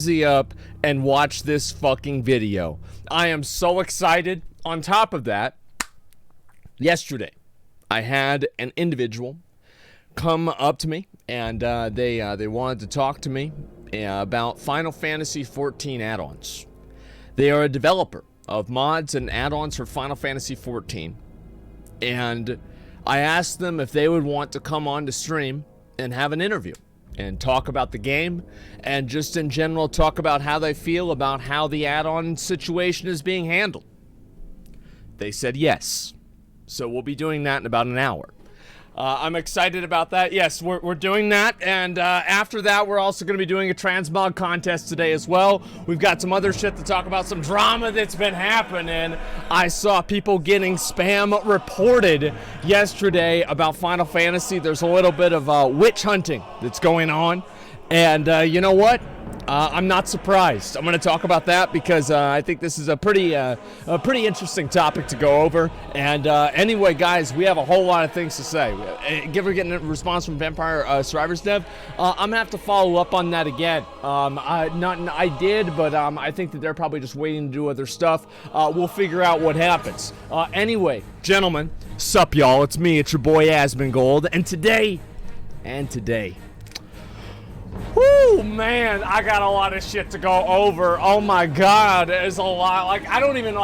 up and watch this fucking video. I am so excited. On top of that, yesterday I had an individual come up to me and they wanted to talk to me about Final Fantasy XIV add-ons. They are a developer of mods and add-ons for Final Fantasy XIV, and I asked them if they would want to come on to stream and have an interview and talk about the game and just in general talk about how they feel about how the add-on situation is being handled. They said yes. So we'll be doing that in about an hour. I'm excited about that. Yes, we're doing that, and after that, we're also going to be doing a Transmog contest today as well. We've got some other shit to talk about, some drama that's been happening. I saw people getting spam reported yesterday about Final Fantasy. There's a little bit of witch hunting that's going on, and you know what? I'm not surprised. I'm going to talk about that because I think this is a pretty interesting topic to go over. And anyway, guys, we have a whole lot of things to say. We're getting a response from Vampire Survivors Dev. I'm going to have to follow up on that again. I did, but I think that they're probably just waiting to do other stuff. We'll figure out what happens. Anyway, gentlemen, sup, y'all? It's me. It's your boy Asmongold. And today... Whoo, man, I got a lot of shit to go over. Oh my god, there's a lot. I don't even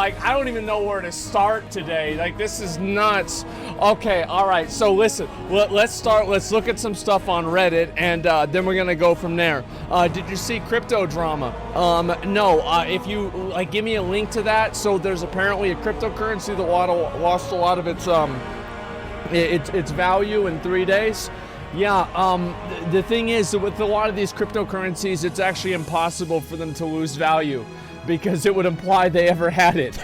know where to start today. This is nuts. Okay, all right. So listen, let's start. Let's look at some stuff on Reddit, and then we're gonna go from there. Did you see crypto drama? No. If you give me a link to that. So there's apparently a cryptocurrency that lost a lot of its value in 3 days. Yeah, the thing is that with a lot of these cryptocurrencies, it's actually impossible for them to lose value because it would imply they ever had it.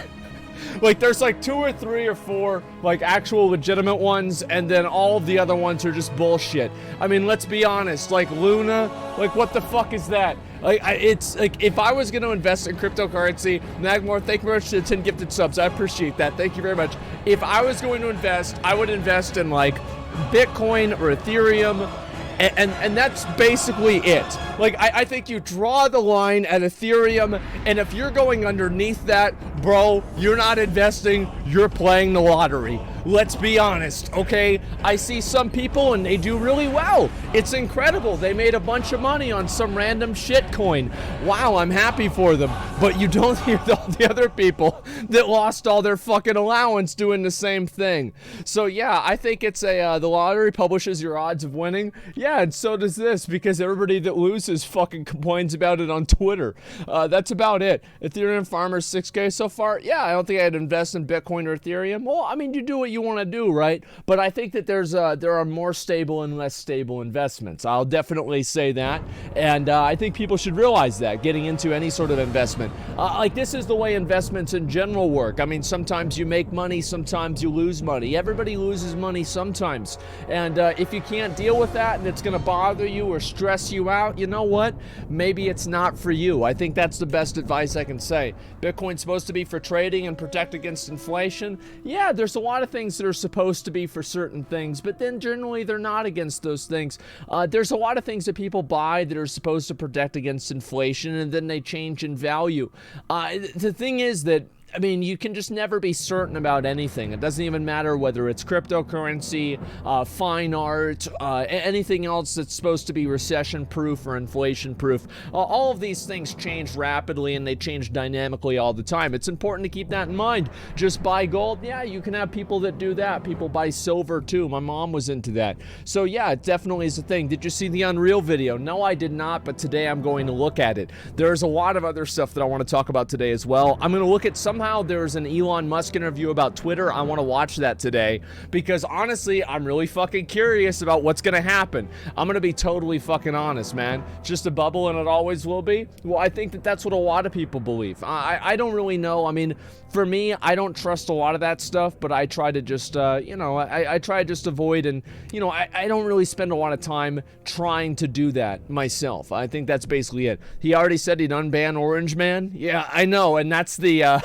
There's 2 or 3 or 4 actual legitimate ones, and then all of the other ones are just bullshit. I mean, let's be honest, Luna, what the fuck is that? It's if I was going to invest in cryptocurrency, Magmore, thank you very much for the 10 gifted subs. I appreciate that. Thank you very much. If I was going to invest, I would invest in Bitcoin or Ethereum, and that's basically it. I think you draw the line at Ethereum, and if you're going underneath that, bro, you're not investing, you're playing the lottery. Let's be honest, okay? I see some people and they do really well. It's incredible. They made a bunch of money on some random shit coin. Wow, I'm happy for them. But you don't hear all the other people that lost all their fucking allowance doing the same thing. So yeah, I think it's the lottery publishes your odds of winning. Yeah, and so does this, because everybody that loses fucking complains about it on Twitter. That's about it. Ethereum farmers 6K so far. Yeah, I don't think I'd invest in Bitcoin or Ethereum. Well, I mean, you do what you want to do, right? But I think that there are more stable and less stable investments. I'll definitely say that, and I think people should realize that getting into any sort of investment. This is the way investments in general work. I mean, sometimes you make money, sometimes you lose money. Everybody loses money sometimes, and if you can't deal with that and it's going to bother you or stress you out, you know what? Maybe it's not for you. I think that's the best advice I can say. Bitcoin's supposed to be for trading and protect against inflation. Yeah, there's a lot of things that are supposed to be for certain things, but then generally they're not against those things. There's a lot of things that people buy that are supposed to protect against inflation, and then they change in value. The thing is that, I mean, you can just never be certain about anything. It doesn't even matter whether it's cryptocurrency, fine art, anything else that's supposed to be recession-proof or inflation-proof. All of these things change rapidly, and they change dynamically all the time. It's important to keep that in mind. Just buy gold. Yeah, you can have people that do that. People buy silver, too. My mom was into that. So, yeah, it definitely is a thing. Did you see the Unreal video? No, I did not, but today I'm going to look at it. There's a lot of other stuff that I want to talk about today as well. I'm going to look at somehow there's an Elon Musk interview about Twitter. I want to watch that today because honestly, I'm really fucking curious about what's going to happen. I'm going to be totally fucking honest, man. Just a bubble and it always will be. Well, I think that that's what a lot of people believe. I don't really know. I mean, for me, I don't trust a lot of that stuff, but I try to just, I try to just avoid, and, I don't really spend a lot of time trying to do that myself. I think that's basically it. He already said he'd unban Orange Man. Yeah, I know, and that's the,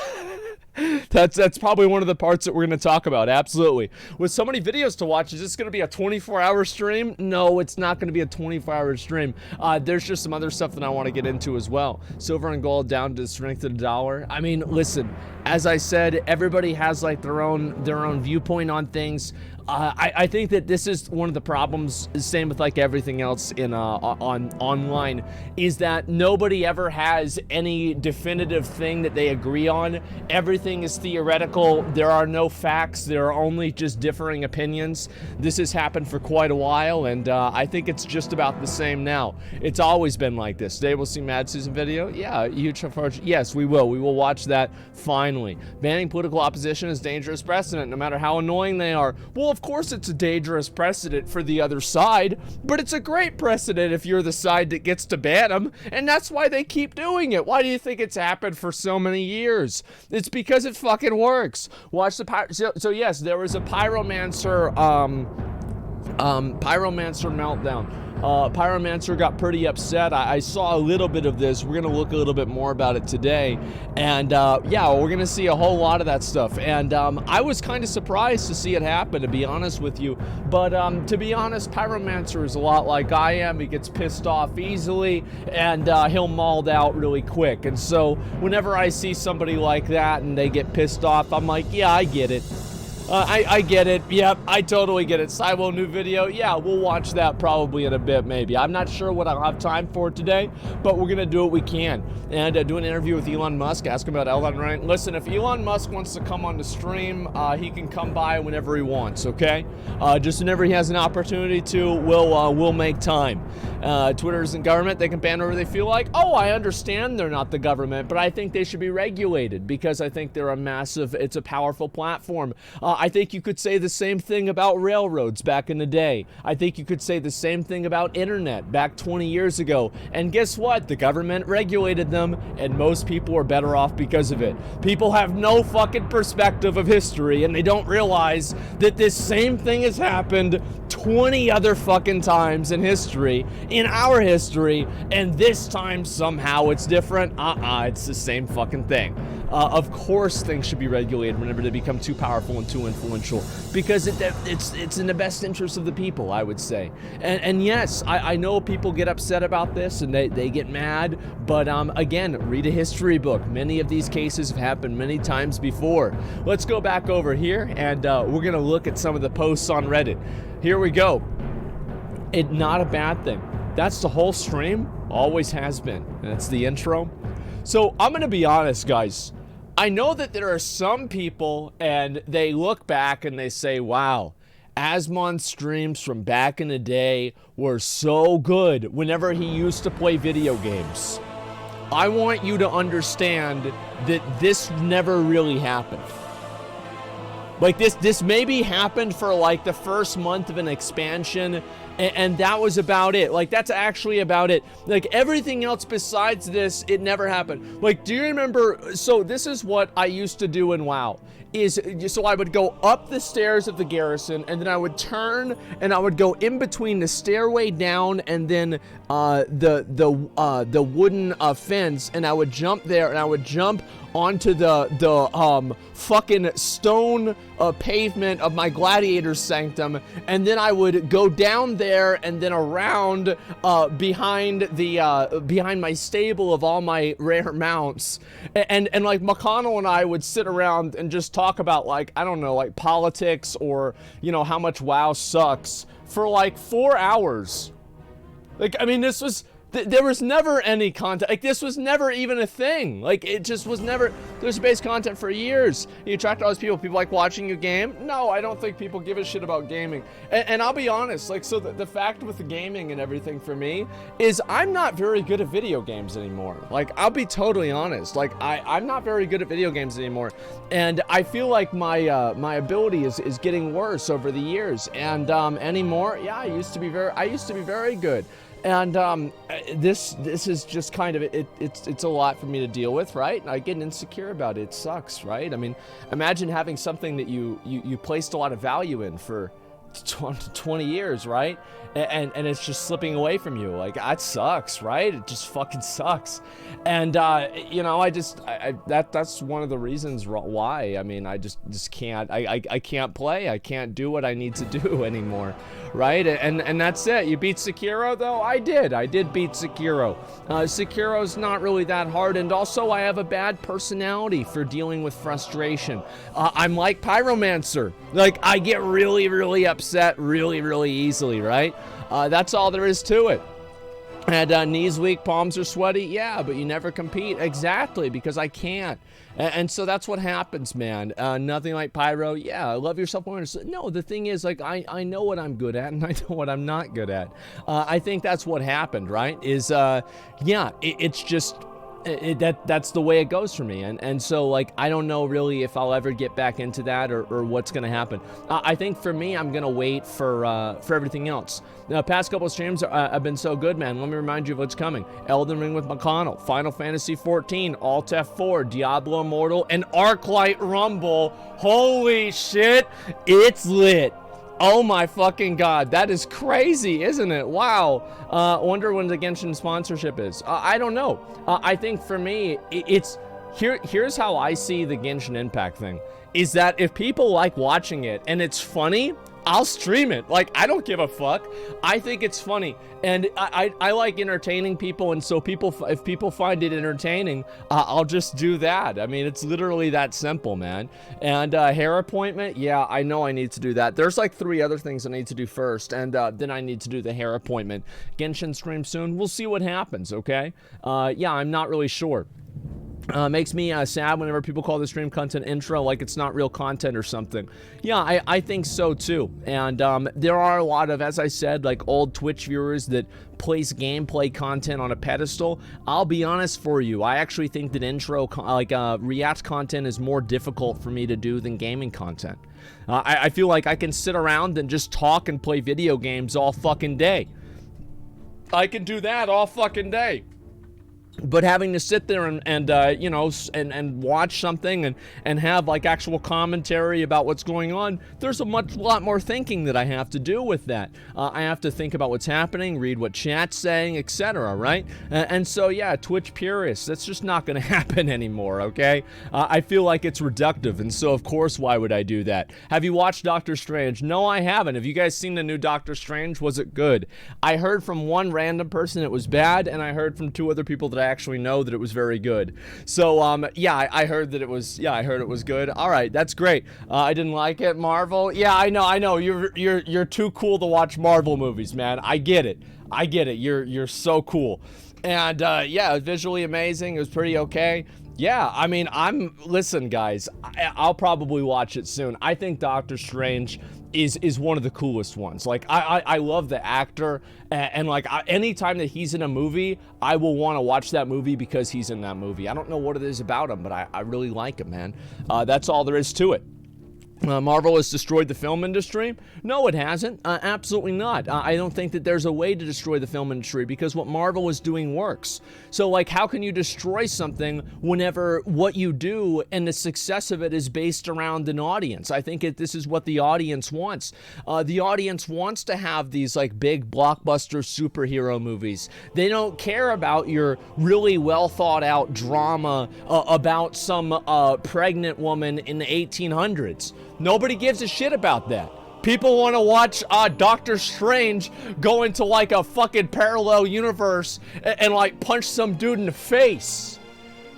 That's probably one of the parts that we're going to talk about. Absolutely. With so many videos to watch, is this going to be a 24-hour stream? No, it's not going to be a 24-hour stream. There's just some other stuff that I want to get into as well. Silver and gold down to the strength of the dollar. I mean, listen, as I said, everybody has like their own viewpoint on things. I think that this is one of the problems, same with like everything else in online, is that nobody ever has any definitive thing that they agree on. Everything is theoretical. There are no facts. There are only just differing opinions. This has happened for quite a while, and I think it's just about the same now. It's always been like this. Today we'll see MadSeason video. Yeah, huge charge. Yes, we will. We will watch that finally. Banning political opposition is dangerous precedent, no matter how annoying they are. Well, of course it's a dangerous precedent for the other side, but it's a great precedent if you're the side that gets to ban them, and that's why they keep doing it. Why do you think it's happened for so many years? It's because it fucking works. Watch the so yes, there was a pyromancer meltdown. Pyromancer got pretty upset. I saw a little bit of this. We're gonna look a little bit more about it today, and yeah, we're gonna see a whole lot of that stuff. And I was kind of surprised to see it happen, to be honest with you. But to be honest, Pyromancer is a lot like I am. He gets pissed off easily, and he'll mauled out really quick. And so whenever I see somebody like that and they get pissed off, I'm like, yeah, I get it. I get it. Yep, I totally get it. Cybo new video. Yeah, we'll watch that probably in a bit, maybe. I'm not sure what I'll have time for today, but we're going to do what we can. And do an interview with Elon Musk, ask him about Elon Ryan. Listen, if Elon Musk wants to come on the stream, he can come by whenever he wants, okay? Just whenever he has an opportunity to, we'll make time. Twitter isn't government. They can ban whatever they feel like. Oh, I understand they're not the government, but I think they should be regulated because I think they're it's a powerful platform. I think you could say the same thing about railroads back in the day. I think you could say the same thing about internet back 20 years ago. And guess what? The government regulated them, and most people are better off because of it. People have no fucking perspective of history, and they don't realize that this same thing has happened 20 other fucking times in history, in our history, and this time somehow it's different. It's the same fucking thing. Of course things should be regulated whenever they become too powerful and too influential, because it's in the best interest of the people, I would say. And yes, I know people get upset about this and they get mad, but again, read a history book. Many of these cases have happened many times before. Let's go back over here, and we're gonna look at some of the posts on Reddit. Here we go. It's not a bad thing. That's the whole stream, always has been. That's the intro. So I'm gonna be honest, guys. I know that there are some people and they look back and they say, wow, Asmon's streams from back in the day were so good whenever he used to play video games. I want you to understand that this never really happened. Like this maybe happened for like the first month of an expansion, and that was about it. Like that's actually about it. Like everything else besides this, it never happened. Like, do you remember? So this is what I used to do in WoW. So I would go up the stairs of the garrison, and then I would turn and I would go in between the stairway down and then the wooden fence, and I would jump there, and I would jump onto the fucking stone pavement of my gladiator sanctum, and then I would go down there and then around behind my stable of all my rare mounts, and like McConnell and I would sit around and just talk about, like, I don't know, like politics, or you know, how much WoW sucks for like 4 hours. Like, I mean, this was there was never any content. Like, this was never even a thing. Like, it just was never. There's base content for years. You attract all those people. People like watching you game. No, I don't think people give a shit about gaming. And I'll be honest. Like, so the fact with the gaming and everything for me is I'm not very good at video games anymore. Like, I'll be totally honest. Like, I'm not very good at video games anymore. And I feel like my my ability is getting worse over the years. And anymore, yeah, I used to be very good. And this is just kind of it's a lot for me to deal with, right? I get insecure about it. It sucks, right? I mean, imagine having something that you placed a lot of value in for 20 years, right? And it's just slipping away from you. Like, that sucks, right? It just fucking sucks. And you know, that's one of the reasons why. I mean, I just can't. I can't play. I can't do what I need to do anymore, right? And that's it. You beat Sekiro, though. I did beat Sekiro. Sekiro's not really that hard, and also I have a bad personality for dealing with frustration. I'm like Pyromancer. Like, I get really, really upset really, really easily, right? That's all there is to it. And knees weak, palms are sweaty. Yeah, but you never compete. Exactly, because I can't. And so that's what happens, man. Nothing like Pyro. Yeah, I love yourself more. No, the thing is, like, I know what I'm good at, and I know what I'm not good at. I think that's what happened, right? Is, yeah, it's just... that's the way it goes for me, and so, like, I don't know really if I'll ever get back into that or what's gonna happen. I think for me, I'm gonna wait for everything else. The past couple of streams have been so good, man. Let me remind you of what's coming: Elden Ring with McConnell, Final Fantasy XIV, Alt F4, Diablo Immortal, and Arclight Rumble. Holy shit, it's lit. Oh my fucking god, that is crazy, isn't it? Wow. Wonder when the Genshin sponsorship is. I don't know. I think for me, here's how I see the Genshin Impact thing. Is that if people like watching it and it's funny, I'll stream it. Like, I don't give a fuck. I think it's funny, and I like entertaining people, and so if people find it entertaining, I'll just do that. I mean, it's literally that simple, man. And hair appointment, yeah, I know I need to do that. There's like 3 other things I need to do first, and then I need to do the hair appointment. Genshin stream soon. We'll see what happens, okay? Yeah, I'm not really sure. Makes me sad whenever people call the stream content intro like it's not real content or something. Yeah, I think so too. And there are a lot of, as I said, like old Twitch viewers that place gameplay content on a pedestal. I'll be honest for you, I actually think that intro, React content is more difficult for me to do than gaming content. I feel like I can sit around and just talk and play video games all fucking day. I can do that all fucking day. But having to sit there and you know, and watch something and have like actual commentary about what's going on, there's a lot more thinking that I have to do with that. I have to think about what's happening, read what chat's saying, etc. Right? And so yeah, Twitch purists, that's just not going to happen anymore. Okay? I feel like it's reductive, and so of course, why would I do that? Have you watched Doctor Strange? No, I haven't. Have you guys seen the new Doctor Strange? Was it good? I heard from one random person it was bad, and I heard from 2 other people that I actually know that it was very good. So yeah, I heard that it was, yeah, I heard it was good. All right, that's great. I didn't like it. Marvel, yeah, I know you're too cool to watch Marvel movies, man. I get it. You're so cool. And yeah, visually amazing. It was pretty okay. Yeah, I mean, listen, guys, I'll probably watch it soon. I think Doctor Strange is one of the coolest ones. Like, I love the actor, and like, anytime that he's in a movie, I will want to watch that movie because he's in that movie. I don't know what it is about him, but I really like him, man. That's all there is to it. Marvel has destroyed the film industry? No, it hasn't. Absolutely not. I don't think that there's a way to destroy the film industry because what Marvel is doing works. So, like, how can you destroy something whenever what you do and the success of it is based around an audience? I think this is what the audience wants. The audience wants to have these, like, big blockbuster superhero movies. They don't care about your really well thought out drama about some pregnant woman in the 1800s. Nobody gives a shit about that. People want to watch Doctor Strange go into like a fucking parallel universe and like punch some dude in the face.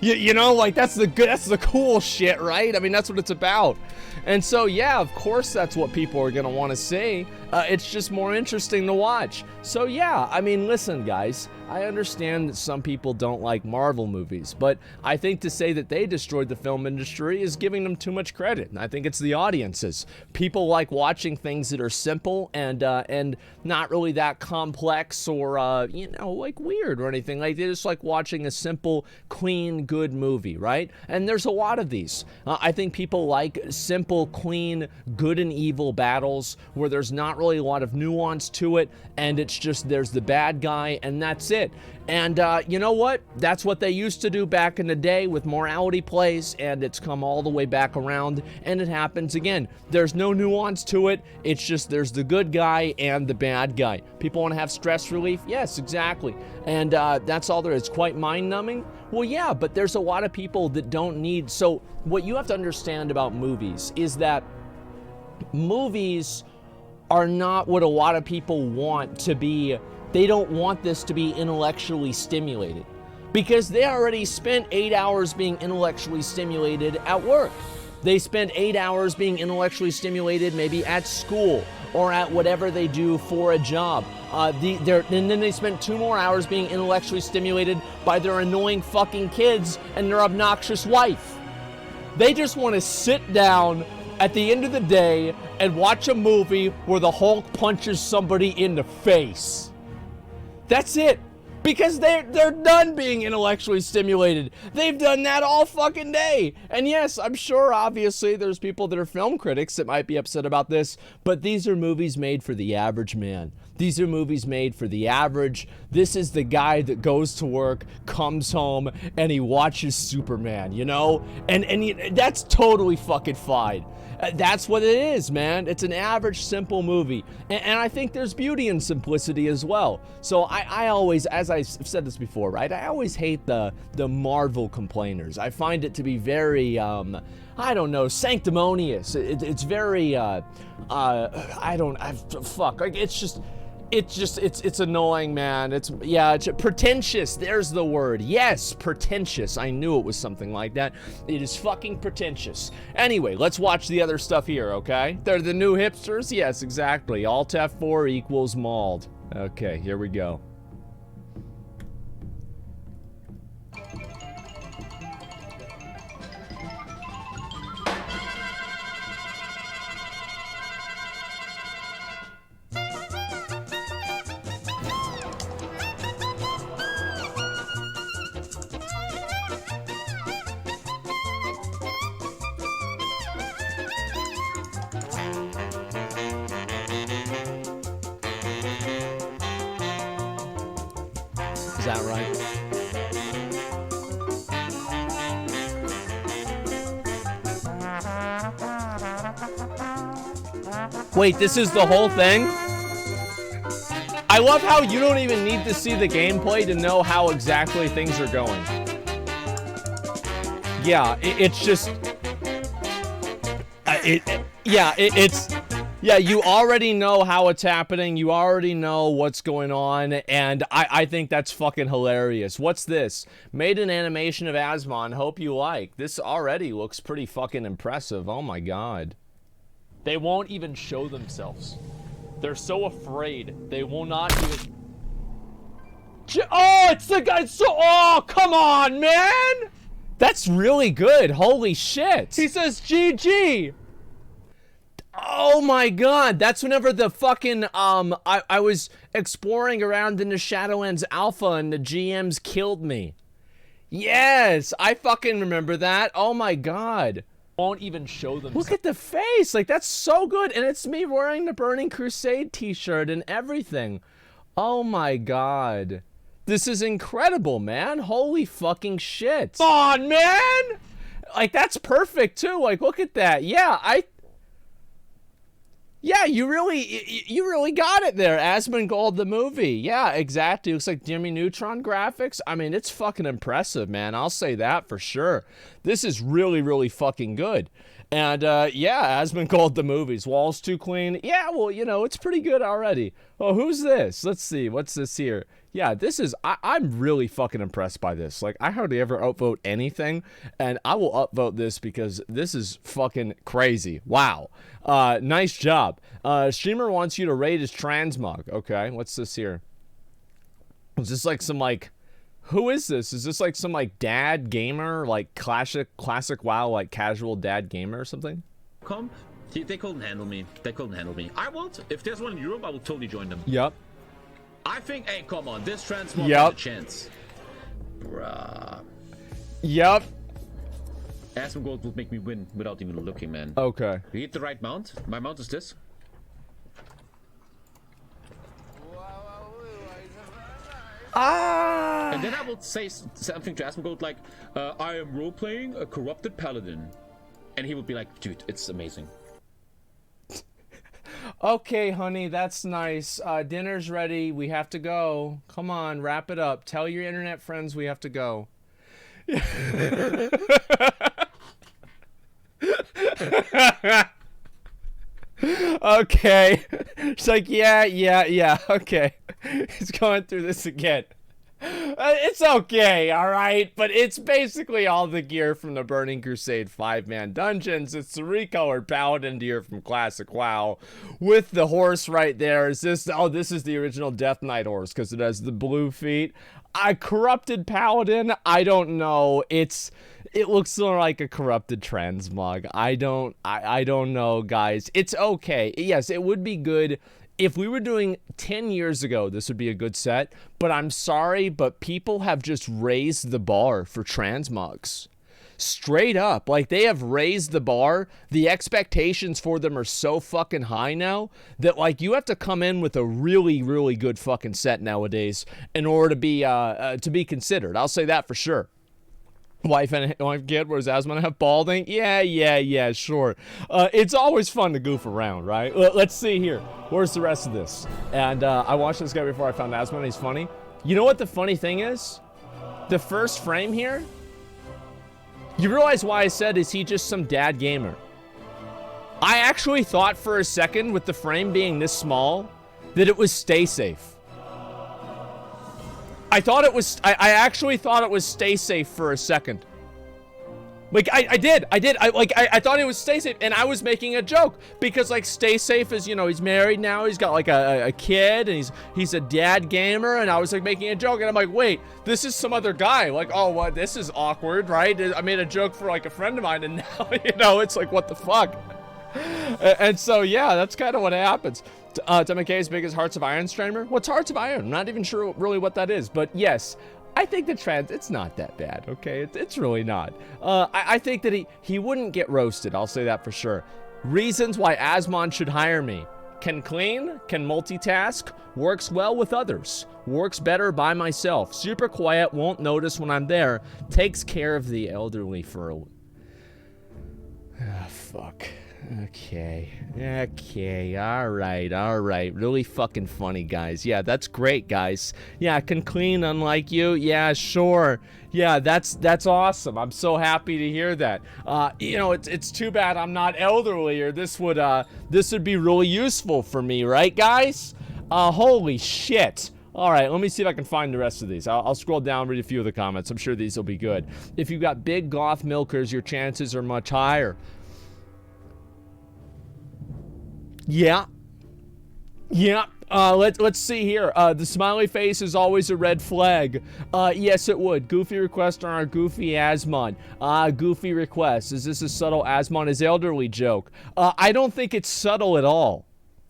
You know, like that's the cool shit, right? I mean, that's what it's about. And so, yeah, of course that's what people are going to want to see. It's just more interesting to watch. So, yeah, I mean, listen, guys, I understand that some people don't like Marvel movies, but I think to say that they destroyed the film industry is giving them too much credit. And I think it's the audiences. People like watching things that are simple and not really that complex or, you know, like weird or anything. Like, they just like watching a simple, clean, good movie, right? And there's a lot of these. I think people like simple, clean, good and evil battles where there's not really a lot of nuance to it, and it's just there's the bad guy, and that's it. And you know what? That's what they used to do back in the day with morality plays, and it's come all the way back around, and it happens again. There's no nuance to it. It's just there's the good guy and the bad guy. People want to have stress relief? Yes, exactly. And that's all there is. Quite mind-numbing? Well, yeah, but there's a lot of people that don't need... So what you have to understand about movies is that movies are not what a lot of people want to be. They don't want this to be intellectually stimulated because they already spent 8 hours being intellectually stimulated at work. They spent 8 hours being intellectually stimulated maybe at school or at whatever they do for a job. And then they spent 2 more hours being intellectually stimulated by their annoying fucking kids and their obnoxious wife. They just want to sit down at the end of the day and watch a movie where the Hulk punches somebody in the face. That's it. Because they're done being intellectually stimulated. They've done that all fucking day. And yes, I'm sure obviously there's people that are film critics that might be upset about this, but these are movies made for the average man. These are movies made for the average. This is the guy that goes to work, comes home, and he watches Superman, you know? And that's totally fucking fine. That's what it is, man. It's an average, simple movie. And I think there's beauty in simplicity as well. So I always, as I've said this before, right? I always hate the Marvel complainers. I find it to be very, I don't know, sanctimonious. It's very, fuck. Like, it's annoying, man. It's pretentious. There's the word. Yes, pretentious. I knew it was something like that. It is fucking pretentious. Anyway, let's watch the other stuff here, okay? They're the new hipsters? Yes, exactly. Alt F4 equals mauled. Okay, here we go. Is that right? Wait, this is the whole thing? I love how you don't even need to see the gameplay to know how exactly things are going. Yeah, it's just... Yeah, you already know how it's happening. You already know what's going on. And I think that's fucking hilarious. What's this? Made an animation of Asmon. Hope you like. This already looks pretty fucking impressive. Oh my god. They won't even show themselves. They're so afraid. They will not even... Oh, it's the guy. Oh, come on, man. That's really good. Holy shit. He says GG. Oh my god, that's whenever the fucking, I was exploring around in the Shadowlands Alpha and the GMs killed me. Yes, I fucking remember that. Oh my god. Won't even show them. Look at the face, like that's so good. And it's me wearing the Burning Crusade t-shirt and everything. Oh my god. This is incredible, man. Holy fucking shit. Come on, man! Like, that's perfect too. Like, look at that. Yeah, you really got it there. Asmongold the movie. Yeah, exactly. Looks like Jimmy Neutron graphics. I mean, it's fucking impressive, man. I'll say that for sure. This is really, really fucking good. And, yeah, Asmongold the movies. Walls too clean. Yeah, well, you know, it's pretty good already. Oh, who's this? Let's see. What's this here? Yeah, this is... I'm really fucking impressed by this. Like, I hardly ever upvote anything, and I will upvote this because this is fucking crazy. Wow. Nice job. Streamer wants you to rate his Transmog. Okay, what's this here? Is this like some, like... Who is this? Is this like some, like, dad gamer? Like, classic WoW, like, casual dad gamer or something? Comp? They couldn't handle me. They couldn't handle me. I won't. If there's one in Europe, I will totally join them. Yep. I think, hey, come on, this Transmog has a chance. Bruh. Yep. Asmongold will make me win without even looking, man. Okay. You hit the right mount. My mount is this. And then I will say something to Asmongold like, I am role-playing a corrupted paladin. And he would be like, dude, it's amazing. Okay, honey, that's nice. Dinner's ready. We have to go. Come on, wrap it up. Tell your internet friends we have to go. Okay. She's like, yeah, okay. He's going through this again. It's okay, alright? But it's basically all the gear from the Burning Crusade 5-man dungeons. It's the recolored paladin gear from Classic WoW with the horse right there. Is this, oh, this is the original Death Knight horse because it has the blue feet. A corrupted paladin, I don't know. It looks like a corrupted transmog. I don't know, guys. It's okay. Yes, it would be good. If we were doing 10 years ago, this would be a good set, but I'm sorry, but people have just raised the bar for transmogs. Straight up, like they have raised the bar. The expectations for them are so fucking high now that like you have to come in with a really, really good fucking set nowadays in order to be considered. I'll say that for sure. Wife kid, where's Asmon have balding? Yeah, sure. It's always fun to goof around, right? Let's see here. Where's the rest of this? And I watched this guy before I found Asmon. He's funny. You know what the funny thing is? The first frame here, you realize why I said, is he just some dad gamer? I actually thought for a second, with the frame being this small, that it was stay safe. I actually thought it was stay safe for a second. Like, I did. I thought it was stay safe, and I was making a joke, because, like, stay safe is, you know, he's married now, he's got, like, a kid, and he's a dad gamer, and I was, like, making a joke, and I'm like, wait, this is some other guy. Like, oh, what, this is awkward, right? I made a joke for, like, a friend of mine, and now, you know, it's like, what the fuck? And so, yeah, that's kind of what happens. MK's biggest Hearts of Iron streamer? What's Hearts of Iron? I'm not even sure really what that is, but yes, I think it's not that bad, okay? It's really not. I think that he wouldn't get roasted, I'll say that for sure. Reasons why Asmon should hire me. Can clean, can multitask, works well with others, works better by myself, super quiet, won't notice when I'm there, takes care of the elderly for a... fuck. Okay, all right. Really fucking funny, guys. Yeah, that's great, guys. Yeah, can clean unlike you. Yeah, sure. Yeah, that's awesome. I'm so happy to hear that. You know, it's too bad I'm not elderly, or this would be really useful for me, right, guys? Holy shit. All right, let me see if I can find the rest of these. I'll scroll down, read a few of the comments. I'm sure these will be good. If you've got big goth milkers, your chances are much higher. Yeah. Let's see here. The smiley face is always a red flag. Yes, it would. Goofy request on our Goofy Asmon. Goofy request. Is this a subtle Asmon is elderly joke? I don't think it's subtle at all.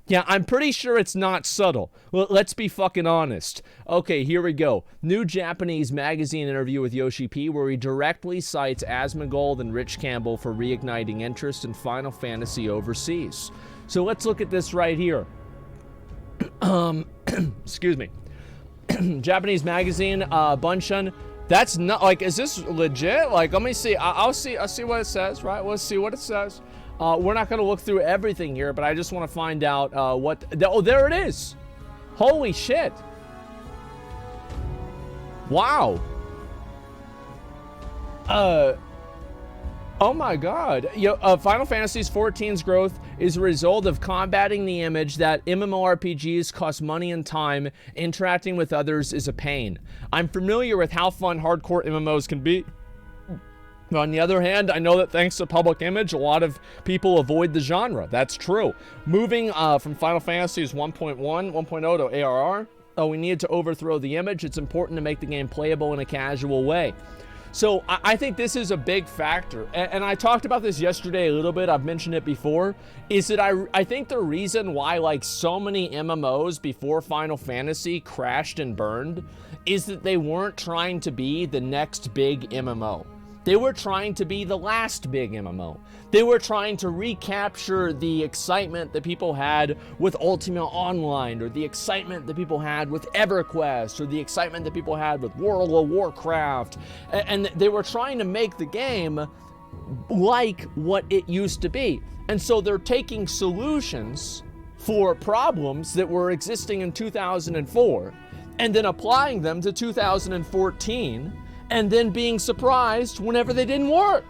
Yeah, I'm pretty sure it's not subtle. Let's be fucking honest. Okay, here we go. New Japanese magazine interview with Yoshi P, where he directly cites Asmongold and Rich Campbell for reigniting interest in Final Fantasy overseas. So let's look at this right here. Excuse me. Japanese magazine, Bunshun. That's not, like, is this legit? Like, let me see. I'll see what it says, right? Let's see what it says. We're not going to look through everything here, but I just want to find out what... Oh, there it is. Holy shit. Wow. Oh my god. Final Fantasy XIV's growth is a result of combating the image that MMORPGs cost money and time. Interacting with others is a pain. I'm familiar with how fun hardcore MMOs can be. On the other hand, I know that thanks to public image, a lot of people avoid the genre. That's true. Moving from Final Fantasy's 1.1, 1.0 to ARR, we need to overthrow the image. It's important to make the game playable in a casual way. So I think this is a big factor, and I talked about this yesterday a little bit, I've mentioned it before, is that I think the reason why, like, so many MMOs before Final Fantasy crashed and burned is that they weren't trying to be the next big MMO. They were trying to be the last big MMO. They were trying to recapture the excitement that people had with Ultima Online, or the excitement that people had with EverQuest, or the excitement that people had with World of Warcraft. And they were trying to make the game like what it used to be. And so they're taking solutions for problems that were existing in 2004 and then applying them to 2014 and then being surprised whenever they didn't work.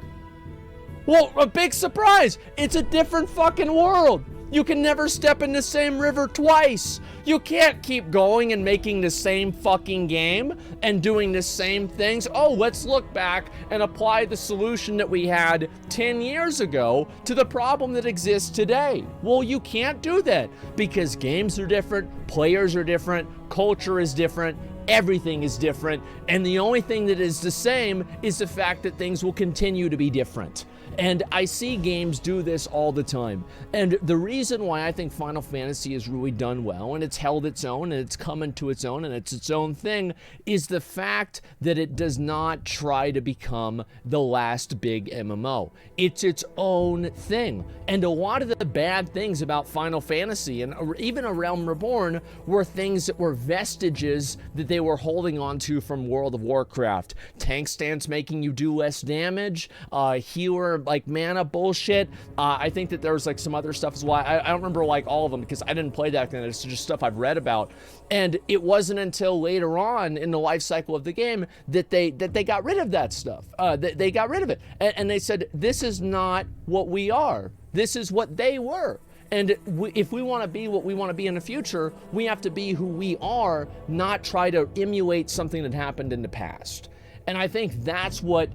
Well, a big surprise. It's a different fucking world. You can never step in the same river twice. You can't keep going and making the same fucking game and doing the same things. Oh, let's look back and apply the solution that we had 10 years ago to the problem that exists today. Well, you can't do that because games are different, players are different, culture is different, everything is different, and the only thing that is the same is the fact that things will continue to be different. And I see games do this all the time. And the reason why I think Final Fantasy has really done well, and it's held its own, and it's come into its own, and it's its own thing, is the fact that it does not try to become the last big MMO. It's its own thing. And a lot of the bad things about Final Fantasy, and even A Realm Reborn, were things that were vestiges that they were holding on to from World of Warcraft. Tank stance making you do less damage, healer like mana bullshit. I think that there was like some other stuff as well. I don't remember like all of them because I didn't play that then. It's just stuff I've read about. And it wasn't until later on in the life cycle of the game that they got rid of that stuff. They got rid of it. And they said, this is not what we are. This is what they were. And if we want to be what we want to be in the future, we have to be who we are, not try to emulate something that happened in the past. And I think that's what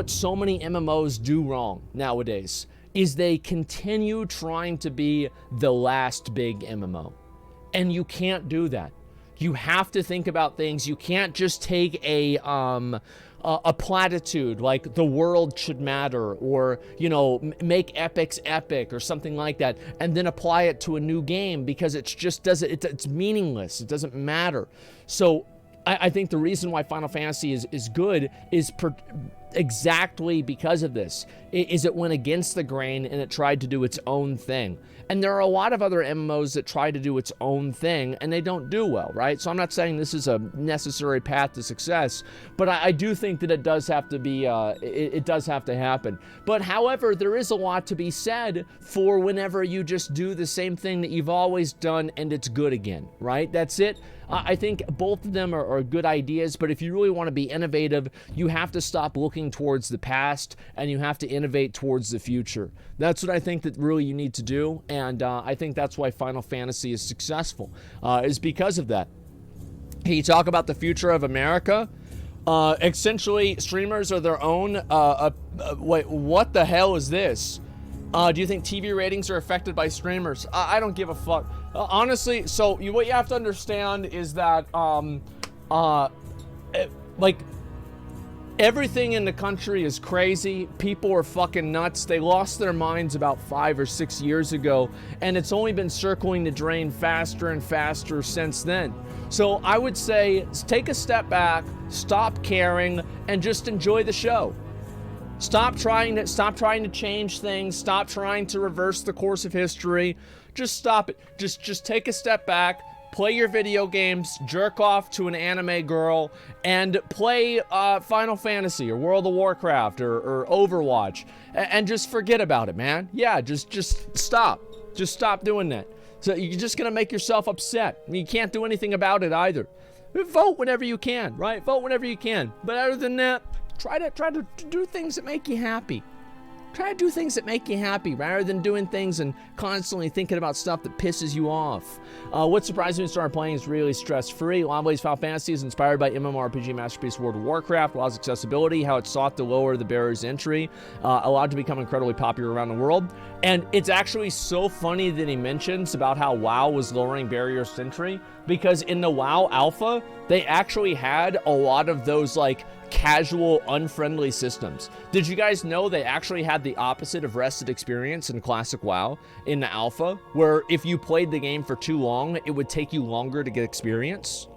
so many MMOs do wrong nowadays, is they continue trying to be the last big MMO. And you can't do that. You have to think about things. You can't just take a platitude like the world should matter, or, you know, make epics epic or something like that, and then apply it to a new game because it's meaningless. It doesn't matter. So I think the reason why Final Fantasy is good is exactly because of this. Is it went against the grain and it tried to do its own thing. And there are a lot of other MMOs that try to do its own thing and they don't do well, right? So I'm not saying this is a necessary path to success, but I do think that it does have to be, it does have to happen. But however, there is a lot to be said for whenever you just do the same thing that you've always done and it's good again, right? That's it. I think both of them are good ideas, but if you really want to be innovative, you have to stop looking towards the past and you have to innovate towards the future. That's what I think that really you need to do, and I think that's why Final Fantasy is successful, is because of that. Hey, you talk about the future of America. Essentially, streamers are their own. Wait, what the hell is this? Do you think TV ratings are affected by streamers? I don't give a fuck. Honestly, so what you have to understand is that, like, everything in the country is crazy. People are fucking nuts. They lost their minds about 5 or 6 years ago, and it's only been circling the drain faster and faster since then. So I would say take a step back, stop caring, and just enjoy the show. Stop trying to change things. Stop trying to reverse the course of history. Just stop it. Just take a step back, play your video games, jerk off to an anime girl, and play Final Fantasy or World of Warcraft or Overwatch, and just forget about it, man. Yeah, just stop. Just stop doing that. So you're just gonna make yourself upset. You can't do anything about it either. Vote whenever you can, right? Vote whenever you can. But other than that, try to do things that make you happy. Try to do things that make you happy rather than doing things and constantly thinking about stuff that pisses you off. What surprised me when I started playing is really stress-free. A lot of ways Final Fantasy is inspired by MMORPG masterpiece World of Warcraft, allows accessibility, how it sought to lower the barriers to entry, allowed to become incredibly popular around the world. And it's actually so funny that he mentions about how WoW was lowering barriers to entry, because in the WoW alpha, they actually had a lot of those like casual, unfriendly systems. Did you guys know they actually had the opposite of rested experience in classic WoW in the alpha, where if you played the game for too long, it would take you longer to get experience?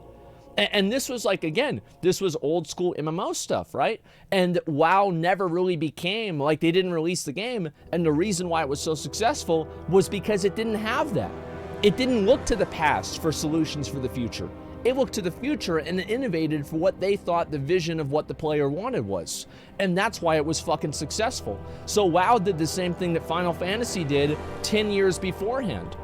And this was like, again, this was old school MMO stuff, right? And WoW never really became, like, they didn't release the game, and the reason why it was so successful was because it didn't have that. It didn't look to the past for solutions for the future. It looked to the future and innovated for what they thought the vision of what the player wanted was. And that's why it was fucking successful. So WoW did the same thing that Final Fantasy did 10 years beforehand.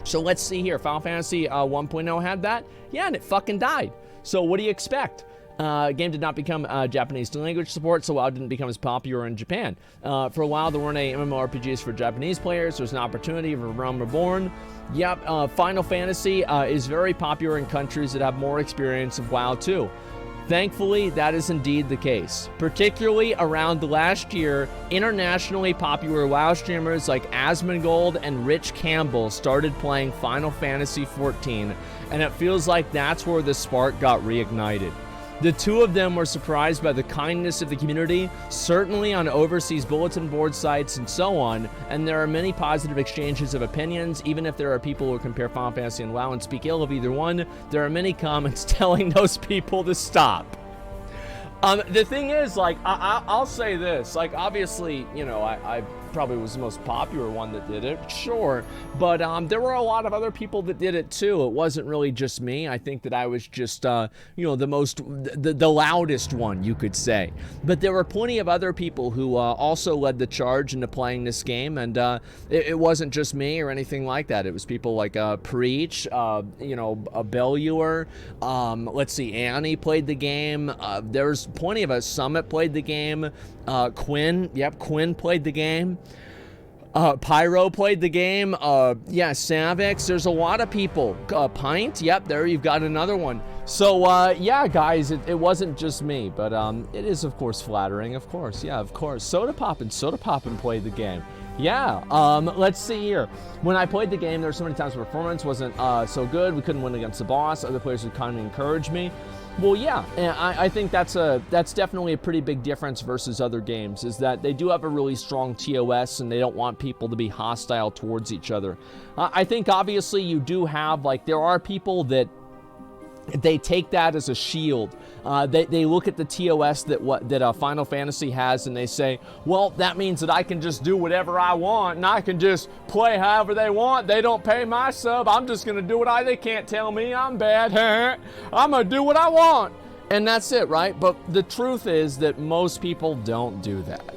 So let's see here. Final Fantasy 1.0 had that. Yeah, and it fucking died. So what do you expect? Game did not become Japanese language support, so WoW didn't become as popular in Japan. For a while, there weren't any MMORPGs for Japanese players. There's an opportunity for Realm Reborn. Yep, Final Fantasy is very popular in countries that have more experience of WoW too. Thankfully, that is indeed the case. Particularly around last year, internationally popular WoW streamers like Asmongold and Rich Campbell started playing Final Fantasy XIV, and it feels like that's where the spark got reignited. The two of them were surprised by the kindness of the community, certainly on overseas bulletin board sites and so on, and there are many positive exchanges of opinions. Even if there are people who compare Final Fantasy and WoW and speak ill of either one, there are many comments telling those people to stop. The thing is, like, I'll say this, like, obviously, you know, I probably was the most popular one that did it, sure, but there were a lot of other people that did it too. It wasn't really just me. I think that I was just, you know, the loudest one, you could say. But there were plenty of other people who also led the charge into playing this game, and it wasn't just me or anything like that. It was people like Preach, you know, Belluer, let's see, Annie played the game. There's plenty of us. Summit played the game. Quinn played the game. Pyro played the game. Yeah, Savix. There's a lot of people. Pint. Yep, there you've got another one. So, yeah, guys, it wasn't just me, but it is, of course, flattering. Of course, yeah, of course. Soda Poppin' played the game. Yeah, let's see here. When I played the game, there were so many times the performance wasn't so good. We couldn't win against the boss. Other players would kindly encourage me. Well, yeah, and I think that's definitely a pretty big difference versus other games, is that they do have a really strong TOS and they don't want people to be hostile towards each other. I think obviously you do have, like, there are people that they take that as a shield. They look at the TOS that Final Fantasy has and they say, well, that means that I can just do whatever I want and I can just play however they want. They don't pay my sub. I'm just going to do they can't tell me I'm bad. I'm going to do what I want. And that's it, right? But the truth is that most people don't do that.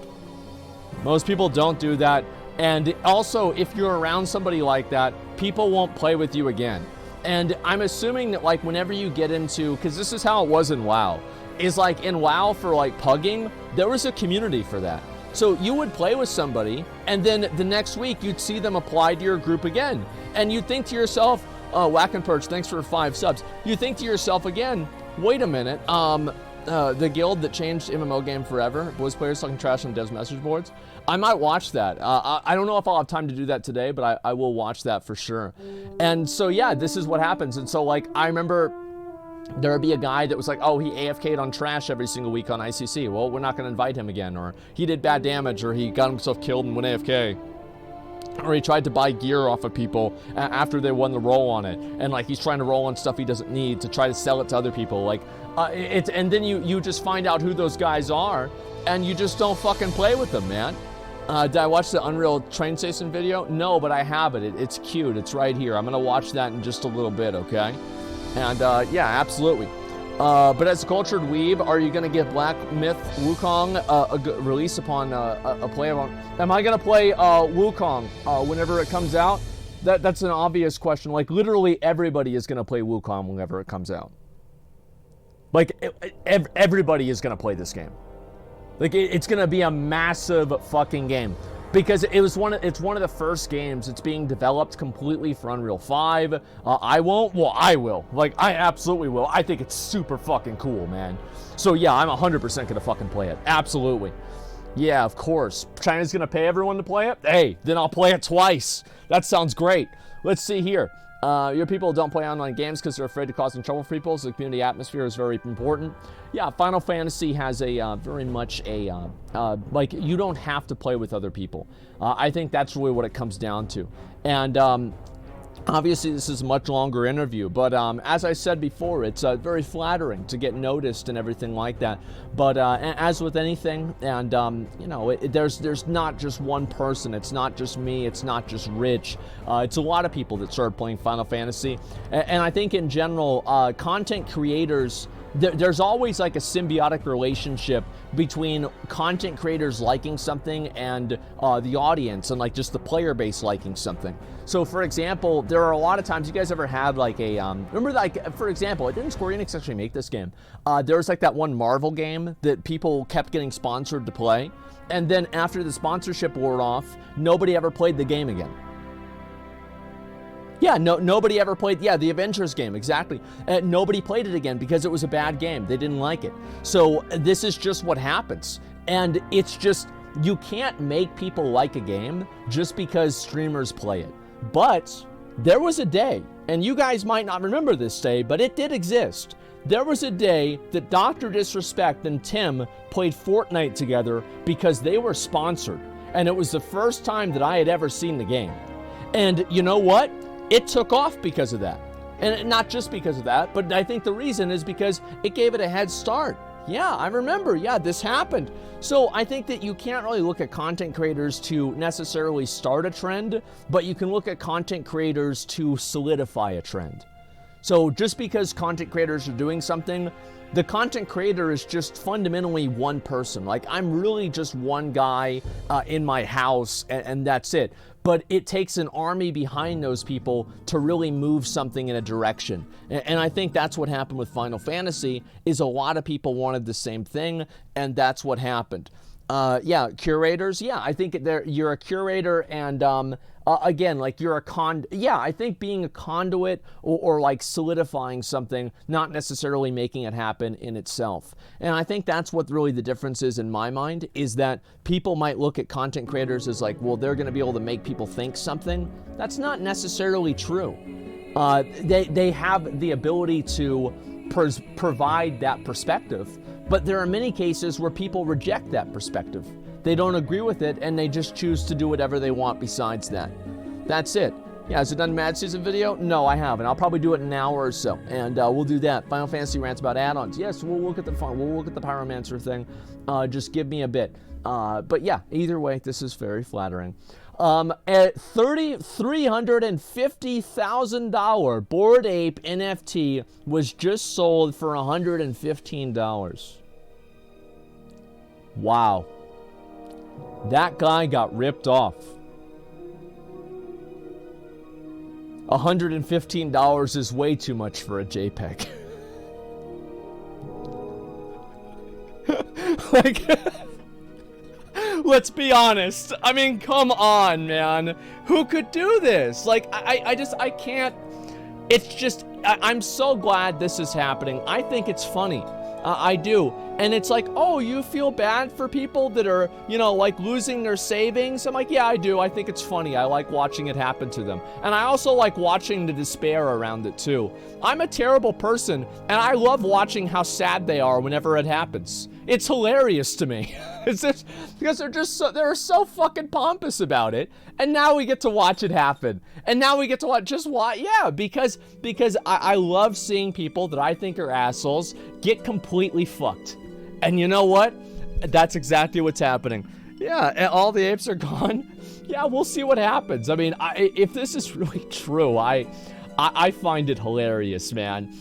Most people don't do that. And also, if you're around somebody like that, people won't play with you again. And I'm assuming that, like, whenever you get into, because this is how it was in WoW, is like in WoW for like pugging, there was a community for that. So you would play with somebody, and then the next week you'd see them apply to your group again. And you'd think to yourself, Whack and Perch, thanks for 5 subs. You think to yourself again, wait a minute, the guild that changed MMO game forever, was players talking trash on devs message boards. I might watch that. I don't know if I'll have time to do that today, but I will watch that for sure. And so, yeah, this is what happens. And so, like, I remember there would be a guy that was like, oh, he AFK'd on trash every single week on ICC. Well, we're not going to invite him again. Or he did bad damage, or he got himself killed and went AFK. Or he tried to buy gear off of people after they won the roll on it. And, like, he's trying to roll on stuff he doesn't need to try to sell it to other people. Like, and then you just find out who those guys are, and you just don't fucking play with them, man. Did I watch the Unreal Train Station video? No, but I have it. It's cute. It's right here. I'm going to watch that in just a little bit, okay? And, yeah, absolutely. But as a cultured weeb, are you going to give Black Myth Wukong a release upon a play on? Am I going to play Wukong whenever it comes out? That's an obvious question. Like, literally everybody is going to play Wukong whenever it comes out. Like, everybody is going to play this game. Like, it's going to be a massive fucking game. Because it's one of the first games that's being developed completely for Unreal 5. I won't? Well, I will. Like, I absolutely will. I think it's super fucking cool, man. So, yeah, I'm 100% going to fucking play it. Absolutely. Yeah, of course. China's going to pay everyone to play it? Hey, then I'll play it twice. That sounds great. Let's see here. Your people don't play online games because they're afraid of causing trouble for people, so the community atmosphere is very important. Yeah, Final Fantasy has a very much a, like, you don't have to play with other people. I think that's really what it comes down to. And Obviously, this is a much longer interview, but as I said before, it's very flattering to get noticed and everything like that. But as with anything, and you know, there's not just one person. It's not just me. It's not just Rich. It's a lot of people that started playing Final Fantasy, and I think in general, content creators. There's always like a symbiotic relationship between content creators liking something and the audience and like just the player base liking something. So for example, there are a lot of times, you guys ever had like a, remember like, for example, didn't Square Enix actually make this game? There was like that one Marvel game that people kept getting sponsored to play. And then after the sponsorship wore off, nobody ever played the game again. Yeah, nobody ever played, yeah, the Avengers game, exactly. Nobody played it again because it was a bad game. They didn't like it. So this is just what happens. And it's just, you can't make people like a game just because streamers play it. But there was a day, and you guys might not remember this day, but it did exist. There was a day that Dr. Disrespect and Tim played Fortnite together because they were sponsored. And it was the first time that I had ever seen the game. And you know what? It took off because of that. And not just because of that, but I think the reason is because it gave it a head start. Yeah, I remember. Yeah, this happened. So I think that you can't really look at content creators to necessarily start a trend, but you can look at content creators to solidify a trend. So just because content creators are doing something, the content creator is just fundamentally one person. Like, I'm really just one guy in my house, and that's it. But it takes an army behind those people to really move something in a direction. And I think that's what happened with Final Fantasy, is a lot of people wanted the same thing, and that's what happened. Yeah, curators, yeah, I think you're a curator, and again, like you're I think being a conduit or like solidifying something, not necessarily making it happen in itself. And I think that's what really the difference is in my mind, is that people might look at content creators as like, well, they're gonna be able to make people think something. That's not necessarily true. They have the ability to provide that perspective, but there are many cases where people reject that perspective. They don't agree with it, and they just choose to do whatever they want besides that. That's it. Yeah, has it done MadSeason video? No, I haven't. I'll probably do it in an hour or so, and we'll do that. Final Fantasy rants about add-ons. Yes, we'll look at the Pyromancer thing. Just give me a bit. But yeah, either way, this is very flattering. At $350,000 Bored Ape NFT was just sold for $115. Wow. That guy got ripped off. $115 is way too much for a JPEG. Like, let's be honest. I mean, come on, man. Who could do this? Like, I can't. It's just, I'm so glad this is happening. I think it's funny. I do. And it's like, oh, you feel bad for people that are, you know, like losing their savings? I'm like, yeah, I do. I think it's funny. I like watching it happen to them. And I also like watching the despair around it too. I'm a terrible person, and I love watching how sad they are whenever it happens. It's hilarious to me. It's just because they're so fucking pompous about it. And now we get to watch it happen. And now we get to yeah, because I love seeing people that I think are assholes get completely fucked. And you know what? That's exactly what's happening. Yeah, and all the apes are gone. Yeah, we'll see what happens. I mean, if this is really true, I find it hilarious, man.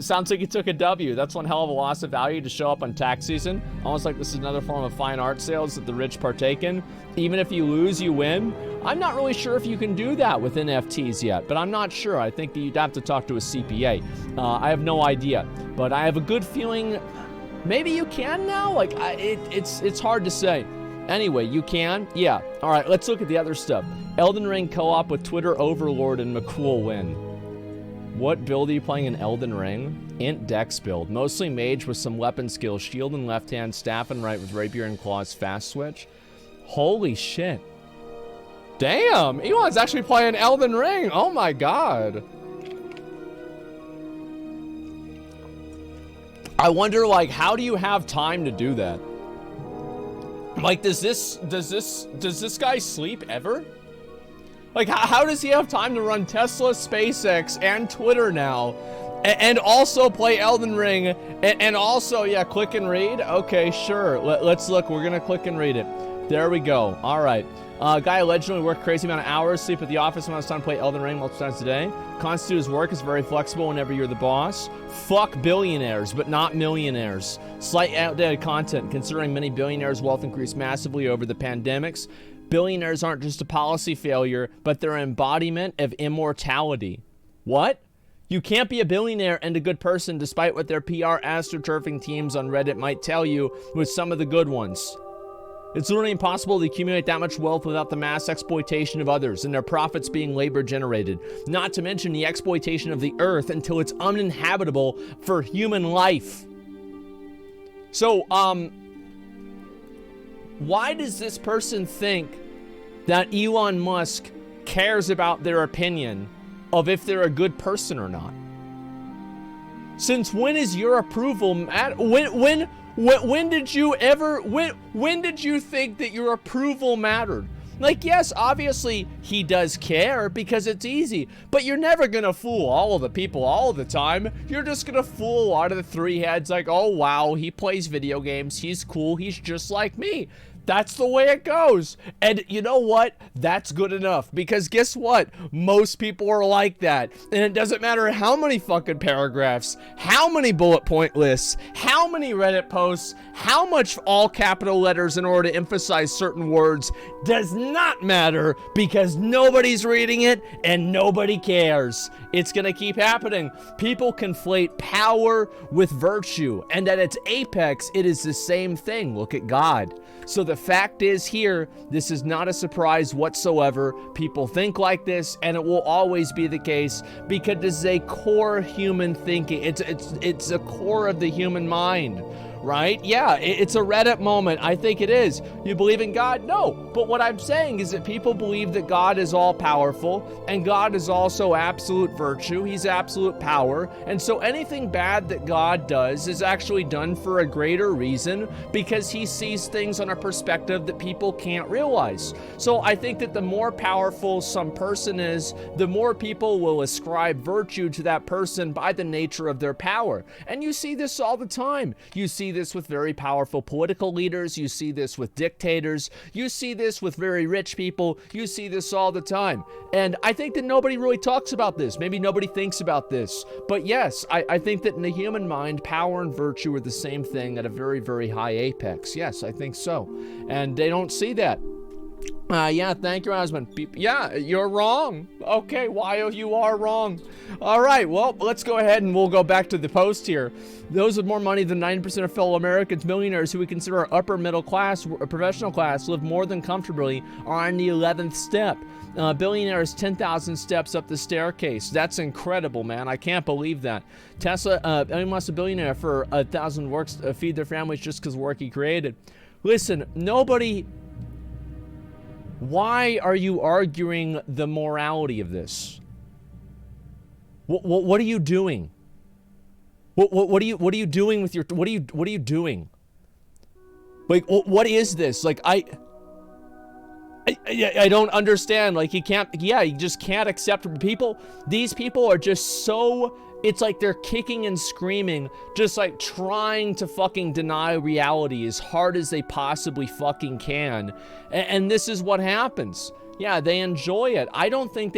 Sounds like you took a W. That's one hell of a loss of value to show up on tax season. Almost like this is another form of fine art sales that the rich partake in. Even if you lose, you win. I'm not really sure if you can do that with NFTs yet, but I'm not sure. I think you'd have to talk to a CPA. I have no idea, but I have a good feeling maybe you can now. Like, it's hard to say. Anyway, you can? Yeah. All right, let's look at the other stuff. Elden Ring co-op with Twitter Overlord and McCool win. What build are you playing in Elden Ring? Int Dex build. Mostly mage with some weapon skills. Shield in left hand, staff in right with rapier and claws. Fast switch. Holy shit. Damn! Elon's actually playing Elden Ring! Oh my god. I wonder, like, how do you have time to do that? Like, does this guy sleep ever? Like, how does he have time to run Tesla, SpaceX, and Twitter now? And also play Elden Ring, and also, yeah, click and read? Okay, sure. Let's look. We're gonna click and read it. There we go. All right. Guy allegedly worked crazy amount of hours, sleep at the office, amount of time to play Elden Ring multiple times a day. Constitute his work is very flexible whenever you're the boss. Fuck billionaires, but not millionaires. Slight outdated content, considering many billionaires' wealth increased massively over the pandemics. Billionaires aren't just a policy failure, but they're an embodiment of immortality. What? You can't be a billionaire and a good person despite what their PR astroturfing teams on Reddit might tell you with some of the good ones. It's literally impossible to accumulate that much wealth without the mass exploitation of others and their profits being labor generated. Not to mention the exploitation of the earth until it's uninhabitable for human life. So, why does this person think that Elon Musk cares about their opinion of if they're a good person or not? Since when is your approval when did you ever, when did you think that your approval mattered? Like, yes, obviously he does care because it's easy, but you're never gonna fool all of the people all the time. You're just gonna fool a lot of the three heads like, oh wow, he plays video games, he's cool, he's just like me. That's the way it goes. And you know what? That's good enough. Because guess what? Most people are like that. And it doesn't matter how many fucking paragraphs, how many bullet point lists, how many Reddit posts, how much all capital letters in order to emphasize certain words. Does not matter because nobody's reading it and nobody cares. It's gonna keep happening. People conflate power with virtue. And at its apex, it is the same thing. Look at God. So the fact is here, this is not a surprise whatsoever. People think like this, and it will always be the case because this is a core human thinking. It's a core of the human mind, right? Yeah, it's a Reddit moment. I think it is. You believe in God? No. But what I'm saying is that people believe that God is all powerful, and God is also absolute virtue. He's absolute power. And so anything bad that God does is actually done for a greater reason because he sees things on a perspective that people can't realize. So I think that the more powerful some person is, the more people will ascribe virtue to that person by the nature of their power. And you see this all the time. You see this with very powerful political leaders. You see this with dictators. You see this with very rich people. You see this all the time. And I think that nobody really talks about this. Maybe nobody thinks about this. But yes, I think that in the human mind, power and virtue are the same thing at a very, very high apex. Yes, I think so. And they don't see that. Yeah, thank you, Asmon. Yeah, you're wrong. Okay, why you are wrong. All right, well, let's go ahead and we'll go back to the post here. Those with more money than 90% of fellow Americans, millionaires who we consider upper middle class, professional class, live more than comfortably, are on the 11th step. Billionaires 10,000 steps up the staircase. That's incredible, man. I can't believe that. Tesla, Elon Musk a billionaire for 1,000 works feed their families just because work he created. Listen, nobody... Why are you arguing the morality of this? What are you doing? What are you doing with your... What are you doing? Like, what is this? Like, I don't understand. Like, you just can't accept people. These people are just so... It's like they're kicking and screaming, just like trying to fucking deny reality as hard as they possibly fucking can. And this is what happens. Yeah, they enjoy it. I think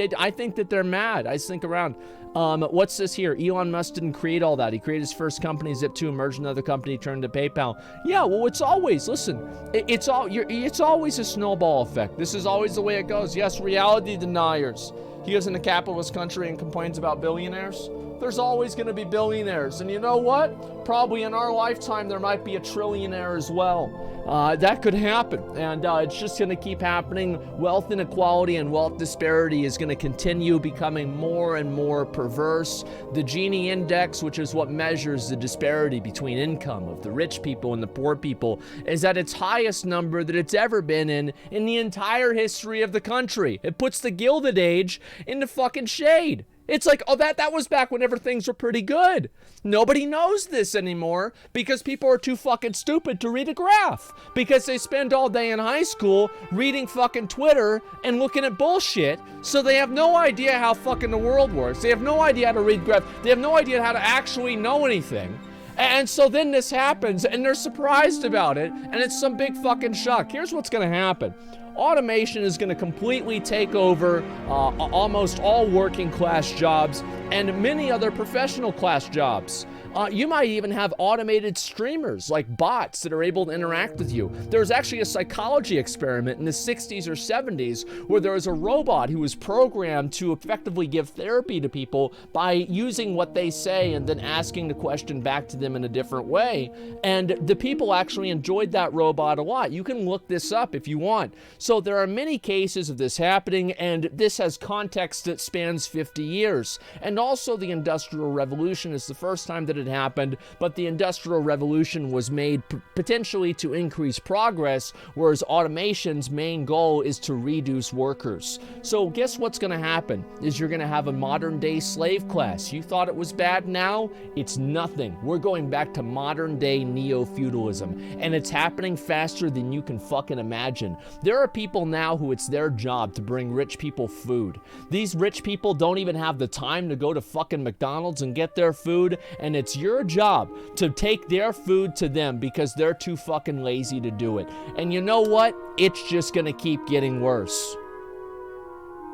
that they're mad. I just think around. What's this here? Elon Musk didn't create all that. He created his first company, Zip2, merged another company, turned to PayPal. Yeah, well, it's always, listen, it's always a snowball effect. This is always the way it goes. Yes, reality deniers. He goes in a capitalist country and complains about billionaires. There's always going to be billionaires. And you know what? Probably in our lifetime, there might be a trillionaire as well. That could happen. And it's just going to keep happening. Wealth inequality and wealth disparity is going to continue becoming more and more perverse. The Gini index, which is what measures the disparity between income of the rich people and the poor people, is at its highest number that it's ever been in the entire history of the country. It puts the Gilded Age into fucking shade. It's like, oh, that was back whenever things were pretty good. Nobody knows this anymore because people are too fucking stupid to read a graph. Because they spend all day in high school reading fucking Twitter and looking at bullshit, so they have no idea how fucking the world works. They have no idea how to read graphs. They have no idea how to actually know anything. And so then this happens, and they're surprised about it, and it's some big fucking shock. Here's what's gonna happen. Automation is going to completely take over almost all working class jobs and many other professional class jobs. You might even have automated streamers like bots that are able to interact with you. There was actually a psychology experiment in the 60s or 70s where there was a robot who was programmed to effectively give therapy to people by using what they say and then asking the question back to them in a different way. And the people actually enjoyed that robot a lot. You can look this up if you want. So there are many cases of this happening, and this has context that spans 50 years. And also the Industrial Revolution is the first time that it happened, but the Industrial Revolution was made potentially to increase progress, whereas automation's main goal is to reduce workers. So guess what's going to happen is you're going to have a modern day slave class. You thought it was bad, now it's nothing. We're going back to modern day neo-feudalism, and it's happening faster than you can fucking imagine. There are people now who it's their job to bring rich people food. These rich people don't even have the time to go to fucking McDonald's and get their food, and it's your job to take their food to them because they're too fucking lazy to do it. And you know what? It's just gonna keep getting worse.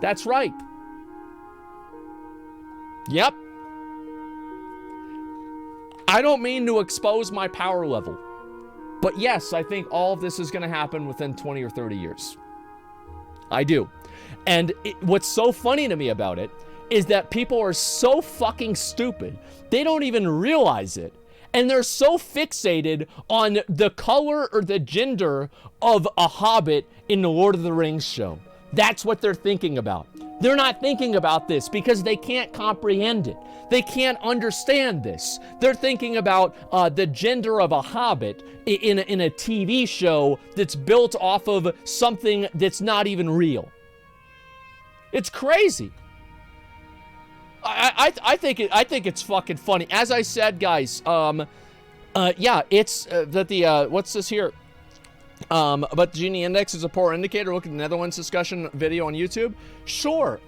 That's right. Yep. I don't mean to expose my power level, but yes, I think all of this is gonna happen within 20 or 30 years. I do. And what's so funny to me about it is that people are so fucking stupid, they don't even realize it. And they're so fixated on the color or the gender of a hobbit in the Lord of the Rings show. That's what they're thinking about. They're not thinking about this because they can't comprehend it. They can't understand this. They're thinking about the gender of a hobbit in a TV show that's built off of something that's not even real. It's crazy. I think it's fucking funny. As I said, guys, yeah, it's that the what's this here? But the Gini index is a poor indicator. Look at the Netherlands discussion video on YouTube. Sure.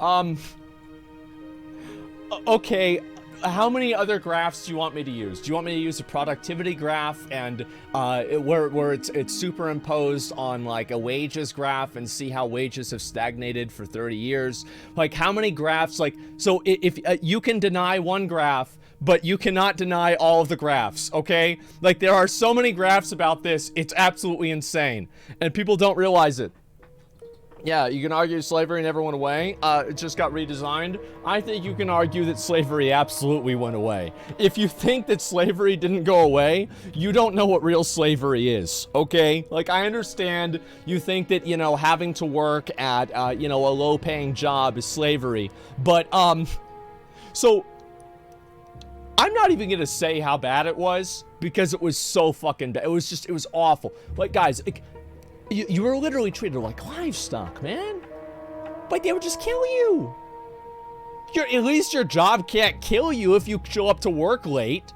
Okay. How many other graphs do you want me to use? Do you want me to use a productivity graph and where it's superimposed on like a wages graph and see how wages have stagnated for 30 years? Like how many graphs? Like, so if you can deny one graph, but you cannot deny all of the graphs, okay? Like there are so many graphs about this, it's absolutely insane, and people don't realize it. Yeah, you can argue slavery never went away. It just got redesigned. I think you can argue that slavery absolutely went away. If you think that slavery didn't go away, you don't know what real slavery is, okay? Like, I understand you think that, you know, having to work at, you know, a low-paying job is slavery. But, so, I'm not even gonna say how bad it was, because it was so fucking bad. It was awful. Like, guys, you were literally treated like livestock, man. Like, they would just kill you. At least your job can't kill you if you show up to work late.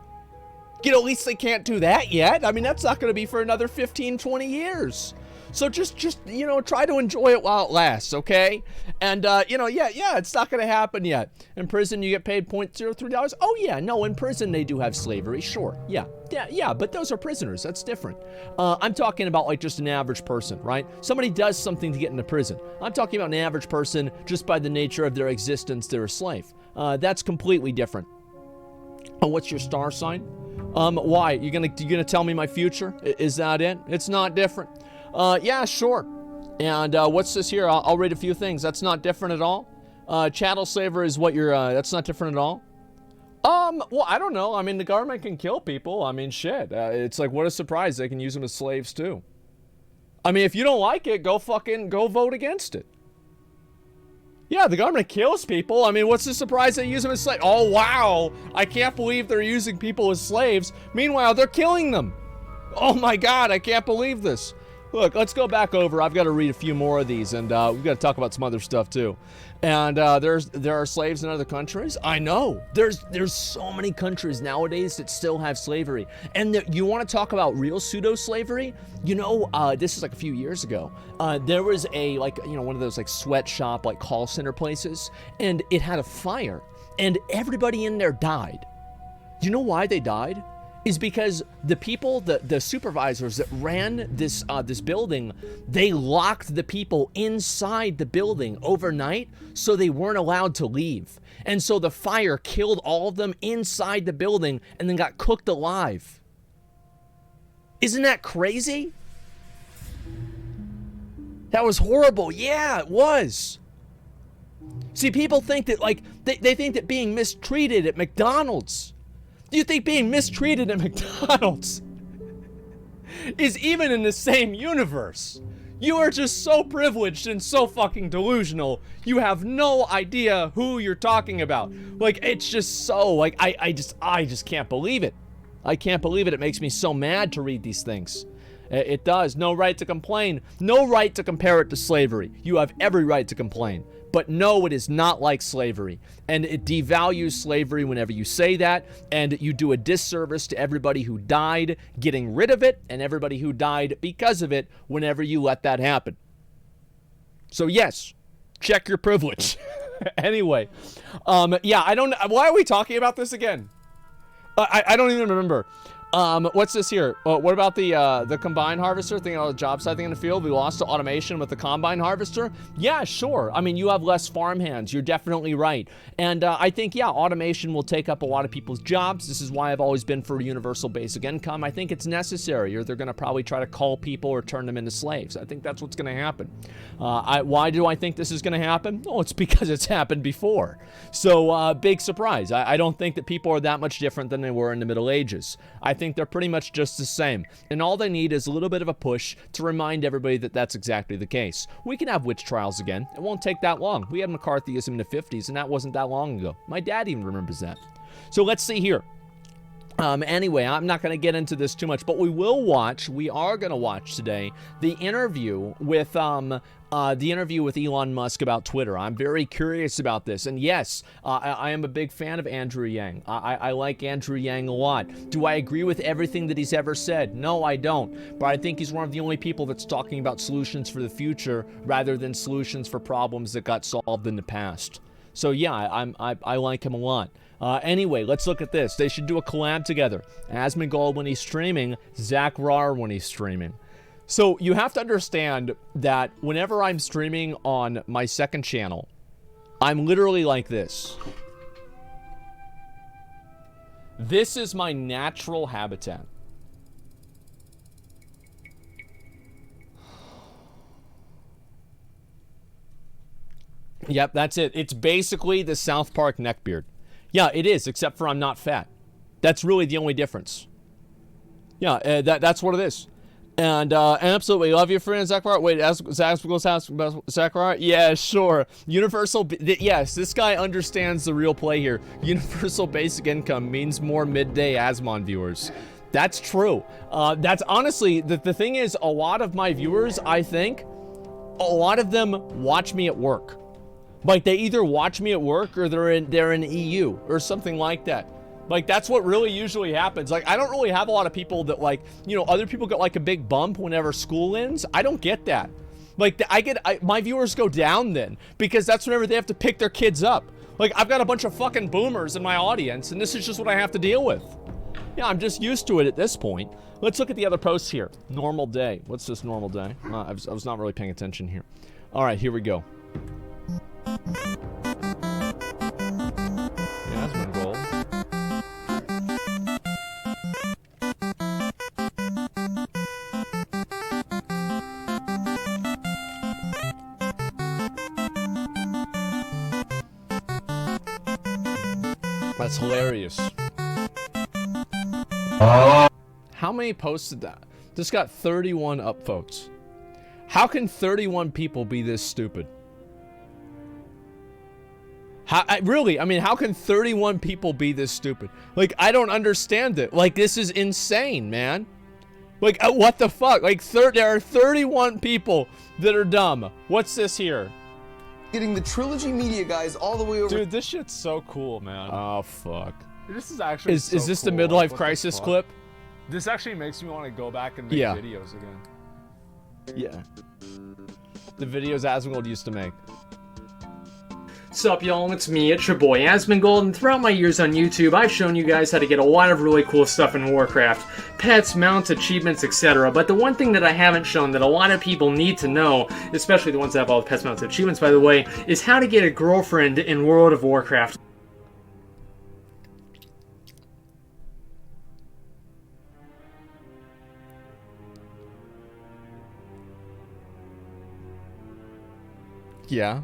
You know, at least they can't do that yet. I mean, that's not going to be for another 15, 20 years. So just, you know, try to enjoy it while it lasts, okay? And, you know, yeah, it's not going to happen yet. In prison, you get paid $0.03. Oh, yeah, no, in prison, they do have slavery, sure. Yeah, but those are prisoners. That's different. I'm talking about, like, just an average person, right? Somebody does something to get into prison. I'm talking about an average person just by the nature of their existence, they're a slave. That's completely different. Oh, what's your star sign? Why? You gonna tell me my future? Is that it? It's not different. Yeah, sure. And what's this here? I'll read a few things. That's not different at all. Chattel slaver is what you're, that's not different at all. Well, I don't know. I mean, the government can kill people. I mean, shit. It's like, what a surprise. They can use them as slaves, too. I mean, if you don't like it, go vote against it. Yeah, the government kills people. I mean, what's the surprise they use them as slaves? Oh, wow. I can't believe they're using people as slaves. Meanwhile, they're killing them. Oh, my God. I can't believe this. Look, let's go back over. I've got to read a few more of these, and we've got to talk about some other stuff too. And there are slaves in other countries. I know. There's so many countries nowadays that still have slavery. And you want to talk about real pseudo-slavery? You know, this is like a few years ago. There was a, like, you know, one of those like sweatshop, like call center places, and it had a fire, and everybody in there died. You know why they died? Is because the people, the supervisors that ran this this building, they locked the people inside the building overnight so they weren't allowed to leave. And so the fire killed all of them inside the building and then got cooked alive. Isn't that crazy? That was horrible. Yeah, it was. See, people think that, like, they think that being mistreated at McDonald's, do you think being mistreated at McDonald's is even in the same universe? You are just so privileged and so fucking delusional. You have no idea who you're talking about. Like, it's just so, like, I just can't believe it. I can't believe it. It makes me so mad to read these things. It does. No right to complain. No right to compare it to slavery. You have every right to complain. But no, it is not like slavery. And it devalues slavery whenever you say that. And you do a disservice to everybody who died getting rid of it and everybody who died because of it whenever you let that happen. So yes, check your privilege. Anyway, yeah, I don't, why are we talking about this again? I don't even remember. What's this here? What about the combine harvester thing on the job site thing in the field? We lost to automation with the combine harvester? Yeah, sure. I mean, you have less farm hands. You're definitely right. And I think, yeah, automation will take up a lot of people's jobs. This is why I've always been for universal basic income. I think it's necessary, or they're going to probably try to cull people or turn them into slaves. I think that's what's going to happen. Why do I think this is going to happen? Oh, it's because it's happened before. So, big surprise. I don't think that people are that much different than they were in the Middle Ages. I think they're pretty much just the same, and all they need is a little bit of a push to remind everybody that that's exactly the case. We can have witch trials again. It won't take that long. We had McCarthyism in the 50s, and that wasn't that long ago. My dad even remembers that. So let's see here. Anyway, I'm not going to get into this too much, but we are going to watch today the interview with Elon Musk about Twitter. I'm very curious about this. And yes, I am a big fan of Andrew Yang. I like Andrew Yang a lot. Do I agree with everything that he's ever said? No, I don't. But I think he's one of the only people that's talking about solutions for the future rather than solutions for problems that got solved in the past. So yeah, I like him a lot. Anyway, let's look at this. They should do a collab together. Asmongold when he's streaming, Zach Rar when he's streaming. So you have to understand that whenever I'm streaming on my second channel, I'm literally like this. This is my natural habitat. Yep, that's it. It's basically the South Park neckbeard. Yeah, it is, except for I'm not fat. That's really the only difference. Yeah, that's what it is. And absolutely love your friend Zachariah. Wait, Zachariah? Yeah, sure. Yes, this guy understands the real play here. Universal basic income means more midday Asmon viewers. That's true. That's honestly, the thing is, a lot of my viewers, I think, a lot of them watch me at work. Like, they either watch me at work or they're in EU or something like that. Like, that's what really usually happens. Like, I don't really have a lot of people that, like, you know, other people get like a big bump whenever school ends. I don't get that. Like, my viewers go down then because that's whenever they have to pick their kids up. Like, I've got a bunch of fucking boomers in my audience, and this is just what I have to deal with. Yeah, I'm just used to it at this point. Let's look at the other posts here. Normal day. What's this normal day? I was not really paying attention here. All right, here we go. Yeah, that's my goal. That's hilarious. How many posts did that? This got 31 upvotes. How can 31 people be this stupid? Really, I mean, how can 31 people be this stupid? Like, I don't understand it. Like, this is insane, man. Like, what the fuck? Like, there are 31 people that are dumb. What's this here? Getting the Trilogy Media guys all the way over. Dude, this shit's so cool, man. Oh, fuck. This is actually Is this the cool. midlife What crisis fuck? clip? This actually makes me want to go back and make videos again. Yeah. The videos Asmongold used to make. Sup y'all, it's me, it's your boy Asmongold, and throughout my years on YouTube, I've shown you guys how to get a lot of really cool stuff in Warcraft. Pets, mounts, achievements, etc. But the one thing that I haven't shown that a lot of people need to know, especially the ones that have all the pets, mounts, and achievements by the way, is how to get a girlfriend in World of Warcraft. Yeah.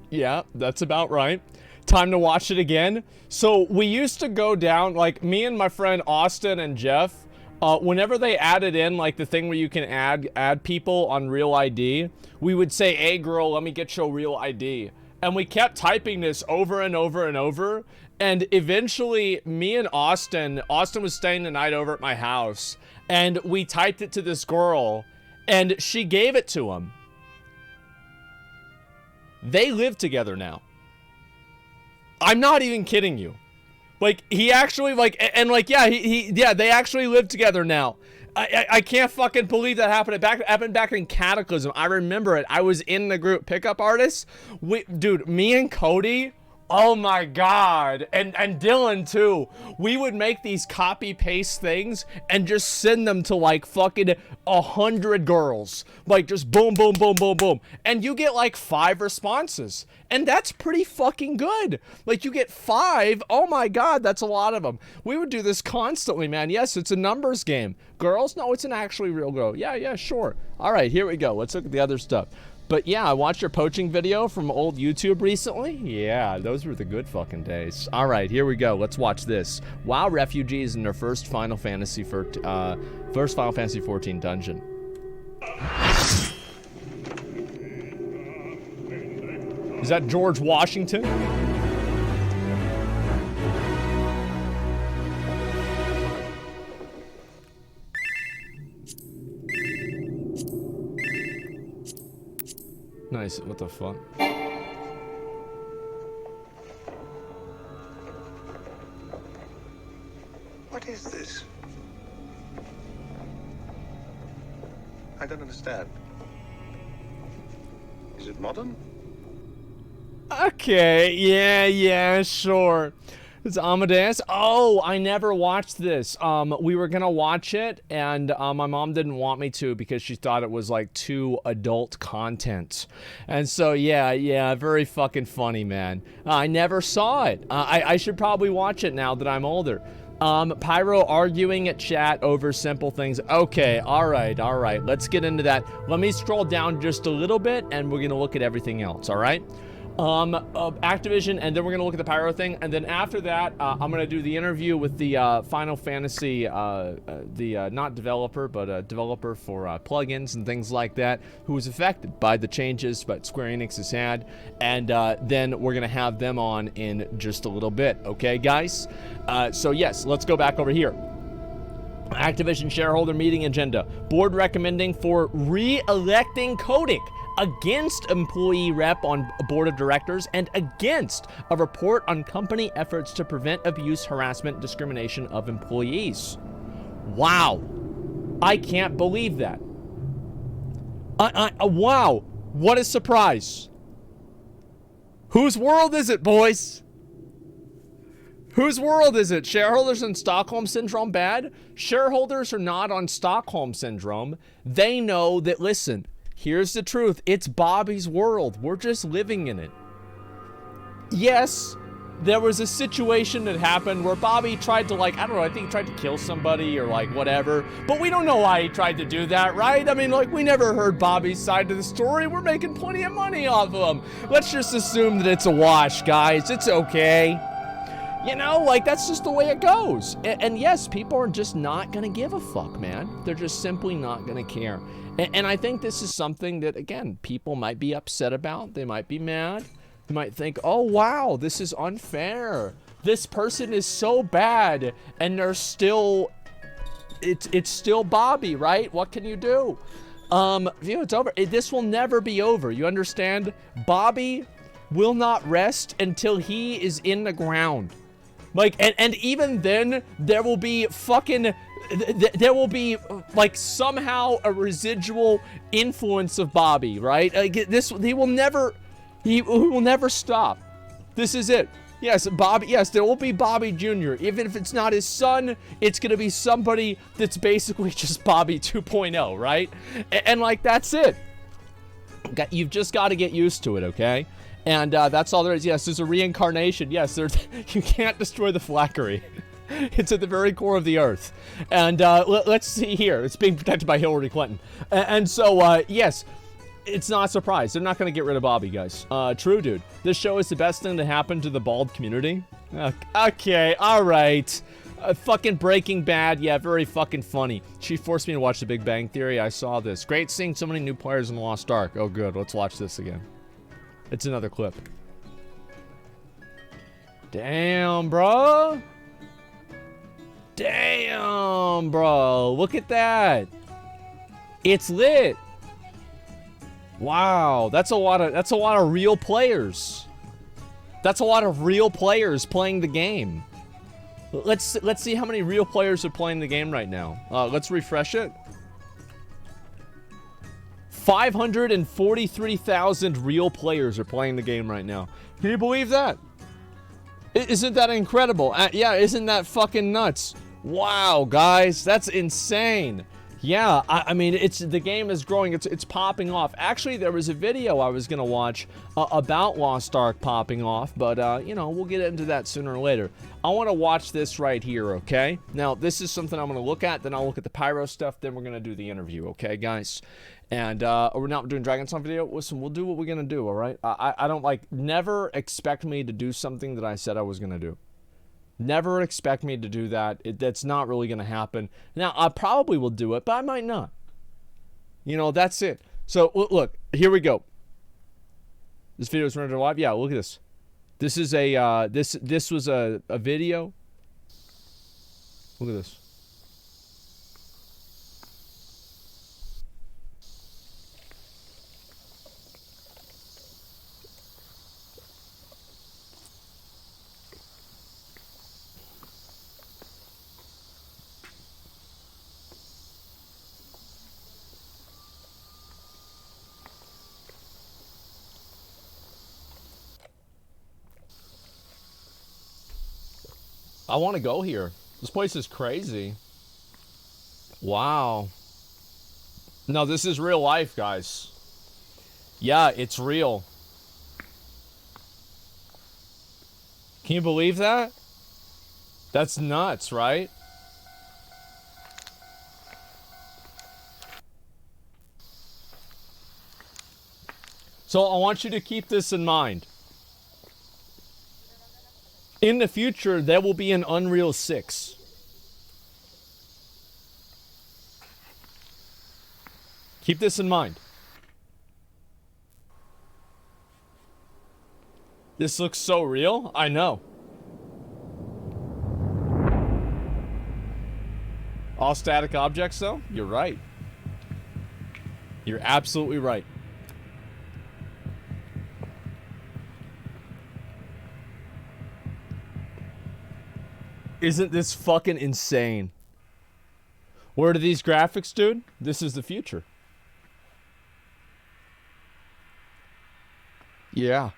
Yeah, that's about right. Time to watch it again. So we used to go down, like me and my friend Austin and Jeff, whenever they added in like the thing where you can add people on Real ID, we would say, "Hey girl, let me get your Real ID." And we kept typing this over and over and over. And eventually me and Austin was staying the night over at my house, and we typed it to this girl and she gave it to him. They live together now. I'm not even kidding you. Like, he actually, like, and like, yeah, yeah, they actually live together now. I can't fucking believe that happened. It happened back in Cataclysm. I remember it. I was in the group Pickup Artists. Dude, me and Cody, oh my god, and Dylan too, we would make these copy paste things and just send them to like fucking 100 girls, like just boom boom boom boom boom, and you get like 5 responses, and that's pretty fucking good. Like, you get 5, oh my god, that's a lot of them. We would do this constantly, man. Yes, it's a numbers game. Girls, no, it's an actually real girl. Yeah, sure. All right, here we go. Let's look at the other stuff. But yeah, I watched your poaching video from old YouTube recently. Yeah, those were the good fucking days. All right, here we go. Let's watch this. WoW refugees in their first Final Fantasy XIV dungeon. Is that George Washington? Nice. What the fuck? What is this? I don't understand. Is it modern? Okay, yeah, sure. It's Amadeus. Oh, I never watched this. We were gonna watch it, and my mom didn't want me to because she thought it was like too adult content. And so yeah, very fucking funny, man. I never saw it. I should probably watch it now that I'm older. Pyro arguing at chat over simple things. Okay, all right. Let's get into that. Let me scroll down just a little bit, and we're gonna look at everything else. All right. Activision, and then we're gonna look at the Pyro thing, and then after that, I'm gonna do the interview with the Final Fantasy, not developer, but developer for plugins and things like that, who was affected by the changes that Square Enix has had, and then we're gonna have them on in just a little bit. Okay, guys? So yes, let's go back over here. Activision shareholder meeting agenda. Board recommending for re-electing Kotick against employee rep on board of directors and against a report on company efforts to prevent abuse, harassment, discrimination of employees. Wow. I can't believe that. Wow. What a surprise. Whose world is it, boys? Whose world is it? Shareholders in Stockholm Syndrome bad? Shareholders are not on Stockholm Syndrome. They know that, listen, here's the truth. It's Bobby's world. We're just living in it. Yes, there was a situation that happened where Bobby tried to, like, I don't know, I think he tried to kill somebody or, like, whatever. But we don't know why he tried to do that, right? I mean, like, we never heard Bobby's side of the story. We're making plenty of money off of him. Let's just assume that it's a wash, guys. It's okay. You know, like, that's just the way it goes. And yes, people are just not gonna give a fuck, man. They're just simply not gonna care. And I think this is something that, again, people might be upset about. They might be mad. They might think, oh, wow, this is unfair. This person is so bad, and they're still it's still Bobby, right? What can you do? It's over. This will never be over. You understand? Bobby will not rest until he is in the ground. Like, and even then, there will be fucking, there will be, like, somehow a residual influence of Bobby, right? Like, he will never stop. This is it. Yes, Bobby, yes, there will be Bobby Jr. Even if it's not his son, it's gonna be somebody that's basically just Bobby 2.0, right? And like, that's it. You've just got to get used to it, okay? And that's all there is. Yes, there's a reincarnation. Yes, you can't destroy the Flackery. It's at the very core of the earth. And let's see here. It's being protected by Hillary Clinton. And so, yes, it's not a surprise. They're not going to get rid of Bobby, guys. True, dude. This show is the best thing to happen to the bald community. Okay, all right. Fucking Breaking Bad. Yeah, very fucking funny. She forced me to watch The Big Bang Theory. I saw this. Great seeing so many new players in Lost Ark. Oh, good. Let's watch this again. It's another clip. Damn, bro. Damn, bro. Look at that. It's lit. Wow, that's a lot of real players. That's a lot of real players playing the game. Let's see how many real players are playing the game right now. Let's refresh it. 543,000 real players are playing the game right now. Can you believe that? Isn't that incredible? Yeah, isn't that fucking nuts? Wow, guys, that's insane. Yeah, I mean, the game is growing. It's popping off. Actually, there was a video I was gonna watch about Lost Ark popping off, but you know, we'll get into that sooner or later. I want to watch this right here, okay? Now, this is something I'm gonna look at. Then I'll look at the pyro stuff. Then we're gonna do the interview, okay, guys? And we're not doing Dragon Song video. Listen, we'll do what we're gonna do, all right? I don't never expect me to do something that I said I was gonna do. Never expect me to do that. That's not really going to happen. Now, I probably will do it, but I might not. You know, that's it. So, look, here we go. This video is rendered live. Yeah, look at this. This is a, this was a video. Look at this. I want to go here. This place is crazy. Wow. No, this is real life, guys. Yeah, it's real. Can you believe that? That's nuts, right? So I want you to keep this in mind. In the future, there will be an Unreal 6. Keep this in mind. This looks so real. I know. All static objects, though? You're right. You're absolutely right. Isn't this fucking insane? Where are these graphics, dude? This is the future. Yeah.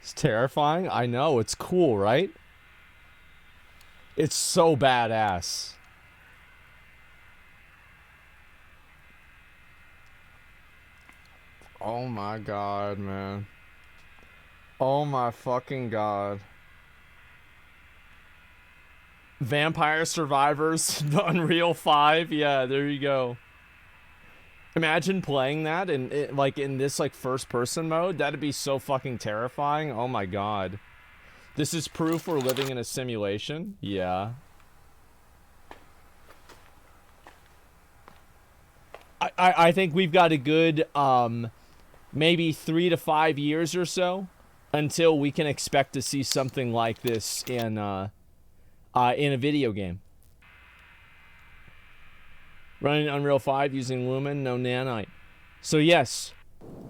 It's terrifying. I know. It's cool, right? It's so badass. Oh my god, man. Oh my fucking god. Vampire Survivors, the Unreal 5. Yeah, there you go. Imagine playing that in this first person mode. That'd be so fucking terrifying. Oh my god. This is proof we're living in a simulation. Yeah. I think we've got a good maybe 3 to 5 years or so until we can expect to see something like this in a video game. Running Unreal 5 using Lumen, no nanite. So yes,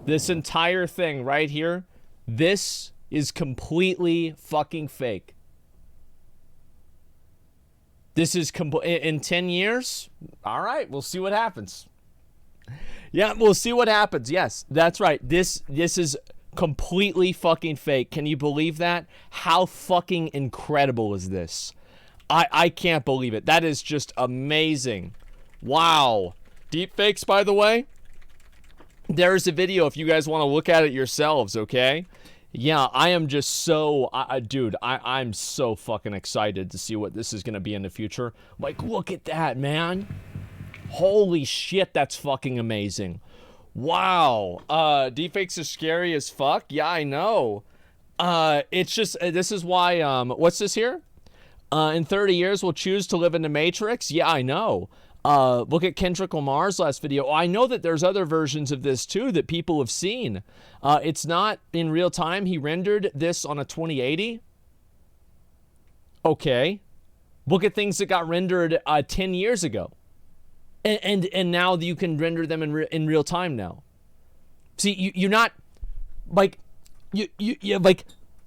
this entire thing right here, this is completely fucking fake. This is in 10 years? All right, we'll see what happens. Yeah, we'll see what happens. Yes, that's right. This is completely fucking fake. Can you believe that? How fucking incredible is this? I can't believe it. That is just amazing. Wow. Deepfakes, by the way. There's a video if you guys want to look at it yourselves, okay? Yeah, I am just so... dude, I'm so fucking excited to see what this is going to be in the future. Like, look at that, man. Holy shit, that's fucking amazing. Wow. Deepfakes are scary as fuck. Yeah, I know. It's just... this is why... what's this here? In 30 years, we'll choose to live in the Matrix? Yeah, I know. Look at Kendrick Lamar's last video. Oh, I know that there's other versions of this too that people have seen. It's not in real time. He rendered this on a 2080. Okay. Look at things that got rendered 10 years ago. And now you can render them in real time now. See, you're not like you like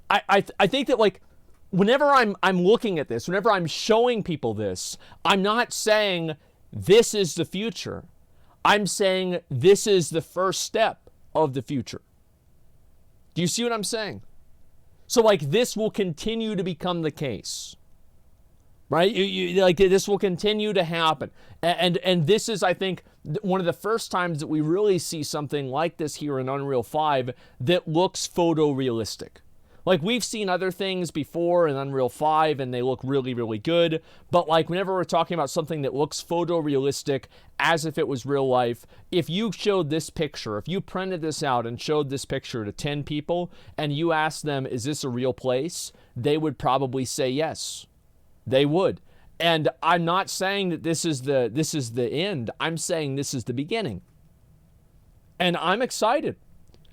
I think that like whenever I'm looking at this, whenever I'm showing people this, I'm not saying this is the future. I'm saying this is the first step of the future. Do you see what I'm saying? So like this will continue to become the case. Right? Like this will continue to happen. And this is, I think, one of the first times that we really see something like this here in Unreal 5 that looks photorealistic. Like, we've seen other things before in Unreal 5, and they look really, really good. But, like, whenever we're talking about something that looks photorealistic as if it was real life, if you showed this picture, if you printed this out and showed this picture to 10 people, and you asked them, is this a real place? They would probably say yes. They would. And I'm not saying that this is the end. I'm saying this is the beginning. And I'm excited.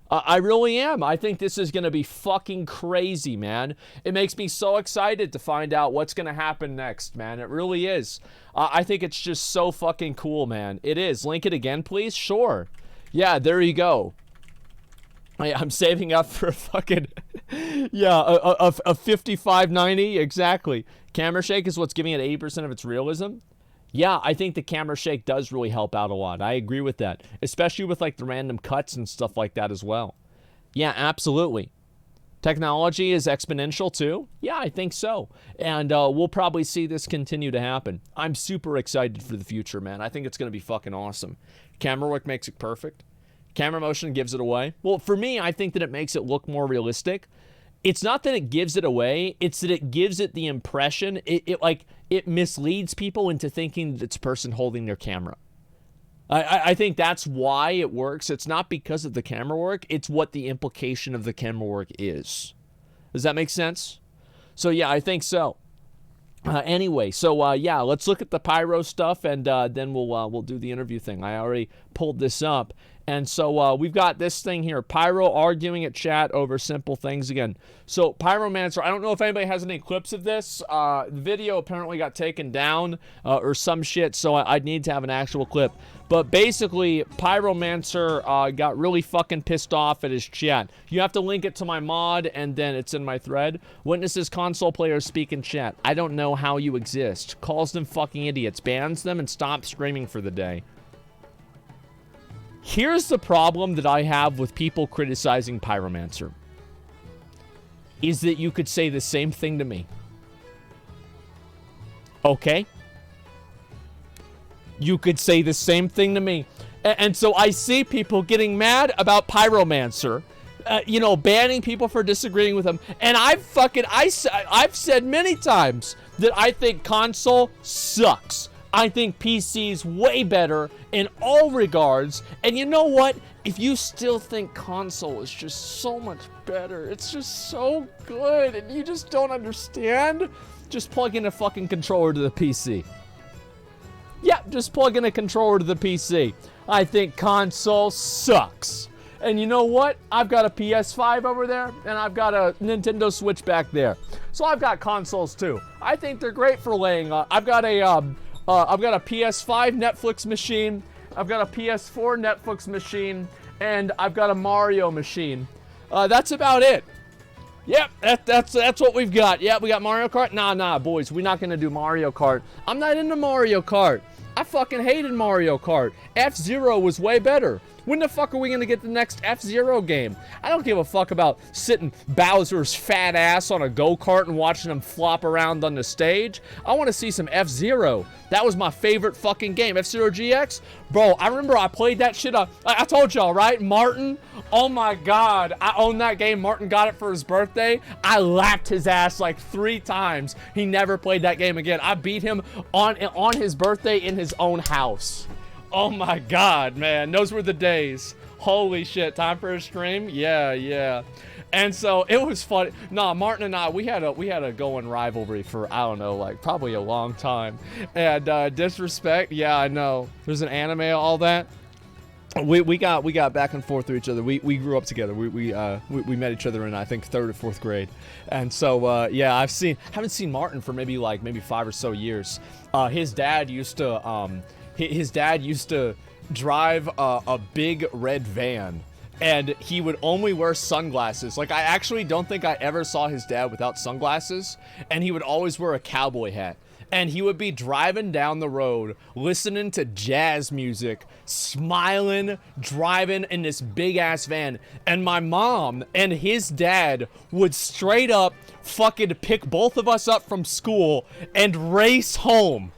I really am. I think this is going to be fucking crazy, man. It makes me so excited to find out what's going to happen next, man. It really is. I think it's just so fucking cool, man. It is. Link it again, please? Sure. Yeah, there you go. I'm saving up for a fucking... yeah, a 5590, exactly. Camera shake is what's giving it 80% of its realism. Yeah, I think the camera shake does really help out a lot. I agree with that. Especially with, like, the random cuts and stuff like that as well. Yeah, absolutely. Technology is exponential, too? Yeah, I think so. And we'll probably see this continue to happen. I'm super excited for the future, man. I think it's going to be fucking awesome. Camera work makes it perfect. Camera motion gives it away. Well, for me, I think that it makes it look more realistic. It's not that it gives it away, it's that it gives it the impression, it misleads people into thinking that it's a person holding their camera. I think that's why it works. It's not because of the camera work, it's what the implication of the camera work is. Does that make sense? So yeah, I think so. Anyway, so yeah, let's look at the pyro stuff, and then we'll do the interview thing. I already pulled this up. And so we've got this thing here, Pyro arguing at chat over simple things again. So Pyromancer, I don't know if anybody has any clips of this. The video apparently got taken down or some shit, so I'd need to have an actual clip. But basically, Pyromancer got really fucking pissed off at his chat. You have to link it to my mod, and then it's in my thread. Witnesses console players speak in chat. I don't know how you exist. Calls them fucking idiots, bans them, and stops streaming for the day. Here's the problem that I have with people criticizing Pyromancer. Is that you could say the same thing to me. Okay? You could say the same thing to me. And so I see people getting mad about Pyromancer. You know, banning people for disagreeing with him. And I've said many times that I think console sucks. I think PC's way better in all regards. And you know what? If you still think console is just so much better, it's just so good, and you just don't understand, just plug in a fucking controller to the PC. Yeah, just plug in a controller to the PC. I think console sucks. And you know what? I've got a PS5 over there, and I've got a Nintendo Switch back there. So I've got consoles too. I think they're great for laying on. I've got a PS5 Netflix machine. I've got a PS4 Netflix machine, and I've got a Mario machine. That's about it. Yep, that's what we've got. Yeah, we got Mario Kart. Nah, boys, we're not gonna do Mario Kart. I'm not into Mario Kart. I fucking hated Mario Kart. F-Zero was way better. When the fuck are we gonna get the next F-Zero game? I don't give a fuck about sitting Bowser's fat ass on a go-kart and watching him flop around on the stage. I want to see some F-Zero. That was my favorite fucking game. F-Zero GX? Bro, I remember I played that shit. I told y'all, right? Martin, oh my god. I own that game. Martin got it for his birthday. I lapped his ass like 3 times. He never played that game again. I beat him on his birthday in his own house. Oh my god, man. Those were the days. Holy shit. Time for a stream? Yeah. And so it was funny. Nah, Martin and I, we had a going rivalry for, I don't know, like probably a long time. And disrespect, yeah, I know. There's an anime, all that. We got back and forth with each other. We grew up together. We met each other in, I think, 3rd or 4th grade. And so yeah, haven't seen Martin for maybe 5 or so years. His dad used to drive a big red van, and he would only wear sunglasses. Like, I actually don't think I ever saw his dad without sunglasses, and he would always wear a cowboy hat. And he would be driving down the road, listening to jazz music, smiling, driving in this big-ass van. And my mom and his dad would straight up fucking pick both of us up from school and race home.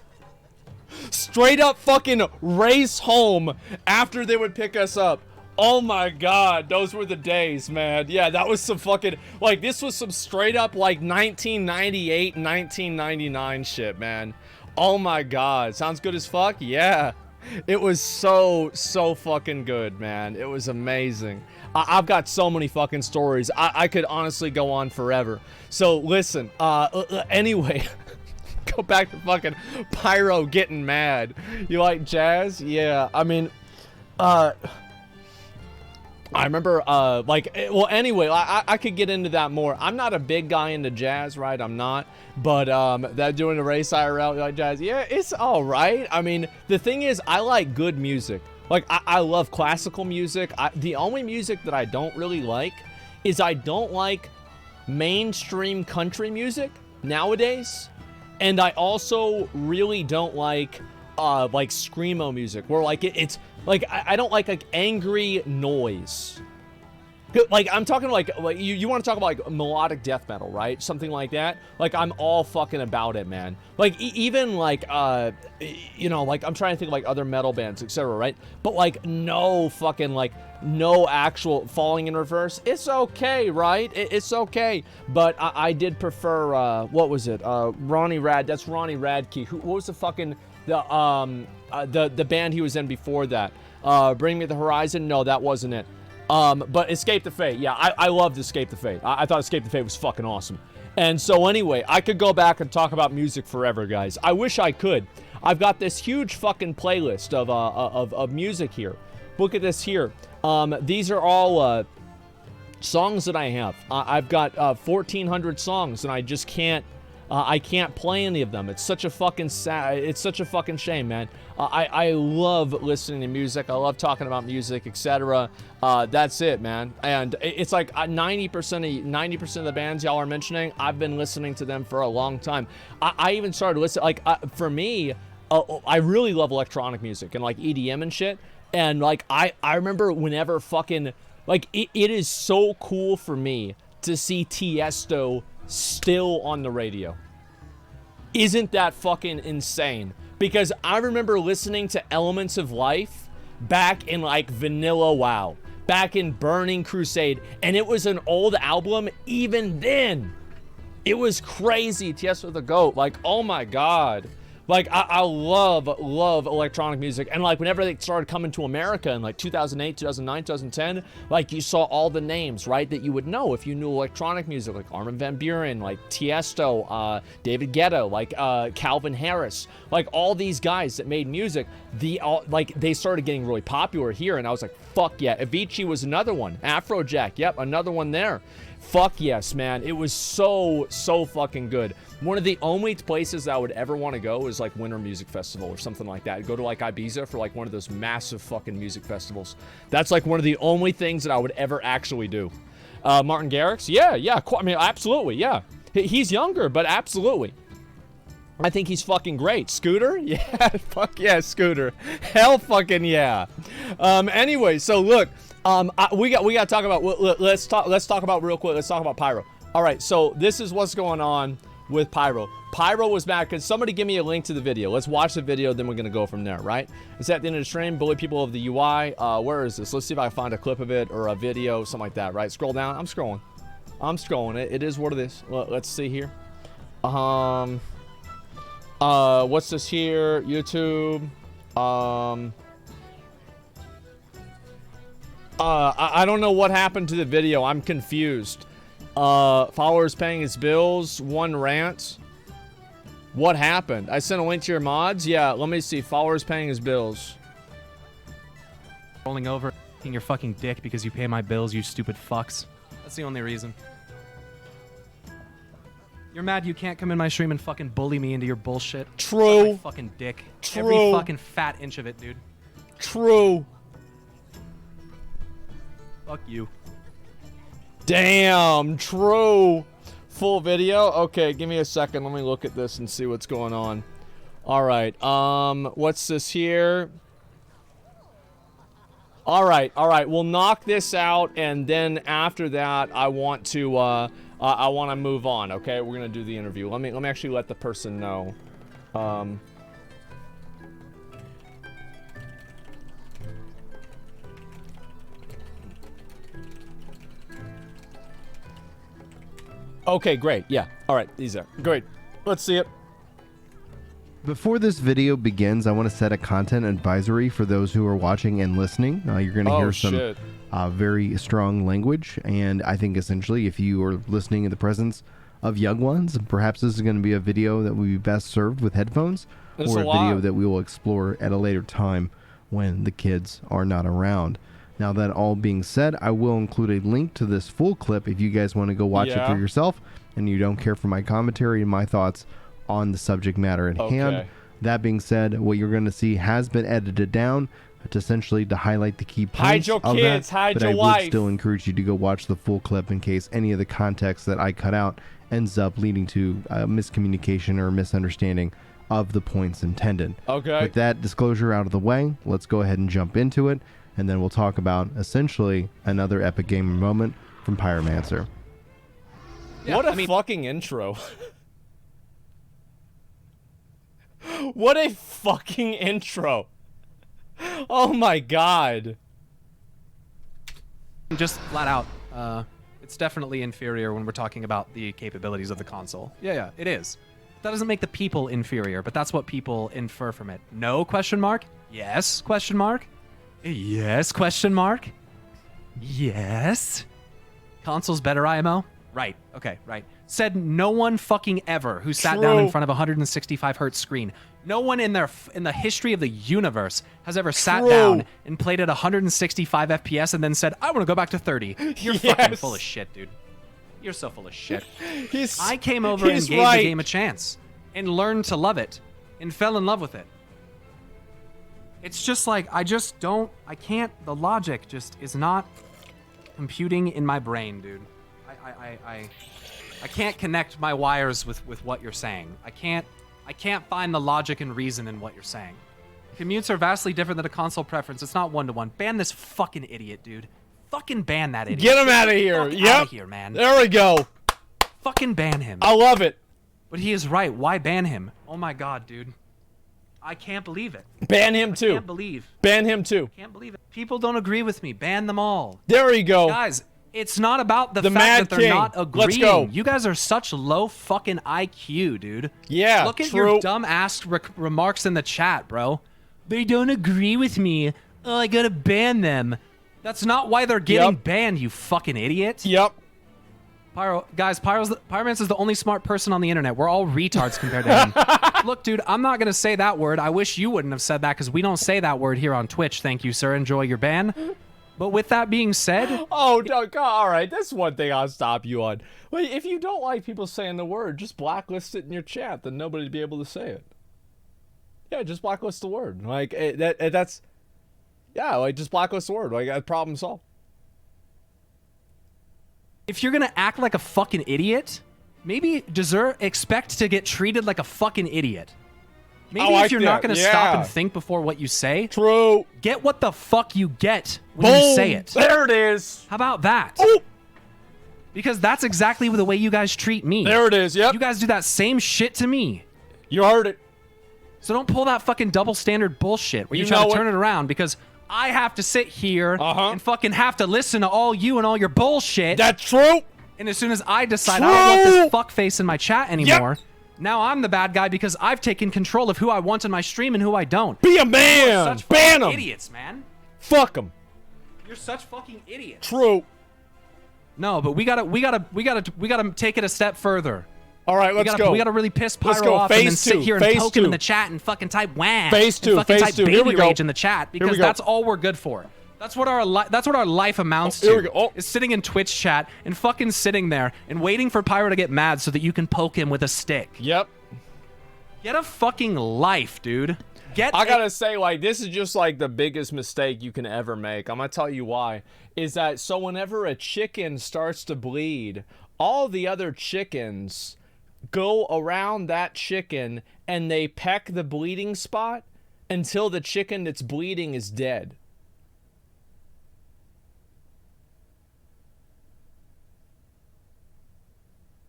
Straight up fucking race home after they would pick us up. Oh my god, those were the days, man. Yeah, that was some fucking, like, this was some straight up, like, 1998, 1999 shit, man. Oh my god, sounds good as fuck? Yeah. It was so fucking good, man. It was amazing. I've got so many fucking stories. I could honestly go on forever. So, listen, anyway... Go back to fucking Pyro getting mad. You like jazz? Yeah, I mean, I remember, well, anyway, I could get into that more. I'm not a big guy into jazz, right? I'm not. But, that doing a race IRL, you like jazz? Yeah, it's alright. I mean, the thing is, I like good music. Like, I love classical music. The only music that I don't really like is I don't like mainstream country music nowadays. And I also really don't like screamo music, where like it's like I don't like angry noise. Like, I'm talking like you want to talk about like melodic death metal, right? Something like that. Like, I'm all fucking about it, man. Like, even like you know, like, I'm trying to think of like other metal bands, etc., right? But like, no fucking like no actual Falling in Reverse. It's okay, right? It's okay. But I did prefer what was it? Ronnie That's Ronnie Radke. What was the fucking the band he was in before that? Bring Me the Horizon? No, that wasn't it. But Escape the Fate. Yeah, I loved Escape the Fate. I thought Escape the Fate was fucking awesome. And so anyway, I could go back and talk about music forever, guys. I wish I could. I've got this huge fucking playlist of music here. Look at this here. These are all songs that I have. I've got 1,400 songs, and I just can't. I can't play any of them. It's such a fucking it's such a fucking shame, man. I love listening to music. I love talking about music, etc. That's it, man. And it's like 90% of the bands y'all are mentioning, I've been listening to them for a long time. I even started listening, like, for me, I really love electronic music and like EDM and shit. And like, I remember whenever fucking, like, it is so cool for me to see Tiesto still on the radio. Isn't that fucking insane? Because I remember listening to Elements of Life back in like Vanilla WoW, back in Burning Crusade, and it was an old album. Even then, it was crazy. Tiesto the GOAT. Like, oh my god. Like, I love electronic music. And, like, whenever they started coming to America in, like, 2008, 2009, 2010, like, you saw all the names, right, that you would know if you knew electronic music, like Armin van Buuren, like Tiesto, David Guetta, like Calvin Harris, like, all these guys that made music, like, they started getting really popular here, and I was like, fuck yeah. Avicii was another one. Afrojack, yep, another one there. Fuck yes, man. It was so fucking good. One of the only places I would ever want to go is like Winter Music Festival or something like that. Go to like Ibiza for like one of those massive fucking music festivals. That's like one of the only things that I would ever actually do. Martin Garrix? Yeah. I mean, absolutely, yeah. He's younger, but absolutely. I think he's fucking great. Scooter? Yeah, fuck yeah, Scooter. Hell fucking yeah. Anyway, so look, we got to talk about, let's talk about real quick, let's talk about Pyro. All right, so this is what's going on with Pyro. Pyro was back. Can somebody give me a link to the video? Let's watch the video, then we're gonna go from there, right? It's at the end of the stream. Bully people of the UI. Where is this? Let's see if I can find a clip of it or a video, something like that, right? Scroll down. I'm scrolling. It is what it is. Let's see here. What's this here? YouTube. I don't know what happened to the video. I'm confused. Followers paying his bills. One rant. What happened? I sent a link to your mods. Yeah, let me see. Followers paying his bills. Rolling over, eating your fucking dick because you pay my bills, you stupid fucks. That's the only reason. You're mad you can't come in my stream and fucking bully me into your bullshit. True. Suck my fucking dick. True. Every fucking fat inch of it, dude. True. Fuck you. Damn, true. Full video? Okay, give me a second. Let me look at this and see what's going on. All right, what's this here? All right, we'll knock this out, and then after that, I want to move on, okay? We're gonna do the interview. Let me actually let the person know. Okay, great. Yeah. All right. These are great. Let's see it. Before this video begins, I want to set a content advisory for those who are watching and listening. You're going to hear some very strong language, and I think essentially if you are listening in the presence of young ones, perhaps this is going to be a video that would be best served with headphones, or a video that we will explore at a later time when the kids are not around. Now, that all being said, I will include a link to this full clip if you guys want to go watch it for yourself and you don't care for my commentary and my thoughts on the subject matter at hand. That being said, what you're going to see has been edited down to highlight the key points hide your of kids, that, hide but your I wife. would still encourage you to go watch the full clip in case any of the context that I cut out ends up leading to miscommunication or misunderstanding of the points intended. Okay. With that disclosure out of the way, let's go ahead and jump into it. And then we'll talk about, essentially, another epic gamer moment from Pyromancer. Yeah, what a fucking intro. What a fucking intro. Oh my god. Just flat out, it's definitely inferior when we're talking about the capabilities of the console. Yeah, it is. That doesn't make the people inferior, but that's what people infer from it. No, question mark? Yes, question mark? Yes, question mark? Yes? Console's better, IMO? Right, okay, right. Said no one fucking ever who sat down in front of a 165 hertz screen. No one in the history of the universe has ever sat down and played at 165 FPS and then said, I want to go back to 30. You're fucking full of shit, dude. You're so full of shit. I came over and gave the game a chance and learned to love it and fell in love with it. It's just like, I can't, the logic just is not computing in my brain, dude. I can't connect my wires with what you're saying. I can't find the logic and reason in what you're saying. Commutes are vastly different than a console preference. It's not one-to-one. Ban this fucking idiot, dude. Fucking ban that idiot. Get him out of here. Yep. Out of here, man. There we go. Fucking ban him. I love it. But he is right. Why ban him? Oh my god, dude. I can't believe it. Ban him too. I can't believe. Ban him too. Can't believe it. People don't agree with me. Ban them all. There we go. Guys, It's not about the fact Mad that they're King. not agreeing. Let's go. You guys are such low fucking IQ, dude. Yeah, Look at true. your dumb ass remarks in the chat, bro. They don't agree with me. Oh, I gotta ban them. That's not why they're getting banned, you fucking idiot. Yep. Pyromancer's the only smart person on the internet. We're all retards compared to him. Look, dude, I'm not gonna say that word. I wish you wouldn't have said that because we don't say that word here on Twitch. Thank you, sir. Enjoy your ban. But with that being said... Oh, no, all right. That's one thing I'll stop you on. Well, if you don't like people saying the word, just blacklist it in your chat. Then nobody will be able to say it. Yeah, just blacklist the word. Like, that's... Yeah, like, just blacklist the word. Like, problem solved. If you're gonna act like a fucking idiot, maybe expect to get treated like a fucking idiot. Maybe if you're not gonna stop and think before what you say, true. Get what the fuck you get when you say it. There it is. How about that? Oh. Because that's exactly the way you guys treat me. There it is. Yep. You guys do that same shit to me. You heard it. So don't pull that fucking double standard bullshit where you try to turn it around because I have to sit here and fucking have to listen to all you and all your bullshit. That's true. And as soon as I decide I don't want this fuckface in my chat anymore, now I'm the bad guy because I've taken control of who I want in my stream and who I don't. Be a man. Such Ban them. Idiots, man. Fuck them. You're such fucking idiots. True. No, but we gotta take it a step further. All right, let's go. We gotta really piss Pyro off and then sit here and poke him in the chat and fucking type wham. Phase 2. Fucking type Here we baby go. rage in the chat because that's all we're good for. That's what our life amounts to. Here we go. Is sitting in Twitch chat and fucking sitting there and waiting for Pyro to get mad so that you can poke him with a stick. Yep. Get a fucking life, dude. I gotta say, like, this is just like the biggest mistake you can ever make. I'm gonna tell you why. Is that so whenever a chicken starts to bleed, all the other chickens go around that chicken and they peck the bleeding spot until the chicken that's bleeding is dead.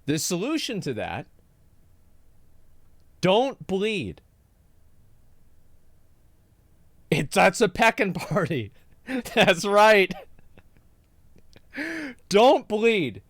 The solution to that, don't bleed. That's a pecking party. That's right. Don't bleed.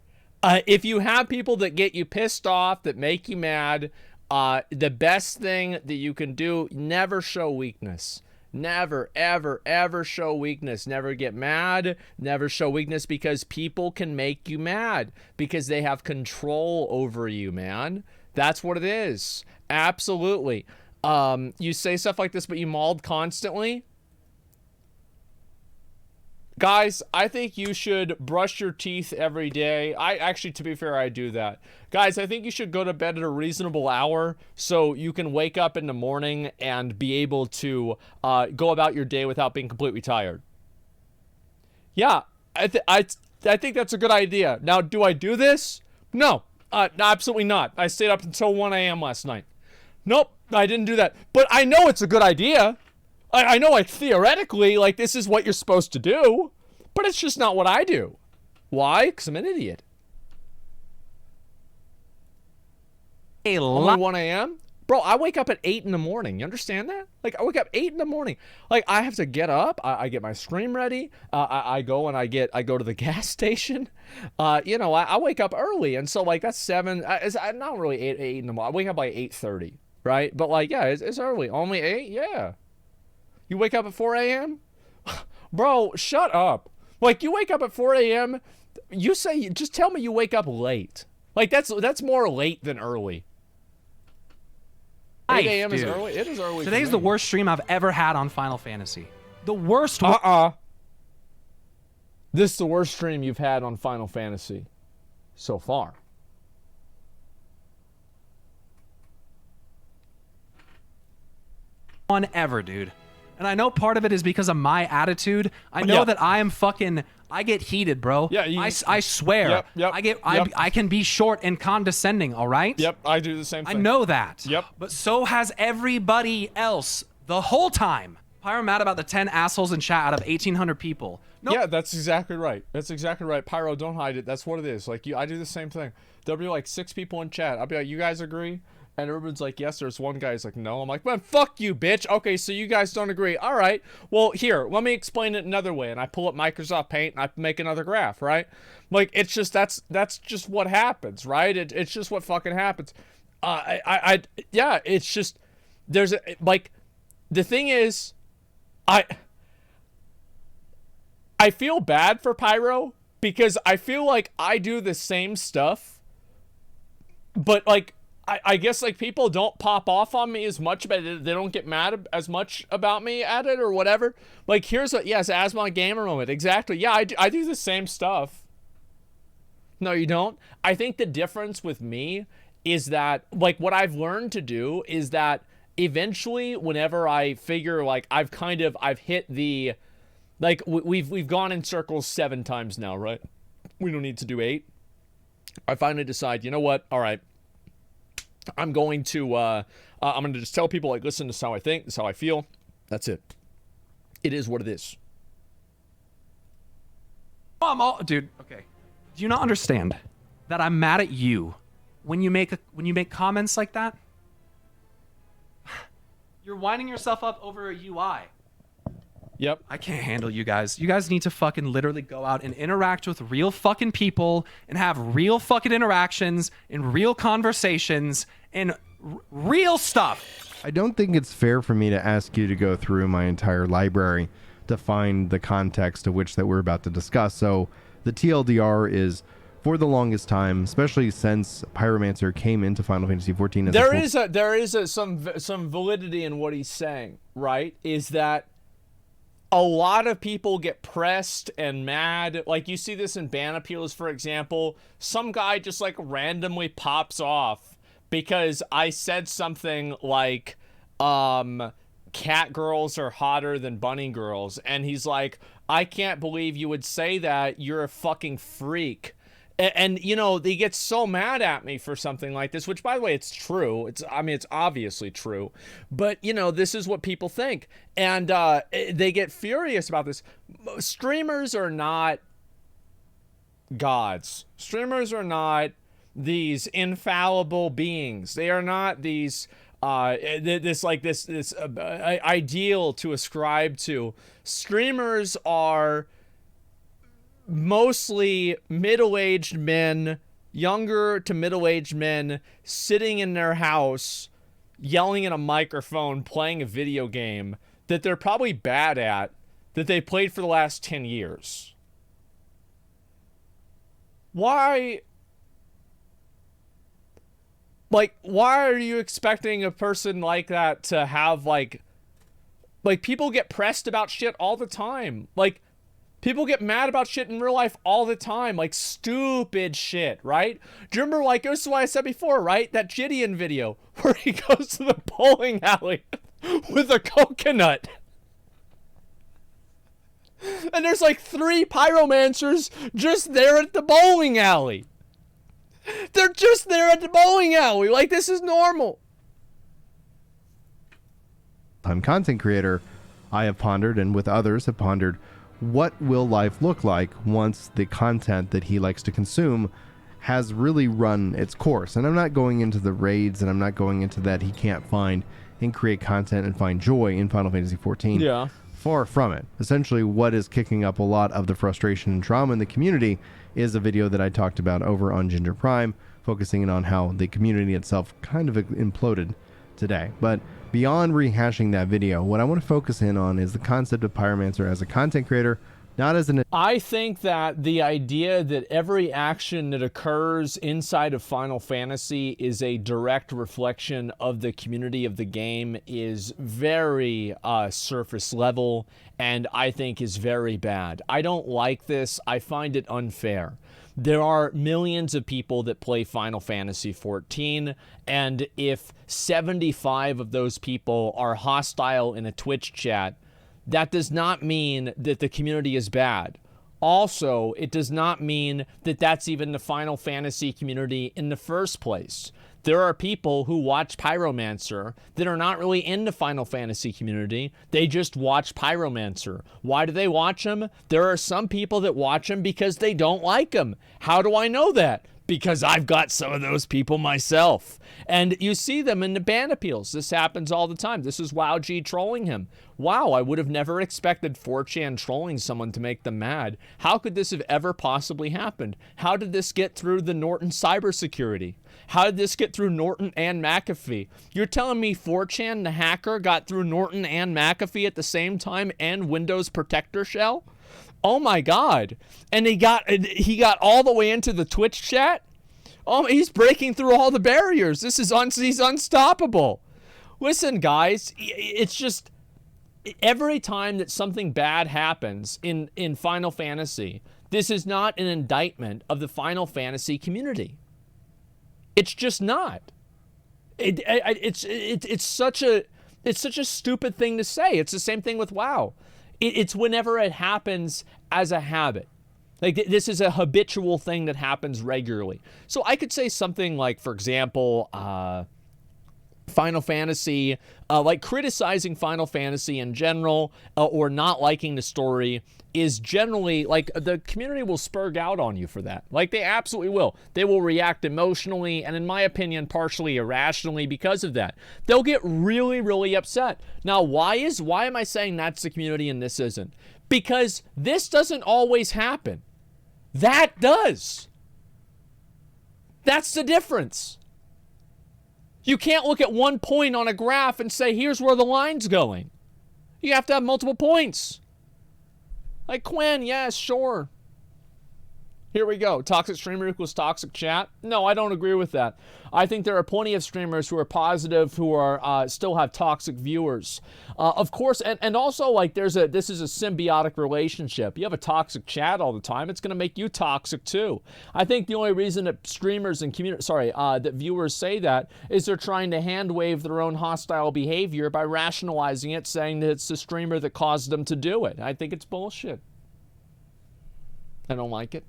If you have people that get you pissed off, that make you mad, the best thing that you can do, never show weakness. Never, ever, ever show weakness. Never get mad. Never show weakness because people can make you mad because they have control over you, man. That's what it is. Absolutely. You say stuff like this, but you mauled constantly. Guys, I think you should brush your teeth every day. Actually, to be fair, I do that. Guys, I think you should go to bed at a reasonable hour so you can wake up in the morning and be able to go about your day without being completely tired. Yeah, I think that's a good idea. Now, do I do this? No, absolutely not. I stayed up until 1 a.m. last night. Nope, I didn't do that. But I know it's a good idea. I know, like, theoretically, like, this is what you're supposed to do, but it's just not what I do. Why? Because I'm an idiot. Only 1 a.m.? Bro, I wake up at 8 in the morning. You understand that? Like, I wake up 8 in the morning. Like, I have to get up. I get my stream ready. I go and I go to the gas station. You know, I wake up early, and so, like, that's 7. It's not really 8 in the morning. I wake up by 8:30, right? But, like, yeah, it's early. Only 8? Yeah. You wake up at 4 a.m.? Bro, shut up. Like, you wake up at 4 a.m., just tell me you wake up late. Like, that's more late than early. 8 a.m. is early? It is early. Today's the worst stream I've ever had on Final Fantasy. The worst. This is the worst stream you've had on Final Fantasy so far. One ever, dude. And I know part of it is because of my attitude. I know that I am fucking... I get heated, bro. Yeah, I swear. I can be short and condescending, all right? Yep, I do the same thing. I know that. Yep. But so has everybody else the whole time. Pyro mad about the 10 assholes in chat out of 1,800 people. Nope. Yeah, that's exactly right. That's exactly right. Pyro, don't hide it. That's what it is. Like, I do the same thing. There'll be like 6 people in chat. I'll be like, you guys agree? And everyone's like, yes, there's one guy who's like, no. I'm like, well, fuck you, bitch. Okay, so you guys don't agree. All right. Well, here, let me explain it another way. And I pull up Microsoft Paint and I make another graph, right? Like, it's just, that's just what happens, right? It's just what fucking happens. Yeah, it's just, there's a, like, the thing is, I feel bad for Pyro because I feel like I do the same stuff, but like, I guess like people don't pop off on me as much about it. They don't get mad as much about me at it or whatever. Like here's what, yes, Asmongold gamer moment. Exactly. Yeah, I do the same stuff. No, you don't. I think the difference with me is that like what I've learned to do is that eventually whenever I figure like I've hit the, like we've gone in circles 7 times now, right? We don't need to do 8. I finally decide, you know what? All right. I'm going to just tell people, like, listen, this is how I think, this is how I feel. That's it. It is what it is. Dude, okay. Do you not understand that I'm mad at you when you make comments like that? You're winding yourself up over a UI. Yep. I can't handle you guys. You guys need to fucking literally go out and interact with real fucking people and have real fucking interactions and real conversations and real stuff. I don't think it's fair for me to ask you to go through my entire library to find the context to which that we're about to discuss. So the TLDR is, for the longest time, especially since Pyromancer came into Final Fantasy XIV, as there is some validity in what he's saying, right? Is that a lot of people get pressed and mad. Like you see this in ban appeals, for example. Some guy just like randomly pops off because I said something like, cat girls are hotter than bunny girls. And he's like, I can't believe you would say that. You're a fucking freak. And you know, they get so mad at me for something like this, which by the way, it's true. It's obviously true, but you know, this is what people think. And they get furious about this. Streamers are not gods. Streamers are not these infallible beings. They are not these, this ideal to ascribe to. Streamers are mostly middle-aged men, younger to middle-aged men, sitting in their house, yelling at a microphone, playing a video game that they're probably bad at, that they played for the last 10 years. Why are you expecting a person like that to have, like people get pressed about shit all the time. Like, people get mad about shit in real life all the time, like stupid shit, right? Do you remember, like, this is what I said before, right? That Gideon video where he goes to the bowling alley with a coconut. And there's like 3 pyromancers just there at the bowling alley. They're just there at the bowling alley. Like, this is normal. I'm content creator. I have pondered, and with others have pondered, what will life look like once the content that he likes to consume has really run its course? And I'm not going into the raids, and I'm not going into that he can't find and create content and find joy in Final Fantasy XIV. Yeah. Far from it. Essentially, what is kicking up a lot of the frustration and trauma in the community is a video that I talked about over on Ginger Prime, focusing in on how the community itself kind of imploded today. But beyond rehashing that video, what I want to focus in on is the concept of Pyromancer as a content creator, not as an... I think that the idea that every action that occurs inside of Final Fantasy is a direct reflection of the community of the game is very surface level, and I think is very bad. I don't like this. I find it unfair. There are millions of people that play Final Fantasy XIV, and if 75 of those people are hostile in a Twitch chat, that does not mean that the community is bad. Also, it does not mean that that's even the Final Fantasy community in the first place. There are people who watch Pyromancer that are not really in the Final Fantasy community. They just watch Pyromancer. Why do they watch him? There are some people that watch him because they don't like him. How do I know that? because I've got some of those people myself. And you see them in the ban appeals. This happens all the time. This is WowG trolling him. Wow, I would have never expected 4chan trolling someone to make them mad. How could this have ever possibly happened? How did this get through the Norton cybersecurity? How did this get through Norton and McAfee? You're telling me 4chan, the hacker, got through Norton and McAfee at the same time and Windows Protector Shell? Oh my God. And he got all the way into the Twitch chat? Oh, he's breaking through all the barriers. He's unstoppable. Listen, guys, it's just every time that something bad happens in Final Fantasy, this is not an indictment of the Final Fantasy community. It's just not. It's such a stupid thing to say. It's the same thing with WoW. It's whenever it happens as a habit. Like, this is a habitual thing that happens regularly. So I could say something like, for example, Final Fantasy, like criticizing Final Fantasy in general, or not liking the story is generally, like, the community will spurg out on you for that. Like, they absolutely will. They will react emotionally, and in my opinion, partially irrationally because of that. They'll get really, really upset. Now, why am I saying that's the community and this isn't? Because this doesn't always happen. That does. That's the difference. You can't look at one point on a graph and say, here's where the line's going. You have to have multiple points. Like Quinn, yes, sure. Here we go. Toxic streamer equals toxic chat. No, I don't agree with that. I think there are plenty of streamers who are positive, who are still have toxic viewers. Of course, and also, like, this is a symbiotic relationship. You have a toxic chat all the time, it's going to make you toxic too. I think the only reason that streamers and that viewers say that is they're trying to hand wave their own hostile behavior by rationalizing it, saying that it's the streamer that caused them to do it. I think it's bullshit. I don't like it.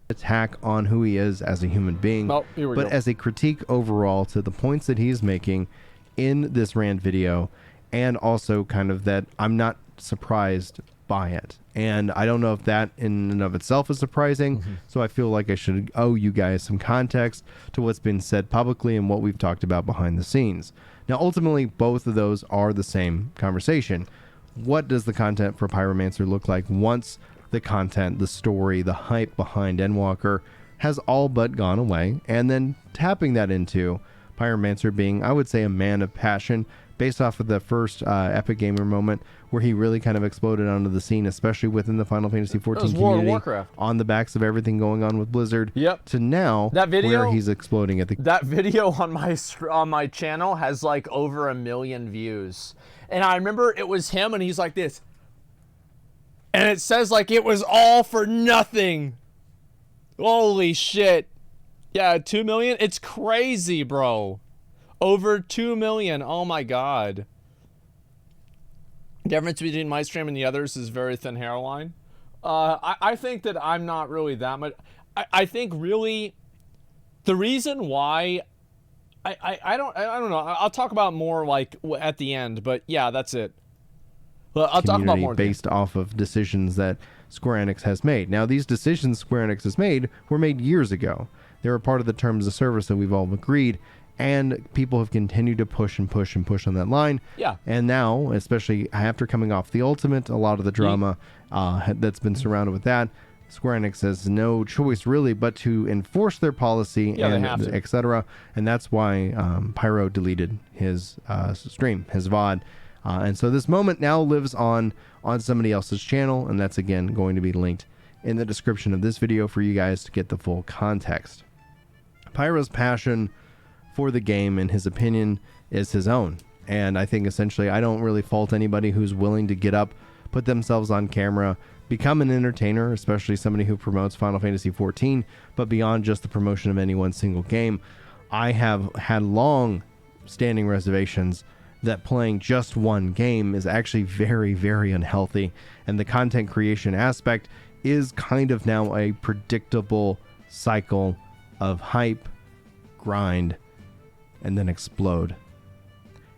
Attack on who he is as a human being, but as a critique overall to the points that he's making in this rant video, and also kind of that I'm not surprised by it. And I don't know if that in and of itself is surprising, so I feel like I should owe you guys some context to what's been said publicly and what we've talked about behind the scenes. Now, ultimately, both of those are the same conversation. What does the content for Pyromancer look like once the content, the story, the hype behind Endwalker has all but gone away, and then tapping that into Pyromancer being, I would say, a man of passion based off of the first Epic Gamer moment where he really kind of exploded onto the scene, especially within the Final Fantasy XIV community, Warcraft. On the backs of everything going on with Blizzard. Yep. To now, that video, where he's exploding at the... That video on my channel has like over 1 million views. And I remember it was him and he's like this. And it says like it was all for nothing. Holy shit. Yeah, 2 million? It's crazy, bro. Over 2 million. Oh my god. The difference between my stream and the others is very thin hairline. I think that I'm not really that much. I think really the reason why I don't know. I'll talk about more like at the end, but yeah, that's it. Well, I'll talk about more based off of decisions that Square Enix has made. Now, these decisions Square Enix has made were made years ago. They were part of the terms of service that we've all agreed, and people have continued to push and push and push on that line. Yeah. And now, especially after coming off the Ultimate, a lot of the drama that's been surrounded with that, Square Enix has no choice really but to enforce their policy and etc. And that's why Pyro deleted his stream, his VOD. And so this moment now lives on somebody else's channel, and that's again going to be linked in the description of this video for you guys to get the full context. Pyro's passion for the game, in his opinion, is his own. And I think essentially I don't really fault anybody who's willing to get up, put themselves on camera, become an entertainer, especially somebody who promotes Final Fantasy XIV, but beyond just the promotion of any one single game. I have had long standing reservations that playing just one game is actually very, very unhealthy, and the content creation aspect is kind of now a predictable cycle of hype, grind, and then explode.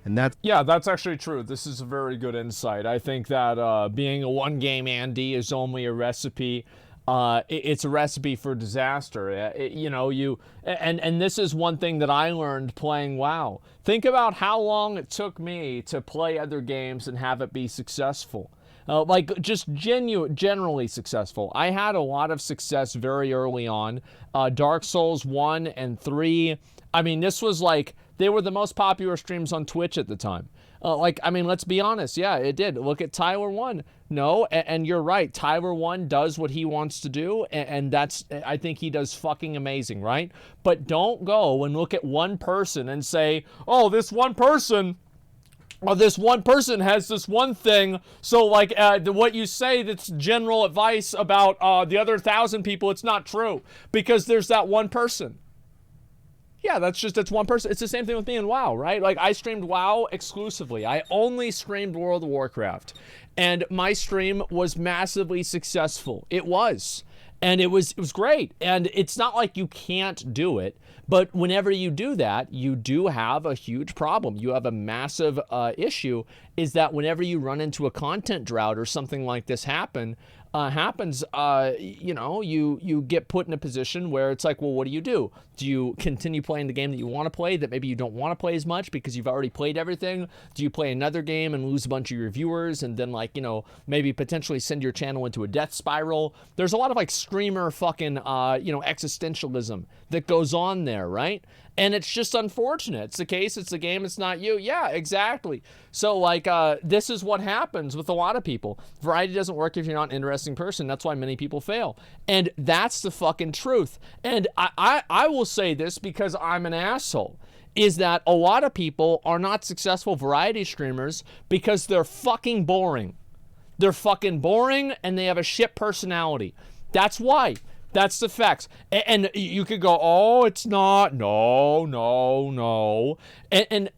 And that's actually true. This is a very good insight. I think that being a one game Andy is only a recipe it's a recipe for disaster. And this is one thing that I learned playing WoW. Think about how long it took me to play other games and have it be successful. Like just generally successful. I had a lot of success very early on. Dark Souls 1 and 3. I mean, this was like, they were the most popular streams on Twitch at the time. Let's be honest. Yeah, it did. Look at Tyler 1. No, and you're right. Tyler 1 does what he wants to do, and that's, I think he does fucking amazing, right? But don't go and look at one person and say, oh, this one person has this one thing, so what you say that's general advice about the other 1,000 people, it's not true, because there's that one person. Yeah, that's one person. It's the same thing with me in WoW, right? Like, I streamed WoW exclusively. I only streamed World of Warcraft, and my stream was massively successful. It was. And it was great. And it's not like you can't do it, but whenever you do that, you do have a huge problem. You have a massive issue, is that whenever you run into a content drought or something like this happens, you get put in a position where it's like, well, what do? Do you continue playing the game that you want to play that maybe you don't want to play as much because you've already played everything? Do you play another game and lose a bunch of your viewers and then maybe potentially send your channel into a death spiral? There's a lot of streamer fucking, existentialism that goes on there, right? And it's just unfortunate. It's the case, it's the game, it's not you. Yeah, exactly. So, this is what happens with a lot of people. Variety doesn't work if you're not an interesting person. That's why many people fail. And that's the fucking truth. And I will say this because I'm an asshole, is that a lot of people are not successful variety streamers because they're fucking boring. They're fucking boring and they have a shit personality. That's why. That's the facts. And you could go, oh, it's not. No. And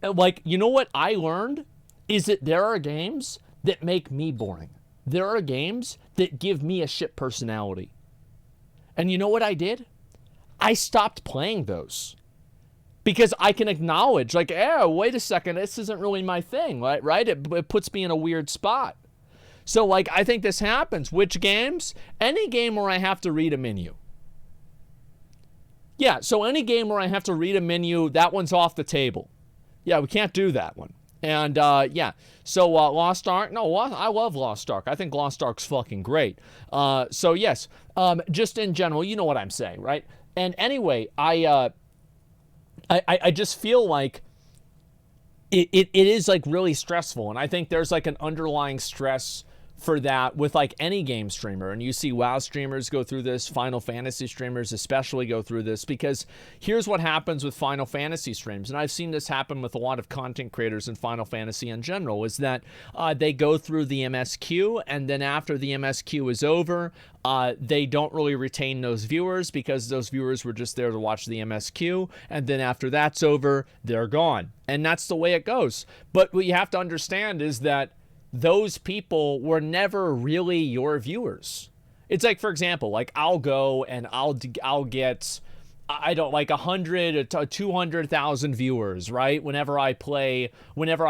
you know what I learned? Is that there are games that make me boring. There are games that give me a shit personality. And you know what I did? I stopped playing those. Because I can acknowledge, wait a second, this isn't really my thing, right? It puts me in a weird spot. So, I think this happens. Which games? Any game where I have to read a menu. Yeah, so any game where I have to read a menu, that one's off the table. Yeah, we can't do that one. And, so Lost Ark, no, I love Lost Ark. I think Lost Ark's fucking great. So, yes, just in general, you know what I'm saying, right? And anyway, I just feel like it is, really stressful. And I think there's, an underlying stress for that with any game streamer. And you see WoW streamers go through this, Final Fantasy streamers especially go through this, because here's what happens with Final Fantasy streams, and I've seen this happen with a lot of content creators in Final Fantasy in general, is that they go through the MSQ, and then after the MSQ is over, they don't really retain those viewers because those viewers were just there to watch the MSQ, and then after that's over, they're gone. And that's the way it goes. But what you have to understand is that those people were never really your viewers. It's for example, I'll go and I'll get, 100 to 200,000 viewers, right? Whenever I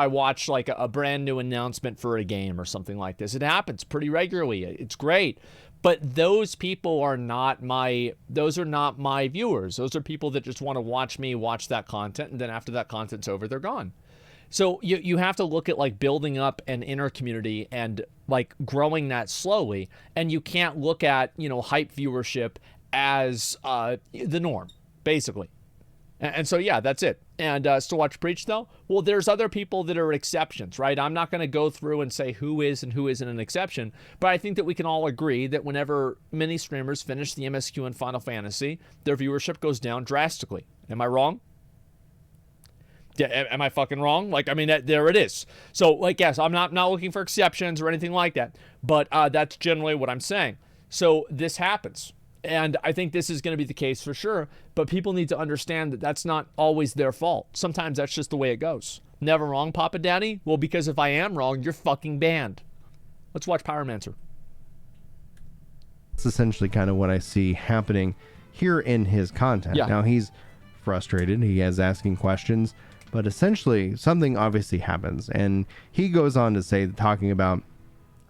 watch a brand new announcement for a game or something like this. It happens pretty regularly. It's great. But those people are not my viewers. Those are people that just want to watch me watch that content, and then after that content's over, they're gone. So you have to look at building up an inner community and growing that slowly, and you can't look at hype viewership as the norm, basically. And so yeah, that's it. And Still Watch Preach though, well, there's other people that are exceptions, right? I'm not going to go through and say who is and who isn't an exception, but I think that we can all agree that whenever many streamers finish the MSQ in Final Fantasy, their viewership goes down drastically. Am I wrong? Am I fucking wrong? There it is. So, yes, I'm not looking for exceptions or anything like that, but that's generally what I'm saying. So this happens, and I think this is going to be the case for sure, but people need to understand that that's not always their fault. Sometimes that's just the way it goes. Never wrong, Papa Daddy? Well, because if I am wrong, you're fucking banned. Let's watch Pyromancer. It's essentially kind of what I see happening here in his content. Yeah. Now, he's frustrated. He is asking questions. But essentially, something obviously happens. And he goes on to say, talking about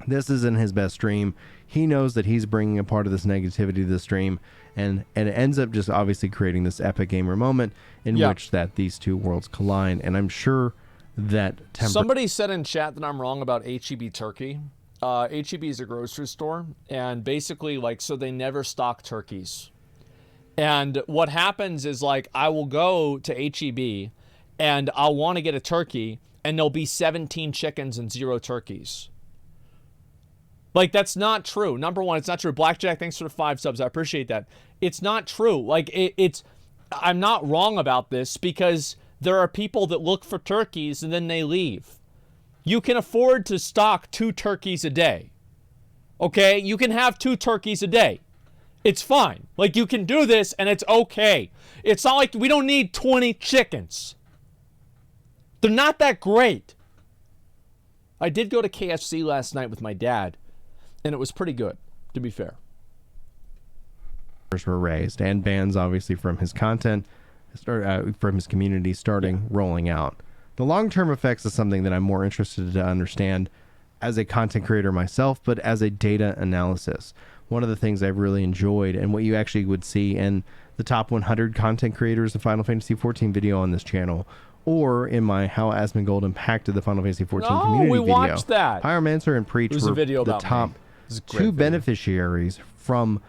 This isn't his best stream. He knows that he's bringing a part of this negativity to the stream, and it ends up just obviously creating this epic gamer moment in which that these two worlds collide. And I'm sure that somebody said in chat that I'm wrong about HEB turkey. HEB is a grocery store, and basically, like, so they never stock turkeys. And what happens is, like, I will go to HEB and I'll want to get a turkey, and there'll be 17 chickens and 0 turkeys. Like, that's not true. Number one, it's not true. Blackjack, thanks for the 5 subs. I appreciate that. It's not true. Like, I'm not wrong about this, because there are people that look for turkeys and then they leave. You can afford to stock 2 turkeys a day. Okay? You can have 2 turkeys a day. It's fine. Like, you can do this and it's okay. It's not like we don't need 20 chickens. They're not that great. I did go to KFC last night with my dad, and it was pretty good, to be fair. Were raised, and bans obviously from his content, from his community starting rolling out. The long-term effects is something that I'm more interested to understand as a content creator myself, but as a data analysis. One of the things I've really enjoyed, and what you actually would see in the top 100 content creators of Final Fantasy XIV video on this channel, or in my How Asmongold Impacted the Final Fantasy XIV community video. Watched that. Pyromancer and Preach were the top 2 beneficiaries from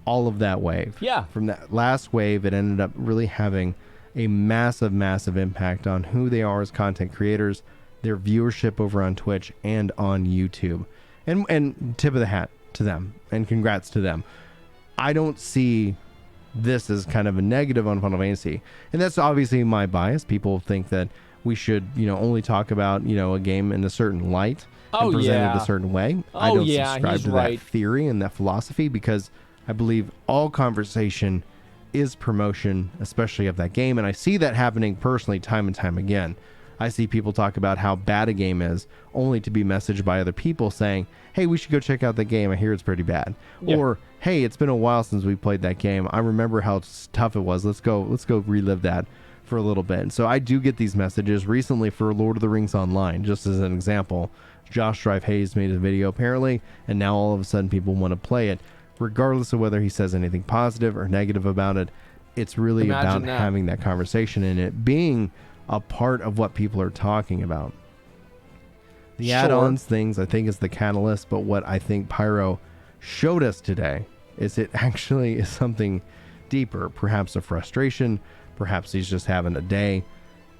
all of that wave. Yeah. From that last wave, it ended up really having a massive, massive impact on who they are as content creators, their viewership over on Twitch and on YouTube. And tip of the hat to them, and congrats to them. I don't see this as kind of a negative on Final Fantasy, and that's obviously my bias. People think that we should, only talk about, a game in a certain light and present it a certain way. I don't subscribe to that theory and that philosophy, because I believe all conversation is promotion, especially of that game, and I see that happening personally time and time again. I see people talk about how bad a game is, only to be messaged by other people saying, hey, we should go check out the game. I hear it's pretty bad. Yeah. Or, hey, it's been a while since we played that game. I remember how tough it was. Let's go relive that for a little bit. And so I do get these messages recently for Lord of the Rings Online, just as an example. Josh Drive Hayes made a video apparently, and now all of a sudden people want to play it. Regardless of whether he says anything positive or negative about it, it's really about having that conversation and it being a part of what people are talking about. The add-ons things, I think, is the catalyst, but what I think Pyro showed us today is it actually is something deeper. Perhaps a frustration, perhaps he's just having a day,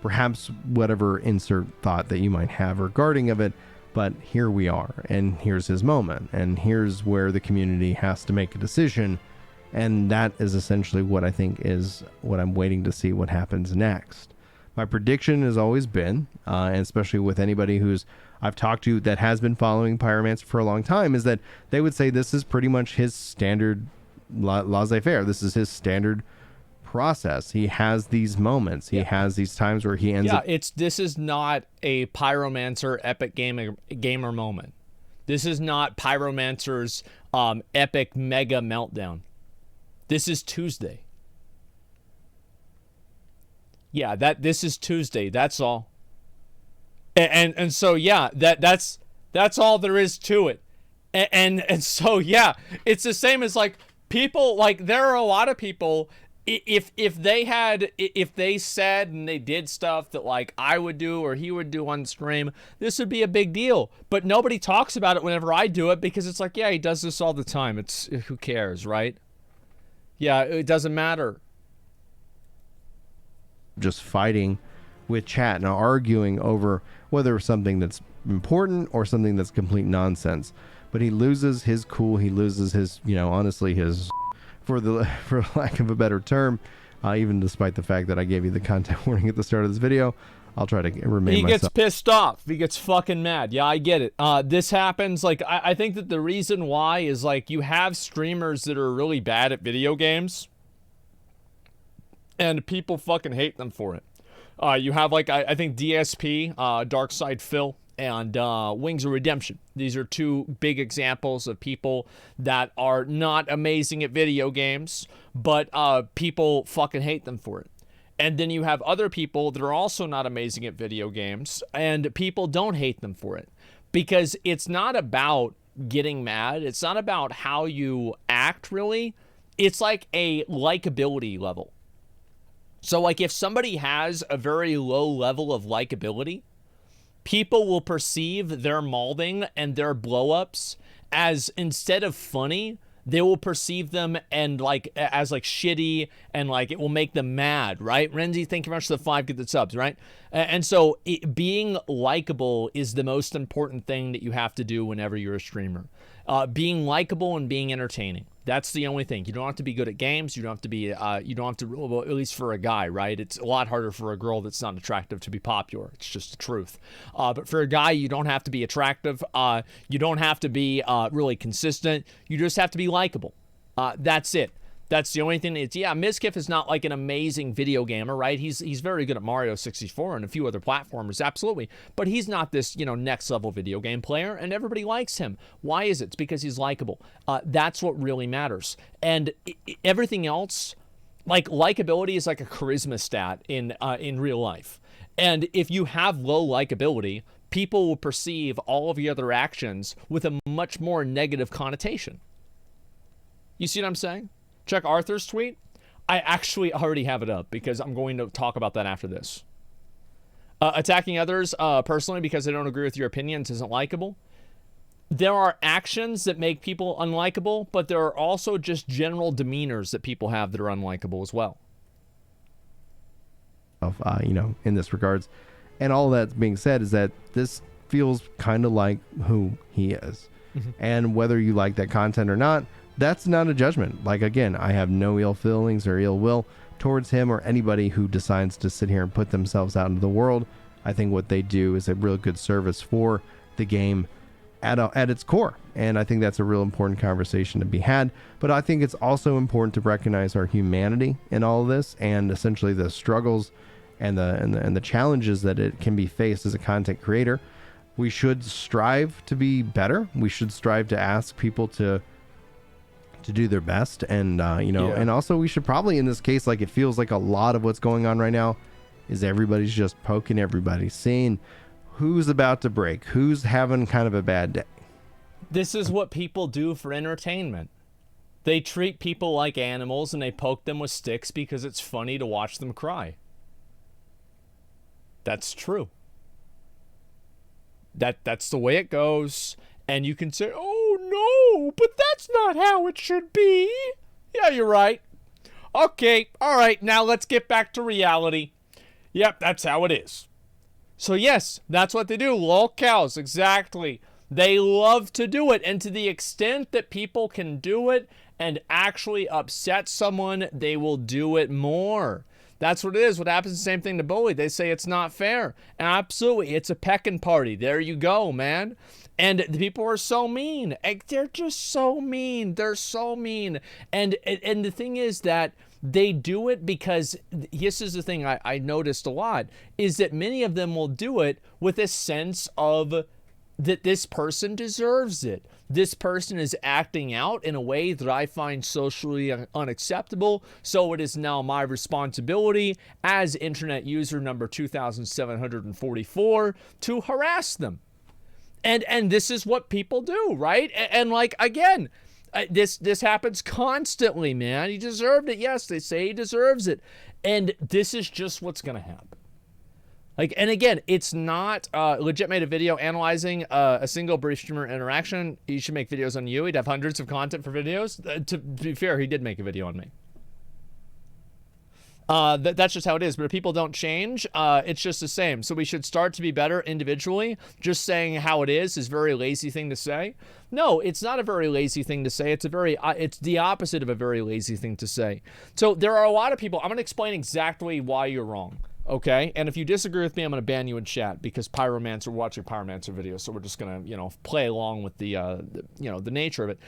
perhaps whatever insert thought that you might have regarding of it, but here we are, and here's his moment, and here's where the community has to make a decision, and that is essentially what I think is what I'm waiting to see what happens next. My prediction has always been, and especially with anybody who's I've talked to that has been following Pyromancer for a long time, is that they would say this is pretty much his standard laissez-faire. This is his standard process. He has these moments. He has these times where he ends up... this is not a Pyromancer epic gamer moment. This is not Pyromancer's epic mega meltdown. This is Tuesday. Yeah, this is Tuesday. That's all. And so that's all there is to it. And so it's the same as like people, like there are a lot of people, if they said and they did stuff that like I would do or he would do on stream, this would be a big deal. But nobody talks about it whenever I do it, because it's like, he does this all the time. It's who cares, right? Yeah, it doesn't matter. Just fighting with chat and arguing over whether something that's important or something that's complete nonsense. But he loses his cool. He loses his, honestly, his, for lack of a better term, even despite the fact that I gave you the content warning at the start of this video, I'll try to remain myself. He gets pissed off. He gets fucking mad. Yeah, I get it. This happens. Like, I think that the reason why is like you have streamers that are really bad at video games, and people fucking hate them for it. You have like I think DSP, Darkside Phil, and Wings of Redemption. These are 2 big examples of people that are not amazing at video games, but people fucking hate them for it. And then you have other people that are also not amazing at video games, and people don't hate them for it. Because it's not about getting mad. It's not about how you act, really. It's like a likability level. So, like, if somebody has a very low level of likability, people will perceive their malding and their blow-ups as, instead of funny, they will perceive them and as shitty, and like it will make them mad, right? Renzi, thank you very much for the 5 good subs, right? And so being likable is the most important thing that you have to do whenever you're a streamer. Being likable and being entertaining. That's the only thing. You don't have to be good at games. You don't have to be, well, at least for a guy, right? It's a lot harder for a girl that's not attractive to be popular. It's just the truth. But for a guy, you don't have to be attractive. You don't have to be really consistent. You just have to be likable. That's it. That's the only thing. Mizkif is not like an amazing video gamer, right? He's very good at Mario 64 and a few other platformers, absolutely. But he's not this, next level video game player, and everybody likes him. Why is it? It's because he's likable. That's what really matters. And everything else, like likability is like a charisma stat in real life. And if you have low likability, people will perceive all of your other actions with a much more negative connotation. You see what I'm saying? Check Arthur's tweet. I actually already have it up because I'm going to talk about that after this. Attacking others personally because they don't agree with your opinions isn't likable. There are actions that make people unlikable, but there are also just general demeanors that people have that are unlikable as well. In this regards. And all that being said is that this feels kind of like who he is. Mm-hmm. And whether you like that content or not, that's not a judgment. Like, again, I have no ill feelings or ill will towards him or anybody who decides to sit here and put themselves out into the world. I think what they do is a real good service for the game at its core. And I think that's a real important conversation to be had. But I think it's also important to recognize our humanity in all of this, and essentially the struggles and the challenges that it can be faced as a content creator. We should strive to be better. We should strive to ask people to do their best, and and also we should probably, in this case, like, it feels like a lot of what's going on right now is everybody's just poking everybody, seeing who's about to break, who's having kind of a bad day. This is what people do for entertainment. They treat people like animals and they poke them with sticks because it's funny to watch them cry. That's true. That's the way it goes. And you can say, oh no, but that's not how it should be. Yeah, you're right. Okay, all right, now let's get back to reality. Yep, that's how it is. So yes, that's what they do. Lol cows, exactly. They love to do it, and to the extent that people can do it and actually upset someone, they will do it more. That's what it is. What happens, the same thing to bully. They say it's not fair. Absolutely, it's a pecking party. There you go, man. And the people are so mean. They're just so mean. They're so mean. And the thing is that they do it because, this is the thing I noticed a lot, is that many of them will do it with a sense of that this person deserves it. This person is acting out in a way that I find socially unacceptable, so it is now my responsibility as internet user number 2744 to harass them. And this is what people do, right? And like, again, this happens constantly, man. He deserved it. Yes, they say he deserves it. And this is just what's going to happen. Like, and again, it's not, Legit made a video analyzing a single brief streamer interaction. You should make videos on you. He'd have hundreds of content for videos. To be fair, he did make a video on me. That's just how it is. But if people don't change, it's just the same. So we should start to be better individually. Just saying how it is a very lazy thing to say. No, it's not a very lazy thing to say. It's it's the opposite of a very lazy thing to say. So there are a lot of people. I'm going to explain exactly why you're wrong. Okay, and if you disagree with me, I'm going to ban you in chat because Pyromancer, we're watching Pyromancer videos, so we're just going to, play along with the nature of it.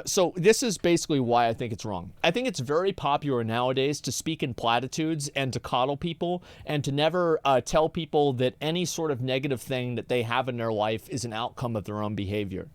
So this is basically why I think it's wrong. I think it's very popular nowadays to speak in platitudes and to coddle people and to never tell people that any sort of negative thing that they have in their life is an outcome of their own behavior.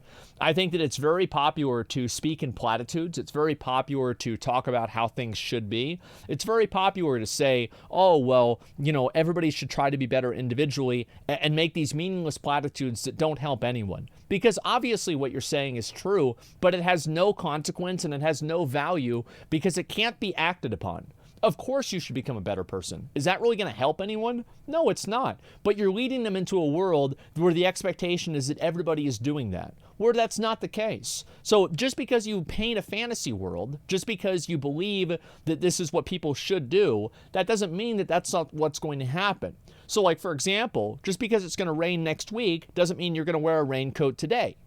I think that it's very popular to speak in platitudes. It's very popular to talk about how things should be. It's very popular to say, oh, well, you know, everybody should try to be better individually and make these meaningless platitudes that don't help anyone. Because obviously what you're saying is true, but it has no consequence and it has no value because it can't be acted upon. Of course you should become a better person. Is that really going to help anyone? No, it's not. But you're leading them into a world where the expectation is that everybody is doing that, where that's not the case. So just because you paint a fantasy world, just because you believe that this is what people should do, that doesn't mean that that's not what's going to happen. So like, for example, just because it's going to rain next week doesn't mean you're going to wear a raincoat today,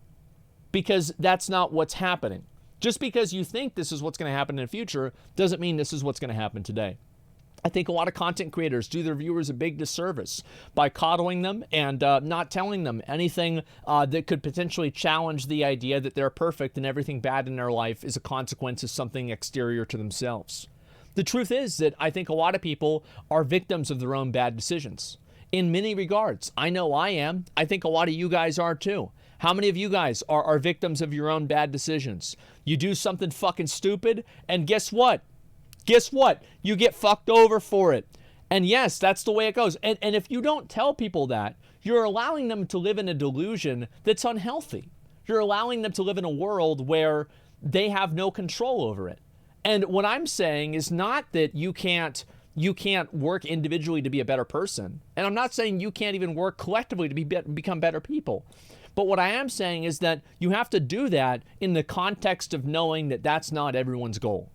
because that's not what's happening. Just because you think this is what's going to happen in the future doesn't mean this is what's going to happen today. I think a lot of content creators do their viewers a big disservice by coddling them and not telling them anything that could potentially challenge the idea that they're perfect and everything bad in their life is a consequence of something exterior to themselves. The truth is that I think a lot of people are victims of their own bad decisions. In many regards. I know I am. I think a lot of you guys are too. How many of you guys are victims of your own bad decisions? You do something fucking stupid, and guess what? Guess what? You get fucked over for it. And yes, that's the way it goes. And if you don't tell people that, you're allowing them to live in a delusion that's unhealthy. You're allowing them to live in a world where they have no control over it. And what I'm saying is not that you can't work individually to be a better person. And I'm not saying you can't even work collectively to become better people. But what I am saying is that you have to do that in the context of knowing that that's not everyone's goal.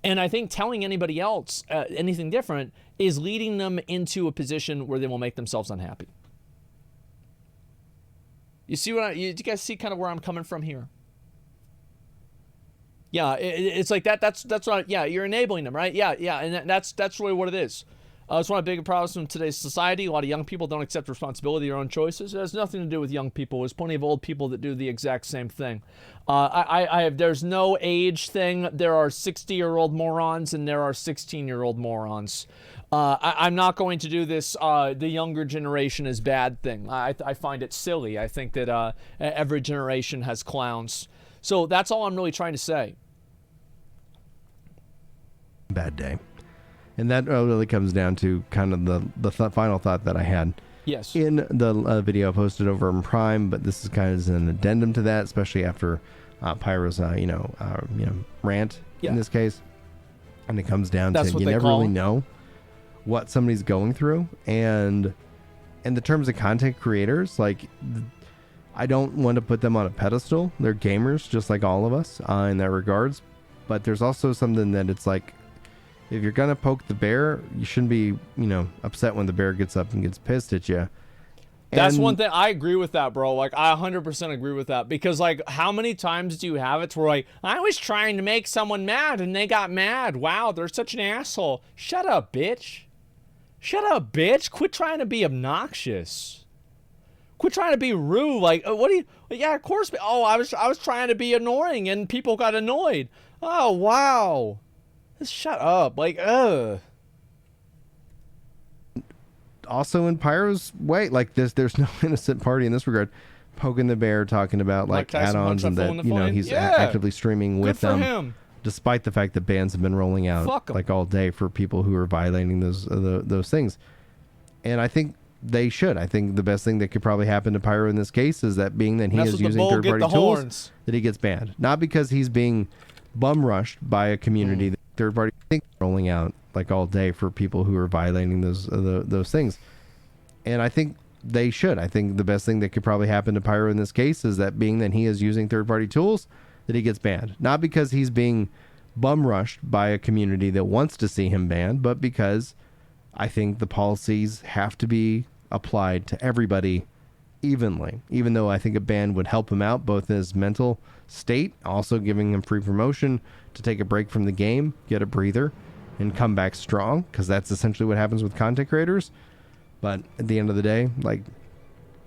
And I think telling anybody else anything different is leading them into a position where they will make themselves unhappy. You see what you guys see kind of where I'm coming from here? Yeah, it's like that. That's what. Yeah, you're enabling them, right? Yeah, and that's really what it is. It's one of the big problems in today's society. A lot of young people don't accept responsibility for their own choices. It has nothing to do with young people. There's plenty of old people that do the exact same thing. There's no age thing. There are 60-year-old morons and there are 16-year-old morons. I'm not going to do this the younger generation is bad thing. I find it silly. I think that every generation has clowns. So that's all I'm really trying to say. Bad day. And that really comes down to kind of the final thought that I had. Yes. In the video I posted over in Prime, but this is kind of an addendum to that, especially after Pyro's rant in this case. And it comes down to you never really know what somebody's going through. And in the terms of content creators, like, I don't want to put them on a pedestal. They're gamers just like all of us in that regards. But there's also something that it's like, if you're gonna poke the bear, you shouldn't be, upset when the bear gets up and gets pissed at you. That's one thing. I agree with that, bro. Like, I 100% agree with that. Because, like, how many times do you have it where, like, I was trying to make someone mad and they got mad. Wow, they're such an asshole. Shut up, bitch. Shut up, bitch. Quit trying to be obnoxious. Quit trying to be rude. Like, what do you... Yeah, of course. Oh, I was trying to be annoying and people got annoyed. Oh, wow. Just shut up. Like, Also in Pyro's way, like there's no innocent party in this regard. Poking the bear, talking about like add-ons and that he's actively streaming with them, despite the fact that bans have been rolling out like all day for people who are violating those things. And I think they should. I think the best thing that could probably happen to Pyro in this case is that being that he is using third-party tools, that he gets banned, not because he's being bum rushed by a community that third-party things rolling out like all day for people who are violating those things. And I think they should. I think the best thing that could probably happen to Pyro in this case is that being that he is using third-party tools, that he gets banned, not because he's being bum rushed by a community that wants to see him banned, but because I think the policies have to be applied to everybody evenly, even though I think a ban would help him out both in his mental state, also giving him free promotion to take a break from the game, get a breather, and come back strong, because that's essentially what happens with content creators. But at the end of the day, like,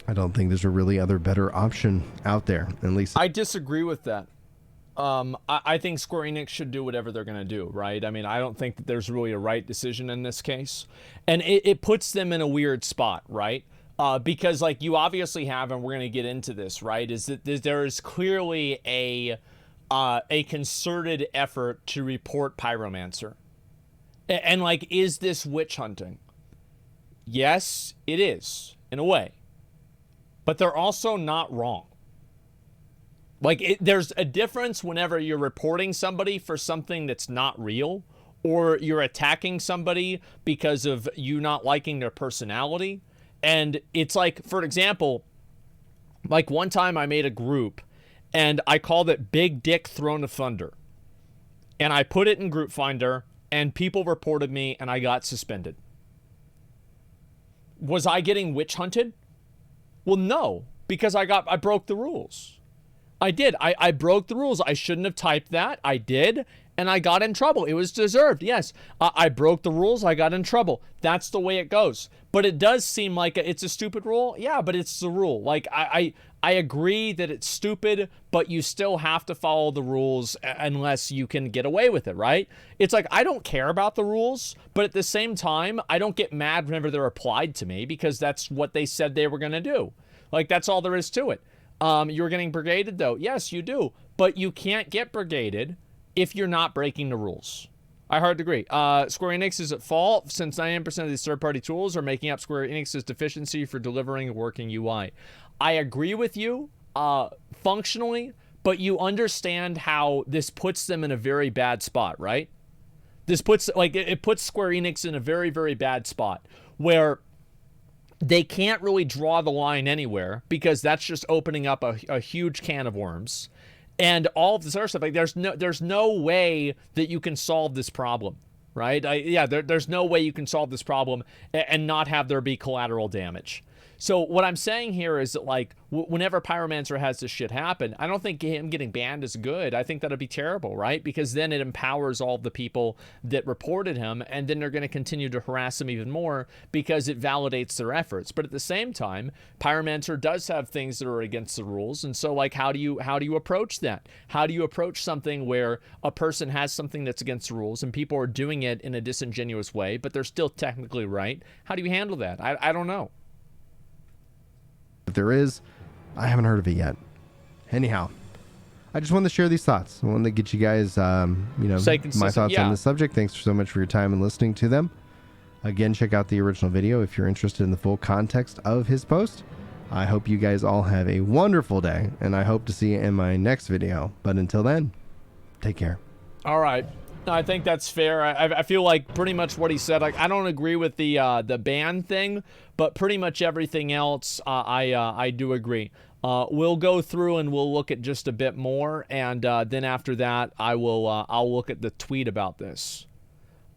I don't think there's a really other better option out there. At least I disagree with that. I think Square Enix should do whatever they're going to do, right? I mean, I don't think that there's really a right decision in this case. And it puts them in a weird spot, right? Because, like, you obviously have, and we're going to get into this, right, is that there is clearly a concerted effort to report Pyromancer. And, like, is this witch hunting? Yes, it is, in a way. But they're also not wrong. Like, there's a difference whenever you're reporting somebody for something that's not real, or you're attacking somebody because of you not liking their personality. And it's like, for example, like one time I made a group, and I called it Big Dick Throne of Thunder. And I put it in Group Finder, and people reported me, and I got suspended. Was I getting witch hunted? Well, no, because I broke the rules. I did. I broke the rules. I shouldn't have typed that. I did, and I got in trouble. It was deserved. Yes, I broke the rules. I got in trouble. That's the way it goes. But it does seem like it's a stupid rule. Yeah, but it's the rule. Like, I agree that it's stupid, but you still have to follow the rules unless you can get away with it, right? It's like, I don't care about the rules, but at the same time, I don't get mad whenever they're applied to me because that's what they said they were going to do. Like, that's all there is to it. You're getting brigaded, though. Yes, you do. But you can't get brigaded if you're not breaking the rules. I hard agree. Square Enix is at fault since 99% of these third-party tools are making up Square Enix's deficiency for delivering a working UI. I agree with you functionally, but you understand how this puts them in a very bad spot, right? This puts, like, it puts Square Enix in a very, very bad spot where they can't really draw the line anywhere because that's just opening up a huge can of worms. And all of this other stuff, like there's no way that you can solve this problem, right? There's no way you can solve this problem and not have there be collateral damage. So what I'm saying here is that, like, whenever Pyromancer has this shit happen, I don't think him getting banned is good. I think that'd be terrible, right? Because then it empowers all the people that reported him, and then they're going to continue to harass him even more because it validates their efforts. But at the same time, Pyromancer does have things that are against the rules, and so, like, how do you approach that? How do you approach something where a person has something that's against the rules and people are doing it in a disingenuous way, but they're still technically right? How do you handle that? I don't know. If there is, I haven't heard of it yet. Anyhow, I just wanted to share these thoughts. I wanted to get you guys, my thoughts on this subject. Thanks so much for your time and listening to them. Again, check out the original video if you're interested in the full context of his post. I hope you guys all have a wonderful day, and I hope to see you in my next video. But until then, take care. All right. I think that's fair. I feel like pretty much what he said, like, I don't agree with the ban thing, but pretty much everything else, I do agree. We'll go through and we'll look at just a bit more, and then after that, I'll look at the tweet about this.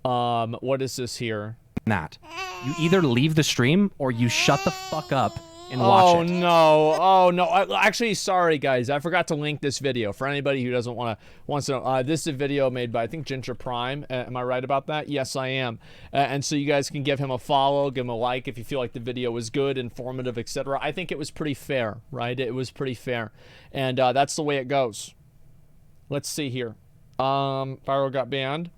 What is this here? That you either leave the stream or you shut the fuck up and watch it. Oh no! Actually, sorry guys, I forgot to link this video for anybody who wants to know. This is a video made by, I think, Ginger Prime. Am I right about that? Yes, I am. And so you guys can give him a follow, give him a like if you feel like the video was good, informative, etc. I think it was pretty fair, right? It was pretty fair, and that's the way it goes. Let's see here. Pyro got banned.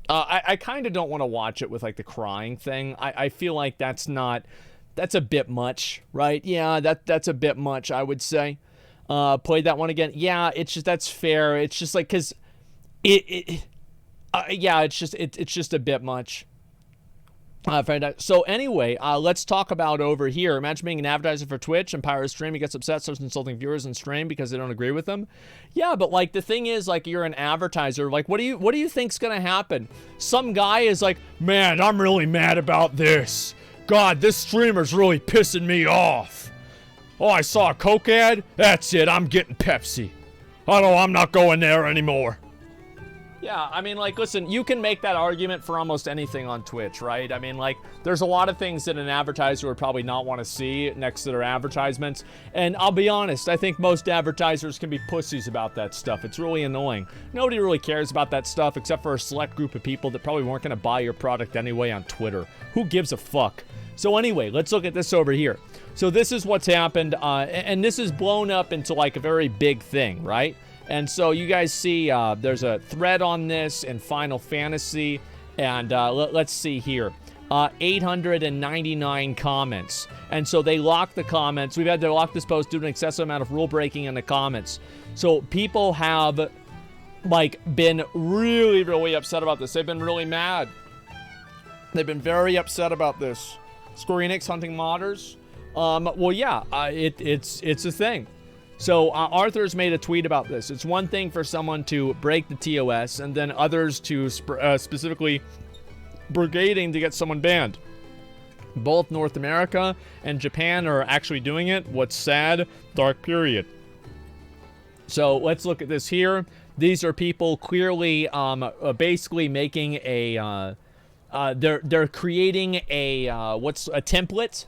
I kind of don't want to watch it with, like, the crying thing. I feel like that's a bit much, right? Yeah, that's a bit much, I would say. Played that one again. Yeah, it's just, that's fair. It's just like, cause it's just a bit much. So anyway, let's talk about over here. Imagine being an advertiser for Twitch and Pyro's stream. He gets upset, starts insulting viewers in stream because they don't agree with him. Yeah, but, like, the thing is, like, you're an advertiser. Like, what do you think's gonna happen? Some guy is like, man, I'm really mad about this. God, this streamer's really pissing me off. Oh, I saw a Coke ad? That's it, I'm getting Pepsi. Oh no, I'm not going there anymore. Yeah, I mean, like, listen, you can make that argument for almost anything on Twitch, right? I mean, like, there's a lot of things that an advertiser would probably not want to see next to their advertisements. And I'll be honest, I think most advertisers can be pussies about that stuff. It's really annoying. Nobody really cares about that stuff except for a select group of people that probably weren't going to buy your product anyway on Twitter. Who gives a fuck? So anyway, let's look at this over here. So this is what's happened, and this is blown up into, like, a very big thing, right? And so you guys see there's a thread on this in Final Fantasy, and let's see here. 899 comments. And so they locked the comments. We've had to lock this post due to an excessive amount of rule breaking in the comments. So people have, like, been really, really upset about this. They've been really mad. They've been very upset about this. Square Enix hunting modders. Well, yeah, it's a thing. So Arthur's made a tweet about this. It's one thing for someone to break the TOS and then others to specifically brigading to get someone banned. Both North America and Japan are actually doing it. What's sad? Dark period. So let's look at this here. These are people clearly basically making a they're creating a template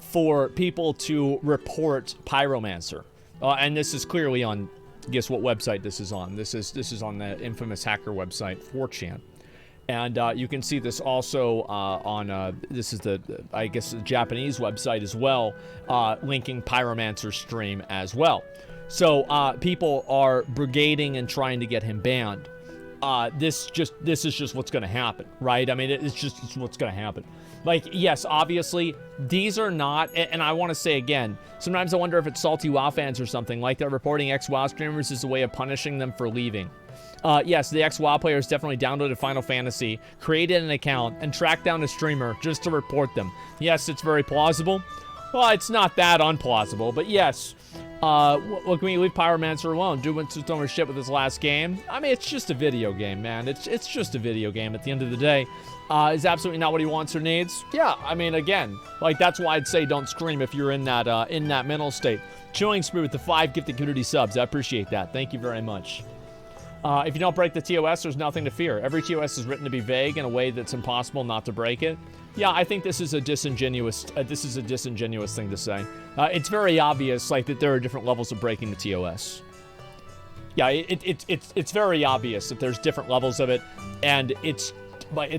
for people to report Pyromancer. And this is clearly on, guess what website this is on? This is on the infamous hacker website 4chan. And you can see this also on, this is I guess, the Japanese website as well, linking Pyromancer's stream as well. So people are brigading and trying to get him banned. This is just what's going to happen, right? I mean, it's what's going to happen. Like, yes, obviously, these are not, and I want to say again, sometimes I wonder if it's salty WoW fans or something, like they're reporting ex-WoW streamers as a way of punishing them for leaving. Yes, the ex-WoW players definitely downloaded Final Fantasy, created an account, and tracked down a streamer just to report them. Yes, it's very plausible. Well, it's not that unplausible, but yes. Look, can we leave Pyromancer alone? Doing so much shit with his last game. I mean, it's just a video game, man. It's just a video game at the end of the day. Is absolutely not what he wants or needs. Yeah, I mean, again, like, that's why I'd say don't scream if you're in that mental state. Chilling Spree with the 5 gifted community subs. I appreciate that. Thank you very much. If you don't break the TOS, there's nothing to fear. Every TOS is written to be vague in a way that's impossible not to break it. Yeah, I think this is a disingenuous thing to say. It's very obvious, like, that there are different levels of breaking the TOS. Yeah, it's very obvious that there's different levels of it, and it's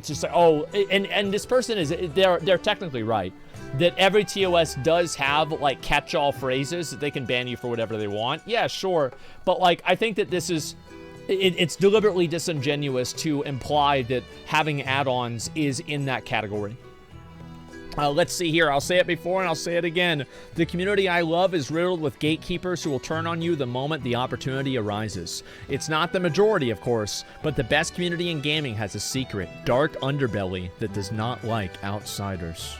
just like, oh, and this person they're technically right that every TOS does have, like, catch-all phrases that they can ban you for whatever they want. Yeah, sure, but, like, I think that this is. It's deliberately disingenuous to imply that having add-ons is in that category. Let's see here. I'll say it before and I'll say it again. The community I love is riddled with gatekeepers who will turn on you the moment the opportunity arises. It's not the majority, of course, but the best community in gaming has a secret, dark underbelly that does not like outsiders.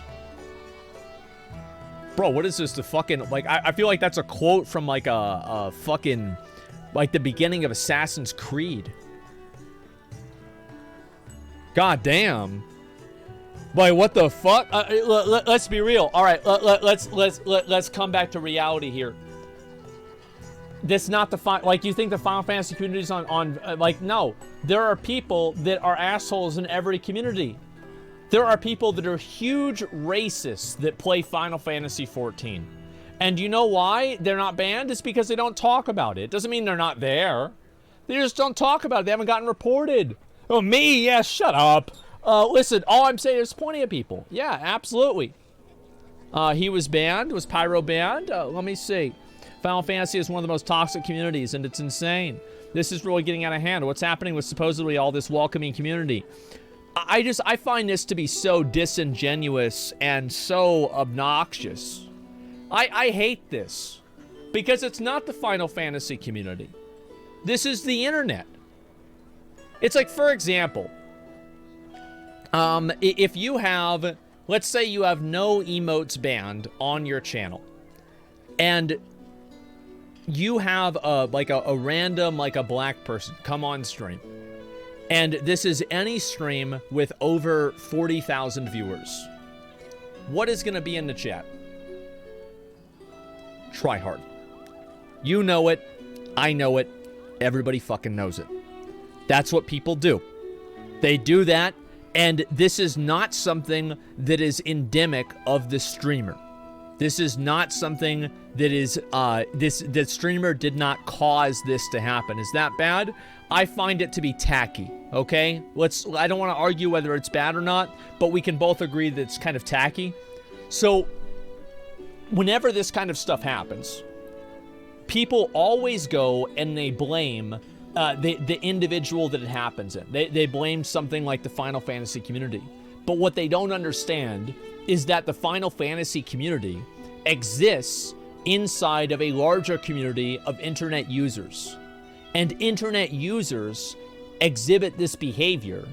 Bro, what is this? The fucking, like, I feel like that's a quote from, like, a fucking, like, the beginning of Assassin's Creed. God damn. Like, what the fuck? Let's be real. All right, let's come back to reality here. That's not the like, you think the Final Fantasy community is on like, no. There are people that are assholes in every community. There are people that are huge racists that play Final Fantasy XIV. And you know why they're not banned? It's because they don't talk about it. It doesn't mean they're not there. They just don't talk about it. They haven't gotten reported. Oh, me? Yeah, shut up. Listen, all I'm saying is plenty of people. Yeah, absolutely. He was banned. Was Pyro banned? Let me see. Final Fantasy is one of the most toxic communities, and it's insane. This is really getting out of hand. What's happening with supposedly all this welcoming community? I find this to be so disingenuous and so obnoxious. I hate this. Because it's not the Final Fantasy community. This is the internet. It's like, for example, if you have, let's say you have no emotes banned on your channel, and you have a random, like, a black person come on stream, and this is any stream with over 40,000 viewers, what is going to be in the chat? Try hard. You know it. I know it. Everybody fucking knows it. That's what people do. They do that, and this is not something that is endemic of the streamer. This is not something that is, the streamer did not cause this to happen. Is that bad? I find it to be tacky, okay? I don't want to argue whether it's bad or not, but we can both agree that it's kind of tacky. So, whenever this kind of stuff happens, people always go and they blame the individual that it happens in. They blame something like the Final Fantasy community. But what they don't understand is that the Final Fantasy community exists inside of a larger community of internet users. And internet users exhibit this behavior,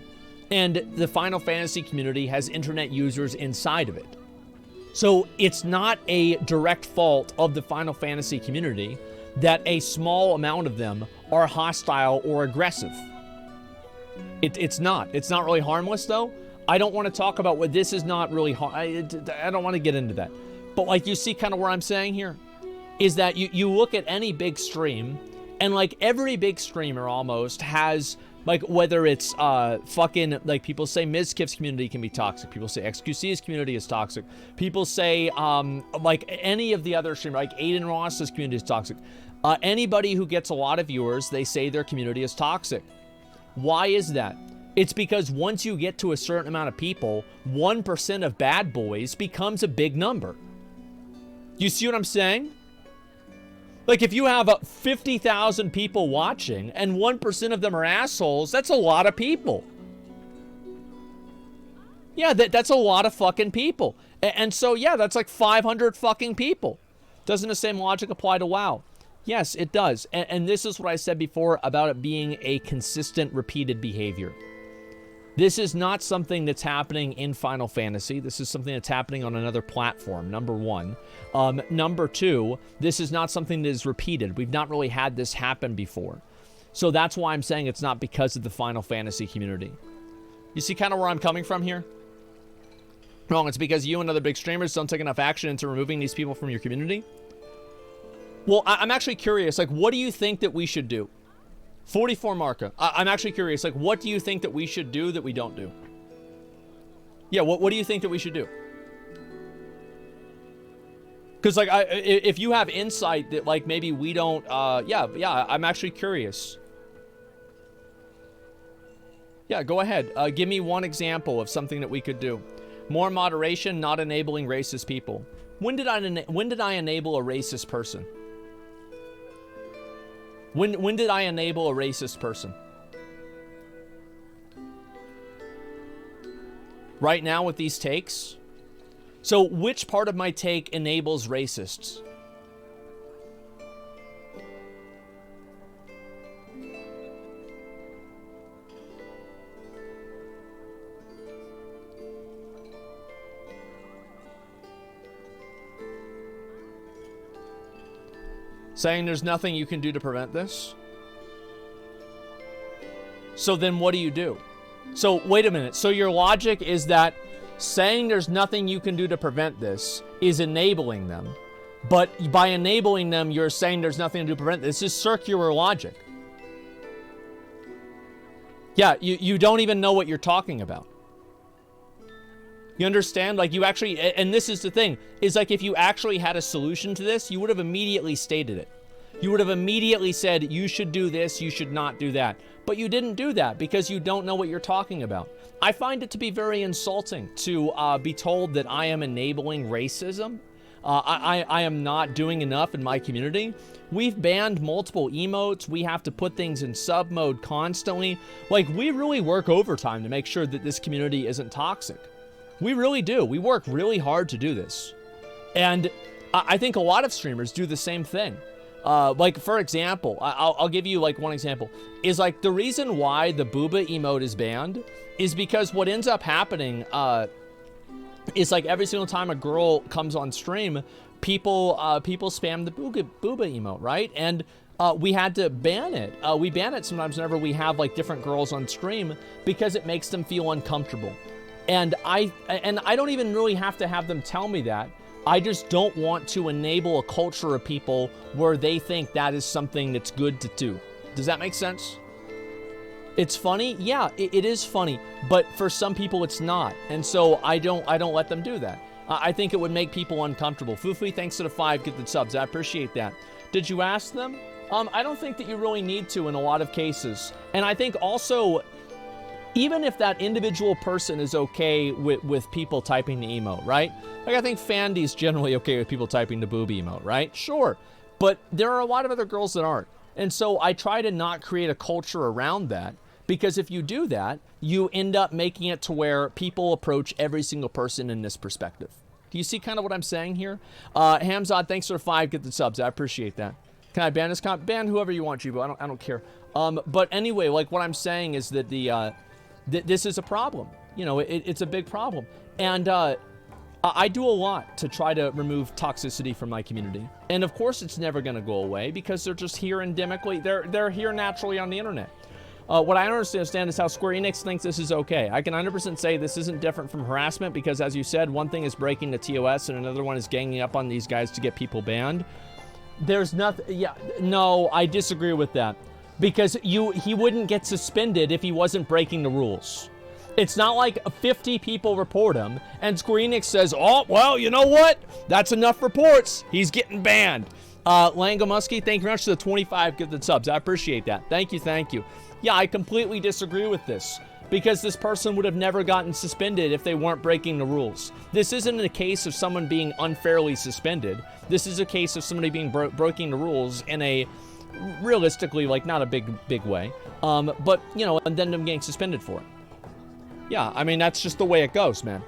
and the Final Fantasy community has internet users inside of it. So it's not a direct fault of the Final Fantasy community that a small amount of them are hostile or aggressive. It's not. It's not really harmless, though. I don't want to talk about what this is not really I don't want to get into that. But like, you see kind of where I'm saying here is that you look at any big stream, and like every big streamer almost has, like, whether it's fucking, like, people say Mizkif's community can be toxic. People say XQC's community is toxic. People say, like, any of the other streamers, like Aiden Ross's community is toxic. Anybody who gets a lot of viewers, they say their community is toxic. Why is that? It's because once you get to a certain amount of people, 1% of bad boys becomes a big number. You see what I'm saying? Like, if you have 50,000 people watching and 1% of them are assholes, that's a lot of people. Yeah, that's a lot of fucking people. And so, yeah, that's like 500 fucking people. Doesn't the same logic apply to WoW? Yes, it does. And this is what I said before about it being a consistent, repeated behavior. This is not something that's happening in Final Fantasy. This is something that's happening on another platform, number one. Number two, this is not something that is repeated. We've not really had this happen before. So that's why I'm saying it's not because of the Final Fantasy community. You see kind of where I'm coming from here? Wrong, it's because you and other big streamers don't take enough action into removing these people from your community? Well, I'm actually curious, like, what do you think that we should do? 44 Marka. I'm actually curious, like, what do you think that we should do that we don't do? Yeah, what do you think that we should do? Because, like, if you have insight that, like, maybe we don't, yeah, I'm actually curious. Yeah, go ahead. Give me one example of something that we could do. More moderation, not enabling racist people. When did I enable a racist person? When did I enable a racist person? Right now with these takes? So which part of my take enables racists? Saying there's nothing you can do to prevent this? So then what do? So wait a minute. So your logic is that saying there's nothing you can do to prevent this is enabling them. But by enabling them, you're saying there's nothing to do to prevent this. This is circular logic. Yeah, you don't even know what you're talking about. You understand? Like, you actually, and this is the thing, is like, if you actually had a solution to this, you would have immediately stated it. You would have immediately said, you should do this, you should not do that. But you didn't do that because you don't know what you're talking about. I find it to be very insulting to be told that I am enabling racism. I am not doing enough in my community. We've banned multiple emotes. We have to put things in sub mode constantly. Like, we really work overtime to make sure that this community isn't toxic. We really do. We work really hard to do this. And I think a lot of streamers do the same thing. Like, for example, I'll give you, like, one example. Is, like, the reason why the booba emote is banned is because what ends up happening is, like, every single time a girl comes on stream, people spam the booba emote, right? And we had to ban it. We ban it sometimes whenever we have, like, different girls on stream because it makes them feel uncomfortable. And I don't even really have to have them tell me that. I just don't want to enable a culture of people where they think that is something that's good to do. Does that make sense? It's funny? Yeah, it is funny. But for some people, it's not. And so I don't let them do that. I think it would make people uncomfortable. Fufi, thanks to the 5 gifted subs. I appreciate that. Did you ask them? I don't think that you really need to in a lot of cases. And I think also, even if that individual person is okay with people typing the emote, right? Like, I think Fandy's generally okay with people typing the boob emote, right? Sure. But there are a lot of other girls that aren't. And so I try to not create a culture around that, because if you do that, you end up making it to where people approach every single person in this perspective. Do you see kind of what I'm saying here? Hamzad, thanks for the 5 gifted subs. I appreciate that. Can I ban this? Ban whoever you want, Jibo. I don't care. But anyway, like, what I'm saying is that this is a problem. You know, it's a big problem. And I do a lot to try to remove toxicity from my community. And of course it's never gonna go away because they're just here endemically. They're here naturally on the internet. What I don't understand is how Square Enix thinks this is okay. I can 100% say this isn't different from harassment because, as you said, one thing is breaking the TOS and another one is ganging up on these guys to get people banned. There's nothing. Yeah, no, I disagree with that because he wouldn't get suspended if he wasn't breaking the rules. It's not like 50 people report him and Square Enix says, oh, well, you know what? That's enough reports. He's getting banned. Langomusky, thank you very much for the 25 gifted subs. I appreciate that. Thank you, thank you. Yeah, I completely disagree with this because this person would have never gotten suspended if they weren't breaking the rules. This isn't a case of someone being unfairly suspended. This is a case of somebody being breaking the rules in a realistically, like, not a big way. But, you know, and then them getting suspended for it. Yeah, I mean, that's just the way it goes, man.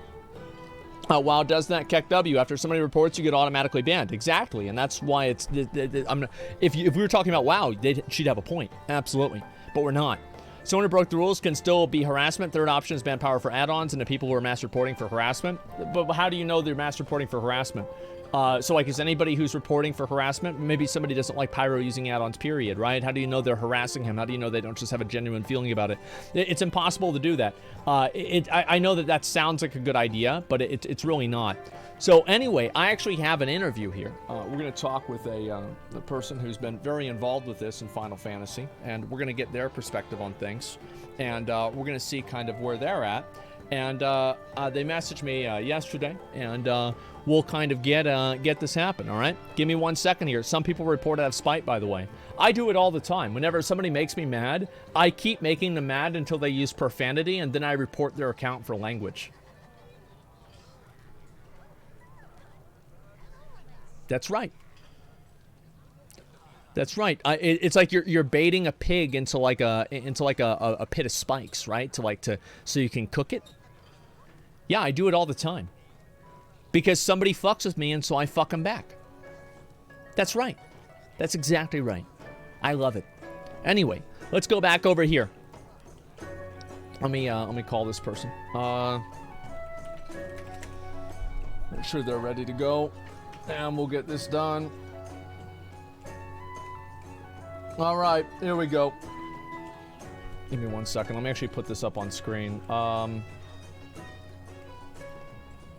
WoW does that, KEKW. After somebody reports, you get automatically banned. Exactly, and that's why it's... if we were talking about WoW, she'd have a point. Absolutely. But we're not. Someone who broke the rules can still be harassment. Third option is ban power for add-ons and the people who are mass reporting for harassment. But how do you know they're mass reporting for harassment? So, like, is anybody who's reporting for harassment? Maybe somebody doesn't like Pyro using add-ons, period, right? How do you know they're harassing him? How do you know they don't just have a genuine feeling about it? It's impossible to do that. I know that sounds like a good idea, but it's really not. So, anyway, I actually have an interview here. We're going to talk with a person who's been very involved with this in Final Fantasy, and we're going to get their perspective on things, and we're going to see kind of where they're at. And they messaged me yesterday, and we'll kind of get this happen, all right? Give me 1 second here. Some people report out of spite, by the way. I do it all the time. Whenever somebody makes me mad, I keep making them mad until they use profanity, and then I report their account for language. That's right. That's right. It's like you're baiting a pig into like a pit of spikes, right? So you can cook it. Yeah, I do it all the time. Because somebody fucks with me and so I fuck them back. That's right. That's exactly right. I love it. Anyway, let's go back over here. Let me call this person. Make sure they're ready to go. And we'll get this done. All right, here we go. Give me 1 second. Let me actually put this up on screen.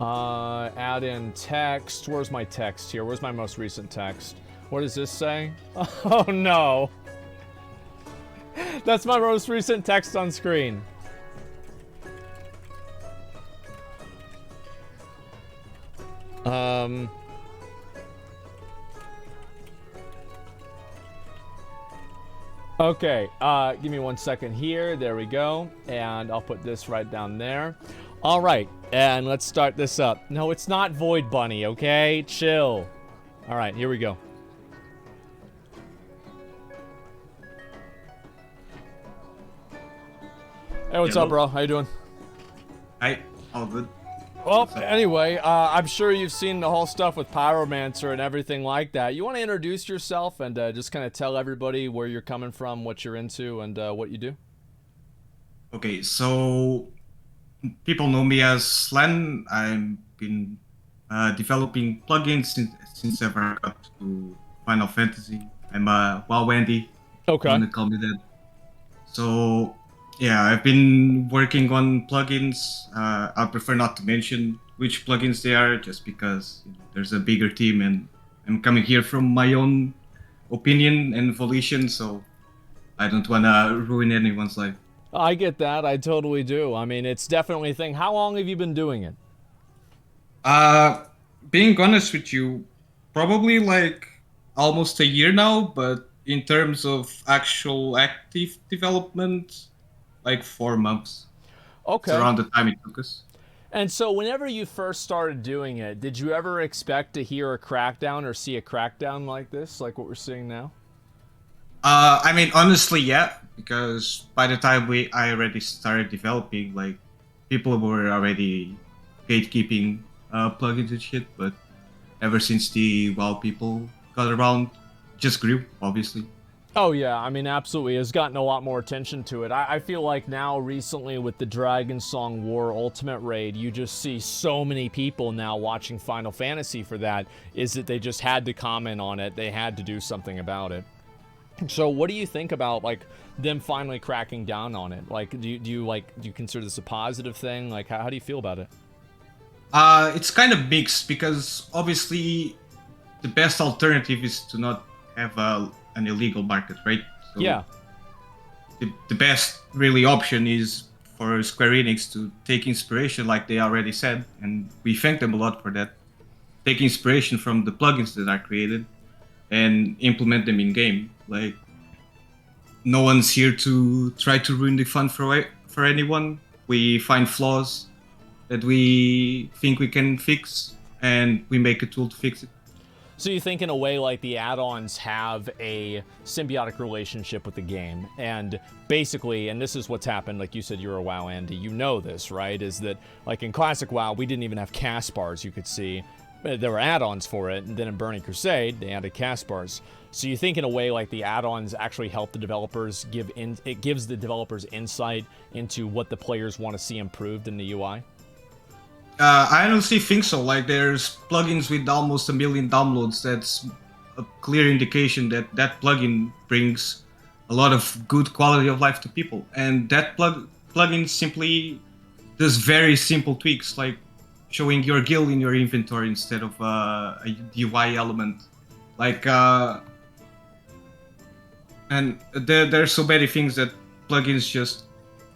Add in text. Where's my text here? Where's my most recent text? What does this say? Oh, no. That's my most recent text on screen. Okay, give me 1 second here. There we go. And I'll put this right down there. All right, and let's start this up. No, it's not Void Bunny, okay? Chill. All right, here we go. Hey, what's up, bro? How you doing? Hi, all good. Well, anyway, I'm sure you've seen the whole stuff with Pyromancer and everything like that. You want to introduce yourself and just kind of tell everybody where you're coming from, what you're into, and what you do? Okay, so people know me as Slen. I've been developing plugins since ever I got to Final Fantasy. I'm a WoW Wendy. Okay. You want to call me that. So yeah, I've been working on plugins. I prefer not to mention which plugins they are, just because there's a bigger team, and I'm coming here from my own opinion and volition, so I don't want to ruin anyone's life. I get that. I totally do. I mean, it's definitely a thing. How long have you been doing it? Being honest with you, probably like almost a year now, but in terms of actual active development, like 4 months. Okay. It's around the time it took us. And so whenever you first started doing it, did you ever expect to hear a crackdown or see a crackdown like this, like what we're seeing now? I mean, honestly, yeah, because by the time I already started developing, like, people were already gatekeeping plugins and shit, but ever since the WoW people got around, just grew, obviously. Oh yeah, I mean absolutely, it's gotten a lot more attention to it. I feel like now recently with the Dragon Song War Ultimate Raid, you just see so many people now watching Final Fantasy for that, is that they just had to comment on it, they had to do something about it. So what do you think about like them finally cracking down on it? Like do you consider this a positive thing? Like how do you feel about it? It's kind of mixed because obviously the best alternative is to not have an illegal market, right? So yeah. The best really option is for Square Enix to take inspiration, like they already said, and we thank them a lot for that. Take inspiration from the plugins that are created and implement them in game. Like, no one's here to try to ruin the fun for anyone. We find flaws that we think we can fix, and we make a tool to fix it. So you think in a way like the add-ons have a symbiotic relationship with the game, and basically, and this is what's happened, like you said, you're a WoW Andy, you know this, right? Is that like in Classic WoW, we didn't even have cast bars, you could see. There were add-ons for it, and then in Burning Crusade, they added cast bars. So you think in a way like the add-ons actually help the developers, it gives the developers insight into what the players want to see improved in the UI? I honestly think so. Like, there's plugins with almost 1 million downloads. That's a clear indication that that plugin brings a lot of good quality of life to people. And that plugin simply does very simple tweaks, like showing your guild in your inventory instead of a UI element. Like, and there's so many things that plugins just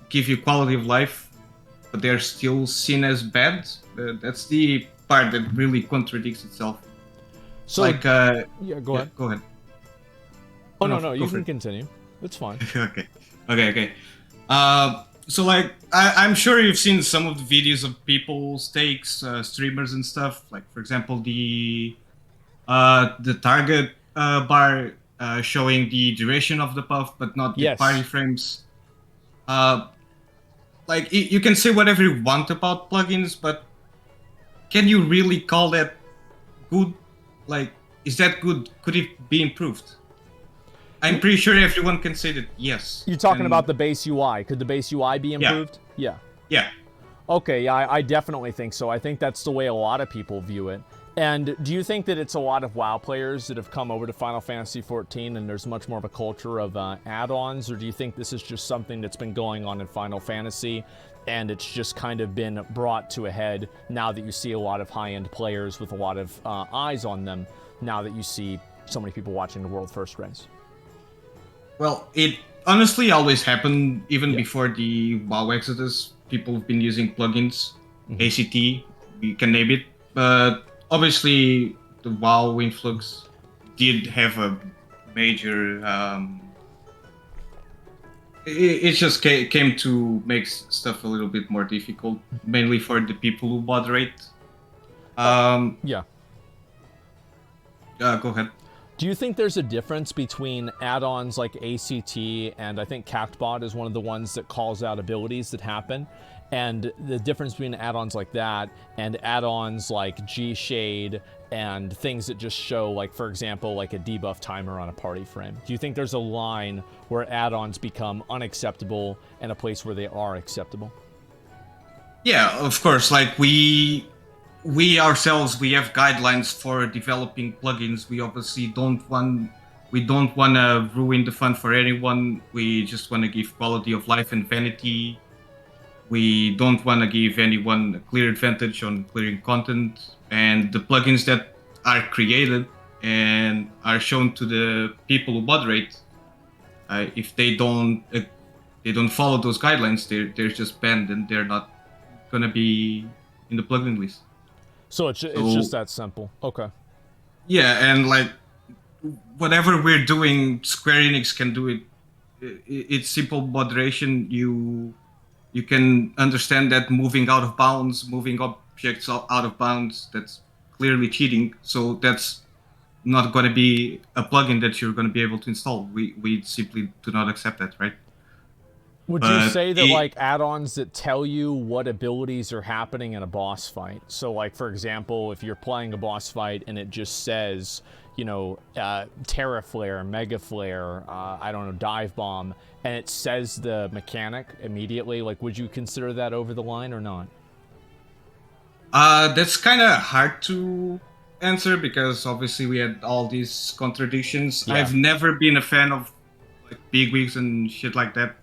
give you quality of life, but they're still seen as bad. That's the part that really contradicts itself. So, like, yeah, go ahead. Go ahead. Oh no, you can continue. It's fine. Okay. So like, I'm sure you've seen some of the videos of people's takes, streamers and stuff. Like, for example, the target bar showing the duration of the buff, but not the party frames. Like, you can say whatever you want about plugins, but can you really call that good? Like, is that good? Could it be improved? I'm pretty sure everyone can say that yes. You're talking about the base UI. Could the base UI be improved? Yeah. Okay, yeah, I definitely think so. I think that's the way a lot of people view it. And do you think that it's a lot of WoW players that have come over to Final Fantasy XIV and there's much more of a culture of add-ons, or do you think this is just something that's been going on in Final Fantasy and it's just kind of been brought to a head now that you see a lot of high-end players with a lot of eyes on them, now that you see so many people watching the World First race? Well, it honestly always happened even before the WoW Exodus. People have been using plugins, ACT, you can name it, but obviously the WoW influx did have a major it just came to make stuff a little bit more difficult, mainly for the people who moderate. Go ahead. Do you think there's a difference between add-ons like ACT, and I think CactBot is one of the ones that calls out abilities that happen, and the difference between add-ons like that and add-ons like G-Shade and things that just show, like, for example, like a debuff timer on a party frame? Do you think there's a line where add-ons become unacceptable and a place where they are acceptable? Yeah, of course. Like, we ourselves, we have guidelines for developing plugins. We obviously don't want to ruin the fun for anyone. We just want to give quality of life and vanity. We don't want to give anyone a clear advantage on clearing content. And the plugins that are created and are shown to the people who moderate, if they don't follow those guidelines, they're just banned and they're not gonna be in the plugin list. So it's just that simple. Okay. Yeah, and like, whatever we're doing, Square Enix can do it. It's simple moderation. You can understand that moving out of bounds, moving objects out of bounds, that's clearly cheating. So that's not going to be a plugin that you're going to be able to install. We simply do not accept that, right? Would you say that, like, add-ons that tell you what abilities are happening in a boss fight? So, like, for example, if you're playing a boss fight and it just says, Terra Flare, Mega Flare, I don't know, Dive Bomb, and it says the mechanic immediately, like, would you consider that over the line or not? That's kind of hard to answer because obviously we had all these contradictions. Yeah. I've never been a fan of like big wigs and shit like that.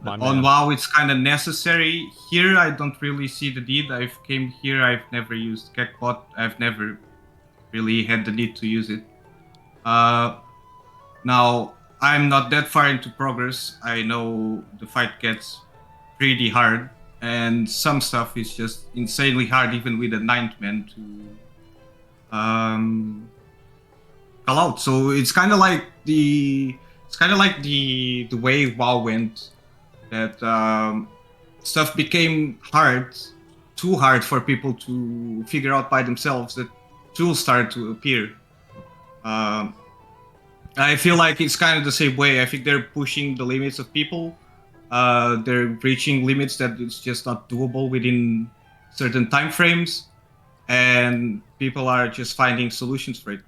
My On man. WoW, it's kind of necessary. Here, I don't really see the need. I've came here, I've never used Kekbot. I've never really had the need to use it. Now, I'm not that far into progress. I know the fight gets pretty hard, and some stuff is just insanely hard, even with a 9th man to call out. So it's kind of like the way WoW went. That stuff became hard, too hard for people to figure out by themselves. That tools started to appear. I feel like it's kind of the same way. I think they're pushing the limits of people. They're reaching limits that it's just not doable within certain time frames, and people are just finding solutions for it.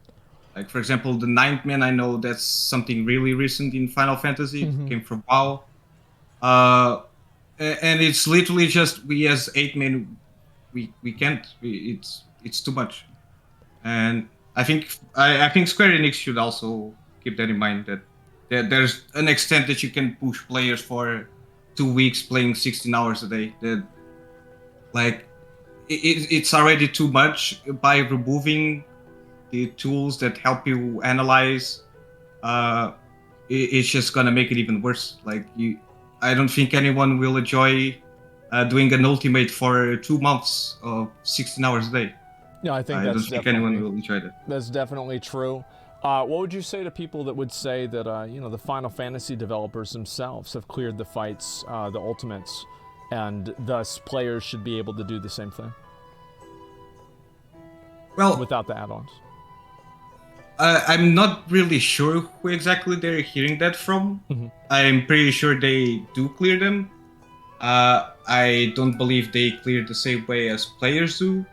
Like, for example, the 9th man, I know that's something really recent in Final Fantasy. It came from WoW. And it's literally just we as 8 men, we can't. It's too much, and I think Square Enix should also keep that in mind that there's an extent that you can push players for 2 weeks playing 16 hours a day. That like it's already too much by removing the tools that help you analyze. It's just gonna make it even worse. Like I don't think anyone will enjoy doing an ultimate for 2 months of 16 hours a day. Yeah, I don't think anyone will enjoy that. That's definitely true. What would you say to people that would say that the Final Fantasy developers themselves have cleared the fights, the ultimates, and thus players should be able to do the same thing? Well, without the add-ons. I'm not really sure who exactly they're hearing that from. I'm pretty sure they do clear them. I don't believe they clear the same way as players do.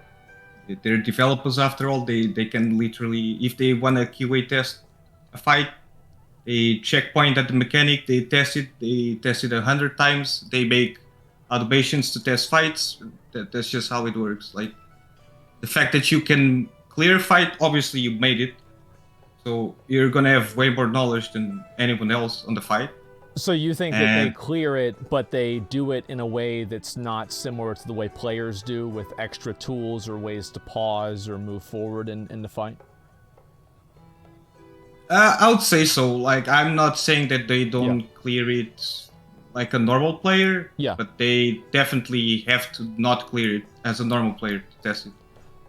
They're developers after all. They can literally, if they want to QA test a fight, they checkpoint at the mechanic, they test it 100 times, they make automations to test fights. That's just how it works. Like, the fact that you can clear a fight, obviously you made it. So you're gonna have way more knowledge than anyone else on the fight. So you think that they clear it, but they do it in a way that's not similar to the way players do, with extra tools or ways to pause or move forward in the fight? I would say so. Like, I'm not saying that they don't clear it like a normal player, but they definitely have to not clear it as a normal player to test it.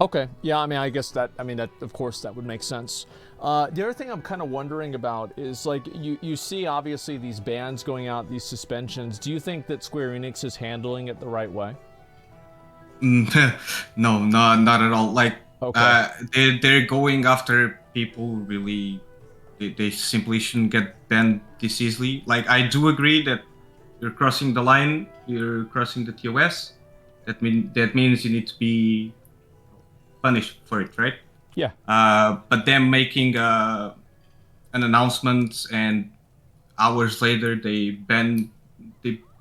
Okay, yeah, I mean, I guess that, of course, that would make sense. The other thing I'm kind of wondering about is, like, you see, obviously, these bans going out, these suspensions. Do you think that Square Enix is handling it the right way? No, not at all. Like, they're going after people really. They simply shouldn't get banned this easily. Like, I do agree that you're crossing the line, you're crossing the TOS. That means you need to be punished for it, right? Yeah. But them making an announcement and hours later they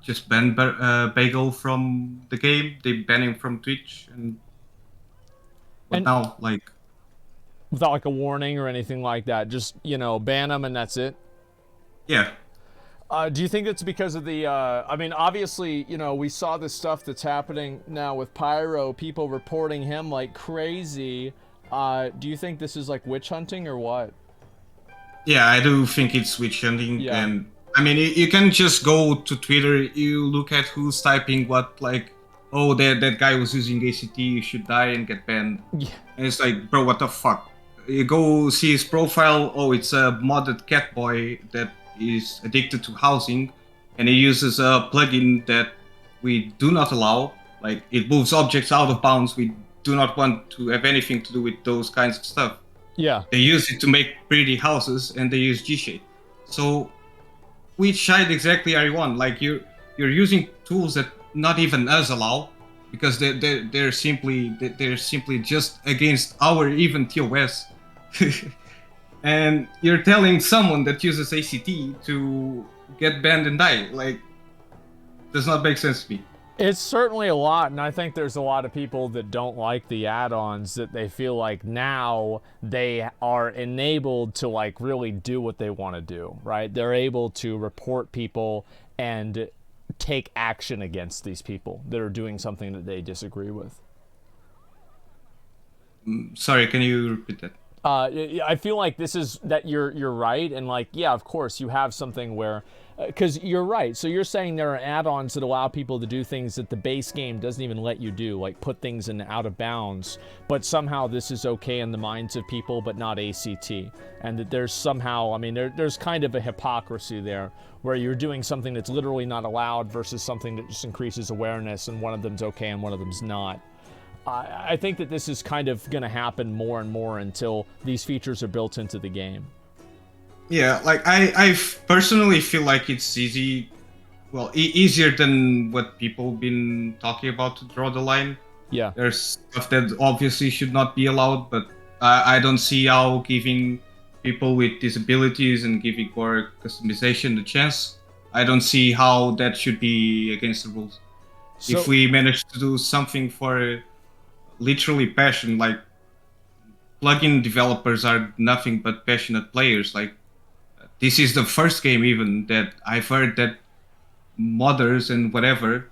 just banned Bagel from the game. They ban him from Twitch, and now, like, without like a warning or anything like that, just ban him and that's it. Yeah. Do you think it's because of the? I mean, obviously, we saw the stuff that's happening now with Pyro. People reporting him like crazy. Do you think this is like witch hunting or what? Yeah, I do think it's witch hunting, and I mean, you can just go to Twitter. You look at who's typing what, like, oh, that guy was using ACT, you should die and get banned. Yeah. And it's like, bro, what the fuck? You go see his profile. Oh, it's a modded cat boy that is addicted to housing, and he uses a plugin that we do not allow. Like, it moves objects out of bounds. We do not want to have anything to do with those kinds of stuff. Yeah. They use it to make pretty houses, and they use G-Shade. So, which side exactly are you on? Like, you're using tools that not even us allow, because they're simply just against our even TOS. and you're telling someone that uses ACT to get banned and die. Like, does not make sense to me. It's certainly a lot, and I think there's a lot of people that don't like the add-ons, that they feel like now they are enabled to like really do what they want to do, right? They're able to report people and take action against these people that are doing something that they disagree with. Sorry, can you repeat that? I feel like this is that you're right, and like, yeah, of course you have something where, because you're right. So you're saying there are add-ons that allow people to do things that the base game doesn't even let you do, like put things in out of bounds, but somehow this is okay in the minds of people, but not ACT, and that there's somehow, I mean, there's kind of a hypocrisy there, where you're doing something that's literally not allowed versus something that just increases awareness, and one of them's okay and one of them's not. I think that this is kind of going to happen more and more until these features are built into the game. Yeah, like I personally feel like it's easy, well, easier than what people been talking about to draw the line. Yeah. There's stuff that obviously should not be allowed, but I don't see how giving people with disabilities and giving more customization the chance, I don't see how that should be against the rules. So, if we manage to do something for literally passion, like plugin developers are nothing but passionate players. Like, this is the first game even that I've heard that modders and whatever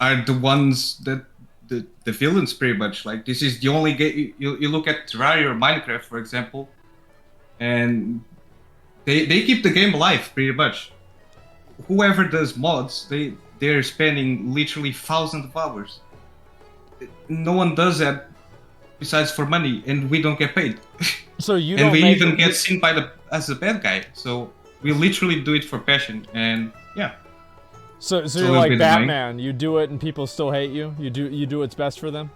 are the ones that the villains pretty much. Like, this is the only game, you look at Terraria or Minecraft, for example, and they keep the game alive pretty much. Whoever does mods, they're spending literally thousands of hours. No one does that besides for money, and we don't get paid. So you and don't we make even get seen by as a bad guy. So we literally do it for passion, and yeah. So you're like Batman. You do it, and people still hate you. You do what's best for them.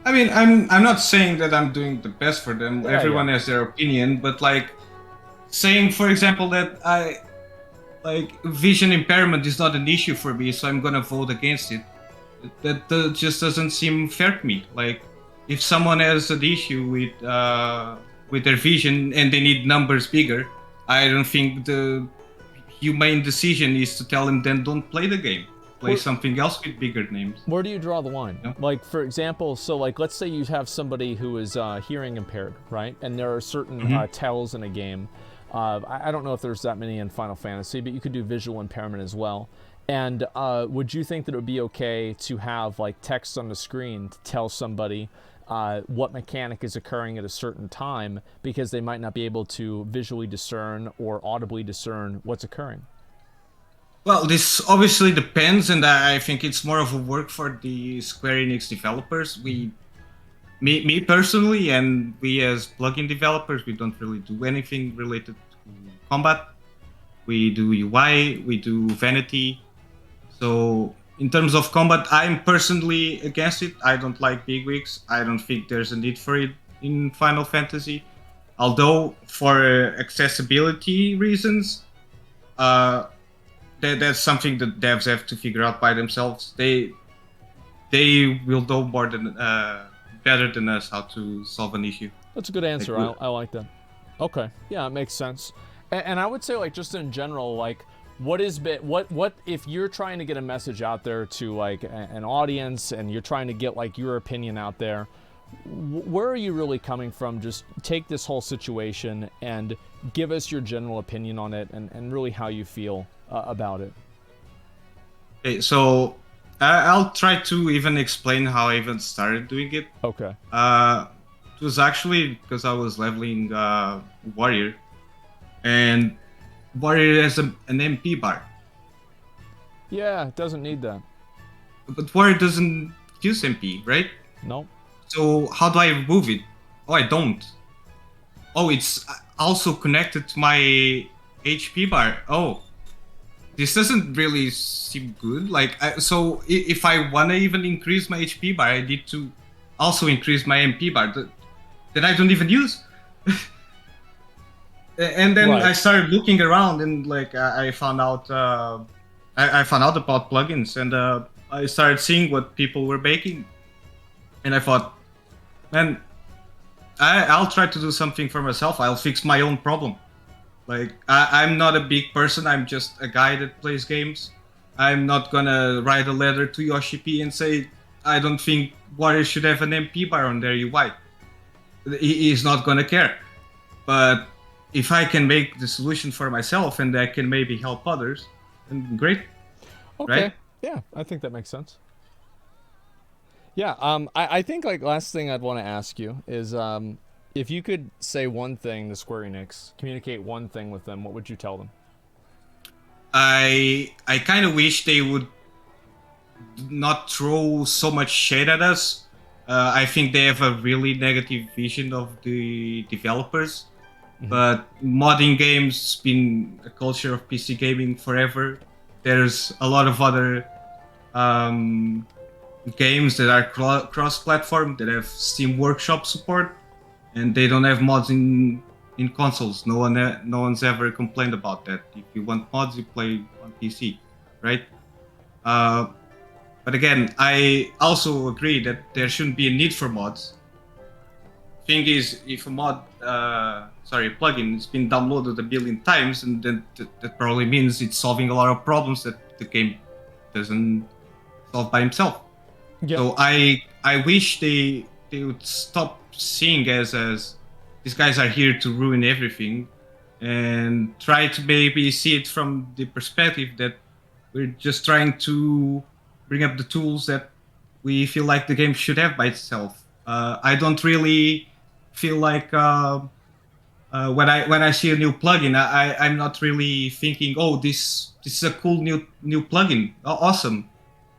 I mean, I'm not saying that I'm doing the best for them. Yeah, Everyone has their opinion, but like saying, for example, that vision impairment is not an issue for me, so I'm gonna vote against it. That just doesn't seem fair to me. Like, if someone has an issue with their vision and they need numbers bigger, I don't think the humane decision is to tell them then don't play the game. Play something else with bigger names. Where do you draw the line? Yeah. Like, for example, so like, let's say you have somebody who is hearing impaired, right? And there are certain tells in a game. I don't know if there's that many in Final Fantasy, but you could do visual impairment as well. And would you think that it would be okay to have like text on the screen to tell somebody what mechanic is occurring at a certain time, because they might not be able to visually discern or audibly discern what's occurring? Well, this obviously depends, and I think it's more of a work for the Square Enix developers. Me personally, and we as plugin developers, we don't really do anything related to combat. We do UI, we do vanity. So in terms of combat, I'm personally against it. I don't like bigwigs. I don't think there's a need for it in Final Fantasy. Although for accessibility reasons, that's something that devs have to figure out by themselves. They will know more than better than us how to solve an issue. That's a good answer. I like that. Okay, yeah, it makes sense. And I would say, like, just in general, like, what if you're trying to get a message out there to like an audience, and you're trying to get like your opinion out there, where are you really coming from? Just take this whole situation and give us your general opinion on it, and really how you feel about it. Okay, so I'll try to even explain how I even started doing it. Okay. It was actually because I was leveling Warrior, and Warrior has an MP bar. Yeah, it doesn't need that. But Warrior doesn't use MP, right? Nope. So how do I remove it? Oh, I don't. Oh, it's also connected to my HP bar. Oh, this doesn't really seem good. Like, so if I want to even increase my HP bar, I need to also increase my MP bar that I don't even use. And then I started looking around, and like I found out I found out about plugins, and I started seeing what people were making, and I thought, man, I'll try to do something for myself. I'll fix my own problem. Like, I'm not a big person. I'm just a guy that plays games. I'm not gonna write a letter to Yoshi P and say, I don't think Warriors should have an MP bar on their UI. He's not gonna care. But if I can make the solution for myself and I can maybe help others, then great. Okay. Right? Yeah, I think that makes sense. Yeah, I think, like, last thing I'd want to ask you is, if you could say one thing to Square Enix, communicate one thing with them, what would you tell them? I kind of wish they would not throw so much shade at us. I think they have a really negative vision of the developers. But modding games has been a culture of PC gaming forever. There's a lot of other games that are cross-platform that have Steam Workshop support, and they don't have mods in consoles. No one's ever complained about that. If you want mods, you play on PC, right? But again, I also agree that there shouldn't be a need for mods. Thing is, if a plugin has been downloaded a billion times, and then that probably means it's solving a lot of problems that the game doesn't solve by himself. Yep. So I wish they would stop seeing as these guys are here to ruin everything, and try to maybe see it from the perspective that we're just trying to bring up the tools that we feel like the game should have by itself. I don't really feel like when I see a new plugin, I'm not really thinking, oh, this is a cool new plugin, awesome.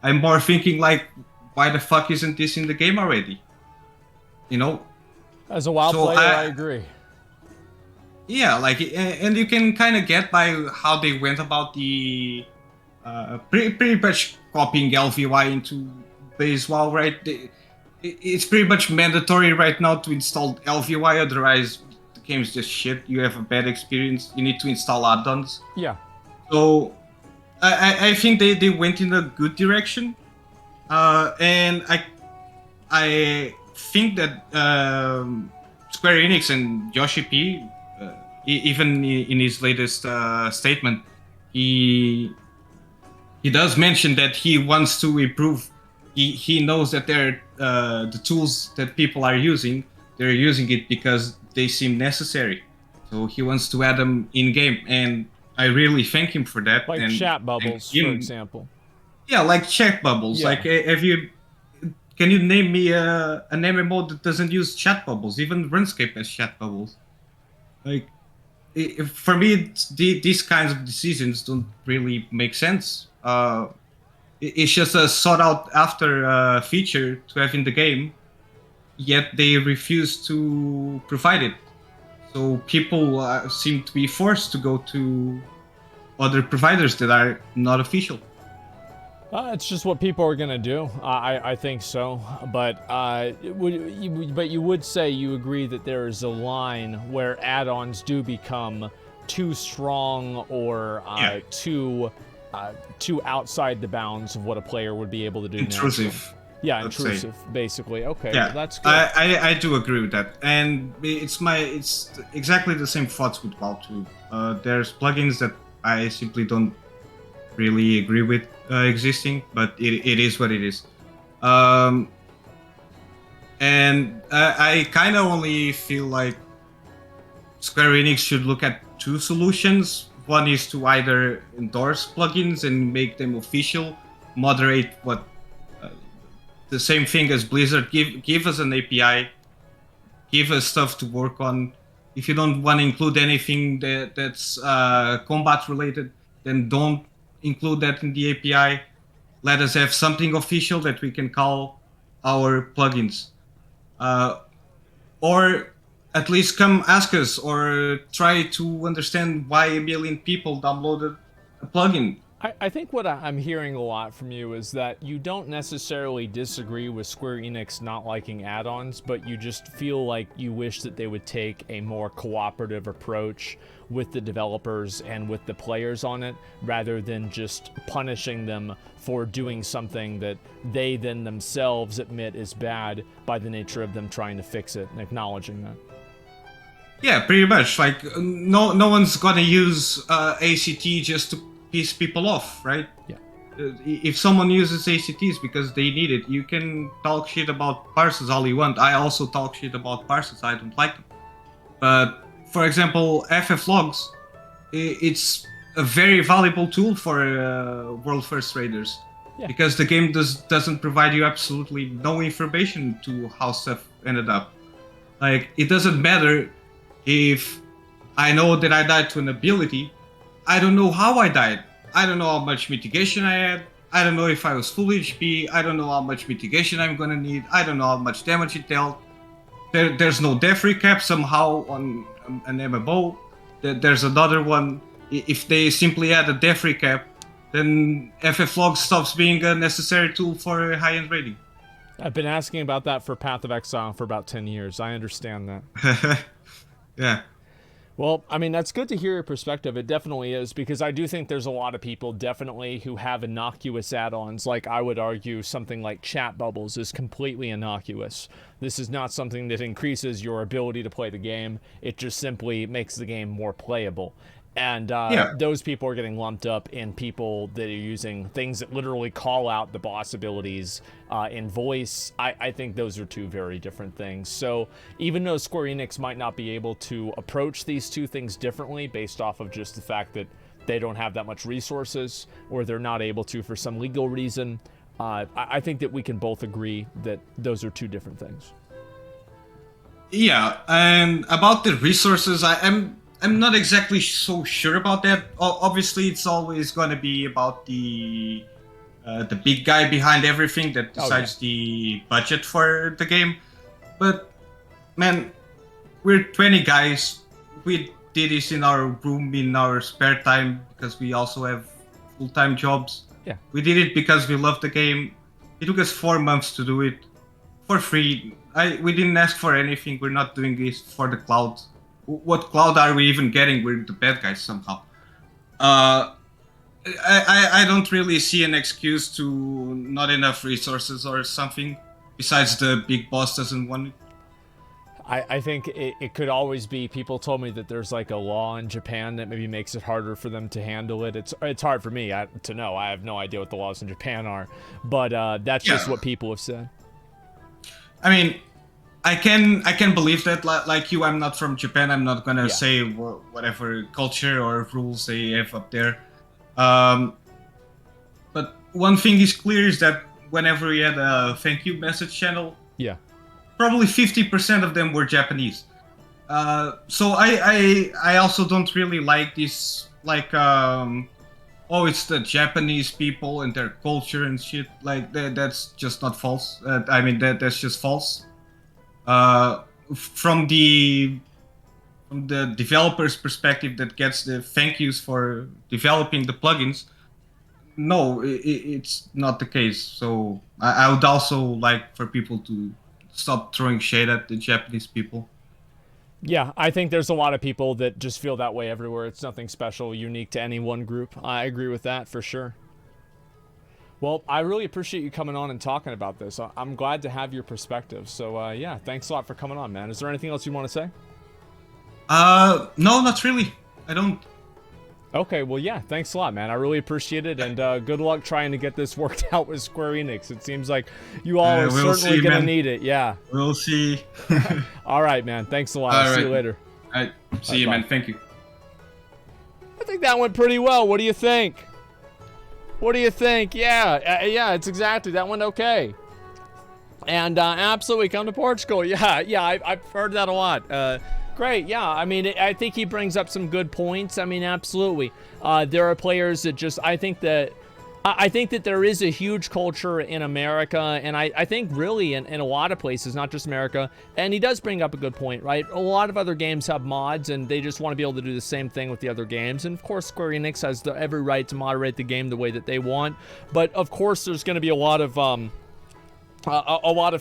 I'm more thinking like, why the fuck isn't this in the game already? You know? As a WoW player, I agree. Yeah, like, and you can kind of get by how they went about the pretty much copying LVY into base WoW, right? It's pretty much mandatory right now to install LVY, otherwise the game's just shit. You have a bad experience. You need to install add-ons. Yeah. So I think they went in a good direction, and I think that Square Enix and Yoshi P, even in his latest statement, he does mention that he wants to improve. He knows that the tools that people are using, they're using it because they seem necessary. So he wants to add them in game, and I really thank him for that. Like chat bubbles, for example. Yeah, like chat bubbles. Yeah. Like, can you name me an MMO that doesn't use chat bubbles? Even RuneScape has chat bubbles. Like, for me, these kinds of decisions don't really make sense. It's just a sought-out after feature to have in the game, yet they refuse to provide it. So people seem to be forced to go to other providers that are not official. It's just what people are gonna do. I think so. But you would say you agree that there is a line where add-ons do become too strong or too outside the bounds of what a player would be able to do. Intrusive. Naturally. Yeah, intrusive, basically. Okay, yeah, well, that's good. I do agree with that, and it's exactly the same thoughts with WoW too. There's plugins that I simply don't really agree with existing, but it is what it is. And I kind of only feel like Square Enix should look at two solutions. One is to either endorse plugins and make them official, moderate what the same thing as Blizzard, give us an API, give us stuff to work on. If you don't want to include anything that's combat related, then don't include that in the API. Let us have something official that we can call our plugins. Or at least come ask us or try to understand why a million people downloaded a plugin. I think what I'm hearing a lot from you is that you don't necessarily disagree with Square Enix not liking add-ons, but you just feel like you wish that they would take a more cooperative approach with the developers and with the players on it, rather than just punishing them for doing something that they then themselves admit is bad by the nature of them trying to fix it and acknowledging that. Yeah, pretty much. Like, no one's gonna use ACT just to piss people off, right? Yeah. If someone uses ACTs because they need it, you can talk shit about parsers all you want. I also talk shit about parsers. I don't like them. But for example, FFLogs, it's a very valuable tool for World First Raiders, because the game doesn't provide you absolutely no information to how stuff ended up. Like, it doesn't matter if I know that I died to an ability. I don't know how I died. I don't know how much mitigation I had. I don't know if I was full HP. I don't know how much mitigation I'm gonna need. I don't know how much damage it dealt. There's no death recap somehow on an MMO. There's another one. If they simply add a death recap, then FFLog stops being a necessary tool for a high-end rating. I've been asking about that for Path of Exile for about 10 years. I understand that. Yeah. Well, I mean, that's good to hear your perspective. It definitely is, because I do think there's a lot of people definitely who have innocuous add-ons. Like, I would argue something like chat bubbles is completely innocuous. This is not something that increases your ability to play the game. It just simply makes the game more playable. And those people are getting lumped up in people that are using things that literally call out the boss abilities in voice. I think those are two very different things. So even though Square Enix might not be able to approach these two things differently based off of just the fact that they don't have that much resources, or they're not able to for some legal reason, I think that we can both agree that those are two different things. Yeah, and about the resources, I'm not exactly so sure about that. Obviously, it's always going to be about the big guy behind everything that decides the budget for the game. But man, we're 20 guys. We did this in our room in our spare time because we also have full-time jobs. Yeah. We did it because we love the game. It took us 4 months to do it for free. We didn't ask for anything. We're not doing this for the cloud. What cloud are we even getting? We're the bad guys somehow. I don't really see an excuse to not enough resources or something, besides the big boss doesn't want it. I think it could always be, people told me that there's like a law in Japan that maybe makes it harder for them to handle it. It's hard for me to know. I have no idea what the laws in Japan are, but that's just what people have said. I mean, I can believe that. Like you, I'm not from Japan. I'm not gonna say whatever culture or rules they have up there. But one thing is clear is that whenever we had a thank you message channel, probably 50% of them were Japanese. So I also don't really like this, like, oh, it's the Japanese people and their culture and shit. Like that's just not false. I mean that's just false. From the developer's perspective that gets the thank yous for developing the plugins, no, it's not the case. So I would also like for people to stop throwing shade at the Japanese people. Yeah, I think there's a lot of people that just feel that way everywhere. It's nothing special, unique to any one group. I agree with that for sure. Well, I really appreciate you coming on and talking about this. I'm glad to have your perspective. So, yeah, thanks a lot for coming on, man. Is there anything else you want to say? No, not really. I don't. Okay, well, yeah, thanks a lot, man. I really appreciate it, and good luck trying to get this worked out with Square Enix. It seems like you all are certainly going to need it. Yeah. We'll see. All right, man. Thanks a lot. I'll see you later. All right. See you, man. Thank you. I think that went pretty well. What do you think? What do you think? Yeah, it's exactly. That went okay. And absolutely, come to Portugal. Yeah, I've heard that a lot. Great, yeah. I mean, I think he brings up some good points. I mean, absolutely. There are players that just, I think that I think that there is a huge culture in America, and I think really in a lot of places, not just America, and he does bring up a good point, right? A lot of other games have mods, and they just want to be able to do the same thing with the other games, and of course Square Enix has every right to moderate the game the way that they want, but of course there's going to be a lot of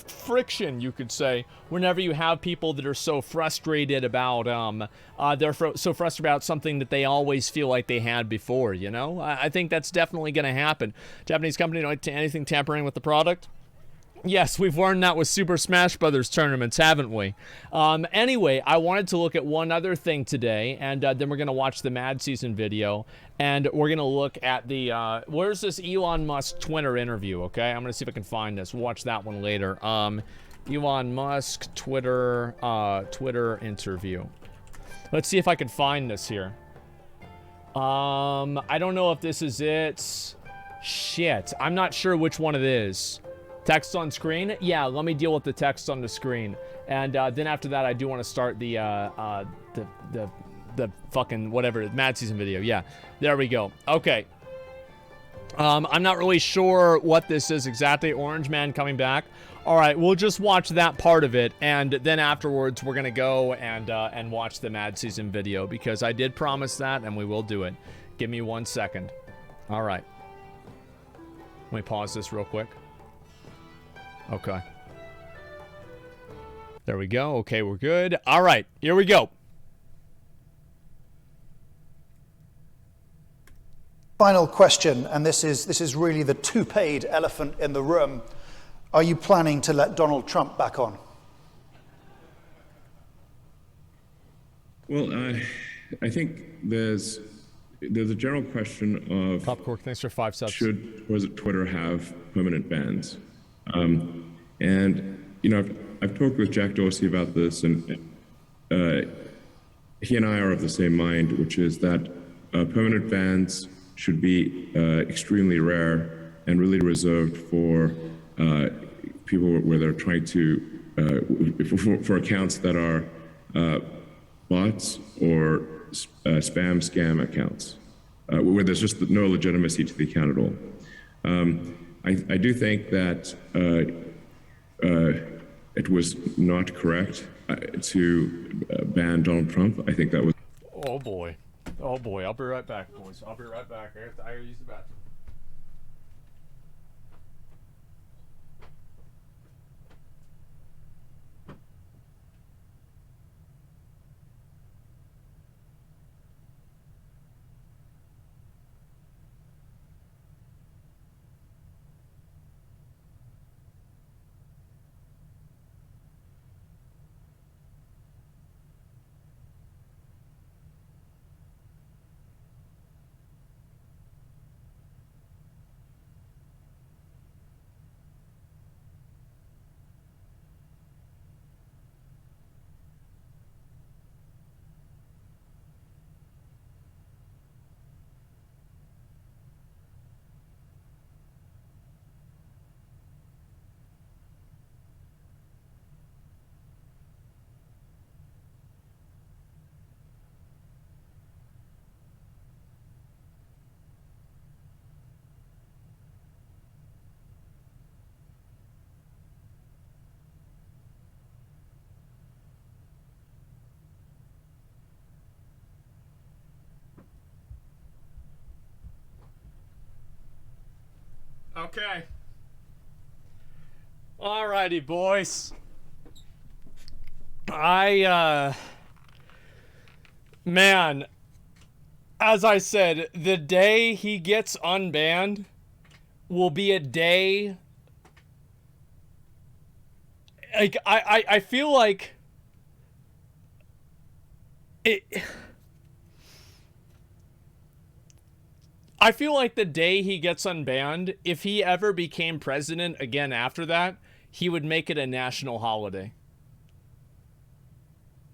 friction, you could say, whenever you have people that are so frustrated about so frustrated about something that they always feel like they had before, you know? I think that's definitely going to happen. Japanese company don't like anything tampering with the product. Yes, we've learned that with Super Smash Brothers tournaments, haven't we? Anyway, I wanted to look at one other thing today, and then we're going to watch the MadSeason video, and we're going to look at the, where's this Elon Musk Twitter interview, okay? I'm going to see if I can find this. We'll watch that one later. Elon Musk Twitter interview. Let's see if I can find this here. I don't know if this is it. Shit, I'm not sure which one it is. Text on screen? Yeah, let me deal with the text on the screen. And then after that, I do want to start the fucking whatever, MadSeason video. Yeah, there we go. Okay. I'm not really sure what this is exactly. Orange Man coming back. All right, we'll just watch that part of it, and then afterwards, we're gonna go and watch the MadSeason video, because I did promise that, and we will do it. Give me 1 second. All right. Let me pause this real quick. Okay. There we go. Okay, we're good. All right, here we go. Final question, and this is really the two-paid elephant in the room. Are you planning to let Donald Trump back on? Well, I think there's a general question of Popcork, thanks for 5 subs. Should Twitter have permanent bans? And you know, I've talked with Jack Dorsey about this, and he and I are of the same mind, which is that permanent bans should be extremely rare and really reserved for people where they're trying to for accounts that are bots or spam scam accounts, where there's just no legitimacy to the account at all. I do think that it was not correct to ban Donald Trump. I think that was. Oh boy. Oh boy. I'll be right back, boys. I'll be right back. I gotta use the bathroom. Okay. Alrighty, boys. Man, as I said, the day he gets unbanned will be a day, like, I feel like it. I feel like the day he gets unbanned, if he ever became president again after that, he would make it a national holiday.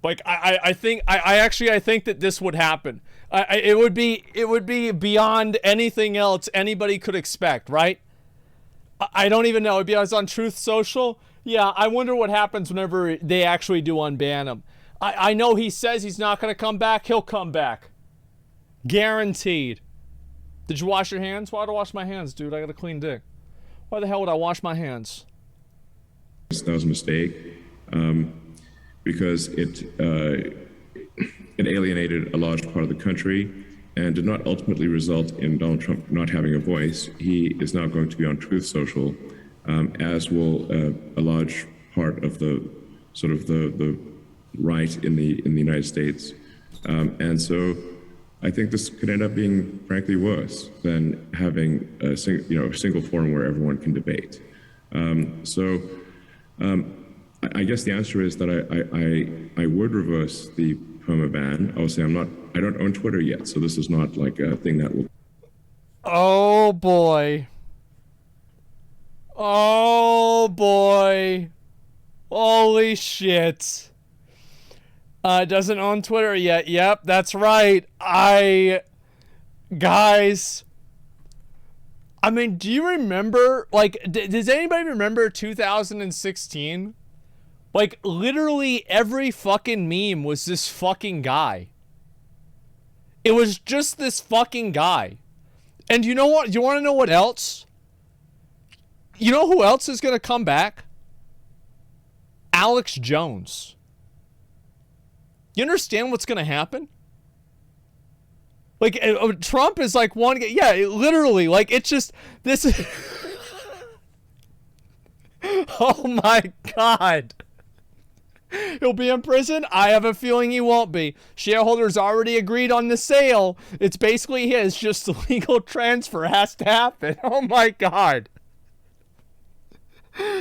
Like, I think that this would happen. It would be beyond anything else anybody could expect, right? I don't even know. It'd be on Truth Social. Yeah, I wonder what happens whenever they actually do unban him. I know he says he's not going to come back. He'll come back. Guaranteed. Did you wash your hands? Why'd I wash my hands, dude? I got a clean dick. Why the hell would I wash my hands? That was a mistake because it alienated a large part of the country and did not ultimately result in Donald Trump not having a voice. He is now going to be on Truth Social, as will a large part of the sort of the right in the United States, and so I think this could end up being frankly worse than having a single forum where everyone can debate. I guess the answer is that I would reverse the perma ban. Obviously, I don't own Twitter yet, so this is not like a thing that will. Oh boy. Oh boy. Holy shit. Doesn't own Twitter yet. Yep, that's right. Guys. I mean, do you remember, like, does anybody remember 2016? Like, literally every fucking meme was this fucking guy. It was just this fucking guy. And you know what? You want to know what else? You know who else is going to come back? Alex Jones. You understand what's going to happen? Like, Trump is like one guy. Yeah, literally. Like, it's just, this is... Oh my God. He'll be in prison? I have a feeling he won't be. Shareholders already agreed on the sale. It's basically his. Just the legal transfer has to happen. Oh my God.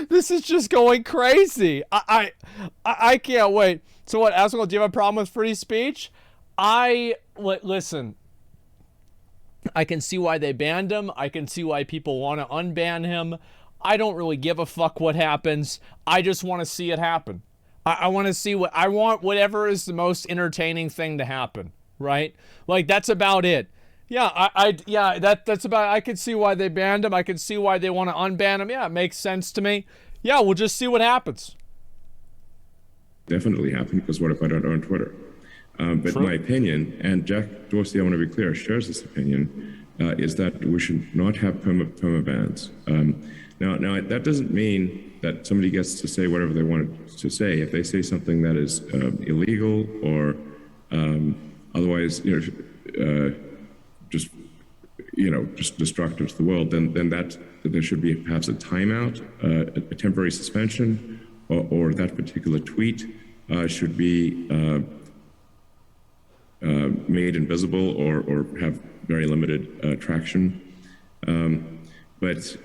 This is just going crazy. I can't wait. So what, Asmongold, do you have a problem with free speech? Listen. I can see why they banned him. I can see why people want to unban him. I don't really give a fuck what happens. I just want to see it happen. I want to see I want whatever is the most entertaining thing to happen, right? Like, that's about it. Yeah, that's about, I could see why they banned him. I could see why they want to unban him. Yeah, it makes sense to me. Yeah, we'll just see what happens. Definitely happen, because what if I don't own Twitter? But my opinion, and Jack Dorsey, I want to be clear, shares this opinion, is that we should not have perma bans. Now, that doesn't mean that somebody gets to say whatever they want to say. If they say something that is illegal or otherwise, just destructive to the world, then that there should be perhaps a timeout, a temporary suspension, or that particular tweet should be made invisible or have very limited traction. But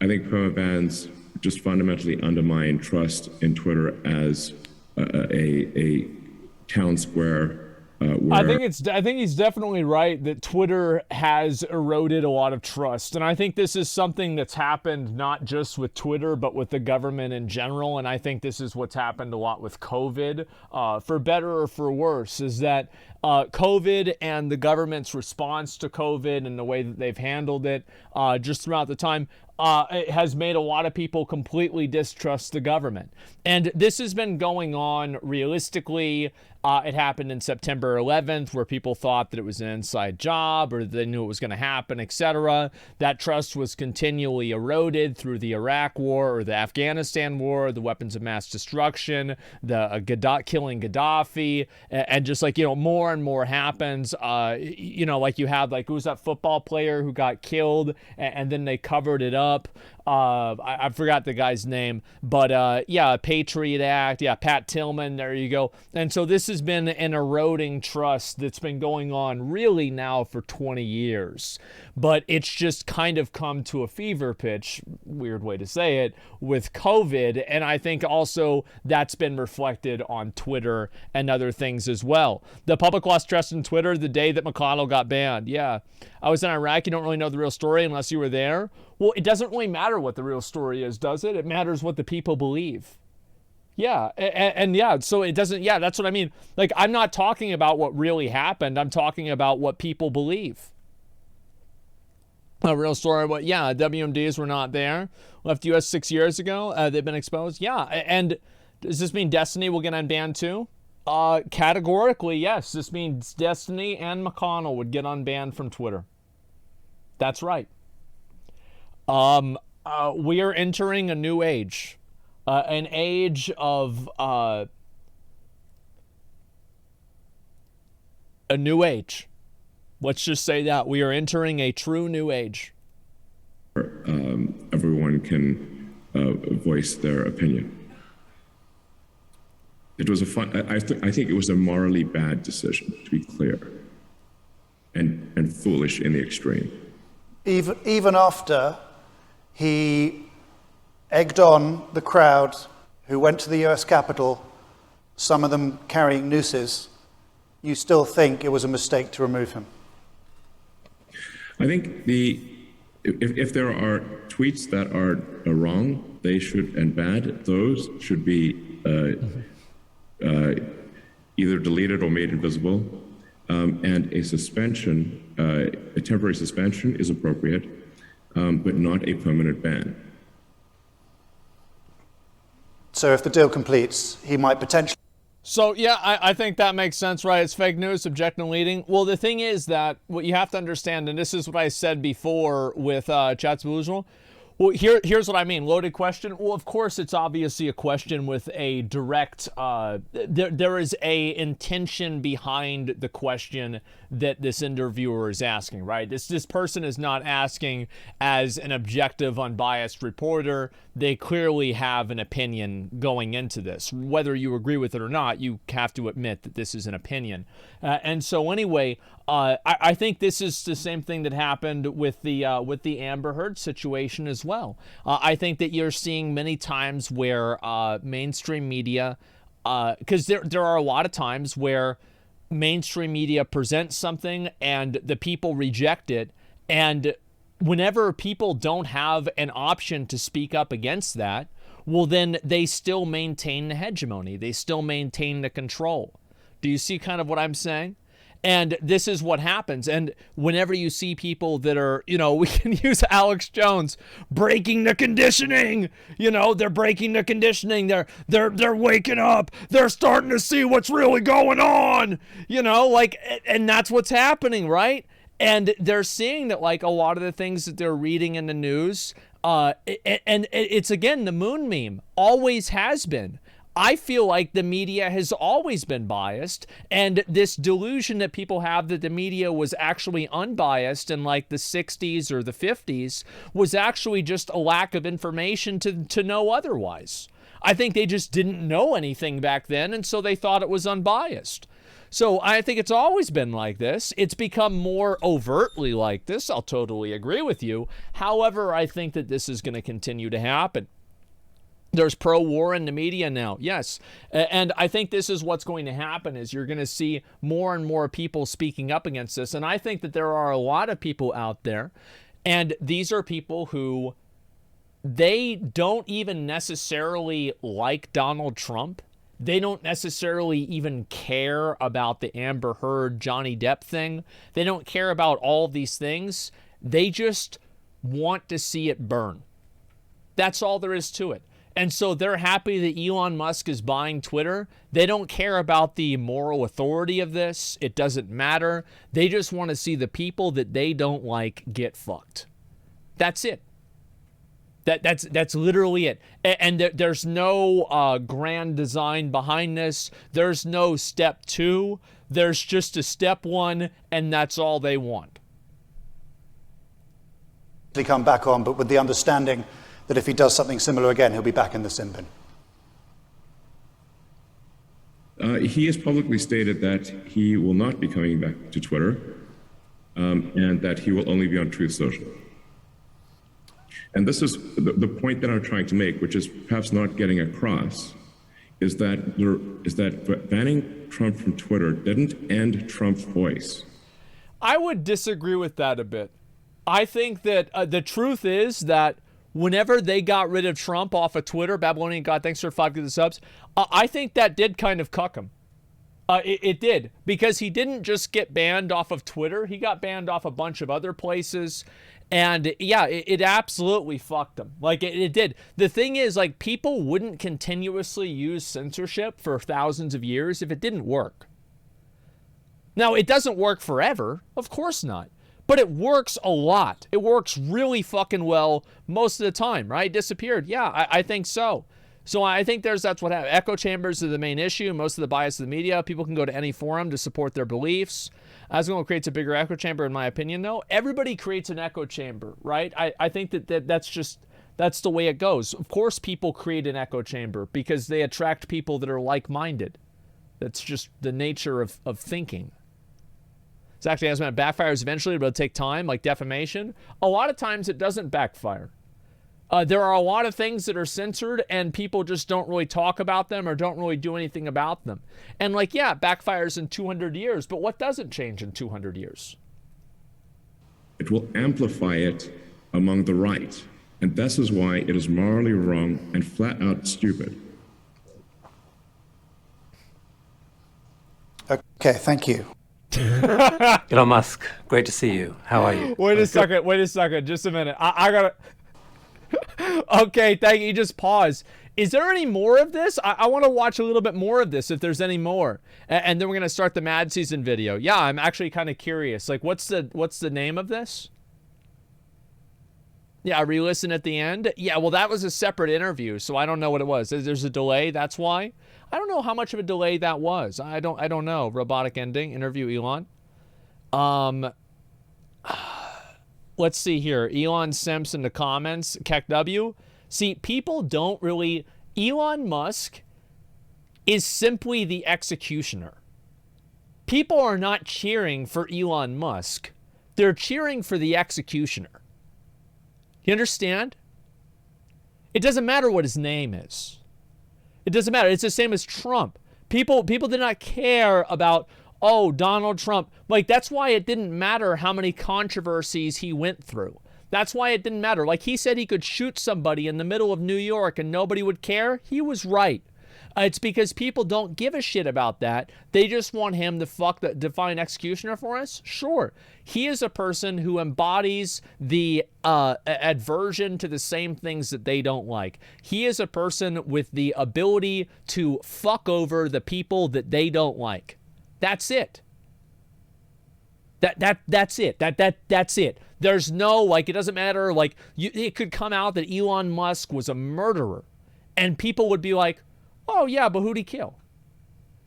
I think perma bans just fundamentally undermine trust in Twitter as a town square. I think he's definitely right that Twitter has eroded a lot of trust, and I think this is something that's happened not just with Twitter but with the government in general. And I think this is what's happened a lot with COVID, for better or for worse, is that COVID and the government's response to COVID and the way that they've handled it just throughout the time it has made a lot of people completely distrust the government. And this has been going on realistically. It happened in September 11th, where people thought that it was an inside job or they knew it was going to happen, etc. That trust was continually eroded through the Iraq War or the Afghanistan War, the weapons of mass destruction, the killing Gaddafi, and just like, more and more happens. Like you had, like, who was that football player who got killed and then they covered it up? I forgot the guy's name, but Patriot Act, Pat Tillman, there you go. And so this has been an eroding trust that's been going on really now for 20 years, but it's just kind of come to a fever pitch, weird way to say it, with COVID. And I think also that's been reflected on Twitter and other things as well. The public lost trust in Twitter the day that McConnell got banned. Yeah, I was in Iraq. You don't really know the real story unless you were there. Well, it doesn't really matter what the real story is, does it? It matters what the people believe. Yeah, and so it doesn't, that's what I mean. Like, I'm not talking about what really happened. I'm talking about what people believe. A real story, but WMDs were not there. Left US 6 years ago. They've been exposed. Yeah, and does this mean Destiny will get unbanned too? Categorically, yes. This means Destiny and McConnell would get unbanned from Twitter. That's right. We are entering a new age, an age of a new age. Let's just say that we are entering a true new age. Everyone can voice their opinion. It was I think it was a morally bad decision, to be clear, and foolish in the extreme. Even after he egged on the crowd who went to the US Capitol, some of them carrying nooses, you still think it was a mistake to remove him? I think if there are tweets that are wrong, they should, and bad, those should be either deleted or made invisible. And a suspension, a temporary suspension is appropriate, but not a permanent ban. So if the deal completes, he might potentially... So, yeah, I think that makes sense, right? It's fake news, subjective leading. Well, the thing is that what you have to understand, and this is what I said before with Chats Boozle. Well, here's what I mean. Loaded question. Well, of course, it's obviously a question with a direct... there is a intention behind the question that this interviewer is asking, right? This person is not asking as an objective, unbiased reporter. They clearly have an opinion going into this. Whether you agree with it or not, you have to admit that this is an opinion. And so anyway, I think this is the same thing that happened with the Amber Heard situation as well. I think that you're seeing many times where mainstream media, because there are a lot of times where mainstream media presents something and the people reject it, and whenever people don't have an option to speak up against that, well, then they still maintain the hegemony. They still maintain the control. Do you see kind of what I'm saying? And this is what happens. And whenever you see people that are, we can use Alex Jones, breaking the conditioning, they're breaking the conditioning. They're waking up. They're starting to see what's really going on, and that's what's happening, right? And they're seeing that, a lot of the things that they're reading in the news, and it's, again, the moon meme always has been. I feel like the media has always been biased, and this delusion that people have that the media was actually unbiased in the 60s or the 50s was actually just a lack of information to know otherwise. I think they just didn't know anything back then, and so they thought it was unbiased. So I think it's always been like this. It's become more overtly like this. I'll totally agree with you. However, I think that this is going to continue to happen. There's pro-war in the media now, yes. And I think this is what's going to happen, is you're going to see more and more people speaking up against this. And I think that there are a lot of people out there, and these are people who, they don't even necessarily like Donald Trump. They don't necessarily even care about the Amber Heard, Johnny Depp thing. They don't care about all of these things. They just want to see it burn. That's all there is to it. And so they're happy that Elon Musk is buying Twitter. They don't care about the moral authority of this. It doesn't matter. They just want to see the people that they don't like get fucked. That's it. That's literally it. And there's no grand design behind this. There's no step 2. There's just a step 1, and that's all they want. They come back on, but with the understanding that if he does something similar again, he'll be back in the sin bin. He has publicly stated that he will not be coming back to Twitter, and that he will only be on Truth Social. And this is the point that I'm trying to make, which is perhaps not getting across, is that banning Trump from Twitter didn't end Trump's voice. I would disagree with that a bit. I think that the truth is that whenever they got rid of Trump off of Twitter, Babylonian God, thanks for 5 good subs, I think that did kind of cuck him. It did, because he didn't just get banned off of Twitter. He got banned off a bunch of other places. And yeah, it absolutely fucked him. It did. The thing is, people wouldn't continuously use censorship for thousands of years if it didn't work. Now, it doesn't work forever. Of course not. But it works a lot. It works really fucking well most of the time, right? It disappeared. Yeah, I think so. So I think that's what happened. Echo chambers are the main issue. Most of the bias of the media. People can go to any forum to support their beliefs. Asmongold creates a bigger echo chamber, in my opinion, though. Everybody creates an echo chamber, right? I think that's the way it goes. Of course, people create an echo chamber because they attract people that are like-minded. That's just the nature of thinking. It's actually, as it backfires eventually, but it'll take time, like defamation. A lot of times it doesn't backfire. There are a lot of things that are censored and people just don't really talk about them or don't really do anything about them. And like, yeah, it backfires in 200 years, but what doesn't change in 200 years? It will amplify it among the right. And this is why it is morally wrong and flat out stupid. Okay, thank you. Elon Musk, great to see you. How are you? Wait a second, just a minute. I gotta... Okay, thank you. Just pause. Is there any more of this? I want to watch a little bit more of this if there's any more. And then we're going to start the Mad Season video. Yeah, I'm actually kind of curious. Like, what's the name of this? Yeah, re-listen at the end. Yeah, well, that was a separate interview, so I don't know what it was. There's a delay, that's why. I don't know how much of a delay that was. I don't know. Robotic ending, interview Elon. Let's see here. Elon Simps in the comments. Keck W. See, people don't really... Elon Musk is simply the executioner. People are not cheering for Elon Musk. They're cheering for the executioner. You understand? It doesn't matter what his name is. It doesn't matter. It's the same as Trump. People did not care about... Oh, Donald Trump. Like, that's why it didn't matter how many controversies he went through. That's why it didn't matter. Like, he said he could shoot somebody in the middle of New York and nobody would care. He was right. It's because people don't give a shit about that. They just want him to fuck the divine executioner for us. Sure. He is a person who embodies the aversion to the same things that they don't like. He is a person with the ability to fuck over the people that they don't like. That's it. That's it. That's it. There's no, like, it doesn't matter. Like, it could come out that Elon Musk was a murderer, and people would be like, oh, yeah, but who'd he kill?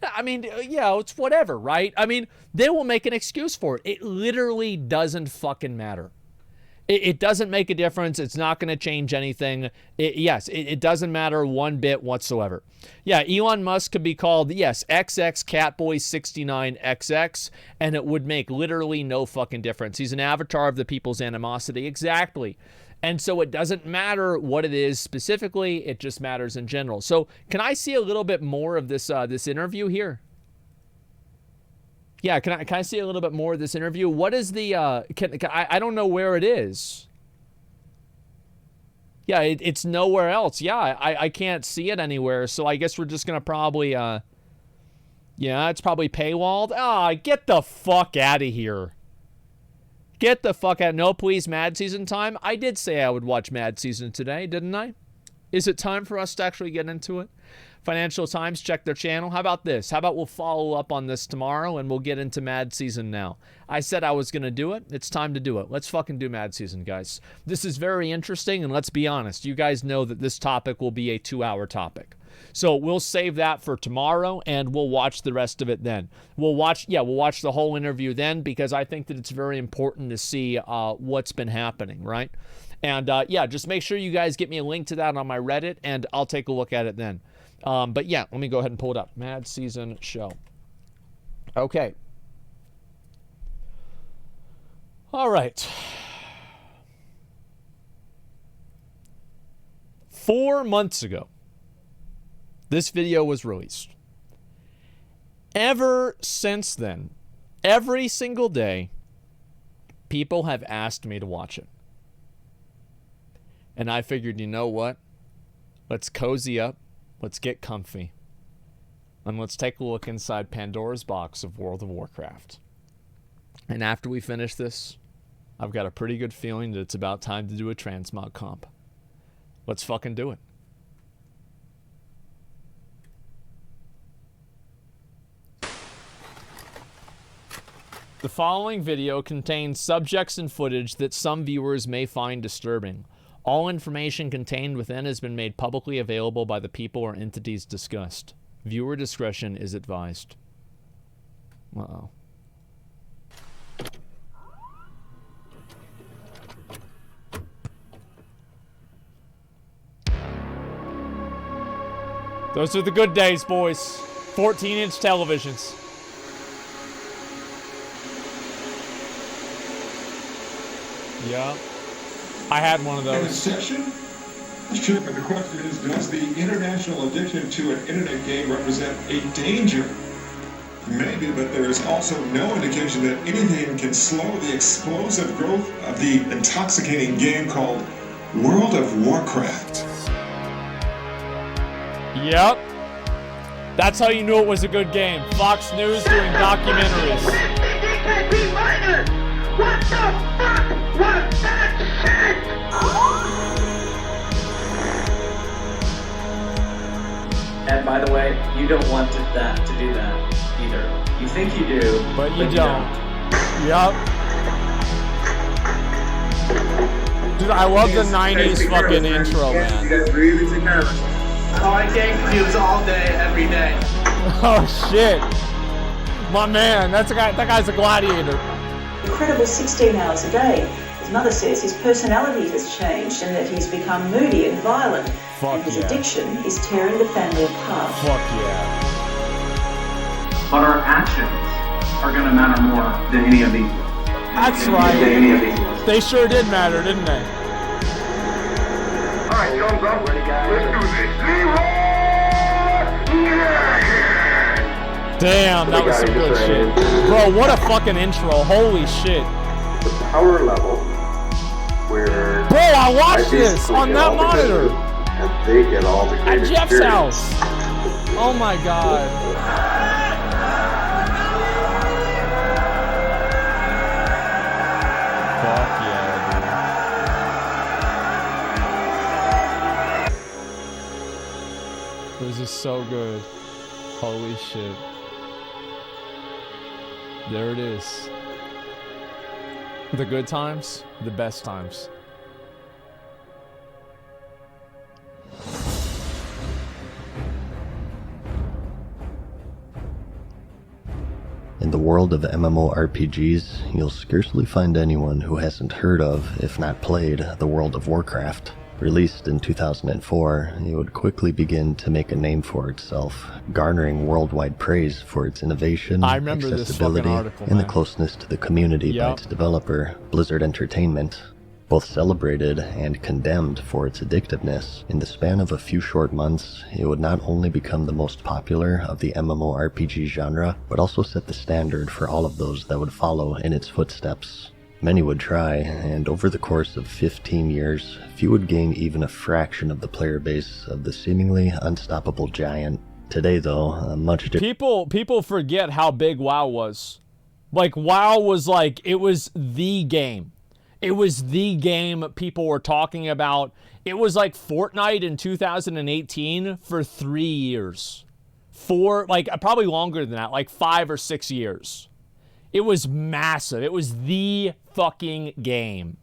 I mean, yeah, it's whatever, right? I mean, they will make an excuse for it. It literally doesn't fucking matter. It doesn't make a difference. It's not going to change anything. Yes, it doesn't matter one bit whatsoever. Yeah, Elon Musk could be called, yes, XX Catboy69XX, and it would make literally no fucking difference. He's an avatar of the people's animosity. Exactly. And so it doesn't matter what it is specifically. It just matters in general. So can I see a little bit more of this this interview here? Yeah, can I see a little bit more of this interview? What is the, I don't know where it is. Yeah, it's nowhere else. Yeah, I can't see it anywhere, so I guess we're just going to probably, yeah, it's probably paywalled. Ah, get the fuck out of here. Get the fuck out. No, please, Mad Season time. I did say I would watch Mad Season today, didn't I? Is it time for us to actually get into it? Financial Times, check their channel. How about this? How about we'll follow up on this tomorrow and we'll get into Mad Season now. I said I was going to do it. It's time to do it. Let's fucking do Mad Season, guys. This is very interesting, and let's be honest. You guys know that this topic will be a 2-hour topic. So we'll save that for tomorrow, and we'll watch the rest of it then. We'll watch the whole interview then, because I think that it's very important to see what's been happening, right? And yeah, just make sure you guys get me a link to that on my Reddit, and I'll take a look at it then. But yeah, let me go ahead and pull it up. Mad Season Show. Okay. All right. 4 months ago, this video was released. Ever since then, every single day, people have asked me to watch it. And I figured, you know what? Let's cozy up. Let's get comfy. And let's take a look inside Pandora's box of World of Warcraft. And after we finish this, I've got a pretty good feeling that it's about time to do a Transmog comp. Let's fucking do it. The following video contains subjects and footage that some viewers may find disturbing. All information contained within has been made publicly available by the people or entities discussed. Viewer discretion is advised. Uh-oh. Those are the good days, boys. 14-inch televisions. Yeah. I had one of those. In this section, Chip, the question is, does the international addiction to an internet game represent a danger? Maybe, but there is also no indication that anything can slow the explosive growth of the intoxicating game called World of Warcraft. Yep. That's how you knew it was a good game. Fox News doing documentaries. What the fuck was that shit? And by the way, you don't want to do that either. You think you do, but you don't. Yup. Dude, I love the 90s fucking intro, man. You guys really take care of it. Oh, I game cubes all day, every day. Oh shit. My man, that guy's a gladiator. Incredible 16 hours a day. His mother says his personality has changed and that he's become moody and violent. Fuck and his yeah. addiction is tearing the family apart. Fuck yeah. But our actions are going to matter more than any of these ones. That's right. They sure did matter, didn't they? Alright, thumbs up. Let's do this. Damn, that was some good shit. Bro, what a fucking intro. Holy shit. The power level where... Bro, I watched this on that monitor. And they get all the at Jeff's experience. house. Oh my god. Fuck yeah, dude. This is so good. Holy shit. There it is. The good times, the best times. In the world of MMORPGs, you'll scarcely find anyone who hasn't heard of, if not played, the World of Warcraft. Released in 2004, it would quickly begin to make a name for itself, garnering worldwide praise for its innovation, accessibility, and the closeness to the community by its developer, Blizzard Entertainment. Both celebrated and condemned for its addictiveness, in the span of a few short months, it would not only become the most popular of the MMORPG genre, but also set the standard for all of those that would follow in its footsteps. Many would try, and over the course of 15 years, few would gain even a fraction of the player base of the seemingly unstoppable giant. Today, though, much people forget how big WoW was. Like, WoW was like, it was the game. It was the game people were talking about. It was like Fortnite in 2018 for 3 years. Probably longer than that, like 5 or 6 years. It was massive. It was the fucking game.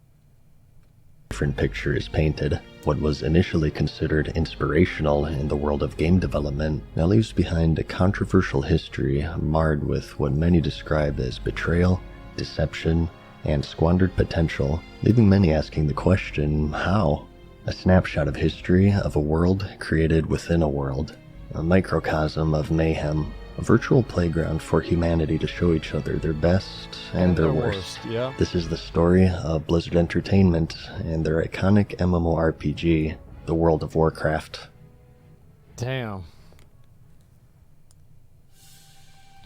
Different picture is painted. What was initially considered inspirational in the world of game development now leaves behind a controversial history marred with what many describe as betrayal, deception, and squandered potential, leaving many asking the question, how? A snapshot of history of a world created within a world, a microcosm of mayhem, a virtual playground for humanity to show each other their best and their worst. Yeah. This is the story of Blizzard Entertainment and their iconic MMORPG, the World of Warcraft. Damn.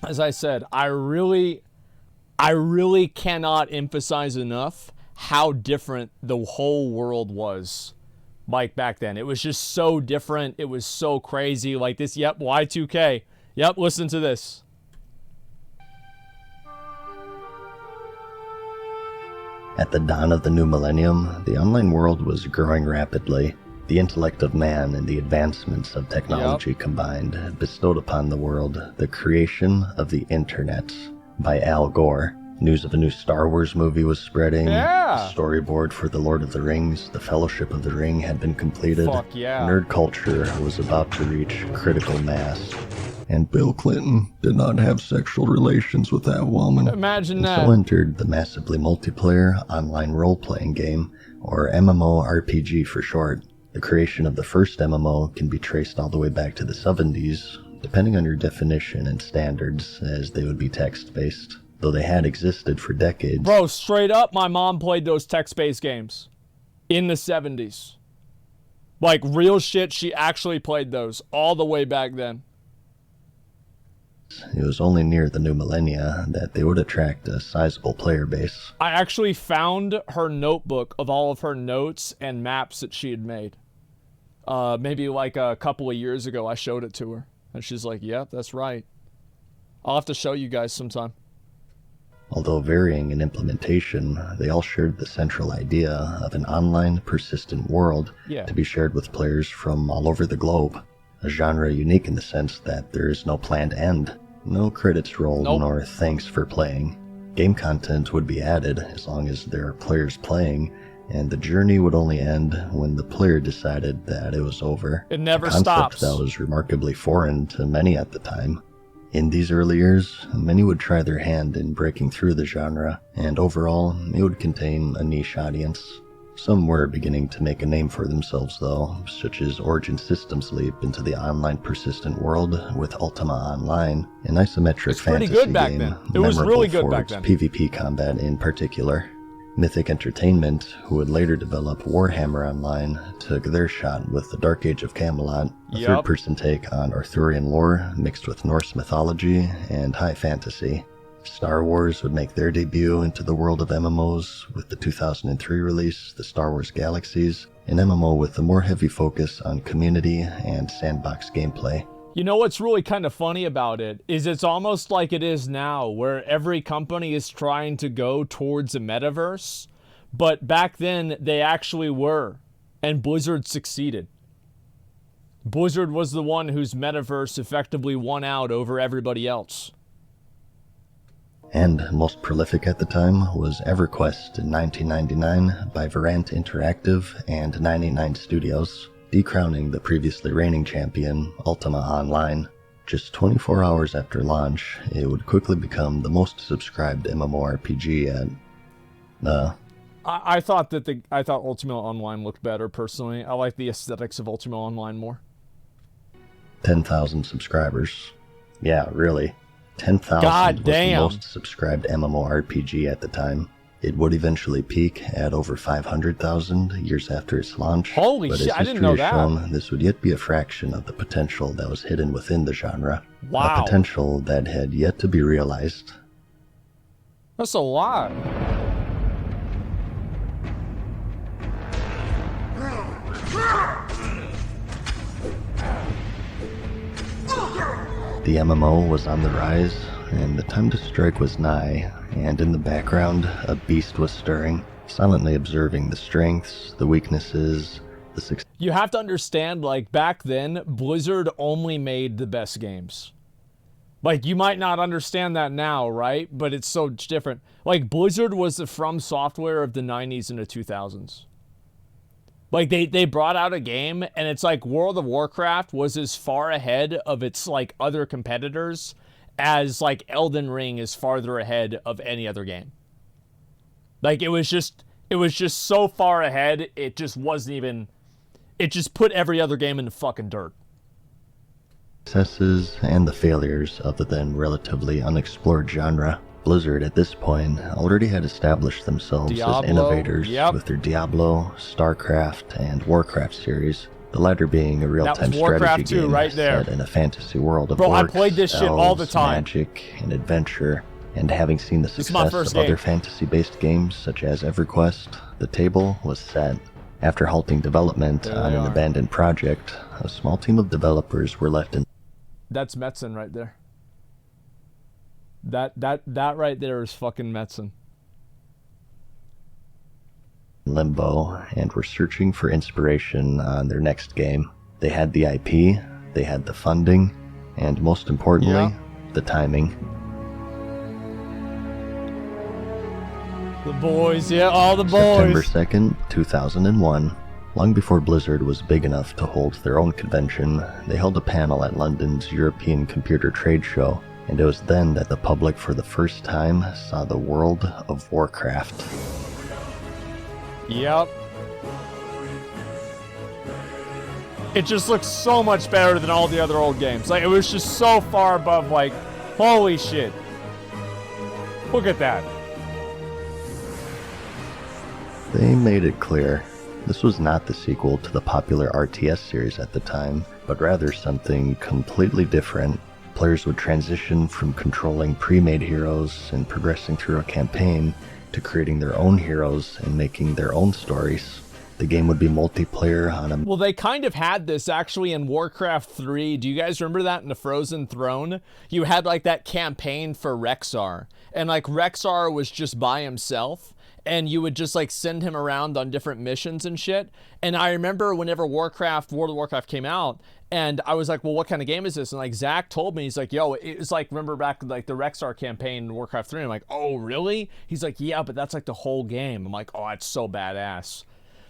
As I said, I really cannot emphasize enough how different the whole world was like back then. It was just so different. It was so crazy. Like this, yep, Y2K. Yep, listen to this. At the dawn of the new millennium, the online world was growing rapidly. The intellect of man and the advancements of technology combined had bestowed upon the world the creation of the internet by Al Gore. News of a new Star Wars movie was spreading. Yeah. The storyboard for The Lord of the Rings, The Fellowship of the Ring had been completed. Fuck yeah. Nerd culture was about to reach critical mass. And Bill Clinton did not have sexual relations with that woman. Imagine and that. So entered the massively multiplayer online role-playing game, or MMORPG for short. The creation of the first MMO can be traced all the way back to the 70s, depending on your definition and standards, as they would be text-based, though they had existed for decades. Bro, straight up, my mom played those text-based games in the 70s. Like, real shit, she actually played those all the way back then. It was only near the new millennia that they would attract a sizable player base. I actually found her notebook of all of her notes and maps that she had made. Maybe like a couple of years ago, I showed it to her. And she's like, yep, that's right. I'll have to show you guys sometime. Although varying in implementation, they all shared the central idea of an online, persistent world to be shared with players from all over the globe. A genre unique in the sense that there is no planned end, no credits rolled, nor thanks for playing. Game content would be added as long as there are players playing, and the journey would only end when the player decided that it was over. It never a concept stops. That was remarkably foreign to many at the time. In these early years, many would try their hand in breaking through the genre, and overall, it would contain a niche audience. Some were beginning to make a name for themselves though, such as Origin Systems' leap into the online persistent world with Ultima Online, an isometric fantasy good back game then. It was really good for back its then. PvP combat in particular. Mythic Entertainment, who would later develop Warhammer Online, took their shot with the Dark Age of Camelot, a third-person take on Arthurian lore mixed with Norse mythology and high fantasy. Star Wars would make their debut into the world of MMOs with the 2003 release, The Star Wars Galaxies, an MMO with a more heavy focus on community and sandbox gameplay. You know what's really kind of funny about it is it's almost like it is now, where every company is trying to go towards a metaverse, but back then they actually were, and Blizzard succeeded. Blizzard was the one whose metaverse effectively won out over everybody else. And most prolific at the time was EverQuest in 1999 by Verant Interactive and 99 Studios, decrowning the previously reigning champion, Ultima Online. Just 24 hours after launch, it would quickly become the most subscribed MMORPG at... I thought Ultima Online looked better, personally. I like the aesthetics of Ultima Online more. 10,000 subscribers. Yeah, really. 10,000 was the most subscribed MMORPG at the time. It would eventually peak at over 500,000 years after its launch. Holy but shit, as I didn't know history has that. shown, this would yet be a fraction of the potential that was hidden within the genre. Wow. A potential that had yet to be realized. That's a lot. The MMO was on the rise, and the time to strike was nigh, and in the background, a beast was stirring, silently observing the strengths, the weaknesses, the success. You have to understand, like, back then, Blizzard only made the best games. Like, you might not understand that now, right? But it's so different. Like, Blizzard was the From Software of the 90s and the 2000s. Like, they brought out a game, and it's like World of Warcraft was as far ahead of its, like, other competitors as, like, Elden Ring is farther ahead of any other game. Like, it was just so far ahead, it just wasn't even... It just put every other game in the fucking dirt. Successes and the failures of the then relatively unexplored genre. Blizzard at this point already had established themselves as innovators with their Diablo, StarCraft, and Warcraft series, the latter being a real-time strategy game set in a fantasy world of orcs, I played this shit all the elves, time. magic, and adventure, and having seen the success of other fantasy-based games such as EverQuest, the table was set. After halting development on an abandoned project, a small team of developers were left in... That's MadSeason right there. That right there is fucking MadSeason. limbo and were searching for inspiration on their next game. They had the IP, they had the funding, and most importantly, the timing. The boys, yeah, all the September boys. 2nd, 2001. Long before Blizzard was big enough to hold their own convention, they held a panel at London's European Computer Trade Show, and it was then that the public for the first time saw the world of Warcraft. Yep. It just looks so much better than all the other old games. Like, it was just so far above, like, holy shit. Look at that. They made it clear this was not the sequel to the popular RTS series at the time, but rather something completely different. Players would transition from controlling pre-made heroes and progressing through a campaign to creating their own heroes and making their own stories. The game would be multiplayer on a... Well, they kind of had this actually in Warcraft 3. Do you guys remember that in the Frozen Throne? You had like that campaign for Rexxar, and like Rexxar was just by himself, and you would just like send him around on different missions and shit. And I remember whenever World of Warcraft came out, and I was like, well, what kind of game is this? And like Zach told me, he's like, yo, it's like, remember back like the Rexxar campaign in Warcraft 3? I'm like, oh, really? He's like, yeah, but that's like the whole game. I'm like, oh, it's so badass.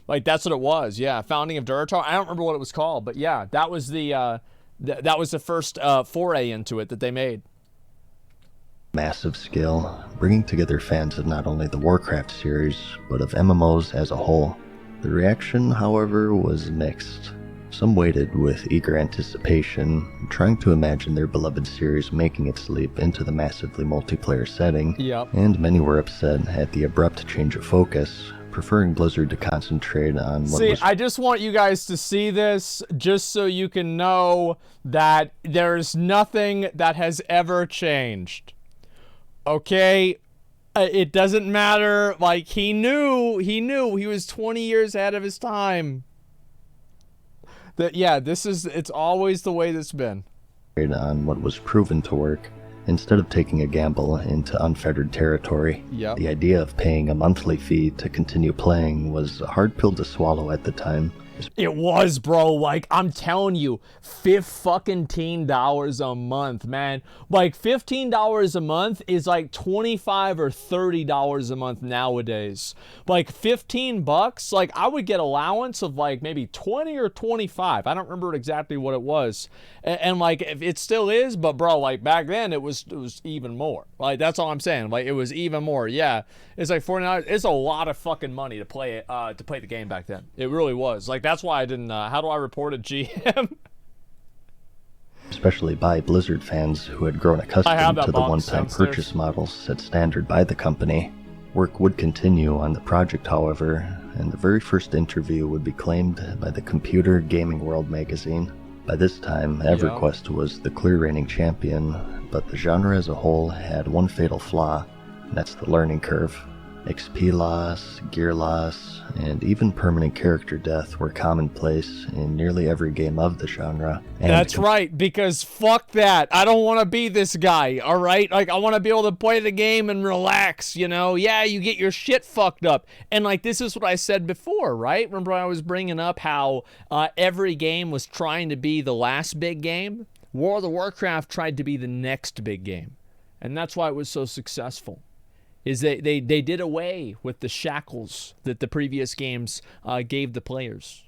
Like, that's what it was, yeah. Founding of Durotar. I don't remember what it was called, but yeah, that was the that was the first foray into it that they made. Massive scale, bringing together fans of not only the Warcraft series, but of MMOs as a whole. The reaction, however, was mixed. Some waited with eager anticipation, trying to imagine their beloved series making its leap into the massively multiplayer setting, Yep. And many were upset at the abrupt change of focus, preferring Blizzard to concentrate on what was... I just want you guys to see this just so you can know that there's nothing that has ever changed. Okay? It doesn't matter. Like, he knew he was 20 years ahead of his time. That, yeah, it's always the way that's been. On what was proven to work, instead of taking a gamble into unfettered territory. Yep. The idea of paying a monthly fee to continue playing was a hard pill to swallow at the time. It was, bro. Like, I'm telling you, $15 a month, man. Like, $15 a month is like $25 or $30 a month nowadays. Like, $15, like, I would get allowance of like maybe 20 or 25. I don't remember exactly what it was. And like, it still is, but bro, like back then it was even more. Like, that's all I'm saying. Like, it was even more. Yeah, it's like $49. It's a lot of fucking money to play the game back then. It really was. Like, that's why I didn't. How do I report a GM? Especially by Blizzard fans who had grown accustomed to the one-time purchase models set standard by the company. Work would continue on the project, however, and the very first interview would be claimed by the Computer Gaming World magazine. By this time, EverQuest was the clear reigning champion, but the genre as a whole had one fatal flaw, and that's the learning curve. XP loss, gear loss, and even permanent character death were commonplace in nearly every game of the genre. That's right, because fuck that. I don't want to be this guy, all right? Like, I want to be able to play the game and relax, you know? Yeah, you get your shit fucked up. And, like, this is what I said before, right? Remember I was bringing up how every game was trying to be the last big game? World of Warcraft tried to be the next big game. And that's why it was so successful. Is they did away with the shackles that the previous games gave the players.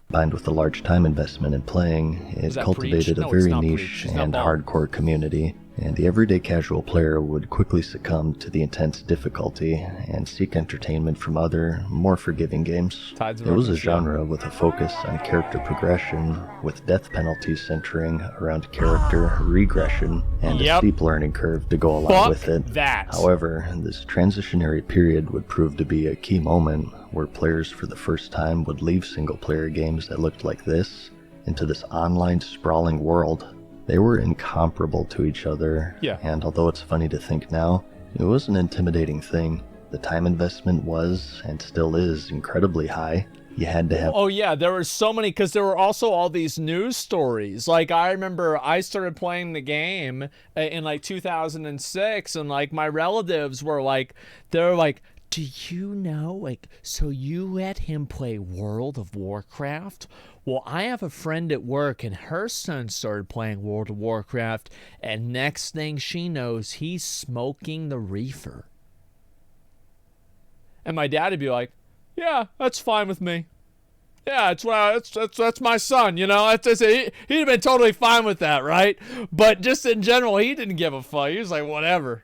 Combined with the large time investment in playing, it cultivated a very niche and hardcore community, and the everyday casual player would quickly succumb to the intense difficulty and seek entertainment from other, more forgiving games. It was a genre with a focus on character progression, with death penalties centering around character regression and a steep learning curve to go along with it. However, this transitionary period would prove to be a key moment where players for the first time would leave single-player games that looked like this into this online sprawling world. They were incomparable to each other, and although it's funny to think now, it was an intimidating thing. The time investment was, and still is, incredibly high. You had to have... Oh yeah, there were so many, because there were also all these news stories. Like, I remember I started playing the game in like 2006, and like my relatives were like, they're like, do you know, like, so you let him play World of Warcraft? Well, I have a friend at work, and her son started playing World of Warcraft, and next thing she knows, he's smoking the reefer. And my dad would be like, yeah, that's fine with me. Yeah, that's my son, you know. He'd have been totally fine with that, right? But just in general, he didn't give a fuck. He was like, whatever.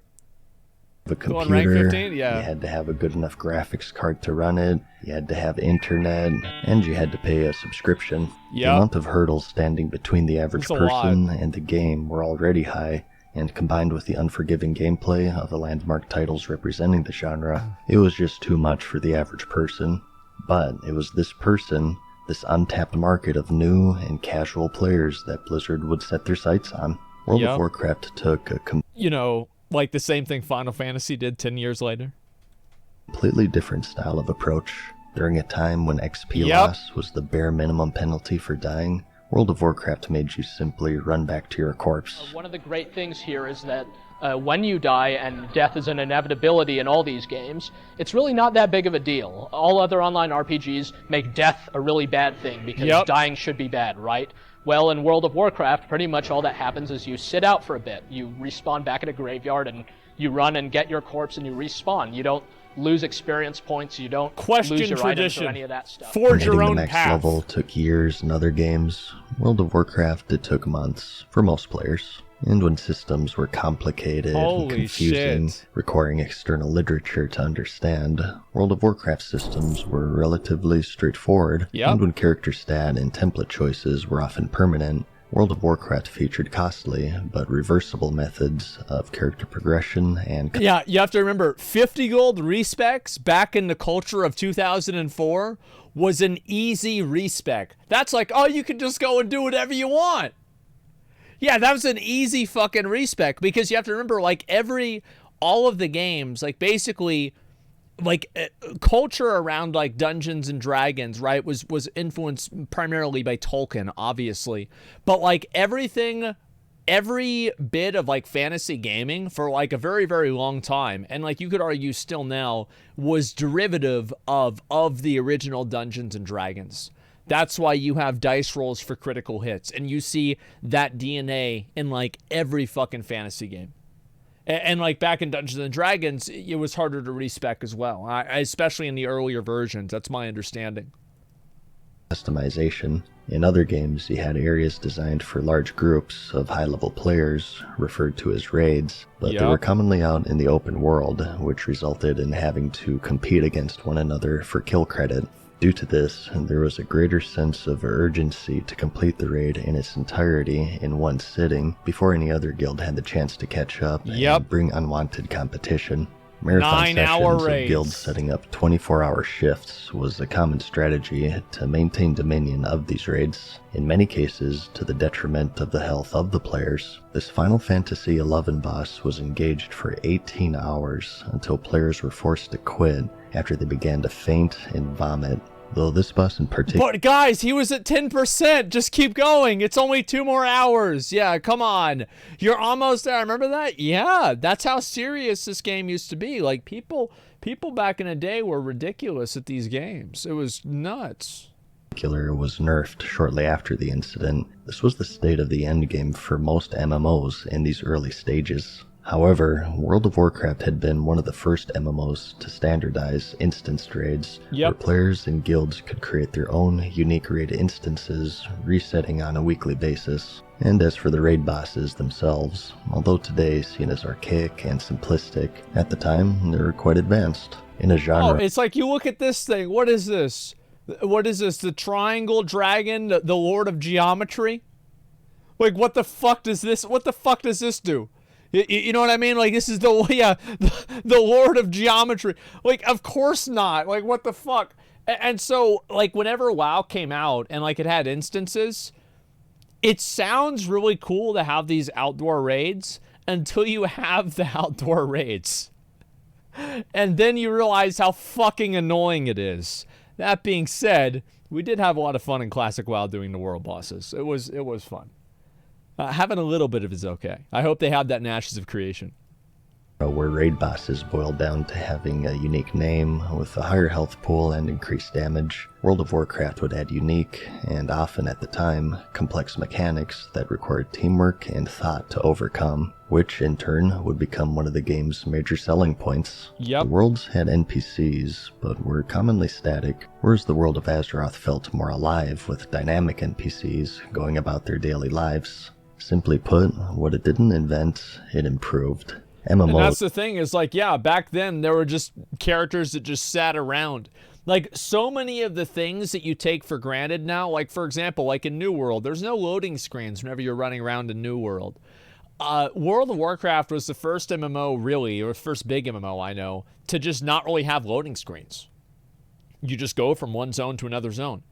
The Going rank computer, 15? Yeah. you had to have a good enough graphics card to run it, you had to have internet, and you had to pay a subscription. The amount of hurdles standing between the average person and the game were already high, and combined with the unforgiving gameplay of the landmark titles representing the genre, it was just too much for the average person. But it was this person, this untapped market of new and casual players that Blizzard would set their sights on. World of Warcraft took a like the same thing Final Fantasy did 10 years later. Completely different style of approach. During a time when XP loss was the bare minimum penalty for dying, World of Warcraft made you simply run back to your corpse. One of the great things here is that when you die, and death is an inevitability in all these games, it's really not that big of a deal. All other online RPGs make death a really bad thing because dying should be bad, right? Well, in World of Warcraft, pretty much all that happens is you sit out for a bit. You respawn back at a graveyard, and you run and get your corpse, and you respawn. You don't lose experience points. You don't lose your items or any of that stuff. Forge your own the next path. level took years in other games. World of Warcraft, it took months for most players. And when systems were complicated and confusing, requiring external literature to understand, World of Warcraft systems were relatively straightforward. And when character stat and template choices were often permanent, World of Warcraft featured costly but reversible methods of character progression and... Yeah, you have to remember, 50 gold respecs back in the culture of 2004 was an easy respec. That's like, oh, you can just go and do whatever you want. Yeah, that was an easy fucking respec because you have to remember, like, all of the games, like, basically, like, culture around, like, Dungeons and Dragons, right, was influenced primarily by Tolkien, obviously. But, like, every bit of, like, fantasy gaming for, like, a very, very long time, and, like, you could argue still now, was derivative of the original Dungeons and Dragons. That's why you have dice rolls for critical hits, and you see that DNA in, like, every fucking fantasy game. And like, back in Dungeons and Dragons, it was harder to respec as well, especially in the earlier versions. That's my understanding. Customization. In other games, you had areas designed for large groups of high-level players, referred to as raids, but they were commonly out in the open world, which resulted in having to compete against one another for kill credit. Due to this, there was a greater sense of urgency to complete the raid in its entirety in one sitting before any other guild had the chance to catch up and bring unwanted competition. Marathon sessions of guilds setting up 24-hour shifts was a common strategy to maintain dominion of these raids, in many cases to the detriment of the health of the players. This Final Fantasy XI boss was engaged for 18 hours until players were forced to quit after they began to faint and vomit. Though this boss in particular... But guys, he was at 10%. Just keep going. It's only 2 more hours. Yeah, come on. You're almost there. Remember that? Yeah, that's how serious this game used to be. Like, people back in the day were ridiculous at these games. It was nuts. Was nerfed shortly after the incident. This was the state of the endgame for most MMOs in these early stages. However, World of Warcraft had been one of the first MMOs to standardize instance raids, where players and guilds could create their own unique raid instances, resetting on a weekly basis. And as for the raid bosses themselves, although today seen as archaic and simplistic, at the time they were quite advanced. In a genre... Oh, it's like, you look at this thing. What is this? What is this? The Triangle Dragon? The Lord of Geometry? Like, what the fuck does this... What the fuck does this do? You know what I mean? Like, this is the Lord of Geometry. Like, of course not. Like, what the fuck? And so, like, whenever WoW came out and, like, it had instances, it sounds really cool to have these outdoor raids until you have the outdoor raids. And then you realize how fucking annoying it is. That being said, we did have a lot of fun in Classic WoW doing the world bosses. It was fun. Having a little bit of it is okay. I hope they have that in Ashes of Creation. where raid bosses boiled down to having a unique name with a higher health pool and increased damage. World of Warcraft would add unique, and often at the time, complex mechanics that required teamwork and thought to overcome, which in turn would become one of the game's major selling points. Yep. The worlds had NPCs, but were commonly static, whereas the world of Azeroth felt more alive with dynamic NPCs going about their daily lives. Simply put, what it didn't invent, it improved. And that's the thing is like, yeah, back then there were just characters that just sat around. Like so many of the things that you take for granted now, like for example, like in New World, there's no loading screens whenever you're running around in New World. World of Warcraft was the first MMO really, or first big MMO I know, to just not really have loading screens. You just go from one zone to another zone.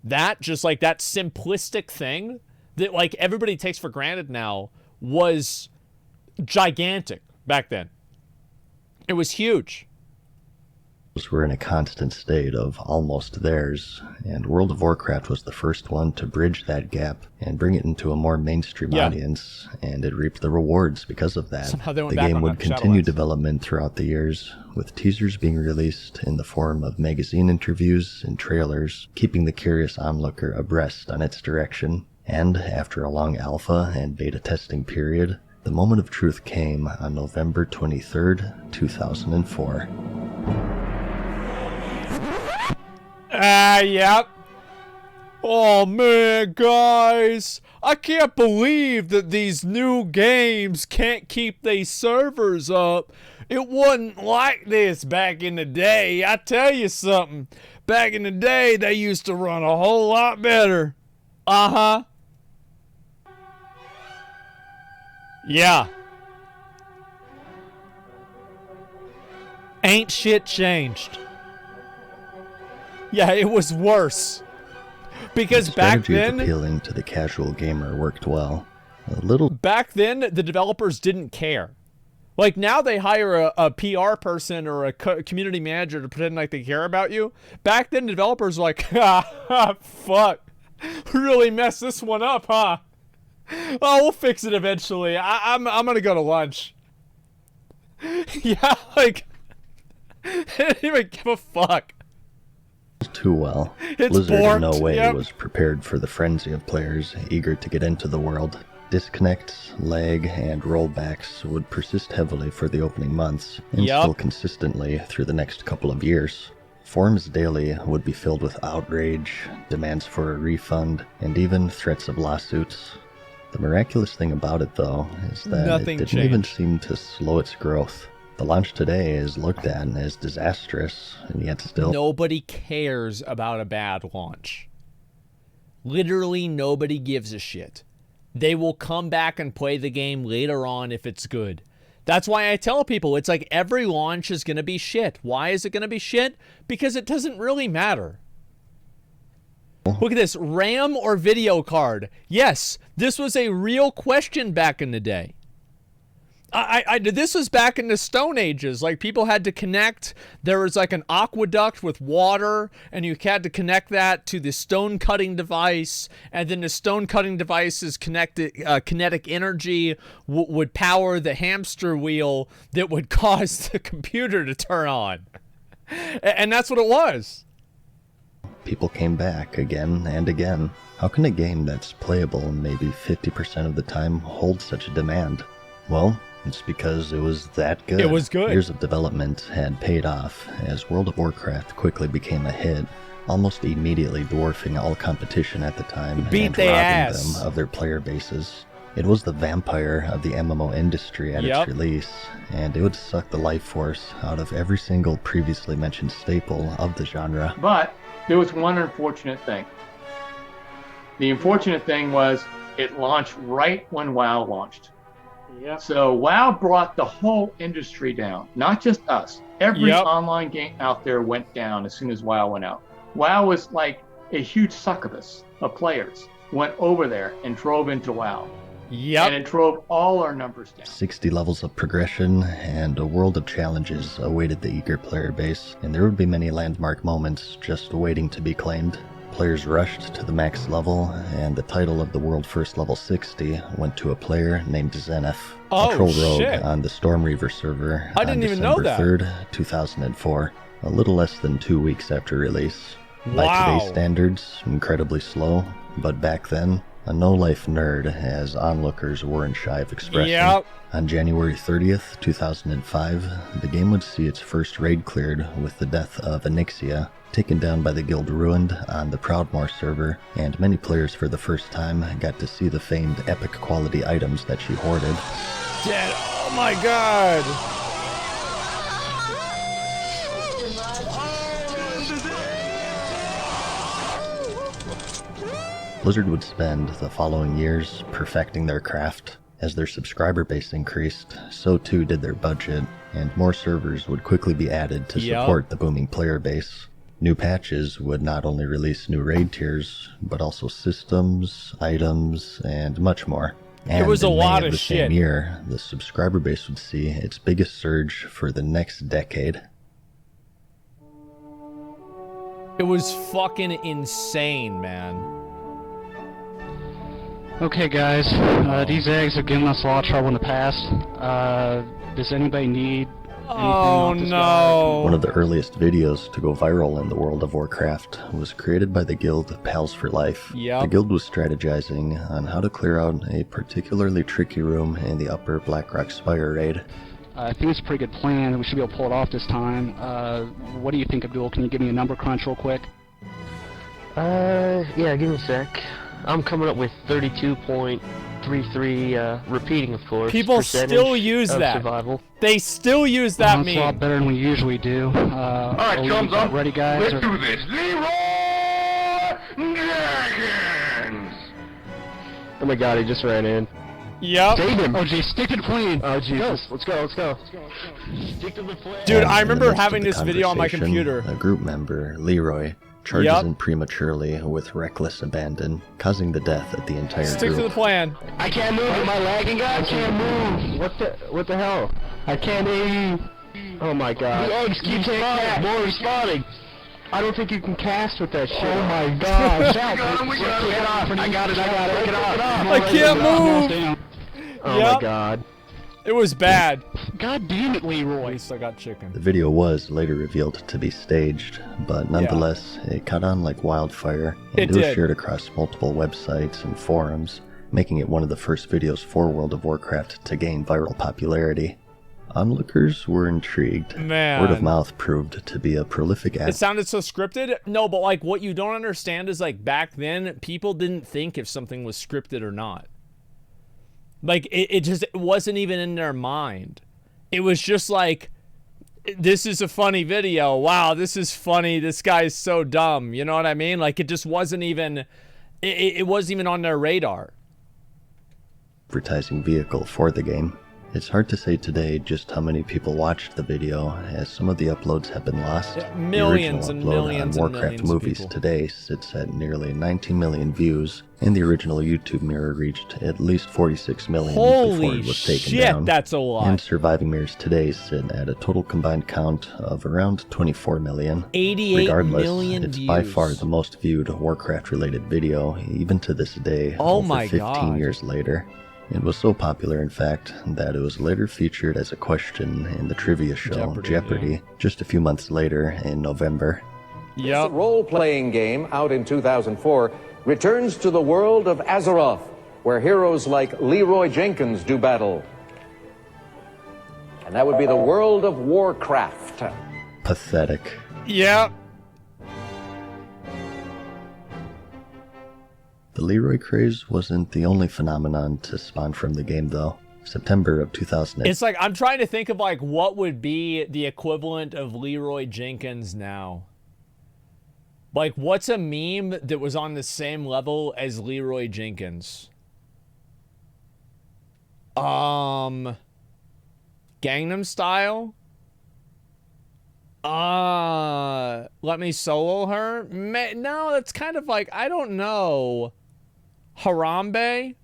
That just like that simplistic thing that like everybody takes for granted now was gigantic. Back then. It was huge. Were in a constant state of almost theirs, and World of Warcraft was the first one to bridge that gap and bring it into a more mainstream audience, and it reaped the rewards because of that. The game would continue development throughout the years, with teasers being released in the form of magazine interviews and trailers, keeping the curious onlooker abreast on its direction. And after a long alpha and beta testing period, the moment of truth came on November 23rd, 2004. Yep. Oh man, guys. I can't believe that these new games can't keep these servers up. It wasn't like this back in the day. I tell you something. Back in the day, they used to run a whole lot better. Uh-huh. Yeah. Ain't shit changed. Yeah, it was worse. Because back then, appealing to the casual gamer worked well. Back then, the developers didn't care. Like now they hire a PR person or a community manager to pretend like they care about you. Back then, the developers were like, fuck. Really messed this one up, huh? Oh, we'll fix it eventually. I'm gonna go to lunch. Yeah, like, I didn't even give a fuck. Too well. It's Blizzard borked, in no way was prepared for the frenzy of players eager to get into the world. Disconnects, lag, and rollbacks would persist heavily for the opening months, and still consistently through the next couple of years. Forums daily would be filled with outrage, demands for a refund, and even threats of lawsuits. The miraculous thing about it, though, is that it didn't even seem to slow its growth. The launch today is looked at as disastrous, and yet still... Nobody cares about a bad launch. Literally nobody gives a shit. They will come back and play the game later on if it's good. That's why I tell people, it's like every launch is going to be shit. Why is it going to be shit? Because it doesn't really matter. Look at this, RAM or video card? Yes, this was a real question back in the day. This was back in the Stone Ages. Like, people had to connect. There was like an aqueduct with water, and you had to connect that to the stone cutting device, and then the stone cutting device's kinetic energy would power the hamster wheel that would cause the computer to turn on. And that's what it was. People came back again and again. How can a game that's playable maybe 50% of the time hold such a demand? Well, it's because it was that good. It was good. Years of development had paid off as World of Warcraft quickly became a hit, almost immediately dwarfing all competition at the time and robbing them of their player bases. It was the vampire of the MMO industry at its release, and it would suck the life force out of every single previously mentioned staple of the genre. But there was one unfortunate thing. The unfortunate thing was it launched right when WoW launched. Yep. So WoW brought the whole industry down, not just us. Every online game out there went down as soon as WoW went out. WoW was like a huge succubus of players went over there and drove into WoW. Yep. And it drove all our numbers down. 60 levels of progression and a world of challenges awaited the eager player base, and there would be many landmark moments just waiting to be claimed. Players rushed to the max level, and the title of the world first level 60 went to a player named Zenith, a troll rogue on the Stormreaver server on December 3rd, 2004, a little less than 2 weeks after release. By today's standards, incredibly slow, but back then, a no-life nerd, as onlookers weren't shy of expressing. On January 30th, 2005, the game would see its first raid cleared with the death of Anixia, taken down by the Guild Ruined on the Proudmoore server, and many players for the first time got to see the famed epic quality items that she hoarded. Dead. Oh my god! Blizzard would spend the following years perfecting their craft. As their subscriber base increased, so too did their budget, and more servers would quickly be added to support the booming player base. New patches would not only release new raid tiers, but also systems, items, and much more. And it was a lot of the shit. Same year, the subscriber base would see its biggest surge for the next decade. It was fucking insane, man. Okay, guys, these eggs have given us a lot of trouble in the past. Does anybody need anything off this guy? One of the earliest videos to go viral in the world of Warcraft was created by the guild Pals for Life. The guild was strategizing on how to clear out a particularly tricky room in the upper Blackrock Spire raid. I think it's a pretty good plan. We should be able to pull it off this time. What do you think, Abdul? Can you give me a number crunch real quick? Yeah, give me a sec. I'm coming up with 32.33, repeating, of course. People still use that. Survival. They still use that meme. That's a lot better than we usually do. Alright, chums up. Ready, guys? Let's do this. Leroy Jenkins! Oh my god, he just ran in. Yep. Save him. Oh, geez, stick to the plane. Oh, Jesus. Let's go. Stick to the plane. Dude, I remember having this video on my Conversation, computer. A group member, Leroy, charges in prematurely with reckless abandon, causing the death of the entire Stick group. to the plan. I can't move. Am I lagging, guys? I can't move. What the hell? I can't aim. Oh my god. The eggs keep spawning. More respawning. I don't think you can cast with that shit. Oh my god. Get off. I got it. Get off. I can't move. Oh my god. It was bad. God damn it, Leroy. At least I got chicken. The video was later revealed to be staged, but nonetheless, it caught on like wildfire, and it was shared across multiple websites and forums, making it one of the first videos for World of Warcraft to gain viral popularity. Onlookers were intrigued. Man. Word of mouth proved to be a prolific It sounded so scripted. No, but like what you don't understand is like back then, people didn't think if something was scripted or not. Like, it wasn't even in their mind. It was just like, this is a funny video. Wow, this is funny. This guy's so dumb. You know what I mean? Like, it just wasn't even, it wasn't even on their radar. Advertising vehicle for the game. It's hard to say today just how many people watched the video, as some of the uploads have been lost. Millions the and original upload millions on and Warcraft millions of movies people. today sits at nearly 19 million views, and the original YouTube mirror reached at least 46 million before Holy it was taken shit, down. that's a lot. And surviving mirrors today sit at a total combined count of around 24 million. 88 Regardless, million it's by views. far the most viewed Warcraft-related video, even to this day, Oh over my 15 God. years later. It was so popular, in fact, that it was later featured as a question in the trivia show Jeopardy, just a few months later in November. This role-playing game, out in 2004, returns to the world of Azeroth, where heroes like Leroy Jenkins do battle. And that would be the world of Warcraft. Pathetic. Yeah. The Leroy craze wasn't the only phenomenon to spawn from the game, though. September of 2000. It's like, I'm trying to think of like what would be the equivalent of Leroy Jenkins now. Like, what's a meme that was on the same level as Leroy Jenkins? Gangnam Style? Let me solo her? No, that's kind of like, I don't know. Harambe?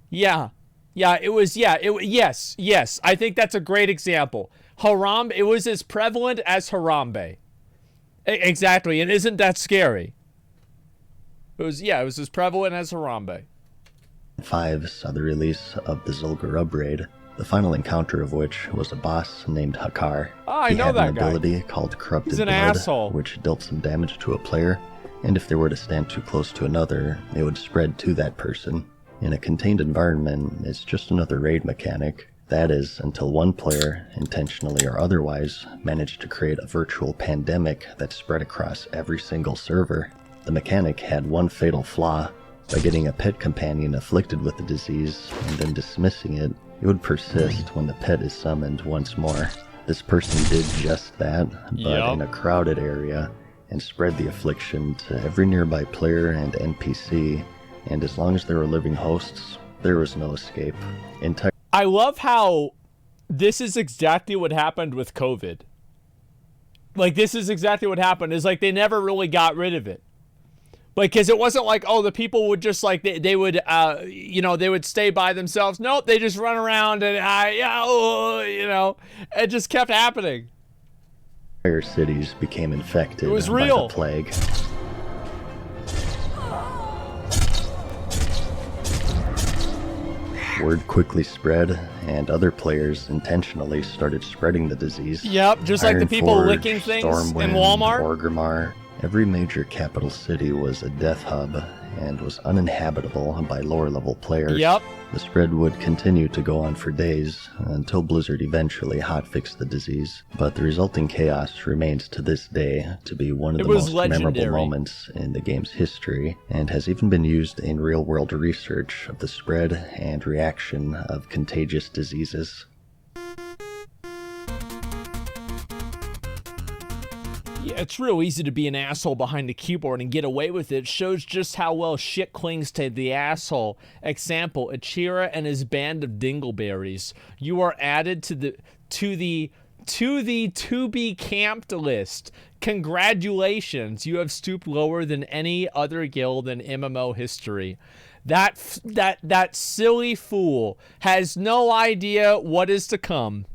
Yeah. Yeah, it was, yes. I think that's a great example. Harambe, it was as prevalent as Harambe. Exactly, and isn't that scary? It was as prevalent as Harambe. 5 saw the release of the Zul'Gurub raid, the final encounter of which was a boss named Hakar. I know had that an guy. ability called Corrupted He's an Blood, asshole. which dealt some damage to a player, and if they were to stand too close to another, it would spread to that person. In a contained environment, it's just another raid mechanic. That is, until one player, intentionally or otherwise, managed to create a virtual pandemic that spread across every single server. The mechanic had one fatal flaw. By getting a pet companion afflicted with the disease and then dismissing it, it would persist when the pet is summoned once more. This person did just that, but in a crowded area, and spread the affliction to every nearby player and NPC, and as long as there were living hosts, there was no escape. I love how this is exactly what happened with COVID. Like, this is exactly what happened. Is like they never really got rid of it. Like, because it wasn't like, oh, the people would just like, they would, they would stay by themselves. Nope, they just run around and, it just kept happening. Entire cities became infected It was by real. the plague. Word quickly spread, and other players intentionally started spreading the disease. Yep, just like the people Ironforge, licking things in Stormwind, Walmart. Orgrimmar. Every major capital city was a death hub and was uninhabitable by lower-level players. Yep. The spread would continue to go on for days until Blizzard eventually hotfixed the disease, but the resulting chaos remains to this day to be one of the most memorable moments in the game's history, and has even been used in real-world research of the spread and reaction of contagious diseases. Yeah, it's real easy to be an asshole behind the keyboard and get away with it. Shows just how well shit clings to the asshole. Example, Achira and his band of dingleberries. You are added to the to-be camped list. Congratulations, you have stooped lower than any other guild in MMO history. That silly fool has no idea what is to come.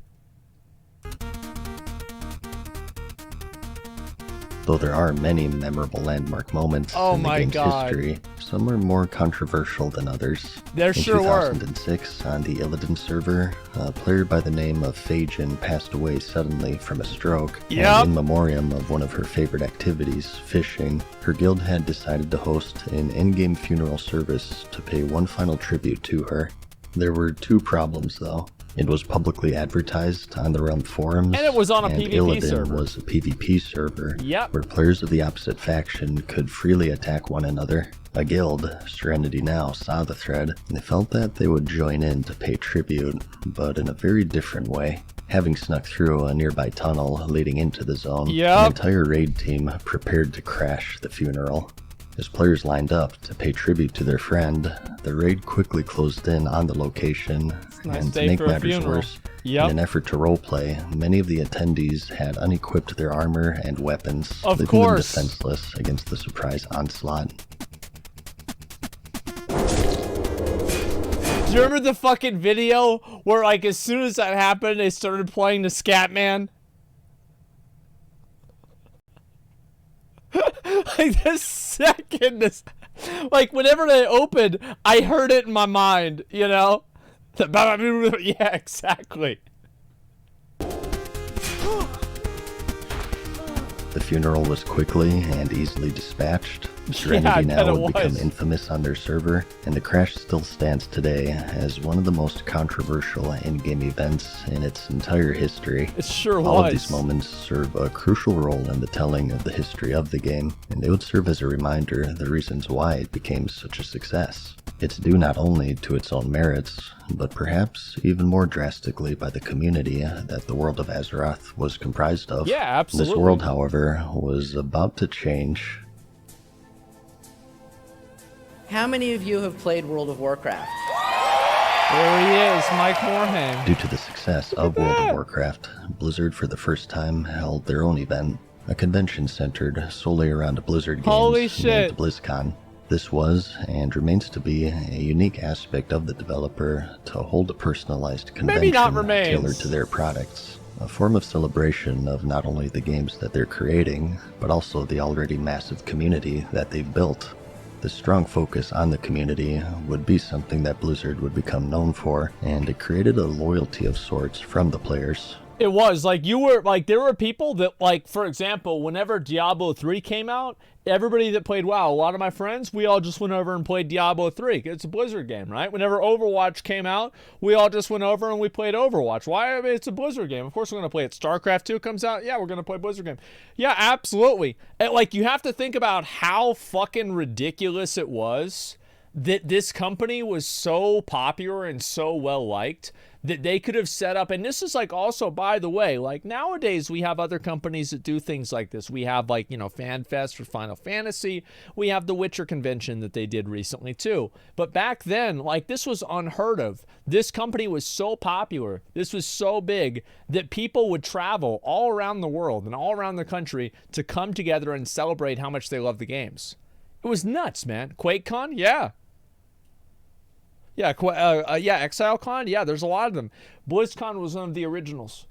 Though there are many memorable landmark moments in the game's history, some are more controversial than others. There sure were. In 2006, on the Illidan server, a player by the name of Phajin passed away suddenly from a stroke. Yep. And in memoriam of one of her favorite activities, fishing, her guild had decided to host an in-game funeral service to pay one final tribute to her. There were two problems, though. It was publicly advertised on the Realm forums, and it was on a and PvP Illidan server. was a PvP server, Yep. where players of the opposite faction could freely attack one another. A guild, Serenity Now, saw the thread, and they felt that they would join in to pay tribute, but in a very different way. Having snuck through a nearby tunnel leading into the zone, Yep. the entire raid team prepared to crash the funeral. As players lined up to pay tribute to their friend, the raid quickly closed in on the location, nice and to day make for a matters funeral. worse, Yep. in an effort to roleplay, many of the attendees had unequipped their armor and weapons, Of leaving them course. defenseless against the surprise onslaught. Do you remember the fucking video where, like, as soon as that happened, they started playing the Scatman? Like, the second this, like, whenever they opened, I heard it in my mind, you know? Yeah, exactly. The funeral was quickly and easily dispatched. Yeah, Serenity I bet Now it would become was. infamous on their server, and the crash still stands today as one of the most controversial in-game events in its entire history. It sure All was. of these moments serve a crucial role in the telling of the history of the game, and they would serve as a reminder of the reasons why it became such a success. It's due not only to its own merits, but perhaps even more drastically by the community that the world of Azeroth was comprised of. Yeah, absolutely. This world, however, was about to change. How many of you have played World of Warcraft? There he is, Mike Morhaime. Due to the success of World of Warcraft, Blizzard for the first time held their own event, a convention centered solely around Blizzard games Holy shit. named BlizzCon. This was, and remains to be, a unique aspect of the developer to hold a personalized Maybe not convention remains. tailored to their products. A form of celebration of not only the games that they're creating, but also the already massive community that they've built. The strong focus on the community would be something that Blizzard would become known for, and it created a loyalty of sorts from the players. It was like there were people that, like, for example, whenever Diablo 3 came out, everybody that played WoW, a lot of my friends, we all just went over and played Diablo 3. It's a Blizzard game, right? Whenever Overwatch came out, we all just went over and we played Overwatch. Why? I mean, it's a Blizzard game. Of course we're going to play it. StarCraft 2 comes out. Yeah, we're going to play a Blizzard game. Yeah, absolutely. And, like, you have to think about how fucking ridiculous it was that this company was so popular and so well liked that they could have set up, and this is like also, by the way, like nowadays we have other companies that do things like this. We have, like, you know, FanFest for Final Fantasy. We have the Witcher convention that they did recently too. But back then, like, this was unheard of. This company was so popular, this was so big that people would travel all around the world and all around the country to come together and celebrate how much they love the games. It was nuts, man. QuakeCon, yeah. Yeah, ExileCon, yeah, there's a lot of them. BlizzCon was one of the originals.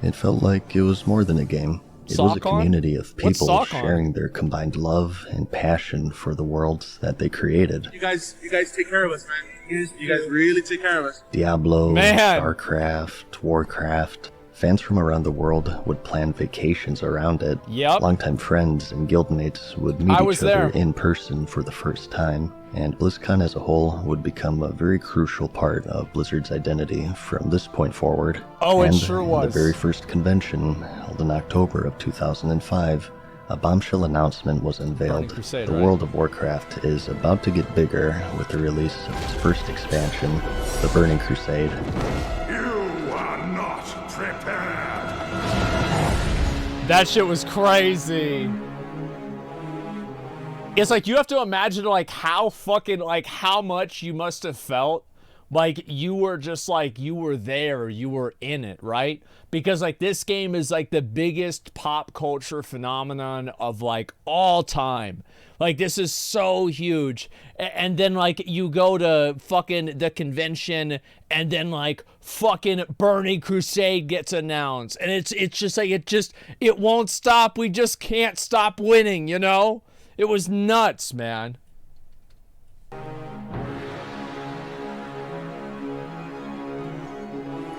It felt like it was more than a game. It was a community of people sharing their combined love and passion for the worlds that they created. You guys take care of us, man. You guys really take care of us. Diablo, StarCraft, Warcraft. Fans from around the world would plan vacations around it. Yep. Longtime friends and guildmates would meet each other in person for the first time. And BlizzCon as a whole would become a very crucial part of Blizzard's identity from this point forward. Oh, it sure was. The very first convention, held in October of 2005, a bombshell announcement was unveiled. Crusade, the world of Warcraft is about to get bigger with the release of its first expansion, the Burning Crusade. You are not prepared. That shit was crazy. It's like, you have to imagine, like, how fucking, like, how much you must have felt like you were just, like, you were there, you were in it, right? Because, like, this game is, like, the biggest pop culture phenomenon of, like, all time. Like, this is so huge. And then, like, you go to fucking the convention, and then, like, fucking Burning Crusade gets announced. And it's just, like, it won't stop. We just can't stop winning, you know? It was nuts, man.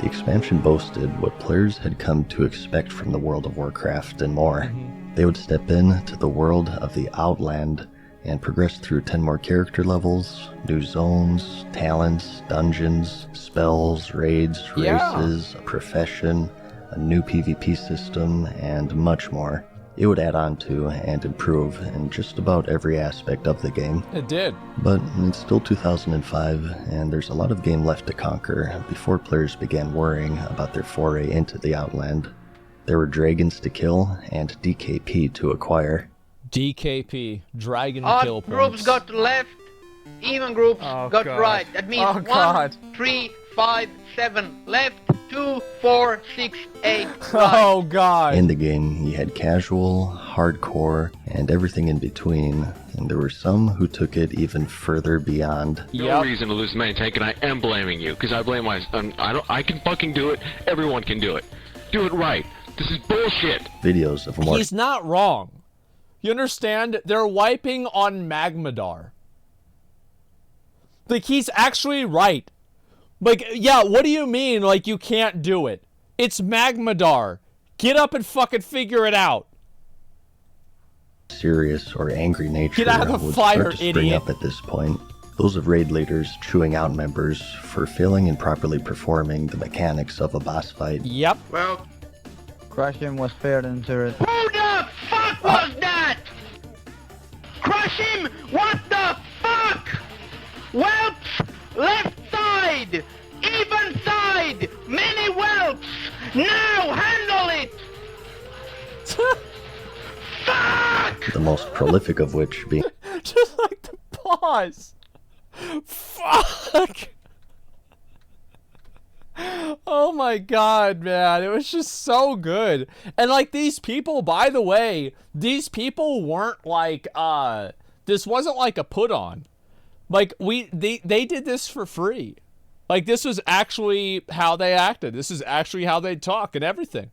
The expansion boasted what players had come to expect from the world of Warcraft and more. They would step into the world of the Outland and progress through 10 more character levels, new zones, talents, dungeons, spells, raids, races, a profession, a new PvP system, and much more. It would add on to and improve in just about every aspect of the game. It did. But it's still 2005, and there's a lot of game left to conquer before players began worrying about their foray into the Outland. There were dragons to kill and DKP to acquire. DKP, Dragon Odd Kill groups Points. got left, even groups got right. That means 1, 3, 5, 7 left, 2, 4, 6, 8 right. Oh god. In the game, you had casual, hardcore, and everything in between, and there were some who took it even further beyond. No reason to lose main tank, and I am blaming you, because I blame myself. I can fucking do it. Everyone can do it. Do it right. This is bullshit. Videos of more. He's not wrong. You understand? They're wiping on Magmadar. Like, he's actually right. Like, yeah, what do you mean, like, you can't do it? It's Magmadar. Get up and fucking figure it out. Serious or angry nature Get out of the would fire, start to spring idiot. up at this point. Those of raid leaders chewing out members for failing and properly performing the mechanics of a boss fight. Yep. Well, Crush him was fair than turret. who the fuck was that? Crush him! What the fuck? Whelps! Left side! Even side! Many whelps! Now handle it! Fuck! The most prolific of which being Just like the pause. Fuck. Oh my god, man. It was just so good. And like, these people, by the way, these people weren't like, this wasn't like a put on. Like, they did this for free. Like, this was actually how they acted. This is actually how they talk and everything.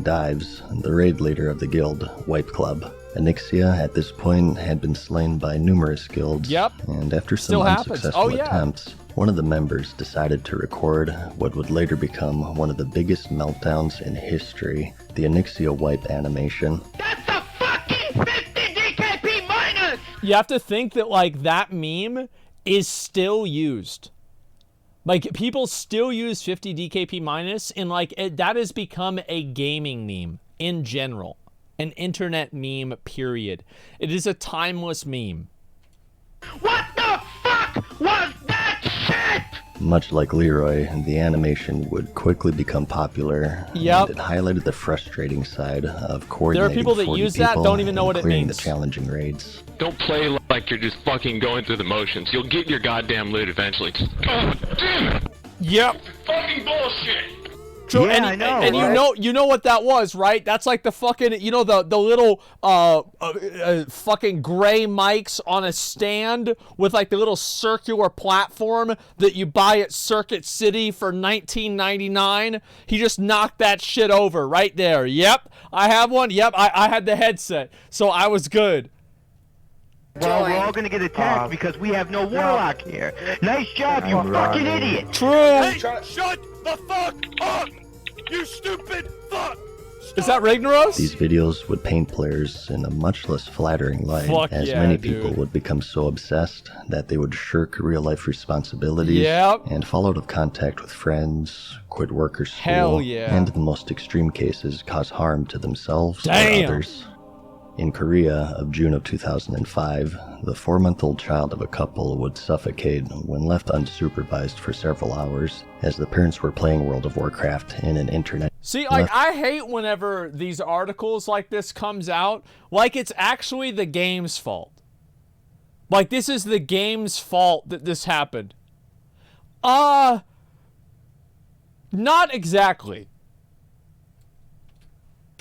dives, the raid leader of the guild, Wipe Club. Onyxia, at this point, had been slain by numerous guilds. Yep. And after Still some happens. unsuccessful Oh, yeah. attempts, one of the members decided to record what would later become one of the biggest meltdowns in history, the Onyxia wipe animation. You have to think that, like, that meme is still used. Like, people still use 50 DKP minus, and, like, that has become a gaming meme in general. An internet meme, period. It is a timeless meme. What the fuck was that shit? Much like Leroy, the animation would quickly become popular. Yep. And it highlighted the frustrating side of There coordinating are people that 40 use that, people don't even know and what it clearing means. the challenging raids. Don't play like you're just fucking going through the motions. You'll get your goddamn loot eventually. God damn it! Yep. Fucking bullshit! True, Yeah, and, I know, and right? you know what that was, right? That's like the fucking, you know, the little fucking gray mics on a stand with like the little circular platform that you buy at Circuit City for $19.99. He just knocked that shit over right there. Yep, I have one. Yep, I had the headset, so I was good. Well, we're all gonna get attacked because we have no warlock here. Nice job, you fucking idiot! True. Hey, shut the fuck up! You stupid fuck! Is that Ragnaros? These videos would paint players in a much less flattering light, Fuck as yeah, many dude. people would become so obsessed that they would shirk real-life responsibilities Yep. and fall out of contact with friends, quit work or school, Hell yeah. and in the most extreme cases cause harm to themselves Damn. or others. In Korea of June of 2005, the 4-month-old child of a couple would suffocate when left unsupervised for several hours as the parents were playing World of Warcraft in an internet. See, like, I hate whenever these articles like this comes out, like it's actually the game's fault. Like, this is the game's fault that this happened. Not exactly.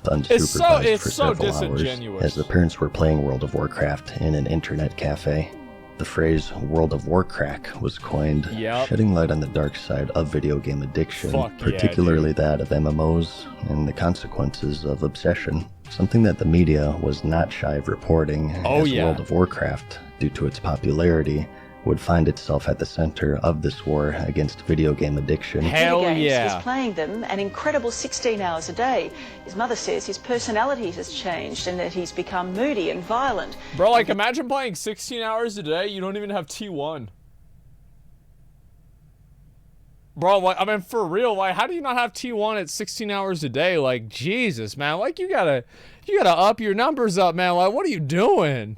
Unsupervised It's for so several hours disingenuous. as the parents were playing World of Warcraft in an internet cafe. The phrase World of Warcraft was coined, Yep. shedding light on the dark side of video game addiction, Fuck yeah, particularly that of MMOs and the consequences of obsession. Something that the media was not shy of reporting, Oh, as yeah. World of Warcraft, due to its popularity, would find itself at the center of this war against video game addiction. Hell games. yeah. He's playing them an incredible 16 hours a day. His mother says his personality has changed and that he's become moody and violent. Bro, like, imagine playing 16 hours a day. You don't even have T1. Bro, like, I mean, for real, like, how do you not have T1 at 16 hours a day? Like, Jesus, man. Like, you gotta up your numbers up, man. Like, what are you doing?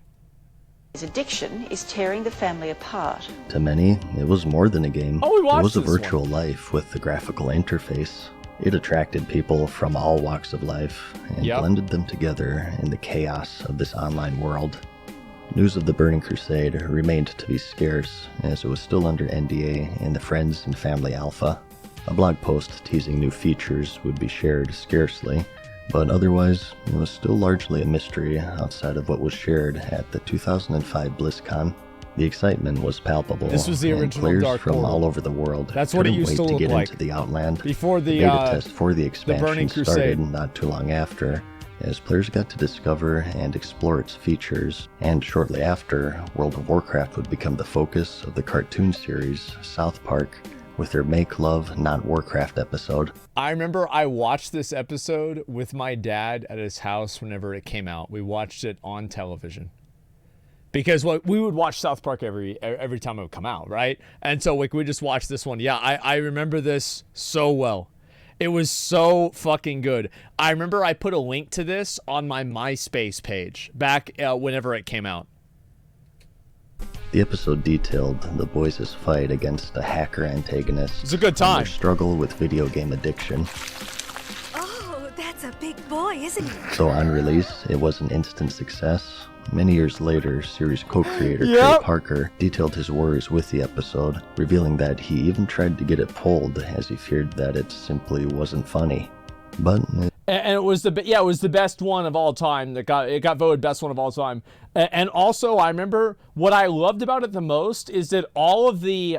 His addiction is tearing the family apart. To many, it was more than a game. Oh, we watched It was a this one. virtual life with the graphical interface. It attracted people from all walks of life and Yep. blended them together in the chaos of this online world. News of the Burning Crusade remained to be scarce, as it was still under NDA in the Friends and Family Alpha. A blog post teasing new features would be shared scarcely, but otherwise, it was still largely a mystery outside of what was shared at the 2005 BlizzCon. The excitement was palpable. This was the and original players Dark from Portal. all over the world That's what it couldn't used wait to to look get like into the Outland. before the beta uh, test for the expansion Burning Crusade. started not too long after, as players got to discover and explore its features, and shortly after, World of Warcraft would become the focus of the cartoon series South Park, with their Make Love Not Warcraft episode. I remember I watched this episode with my dad at his house whenever it came out. We watched it on television. Because we would watch South Park every time it would come out, right? And so we just watched this one. Yeah, I remember this so well. It was so fucking good. I remember I put a link to this on my MySpace page back whenever it came out. The episode detailed the boys' fight against a hacker antagonist. It's a good and time. their struggle with video game addiction. Oh, that's a big boy, isn't he? Though on release, it was an instant success. Many years later, series co-creator Yep. Trey Parker detailed his worries with the episode, revealing that he even tried to get it pulled as he feared that it simply wasn't funny. But And it was it was the best one of all time. It got voted best one of all time. And also, I remember what I loved about it the most is that all of the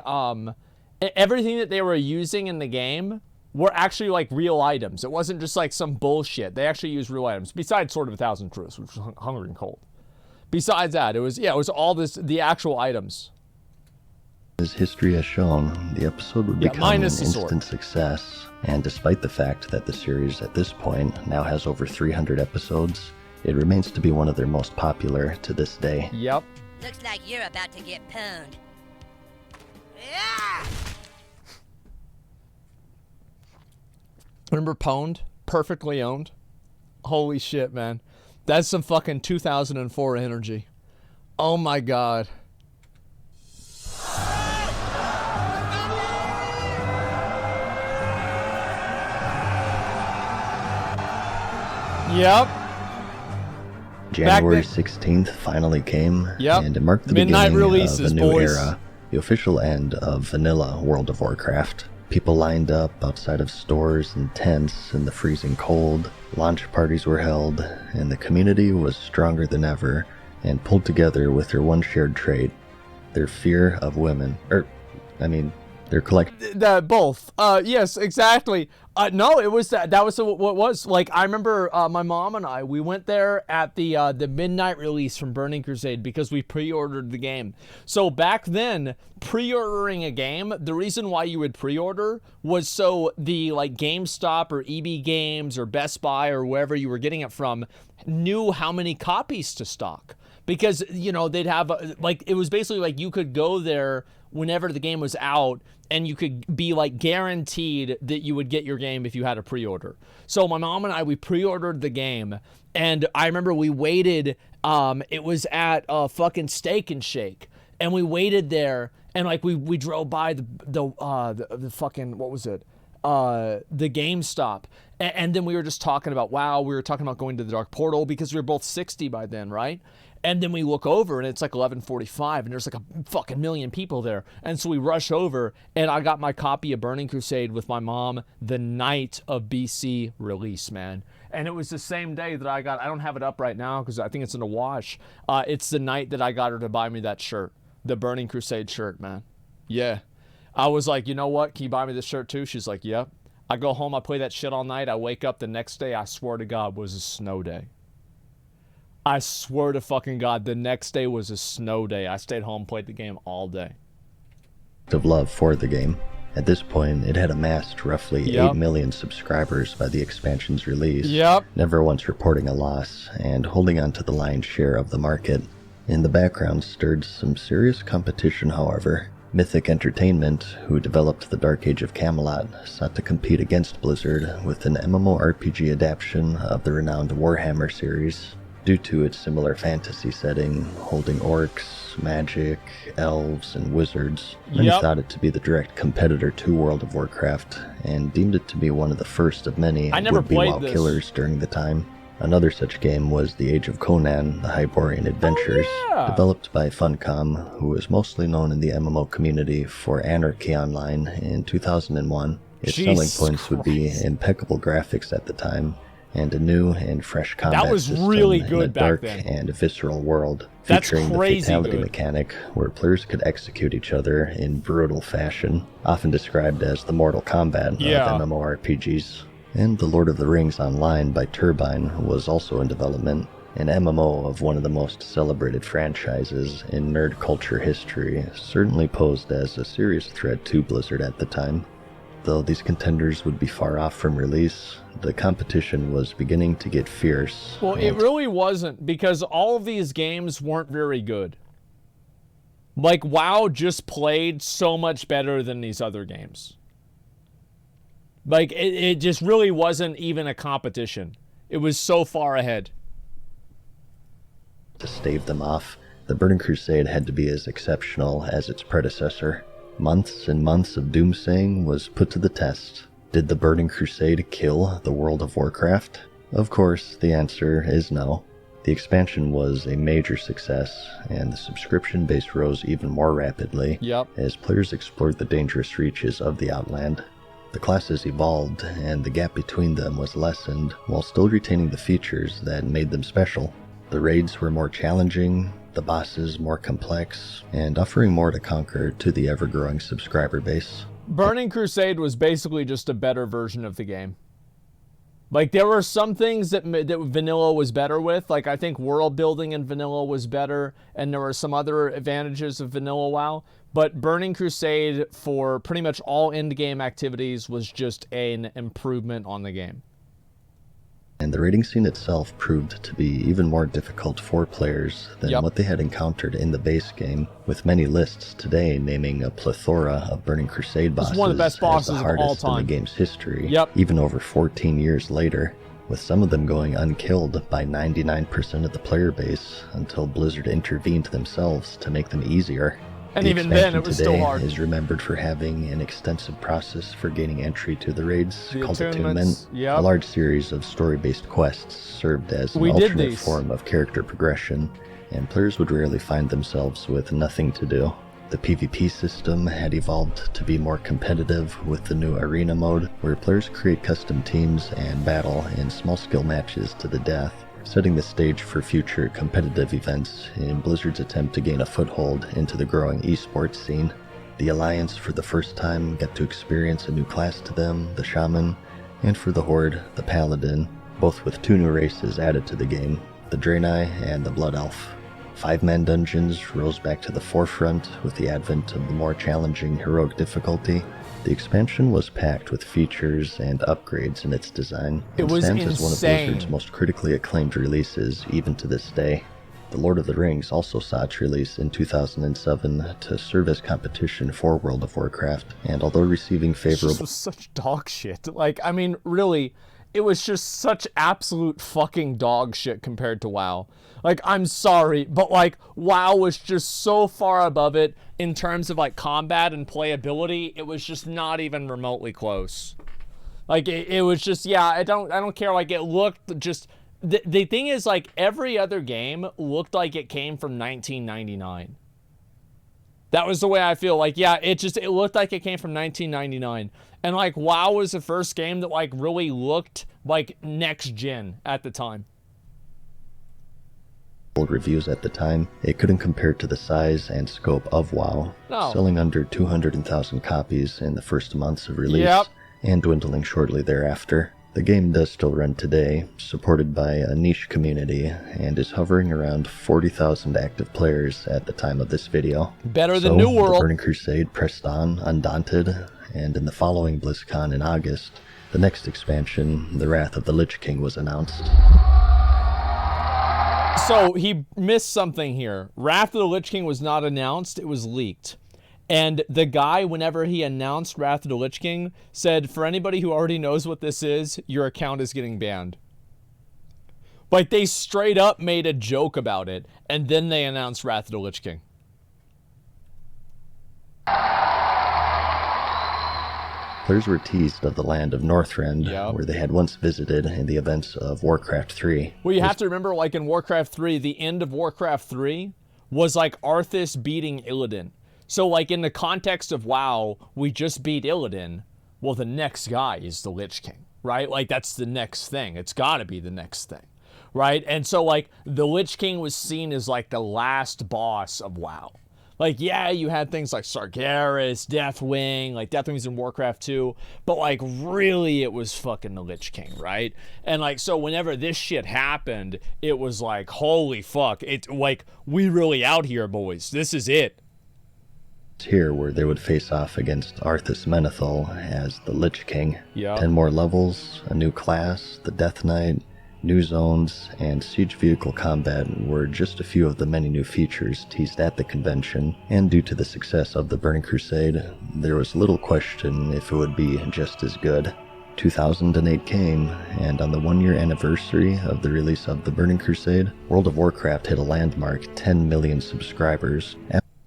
everything that they were using in the game were actually like real items. It wasn't just like some bullshit. They actually used real items, besides Sword of a Thousand Truths, which was Hungry and Cold. Besides that, it was all the actual items. As history has shown, the episode would become an instant success, and despite the fact that the series at this point now has over 300 episodes, it remains to be one of their most popular to this day. Yep. Looks like you're about to get pwned. Remember Pwned? Perfectly Owned? Holy shit, man. That's some fucking 2004 energy. Oh my god. Yep. January 16th finally came, and it marked the Midnight beginning releases, of a new boys. era, the official end of vanilla World of Warcraft. People lined up outside of stores and tents in the freezing cold, launch parties were held, and the community was stronger than ever and pulled together with their one shared trait, their fear of women. Their Both. Yes, exactly. No, it was that was what was. Like, I remember my mom and I, we went there at the midnight release from Burning Crusade because we pre-ordered the game. So back then, pre-ordering a game, the reason why you would pre-order was so the like GameStop or EB Games or Best Buy or wherever you were getting it from knew how many copies to stock. Because, you know, they'd have, it was basically like you could go there whenever the game was out and you could be, like, guaranteed that you would get your game if you had a pre-order. So my mom and I, we pre-ordered the game, and I remember we waited, it was at fucking Steak and Shake, and we waited there, and, like, we drove by the fucking, what was it? The GameStop. And then we were just talking about, we were talking about going to the Dark Portal because we were both 60 by then, right? And then we look over and it's like 11:45 and there's like a fucking million people there. And so we rush over and I got my copy of Burning Crusade with my mom the night of BC release, man. And it was the same day that I don't have it up right now because I think it's in a wash. It's the night that I got her to buy me that shirt, the Burning Crusade shirt, man. Yeah. I was like, you know what? Can you buy me this shirt too? She's like, yep. I go home, I play that shit all night. I wake up the next day, I swear to God, was a snow day. I swear to fucking God, the next day was a snow day. I stayed home, played the game all day. Of love for the game. At this point, it had amassed roughly 8 million subscribers by the expansion's release, never once reporting a loss, and holding on to the lion's share of the market. In the background stirred some serious competition, however. Mythic Entertainment, who developed the Dark Age of Camelot, sought to compete against Blizzard with an MMORPG adaptation of the renowned Warhammer series. Due to its similar fantasy setting, holding orcs, magic, elves, and wizards, many thought it to be the direct competitor to World of Warcraft, and deemed it to be one of the first of many would-be WoW killers during the time. Another such game was The Age of Conan, the Hyborian Adventures, developed by Funcom, who is mostly known in the MMO community for Anarchy Online in 2001. Its selling points would be impeccable graphics at the time, and a new and fresh combat system really good in a dark back then. and visceral world, featuring the fatality mechanic, where players could execute each other in brutal fashion, often described as the Mortal Kombat of MMORPGs. And The Lord of the Rings Online by Turbine was also in development, an MMO of one of the most celebrated franchises in nerd culture history, certainly posed as a serious threat to Blizzard at the time. Though these contenders would be far off from release, the competition was beginning to get fierce. Well, it really wasn't, because all of these games weren't very good. Like, WoW just played so much better than these other games. Like, it just really wasn't even a competition. It was so far ahead. To stave them off, the Burning Crusade had to be as exceptional as its predecessor. Months and months of doomsaying was put to the test. Did the Burning Crusade kill the World of Warcraft? Of course, the answer is no. The expansion was a major success, and the subscription base rose even more rapidly as players explored the dangerous reaches of the Outland. The classes evolved, and the gap between them was lessened, while still retaining the features that made them special. The raids were more challenging, the bosses more complex, and offering more to conquer to the ever-growing subscriber base. Burning Crusade was basically just a better version of the game. Like, there were some things that vanilla was better with. Like, I think world building in vanilla was better, and there were some other advantages of vanilla WoW. But Burning Crusade, for pretty much all end-game activities, was just an improvement on the game. And the raiding scene itself proved to be even more difficult for players than what they had encountered in the base game, with many lists today naming a plethora of Burning Crusade bosses one of the best bosses as the of all hardest in time. the game's history, even over 14 years later, with some of them going unkilled by 99% of the player base until Blizzard intervened themselves to make them easier. And the even then, it was still today hard. is remembered for having an extensive process for gaining entry to the raids The called attunements, attunement. A large series of story-based quests served as an alternate form of character progression, and players would rarely find themselves with nothing to do. The PvP system had evolved to be more competitive with the new arena mode, where players create custom teams and battle in small-scale matches to the death, setting the stage for future competitive events in Blizzard's attempt to gain a foothold into the growing esports scene. The Alliance, for the first time, got to experience a new class to them, the Shaman, and for the Horde, the Paladin, both with 2 new races added to the game, the Draenei and the Blood Elf. 5-man dungeons rose back to the forefront with the advent of the more challenging heroic difficulty. The expansion was packed with features and upgrades in its design. It was stands as one of insane. Blizzard's most critically acclaimed releases even to this day. The Lord of the Rings also saw its release in 2007 to serve as competition for World of Warcraft, and although receiving favorable... This was such dog shit. Like, I mean, really, it was just such absolute fucking dog shit compared to WoW. Like, I'm sorry, but like, WoW was just so far above it in terms of like combat and playability. It was just not even remotely close. Like, it was just, yeah, I don't care. Like, it looked just, the thing is, like, every other game looked like it came from 1999. That was the way I feel. Like, yeah, it looked like it came from 1999. And like, WoW was the first game that like really looked like next gen at the time. Reviews at the time, it couldn't compare to the size and scope of WoW, selling under 200,000 copies in the first months of release, and dwindling shortly thereafter. The game does still run today, supported by a niche community, and is hovering around 40,000 active players at the time of this video. Better than New World. The Burning Crusade pressed on, undaunted, and in the following BlizzCon in August, the next expansion, The Wrath of the Lich King, was announced. So he missed something here. Wrath of the Lich King was not announced, it was leaked. And the guy, whenever he announced Wrath of the Lich King, said, for anybody who already knows what this is, your account is getting banned. Like, they straight up made a joke about it, and then they announced Wrath of the Lich King. Players were teased of the land of Northrend, where they had once visited in the events of Warcraft 3. Well, you have to remember, like, in Warcraft 3, the end of Warcraft 3 was, like, Arthas beating Illidan. So, like, in the context of WoW, we just beat Illidan. Well, the next guy is the Lich King, right? Like, that's the next thing. It's gotta be the next thing, right? And so, like, the Lich King was seen as, like, the last boss of WoW. Like, yeah, you had things like Sargeras, Deathwing, like Deathwing's in Warcraft 2, but like really it was fucking the Lich King, right? And like, so whenever this shit happened, it was like, holy fuck, it's like, we really out here, boys. This is it. Here, where they would face off against Arthas Menethil as the Lich King. 10 more levels, a new class, the Death Knight, new zones, and siege vehicle combat were just a few of the many new features teased at the convention, and due to the success of the Burning Crusade, there was little question if it would be just as good. 2008 came, and on the 1-year anniversary of the release of the Burning Crusade, World of Warcraft hit a landmark 10 million subscribers.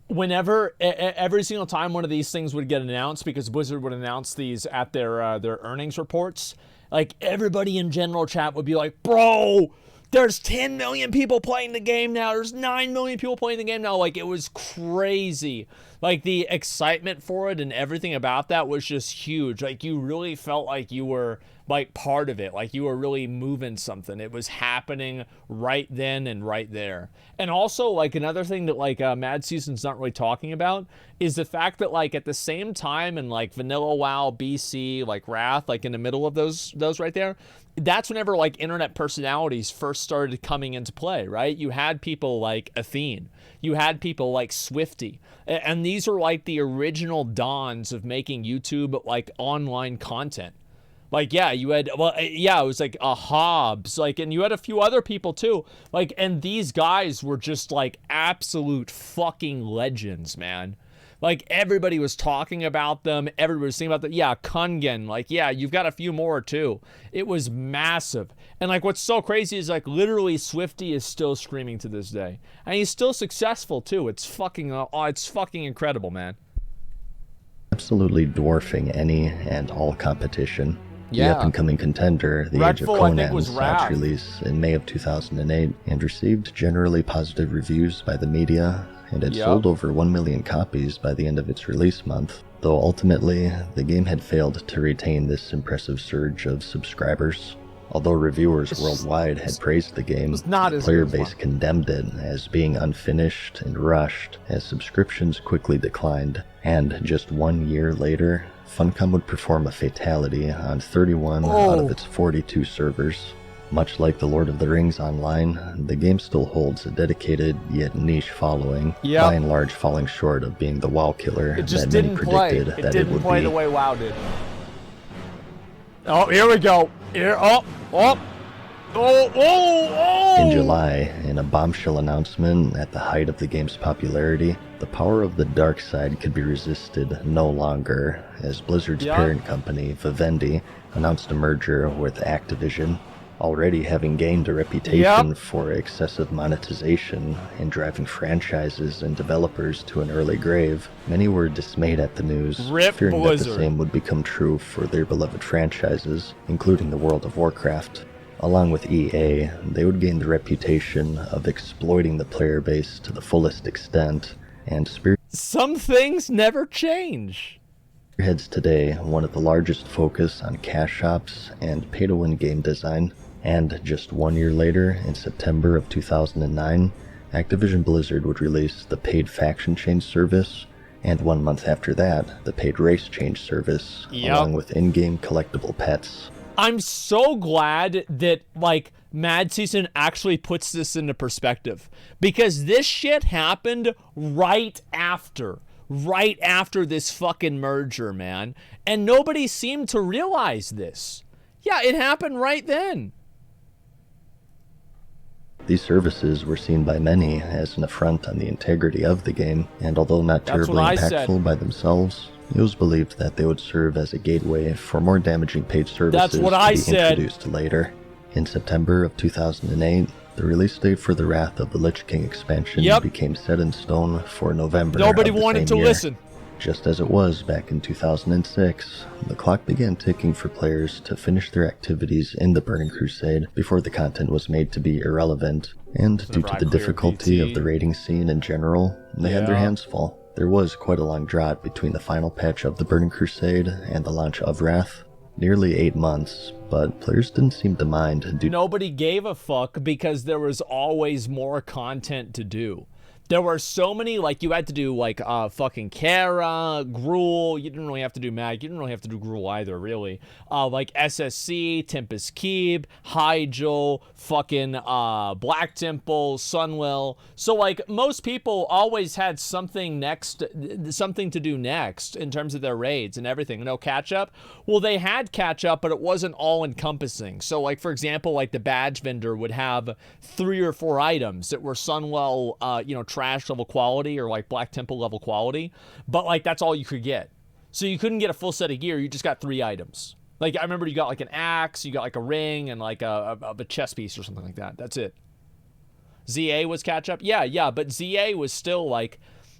Whenever, every single time one of these things would get announced, because Blizzard would announce these at their earnings reports, like, everybody in general chat would be like, bro, there's 10 million people playing the game now. There's 9 million people playing the game now. Like, it was crazy. Like, the excitement for it and everything about that was just huge. Like, you really felt like you were, like, part of it. Like, you were really moving something. It was happening right then and right there. And also, like, another thing that, like, MadSeason's not really talking about is the fact that, like, at the same time in, like, Vanilla WoW, BC, like, Wrath, like, in the middle of those right there, that's whenever, like, internet personalities first started coming into play, right? You had people like Athene. You had people like Swifty. And these are, like, the original dawns of making YouTube, like, online content. Like, yeah, you had, well, yeah, it was like a Hobbs, like, and you had a few other people too. Like, and these guys were just, like, absolute fucking legends, man. Like, everybody was talking about them. Everybody was thinking about them. Yeah, Kungen. Like, yeah, you've got a few more, too. It was massive. And, like, what's so crazy is, like, literally Swifty is still streaming to this day. And he's still successful, too. It's fucking incredible, man. Absolutely dwarfing any and all competition. Yeah. The up-and-coming contender, The Age of Redfall, I think, Conan, was saw its Wrath. release in May of 2008 and received generally positive reviews by the media, and had sold over 1 million copies by the end of its release month, though ultimately, the game had failed to retain this impressive surge of subscribers. Although reviewers worldwide had praised the game, the player base condemned it as being unfinished and rushed, as subscriptions quickly declined, and just 1 year later, Funcom would perform a fatality on 31 out of its 42 servers. Much like The Lord of the Rings Online, the game still holds a dedicated yet niche following, by and large falling short of being the WoW killer that many predicted that it would be. It didn't play the way WoW did. Oh, here we go. Here, In July, in a bombshell announcement at the height of the game's popularity, the power of the dark side could be resisted no longer, as Blizzard's parent company, Vivendi, announced a merger with Activision. Already having gained a reputation for excessive monetization and driving franchises and developers to an early grave, many were dismayed at the news, fearing that the same would become true for their beloved franchises, including the World of Warcraft. Along with EA, they would gain the reputation of exploiting the player base to the fullest extent, and some things never change. Spearheads today one of the largest focus on cash shops and pay-to-win game design. And just 1 year later, in September of 2009, Activision Blizzard would release the paid faction change service, and 1 month after that, the paid race change service, along with in-game collectible pets. I'm so glad that, like, MadSeason actually puts this into perspective, because this shit happened right after this fucking merger, man. And nobody seemed to realize this. Yeah, it happened right then. These services were seen by many as an affront on the integrity of the game, and although not terribly impactful by themselves, it was believed that they would serve as a gateway for more damaging paid services to be introduced later. In September of 2008, the release date for the Wrath of the Lich King expansion became set in stone for November. Nobody wanted to listen. Just as it was back in 2006, the clock began ticking for players to finish their activities in the Burning Crusade before the content was made to be irrelevant, and due to the difficulty of the raiding scene in general, they had their hands full. There was quite a long drought between the final patch of the Burning Crusade and the launch of Wrath, nearly 8 months, but players didn't seem to mind. Nobody gave a fuck because there was always more content to do. There were so many, like, you had to do, like, fucking Kara, Gruul. You didn't really have to do Mag. You didn't really have to do Gruul either, really. Like, SSC, Tempest Keep, Hyjal, fucking Black Temple, Sunwell. So, like, most people always had something to do next in terms of their raids and everything. No catch-up? Well, they had catch-up, but it wasn't all-encompassing. So, like, for example, like, the badge vendor would have 3 or 4 items that were Sunwell, trash level quality or like Black Temple level quality, but like that's all you could get. So you couldn't get a full set of gear, you just got 3 items. Like I remember you got like an axe, you got like a ring and like a chest piece or something like that. That's it. ZA was catch up? Yeah, but ZA was still like,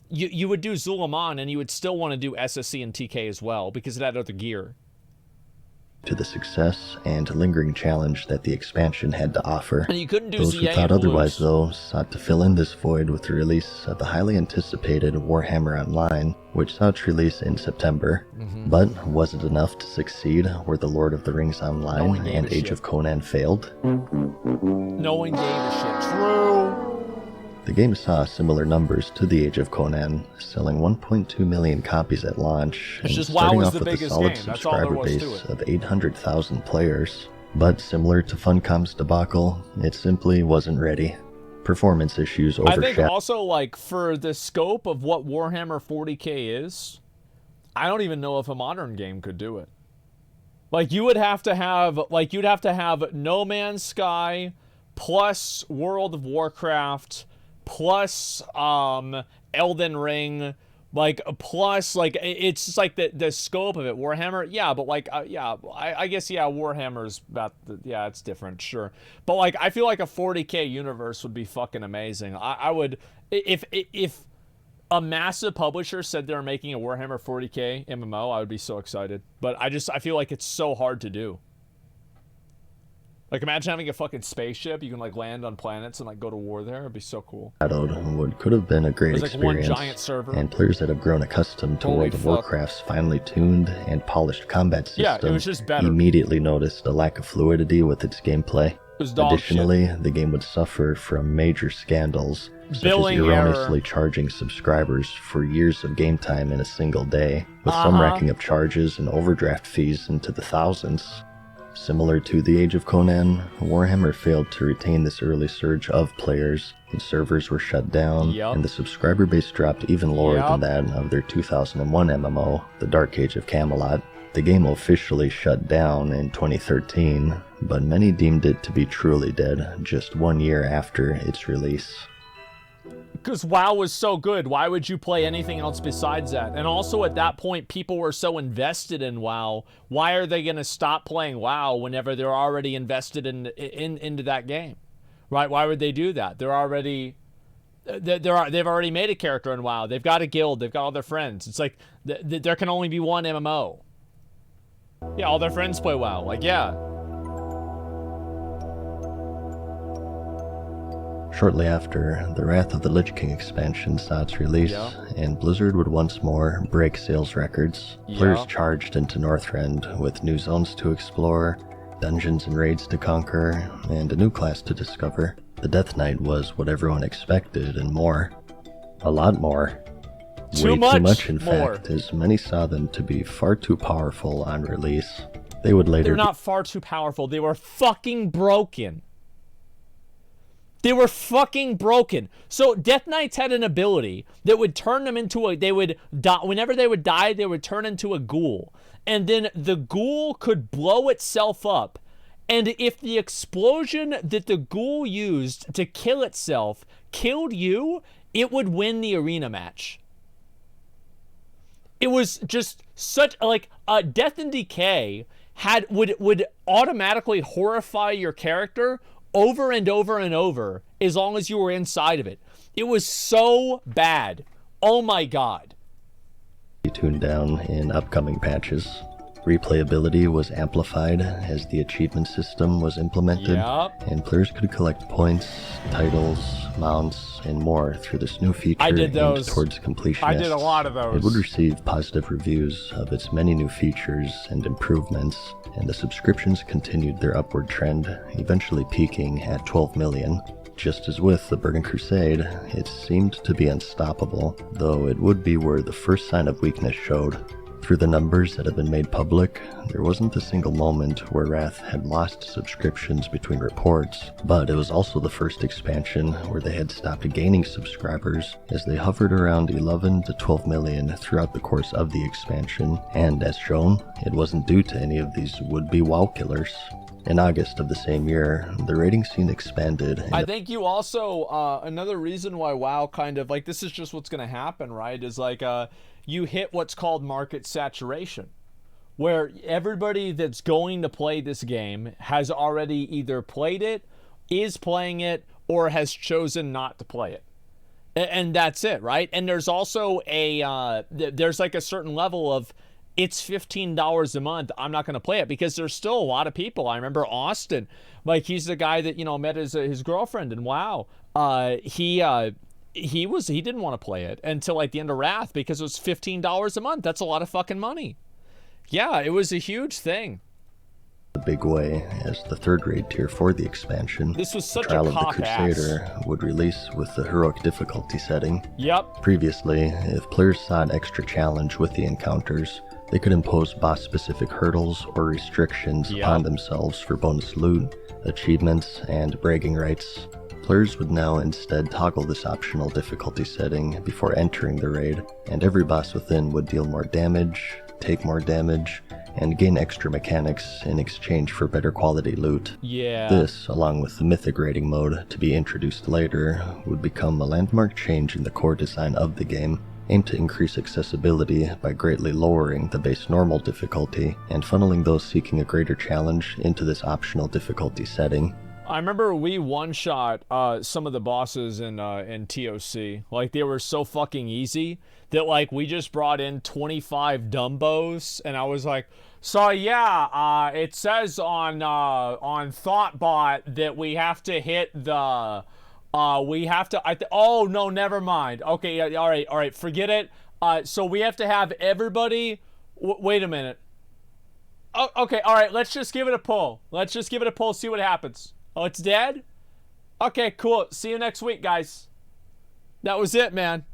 you would do Zulaman and you would still want to do SSC and TK as well because it had other gear. to the success and lingering challenge that the expansion had to offer. And you couldn't do Those ZA who thought and otherwise, Blues. though, sought to fill in this void with the release of the highly anticipated Warhammer Online, which saw its release in September. But was it enough to succeed where the Lord of the Rings Online and Age of Conan failed? No one gave a shit. True. The game saw similar numbers to the Age of Conan, selling 1.2 million copies at launch, and just WoW starting was off the with a biggest solid game. That's all there subscriber was to base it. of 800,000 players. But similar to Funcom's debacle, it simply wasn't ready. Performance issues I think overshadowed. also, like, for the scope of what Warhammer 40k is, I don't even know if a modern game could do it. Like, you'd have to have No Man's Sky plus World of Warcraft plus Elden Ring, like, plus, like, it's just like the scope of it. Warhammer, yeah, but like, yeah, I guess, yeah, Warhammer's about yeah, it's different, sure, but like, I feel like a 40k universe would be fucking amazing. I would, if a massive publisher said they were making a Warhammer 40k MMO, I would be so excited. But I feel like it's so hard to do. Like, imagine having a fucking spaceship. You can, like, land on planets and, like, go to war there. It'd be so cool. What could have been a great There's, like, one experience, giant server. and players that have grown accustomed to Holy World of fuck. Warcraft's finely tuned and polished combat system Yeah, it was just better. immediately noticed a lack of fluidity with its gameplay. was dog Additionally, the game would suffer from major scandals, such Billing as erroneously error. charging subscribers for years of game time in a single day, with some racking up charges and overdraft fees into the thousands. Similar to the Age of Conan, Warhammer failed to retain this early surge of players, and servers were shut down, and the subscriber base dropped even lower than that of their 2001 MMO, The Dark Age of Camelot. The game officially shut down in 2013, but many deemed it to be truly dead just 1 year after its release. Because WoW was so good, why would you play anything else besides that? And also at that point, people were so invested in WoW. Why are they going to stop playing WoW whenever they're already invested into that game? Right? Why would they do that? They've already made a character in WoW. They've got a guild. They've got all their friends. It's like there can only be one MMO. Yeah, all their friends play WoW. Like, yeah. Shortly after, the Wrath of the Lich King expansion saw its release, and Blizzard would once more break sales records. Players charged into Northrend with new zones to explore, dungeons and raids to conquer, and a new class to discover. The Death Knight was what everyone expected and more. A lot more. Way too much, in fact, as many saw them to be far too powerful on release. They would later They're not far too powerful. They were fucking broken. They were fucking broken. So Death Knights had an ability that would turn them into a, they would die, whenever they would die, they would turn into a ghoul. And then the ghoul could blow itself up. And if the explosion that the ghoul used to kill itself killed you, it would win the arena match. It was just such, like, Death and Decay would automatically horrify your character over and over and over as long as you were inside of it. It was so bad. Oh my god. Tuned down in upcoming patches. Replayability was amplified as the achievement system was implemented, and players could collect points, titles, mounts, and more through this new feature aimed towards completionists. I did a lot of those. It would receive positive reviews of its many new features and improvements, and the subscriptions continued their upward trend, eventually peaking at 12 million. Just as with the Burning Crusade, it seemed to be unstoppable, though it would be where the first sign of weakness showed. Through the numbers that have been made public, there wasn't a single moment where Wrath had lost subscriptions between reports, but it was also the first expansion where they had stopped gaining subscribers, as they hovered around 11 to 12 million throughout the course of the expansion, and as shown, it wasn't due to any of these would-be WoW killers. In August of the same year, the rating scene expanded. I think you also, another reason why WoW kind of, like, this is just what's going to happen, right, is like, you hit what's called market saturation, where everybody that's going to play this game has already either played it, is playing it, or has chosen not to play it. And that's it, right? And there's also there's like a certain level of it's $15 a month, I'm not going to play it, because there's still a lot of people. I remember Austin, like, he's the guy that, you know, met his girlfriend, and WoW. He didn't want to play it until like the end of Wrath, because it was $15 a month. That's a lot of fucking money. Yeah, it was a huge thing. The big way, as the third raid tier for the expansion, this was such Trial a of the Crusader would release with the heroic difficulty setting. Yep. Previously, if players saw an extra challenge with the encounters, they could impose boss-specific hurdles or restrictions upon themselves for bonus loot, achievements, and bragging rights. Players would now instead toggle this optional difficulty setting before entering the raid, and every boss within would deal more damage, take more damage, and gain extra mechanics in exchange for better quality loot. Yeah. This, along with the mythic raiding mode to be introduced later, would become a landmark change in the core design of the game, aimed to increase accessibility by greatly lowering the base normal difficulty and funneling those seeking a greater challenge into this optional difficulty setting. I remember we one-shot some of the bosses in TOC. Like, they were so fucking easy that, like, we just brought in 25 Dumbos, and I was like, so yeah, it says on ThoughtBot that we have to hit the, oh, no, never mind. Okay, yeah, all right, forget it. So we have to have everybody, wait a minute. Oh, okay, all right, let's just give it a pull. See what happens. Oh, it's dead? Okay, cool. See you next week, guys. That was it, man.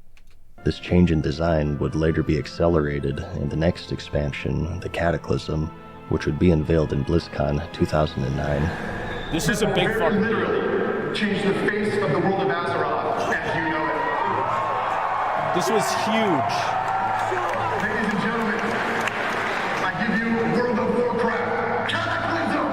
This change in design would later be accelerated in the next expansion, the Cataclysm, which would be unveiled in BlizzCon 2009. This is a big fucking deal. Change the face of the world of Azeroth as you know it. This was huge. Ladies and gentlemen, I give you World of Warcraft Cataclysm!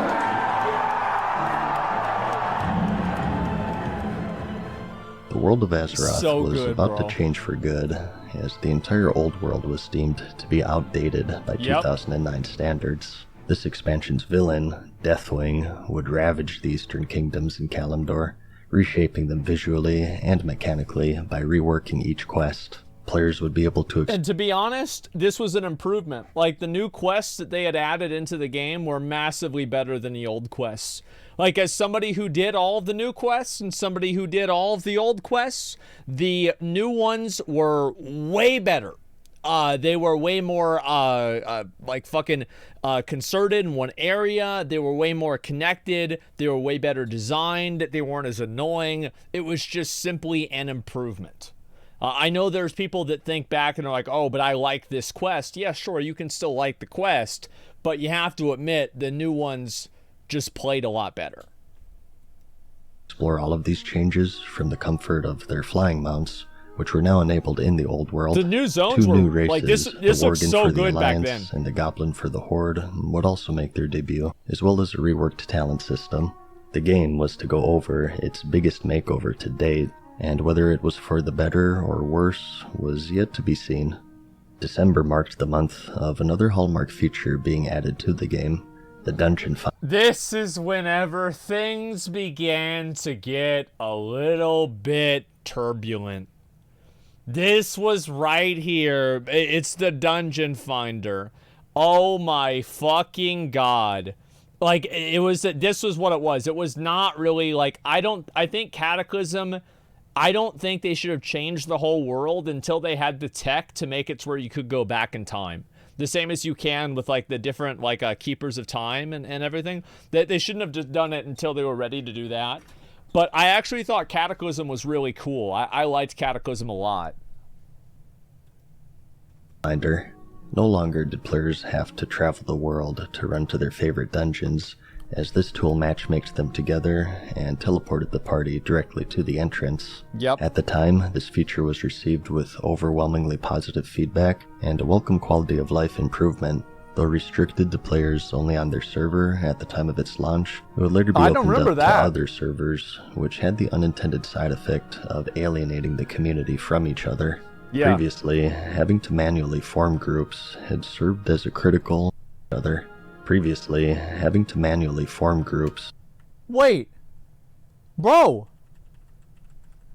The world of Azeroth was about to change for good, as the entire old world was deemed to be outdated by 2009 standards. This expansion's villain, Deathwing, would ravage the Eastern Kingdoms in Kalimdor, reshaping them visually and mechanically by reworking each quest. Players would be able to... And to be honest, this was an improvement. Like, the new quests that they had added into the game were massively better than the old quests. Like, as somebody who did all of the new quests and somebody who did all of the old quests, the new ones were way better. They were way more, like, fucking concerted in one area. They were way more connected. They were way better designed. They weren't as annoying. It was just simply an improvement. I know there's people that think back and are like, oh, but I like this quest. Yeah, sure, you can still like the quest, but you have to admit the new ones just played a lot better. Explore all of these changes from the comfort of their flying mounts, which were now enabled in the old world. The new zones Two were new races, like this the looked Worgen so for the good back Alliance then. and the Goblin for the Horde would also make their debut, as well as a reworked talent system. The game was to go over its biggest makeover to date, and whether it was for the better or worse was yet to be seen. December marked the month of another hallmark feature being added to the game, the Dungeon Finder. This is whenever things began to get a little bit turbulent. This was right here. It's the Dungeon Finder. Oh my fucking god. Like, this was what it was. It was not really like, I think Cataclysm, I don't think they should have changed the whole world until they had the tech to make it to where you could go back in time. The same as you can with, like, the different, like, Keepers of Time and everything. They shouldn't have just done it until they were ready to do that. But I actually thought Cataclysm was really cool. I liked Cataclysm a lot. No longer did players have to travel the world to run to their favorite dungeons, as this tool matchmaked them together and teleported the party directly to the entrance. Yep. At the time, this feature was received with overwhelmingly positive feedback and a welcome quality of life improvement. Though restricted to players only on their server at the time of its launch, it would later be opened up to other servers, which had the unintended side effect of alienating the community from each other. Yeah. Previously, having to manually form groups had served as a critical other. Wait. Bro.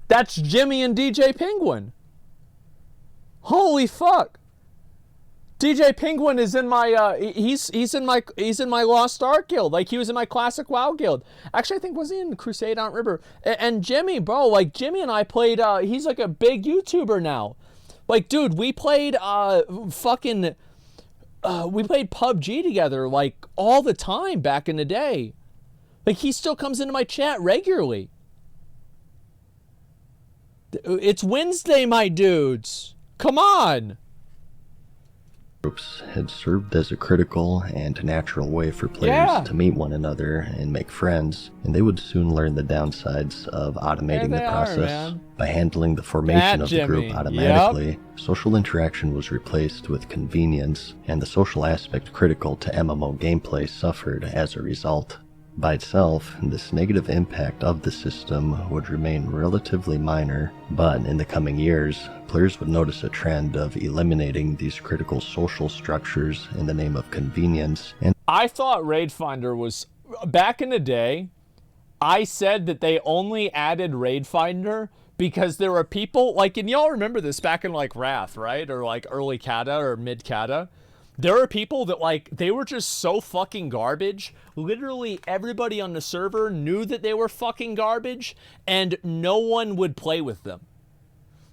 That's Jimmy and DJ Penguin. Holy fuck. DJ Penguin is in my he's in my Lost Ark guild. Like, he was in my Classic WoW guild. Actually, I think was he in Crusade? I don't remember. And Jimmy, bro, like Jimmy and I played. He's like a big YouTuber now. Like, dude, we played we played PUBG together like all the time back in the day. Like, he still comes into my chat regularly. It's Wednesday, my dudes. Come on. Groups had served as a critical and natural way for players to meet one another and make friends, and they would soon learn the downsides of automating the process. By handling the formation of the group automatically, social interaction was replaced with convenience, and the social aspect critical to MMO gameplay suffered as a result. By itself, this negative impact of the system would remain relatively minor, but in the coming years, players would notice a trend of eliminating these critical social structures in the name of convenience. And I thought Raid Finder was, back in the day, I said that they only added Raid Finder because there were people, like, and y'all remember this back in like Wrath, right? Or like early Kata or mid Kata. There are people that, like, they were just so fucking garbage. Literally everybody on the server knew that they were fucking garbage, and no one would play with them.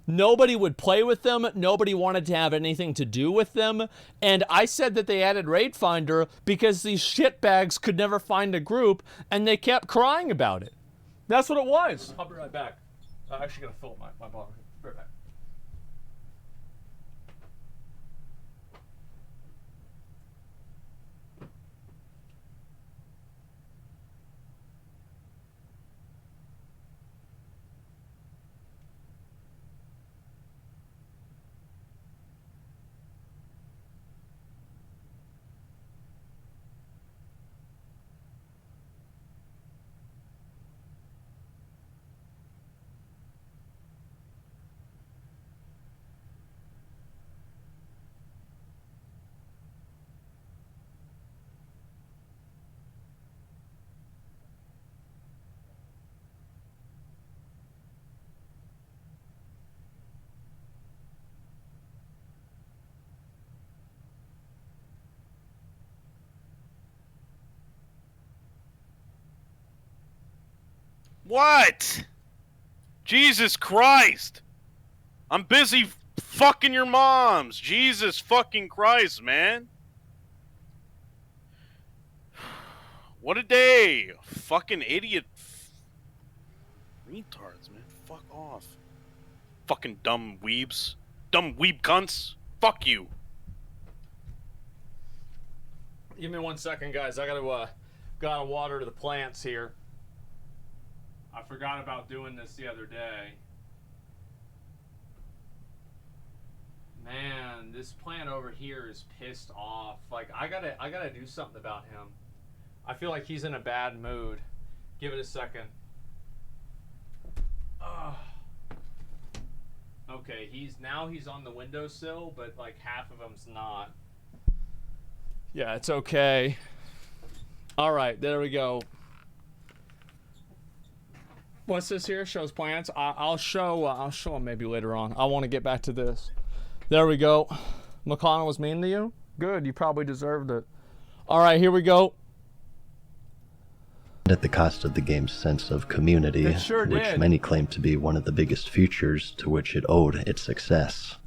Nobody would play with them. Nobody wanted to have anything to do with them. And I said that they added Raid Finder because these shitbags could never find a group, and they kept crying about it. That's what it was. I'll be right back. I'm actually going to fill up my bottle. Be right back. What? Jesus Christ! I'm busy fucking your moms. Jesus fucking Christ, man. What a day. Fucking idiot. Retards, man. Fuck off. Fucking dumb weebs. Dumb weeb cunts. Fuck you. Give me 1 second, guys. I gotta water the plants here. I forgot about doing this the other day. Man, this plant over here is pissed off. Like, I gotta do something about him. I feel like he's in a bad mood. Give it a second. Okay, he's on the windowsill, but like half of him's not. Yeah, it's okay. All right, there we go. What's this here? Shows plants. I'll show them maybe later on. I want to get back to this. There we go. McConnell was mean to you? Good. You probably deserved it. All right, here we go. At the cost of the game's sense of community, which many claim to be one of the biggest features to which it owed its success.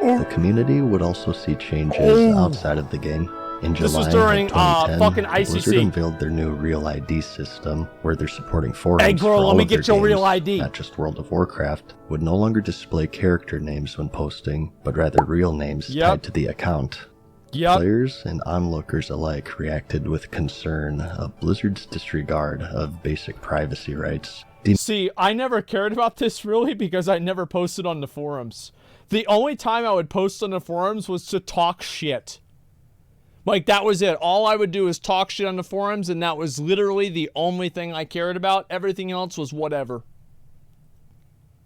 The community would also see changes outside of the game. In July this was during fucking ICC. Blizzard unveiled their new Real ID system, where they're supporting forums hey girl, for all let me of their get your games, Real ID. not just World of Warcraft, would no longer display character names when posting, but rather real names tied to the account. Players and onlookers alike reacted with concern of Blizzard's disregard of basic privacy rights. See, I never cared about this really because I never posted on the forums. The only time I would post on the forums was to talk shit. Like, that was it. All I would do is talk shit on the forums, and that was literally the only thing I cared about. Everything else was whatever.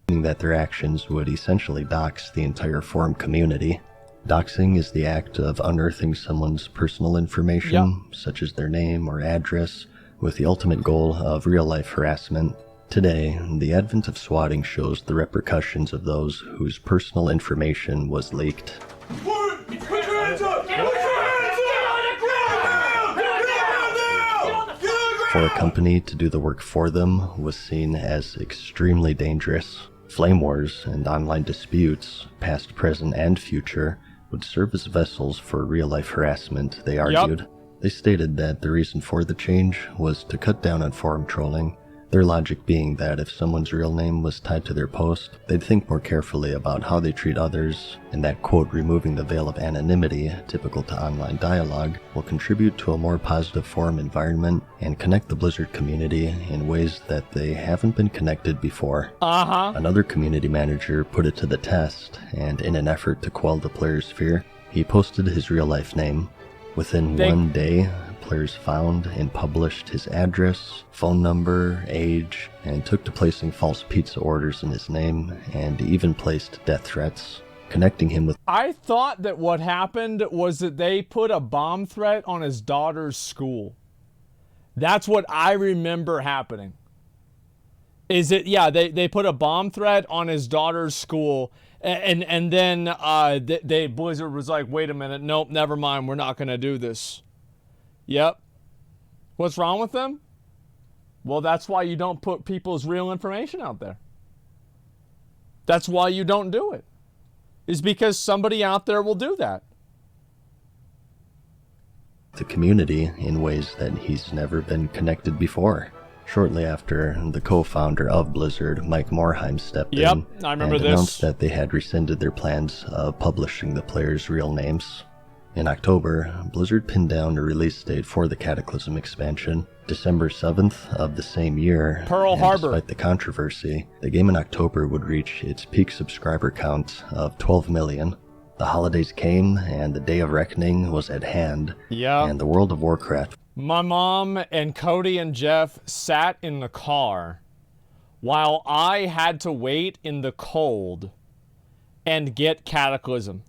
That their actions would essentially dox the entire forum community. Doxing is the act of unearthing someone's personal information, such as their name or address, with the ultimate goal of real-life harassment. Today, the advent of swatting shows the repercussions of those whose personal information was leaked. Put your hands up! Put your hands up! For a company to do the work for them was seen as extremely dangerous. Flame wars and online disputes, past, present, and future, would serve as vessels for real-life harassment, they argued. Yep. They stated that the reason for the change was to cut down on forum trolling, their logic being that if someone's real name was tied to their post, they'd think more carefully about how they treat others, and that, quote, removing the veil of anonymity typical to online dialogue will contribute to a more positive forum environment and connect the Blizzard community in ways that they haven't been connected before. Another community manager put it to the test, and in an effort to quell the players' fear, he posted his real-life name. Within 1 day, players found and published his address, phone number, age, and took to placing false pizza orders in his name, and even placed death threats, connecting him with... I thought that what happened was that they put a bomb threat on his daughter's school. That's what I remember happening. Is it, yeah, they put a bomb threat on his daughter's school, and then Blizzard was like, wait a minute, nope, never mind, we're not going to do this. Yep. What's wrong with them? Well, that's why you don't put people's real information out there. That's why you don't do it. Is because somebody out there will do that. The community in ways that he's never been connected before. Shortly after, the co-founder of Blizzard, Mike Morhaime, stepped in I remember and announced that they had rescinded their plans of publishing the players' real names. In October, Blizzard pinned down a release date for the Cataclysm expansion, December 7th of the same year. Pearl Harbor. Despite the controversy, the game in October would reach its peak subscriber count of 12 million. The holidays came, and the Day of Reckoning was at hand. Yeah. And the World of Warcraft. My mom and Cody and Jeff sat in the car while I had to wait in the cold and get Cataclysm.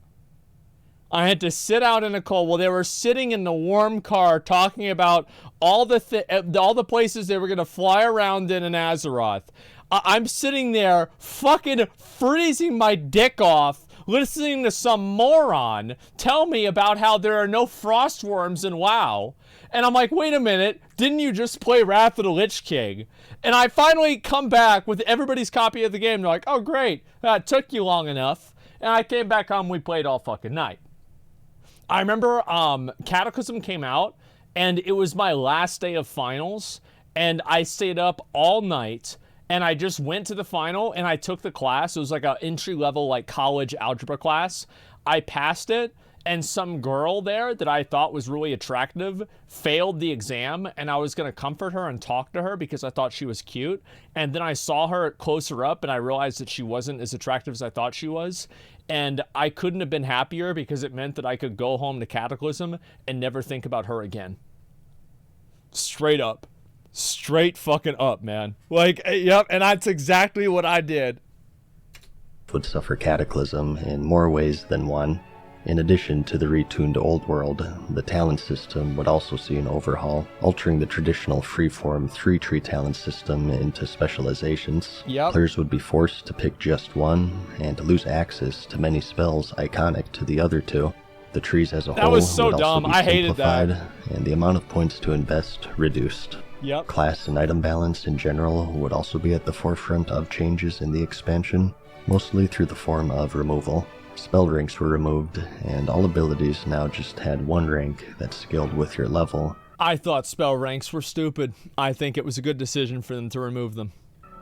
I had to sit out in the cold while they were sitting in the warm car talking about all the places they were going to fly around in Azeroth. I'm sitting there fucking freezing my dick off listening to some moron tell me about how there are no frost worms in WoW. And I'm like, wait a minute, didn't you just play Wrath of the Lich King? And I finally come back with everybody's copy of the game. They're like, oh great, that took you long enough. And I came back home, we played all fucking night. I remember Cataclysm came out, and it was my last day of finals, and I stayed up all night, and I just went to the final, and I took the class. It was like an entry-level like college algebra class. I passed it, and some girl there that I thought was really attractive failed the exam, and I was going to comfort her and talk to her because I thought she was cute. And then I saw her closer up, and I realized that she wasn't as attractive as I thought she was. And I couldn't have been happier because it meant that I could go home to Cataclysm and never think about her again. Straight up. Straight fucking up, man. Like, yep, and that's exactly what I did. Would suffer Cataclysm in more ways than one. In addition to the retuned Old World, the talent system would also see an overhaul, altering the traditional freeform 3-tree talent system into specializations. Yep. Players would be forced to pick just one, and to lose access to many spells iconic to the other two. The trees as a whole was so would also dumb. be I hated that. simplified, and the amount of points to invest reduced. Yep. Class and item balance in general would also be at the forefront of changes in the expansion, mostly through the form of removal. Spell ranks were removed, and all abilities now just had one rank that scaled with your level. I thought spell ranks were stupid. I think it was a good decision for them to remove them.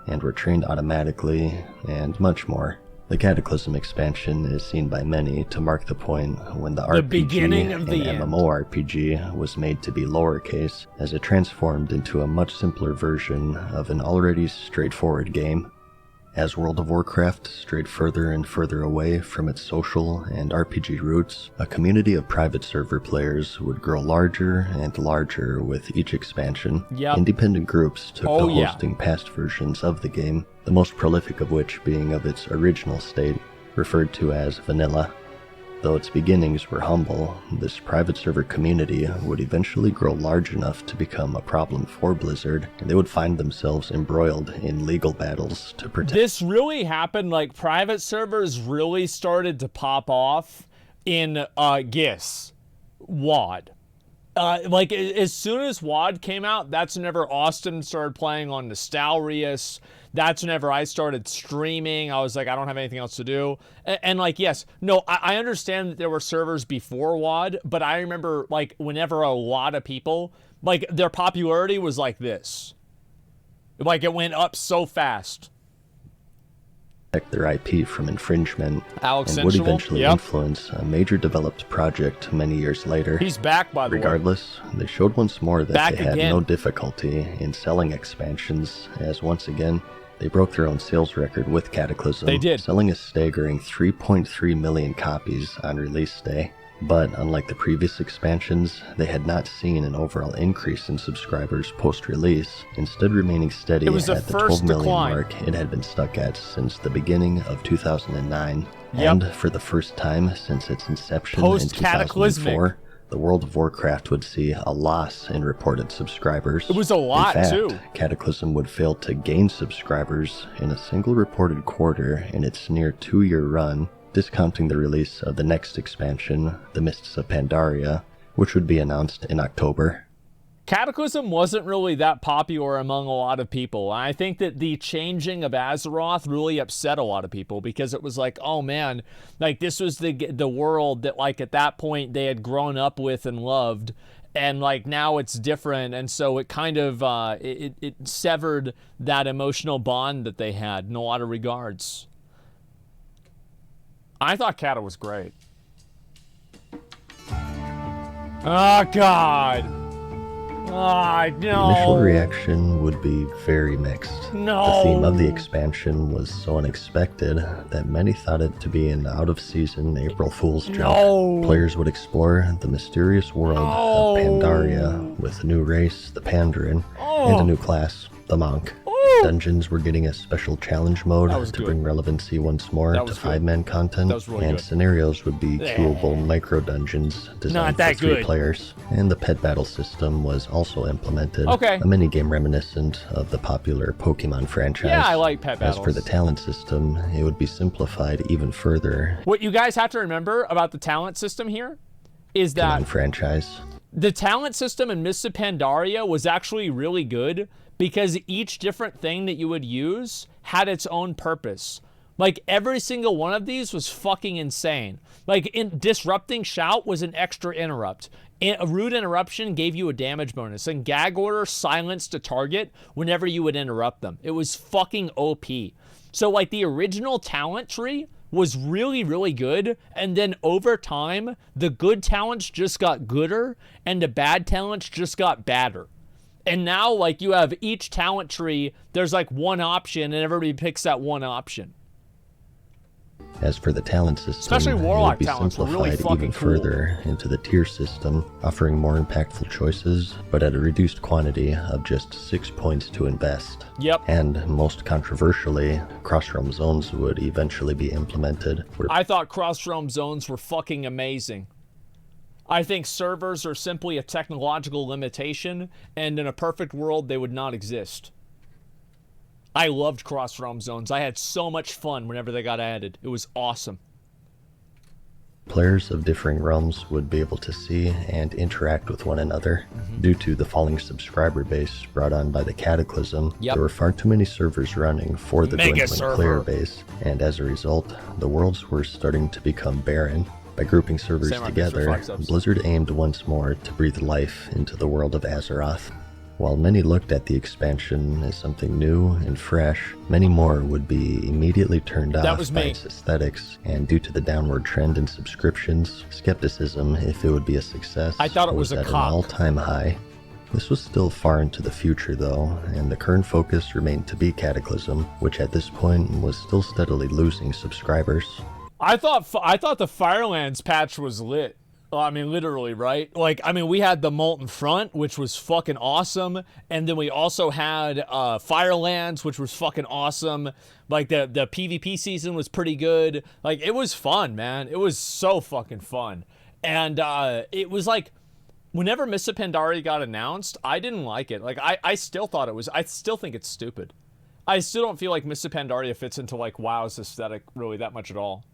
And were trained automatically, and much more. The Cataclysm expansion is seen by many to mark the point when the RPG beginning of the and end. MMORPG was made to be lowercase, as it transformed into a much simpler version of an already straightforward game. As World of Warcraft strayed further and further away from its social and RPG roots, a community of private server players would grow larger and larger with each expansion. Yep. Independent groups took to hosting past versions of the game, the most prolific of which being of its original state, referred to as vanilla. Though its beginnings were humble, this private server community would eventually grow large enough to become a problem for Blizzard, and they would find themselves embroiled in legal battles to protect. This really happened, like private servers really started to pop off in GIS, WOD. Like as soon as WOD came out, that's whenever Austin started playing on Nostalrius. That's whenever I started streaming. I was like, I don't have anything else to do. And like, yes, no, I understand that there were servers before WOD, but I remember like whenever a lot of people, like their popularity was like this. Like it went up so fast. Their IP from infringement, Alex and would Sensual? eventually Yep. influence a major developed project many years later. He's back, by the way. Regardless, they showed once more that Back they had again. no difficulty in selling expansions, as once again, they broke their own sales record with Cataclysm, They did. selling a staggering 3.3 million copies on release day. But unlike the previous expansions, they had not seen an overall increase in subscribers post-release, instead remaining steady It was the at the first 12 million decline. mark it had been stuck at since the beginning of 2009. Yep. And for the first time since its inception in Post-cataclysmic. 2004, the World of Warcraft would see a loss in reported subscribers. It was a lot, in fact, too. Cataclysm would fail to gain subscribers in a single reported quarter in its near 2-year run, discounting the release of the next expansion, The Mists of Pandaria, which would be announced in October. Cataclysm wasn't really that popular among a lot of people. I think that the changing of Azeroth really upset a lot of people because it was like, oh man, like this was the world that like at that point they had grown up with and loved, and like now it's different, and so it kind of it severed that emotional bond that they had in a lot of regards. I thought Cata was great. Oh God. Ah, The initial no. reaction would be very mixed. No. The theme of the expansion was so unexpected that many thought it to be an out-of-season April Fool's joke. No. Players would explore the mysterious world of Pandaria with a new race, the Pandarin, and a new class, the Monk. Dungeons were getting a special challenge mode That was to good. bring relevancy once more That to was good. 5-man content, That was really and good. scenarios would be queuable micro-dungeons Not designed that for 3 good. players. And the pet battle system was also implemented, Okay. a minigame reminiscent of the popular Pokemon franchise. Yeah, I like pet As for battles. the talent system, it would be simplified even further. What you guys have to remember about the talent system here is that Pokemon franchise. the talent system in Mists of Pandaria was actually really good because each different thing that you would use had its own purpose. Like every single one of these was fucking insane. Like in Disrupting Shout was an extra interrupt. A rude interruption gave you a damage bonus, and gag order silenced a target whenever you would interrupt them. It was fucking OP. So like the original talent tree was really, really good, and then over time, the good talents just got gooder, and the bad talents just got badder. And now, like, you have each talent tree, there's like one option, and everybody picks that one option. As for the talent system, Especially it Warlock would be talents were simplified really fucking even cool. further into the tier system, offering more impactful choices, but at a reduced quantity of just 6 points to invest. Yep. And most controversially, cross-realm zones would eventually be implemented. I thought cross-realm zones were fucking amazing. I think servers are simply a technological limitation, and in a perfect world, they would not exist. I loved cross-realm zones. I had so much fun whenever they got added. It was awesome. Players of differing realms would be able to see and interact with one another. Due to the falling subscriber base brought on by the Cataclysm, Yep. there were far too many servers running for the Mega dwindling server. player base, and as a result, the worlds were starting to become barren. By grouping servers Same like together, Mr. Fox Blizzard aimed once more to breathe life into the world of Azeroth. While many looked at the expansion as something new and fresh, many more would be immediately turned That off was by me. its aesthetics, and due to the downward trend in subscriptions, skepticism if it would be a success I thought it was a at cock. an all-time high. This was still far into the future though, and the current focus remained to be Cataclysm, which at this point was still steadily losing subscribers. I thought the Firelands patch was lit. Oh, I mean, literally, right? Like, I mean, we had the Molten Front, which was fucking awesome. And then we also had Firelands, which was fucking awesome. Like, the PvP season was pretty good. Like, it was fun, man. It was so fucking fun. And it was like, whenever Mists of Pandaria got announced, I didn't like it. Like, I still thought it was, I still think it's stupid. I still don't feel like Mists of Pandaria fits into, like, WoW's aesthetic really that much at all.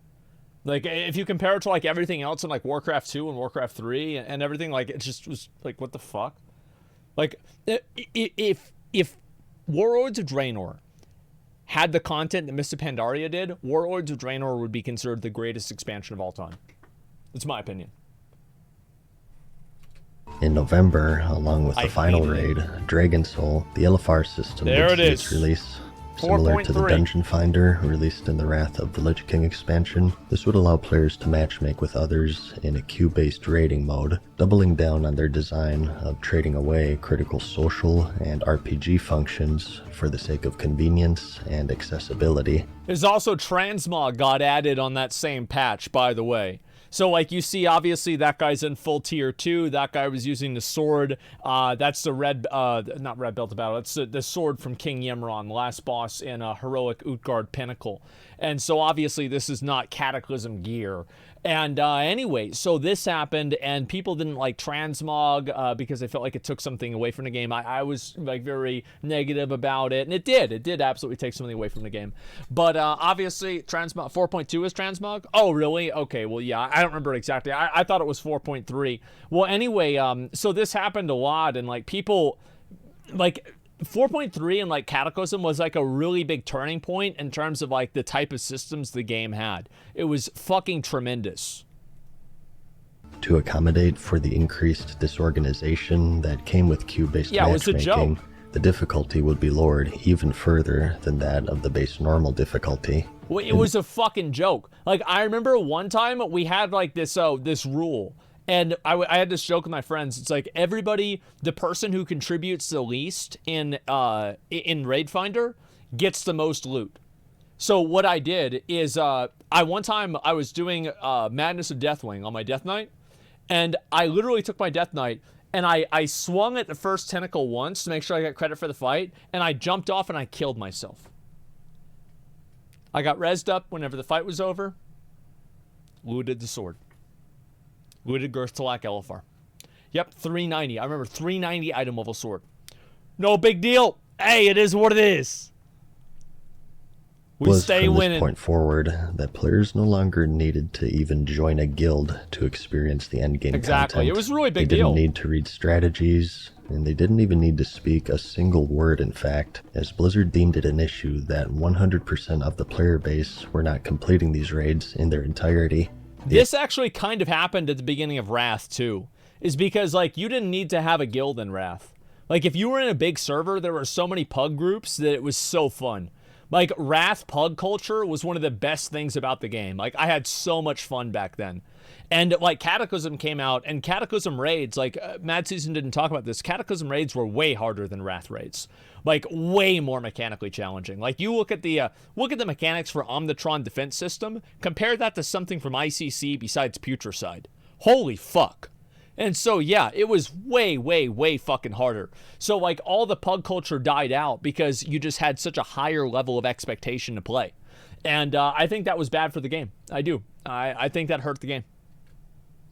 Like, if you compare it to, like, everything else in, like, Warcraft 2 and Warcraft 3 and everything, like, it just was, like, what the fuck? Like, if Warlords of Draenor had the content that Mists of Pandaria did, Warlords of Draenor would be considered the greatest expansion of all time. That's my opinion. In November, along with the final raid, Dragon Soul, the LFR system would see its release. Similar to the Dungeon Finder, released in the Wrath of the Lich King expansion, this would allow players to matchmake with others in a queue-based raiding mode, doubling down on their design of trading away critical social and RPG functions for the sake of convenience and accessibility. There's also Transmog got added on that same patch, by the way. So, like, you see, obviously, that guy's in full tier 2. That guy was using the sword. That's the red, not red belt of battle. It's the sword from King Yemron, the last boss in Heroic Utgard Pinnacle. And so, obviously, this is not Cataclysm gear. And anyway, so this happened, and people didn't like Transmog because they felt like it took something away from the game. I was, like, very negative about it, and it did. It did absolutely take something away from the game. But obviously, Transmog 4.2 is Transmog? Oh, really? Okay, well, yeah, I don't remember exactly. I thought it was 4.3. Well, anyway, so this happened a lot, and, like, people, like, 4.3 and, like, Cataclysm was, like, a really big turning point in terms of, like, the type of systems the game had. It was fucking tremendous. To accommodate for the increased disorganization that came with queue-based matchmaking, the difficulty would be lowered even further than that of the base normal difficulty. Well, it was a fucking joke. Like, I remember one time we had, like, this rule. And I had this joke with my friends. It's like everybody, the person who contributes the least in Raid Finder gets the most loot. So what I did is one time I was doing Madness of Deathwing on my Death Knight, and I literally took my Death Knight and I swung at the first tentacle once to make sure I got credit for the fight, and I jumped off and I killed myself. I got rezzed up whenever the fight was over, looted the sword. Looted Girth Talak LFR. Yep, 390. I remember 390 item level sword. No big deal. Hey, it is what it is. We stay winning. From this point forward, that players no longer needed to even join a guild to experience the endgame Exactly. content. It was a really big deal. deal. They didn't need to read strategies, and they didn't even need to speak a single word, in fact, as Blizzard deemed it an issue that 100% of the player base were not completing these raids in their entirety. This actually kind of happened at the beginning of Wrath, too. Is because, like, you didn't need to have a guild in Wrath. Like, if you were in a big server, there were so many pug groups that it was so fun. Like, Wrath pug culture was one of the best things about the game. Like, I had so much fun back then. And, like, Cataclysm came out, and Cataclysm raids, like, MadSeason didn't talk about this, Cataclysm raids were way harder than Wrath raids. Like, way more mechanically challenging. Like, you look at the mechanics for Omnitron defense system, compare that to something from ICC besides Putricide. Holy fuck. And so, yeah, it was way, way, way fucking harder. So, like, all the pug culture died out because you just had such a higher level of expectation to play. And I think that was bad for the game. I do. I think that hurt the game.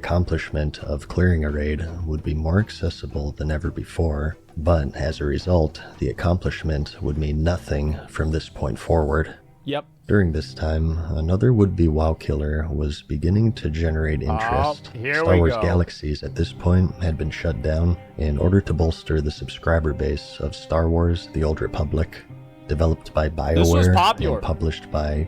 Accomplishment of clearing a raid would be more accessible than ever before, but as a result, the accomplishment would mean nothing from this point forward. Yep. During this time, another would-be WoW killer was beginning to generate interest. Star Wars Galaxies at this point had been shut down in order to bolster the subscriber base of Star Wars: The Old Republic, developed by BioWare and published by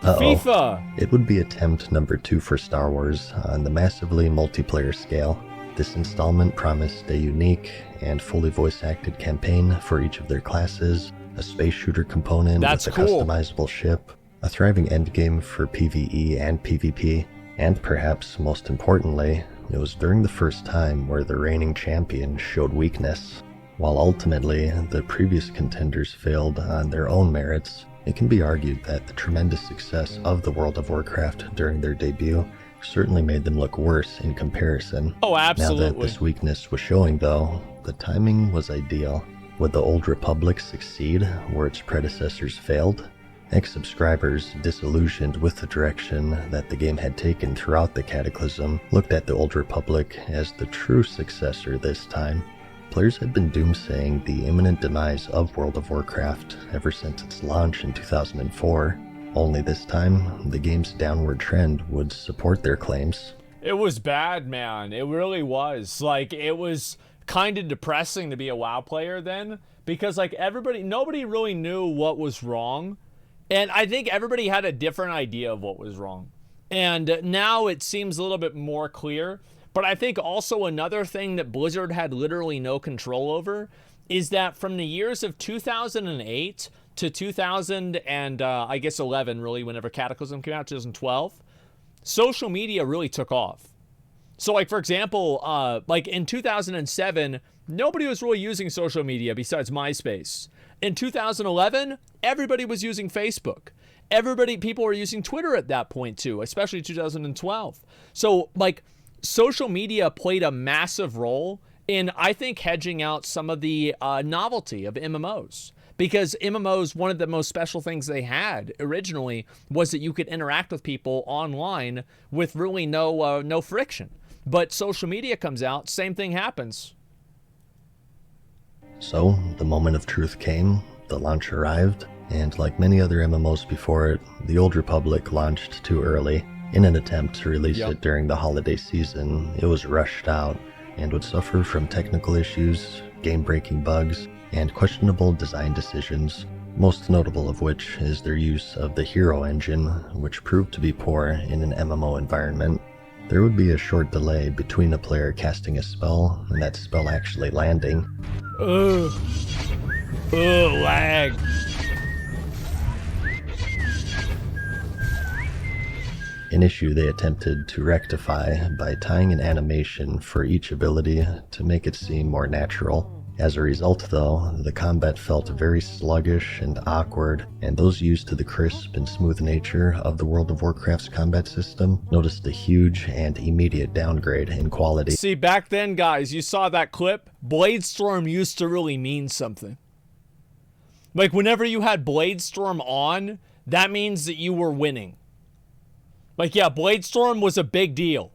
FIFA! It would be attempt number 2 for Star Wars on the massively multiplayer scale. This installment promised a unique and fully voice-acted campaign for each of their classes, a space shooter component with a customizable ship, a thriving endgame for PvE and PvP, and perhaps most importantly, it was during the first time where the reigning champion showed weakness. While ultimately the previous contenders failed on their own merits, It can be argued that the tremendous success of the World of Warcraft during their debut certainly made them look worse in comparison. Oh, absolutely. Now that this weakness was showing, though, the timing was ideal. Would the Old Republic succeed where its predecessors failed? Ex-subscribers, disillusioned with the direction that the game had taken throughout the Cataclysm, looked at the Old Republic as the true successor this time. Players had been doomsaying the imminent demise of World of Warcraft ever since its launch in 2004. Only this time, the game's downward trend would support their claims. It was bad, man. It really was. Like, it was kind of depressing to be a WoW player then, because like nobody really knew what was wrong, and I think everybody had a different idea of what was wrong. And now it seems a little bit more clear. But I think also another thing that Blizzard had literally no control over is that from the years of 2008 to 2000 and I guess 11, really, whenever Cataclysm came out, 2012, social media really took off. So like, for example, like in 2007, nobody was really using social media besides MySpace. In 2011, everybody was using Facebook. People were using Twitter at that point too, especially 2012. So like, social media played a massive role in, I think, hedging out some of the novelty of MMOs. Because MMOs, one of the most special things they had originally was that you could interact with people online with really no friction. But social media comes out, same thing happens. So, the moment of truth came, the launch arrived, and like many other MMOs before it, the Old Republic launched too early. In an attempt to release it during the holiday season, it was rushed out and would suffer from technical issues, game-breaking bugs, and questionable design decisions, most notable of which is their use of the hero engine, which proved to be poor in an MMO environment. There would be a short delay between a player casting a spell and that spell actually landing. Ugh, lag. An issue they attempted to rectify by tying an animation for each ability to make it seem more natural. As a result, though, the combat felt very sluggish and awkward, and those used to the crisp and smooth nature of the World of Warcraft's combat system noticed a huge and immediate downgrade in quality. See, back then, guys, you saw that clip? Bladestorm used to really mean something. Like, whenever you had Bladestorm on, that means that you were winning. Like, yeah, Bladestorm was a big deal.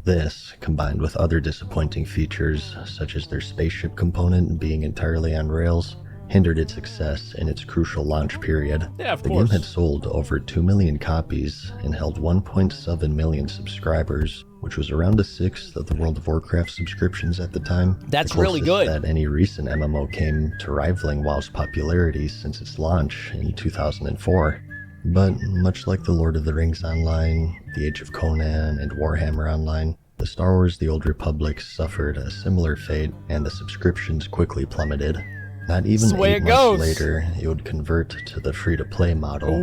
This, combined with other disappointing features, such as their spaceship component being entirely on rails, hindered its success in its crucial launch period. Yeah, of the course. game had sold over 2 million copies and held 1.7 million subscribers, which was around a sixth of the World of Warcraft subscriptions at the time. That's the really good. That any recent MMO came to rivaling WoW's popularity since its launch in 2004. But much like the Lord of the Rings Online, the Age of Conan, and Warhammer Online, the Star Wars The Old Republic suffered a similar fate, and the subscriptions quickly plummeted. Not even 8 months later, it would convert to the free-to-play model,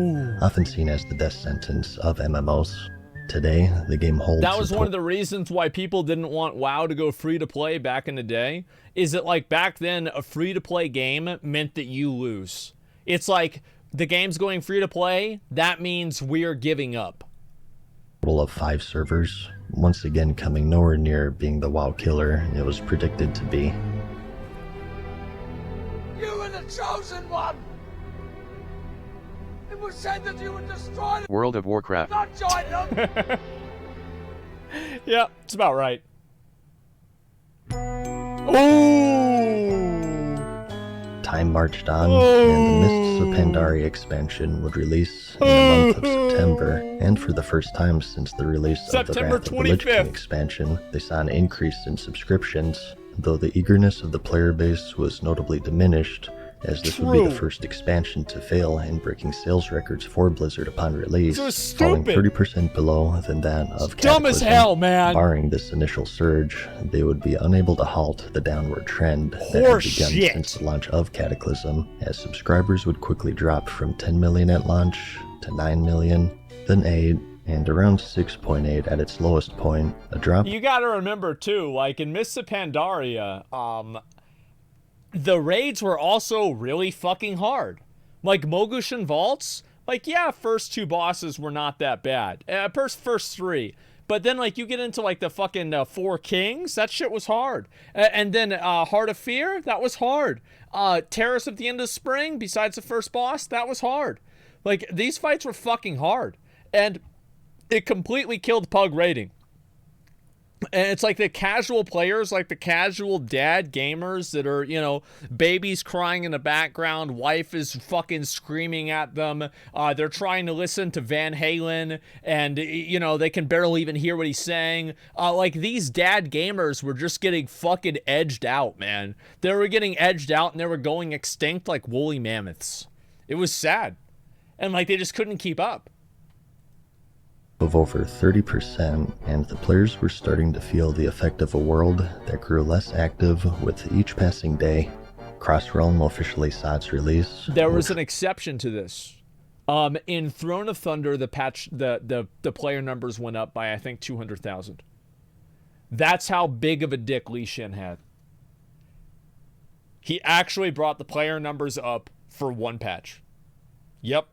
often seen as the death sentence of MMOs. Today, the game holds... That was one of the reasons why people didn't want WoW to go free-to-play back in the day, is that, like, back then, a free-to-play game meant that you lose. It's like, the game's going free-to-play, that means we're giving up. Total of 5 servers, once again coming nowhere near being the WoW killer it was predicted to be. You were the chosen one! It was said that you would destroy them! World of Warcraft. Not join them! Yeah, it's about right. Ooh! Time marched on, and the Mists of Pandaria expansion would release in the month of September, and for the first time since the release of the Wrath of the Lich King expansion, they saw an increase in subscriptions, though the eagerness of the player base was notably diminished, as this would be the first expansion to fail in breaking sales records for Blizzard upon release, falling 30% below than that of Cataclysm. Dumb as hell, man! Barring this initial surge, they would be unable to halt the downward trend that had begun since the launch of Cataclysm, as subscribers would quickly drop from 10 million at launch to 9 million, then 8, and around 6.8 at its lowest point, a drop... You gotta remember, too, like, in Mists of Pandaria, the raids were also really fucking hard. Like Mogushin Vaults, like, yeah, first 2 bosses were not that bad. First 3. But then, like, you get into, like, the fucking 4 Kings, that shit was hard. And then Heart of Fear, that was hard. Terrace of the End of Spring, besides the first boss, that was hard. Like, these fights were fucking hard. And it completely killed Pug rating. And it's like the casual players, like the casual dad gamers that are, you know, babies crying in the background, wife is fucking screaming at them, they're trying to listen to Van Halen, and, you know, they can barely even hear what he's saying. Like, these dad gamers were just getting fucking edged out, man. They were getting edged out, and they were going extinct like woolly mammoths. It was sad. And, like, they just couldn't keep up. Of over 30%, and the players were starting to feel the effect of a world that grew less active with each passing day. Crossrealm officially saw its release. There was an exception to this. In Throne of Thunder, the player numbers went up by, I think, 200,000. That's how big of a dick Li Shin had. He actually brought the player numbers up for 1 patch. Yep.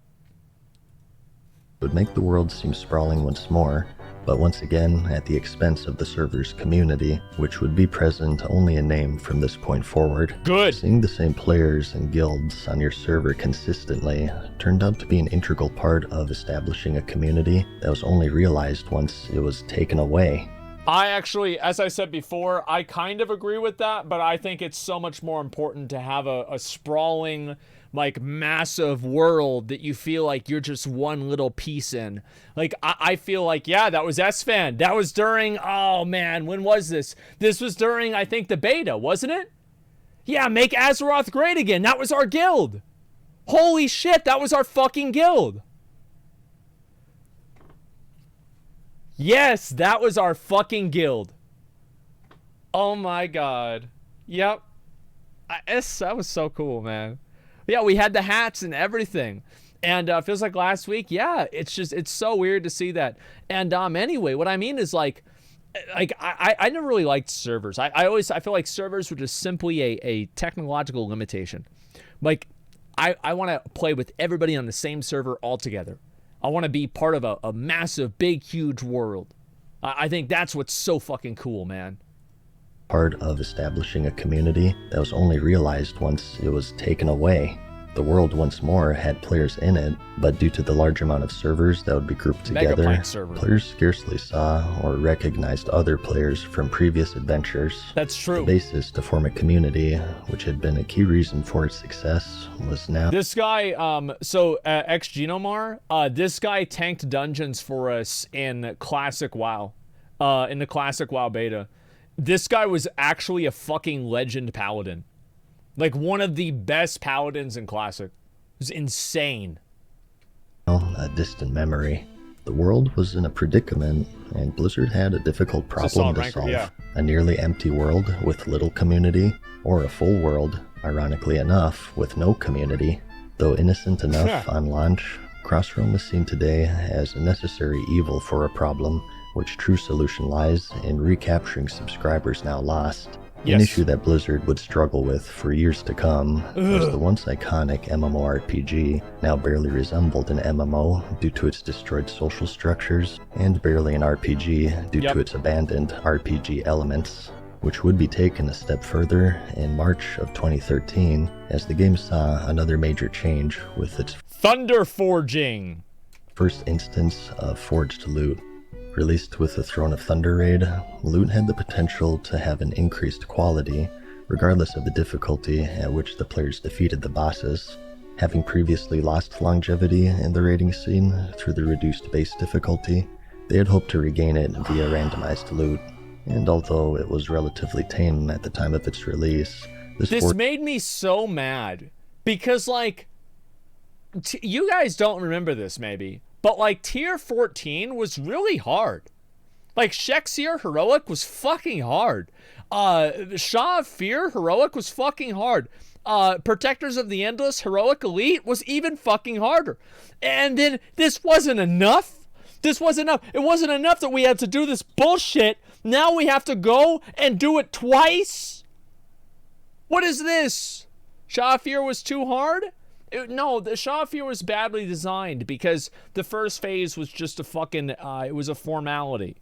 Would make the world seem sprawling once more, but once again at the expense of the server's community, which would be present only in name from this point forward. Good. Seeing the same players and guilds on your server consistently turned out to be an integral part of establishing a community that was only realized once it was taken away. I actually, as I said before, I kind of agree with that, but I think it's so much more important to have a sprawling, like, massive world that you feel like you're just one little piece in. Like, I feel like, yeah, that was S-Fan. That was during, oh man, when was this? This was during, I think, the beta, wasn't it? Yeah, make Azeroth great again. That was our guild. Holy shit, that was our fucking guild. Yes, that was our fucking guild. Oh my god. Yep. That was so cool, man. Yeah, we had the hats and everything. And feels like last week, yeah, it's so weird to see that. And anyway, what I mean is, like I never really liked servers. I feel like servers were just simply a technological limitation. Like, I want to play with everybody on the same server all together. I want to be part of a massive, big, huge world. I think that's what's so fucking cool, man. Part of establishing a community that was only realized once it was taken away. The world once more had players in it, but due to the large amount of servers that would be grouped together, players scarcely saw or recognized other players from previous adventures. That's true. The basis to form a community, which had been a key reason for its success, was now... This guy, Xgenomar, this guy tanked dungeons for us in Classic WoW, in the Classic WoW beta. This guy was actually a fucking legend paladin. Like, one of the best paladins in Classic. It was insane. A distant memory. The world was in a predicament, and Blizzard had a difficult problem to solve. Yeah. A nearly empty world with little community, or a full world, ironically enough, with no community. Though innocent enough on launch, Crossrealm is seen today as a necessary evil for a problem, which true solution lies in recapturing subscribers now lost. An issue that Blizzard would struggle with for years to come, as the once iconic MMORPG now barely resembled an MMO due to its destroyed social structures, and barely an RPG due to its abandoned RPG elements, which would be taken a step further in March of 2013, as the game saw another major change with its Thunder Forging! First instance of forged loot. Released with the Throne of Thunder raid, loot had the potential to have an increased quality, regardless of the difficulty at which the players defeated the bosses. Having previously lost longevity in the raiding scene through the reduced base difficulty, they had hoped to regain it via randomized loot, and although it was relatively tame at the time of its release, this made me so mad, because, like, you guys don't remember this maybe, but, like, tier 14 was really hard. Like, Shexier Heroic was fucking hard. Shaw of Fear Heroic was fucking hard. Protectors of the Endless Heroic Elite was even fucking harder. And then this wasn't enough. This wasn't enough. It wasn't enough that we had to do this bullshit. Now we have to go and do it twice? What is this? Shaw of Fear was too hard? No, the Shaw Fear was badly designed because the first phase was just a fucking, it was a formality.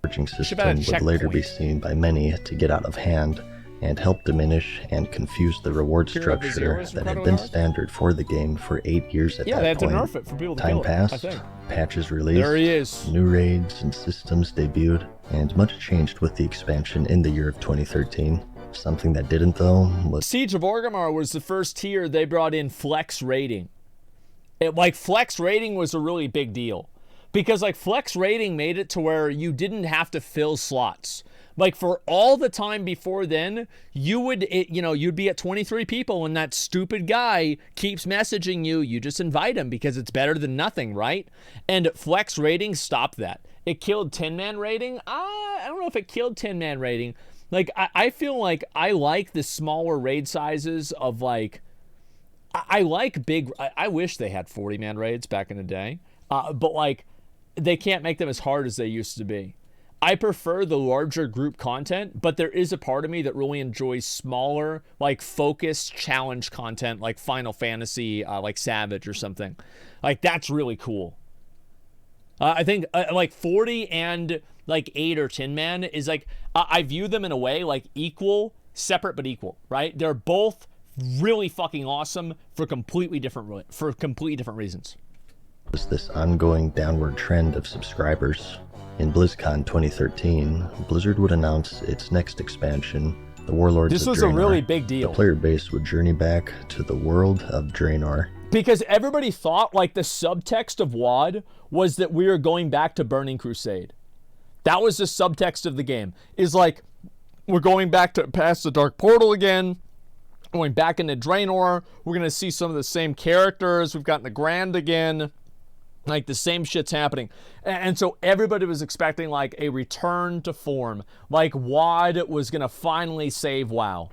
Forging system would later be seen by many to get out of hand and help diminish and confuse the reward structure that had been standard for the game for 8 years at that point. Yeah, they had to nerf it for people to Time kill it, passed, I think. patches released, There he is. new raids and systems debuted, and much changed with the expansion in the year of 2013. Something that didn't, though, was Siege of Orgrimmar was the first tier they brought in flex rating. Flex rating was a really big deal. Because, flex rating made it to where you didn't have to fill slots. For all the time before then, you'd be at 23 people and that stupid guy keeps messaging you. You just invite him because it's better than nothing, right? And flex rating stopped that. It killed 10-man rating. I don't know if it killed 10-man rating. I feel like I like the smaller raid sizes of, I like big... I wish they had 40-man raids back in the day. But, they can't make them as hard as they used to be. I prefer the larger group content, but there is a part of me that really enjoys smaller, focused challenge content, like Final Fantasy, like Savage or something. That's really cool. I think, 40 and, 8 or 10 man is, I view them in a way, equal, separate but equal, right? They're both really fucking awesome for completely different reasons. Was this ongoing downward trend of subscribers. In BlizzCon 2013, Blizzard would announce its next expansion, the Warlords of Draenor. This was a really big deal. The player base would journey back to the world of Draenor. Because everybody thought, the subtext of WoD was that we were going back to Burning Crusade. That was the subtext of the game. Is we're going back to past the Dark Portal again, going back into Draenor. We're going to see some of the same characters. We've gotten the Grand again. The same shit's happening. And so everybody was expecting, a return to form. WoD was going to finally save WoW.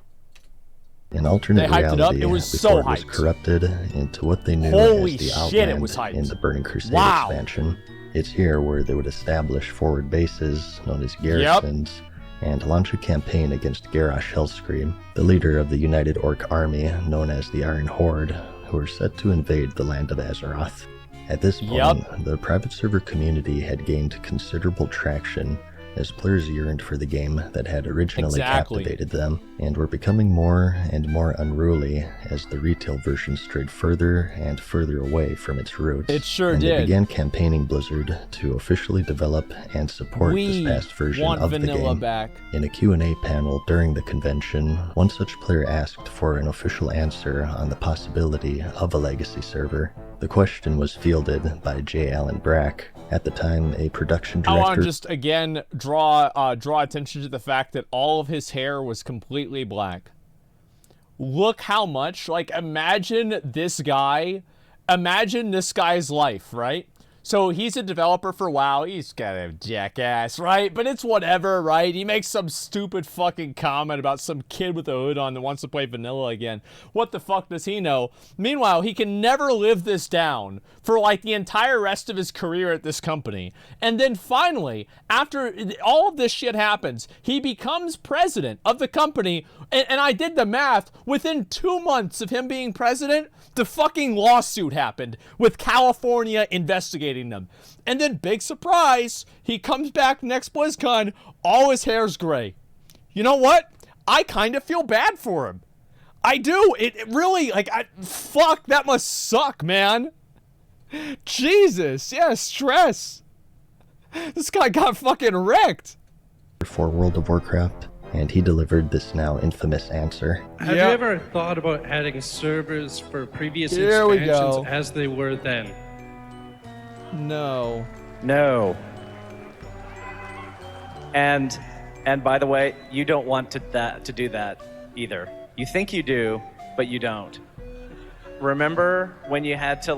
In alternate they hyped reality, it up. It was before so it was hyped. corrupted into what they knew Holy as the shit, it Outland was hyped. in the Burning Crusade Wow. expansion. It's here where they would establish forward bases, known as garrisons, and launch a campaign against Garrosh Hellscream, the leader of the United Orc Army, known as the Iron Horde, who were set to invade the land of Azeroth. At this point, the private server community had gained considerable traction as players yearned for the game that had originally captivated them, and were becoming more and more unruly as the retail version strayed further and further away from its roots. It sure and did. They began campaigning Blizzard to officially develop and support this past version of the game. Back. In a Q&A panel during the convention, one such player asked for an official answer on the possibility of a legacy server. The question was fielded by J. Allen Brack, at the time a production director. I want to just again draw attention to the fact that all of his hair was completely black. Look how much, imagine this guy's life, right? So he's a developer for WoW. He's kind of jackass, right? But it's whatever, right? He makes some stupid fucking comment about some kid with a hood on that wants to play vanilla again. What the fuck does he know? Meanwhile, he can never live this down for the entire rest of his career at this company. And then finally, after all of this shit happens, he becomes president of the company. And I did the math. Within 2 months of him being president, the fucking lawsuit happened with California investigating them. And then, big surprise, he comes back next BlizzCon, all his hair's gray. You know what? I kind of feel bad for him. I do. It really, fuck, that must suck, man. Jesus, yeah, stress. This guy got fucking wrecked. For World of Warcraft, and he delivered this now infamous answer. Have you ever thought about adding servers for previous expansions as they were then? No. No. And by the way, you don't want to do that either. You think you do, but you don't. Remember when you had to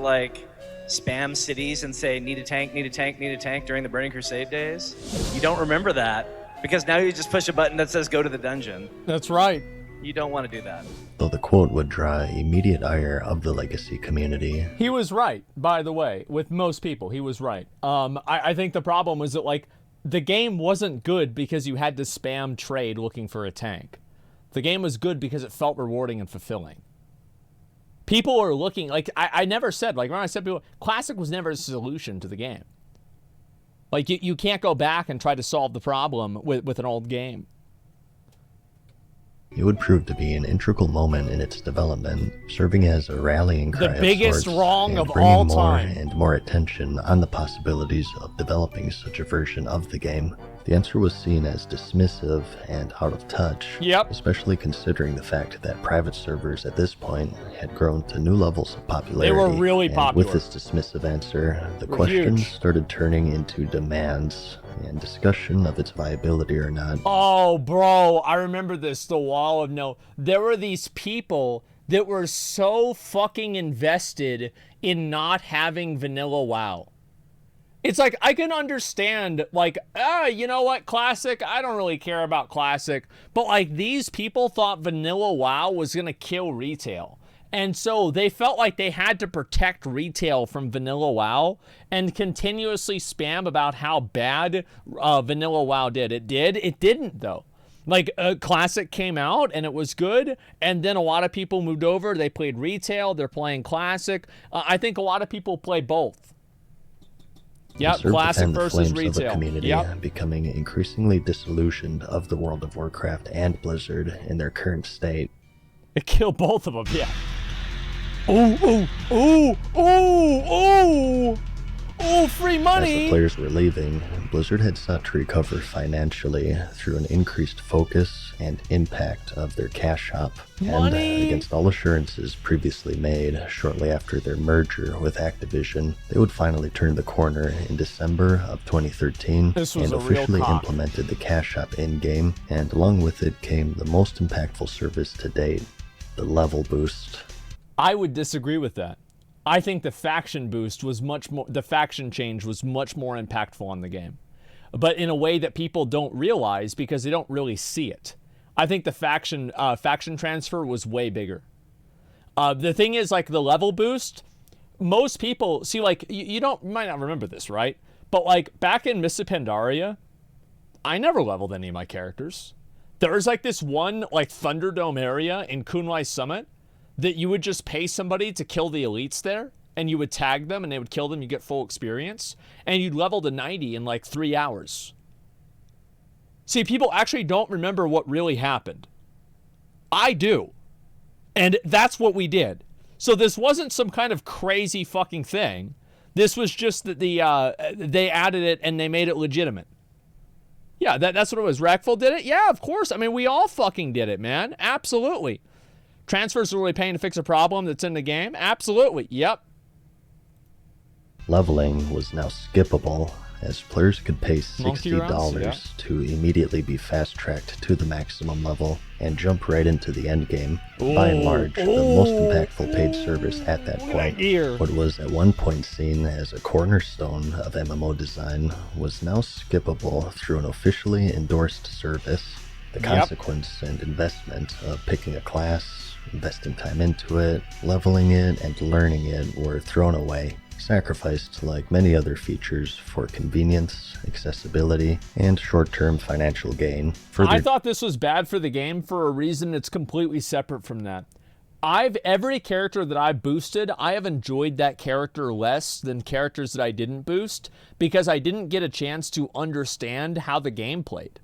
spam cities and say need a tank, need a tank, need a tank during the Burning Crusade days? You don't remember that because now you just push a button that says go to the dungeon. That's right. You don't want to do that. Though the quote would draw immediate ire of the legacy community. He was right, by the way. With most people, he was right. I think the problem was that the game wasn't good because you had to spam trade looking for a tank. The game was good because it felt rewarding and fulfilling. People are looking, like, I never said, like, when I said people, Classic was never a solution to the game. Like, you can't go back and try to solve the problem with an old game. It would prove to be an integral moment in its development, serving as a rallying cry The biggest of sorts, wrong and of bringing all more time. and more attention on the possibilities of developing such a version of the game. The answer was seen as dismissive and out of touch, especially considering the fact that private servers at this point had grown to new levels of popularity. They were really and popular. With this dismissive answer, the Were questions huge. started turning into demands and discussion of its viability or not. Oh, bro, I remember this, the wall of no. There were these people that were so fucking invested in not having vanilla WoW. It's like, I can understand, like, you know what, Classic, I don't really care about Classic, but like, these people thought vanilla WoW was gonna kill retail. And so they felt like they had to protect retail from vanilla WoW and continuously spam about how bad vanilla WoW did. It didn't though. Like, Classic came out and it was good, and then a lot of people moved over, they played retail, they're playing Classic. I think a lot of people play both. Yep, Classic versus retail. Of a community becoming increasingly disillusioned of the World of Warcraft and Blizzard in their current state. It killed both of them, yeah. Ooh, ooh, ooh, ooh, ooh! Oh, free money! As the players were leaving, Blizzard had sought to recover financially through an increased focus and impact of their cash shop. And against all assurances previously made shortly after their merger with Activision, they would finally turn the corner in December of 2013 and officially implemented the cash shop in-game, and along with it came the most impactful service to date, the level boost. I would disagree with that. I think the faction boost was much more, the faction change was much more impactful on the game, but in a way that people don't realize because they don't really see it. I think the faction transfer was way bigger. The thing is, like, the level boost, most people see, like, you might not remember this, right? But like back in Mists of Pandaria, I never leveled any of my characters. There was like this one like Thunderdome area in Kunlai Summit that you would just pay somebody to kill the elites there, and you would tag them and they would kill them, you get full experience, and you'd level to 90 in like 3 hours. See, people actually don't remember what really happened. I do. And that's what we did. So this wasn't some kind of crazy fucking thing. This was just that they added it and they made it legitimate. Yeah, that's what it was. Rackful did it? Yeah, of course. I mean, we all fucking did it, man. Absolutely. Transfers are really paying to fix a problem that's in the game? Absolutely. Yep. Leveling was now skippable, as players could pay $60 to immediately be fast-tracked to the maximum level and jump right into the endgame. By and large, the most impactful paid service at that point, what was at one point seen as a cornerstone of MMO design, was now skippable through an officially endorsed service. The consequence and investment of picking a class, investing time into it, leveling it, and learning it were thrown away, sacrificed like many other features for convenience, accessibility, and short-term financial gain. I thought this was bad for the game for a reason that's completely separate from that. Every character that I boosted, I have enjoyed that character less than characters that I didn't boost because I didn't get a chance to understand how the game played.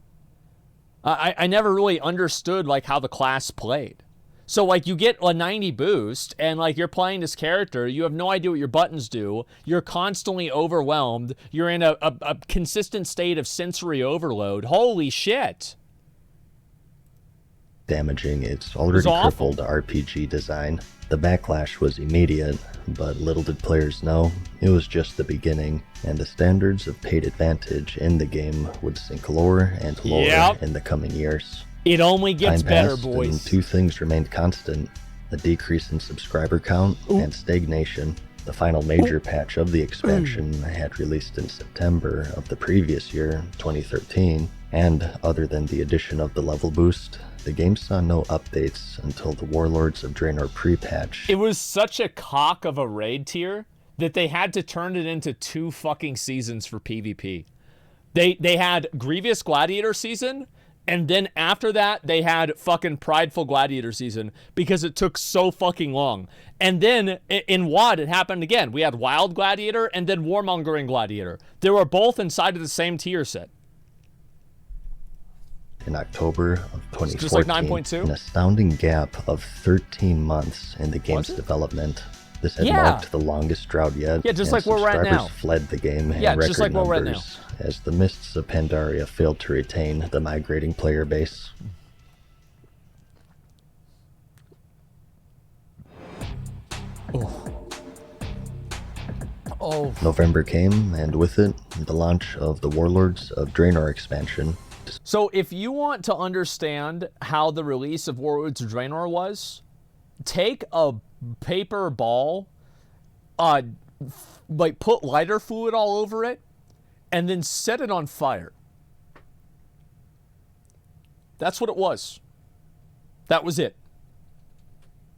I never really understood like how the class played. So like you get a 90 boost and like you're playing this character, you have no idea what your buttons do, you're constantly overwhelmed, you're in a consistent state of sensory overload. Holy shit. Damaging its already crippled RPG design. The backlash was immediate, but little did players know, it was just the beginning, and the standards of paid advantage in the game would sink lower and lower in the coming years. It only gets better, boys. And two things remained constant: a decrease in subscriber count and stagnation. The final major patch of the expansion had released in September of the previous year, 2013, and other than the addition of the level boost, the game saw no updates until the Warlords of Draenor pre-patch. It was such a cock of a raid tier that they had to turn it into 2 fucking seasons for PvP. They had Grievous Gladiator season And then after that, they had fucking Prideful Gladiator season because it took so fucking long. And then in WoD, it happened again. We had Wild Gladiator and then Warmongering Gladiator. They were both inside of the same tier set. In October of 2014, just like 9.2? an astounding gap of 13 months in the game's development. This had marked the longest drought yet. Yeah, just like we're right now. Subscribers fled the game in just record like we're right numbers as the Mists of Pandaria failed to retain the migrating player base. November came, and with it, the launch of the Warlords of Draenor expansion. So if you want to understand how the release of Warlords of Draenor was, take a paper ball, like put lighter fluid all over it, and then set it on fire. That's what it was. That was it.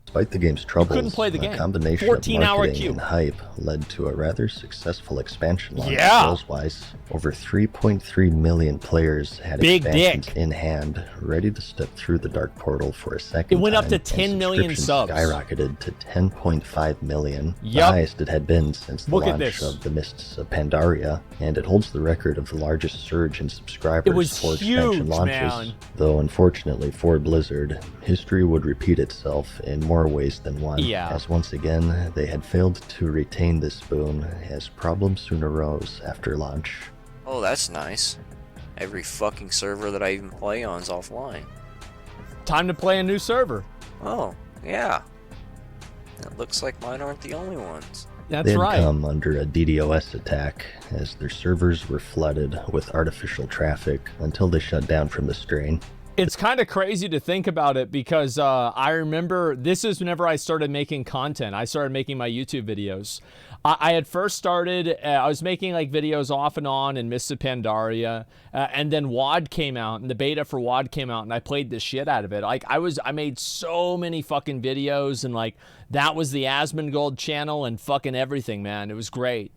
Despite the game's troubles, couldn't play the game. A combination 14-hour of marketing queue. and hype led to a rather successful expansion launch. Yeah. Sales-wise, over 3.3 million players had Big expansions dick. in hand, ready to step through the dark portal for a second. It went up time, to and 10 million subscriptions subs. skyrocketed to 10.5 million, the Yup. highest it had been since the Look at launch this. of the Mists of Pandaria, and it holds the record of the largest surge in subscribers It was for huge, expansion launches. man. Though unfortunately for Blizzard, history would repeat itself in more ways than one. Yeah. As once again, they had failed to retain this boon as problems soon arose after launch. Oh, that's nice. Every fucking server that I even play on is offline. Time to play a new server. Oh, yeah. It looks like mine aren't the only ones. That's they had right. come under a DDoS attack as their servers were flooded with artificial traffic until they shut down from the strain. It's kind of crazy to think about it because I remember this is whenever I started making content. I started making my YouTube videos. I had first started, I was making like videos off and on in Mists of Pandaria, and then WoD came out, and the beta for WoD came out, and I played the shit out of it. Like I made so many fucking videos, and like that was the Asmongold channel and fucking everything, man. It was great.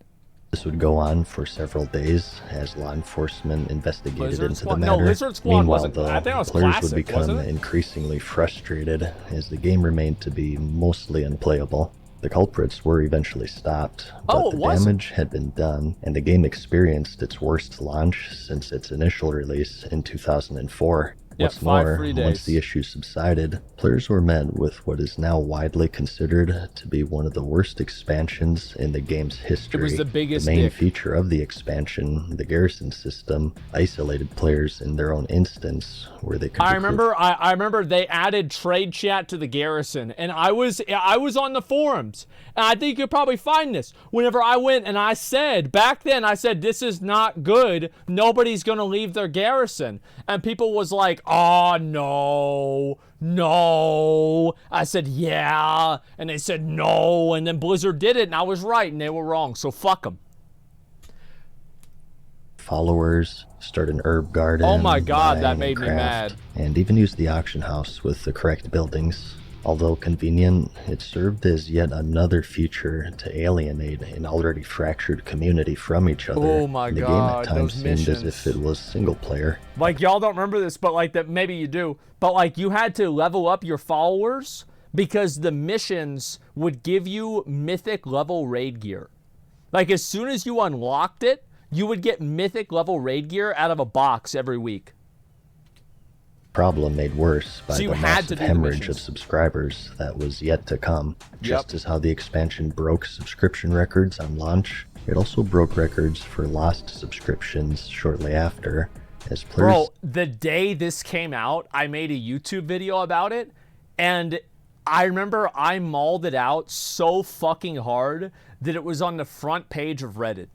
This would go on for several days as law enforcement investigated Lizard into Squad? the matter. No, Lizard Squad Meanwhile, wasn't. though, I think it was players Classic, would become wasn't it? increasingly frustrated as the game remained to be mostly unplayable. The culprits were eventually stopped, but the damage had been done, and the game experienced its worst launch since its initial release in 2004. What's 5 more, free once days. the issue subsided, players were met with what is now widely considered to be one of the worst expansions in the game's history. It was the biggest The main dick. feature of the expansion, the garrison system, isolated players in their own instance, where they could I recruit remember they added trade chat to the garrison, and I was on the forums, and I think you could probably find this. Whenever I went and I said, back then I said, this is not good, nobody's gonna leave their garrison, and people was like, oh no, I said yeah, and they said no, and then Blizzard did it, and I was right, and they were wrong, so fuck them. followers, start an herb garden. Oh my God, that mine, made me craft, mad. And even use the auction house with the correct buildings. Although convenient, it served as yet another feature to alienate an already fractured community from each other. Oh my the God, game at times those seemed missions. as if it was single player. Like, y'all don't remember this, but like that, maybe you do. But like, you had to level up your followers because the missions would give you mythic level raid gear. Like, as soon as you unlocked it, you would get mythic level raid gear out of a box every week. Problem made worse by So you the had to massive do the hemorrhage missions. of subscribers that was yet to come. Just as how the expansion broke subscription records on launch, it also broke records for lost subscriptions shortly after, as players... Bro, the day this came out, I made a YouTube video about it, and I remember I mauled it out so fucking hard that it was on the front page of Reddit.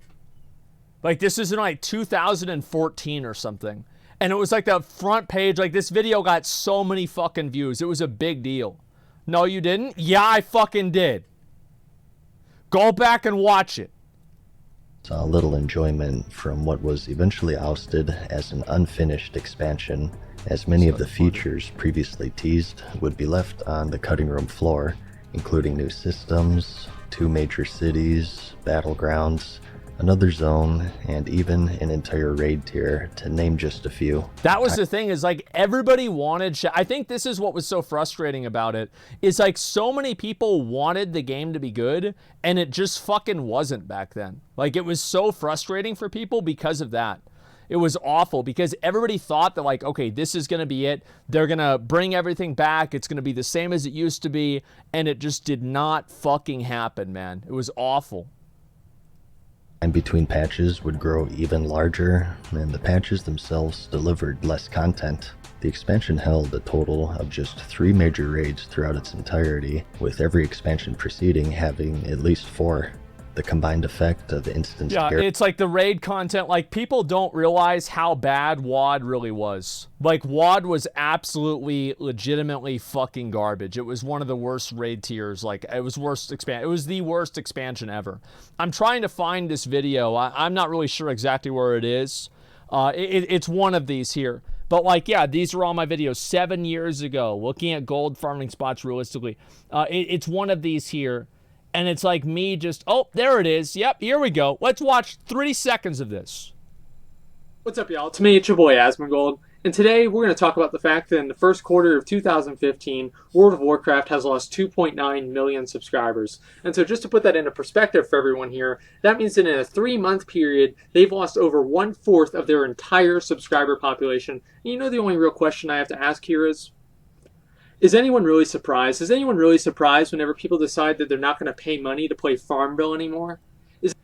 Like, this is in like 2014 or something. And it was like the front page, like this video got so many fucking views. It was a big deal. No, you didn't? Yeah, I fucking did. Go back and watch it. Saw little enjoyment from what was eventually ousted as an unfinished expansion, as many of the features previously teased would be left on the cutting room floor, including new systems, 2 major cities, battlegrounds, another zone, and even an entire raid tier, to name just a few. That was the thing, is like everybody wanted, I think this is what was so frustrating about it, is like so many people wanted the game to be good, and it just fucking wasn't back then. Like it was so frustrating for people because of that. It was awful because everybody thought that like, okay, this is going to be it. They're going to bring everything back. It's going to be the same as it used to be. And it just did not fucking happen, man. It was awful. And between patches would grow even larger, and the patches themselves delivered less content. The expansion held a total of just 3 major raids throughout its entirety, with every expansion preceding having at least 4. The combined effect of instant it's like the raid content, like people don't realize how bad WoD really was. Like WoD was absolutely legitimately fucking garbage. It was one of the worst raid tiers. Like it was it was the worst expansion ever. I'm trying to find this video. I'm not really sure exactly where it is. It's one of these here. But like, yeah, these are all my videos 7 years ago, looking at gold farming spots realistically. It's one of these here. And it's like me just, oh, there it is. Yep, here we go. Let's watch 3 seconds of this. What's up, y'all? It's me, it's your boy Asmongold. And today we're going to talk about the fact that in the first quarter of 2015, World of Warcraft has lost 2.9 million subscribers. And so just to put that into perspective for everyone here, that means that in a 3-month period, they've lost over 1/4 of their entire subscriber population. And you know the only real question I have to ask here is anyone really surprised? Is anyone really surprised whenever people decide that they're not going to pay money to play Farmville anymore? Is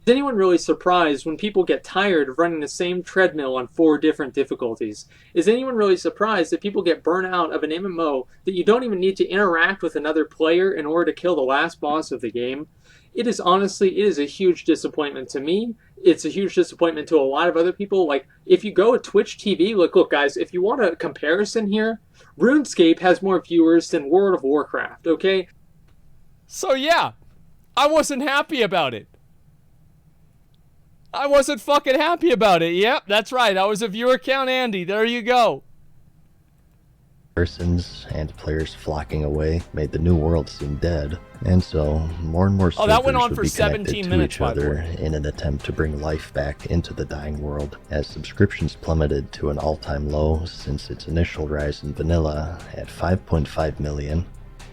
anyone really surprised when people get tired of running the same treadmill on 4 different difficulties? Is anyone really surprised that people get burnt out of an MMO that you don't even need to interact with another player in order to kill the last boss of the game? It is a huge disappointment to me. It's a huge disappointment to a lot of other people. Like, if you go to Twitch TV, look guys, if you want a comparison here, RuneScape has more viewers than World of Warcraft, okay? So yeah, I wasn't happy about it. I wasn't fucking happy about it. Yep, that's right. I was a viewer count Andy. There you go. Persons and players flocking away made the new world seem dead, and so more and more servers that went on would for be 17 connected to minutes, each other in an attempt to bring life back into the dying world. As subscriptions plummeted to an all-time low since its initial rise in vanilla at 5.5 million,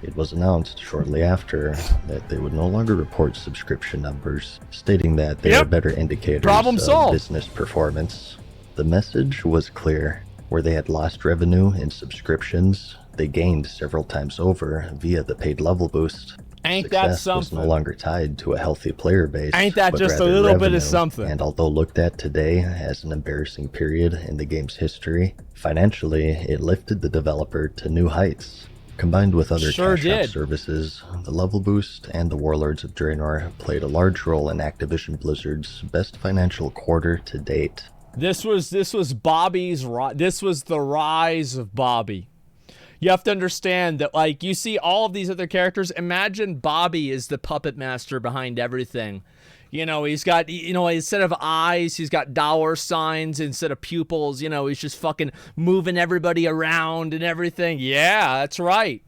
it was announced shortly after that they would no longer report subscription numbers, stating that they are better indicators of business performance. The message was clear. Where they had lost revenue in subscriptions, they gained several times over via the paid level boost. Ain't that something? Was no longer tied to a healthy player base. Ain't that but just a rather little bit revenue. of something? And although looked at today as an embarrassing period in the game's history, financially it lifted the developer to new heights. Combined with other cash shop services, the level boost and the Warlords of Draenor played a large role in Activision Blizzard's best financial quarter to date. This was Bobby's, this was the rise of Bobby. You have to understand that, like, you see all of these other characters. Imagine Bobby is the puppet master behind everything. You know, he's got, you know, instead of eyes, he's got dollar signs instead of pupils. You know, he's just fucking moving everybody around and everything. Yeah, that's right.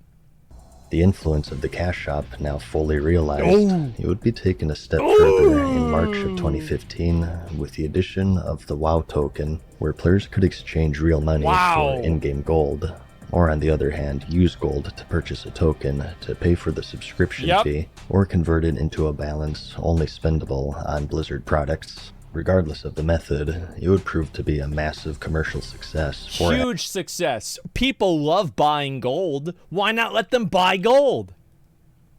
The influence of the cash shop now fully realized, it would be taken a step further in March of 2015 with the addition of the WoW token, where players could exchange real money for in-game gold, or on the other hand, use gold to purchase a token to pay for the subscription fee, or convert it into a balance only spendable on Blizzard products. Regardless of the method, it would prove to be a massive commercial success. Huge success. People love buying gold. Why not let them buy gold?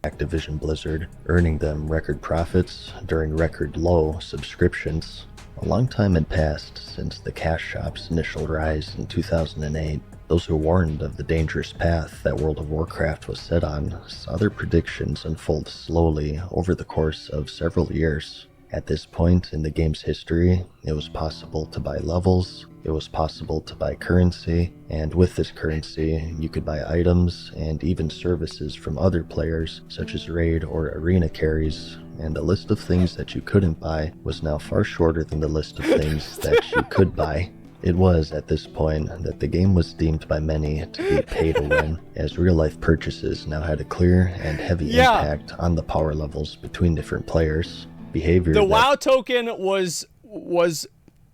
Activision Blizzard, earning them record profits during record low subscriptions. A long time had passed since the cash shop's initial rise in 2008. Those who warned of the dangerous path that World of Warcraft was set on saw their predictions unfold slowly over the course of several years. At this point in the game's history, it was possible to buy levels, it was possible to buy currency, and with this currency, you could buy items and even services from other players, such as raid or arena carries, and the list of things that you couldn't buy was now far shorter than the list of things that you could buy. It was at this point that the game was deemed by many to be pay to win, as real-life purchases now had a clear and heavy impact on the power levels between different players. behavior. The WoW token was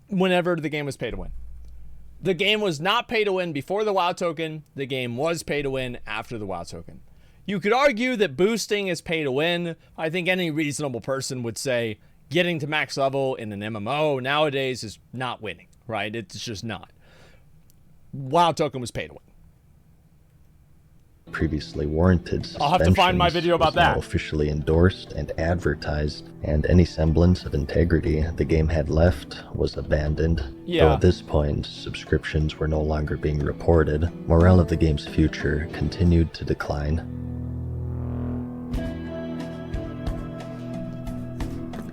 whenever the game was pay to win. The game was not pay to win before the WoW token. The game was pay to win after the WoW token. You could argue that boosting is pay to win. I think any reasonable person would say getting to max level in an MMO nowadays is not winning, right? It's just not. WoW token was pay to win. Previously warranted suspensions. I'll have to find my video about that. Now officially endorsed and advertised, and any semblance of integrity the game had left was abandoned. Yeah. Though at this point, subscriptions were no longer being reported, morale of the game's future continued to decline.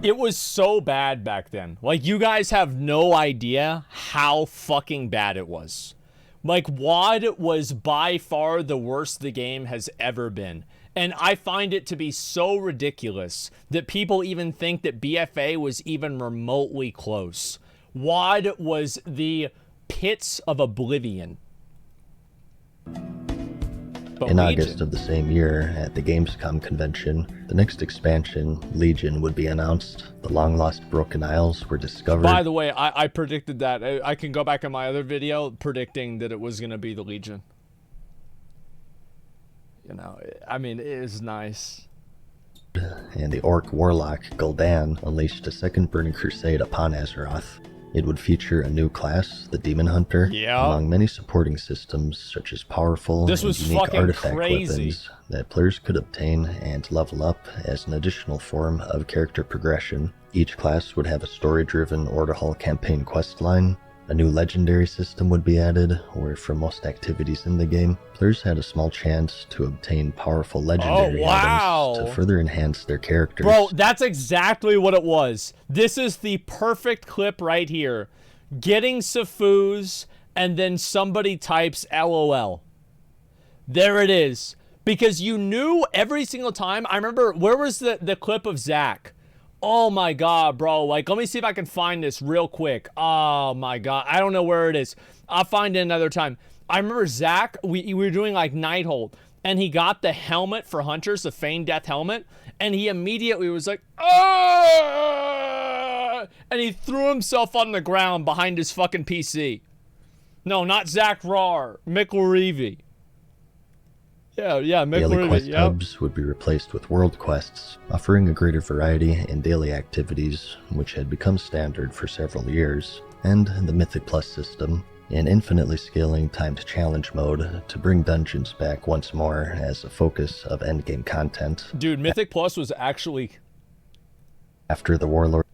It was so bad back then. Like, you guys have no idea how fucking bad it was. Like, WoD was by far the worst the game has ever been. And I find it to be so ridiculous that people even think that BFA was even remotely close. WoD was the pits of oblivion. But in Legion. August of the same year, at the Gamescom convention, the next expansion, Legion, would be announced. The long-lost Broken Isles were discovered. By the way, I predicted that. I can go back in my other video predicting that it was going to be the Legion. You know, I mean, it is nice. And the Orc Warlock, Gul'dan, unleashed a second burning crusade upon Azeroth. It would feature a new class, the Demon Hunter, among many supporting systems such as powerful and unique artifact weapons that players could obtain and level up as an additional form of character progression. Each class would have a story-driven Order Hall campaign questline. A new legendary system would be added, where for most activities in the game, players had a small chance to obtain powerful legendary items to further enhance their characters. Bro, that's exactly what it was. This is the perfect clip right here. Getting Safuz, and then somebody types LOL. There it is. Because you knew every single time. I remember, where was the clip of Zach? Oh my god, bro. Like, let me see if I can find this real quick. Oh my god. I don't know where it is. I'll find it another time. I remember Zach, we were doing like Nighthold, and he got the helmet for Hunters, the Feigned Death helmet, and he immediately was like, ah! And he threw himself on the ground behind his fucking PC. No, not Zach Rar. McLareevy. Yeah, daily quest hubs would be replaced with world quests, offering a greater variety in daily activities, which had become standard for several years, and the Mythic Plus system, an infinitely scaling timed challenge mode to bring dungeons back once more as a focus of endgame content. Dude, Mythic Plus was actually... After the Warlord...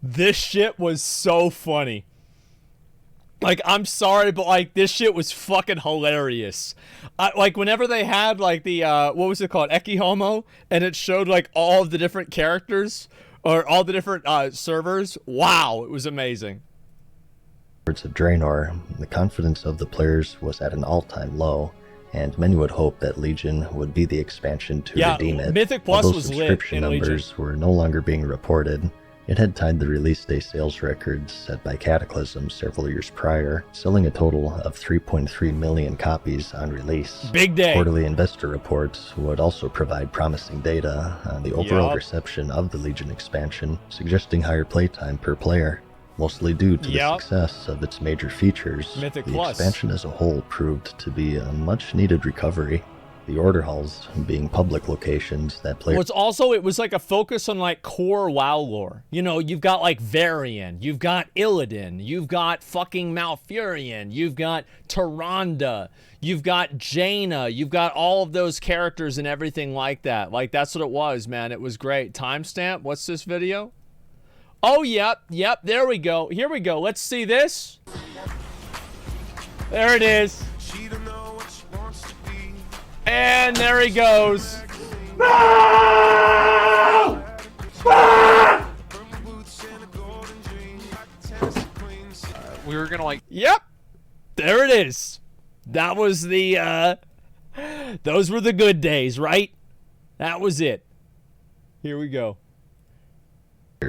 This shit was so funny. Like, I'm sorry, but, like, this shit was fucking hilarious. Like, whenever they had, like, the, what was it called? Ekihomo, and it showed, like, all of the different characters, or all the different, servers. Wow, it was amazing. Of Draenor, the confidence of the players was at an all-time low, and many would hope that Legion would be the expansion to redeem it. Mythic Plus Although was lit subscription in numbers Legion. were no longer being reported. It had tied the release day sales records set by Cataclysm several years prior, selling a total of 3.3 million copies on release. Big day. Quarterly investor reports would also provide promising data on the overall reception of the Legion expansion, suggesting higher playtime per player. Mostly due to the success of its major features, Mythic the Plus. expansion as a whole proved to be a much-needed recovery. The Order Halls being public locations that players... What's also, it was like a focus on like core WoW lore. You know, you've got like Varian, you've got Illidan, you've got fucking Malfurion, you've got Tyrande, you've got Jaina, you've got all of those characters and everything like that. Like, that's what it was, man. It was great. Timestamp, what's this video? Oh, yep, there we go. Here we go. Let's see this. There it is. And there he goes. No! We were gonna like... Yep. There it is. That was the, those were the good days, right? That was it. Here we go.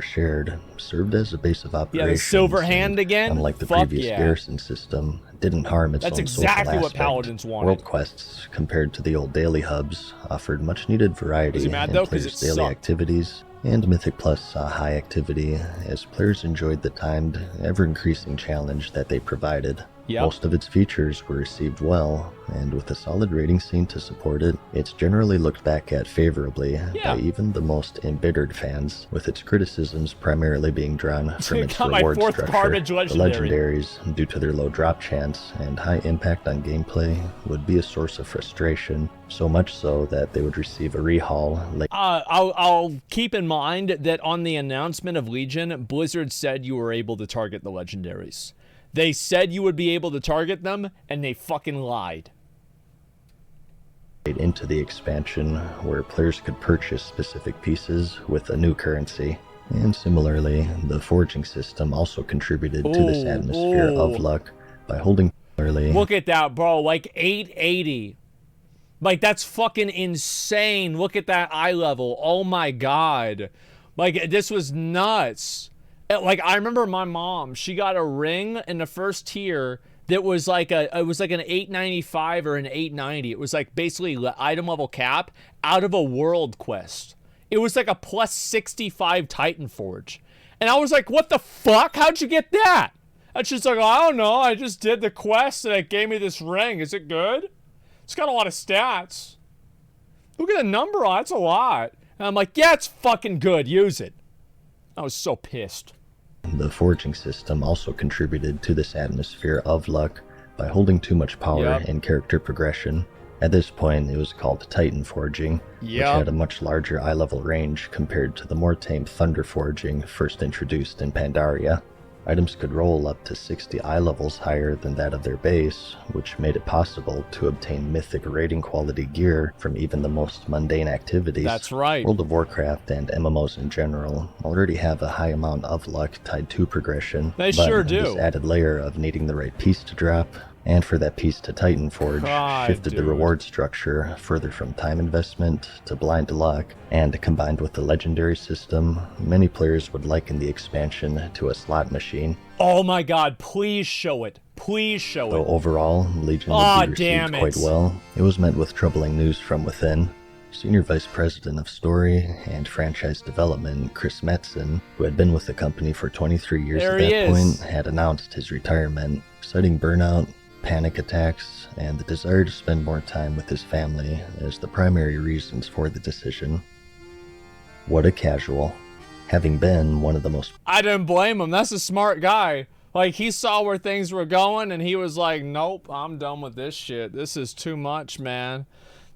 shared served as a base of operations. Yeah, the silver hand again? Unlike the Fuck previous yeah. garrison system, it didn't harm its That's own exactly social what aspect. Paladins wanted. World quests, compared to the old daily hubs, offered much needed variety Was he mad in though? 'Cause players' it daily sucked. activities, and Mythic Plus saw high activity as players enjoyed the timed, ever-increasing challenge that they provided. Yep. Most of its features were received well, and with a solid rating scene to support it, it's generally looked back at favorably by even the most embittered fans, with its criticisms primarily being drawn from its Got my reward fourth structure. garbage The legendary. legendaries, due to their low drop chance and high impact on gameplay, would be a source of frustration, so much so that they would receive a rehaul late. I'll keep in mind that on the announcement of Legion, Blizzard said you were able to target the legendaries. They said you would be able to target them, and they fucking lied. Into the expansion, where players could purchase specific pieces with a new currency. And similarly, the forging system also contributed to this atmosphere of luck by holding early. Look at that, bro. Like 880. Like, that's fucking insane. Look at that eye level. Oh my god. Like, this was nuts. Like, I remember my mom, she got a ring in the first tier that was like an 895 or an 890. It was like basically item level cap out of a world quest. It was like a plus 65 Titan Forge. And I was like, what the fuck? How'd you get that? And she's like, I don't know. I just did the quest and it gave me this ring. Is it good? It's got a lot of stats. Look at the number on it. That's a lot. And I'm like, yeah, it's fucking good. Use it. I was so pissed. The forging system also contributed to this atmosphere of luck by holding too much power in character progression. At this point, it was called Titan Forging, which had a much larger eye-level range compared to the more tame Thunder Forging first introduced in Pandaria. Items could roll up to 60 eye levels higher than that of their base, which made it possible to obtain mythic rating quality gear from even the most mundane activities. That's right. World of Warcraft and MMOs in general already have a high amount of luck tied to progression. They sure do. This added layer of needing the right piece to drop, and for that piece to Titan Forge, shifted the reward structure further from time investment to blind luck, and combined with the legendary system, many players would liken the expansion to a slot machine. Oh my god, please show it. Please show Though it. overall, Legion would be received quite well, it was met with troubling news from within. Senior Vice President of Story and Franchise Development, Chris Metzen, who had been with the company for 23 years at that point, had announced his retirement, citing burnout, panic attacks, and the desire to spend more time with his family as the primary reasons for the decision. What a casual. Having been one of the most... I didn't blame him. That's a smart guy. Like, he saw where things were going, and he was like, nope, I'm done with this shit. This is too much, man.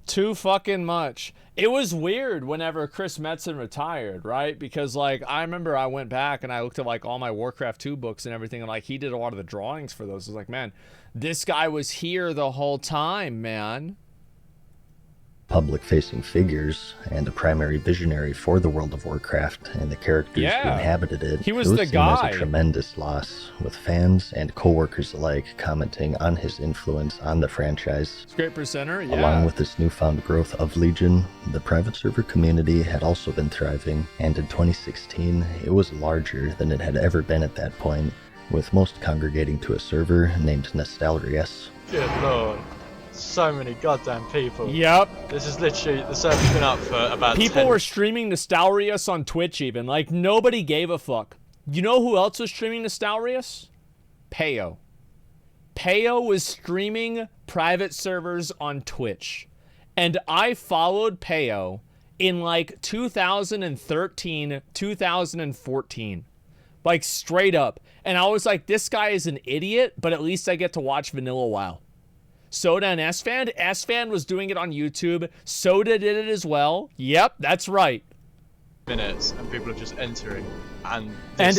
Too fucking much. It was weird whenever Chris Metzen retired, right? Because, like, I remember I went back and I looked at, like, all my Warcraft 2 books and everything, and, like, he did a lot of the drawings for those. I was like, man, this guy was here the whole time, man. Public-facing figures and a primary visionary for the World of Warcraft and the characters who inhabited it. He was it the seen guy. as a tremendous loss, with fans and co-workers alike commenting on his influence on the franchise. It's a great presenter, yeah. Along with this newfound growth of Legion, the private server community had also been thriving, and in 2016, it was larger than it had ever been at that point, with most congregating to a server named Nostalrius. Good lord. So many goddamn people. Yep. This is literally, the server's been up for about People 10. were streaming Nostalrius on Twitch even. Like, nobody gave a fuck. You know who else was streaming Nostalrius? Payo. Payo was streaming private servers on Twitch. And I followed Payo in like 2013, 2014. Like, straight up. And I was like, this guy is an idiot, but at least I get to watch Vanilla WoW. Soda and S-Fan was doing it on YouTube. Soda did it as well. Yep, that's right. Minutes and people are just entering and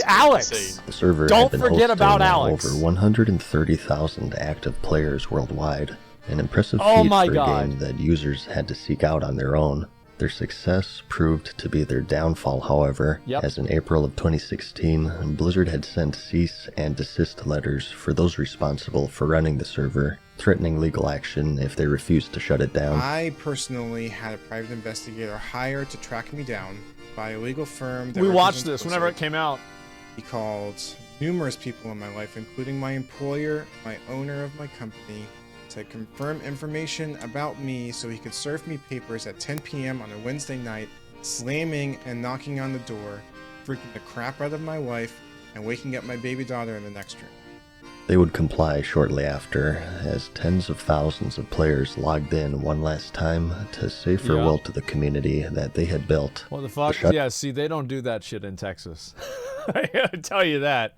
Alex. The server Don't had been forget about hosting Alex. over 130,000 active players worldwide, an impressive Oh feat my for God. a game that users had to seek out on their own. Their success proved to be their downfall, however, as in April of 2016, Blizzard had sent cease and desist letters for those responsible for running the server, threatening legal action if they refused to shut it down. I personally had a private investigator hired to track me down by a legal firm that We watched represents this whenever it Blizzard. came out. He called numerous people in my life, including my employer, my owner of my company, to confirm information about me so he could serve me papers at 10 p.m. on a Wednesday night, slamming and knocking on the door, freaking the crap out of my wife, and waking up my baby daughter in the next room. They would comply shortly after, as tens of thousands of players logged in one last time to say farewell to the community that they had built. What the fuck? Yeah, see, they don't do that shit in Texas. I gotta tell you that.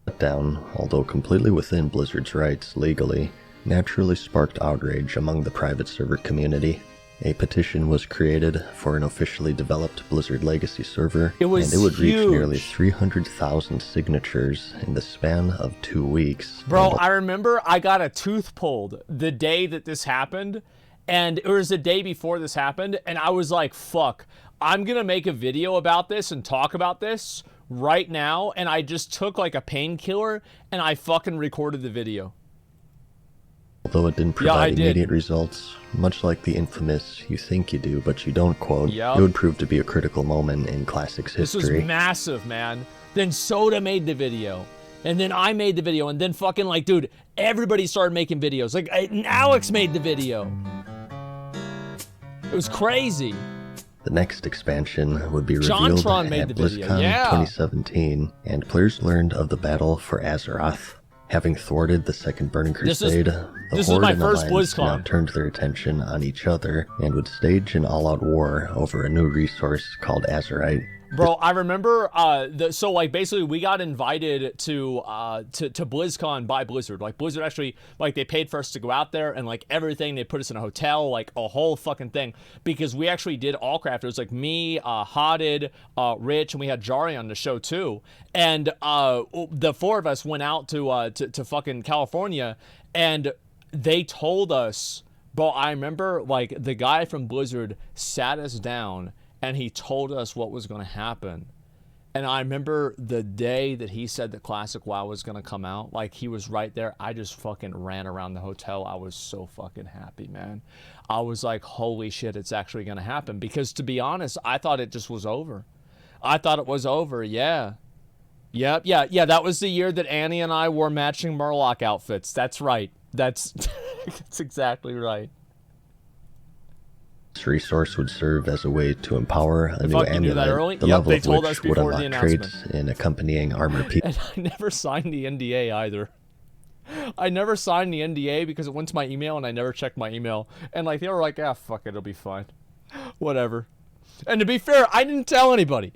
Shutdown, although completely within Blizzard's rights legally, naturally sparked outrage among the private server community. A petition was created for an officially developed Blizzard Legacy server, and it would reach nearly 300,000 signatures in the span of 2 weeks. Bro, I remember I got a tooth pulled the day that this happened, and it was the day before this happened, and I was like, fuck, I'm gonna make a video about this and talk about this right now, and I just took like a painkiller, and I fucking recorded the video. Although it didn't provide immediate results, much like the infamous "you think you do, but you don't" quote, it would prove to be a critical moment in Classic's history. This was massive, man. Then Soda made the video, and then I made the video, and then fucking like, dude, everybody started making videos. Like, Alex made the video. It was crazy. The next expansion would be revealed at BlizzCon 2017, and players learned of the battle for Azeroth. Having thwarted the Second Burning Crusade, the Horde and Alliance now turned their attention on each other and would stage an all-out war over a new resource called Azerite. Bro, I remember, so like basically we got invited to BlizzCon by Blizzard. Like Blizzard actually, like they paid for us to go out there and like everything. They put us in a hotel, like a whole fucking thing, because we actually did Allcraft. It was like me, Hodded, Rich, and we had Jari on the show too. And the four of us went out to fucking California, and they told us, bro, I remember like the guy from Blizzard sat us down and he told us what was going to happen. And I remember the day that he said that Classic WoW was going to come out, like he was right there. I just fucking ran around the hotel. I was so fucking happy, man. I was like, holy shit, it's actually going to happen. Because to be honest, I thought it just was over. I thought it was over, yeah. Yep, yeah, that was the year that Annie and I wore matching Murloc outfits. That's right. That's, that's exactly right. This resource would serve as a way to empower a new amulet, the level of which would unlock traits in accompanying armor pieces. And I never signed the NDA either. I never signed the NDA because it went to my email and I never checked my email. And like they were like, ah, fuck it, it'll be fine. Whatever. And to be fair, I didn't tell anybody.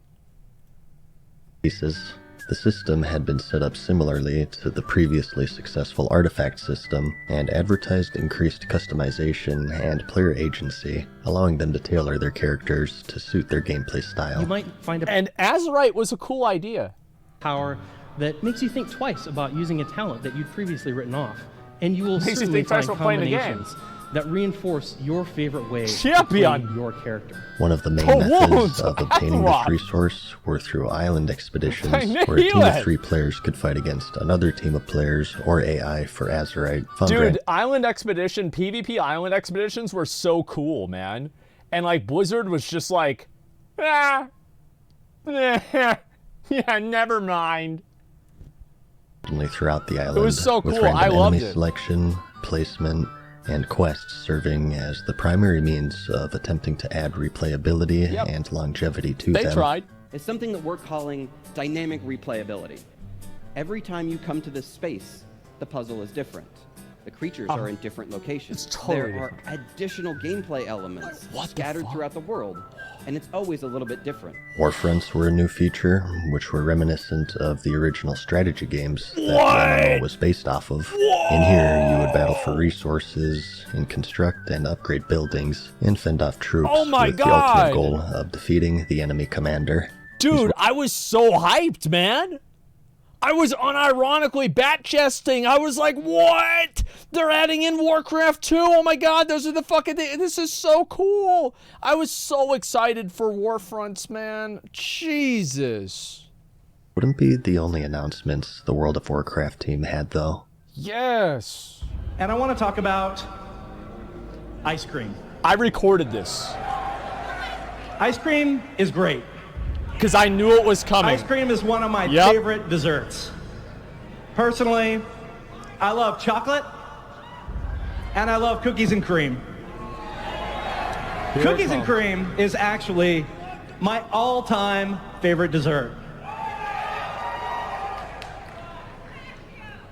The system had been set up similarly to the previously successful Artifact system, and advertised increased customization and player agency, allowing them to tailor their characters to suit their gameplay style. You might find and Azerite was a cool idea. Power that makes you think twice about using a talent that you'd previously written off, and you will certainly find combinations that reinforce your favorite way to play your character. One of the main methods of obtaining this resource were through island expeditions, where a team of 3 players could fight against another team of players or AI for Azerite. Dude, island expedition, PvP island expeditions were so cool, man. And like Blizzard was just like, yeah, never mind. Throughout the island, it was so cool. with random I loved enemy selection, placement, and quests serving as the primary means of attempting to add replayability and longevity to them. They tried. It's something that we're calling dynamic replayability. Every time you come to this space, the puzzle is different. The creatures are in different locations. There are additional gameplay elements scattered throughout the world, and it's always a little bit different. Warfronts were a new feature, which were reminiscent of the original strategy games that the MMO was based off of. In here, you would battle for resources, and construct and upgrade buildings, and fend off troops with the ultimate goal of defeating the enemy commander. Dude, I was so hyped, man! I was unironically bat-chesting. I was like, what? They're adding in Warcraft 2. Oh my god, those are the fucking things. This is so cool. I was so excited for Warfronts, man. Jesus. Wouldn't be the only announcements the World of Warcraft team had, though. Yes. And I want to talk about ice cream. I recorded this. Ice cream is great. because I knew it was coming. Ice cream is one of my favorite desserts. Personally, I love chocolate, and I love cookies and cream. Cookies and cream is actually my all-time favorite dessert.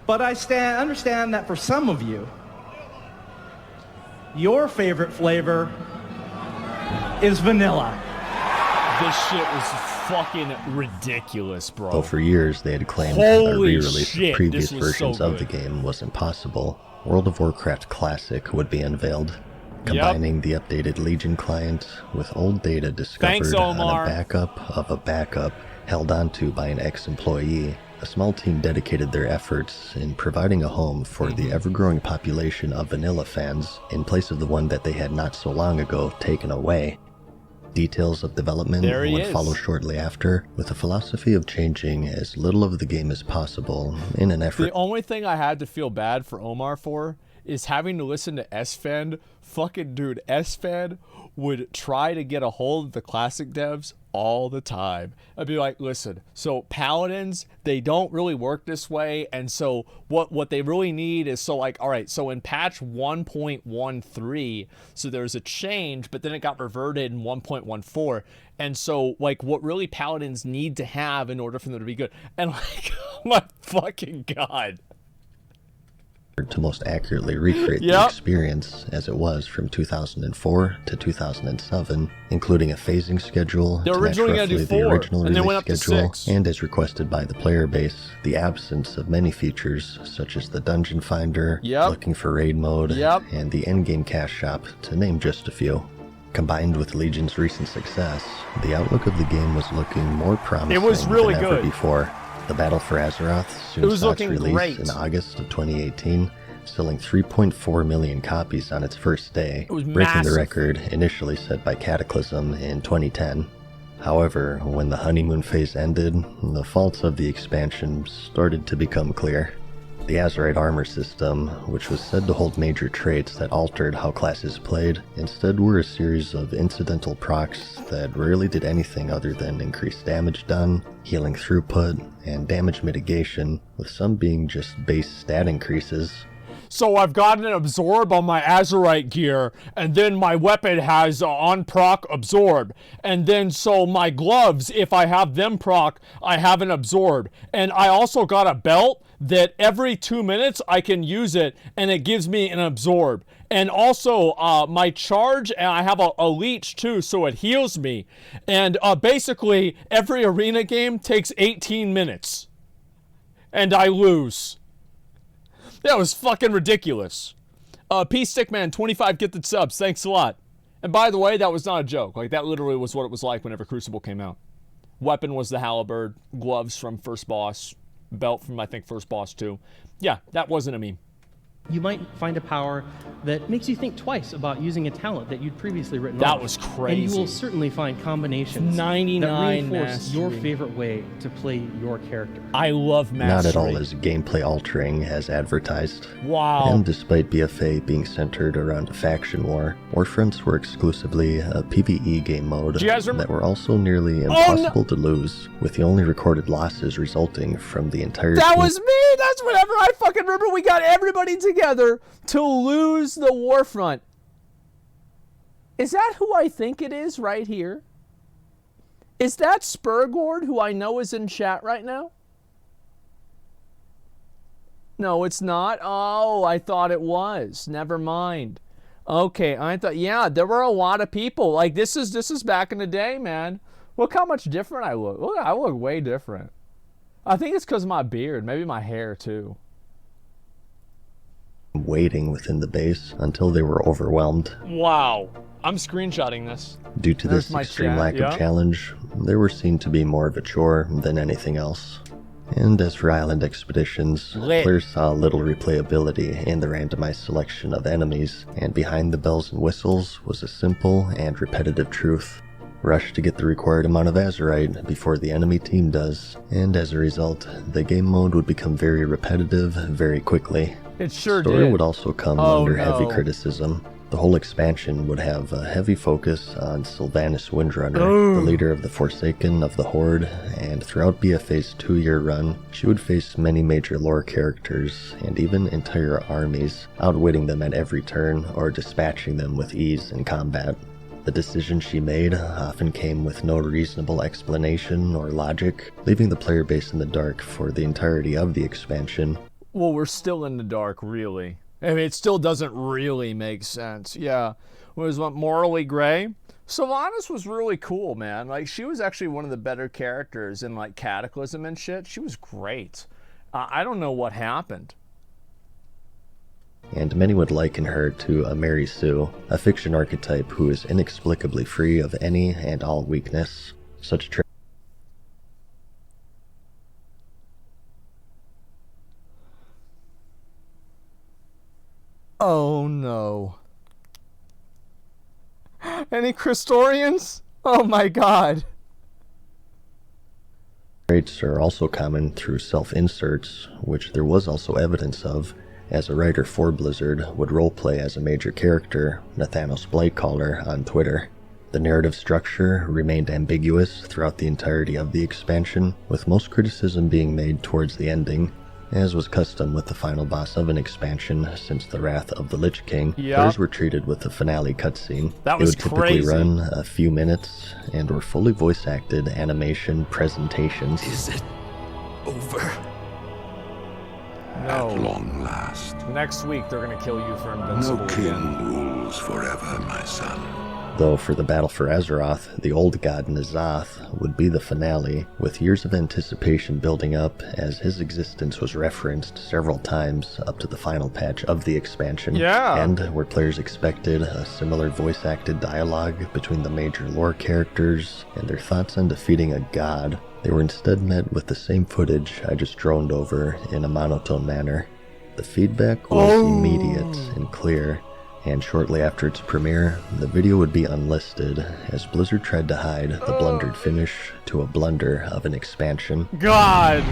But I understand that for some of you, your favorite flavor is vanilla. This shit was fucking ridiculous, bro. Though for years they had claimed that a Holy re-release shit, of previous this was so versions of the good. game was impossible, World of Warcraft Classic would be unveiled, combining the updated Legion client with old data discovered on a backup of a backup held onto by an ex-employee. A small team dedicated their efforts in providing a home for the ever-growing population of vanilla fans in place of the one that they had not so long ago taken away. Details of development would follow shortly after, with a philosophy of changing as little of the game as possible in an effort. The only thing I had to feel bad for Omar for is having to listen to SFEN. Fucking dude, SFEN would try to get a hold of the classic devs all the time. I'd be like, listen, so paladins, they don't really work this way, and so what they really need is, so like, all right, so in patch 1.13, so there's a change, but then it got reverted in 1.14, and so like what really paladins need to have in order for them to be good, and like, oh my fucking god. To most accurately recreate the experience as it was from 2004 to 2007, including a phasing schedule to match roughly the original release schedule, and as requested by the player base, the absence of many features such as the dungeon finder, looking for raid mode, and the endgame cash shop, to name just a few. Combined with Legion's recent success, the outlook of the game was looking more promising than ever before. The Battle for Azeroth soon saw its release in August of 2018, selling 3.4 million copies on its first day, breaking the record initially set by Cataclysm in 2010. However, when the honeymoon phase ended, the faults of the expansion started to become clear. The Azerite armor system, which was said to hold major traits that altered how classes played, instead were a series of incidental procs that rarely did anything other than increase damage done, healing throughput, and damage mitigation, with some being just base stat increases. So I've got an absorb on my Azerite gear, and then my weapon has on proc absorb, and then so my gloves, if I have them proc, I have an absorb, and I also got a belt that every 2 minutes I can use it, and it gives me an absorb. And also my charge, and I have a leech too, so it heals me. And basically every arena game takes 18 minutes, and I lose. That was fucking ridiculous. Peace Stickman, 25 gifted subs. Thanks a lot. And by the way, that was not a joke. Like, that literally was what it was like whenever Crucible came out. Weapon was the halberd. Gloves from first boss. Belt from, I think, first boss too. Yeah, that wasn't a meme. You might find a power that makes you think twice about using a talent that you'd previously written off. That was crazy. And you will certainly find combinations 99 that reinforce mastery. your favorite way to play your character. I love mastery. Not at all as gameplay altering as advertised. Wow. And despite BFA being centered around a faction war, Warfronts were exclusively a PvE game mode that were also nearly impossible to lose, with the only recorded losses resulting from the entire That team. was me! That's whenever I fucking remember we got everybody together to lose the Warfront. Is that who I think it is right here? Is that Spurgord, who I know is in chat right now? No, it's not. Oh, I thought it was. Never mind. Okay, I thought, yeah, there were a lot of people. Like, this is back in the day, man. Look how much different I look. Look, I look way different. I think it's because of my beard, maybe my hair too. Waiting within the base until they were overwhelmed. Wow. I'm screenshotting this. Due to this extreme lack of challenge, they were seen to be more of a chore than anything else. And as for island expeditions, players saw little replayability in the randomized selection of enemies, and behind the bells and whistles was a simple and repetitive truth. Rush to get the required amount of Azerite before the enemy team does, and as a result, the game mode would become very repetitive very quickly. It sure Story did. would also come under heavy criticism. The whole expansion would have a heavy focus on Sylvanas Windrunner, the leader of the Forsaken of the Horde, and throughout BFA's 2-year run, she would face many major lore characters, and even entire armies, outwitting them at every turn or dispatching them with ease in combat. The decisions she made often came with no reasonable explanation or logic, leaving the player base in the dark for the entirety of the expansion. Well, we're still in the dark, really. I mean, it still doesn't really make sense. Yeah. Was what, morally gray? Sylvanas was really cool, man. Like, she was actually one of the better characters in, like, Cataclysm and shit. She was great. I don't know what happened. And many would liken her to a Mary Sue, a fiction archetype who is inexplicably free of any and all weakness. Such Oh no. Any Christorians? Oh my god. traits are also common through self-inserts, which there was also evidence of, as a writer for Blizzard would roleplay as a major character, Nathanos Blightcaller, on Twitter. The narrative structure remained ambiguous throughout the entirety of the expansion, with most criticism being made towards the ending, as was custom with the final boss of an expansion since the Wrath of the Lich King. Players were treated with the finale cutscene. That was It would typically crazy. run a few minutes and were fully voice-acted animation presentations. Is it over? No. At long last. Next week they're gonna kill you for invincible. No king rules forever, my son. Though for the Battle for Azeroth, the old god N'Zoth would be the finale, with years of anticipation building up as his existence was referenced several times up to the final patch of the expansion. Yeah. And where players expected a similar voice-acted dialogue between the major lore characters and their thoughts on defeating a god, they were instead met with the same footage I just droned over in a monotone manner. The feedback was immediate and clear, and shortly after its premiere, the video would be unlisted as Blizzard tried to hide the blundered finish to a blunder of an expansion. God!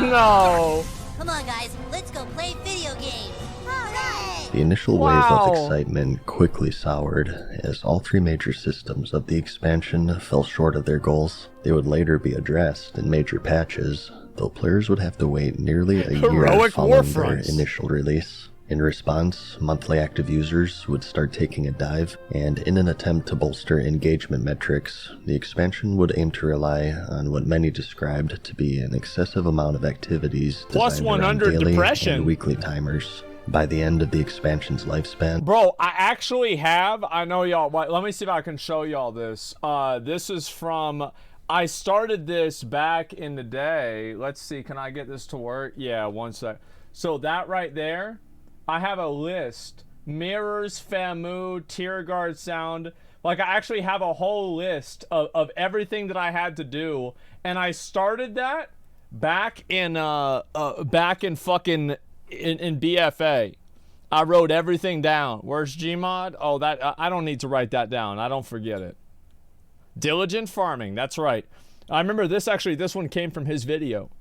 No! Come on, guys, let's go play video games. Hooray! The initial wave of excitement quickly soured as all three major systems of the expansion fell short of their goals. They would later be addressed in major patches, though players would have to wait nearly a year Heroic following their Warfronts. initial release. In response, monthly active users would start taking a dive, and in an attempt to bolster engagement metrics, the expansion would aim to rely on what many described to be an excessive amount of activities Plus designed around 100 daily depression. and weekly timers. By the end of the expansion's lifespan, Bro, I actually have, I know y'all, let me see if I can show y'all this. This is from, I started this back in the day. Let's see, can I get this to work? Yeah, one sec. So that right there, I have a list. Mirrors, Famu, Tear Guard Sound. Like, I actually have a whole list of everything that I had to do. And I started that back in fucking in BFA. I wrote everything down. Where's Gmod? Oh, that I don't need to write that down. I don't forget it. Diligent farming. That's right. I remember this one came from his video.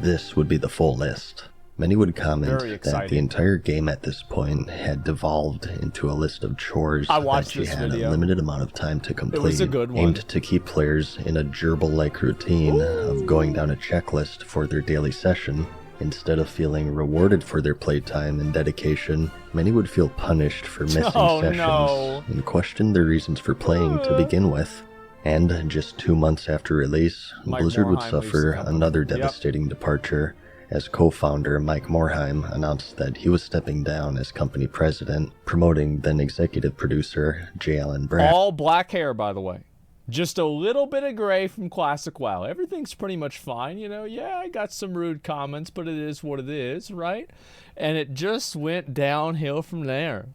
this would be the full list. Many would comment Very that exciting. the entire game at this point had devolved into a list of chores I that watched she this had video. a limited amount of time to complete, was a good one. aimed to keep players in a gerbil-like routine of going down a checklist for their daily session. Instead of feeling rewarded for their playtime and dedication, many would feel punished for missing sessions and question their reasons for playing to begin with. And just 2 months after release, Mike Blizzard would Morhaime leaves the suffer company. another Yep. devastating departure, as co-founder Mike Morhaime announced that he was stepping down as company president, promoting then executive producer J. Allen Brack. All black hair, by the way. Just a little bit of gray from Classic WoW. Everything's pretty much fine, you know. Yeah, I got some rude comments, but it is what it is, right? And it just went downhill from there.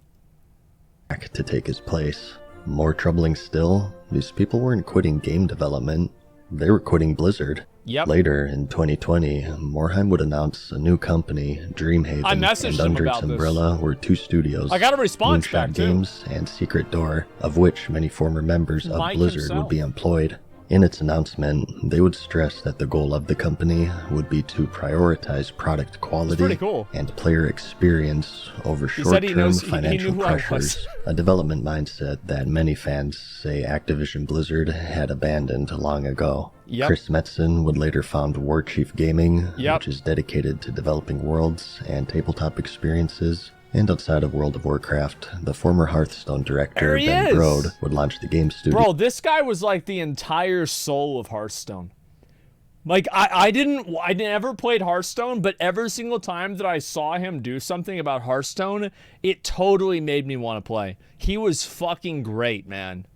To take his place. More troubling still, these people weren't quitting game development, they were quitting Blizzard. Yep. Later in 2020, Morhaime would announce a new company, Dreamhaven, I messaged and him under about its this. umbrella were two studios, I got a response Moonshot back, too. Games and Secret Door, of which many former members of Mike Blizzard himself. would be employed. In its announcement, they would stress that the goal of the company would be to prioritize product quality and player experience over short-term financial pressures, a development mindset that many fans say Activision Blizzard had abandoned long ago. Chris Metzen would later found Warchief Gaming, which is dedicated to developing worlds and tabletop experiences. And outside of World of Warcraft, the former Hearthstone director, Ben Brode, would launch the game studio. Bro, this guy was like the entire soul of Hearthstone. Like, I never played Hearthstone, but every single time that I saw him do something about Hearthstone, it totally made me want to play. He was fucking great, man.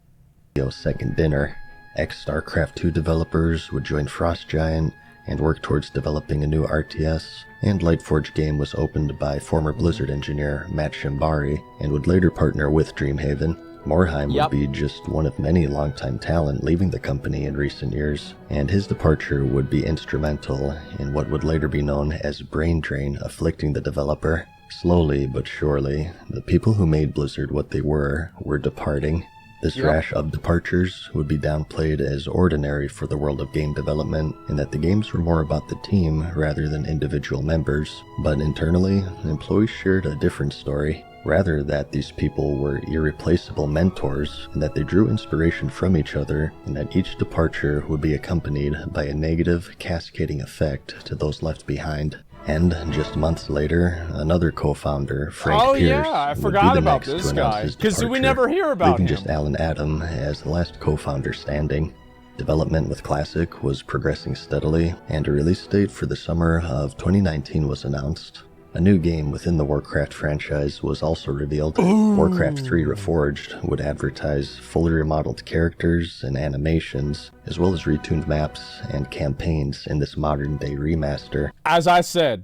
Second dinner. Ex-StarCraft 2 developers would join Frost Giant and work towards developing a new RTS, and Lightforge game was opened by former Blizzard engineer Matt Shimbari and would later partner with Dreamhaven. Morheim would be just one of many longtime talent leaving the company in recent years, and his departure would be instrumental in what would later be known as brain drain afflicting the developer. Slowly but surely, the people who made Blizzard what they were departing. This rash of departures would be downplayed as ordinary for the world of game development, in that the games were more about the team rather than individual members. But internally, employees shared a different story. Rather that these people were irreplaceable mentors, and that they drew inspiration from each other, and that each departure would be accompanied by a negative, cascading effect to those left behind. And just months later, another co-founder, Frank Pierce, I would forgot be the about next this to guy, announce his because we departure, never hear about leaving him. just Alan Adam as the last co-founder standing. Development with Classic was progressing steadily, and a release date for the summer of 2019 was announced. A new game within the Warcraft franchise was also revealed. Warcraft 3 Reforged would advertise fully remodeled characters and animations, as well as retuned maps and campaigns in this modern-day remaster. As I said,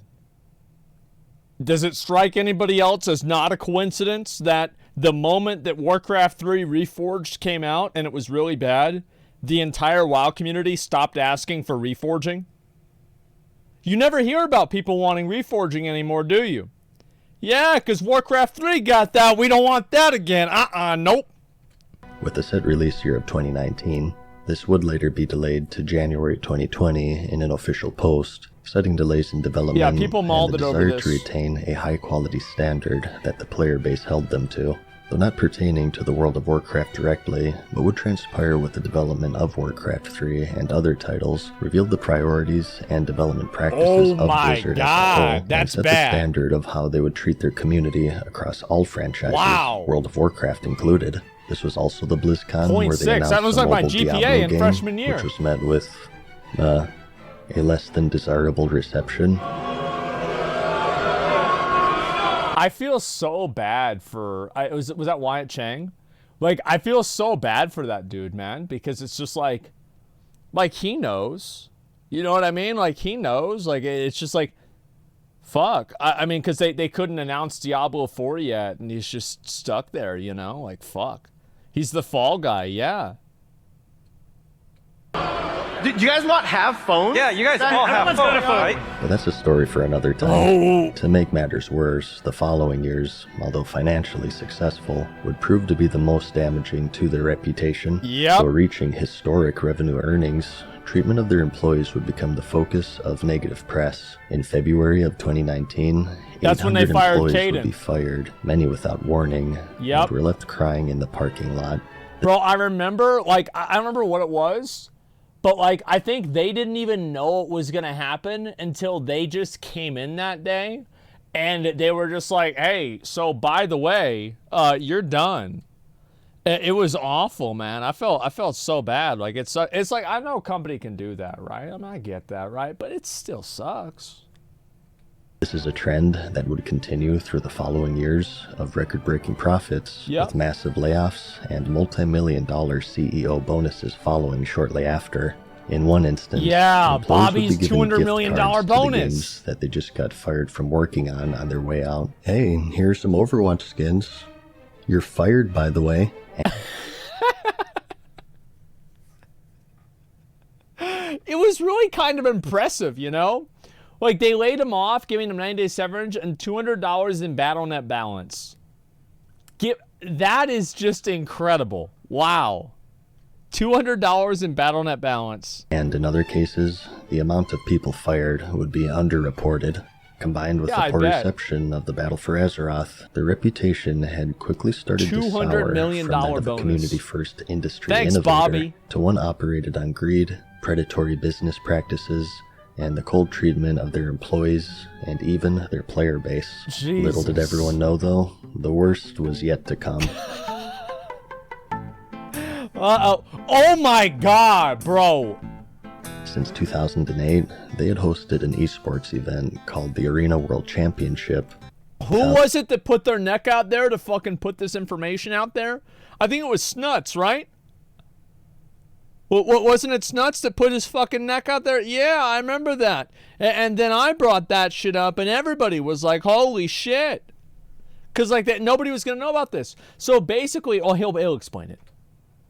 does it strike anybody else as not a coincidence that the moment that Warcraft 3 Reforged came out and it was really bad, the entire WoW community stopped asking for reforging? You never hear about people wanting reforging anymore, do you? Yeah, because Warcraft 3 got that. We don't want that again. Nope. With the set release year of 2019, this would later be delayed to January 2020 in an official post, citing delays in development and the desire to retain a high-quality standard that the player base held them to. Though not pertaining to the World of Warcraft directly, what would transpire with the development of Warcraft 3 and other titles revealed the priorities and development practices of Blizzard as a whole, and set the standard of how they would treat their community across all franchises, World of Warcraft included. This was also the BlizzCon where they announced a mobile Diablo game, which was met with a less than desirable reception. I feel so bad for was that Wyatt Chang? Like, I feel so bad for that dude, man, because it's just like he knows, you know what I mean? Like, he knows, like, it's just like, fuck. I mean, because they couldn't announce Diablo 4 yet, and he's just stuck there, you know? Like, fuck. He's the fall guy, yeah. Do you guys not have phones? Yeah, you guys all have phones, right? Well, that's a story for another time. To make matters worse, the following years, although financially successful, would prove to be the most damaging to their reputation. So reaching historic revenue earnings, treatment of their employees would become the focus of negative press. In February of 2019, that's when they fired employees would be fired, many without warning, and were left crying in the parking lot. Bro, I remember, like, I remember what it was. But, like, I think they didn't even know it was going to happen until they just came in that day. And they were just like, hey, so by the way, you're done. It was awful, man. I felt so bad. Like, it's like, I know a company can do that, right? I mean, I get that, right? But it still sucks. This is a trend that would continue through the following years of record-breaking profits, with massive layoffs and multi-million-dollar CEO bonuses following shortly after. In one instance, Bobby's $200 million bonus that they just got fired from working on their way out. Hey, here's some Overwatch skins. You're fired, by the way. It was really kind of impressive, you know? Like, they laid him off, giving him 9 days severance and $200 in BattleNet balance. That is just incredible. Wow. $200 in BattleNet balance. And in other cases, the amount of people fired would be underreported. Combined with the poor reception of the Battle for Azeroth, the reputation had quickly started to sour $200 million from that of a bonus. community-first industry Thanks, innovator Bobby. to one operated on greed, predatory business practices, and the cold treatment of their employees and even their player base. Jesus. Little did everyone know, though, the worst was yet to come. Uh-oh. Oh my god, bro. Since 2008, they had hosted an esports event called the Arena World Championship. Who was it that put their neck out there to fucking put this information out there? I think it was Snuts, right? What wasn't it Snuts that put his fucking neck out there? Yeah, I remember that. And then I brought that shit up, and everybody was like, holy shit. Because like that, nobody was going to know about this. So basically, he'll explain it.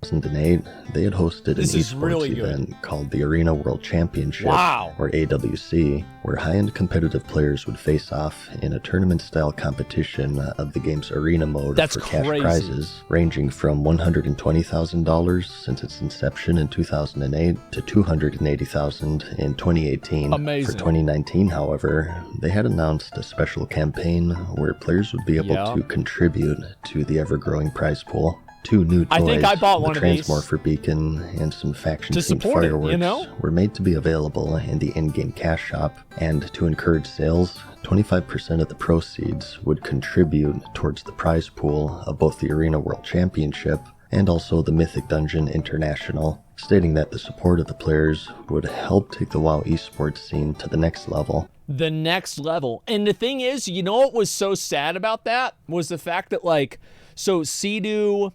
2008, they had hosted an esports event called the Arena World Championship, or AWC, where high-end competitive players would face off in a tournament-style competition of the game's arena mode for cash prizes, ranging from $120,000 since its inception in 2008 to $280,000 in 2018. Amazing. For 2019, however, they had announced a special campaign where players would be able to contribute to the ever-growing prize pool. 2 new toys, I think I bought one the of these. Transmog Beacon and some faction-themed support it, fireworks you know? were made to be available in the in-game cash shop, and to encourage sales, 25% of the proceeds would contribute towards the prize pool of both the Arena World Championship and also the Mythic Dungeon International, stating that the support of the players would help take the WoW esports scene to the next level. The next level. And the thing is, you know what was so sad about that? Was the fact that, like, so Sea-Doo,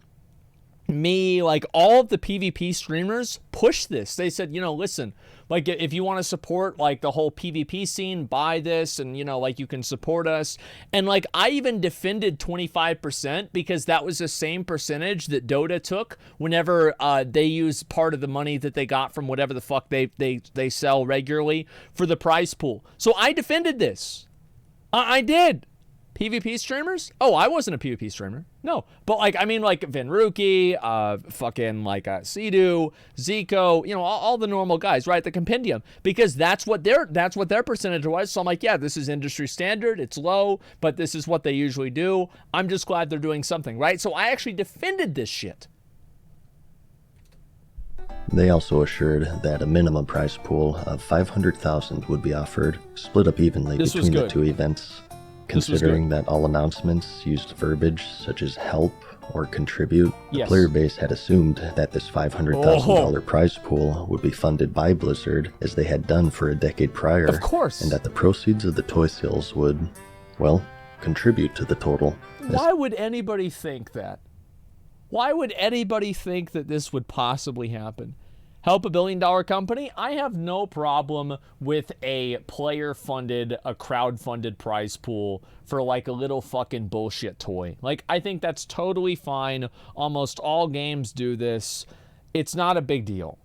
me, like all of the PvP streamers pushed this. They said, you know, listen, like if you want to support like the whole PvP scene, buy this, and you know, like you can support us. And like I even defended 25% because that was the same percentage that Dota took whenever they use part of the money that they got from whatever the fuck they sell regularly for the prize pool. So I defended this. I did. PvP streamers? Oh, I wasn't a PvP streamer. No. But like, I mean, like Vinruki, fucking like Sea-Doo, Zico, you know, all the normal guys, right? The compendium. Because that's what their percentage was. So I'm like, yeah, this is industry standard. It's low, but this is what they usually do. I'm just glad they're doing something, right? So I actually defended this shit. They also assured that a minimum prize pool of $500,000 would be offered, split up evenly between the 2 events. Considering that all announcements used verbiage such as help or contribute, the player base had assumed that this $500,000 prize pool would be funded by Blizzard as they had done for a decade prior. Of course. And that the proceeds of the toy sales would, well, contribute to the total. Why would anybody think that? Why would anybody think that this would possibly happen? Help a billion-dollar company? I have no problem with a player-funded, a crowd-funded prize pool for like a little fucking bullshit toy. Like, I think that's totally fine. Almost all games do this. It's not a big deal.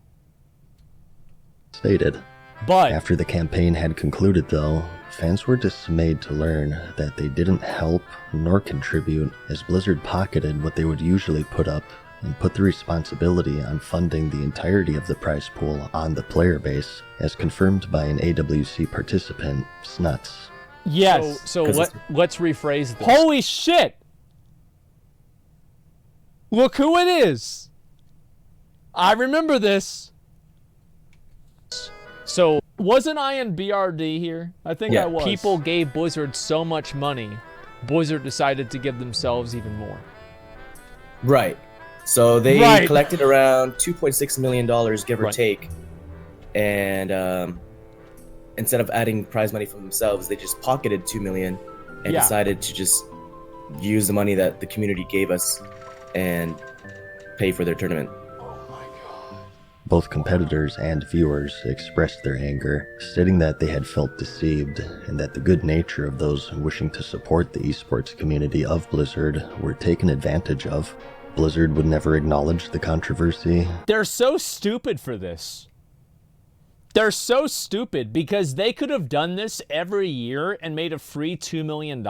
Stated. But after the campaign had concluded, though, fans were dismayed to learn that they didn't help nor contribute, as Blizzard pocketed what they would usually put up and put the responsibility on funding the entirety of the prize pool on the player base, as confirmed by an AWC participant, Snuts. Yes, so let's rephrase this. Holy shit! Look who it is! I remember this. So, wasn't I in BRD here? I think I was. People gave Blizzard so much money, Blizzard decided to give themselves even more. Right. So they collected around $2.6 million, give or take. And instead of adding prize money for themselves, they just pocketed $2 million and decided to just use the money that the community gave us and pay for their tournament. Both competitors and viewers expressed their anger, stating that they had felt deceived and that the good nature of those wishing to support the esports community of Blizzard were taken advantage of. Blizzard would never acknowledge the controversy. They're so stupid for this. They're so stupid because they could have done this every year and made a free $2 million.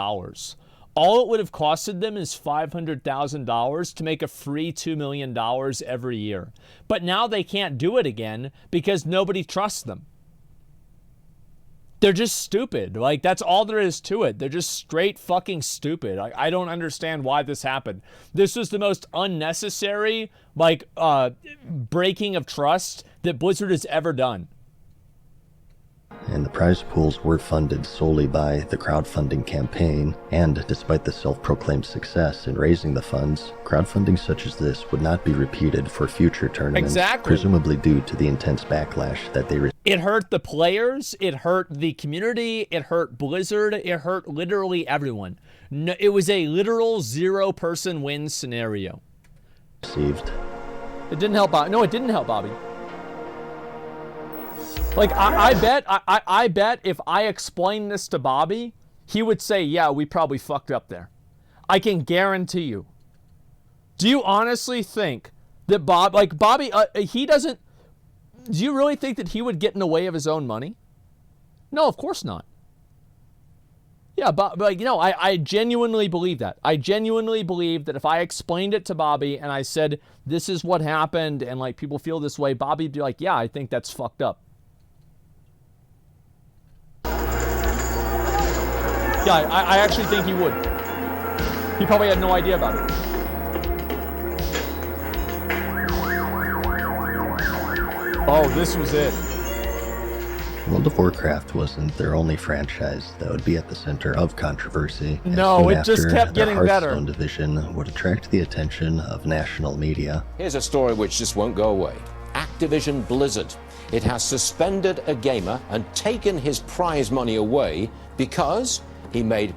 All it would have costed them is $500,000 to make a free $2 million every year. But now they can't do it again because nobody trusts them. They're just stupid. Like, that's all there is to it. They're just straight fucking stupid. I don't understand why this happened. This was the most unnecessary, like, breaking of trust that Blizzard has ever done. And the prize pools were funded solely by the crowdfunding campaign, and despite the self-proclaimed success in raising the funds, crowdfunding such as this would not be repeated for future tournaments, presumably due to the intense backlash that they received. It hurt the players, it hurt the community, it hurt Blizzard, it hurt literally everyone. No, it was a literal 0-person win scenario. Received. It didn't help Bobby. No, it didn't help Bobby. Like, I bet if I explained this to Bobby, he would say, yeah, we probably fucked up there. I can guarantee you. Do you honestly think that Bobby, he doesn't, do you really think that he would get in the way of his own money? No, of course not. Yeah, but you know, I genuinely believe that. I genuinely believe that if I explained it to Bobby and I said, this is what happened, and like people feel this way, Bobby'd be like, yeah, I think that's fucked up. Yeah, I actually think he would. He probably had no idea about it. Oh, this was it. World of Warcraft wasn't their only franchise that would be at the center of controversy. No, it just kept getting better. The Hearthstone division would attract the attention of national media. Here's a story which just won't go away. Activision Blizzard. It has suspended a gamer and taken his prize money away because he made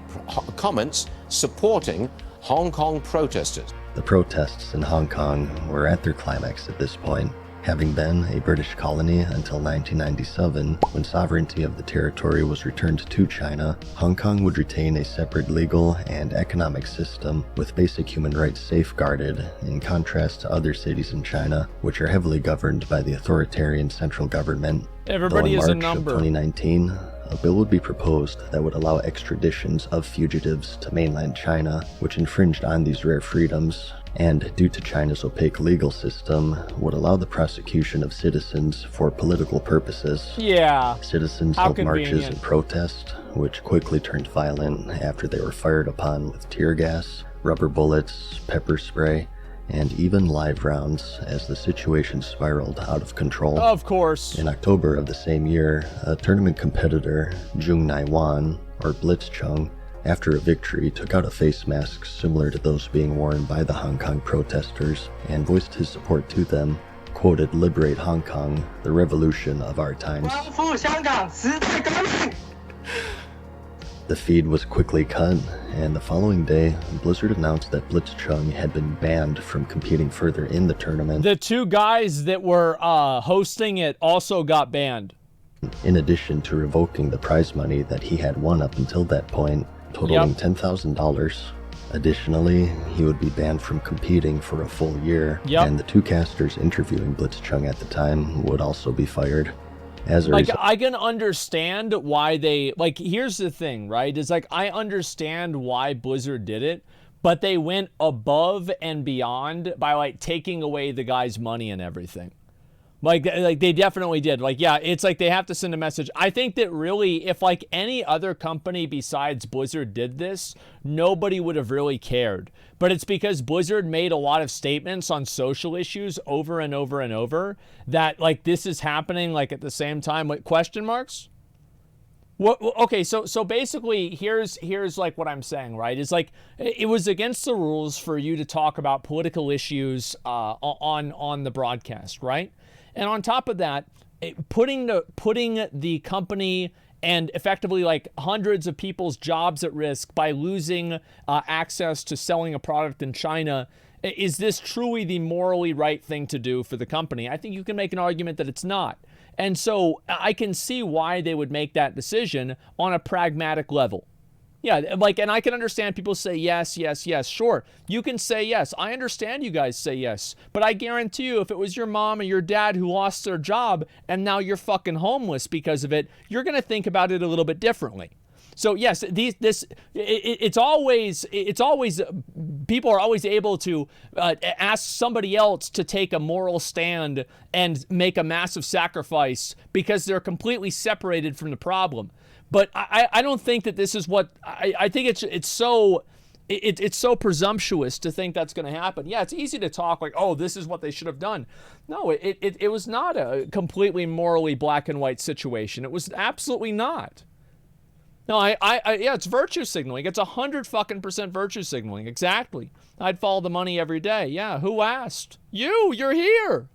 comments supporting Hong Kong protesters. The protests in Hong Kong were at their climax at this point. Having been a British colony until 1997, when sovereignty of the territory was returned to China, Hong Kong would retain a separate legal and economic system with basic human rights safeguarded, in contrast to other cities in China, which are heavily governed by the authoritarian central government. Everybody is a number. In March of 2019, a bill would be proposed that would allow extraditions of fugitives to mainland China, which infringed on these rare freedoms, and due to China's opaque legal system, would allow the prosecution of citizens for political purposes. Yeah. Citizens held marches and protests, which quickly turned violent after they were fired upon with tear gas, rubber bullets, pepper spray, and even live rounds as the situation spiraled out of control. Of course. In October of the same year, a tournament competitor, Jung Naiwan, or Blitzchung, after a victory took out a face mask similar to those being worn by the Hong Kong protesters and voiced his support to them, quoted, "Liberate Hong Kong, the revolution of our times." The feed was quickly cut, and the following day, Blizzard announced that Blitzchung had been banned from competing further in the tournament. The two guys that were hosting it also got banned. In addition to revoking the prize money that he had won up until that point, totaling $10,000. Additionally, he would be banned from competing for a full year, and the two casters interviewing Blitzchung at the time would also be fired. As a result, I can understand why they, like, here's the thing, right? It's like, I understand why Blizzard did it, but they went above and beyond by, like, taking away the guy's money and everything. Like they definitely did. Like, yeah, it's like they have to send a message. I think that really, if like any other company besides Blizzard did this, nobody would have really cared. But it's because Blizzard made a lot of statements on social issues over and over and over that like this is happening like at the same time. Like, question marks? What? Okay, so basically, here's like what I'm saying, right? It's like it was against the rules for you to talk about political issues on the broadcast, right? And on top of that, putting the company and effectively like hundreds of people's jobs at risk by losing access to selling a product in China, is this truly the morally right thing to do for the company? I think you can make an argument that it's not. And so I can see why they would make that decision on a pragmatic level. Yeah, like, and I can understand people say yes, yes, yes. Sure, you can say yes. I understand you guys say yes. But I guarantee you, if it was your mom or your dad who lost their job and now you're fucking homeless because of it, you're going to think about it a little bit differently. So yes, it's always people are always able to ask somebody else to take a moral stand and make a massive sacrifice because they're completely separated from the problem. But I don't think that this is what I think it's so presumptuous to think that's going to happen. Yeah, it's easy to talk like, oh, this is what they should have done. No, it was not a completely morally black and white situation. It was absolutely not. No, yeah, it's virtue signaling. It's 100% virtue signaling. Exactly. I'd follow the money every day. Yeah, who asked? You're here.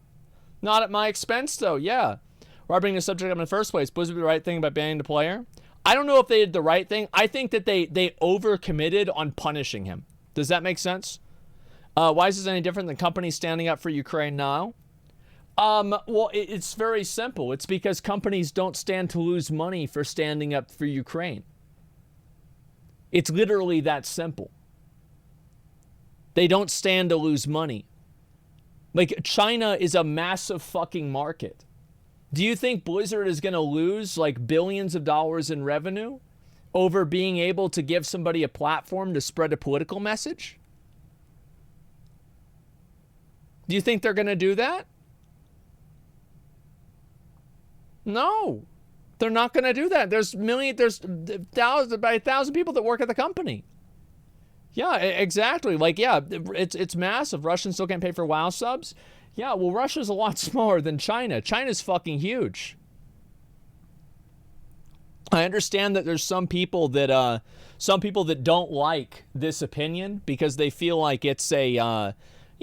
Not at my expense, though. Yeah. Why bring the subject up in the first place? Blizzard did the right thing by banning the player? I don't know if they did the right thing. I think that they overcommitted on punishing him. Does that make sense? Why is this any different than companies standing up for Ukraine now? Well, it's very simple. It's because companies don't stand to lose money for standing up for Ukraine. It's literally that simple. They don't stand to lose money. Like, China is a massive fucking market. Do you think Blizzard is going to lose like billions of dollars in revenue over being able to give somebody a platform to spread a political message? Do you think they're going to do that? No, they're not going to do that. There's about 1,000 people that work at the company. Yeah, exactly. Like, yeah, it's massive. Russians still can't pay for WoW subs. Yeah, well, Russia's a lot smaller than China. China's fucking huge. I understand that there's some people that don't like this opinion because they feel like it's a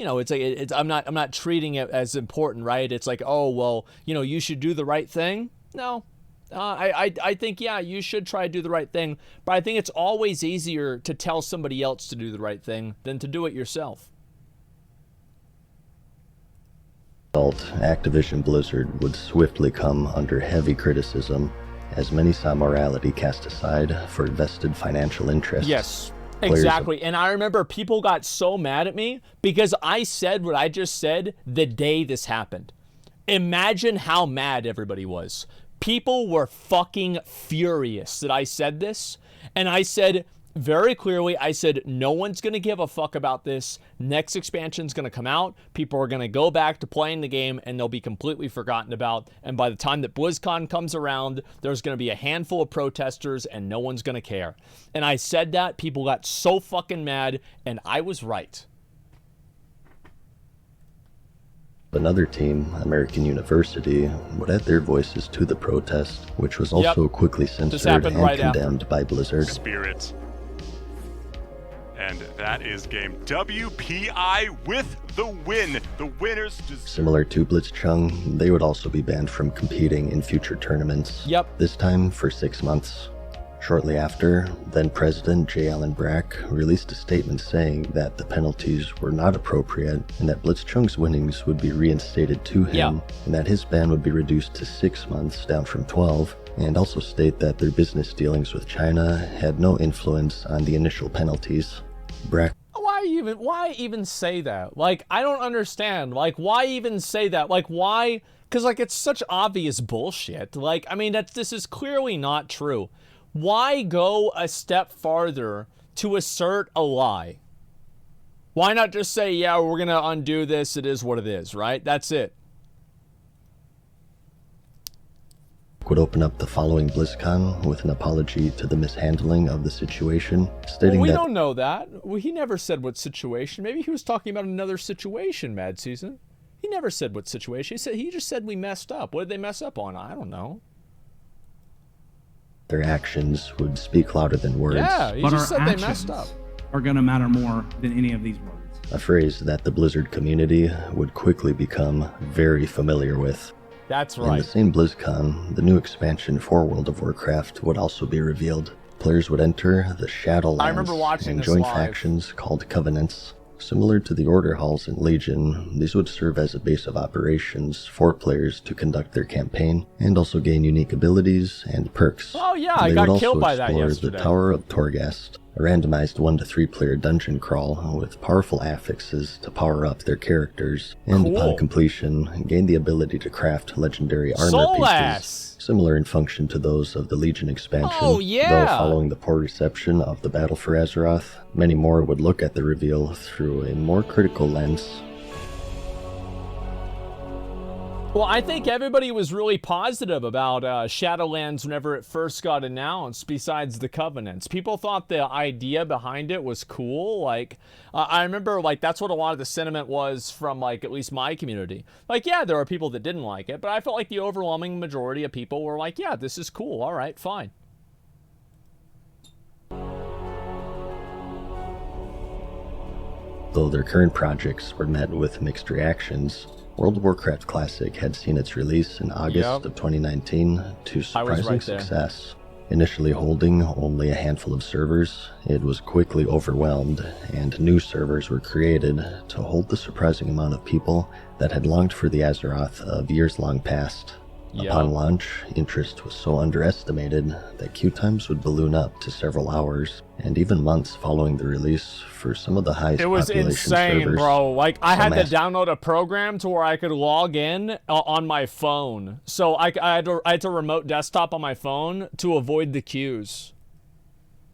I'm not treating it as important, right? It's like, oh, well, you should do the right thing. No, I think, yeah, you should try to do the right thing. But I think it's always easier to tell somebody else to do the right thing than to do it yourself. Activision Blizzard would swiftly come under heavy criticism as many saw morality cast aside for vested financial interests. Yes. Exactly. And I remember people got so mad at me because I said what I just said the day this happened. Imagine how mad everybody was. People were fucking furious that I said this. And I said very clearly, I said, no one's going to give a fuck about this. Next expansion's going to come out. People are going to go back to playing the game and they'll be completely forgotten about. And by the time that BlizzCon comes around, there's going to be a handful of protesters and no one's going to care. And I said that. People got so fucking mad and I was right. Another team, American University, would add their voices to the protest, which was also quickly censored and condemned by Blizzard. Spirit. And that is game WPI with the win. The winners Similar to Blitzchung, they would also be banned from competing in future tournaments. Yep. This time for 6 months. Shortly after, then President J. Allen Brack released a statement saying that the penalties were not appropriate and that Blitzchung's winnings would be reinstated to him and that his ban would be reduced to 6 months down from 12, and also state that their business dealings with China had no influence on the initial penalties. Brack. Why even say that? Like, I don't understand. Like, why even say that? Like, why? Because, like, it's such obvious bullshit. Like, I mean, this is clearly not true. Why go a step farther to assert a lie? Why not just say, yeah, we're going to undo this. It is what it is, right? That's it. Would open up the following BlizzCon with an apology to the mishandling of the situation, stating we don't know that. He never said what situation. Maybe he was talking about another situation, MadSeason. He never said what situation. He just said we messed up. What did they mess up on? I don't know. Their actions would speak louder than words. Yeah, he just said they messed up. Are going to matter more than any of these words. A phrase that the Blizzard community would quickly become very familiar with. That's right. In the same BlizzCon, the new expansion for World of Warcraft would also be revealed. Players would enter the Shadowlands and join factions called Covenants. Similar to the Order Halls in Legion, these would serve as a base of operations for players to conduct their campaign and also gain unique abilities and perks. Oh yeah, I got killed by that yesterday. The Tower of Torghast, A randomized 1 to 3 player dungeon crawl with powerful affixes to power up their characters, and upon completion, gain the ability to craft legendary armor pieces, similar in function to those of the Legion expansion. Oh, yeah! Though following the poor reception of the Battle for Azeroth, many more would look at the reveal through a more critical lens. Well, I think everybody was really positive about Shadowlands whenever it first got announced, besides the Covenants. People thought the idea behind it was cool. Like, I remember, like, that's what a lot of the sentiment was from, like, at least my community. Like, yeah, there were people that didn't like it, but I felt like the overwhelming majority of people were like, yeah, this is cool. All right, fine. Though their current projects were met with mixed reactions, World of Warcraft Classic had seen its release in August of 2019 to surprising success. Initially holding only a handful of servers, it was quickly overwhelmed, and new servers were created to hold the surprising amount of people that had longed for the Azeroth of years long past. Upon launch, interest was so underestimated that queue times would balloon up to several hours, and even months following the release for some of the highest population servers. It was insane, bro. Like, I had to download a program to where I could log in on my phone. So I had to remote desktop on my phone to avoid the queues.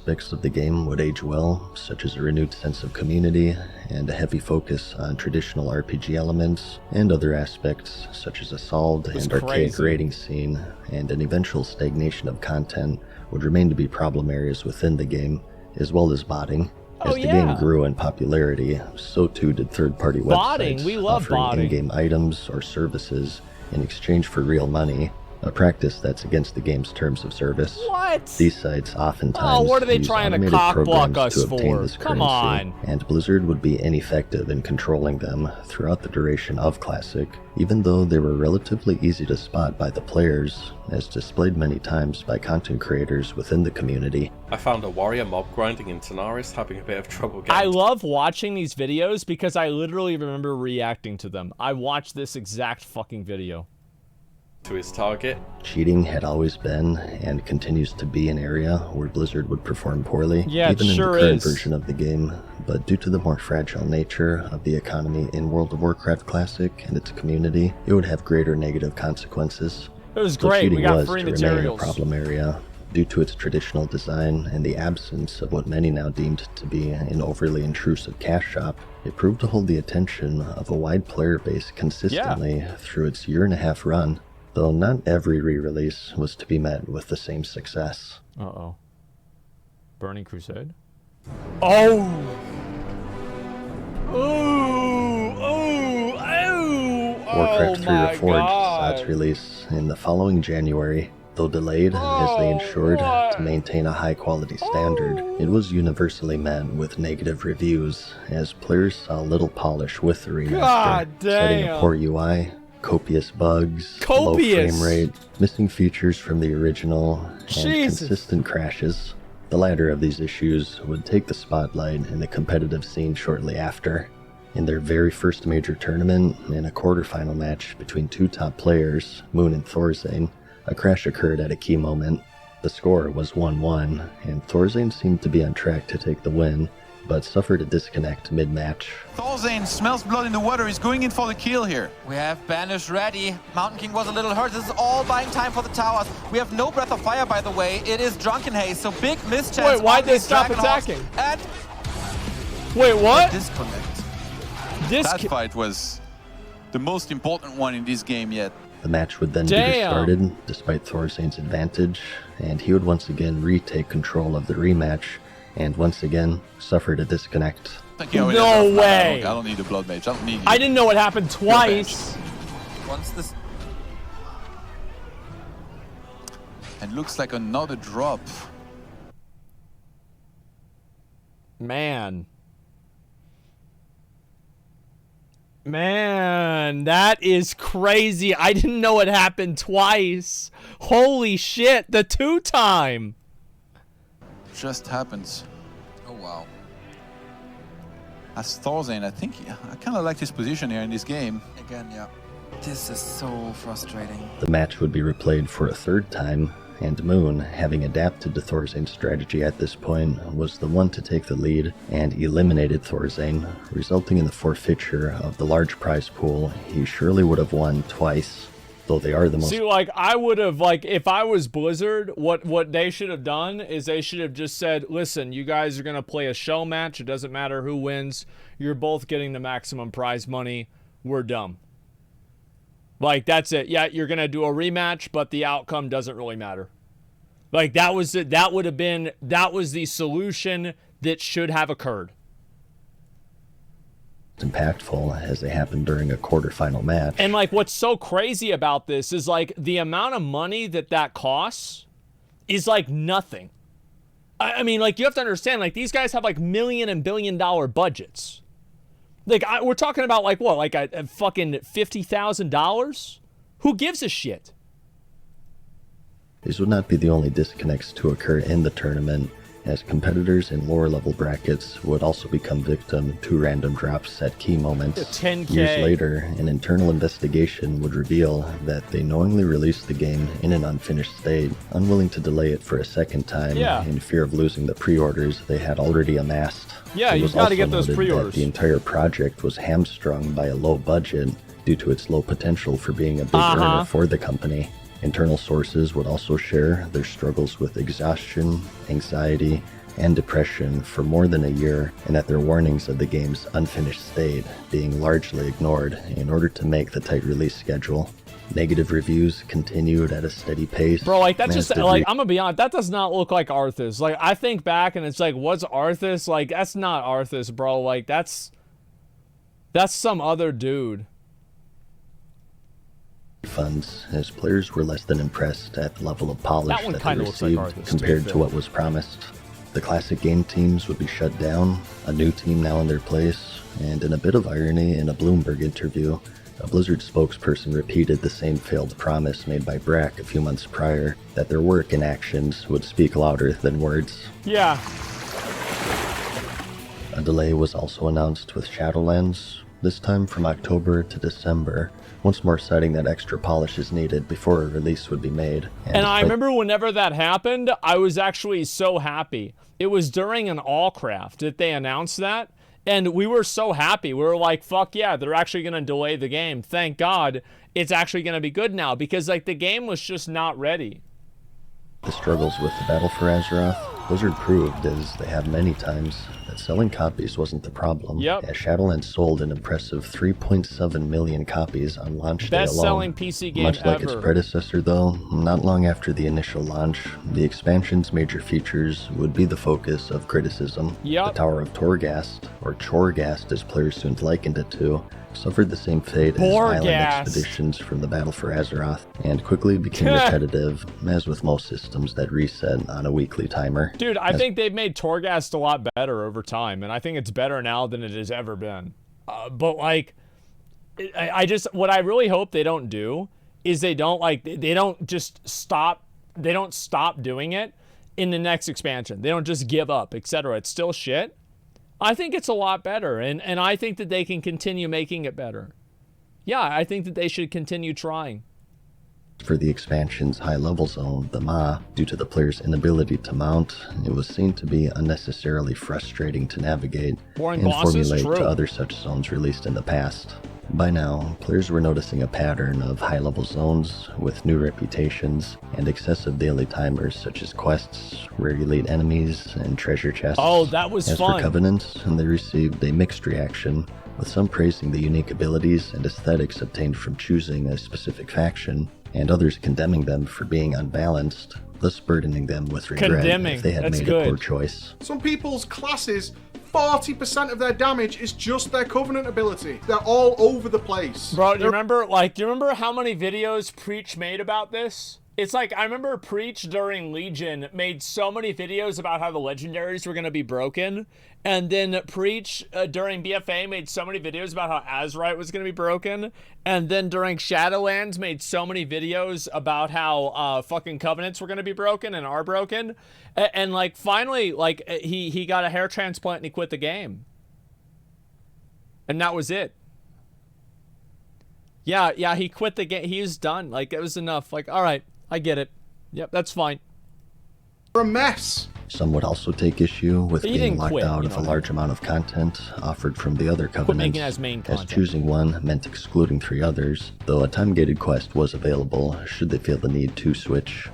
Aspects of the game would age well, such as a renewed sense of community and a heavy focus on traditional RPG elements, and other aspects such as a solved and archaic raiding scene and an eventual stagnation of content would remain to be problem areas within the game, as well as botting. As the game grew in popularity, so too did third-party websites offering in-game items or services in exchange for real money, a practice that's against the game's terms of service. What? These sites oftentimes what are they use trying to automated cock block programs us to obtain for? this Come currency, on. and Blizzard would be ineffective in controlling them throughout the duration of Classic, even though they were relatively easy to spot by the players, as displayed many times by content creators within the community. I found a warrior mob grinding in Tanaris having a bit of trouble getting... I love watching these videos because I literally remember reacting to them. I watched this exact fucking video. To his target. Cheating had always been and continues to be an area where Blizzard would perform poorly, even in the current version of the game, but due to the more fragile nature of the economy in World of Warcraft Classic and its community, it would have greater negative consequences. It was great. We got free materials. Remain a problem area due to its traditional design and the absence of what many now deemed to be an overly intrusive cash shop. It proved to hold the attention of a wide player base consistently through its year-and-a-half run, though not every re-release was to be met with the same success. Uh-oh. Burning Crusade? Oh! Warcraft 3 Reforged saw its release in the following January. Though delayed as they ensured to maintain a high-quality standard, it was universally met with negative reviews, as players saw little polish with the remaster, citing a poor UI, copious bugs, low frame rate, missing features from the original, and consistent crashes. The latter of these issues would take the spotlight in the competitive scene shortly after. In their very first major tournament, in a quarterfinal match between two top players, Moon and Thorzane, a crash occurred at a key moment. The score was 1-1, and Thorzane seemed to be on track to take the win, but suffered a disconnect mid-match. Thorzane smells blood in the water. He's going in for the kill here. We have Banish ready. Mountain King was a little hurt. This is all buying time for the towers. We have no Breath of Fire, by the way. It is Drunken Haze, so big mischance. Wait, why'd they stop attacking? And wait, what? Disconnect. That fight was the most important one in this game yet. The match would then be restarted, despite Thorzane's advantage, and he would once again retake control of the rematch, and once again suffered a disconnect. No way! I don't need a Blood Mage. I don't need. I didn't know it happened twice. Once this, it looks like another drop. Man, that is crazy. I didn't know it happened twice. Holy shit, the 2-time. Just happens. Oh wow. As Thorzane, I think I kind of like his position here in this game. Again, yeah. This is so frustrating. The match would be replayed for a third time, and Moon, having adapted to Thorzane's strategy at this point, was the one to take the lead and eliminated Thorzane, resulting in the forfeiture of the large prize pool he surely would have won twice, though they are the most... See, like, I would have, like, if I was Blizzard, what they should have done is they should have just said, listen, you guys are going to play a shell match. It doesn't matter who wins. You're both getting the maximum prize money. We're dumb. Like, that's it. Yeah, you're going to do a rematch, but the outcome doesn't really matter. Like, that was it. That would have been, that was the solution that should have occurred. Impactful as they happened during a quarterfinal match. And, like, what's so crazy about this is, like, the amount of money that costs is, like, nothing. I mean, like, you have to understand, like, these guys have, like, million and billion dollar budgets. Like, we're talking about, like, what? Like, a fucking $50,000? Who gives a shit? These would not be the only disconnects to occur in the tournament, as competitors in lower level brackets would also become victim to random drops at key moments. 10K. Years later, an internal investigation would reveal that they knowingly released the game in an unfinished state, unwilling to delay it for a second time in fear of losing the pre-orders they had already amassed. Yeah, you've got to get those pre-orders. The entire project was hamstrung by a low budget due to its low potential for being a big earner for the company. Internal sources would also share their struggles with exhaustion, anxiety, and depression for more than a year, and that their warnings of the game's unfinished state being largely ignored in order to make the tight release schedule. Negative reviews continued at a steady pace. Bro, like, that's just, like, I'm gonna be honest, that does not look like Arthas. Like, I think back and it's like, what's Arthas? Like, that's not Arthas, bro. Like, that's some other dude. Funds, as players were less than impressed at the level of polish that they received compared to what was promised. The classic game teams would be shut down, a new team now in their place, and in a bit of irony in a Bloomberg interview, a Blizzard spokesperson repeated the same failed promise made by Brack a few months prior, that their work and actions would speak louder than words. Yeah. A delay was also announced with Shadowlands, this time from October to December, once more citing that extra polish is needed before a release would be made. And I remember whenever that happened, I was actually so happy. It was during an Warcraft that they announced that, and we were so happy. We were like, fuck yeah, they're actually going to delay the game. Thank God it's actually going to be good now, because, like, the game was just not ready. The struggles with the Battle for Azeroth, Blizzard proved, as they have many times, that selling copies wasn't the problem. As Shadowlands sold an impressive 3.7 million copies on launch day alone. Best-selling PC game Much like ever. its predecessor, though, not long after the initial launch, the expansion's major features would be the focus of criticism. The Tower of Torghast, or Chorghast as players soon likened it to, suffered the same fate as island expeditions from the Battle for Azeroth, and quickly became repetitive, as with most systems that reset on a weekly timer. Dude, I think they've made Torghast a lot better over time, and I think it's better now than it has ever been. But, like, I just, what I really hope they don't do is they don't just stop, they don't stop doing it in the next expansion. They don't just give up, etc. It's still shit. I think it's a lot better, and I think that they can continue making it better. Yeah, I think that they should continue trying. For the expansion's high-level zone, the Ma, due to the player's inability to mount, it was seen to be unnecessarily frustrating to navigate and formulate to other such zones released in the past. By now, players were noticing a pattern of high-level zones with new reputations and excessive daily timers such as quests, rare elite enemies, and treasure chests. Oh, that was fun. As for Covenants, they received a mixed reaction, with some praising the unique abilities and aesthetics obtained from choosing a specific faction, and others condemning them for being unbalanced, thus burdening them with regret if they had made a poor choice. Some people's classes, 40% of their damage is just their Covenant ability. They're all over the place. Bro, do you remember how many videos Preach made about this? It's like, I remember Preach during Legion made so many videos about how the legendaries were going to be broken. And then Preach during BFA made so many videos about how Azerite was going to be broken. And then during Shadowlands made so many videos about how fucking Covenants were going to be broken and are broken. And like, finally, like, he got a hair transplant and he quit the game. And that was it. Yeah, he quit the game. He was done. Like, it was enough. Like, all right. I get it. Yep, that's fine. We're a mess. Some would also take issue with He being didn't locked quit, out you of know a that. large amount of content offered from the other Quit covenants, making it as main as content. choosing one meant excluding 3 others, though a time-gated quest was available should they feel the need to switch.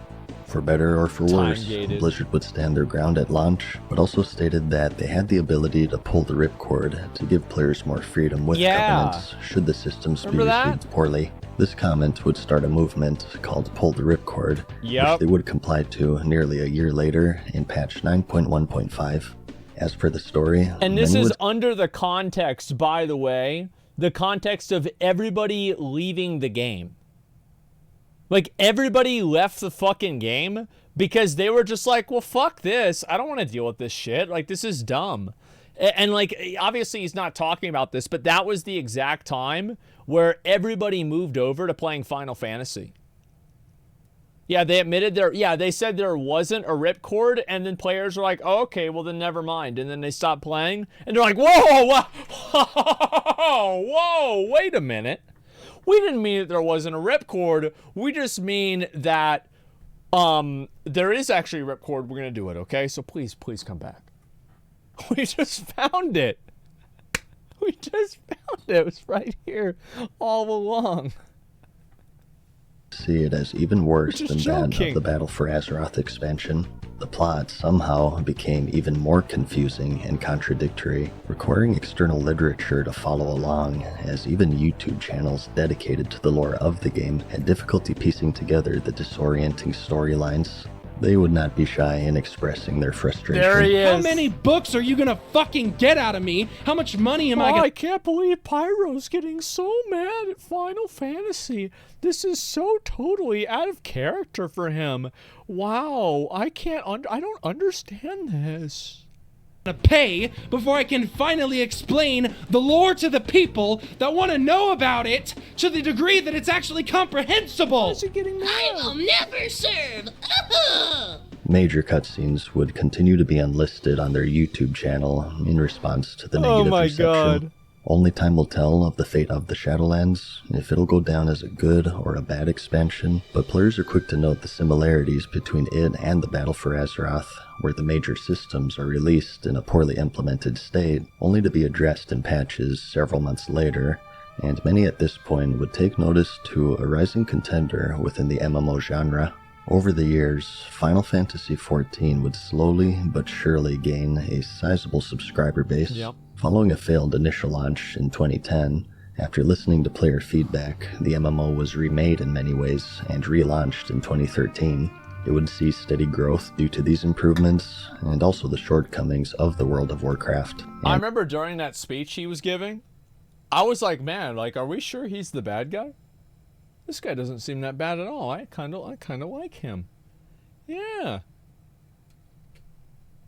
For better or for worse, Time-gated. Blizzard would stand their ground at launch, but also stated that they had the ability to pull the ripcord to give players more freedom with covenants should the systems be Remember received poorly. This comment would start a movement called Pull the Ripcord, which they would comply to nearly a year later in patch 9.1.5. As per the story, And this many is would under the context, by the way, the context of everybody leaving the game. Like, everybody left the fucking game because they were just like, well, fuck this. I don't want to deal with this shit. Like, this is dumb. And, like, obviously he's not talking about this, but that was the exact time where everybody moved over to playing Final Fantasy. Yeah, they admitted they said there wasn't a ripcord, and then players were like, oh, okay, well, then never mind. And then they stopped playing, and they're like, whoa, wait a minute. We didn't mean that there wasn't a ripcord. We just mean that there is actually a ripcord. We're going to do it, okay? So please come back. We just found it. We just found it. It was right here all along. see it as even worse Just than that joking. of the Battle for Azeroth expansion. The plot somehow became even more confusing and contradictory, requiring external literature to follow along, as even YouTube channels dedicated to the lore of the game had difficulty piecing together the disorienting storylines. They would not be shy in expressing their frustration. There he is. How many books are you gonna fucking get out of me? How much money am I gonna... I can't believe Pyro's getting so mad at Final Fantasy. This is so totally out of character for him. Wow, I don't understand this. To pay before I can finally explain the lore to the people that want to know about it to the degree that it's actually comprehensible. I will never serve. Major cutscenes would continue to be unlisted on their YouTube channel in response to the negative reception. God. Only time will tell of the fate of the Shadowlands, if it'll go down as a good or a bad expansion, but players are quick to note the similarities between it and the Battle for Azeroth, where the major systems are released in a poorly implemented state, only to be addressed in patches several months later, and many at this point would take notice to a rising contender within the MMO genre. Over the years, Final Fantasy XIV would slowly but surely gain a sizable subscriber base. Yep. Following a failed initial launch in 2010, after listening to player feedback, the MMO was remade in many ways and relaunched in 2013. It would see steady growth due to these improvements and also the shortcomings of the World of Warcraft. I remember during that speech he was giving, I was like, man, like, are we sure he's the bad guy? This guy doesn't seem that bad at all. I kind of like him. Yeah.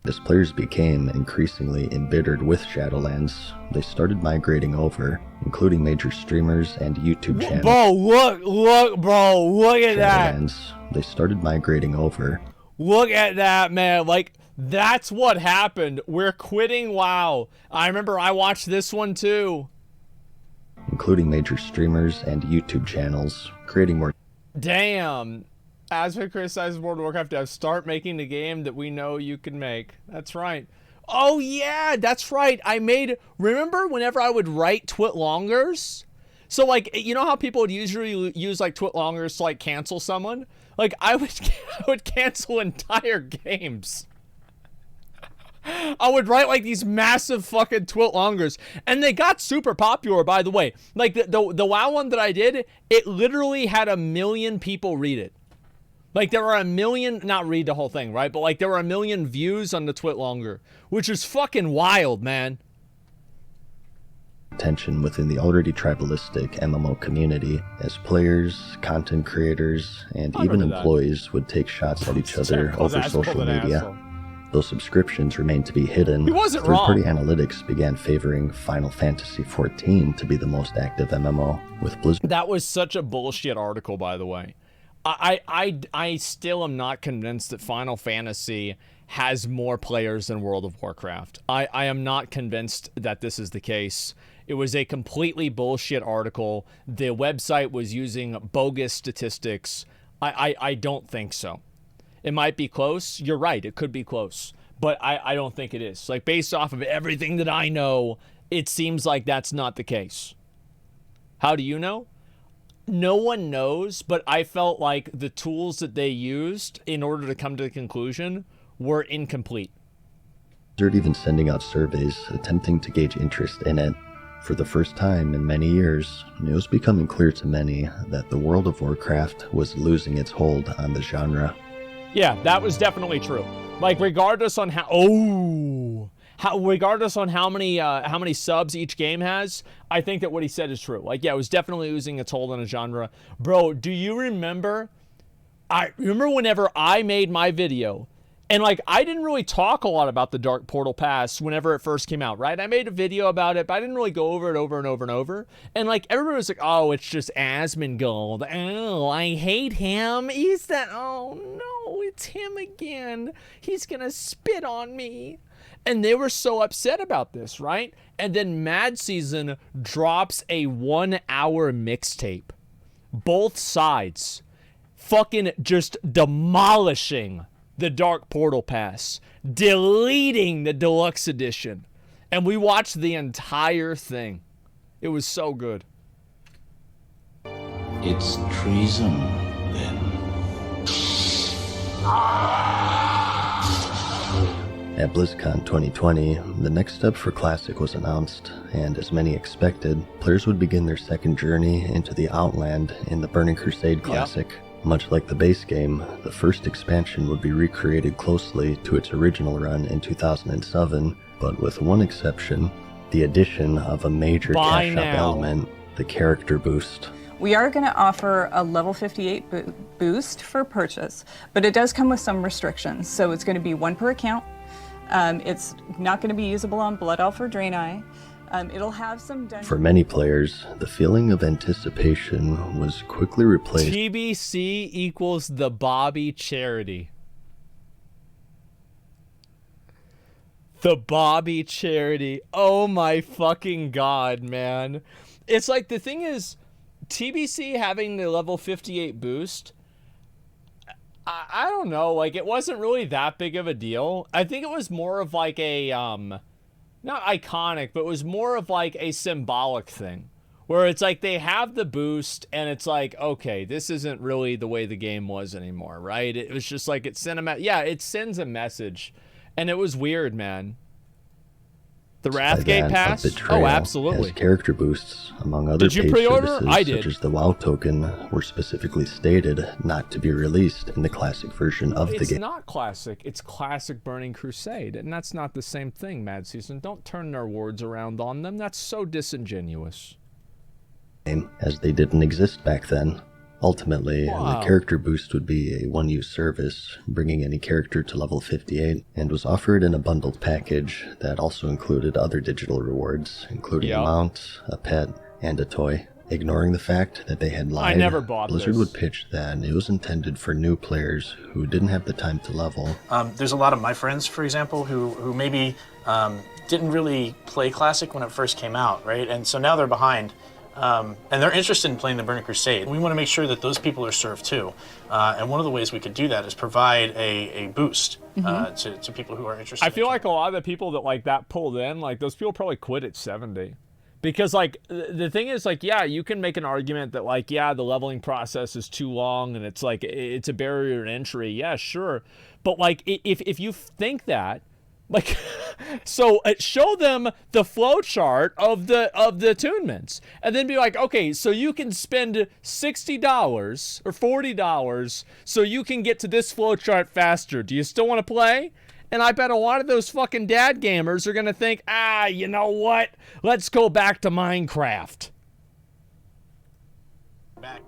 As players became increasingly embittered with Shadowlands, they started migrating over, including major streamers and YouTube channels. Bro, look, bro, look at that. Shadowlands, they started migrating over. Look at that, man. Like, that's what happened. We're quitting WoW. I remember I watched this one too. Including major streamers and YouTube channels, creating more. Damn. As we criticize World of Warcraft devs, start making the game that we know you can make. That's right. Oh yeah, that's right. Remember whenever I would write twitlongers? So like, you know how people would usually use like twitlongers to like cancel someone? Like I would cancel entire games. I would write like these massive fucking twitlongers, and they got super popular, by the way. Like the WoW one that I did, it literally had 1 million people read it. Like there were 1 million, not read the whole thing, right? But like there were 1 million views on the twitlonger, which is fucking wild, man. Tension within the already tribalistic MMO community, as players, content creators, and even employees would take shots at each other over social media. Though subscriptions remained to be hidden, He wasn't third-party analytics began favoring Final Fantasy XIV to be the most active MMO, with Blizzard. That was such a bullshit article, by the way. I still am not convinced that Final Fantasy has more players than World of Warcraft. I am not convinced that this is the case. It was a completely bullshit article. The website was using bogus statistics. I don't think so. It might be close. You're right. It could be close. But I don't think it is. Like, based off of everything that I know, it seems like that's not the case. How do you know? No one knows, but I felt like the tools that they used in order to come to the conclusion were incomplete. Blizzard even sending out surveys attempting to gauge interest in it. For the first time in many years, it was becoming clear to many that the World of Warcraft was losing its hold on the genre. Yeah, that was definitely true. Like, regardless on regardless on how many subs each game has, I think that what he said is true. Like, yeah, it was definitely losing its hold on a genre. Bro, do you remember? I remember whenever I made my video. And, like, I didn't really talk a lot about the Dark Portal Pass whenever it first came out, right? I made a video about it, but I didn't really go over it over and over and over. And, like, everybody was like, oh, it's just Asmongold. Oh, I hate him. He's that, oh, no, it's him again. He's gonna spit on me. And they were so upset about this, right? And then MadSeason drops a 1-hour mixtape. Both sides fucking just demolishing the Dark Portal Pass, deleting the deluxe edition, and we watched the entire thing. It was so good. It's treason, then. At BlizzCon 2020, the next step for Classic was announced, and as many expected, players would begin their second journey into the Outland in the Burning Crusade Classic. Yep. Much like the base game, the first expansion would be recreated closely to its original run in 2007, but with one exception, the addition of a major cash up element, the character boost. We are going to offer a level 58 boost for purchase, but it does come with some restrictions. So it's going to be 1 per account. It's not going to be usable on Blood Elf or Draenei. It'll have some dungeon. For many players, the feeling of anticipation was quickly replaced. TBC equals the Bobby charity. The Bobby charity. Oh my fucking god, man. It's like, the thing is, TBC having the level 58 boost, I don't know, like, it wasn't really that big of a deal. I think it was more of like a, not iconic, but it was more of like a symbolic thing. Where it's like they have the boost and it's like, okay, this isn't really the way the game was anymore, right? It was just like, it sends a message. And it was weird, man. The Wrathgate Pass? Oh, absolutely. As character boosts, among other paid services, I did. such as the WoW token, were specifically stated not to be released in the classic version of the game. It's not classic. It's classic Burning Crusade, and that's not the same thing, MadSeason. Don't turn their words around on them. That's so disingenuous. As they didn't exist back then. Ultimately, the character boost would be a one-use service, bringing any character to level 58, and was offered in a bundled package that also included other digital rewards, including a mount, a pet, and a toy. Ignoring the fact that they had lied, I never bought Blizzard this. would pitch that it was intended for new players who didn't have the time to level. There's a lot of my friends, for example, who maybe didn't really play Classic when it first came out, right? And so now they're behind. And they're interested in playing the Burning Crusade. We want to make sure that those people are served too. And one of the ways we could do that is provide a boost to people who are interested. I feel like a lot of the people that like that pulled in, like those people probably quit at 70. Because like the thing is, like, yeah, you can make an argument that like, yeah, the leveling process is too long and it's like it's a barrier to entry. Yeah, sure. But like if you think that, like, so show them the flow chart of the attunements, and then be like, okay, so you can spend $60 or $40 so you can get to this flow chart faster. Do you still want to play? And I bet a lot of those fucking dad gamers are gonna think, you know what? Let's go back to Minecraft.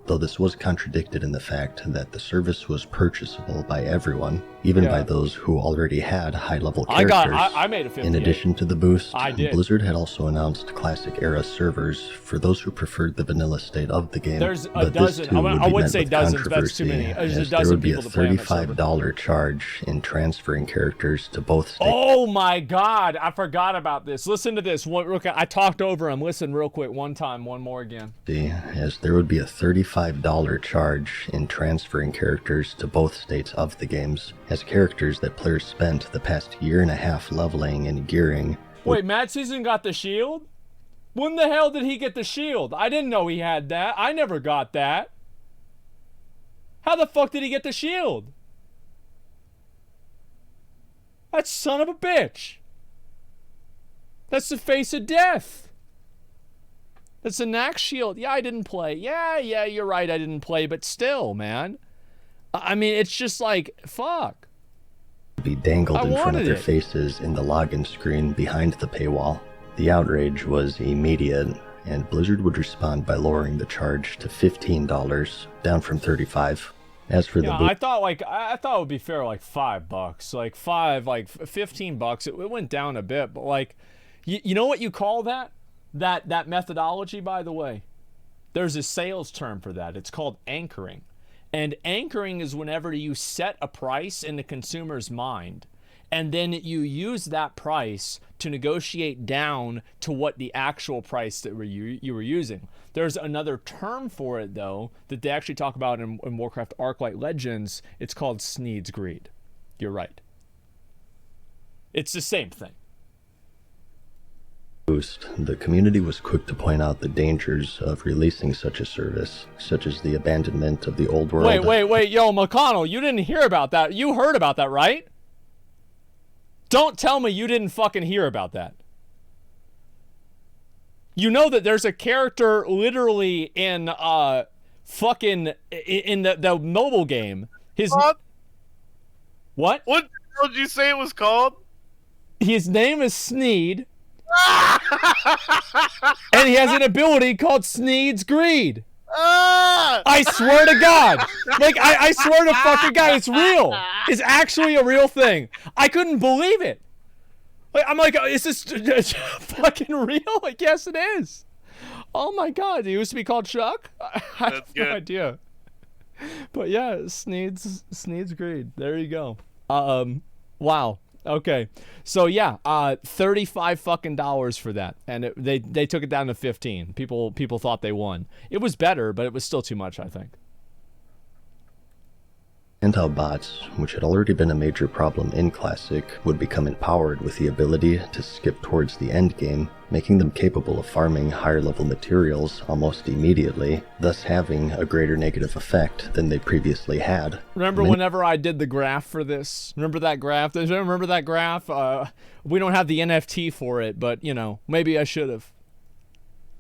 Though this was contradicted in the fact that the service was purchasable by everyone, even by those who already had high-level characters. I made a 58. In addition to the boost, I did. Blizzard had also announced Classic-era servers for those who preferred the vanilla state of the game. There's a but dozen. This too I would wouldn't be say met with dozens, that's too many. controversy, There's a as there dozen would be a people to play on the server. $35 charge in transferring characters to both states. Oh my god, I forgot about this. Listen to this. I talked over him. Listen real quick one time, one more again. As there would be a $35 charge in transferring characters to both states of the games, as characters that players spent the past year and a half leveling and gearing. Wait, MadSeason got the shield? When the hell did he get the shield? I didn't know he had that. I never got that. How the fuck did he get the shield? That son of a bitch. That's the face of death. That's a Nax shield. Yeah, I didn't play. Yeah, you're right, I didn't play, but still, man. I mean, it's just like, fuck. Be dangled in front of their faces in the login screen behind the paywall. The outrage was immediate, and Blizzard would respond by lowering the charge to $15, down from $35. As for I thought it would be fair, like $5, like $15. It went down a bit, but like, you know what you call that? That methodology, by the way. There's a sales term for that. It's called anchoring, and anchoring is whenever you set a price in the consumer's mind, and then you use that price to negotiate down to what the actual price that you were using. There's another term for it, though, that they actually talk about in Warcraft Arclight Legends. It's called Sneed's Greed. You're right. It's the same thing. Boost, the community was quick to point out the dangers of releasing such a service, such as the abandonment of the old world. Wait, yo, McConnell, you didn't hear about that. You heard about that, right? Don't tell me you didn't fucking hear about that. You know that there's a character literally in fucking in the mobile game. What? What the hell did you say it was called? His name is Sneed. And he has an ability called Sneed's Greed. I swear to God. Like, I swear to fucking God, it's real. It's actually a real thing. I couldn't believe it. Like, I'm like, is this fucking real? Like, yes, it is. Oh my God, it used to be called Chuck? I have no idea. But yeah, Sneed's Greed. There you go. Wow. Okay, so yeah, $35 fucking dollars for that, and they took it down to 15. People thought they won. It was better, but it was still too much, I think. And how bots, which had already been a major problem in Classic, would become empowered with the ability to skip towards the end game, making them capable of farming higher level materials almost immediately, thus having a greater negative effect than they previously had. Remember whenever I did the graph for this? Remember that graph? Does anyone remember that graph? We don't have the NFT for it, but, you know, maybe I should have.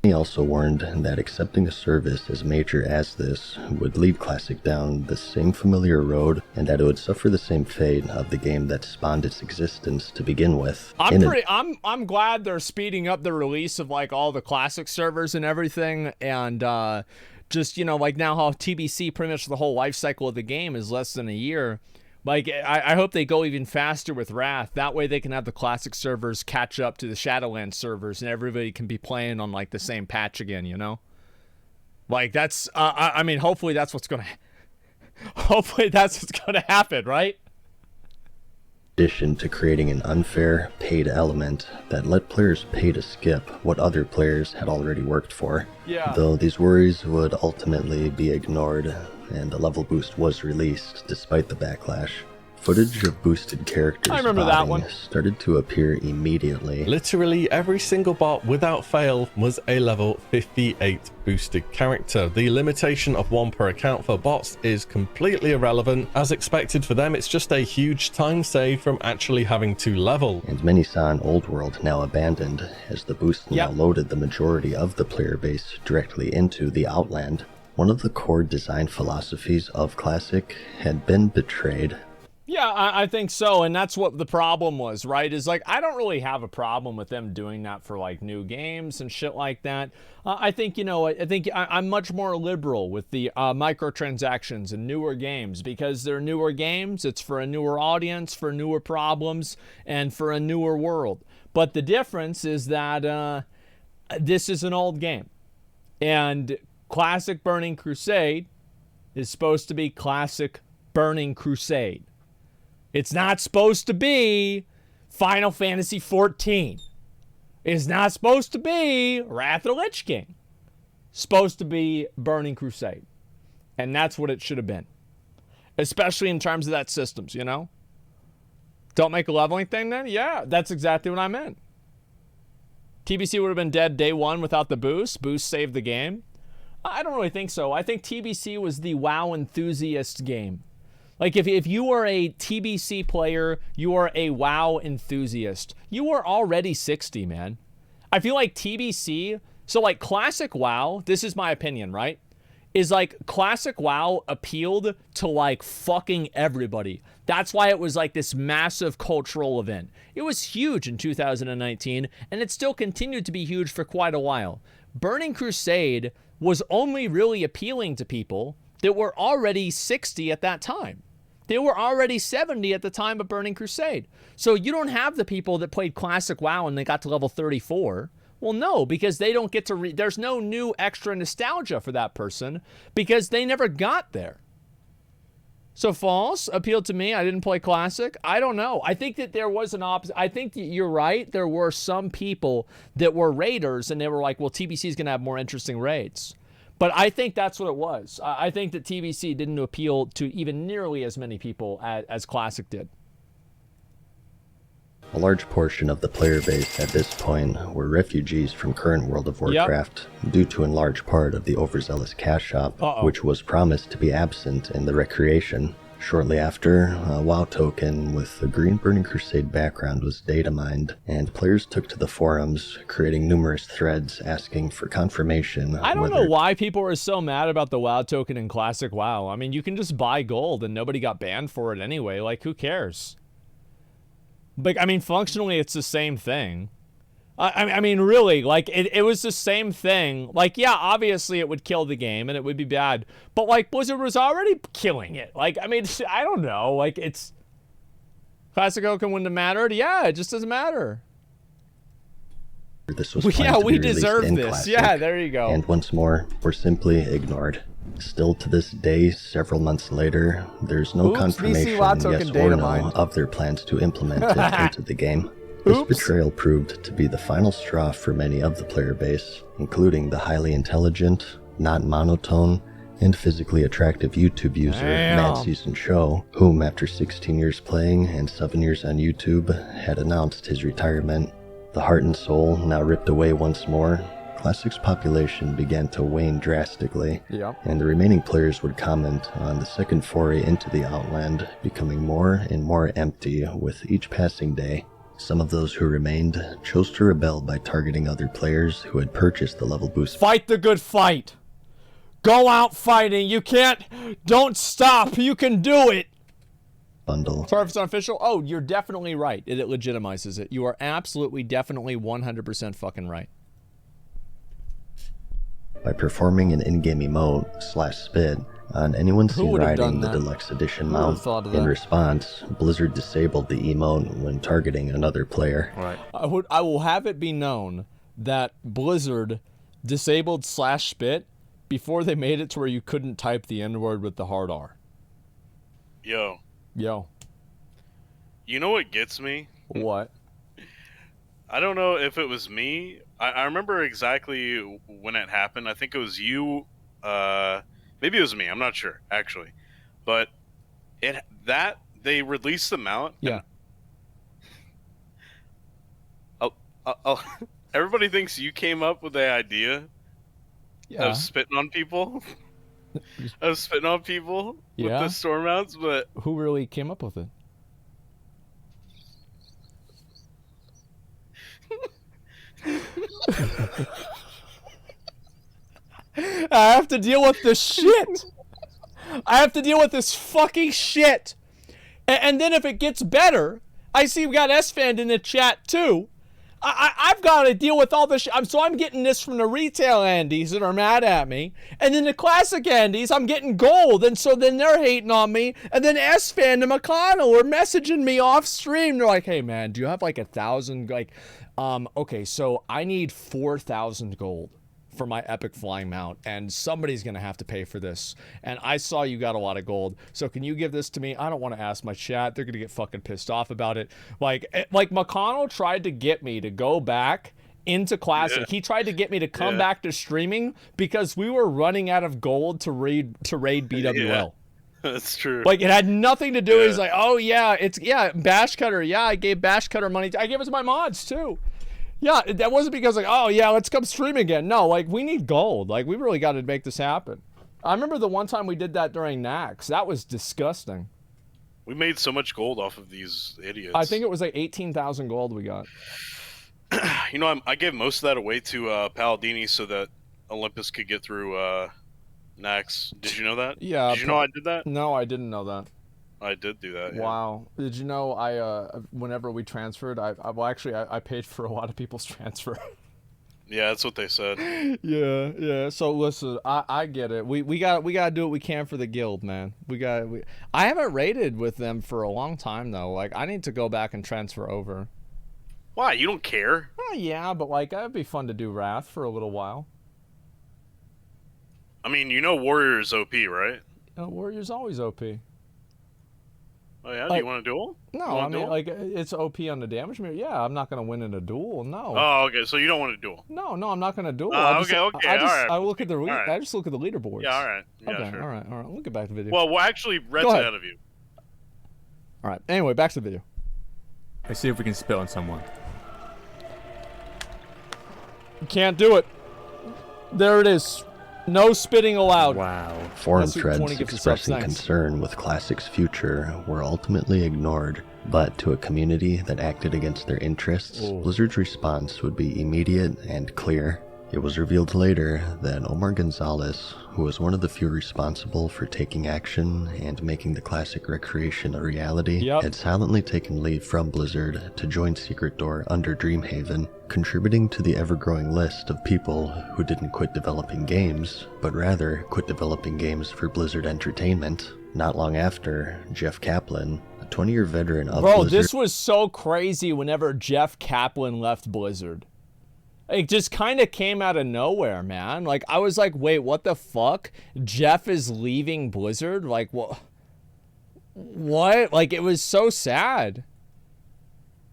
He also warned that accepting a service as major as this would lead Classic down the same familiar road, and that it would suffer the same fate of the game that spawned its existence to begin with. I'm glad they're speeding up the release of like all the Classic servers and everything, and just, you know, like now how TBC, pretty much the whole life cycle of the game is less than a year. Like, I hope they go even faster with Wrath. That way they can have the Classic servers catch up to the Shadowlands servers, and everybody can be playing on, like, the same patch again, you know? Like, that's, I mean, hopefully that's what's gonna happen, right? In addition to creating an unfair, paid element that let players pay to skip what other players had already worked for. Yeah. Though these worries would ultimately be ignored, and the level boost was released despite the backlash. Footage of boosted characters started to appear immediately. Literally every single bot without fail was a level 58 boosted character. The limitation of 1 per account for bots is completely irrelevant. As expected for them, it's just a huge time save from actually having to level. And many saw an old world now abandoned, as the boost now loaded the majority of the player base directly into the Outland. One of the core design philosophies of Classic had been betrayed. Yeah, I think so, and that's what the problem was, right? Is like, I don't really have a problem with them doing that for like new games and shit like that. I think, you know, I'm much more liberal with the microtransactions and newer games, because they're newer games. It's for a newer audience, for newer problems, and for a newer world. But the difference is that this is an old game, and Classic Burning Crusade is supposed to be Classic Burning Crusade. It's not supposed to be Final Fantasy XIV. It's not supposed to be Wrath of the Lich King. supposed to be Burning Crusade. And that's what it should have been. Especially in terms of that systems, you know? Don't make a leveling thing then? Yeah, that's exactly what I meant. TBC would have been dead day one without the boost. Boost saved the game. I don't really think so. I think TBC was the WoW enthusiast game. Like, if you are a TBC player, you are a WoW enthusiast. You are already 60, man. I feel like TBC, so like classic WoW, this is my opinion, right? Is like classic WoW appealed to like fucking everybody. That's why it was like this massive cultural event. It was huge in 2019, and it still continued to be huge for quite a while. Burning Crusade was only really appealing to people that were already 60 at that time. They were already 70 at the time of Burning Crusade. So you don't have the people that played classic WoW and they got to level 34. Well, no, because they don't get to there's no new extra nostalgia for that person because they never got there. So false appealed to me. I didn't play classic. I don't know. I think that there was an opposite. I think that you're right. There were some people that were raiders and they were like, well, TBC is going to have more interesting raids. But I think that's what it was. I think that TBC didn't appeal to even nearly as many people as classic did. A large portion of the player base at this point were refugees from current World of Warcraft, due to in large part of the overzealous cash shop, which was promised to be absent in the recreation. Shortly after, a WoW token with a green Burning Crusade background was data mined, and players took to the forums, creating numerous threads asking for confirmation. I don't know why people were so mad about the WoW token in classic WoW. I mean, you can just buy gold and nobody got banned for it anyway. Like, who cares? But, I mean, functionally, it's the same thing. I mean, really, like, it was the same thing. Like, yeah, obviously it would kill the game and it would be bad. But, like, Blizzard was already killing it. Like, I mean, I don't know. Like, it's... Classic Oaken wouldn't have mattered? Yeah, it just doesn't matter. This was we deserve this. Classic, yeah, there you go. And once more, were simply ignored. Still to this day, several months later, there's no confirmation, yes or no, of their plans to implement it into the game. This betrayal proved to be the final straw for many of the player base, including the highly intelligent, not monotone, and physically attractive YouTube user MadSeasonShow, whom after 16 years playing and 7 years on YouTube, had announced his retirement. The heart and soul now ripped away once more, Classic's population began to wane drastically, and the remaining players would comment on the second foray into the Outland becoming more and more empty with each passing day. Some of those who remained chose to rebel by targeting other players who had purchased the level boost. Fight the good fight! Go out fighting! You can't... Don't stop! You can do it! Bundle. Sorry if it's unofficial. Oh, you're definitely right. It legitimizes it. You are absolutely, definitely 100% fucking right. By performing an in-game emote /spit on anyone seen riding the deluxe edition mount. In response, Blizzard disabled the emote when targeting another player. Right. I will have it be known that Blizzard disabled /spit before they made it to where you couldn't type the N-word with the hard R. Yo. You know what gets me? What? I don't know if it was me. I remember exactly when it happened. I think it was you. Maybe it was me. I'm not sure, actually. But they released the mount. Yeah. Everybody thinks you came up with the idea of spitting on people. With the storm mounts, but who really came up with it? I have to deal with this shit. I have to deal with this fucking shit. And then if it gets better, I see we got S-Fan in the chat too. I've got to deal with all this shit. So I'm getting this from the retail Andes that are mad at me. And then the classic Andes, I'm getting gold. And so then they're hating on me. And then S-Fan and McConnell are messaging me off stream. They're like, hey man, do you have like 1,000? Like, okay, so I need 4,000 gold for my epic flying mount, and somebody's gonna have to pay for this. And I saw you got a lot of gold, so can you give this to me? I don't want to ask my chat. They're gonna get fucking pissed off about it. Like McConnell tried to get me to go back into Classic. Yeah. He tried to get me to come Yeah. back to streaming because we were running out of gold to raid BWL. That's true. Like, it had nothing to do. Yeah. He's like, oh yeah, Bash Cutter. Yeah, I gave Bash Cutter money. I gave it to my mods too. Yeah, that wasn't because like, oh yeah, let's come stream again. No, like, we need gold. Like, we really got to make this happen. I remember the one time we did that during Nax. That was disgusting. We made so much gold off of these idiots. I think it was like 18,000 gold we got. You know, I gave most of that away to Paladini so that Olympus could get through Nax. Did you know that? Yeah. Did you know I did that? No, I didn't know that. I did do that. Yeah. Wow. Did you know whenever we transferred, I paid for a lot of people's transfer. Yeah, that's what they said. Yeah. So listen, I get it. We gotta do what we can for the guild, man. I haven't raided with them for a long time though. Like, I need to go back and transfer over. Why? You don't care? Oh yeah, but like, it'd be fun to do Wrath for a little while. I mean, you know Warrior's OP, right? Warrior's always OP. Oh yeah, do Like, you want a duel? No, I mean, like, it's OP on the damage meter. Yeah, I'm not gonna win in a duel. No. Oh, okay. So you don't want to duel? No, I'm not gonna duel. Okay. All right. I look at the All right. I just look at the leaderboards. Yeah, all right. Yeah, okay, sure. all right. We'll get back to the video. Well, actually, Red's Go ahead. ahead of you. All right. Anyway, back to the video. Let's see if we can spit on someone. You can't do it. There it is. No spitting allowed. Wow. Forum That's what 20 threads gives us up. expressing Thanks. concern with Classic's future were ultimately ignored, but to a community that acted against their interests, Blizzard's response would be immediate and clear. It was revealed later that Omar Gonzalez, who was one of the few responsible for taking action and making the Classic Recreation a reality, had silently taken leave from Blizzard to join Secret Door under Dreamhaven, contributing to the ever-growing list of people who didn't quit developing games, but rather quit developing games for Blizzard Entertainment. Not long after, Jeff Kaplan, a 20-year veteran of Bro, Blizzard... this was so crazy whenever Jeff Kaplan left Blizzard. It just kind of came out of nowhere, man. Like, I was like, wait, what the fuck? Jeff is leaving Blizzard? Like, what? What? Like, it was so sad.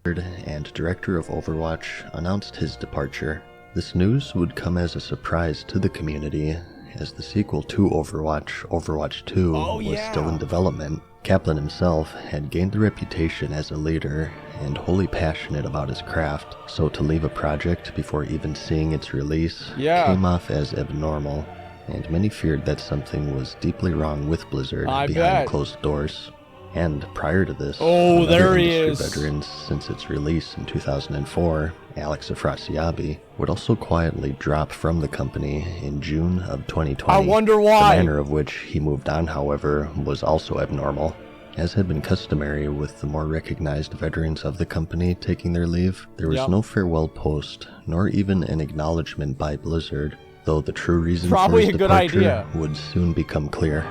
And director of Overwatch announced his departure. This news would come as a surprise to the community, as the sequel to Overwatch, Overwatch 2, was still in development. Kaplan himself had gained the reputation as a leader and wholly passionate about his craft, so to leave a project before even seeing its release came off as abnormal, and many feared that something was deeply wrong with Blizzard behind closed doors. And prior to this, there he industry is. veteran since its release in 2004, Alex Afrasiabi, would also quietly drop from the company in June of 2020. I wonder why. The manner of which he moved on, however, was also abnormal. As had been customary with the more recognized veterans of the company taking their leave, there was no farewell post, nor even an acknowledgement by Blizzard, though the true reason for his departure would soon become clear.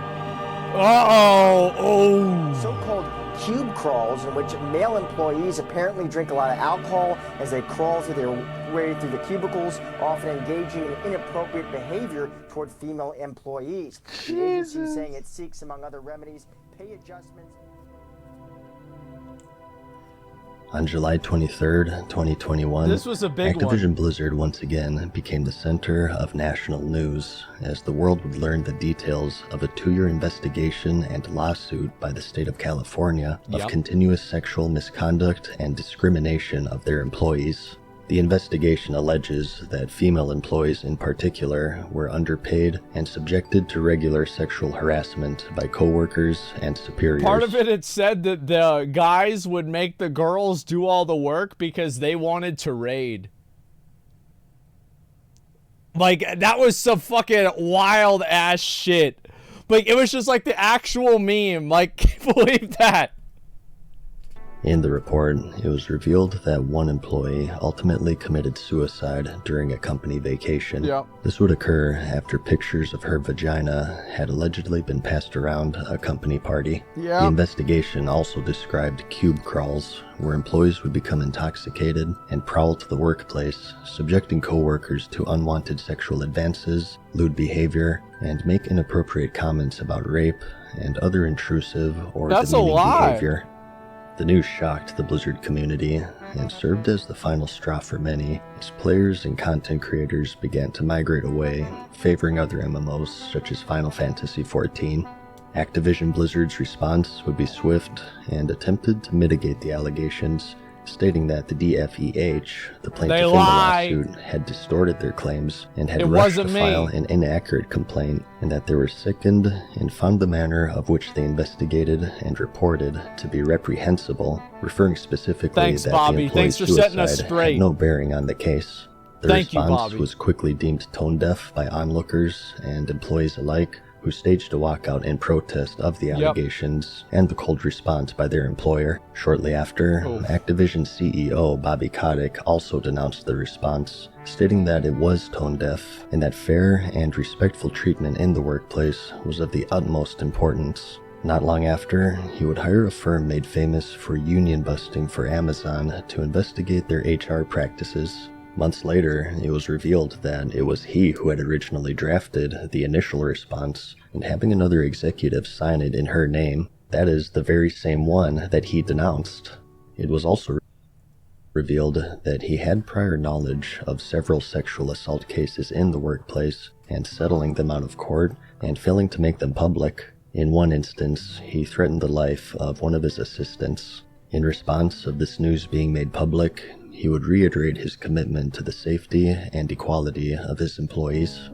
So-called cube crawls, in which male employees apparently drink a lot of alcohol as they crawl through their way through the cubicles, often engaging in inappropriate behavior toward female employees. The agency is saying it seeks, among other remedies, pay adjustments. On July 23rd, 2021, This was a big Activision Blizzard once again became the center of national news, as the world would learn the details of a 2-year investigation and lawsuit by the state of California of continuous sexual misconduct and discrimination of their employees. The investigation alleges that female employees in particular were underpaid and subjected to regular sexual harassment by coworkers and superiors. Part of it said that the guys would make the girls do all the work because they wanted to raid. Like, that was some fucking wild ass shit. Like, it was just like the actual meme. Like, can't believe that. In the report, it was revealed that one employee ultimately committed suicide during a company vacation. This would occur after pictures of her vagina had allegedly been passed around a company party. The investigation also described cube crawls, where employees would become intoxicated and prowl to the workplace, subjecting coworkers to unwanted sexual advances, lewd behavior, and make inappropriate comments about rape and other intrusive or demeaning behavior. The news shocked the Blizzard community, and served as the final straw for many, as players and content creators began to migrate away, favoring other MMOs such as Final Fantasy XIV. Activision Blizzard's response would be swift and attempted to mitigate the allegations, stating that the DFEH, the plaintiff in the lawsuit, had distorted their claims and had rushed to file an inaccurate complaint, and that they were sickened and found the manner of which they investigated and reported to be reprehensible, referring specifically that the employee's suicide had no bearing on the case. The response was quickly deemed tone-deaf by onlookers and employees alike, who staged a walkout in protest of the allegations and the cold response by their employer. Shortly after, Activision CEO Bobby Kotick also denounced the response, stating that it was tone-deaf and that fair and respectful treatment in the workplace was of the utmost importance. Not long after, he would hire a firm made famous for union busting for Amazon to investigate their HR practices. Months later, it was revealed that it was he who had originally drafted the initial response, and having another executive sign it in her name, that is the very same one that he denounced. It was also revealed that he had prior knowledge of several sexual assault cases in the workplace, and settling them out of court and failing to make them public. In one instance, he threatened the life of one of his assistants. In response of this news being made public, he would reiterate his commitment to the safety and equality of his employees.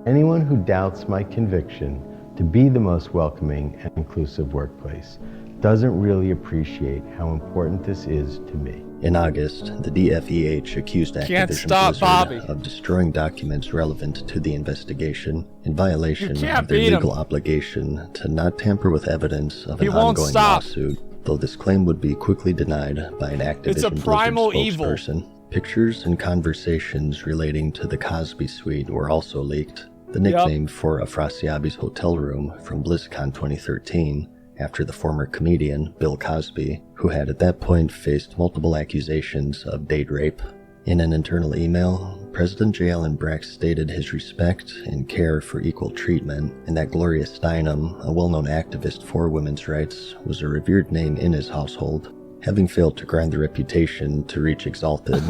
Anyone who doubts my conviction to be the most welcoming and inclusive workplace doesn't really appreciate how important this is to me. In August, the DFEH accused Activision Blizzard of destroying documents relevant to the investigation in violation of their legal obligation to not tamper with evidence of an ongoing lawsuit, though this claim would be quickly denied by an Activision Blizzard spokesperson. Pictures and conversations relating to the Cosby Suite were also leaked, the nickname for Afrasiabi's hotel room from BlizzCon 2013, after the former comedian Bill Cosby, who had at that point faced multiple accusations of date rape. In an internal email, President J. Allen Brack stated his respect and care for equal treatment, and that Gloria Steinem, a well-known activist for women's rights, was a revered name in his household, having failed to grind the reputation to reach exalted,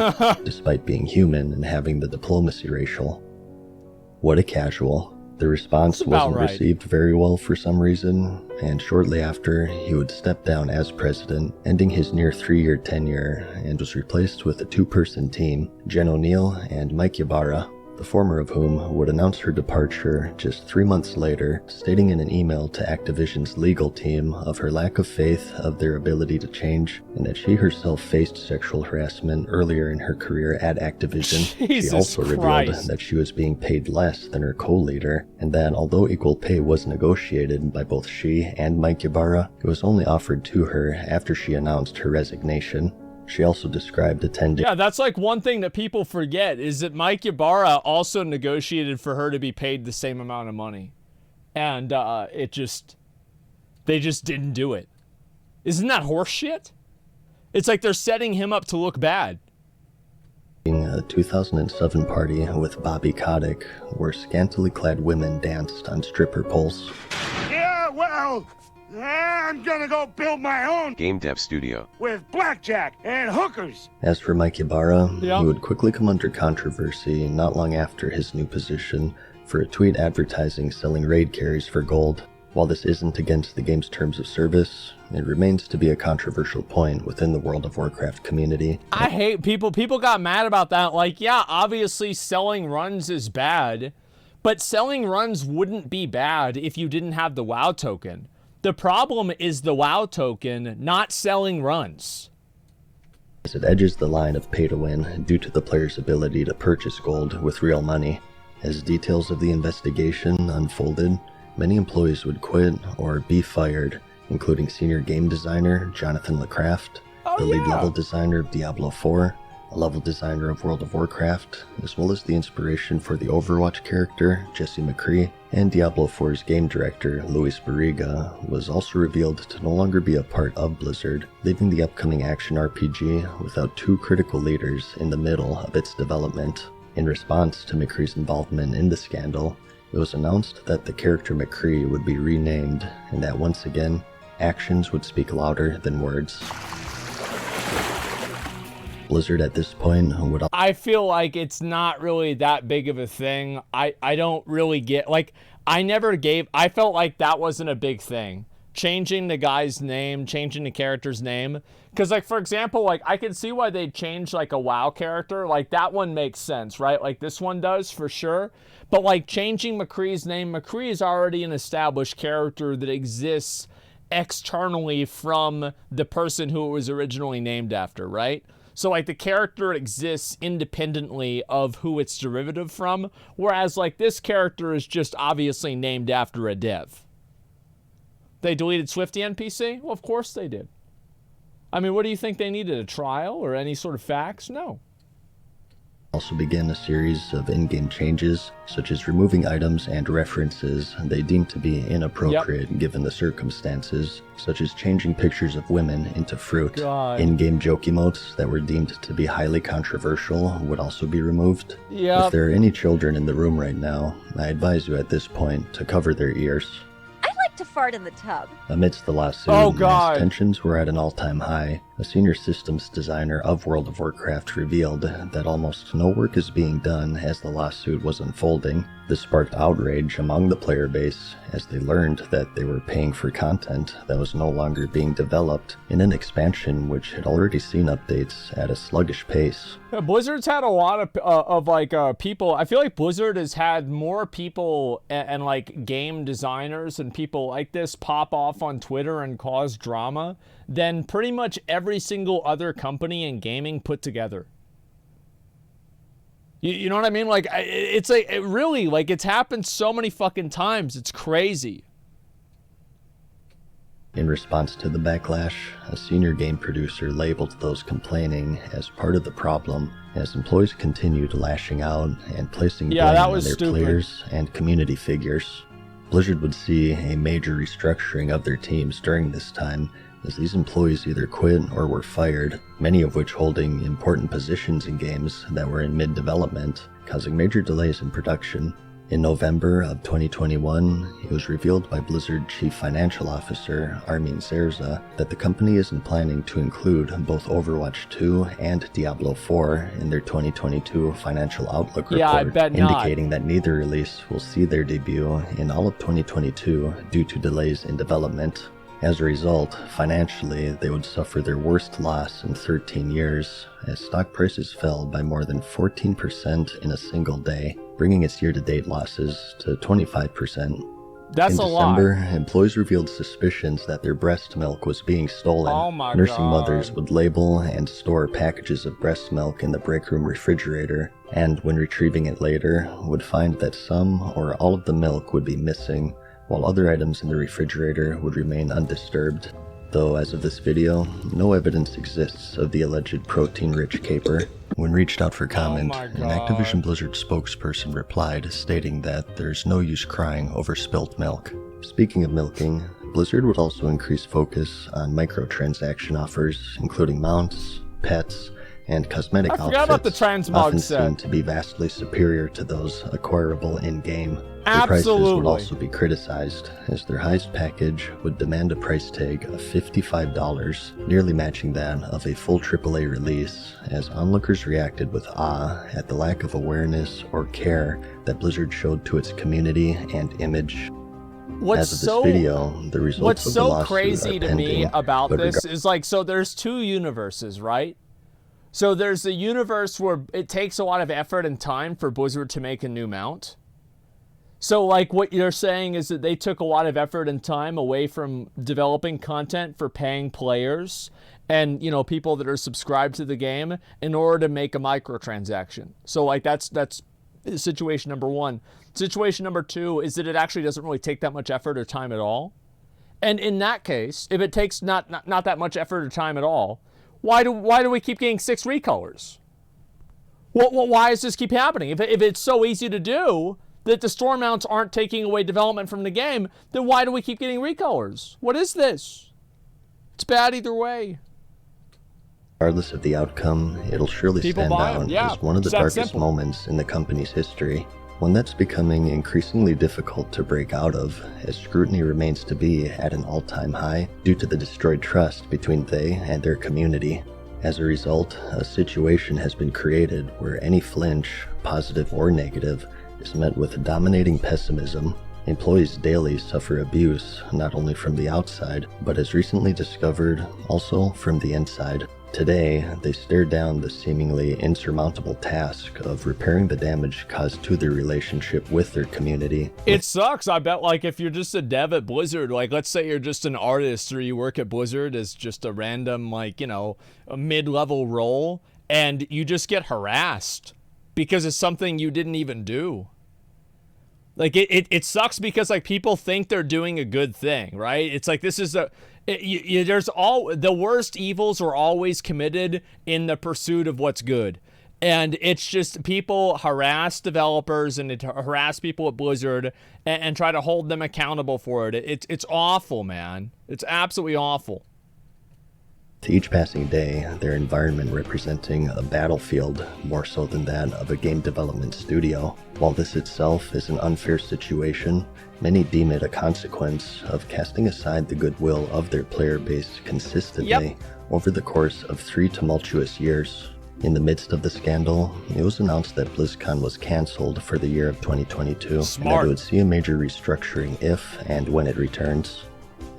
despite being human and having the diplomacy racial. What a casual. The response wasn't received very well for some reason, and shortly after, he would step down as president, ending his near 3-year tenure, and was replaced with a 2-person team, Jen O'Neill and Mike Ybarra, the former of whom would announce her departure just 3 months later, stating in an email to Activision's legal team of her lack of faith of their ability to change, and that she herself faced sexual harassment earlier in her career at Activision. She also revealed that she was being paid less than her co-leader, and that although equal pay was negotiated by both she and Mike Ybarra, it was only offered to her after she announced her resignation. She also described attending... Yeah, that's like one thing that people forget, is that Mike Ybarra also negotiated for her to be paid the same amount of money. And they just didn't do it. Isn't that horseshit? It's like they're setting him up to look bad. A 2007 party with Bobby Kotick, where scantily clad women danced on stripper poles. Yeah, well... I'm gonna go build my own game dev studio with blackjack and hookers. As for Mike Ybarra, he would quickly come under controversy not long after his new position for a tweet advertising selling raid carries for gold. While this isn't against the game's terms of service, it remains to be a controversial point within the World of Warcraft community. I hate people got mad about that. Like, yeah, obviously selling runs is bad, but selling runs wouldn't be bad if you didn't have the WoW token. The problem is the WoW token, not selling runs. As it edges the line of pay to win due to the player's ability to purchase gold with real money. As details of the investigation unfolded, many employees would quit or be fired, including senior game designer Jonathan LeCraft, the lead level designer of Diablo 4, a level designer of World of Warcraft, as well as the inspiration for the Overwatch character, Jesse McCree, and Diablo 4's game director, Luis Barriga, was also revealed to no longer be a part of Blizzard, leaving the upcoming action RPG without 2 critical leaders in the middle of its development. In response to McCree's involvement in the scandal, it was announced that the character McCree would be renamed, and that once again, actions would speak louder than words. Blizzard at this point would... I feel like it's not really that big of a thing. I don't really get, like, I felt like that wasn't a big thing. Changing the guy's name, changing the character's name. Because, like, for example, like, I can see why they'd change, like, a WoW character. Like, that one makes sense, right? Like, this one does, for sure. But, like, changing McCree's name, McCree is already an established character that exists externally from the person who it was originally named after, right? So, like, the character exists independently of who it's derivative from, whereas, like, this character is just obviously named after a dev. They deleted Swifty NPC? Well, of course they did. I mean, what do you think they needed? A trial or any sort of facts? No. Also began a series of in-game changes, such as removing items and references they deemed to be inappropriate given the circumstances, such as changing pictures of women into fruit. In-game joke emotes that were deemed to be highly controversial would also be removed. If there are any children in the room right now, I advise you at this point to cover their ears. To fart in the tub. Amidst the lawsuit, as tensions were at an all-time high, a senior systems designer of World of Warcraft revealed that almost no work is being done as the lawsuit was unfolding. This sparked outrage among the player base as they learned that they were paying for content that was no longer being developed in an expansion which had already seen updates at a sluggish pace. Yeah, Blizzard's had a lot of people. I feel like Blizzard has had more people and like game designers and people like this pop off on Twitter and cause drama than pretty much every single other company in gaming put together. You know what I mean? Like, it's like, it really, like, it's happened so many fucking times. It's crazy. In response to the backlash, a senior game producer labeled those complaining as part of the problem as employees continued lashing out and placing blame on their players and community figures. Blizzard would see a major restructuring of their teams during this time, as these employees either quit or were fired, many of which holding important positions in games that were in mid-development, causing major delays in production. In November of 2021, it was revealed by Blizzard Chief Financial Officer Armin Zerza that the company isn't planning to include both Overwatch 2 and Diablo 4 in their 2022 financial outlook report, indicating that neither release will see their debut in all of 2022 due to delays in development. As a result, financially, they would suffer their worst loss in 13 years, as stock prices fell by more than 14% in a single day, bringing its year-to-date losses to 25%. That's a lot. In December, employees revealed suspicions that their breast milk was being stolen. Oh my Nursing God. mothers would label and store packages of breast milk in the break room refrigerator, and when retrieving it later, would find that some or all of the milk would be missing, while other items in the refrigerator would remain undisturbed. Though as of this video, no evidence exists of the alleged protein-rich caper. When reached out for comment, an Activision Blizzard spokesperson replied, stating that there's no use crying over spilt milk. Speaking of milking, Blizzard would also increase focus on microtransaction offers, including mounts, pets, and cosmetic outfits, about the Transmog often set. seen to be vastly superior to those acquirable in-game. Their Absolutely. prices would also be criticized, as their highest package would demand a price tag of $55, nearly matching that of a full AAA release, as onlookers reacted with awe at the lack of awareness or care that Blizzard showed to its community and image. As of this video, the results of the lawsuit crazy are to pending, me about but this is like, so there's two universes, right? So there's a universe where it takes a lot of effort and time for Blizzard to make a new mount. So like what you're saying is that they took a lot of effort and time away from developing content for paying players and, you know, people that are subscribed to the game in order to make a microtransaction. So like that's situation number one. Situation number two is that it actually doesn't really take that much effort or time at all. And in that case, if it takes not that much effort or time at all, why do we keep getting 6 recolors? Why does this keep happening? If it's so easy to do that the store mounts aren't taking away development from the game, then why do we keep getting recolors? What is this? It's bad either way. Regardless of the outcome, it'll surely stand out as one of the darkest moments in the company's history. one that's becoming increasingly difficult to break out of, as scrutiny remains to be at an all-time high due to the destroyed trust between they and their community. As a result, a situation has been created where any flinch, positive or negative, is met with dominating pessimism. Employees daily suffer abuse, not only from the outside, but as recently discovered, also from the inside. Today, they stare down the seemingly insurmountable task of repairing the damage caused to their relationship with their community. It sucks. I bet, like, if you're just a dev at Blizzard, like, let's say you're just an artist or you work at Blizzard as just a random, like, you know, a mid-level role, and you just get harassed because it's something you didn't even do. Like, it sucks because, like, people think they're doing a good thing, right? It's like, this is there's the worst evils are always committed in the pursuit of what's good. And it's just people harass developers and harass people at Blizzard and try to hold them accountable for it. It's awful, man. It's absolutely awful. To each passing day, their environment representing a battlefield more so than that of a game development studio. While this itself is an unfair situation, many deem it a consequence of casting aside the goodwill of their player base consistently over the course of 3 tumultuous years. In the midst of the scandal, it was announced that BlizzCon was cancelled for the year of 2022, and that it would see a major restructuring if and when it returns.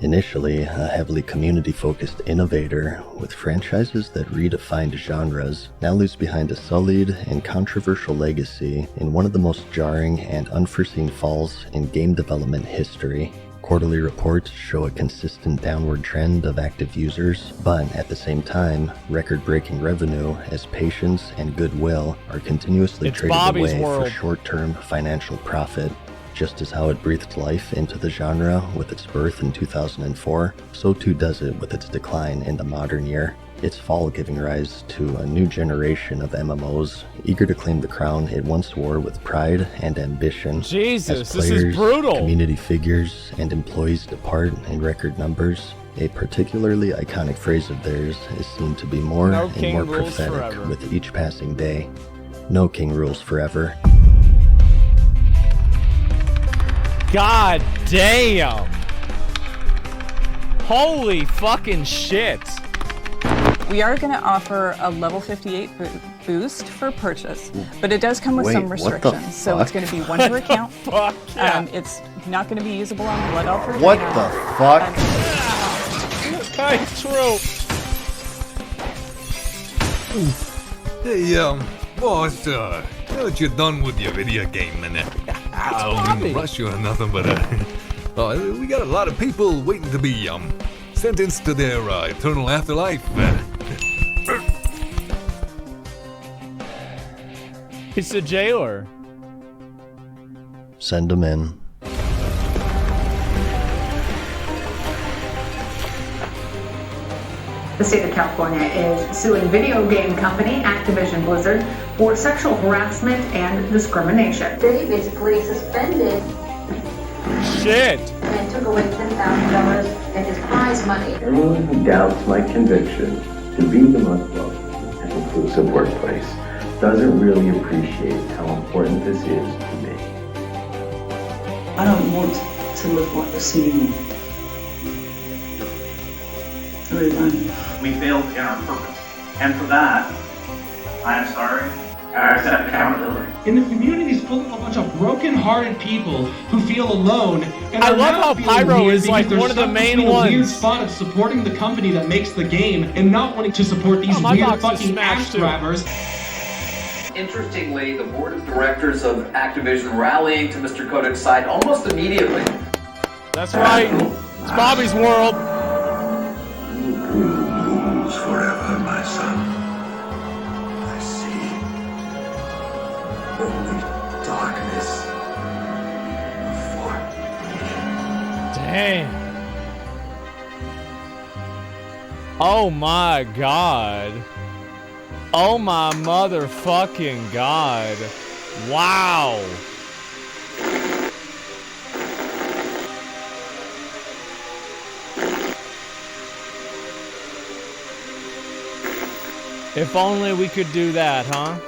Initially, a heavily community-focused innovator with franchises that redefined genres, now leaves behind a sullied and controversial legacy in one of the most jarring and unforeseen falls in game development history. Quarterly reports show a consistent downward trend of active users, but at the same time, record-breaking revenue as patience and goodwill are continuously traded away for short-term financial profit. Just as how it breathed life into the genre with its birth in 2004, so too does it with its decline in the modern year. Its fall giving rise to a new generation of MMOs, eager to claim the crown it once wore with pride and ambition. Jesus, as players, this is brutal. Community figures, and employees depart in record numbers, a particularly iconic phrase of theirs is seen to be more and more prophetic with each passing day. No king rules forever. God damn. Holy fucking shit. We are going to offer a level 58 boost for purchase, but it does come with some restrictions. So it's going to be 1 per account. It's not going to be usable on Blood Elf or What the fuck? True. Hey, boss, now that you're done with your video game, and I don't rush you or nothing, but we got a lot of people waiting to be sentenced to their eternal afterlife. It's the jailer. Send them in. The state of California is suing video game company Activision Blizzard for sexual harassment and discrimination. They basically suspended shit and took away $10,000 and his prize money. Anyone who doubts my conviction to be the most welcoming and inclusive workplace doesn't really appreciate how important this is to me. I don't want to look like a senior. We failed in our purpose, and for that, I am sorry. I accept accountability. And the community is full of a bunch of broken-hearted people who feel alone. And I love how Pyro is like one of the main ones. A weird spot of supporting the company that makes the game and not wanting to support these weird fucking axe grabbers. Interestingly, the board of directors of Activision rallying to Mr. Kodak's side almost immediately. That's right. It's Bobby's world. Rules forever, my son. I see only darkness before me. Damn. Oh my god. Oh my motherfucking god. Wow. If only we could do that, huh?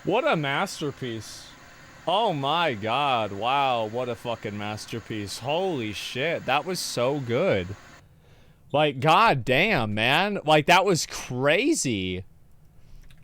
What a masterpiece. Oh my god, wow, what a fucking masterpiece. Holy shit, that was so good. Like, god damn, man. Like, that was crazy.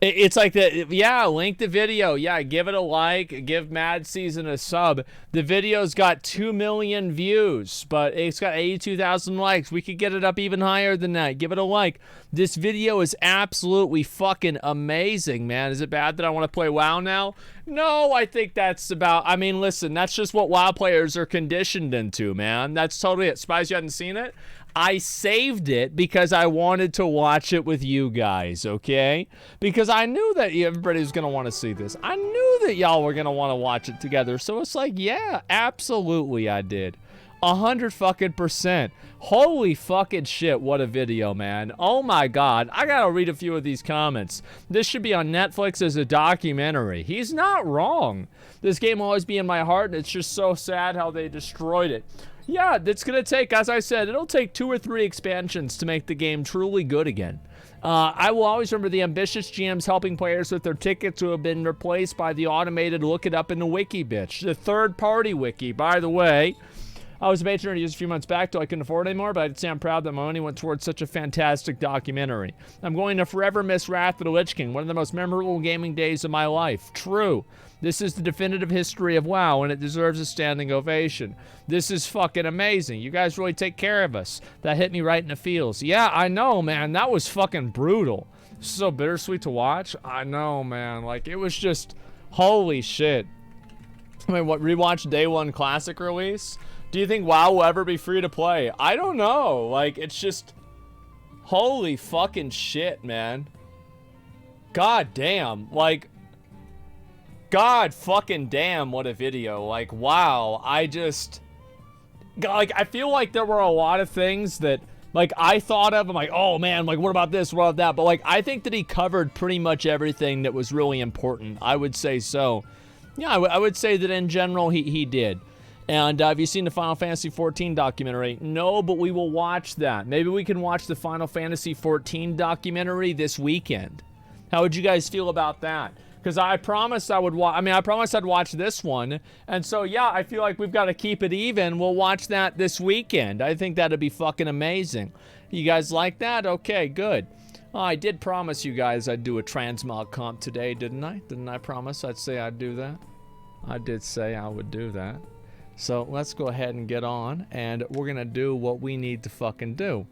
It's like that, yeah, link the video. Yeah, give it a like, give MadSeason a sub. The video's got 2 million views, but it's got 82,000 likes. We could get it up even higher than that. Give it a like. This video is absolutely fucking amazing, man. Is it bad that I want to play WoW now? No, I think that's about, I mean, listen, that's just what WoW players are conditioned into, man. That's totally it. Spies, you hadn't seen it? I saved it because I wanted to watch it with you guys, okay? Because I knew that everybody was going to want to see this. I knew that y'all were going to want to watch it together. So it's like, yeah, absolutely I did. 100%. Holy fucking shit, what a video, man. Oh my god, I gotta read a few of these comments. This should be on Netflix as a documentary. He's not wrong. This game will always be in my heart, and it's just so sad how they destroyed it. Yeah, it's gonna take, as I said, it'll take 2 or 3 expansions to make the game truly good again. I will always remember the ambitious GMs helping players with their tickets who have been replaced by the automated look it up in the wiki bitch. The third-party wiki, by the way. I was a patron to use a few months back till I couldn't afford it anymore, but I'd say I'm proud that my money went towards such a fantastic documentary. I'm going to forever miss Wrath of the Lich King, one of the most memorable gaming days of my life. True. This is the definitive history of WoW, and it deserves a standing ovation. This is fucking amazing. You guys really take care of us. That hit me right in the feels. Yeah, I know, man. That was fucking brutal. So bittersweet to watch. I know, man. Like, it was just, holy shit. I mean, what, rewatch Day 1 Classic release? Do you think WoW will ever be free to play? I don't know. Like, it's just... Holy fucking shit, man. God damn. Like... God fucking damn, what a video. Like, wow. I just... Like, I feel like there were a lot of things that... Like, I thought of, I'm like, oh man, like, what about this, what about that? But, like, I think that he covered pretty much everything that was really important. I would say so. Yeah, I would say that in general, he did. And have you seen the Final Fantasy XIV documentary? No, but we will watch that. Maybe we can watch the Final Fantasy XIV documentary this weekend. How would you guys feel about that? Because I promised I would watch. I mean, I promised I'd watch this one. And so, yeah, I feel like we've got to keep it even. We'll watch that this weekend. I think that'd be fucking amazing. You guys like that? Okay, good. Oh, I did promise you guys I'd do a Transmog comp today, didn't I? Didn't I promise I'd say I'd do that? I did say I would do that. So let's go ahead and get on, and we're gonna do what we need to fucking do.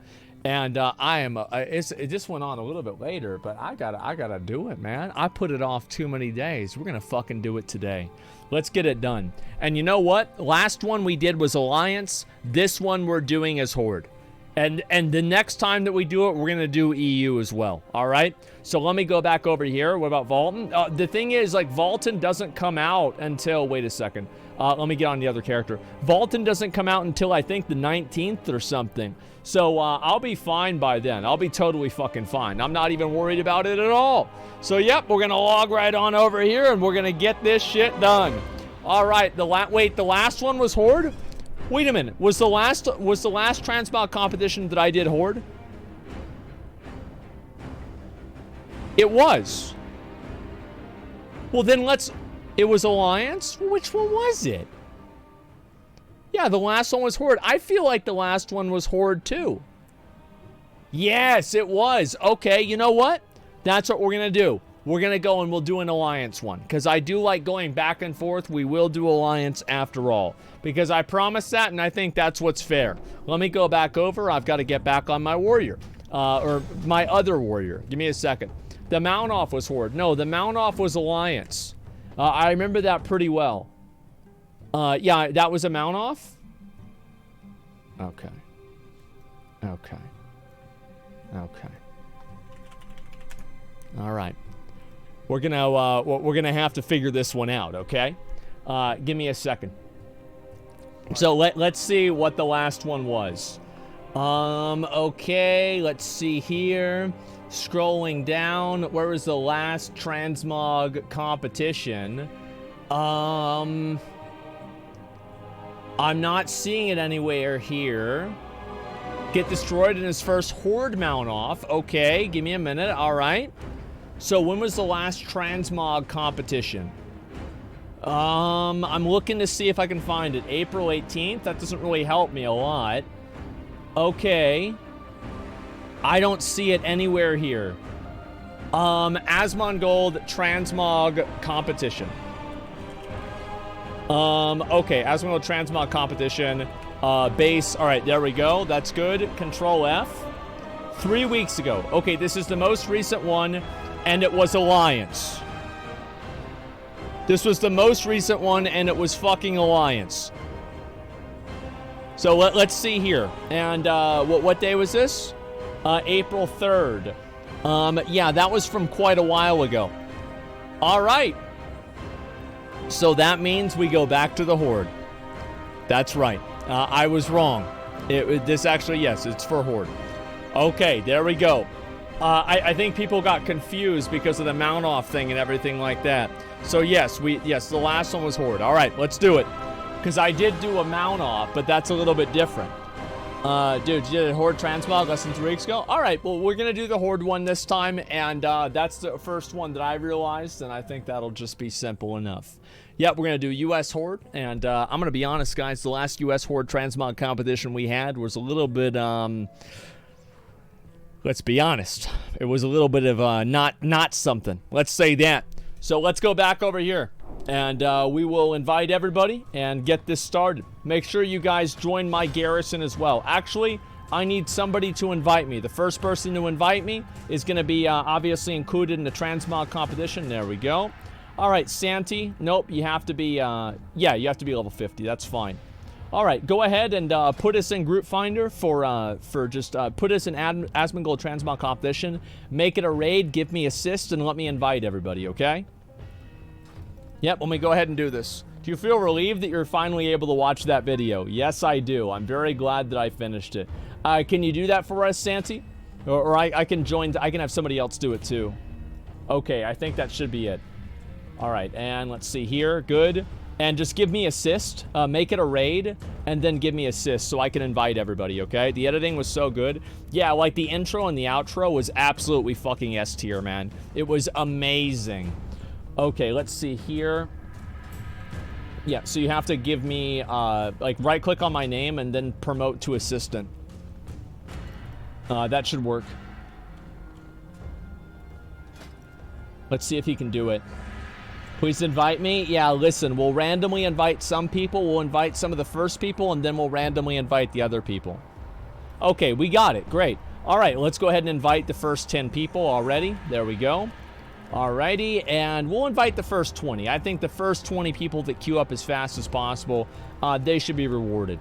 And it just went on a little bit later, but I gotta do it, man. I put it off too many days. We're gonna fucking do it today. Let's get it done. And you know what? Last one we did was Alliance. This one we're doing as Horde. And the next time that we do it, we're gonna do EU as well. All right. So let me go back over here. What about Vaulton? The thing is, like, Vaulton doesn't come out until. Wait a second. Let me get on the other character. Vaulton doesn't come out until I think the 19th or something. So I'll be fine by then. I'll be totally fucking fine. I'm not even worried about it at all. So yep, we're gonna log right on over here and we're gonna get this shit done. All right. Wait, the last one was Horde? Wait a minute. Was the last Transmog competition that I did Horde? It was. Well, then it was Alliance? Which one was it? Yeah, the last one was Horde. I feel like the last one was Horde too. Yes, it was. Okay, you know what? That's what we're going to do. We're going to go and we'll do an Alliance one. Because I do like going back and forth. We will do Alliance after all. Because I promised that, and I think that's what's fair. Let me go back over. I've got to get back on my warrior. Or my other warrior. Give me a second. The mount off was Horde. No, the mount off was Alliance. I remember that pretty well. Yeah, that was a mount off? Okay. Okay. Okay. All right. We're gonna have to figure this one out, okay? Give me a second. So let's see what the last one was. Okay, let's see here. Scrolling down, where was the last Transmog competition? I'm not seeing it anywhere here. Get destroyed in his first Horde mount off. Okay, give me a minute. All right. So when was the last Transmog competition? I'm looking to see if I can find it. April 18th? That doesn't really help me a lot. Okay. I don't see it anywhere here. Asmongold Transmog competition. Okay, Asmongold Transmog competition. Base. All right, there we go. That's good. Control F. 3 weeks ago. Okay, this is the most recent one, and it was Alliance. This was the most recent one, and it was fucking Alliance. So let's see here. And what day was this? April 3rd. Yeah, that was from quite a while ago. All right. So that means we go back to the Horde. That's right. I was wrong. This actually, yes, it's for Horde. Okay, there we go. I think people got confused because of the mount off thing and everything like that. So yes, the last one was Horde. All right, let's do it. Because I did do a mount off, but that's a little bit different. Dude, you did a Horde Transmog less than 3 weeks ago? All right, well, we're going to do the Horde one this time, and that's the first one that I realized, and I think that'll just be simple enough. Yep, we're going to do U.S. Horde, and I'm going to be honest, guys, the last U.S. Horde Transmog competition we had was a little bit, let's be honest, it was a little bit of not something. Let's say that. So let's go back over here, and we will invite everybody and get this started. Make sure you guys join my garrison as well. Actually, I need somebody to invite me. The first person to invite me is going to be obviously included in the Transmog competition. There we go. All right, Santi. Nope, you have to be, yeah, you have to be level 50. That's fine. All right, go ahead and put us in Group Finder for just put us in Asmongold Transmog competition. Make it a raid, give me assist, and let me invite everybody, okay? Yep, let me go ahead and do this. Do you feel relieved that you're finally able to watch that video? Yes, I do. I'm very glad that I finished it. Can you do that for us, Santi? Or I can join, I can have somebody else do it too. Okay, I think that should be it. All right, and let's see here. Good. And just give me assist. Make it a raid, and then give me assist so I can invite everybody, okay? The editing was so good. Yeah, like the intro and the outro was absolutely fucking S tier, man. It was amazing. Okay, let's see here. Yeah, so you have to give me, like, right-click on my name and then promote to assistant. That should work. Let's see if he can do it. Please invite me. Yeah, listen, we'll randomly invite some people. We'll invite some of the first people, and then we'll randomly invite the other people. Okay, we got it. Great. All right, let's go ahead and invite the first 10 people already. There we go. Alrighty, and we'll invite the first 20. I think the first 20 people that queue up as fast as possible, they should be rewarded.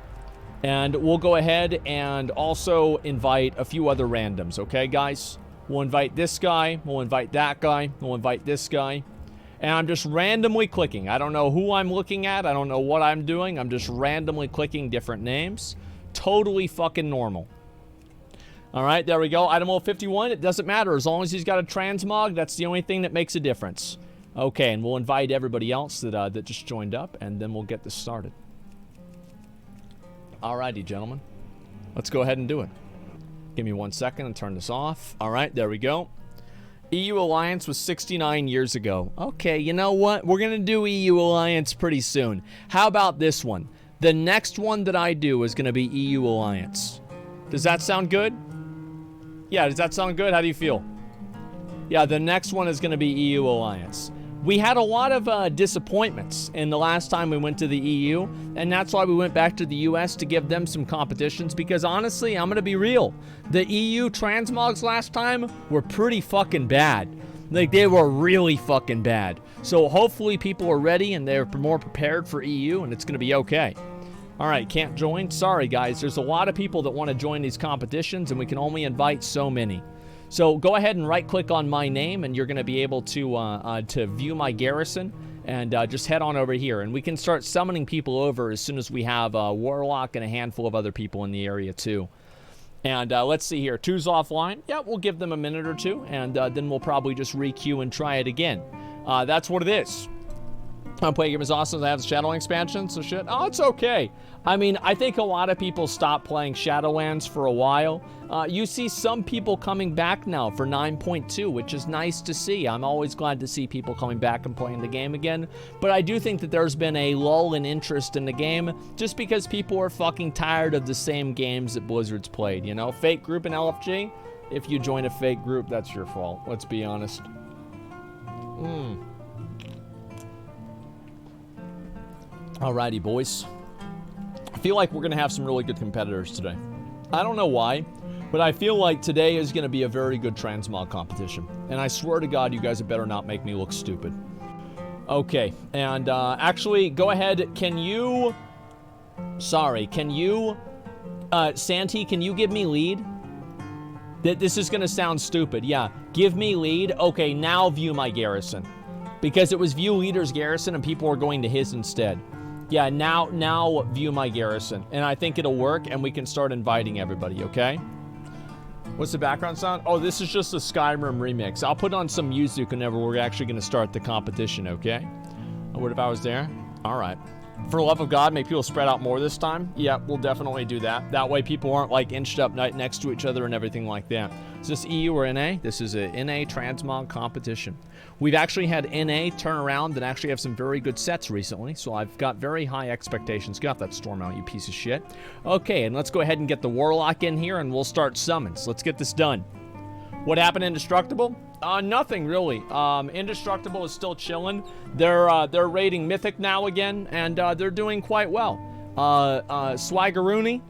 And we'll go ahead and also invite a few other randoms, okay, guys? We'll invite this guy, we'll invite that guy, we'll invite this guy. And I'm just randomly clicking. I don't know who I'm looking at, I don't know what I'm doing. I'm just randomly clicking different names. Totally fucking normal. All right, there we go. Item level 51, it doesn't matter. As long as he's got a transmog, that's the only thing that makes a difference. Okay, and we'll invite everybody else that just joined up, and then we'll get this started. Alrighty, gentlemen. Let's go ahead and do it. Give me 1 second and turn this off. All right, there we go. EU Alliance was 69 years ago. Okay, you know what? We're going to do EU Alliance pretty soon. How about this one? The next one that I do is going to be EU Alliance. Does that sound good? Yeah, does that sound good? How do you feel? Yeah, the next one is going to be EU Alliance. We had a lot of disappointments in the last time we went to the EU, and that's why we went back to the US to give them some competitions, because honestly, I'm going to be real. The EU transmogs last time were pretty fucking bad. Like, they were really fucking bad. So hopefully people are ready and they're more prepared for EU, and it's going to be okay. All right, can't join? Sorry, guys. There's a lot of people that want to join these competitions, and we can only invite so many. So go ahead and right-click on my name, and you're going to be able to view my garrison, and just head on over here. And we can start summoning people over as soon as we have Warlock and a handful of other people in the area, too. And let's see here. 2's offline. Yeah, we'll give them a minute or two, and then we'll probably just re-queue and try it again. That's what it is. Play game is awesome. I have the Shadowlands expansion, so shit. Oh, it's okay. I mean, I think a lot of people stopped playing Shadowlands for a while. You see some people coming back now for 9.2, which is nice to see. I'm always glad to see people coming back and playing the game again. But I do think that there's been a lull in interest in the game just because people are fucking tired of the same games that Blizzard's played, you know? Fake group in LFG, if you join a fake group, that's your fault. Let's be honest. Alrighty, boys. I feel like we're going to have some really good competitors today. I don't know why, but I feel like today is going to be a very good Transmog competition. And I swear to God, you guys had better not make me look stupid. Okay, and actually, go ahead. Can you... Sorry, can you... Santi, can you give me lead? This is going to sound stupid. Yeah, give me lead. Okay, now view my garrison. Because it was view leader's garrison and people were going to his instead. Yeah, now view my garrison. And I think it'll work and we can start inviting everybody, okay? What's the background sound? Oh, this is just a Skyrim remix. I'll put on some music whenever we're actually going to start the competition, okay? What if I was there? All right. For the love of God, make people spread out more this time. Yeah, we'll definitely do that. That way people aren't like inched up next to each other and everything like that. Is this EU or NA? This is a NA Transmog competition. We've actually had NA turn around and actually have some very good sets recently, so I've got very high expectations. Get off that storm out, you piece of shit. Okay, and let's go ahead and get the Warlock in here and we'll start summons. Let's get this done. What happened, Indestructible? Nothing really. Indestructible is still chilling. They're raiding Mythic now again, and they're doing quite well. Swaggeroony,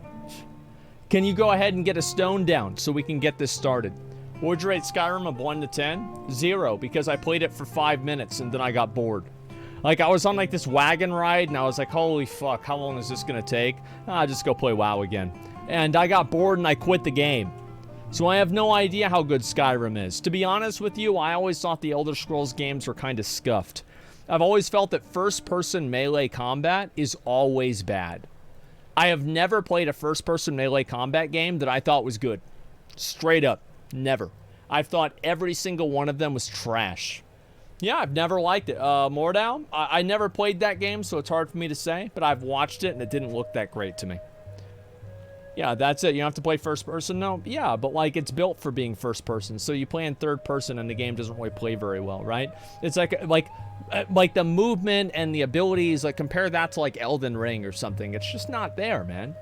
can you go ahead and get a stone down so we can get this started? What would you rate Skyrim of 1 to 10? 0, because I played it for 5 minutes and then I got bored. Like, I was on like this wagon ride and I was like, holy fuck, how long is this gonna take? I'll just go play WoW again. And I got bored and I quit the game. So I have no idea how good Skyrim is. To be honest with you, I always thought the Elder Scrolls games were kind of scuffed. I've always felt that first-person melee combat is always bad. I have never played a first-person melee combat game that I thought was good. Straight up. Never. I've thought every single one of them was trash. Yeah, I've never liked it. Mordau? I never played that game, so it's hard for me to say, but I've watched it and it didn't look that great to me. Yeah, that's it. You don't have to play first person? No. Yeah, but like it's built for being first person. So you play in third person and the game doesn't really play very well, right? It's like the movement and the abilities, like compare that to like Elden Ring or something. It's just not there, man.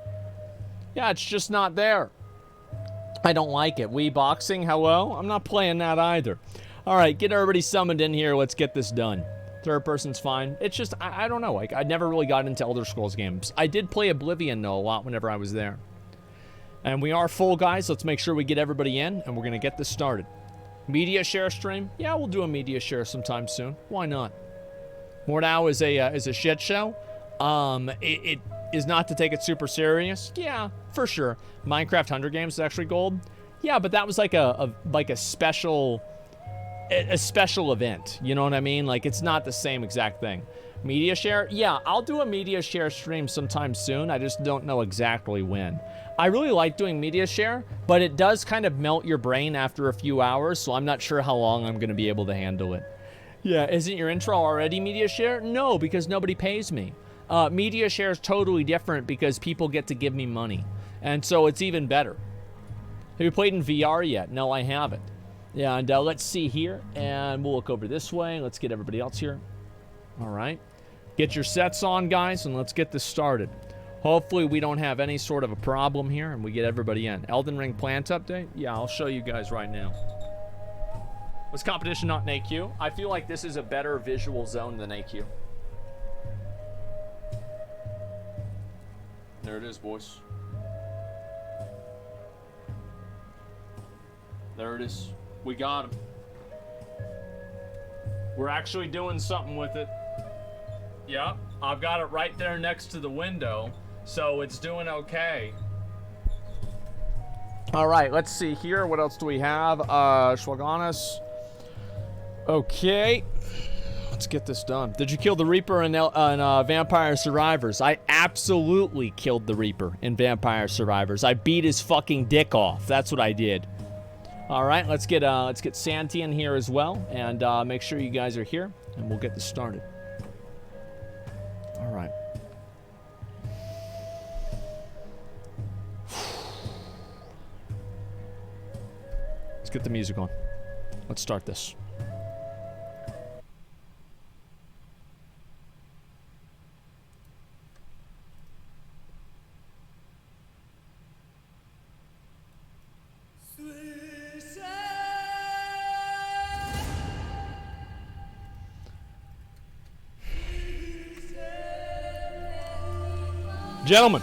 Yeah, it's just not there. I don't like it. Wii Boxing, hello? I'm not playing that either. All right, get everybody summoned in here. Let's get this done. Third person's fine. It's just, I don't know. Like, I never really got into Elder Scrolls games. I did play Oblivion, though, a lot whenever I was there. And we are full, guys. Let's make sure we get everybody in, and we're going to get this started. Media share stream? Yeah, we'll do a media share sometime soon. Why not? Mordau is a shit show. It is not to take it super serious. Yeah, for sure. Minecraft Hunger Games is actually gold. Yeah, but that was like a special event. You know what I mean? Like, it's not the same exact thing. Media share? Yeah, I'll do a media share stream sometime soon. I just don't know exactly when. I really like doing media share, but it does kind of melt your brain after a few hours, so I'm not sure how long I'm going to be able to handle it. Yeah, isn't your intro already media share? No, because nobody pays me. Media share is totally different because people get to give me money, and so it's even better. Have you played in VR yet? No, I haven't. Yeah, and let's see here, and we'll look over this way. Let's get everybody else here. All right. Get your sets on, guys, and let's get this started. Hopefully we don't have any sort of a problem here, and we get everybody in. Elden Ring plant update? Yeah, I'll show you guys right now. Was competition not in AQ? I feel like this is a better visual zone than AQ. There it is, boys. There it is. We got him. We're actually doing something with it. Yep, I've got it right there next to the window, so it's doing okay. All right, let's see here. What else do we have? Schwaganis. Okay. Let's get this done. Did you kill the Reaper in Vampire Survivors? I absolutely killed the Reaper in Vampire Survivors. I beat his fucking dick off. That's what I did. All right, let's get Santi in here as well, and make sure you guys are here, and we'll get this started. get the music on. Let's start this. Gentlemen,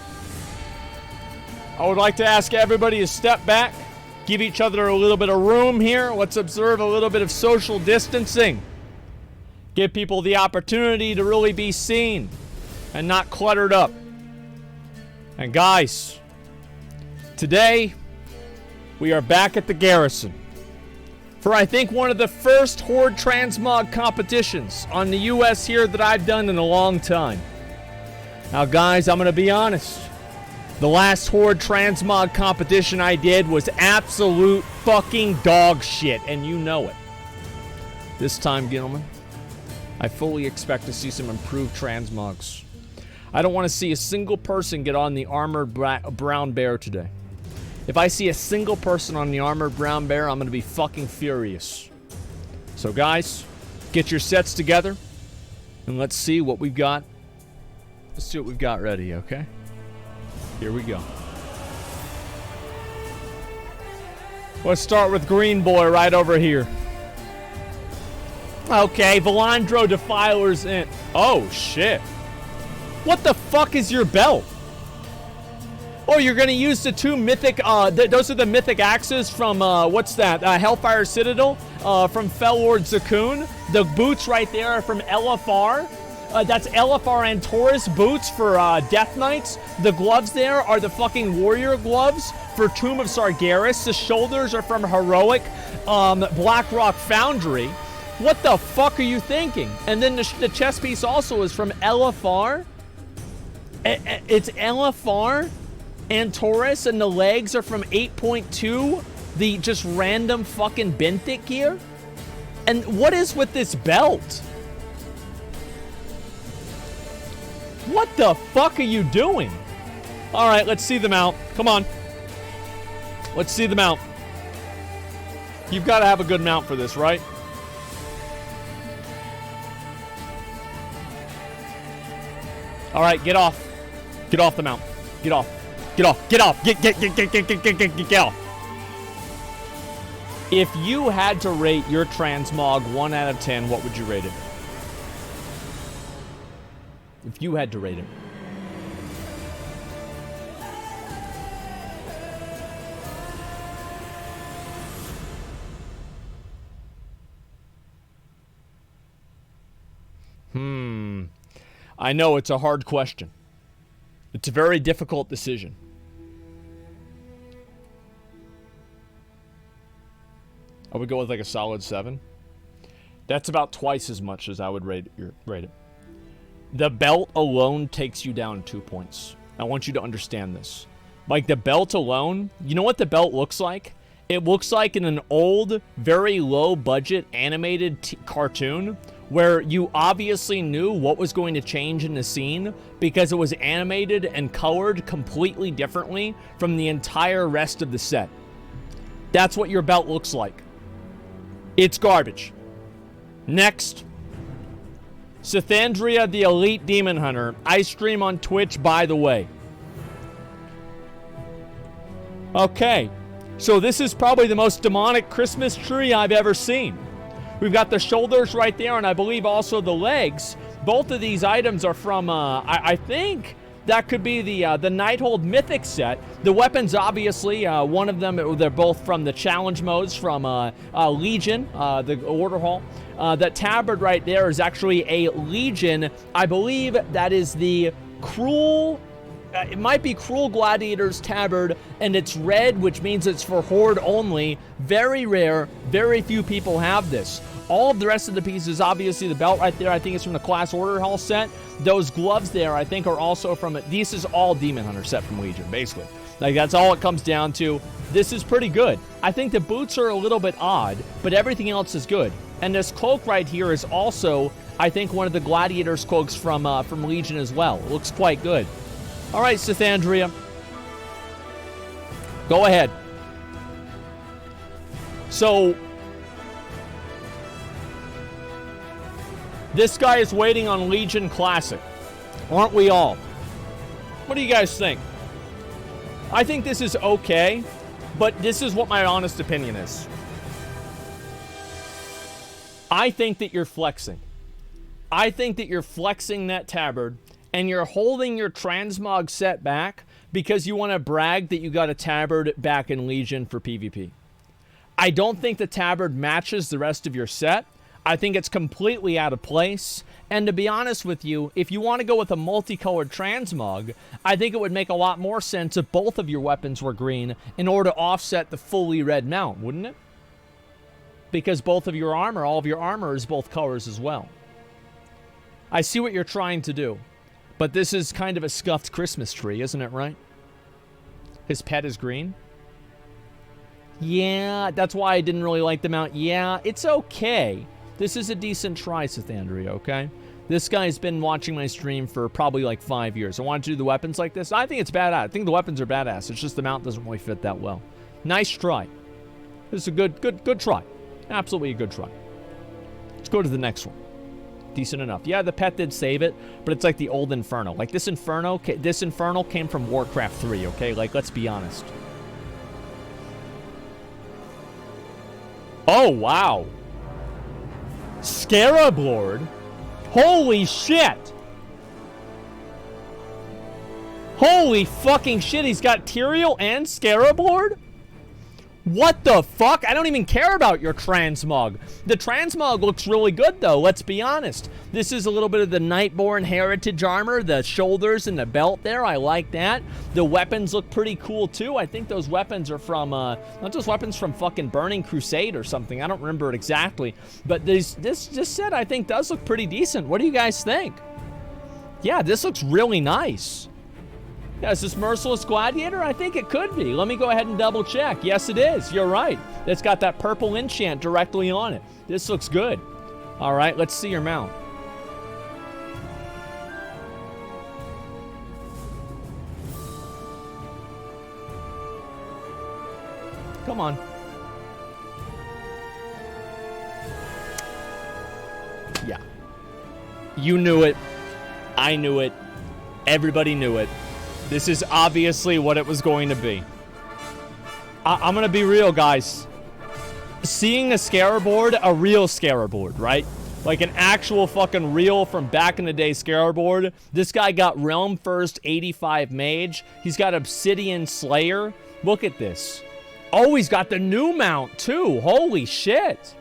I would like to ask everybody to step back, give each other a little bit of room here. Let's observe a little bit of social distancing. Give people the opportunity to really be seen and not cluttered up. And guys, today we are back at the Garrison for I think one of the first Horde Transmog competitions on the US here that I've done in a long time. Now guys, I'm gonna be honest. The last Horde Transmog competition I did was absolute fucking dog shit, and you know it. This time, gentlemen, I fully expect to see some improved transmogs. I don't want to see a single person get on the armored brown bear today. If I see a single person on the armored brown bear, I'm going to be fucking furious. So guys, get your sets together, and let's see what we've got. Let's see what we've got ready, okay? Here we go. Let's start with Green Boy right over here. Okay, Valandro Defiler's in. Oh, shit. What the fuck is your belt? Oh, you're gonna use the two mythic, those are the mythic axes from, what's that? Hellfire Citadel, from Fellord Zakoon. The boots right there are from LFR. That's LFR and Taurus boots for Death Knights. The gloves there are the fucking warrior gloves for Tomb of Sargeras. The shoulders are from Heroic Blackrock Foundry. What the fuck are you thinking? And then the chest piece also is from LFR. It's LFR and Taurus, and the legs are from 8.2. The just random fucking Benthic gear. And what is with this belt? What the fuck are you doing? All right, let's see the mount. Come on. Let's see the mount. You've got to have a good mount for this, right? All right, get off. Get off the mount. Get off. Get off. Get off. Get off. If you had to rate your transmog 1 out of 10, what would you rate it? If you had to rate it. I know it's a hard question. It's a very difficult decision. I would go with like a solid 7. That's about twice as much as I would rate it. The belt alone takes you down 2 points. I want you to understand this. Like, the belt alone, you know what the belt looks like? It looks like in an old, very low-budget animated cartoon where you obviously knew what was going to change in the scene because it was animated and colored completely differently from the entire rest of the set. That's what your belt looks like. It's garbage. Next. Cythandria the Elite Demon Hunter. I stream on Twitch, by the way. Okay. So this is probably the most demonic Christmas tree I've ever seen. We've got the shoulders right there, and I believe also the legs. Both of these items are from, I think that could be the Nighthold Mythic set. The weapons, obviously, one of them, they're both from the challenge modes from Legion, the Order Hall. That tabard right there is actually a Legion. I believe that is the Cruel... it might be Cruel Gladiator's tabard, and it's red, which means it's for Horde only. Very rare. Very few people have this. All of the rest of the pieces, obviously the belt right there, I think it's from the Class Order Hall set. Those gloves there, I think, are also from... This is all Demon Hunter set from Legion, basically. Like, that's all it comes down to. This is pretty good. I think the boots are a little bit odd, but everything else is good. And this cloak right here is also, I think, one of the Gladiator's cloaks from Legion as well. It looks quite good. All right, Cythandria. Go ahead. So this guy is waiting on Legion Classic. Aren't we all? What do you guys think? I think this is okay, but this is what my honest opinion is. I think that you're flexing. I think that you're flexing that tabard, and you're holding your Transmog set back because you want to brag that you got a tabard back in Legion for PvP. I don't think the tabard matches the rest of your set. I think it's completely out of place. And to be honest with you, if you want to go with a multicolored Transmog, I think it would make a lot more sense if both of your weapons were green in order to offset the fully red mount, wouldn't it? Because both of your armor, all of your armor is both colors as well. I see what you're trying to do, but this is kind of a scuffed Christmas tree, isn't it, right? His pet is green. Yeah, that's why I didn't really like the mount. Yeah, it's okay. This is a decent try, Sithandria, okay? This guy's been watching my stream for probably like 5 years. I wanted to do the weapons like this. I think it's badass. I think the weapons are badass. It's just the mount doesn't really fit that well. Nice try. This is a good try. Absolutely a good try. Let's go to the next one. Decent enough. Yeah, the pet did save it, but it's like the old Inferno. Like this Infernal came from Warcraft 3, okay? Like, let's be honest. Oh, wow. Scarab Lord? Holy shit! Holy fucking shit, he's got Tyrael and Scarab Lord? What the fuck? I don't even care about your Transmog. The Transmog looks really good, though, let's be honest. This is a little bit of the Nightborn heritage armor, the shoulders and the belt there. I like that. The weapons look pretty cool, too. I think those weapons are from, not just weapons from fucking Burning Crusade or something. I don't remember it exactly. But this set, I think, does look pretty decent. What do you guys think? Yeah, this looks really nice. Yeah, is this Merciless Gladiator? I think it could be. Let me go ahead and double check. Yes, it is. You're right. It's got that purple enchant directly on it. This looks good. All right, let's see your mount. Come on. Yeah. You knew it. I knew it. Everybody knew it. This is obviously what it was going to be. I'm going to be real, guys. Seeing a Scarab Lord, a real Scarab Lord, right? Like an actual fucking real from back in the day Scarab Lord. This guy got Realm First 85 Mage. He's got Obsidian Slayer. Look at this. Oh, he's got the new mount, too. Holy shit.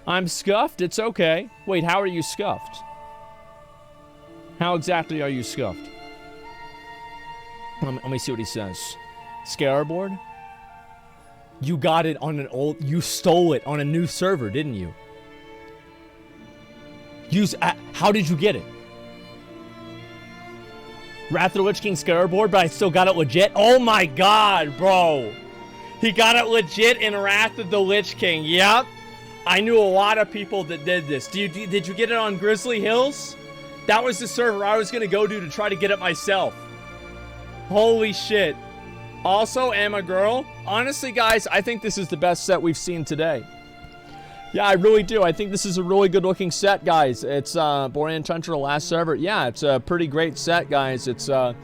I'm scuffed. It's okay. Wait, how are you scuffed? How exactly are you scuffed? Let me see what he says. Scarab Lord? You got it on an old... You stole it on a new server, didn't you? How did you get it? Wrath of the Lich King Scarab Lord, but I still got it legit? Oh my god, bro. He got it legit in Wrath of the Lich King. Yep. I knew a lot of people that did this. Did you get it on Grizzly Hills? That was the server I was going to go to try to get it myself. Holy shit. Also, am a girl. Honestly, guys, I think this is the best set we've seen today. Yeah, I really do. I think this is a really good-looking set, guys. It's Borean Tundra, the last server. Yeah, it's a pretty great set, guys. It's, you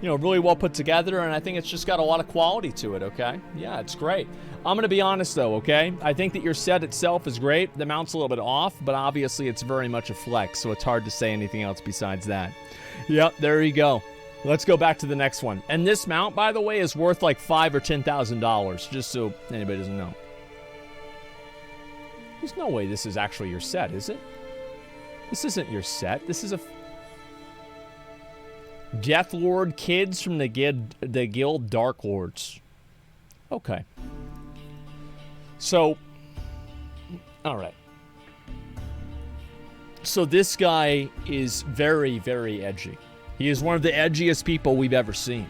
know, really well put together, and I think it's just got a lot of quality to it, okay? Yeah, it's great. I'm going to be honest, though, okay? I think that your set itself is great. The mount's a little bit off, but obviously it's very much a flex, so it's hard to say anything else besides that. Yep, there you go. Let's go back to the next one. And this mount, by the way, is worth like $5,000 or $10,000, just so anybody doesn't know. There's no way this is actually your set, is it? This isn't your set. This is a... Death Lord kids from the guild Dark Lords. Okay. So... Alright. So this guy is very, very edgy. He is one of the edgiest people we've ever seen.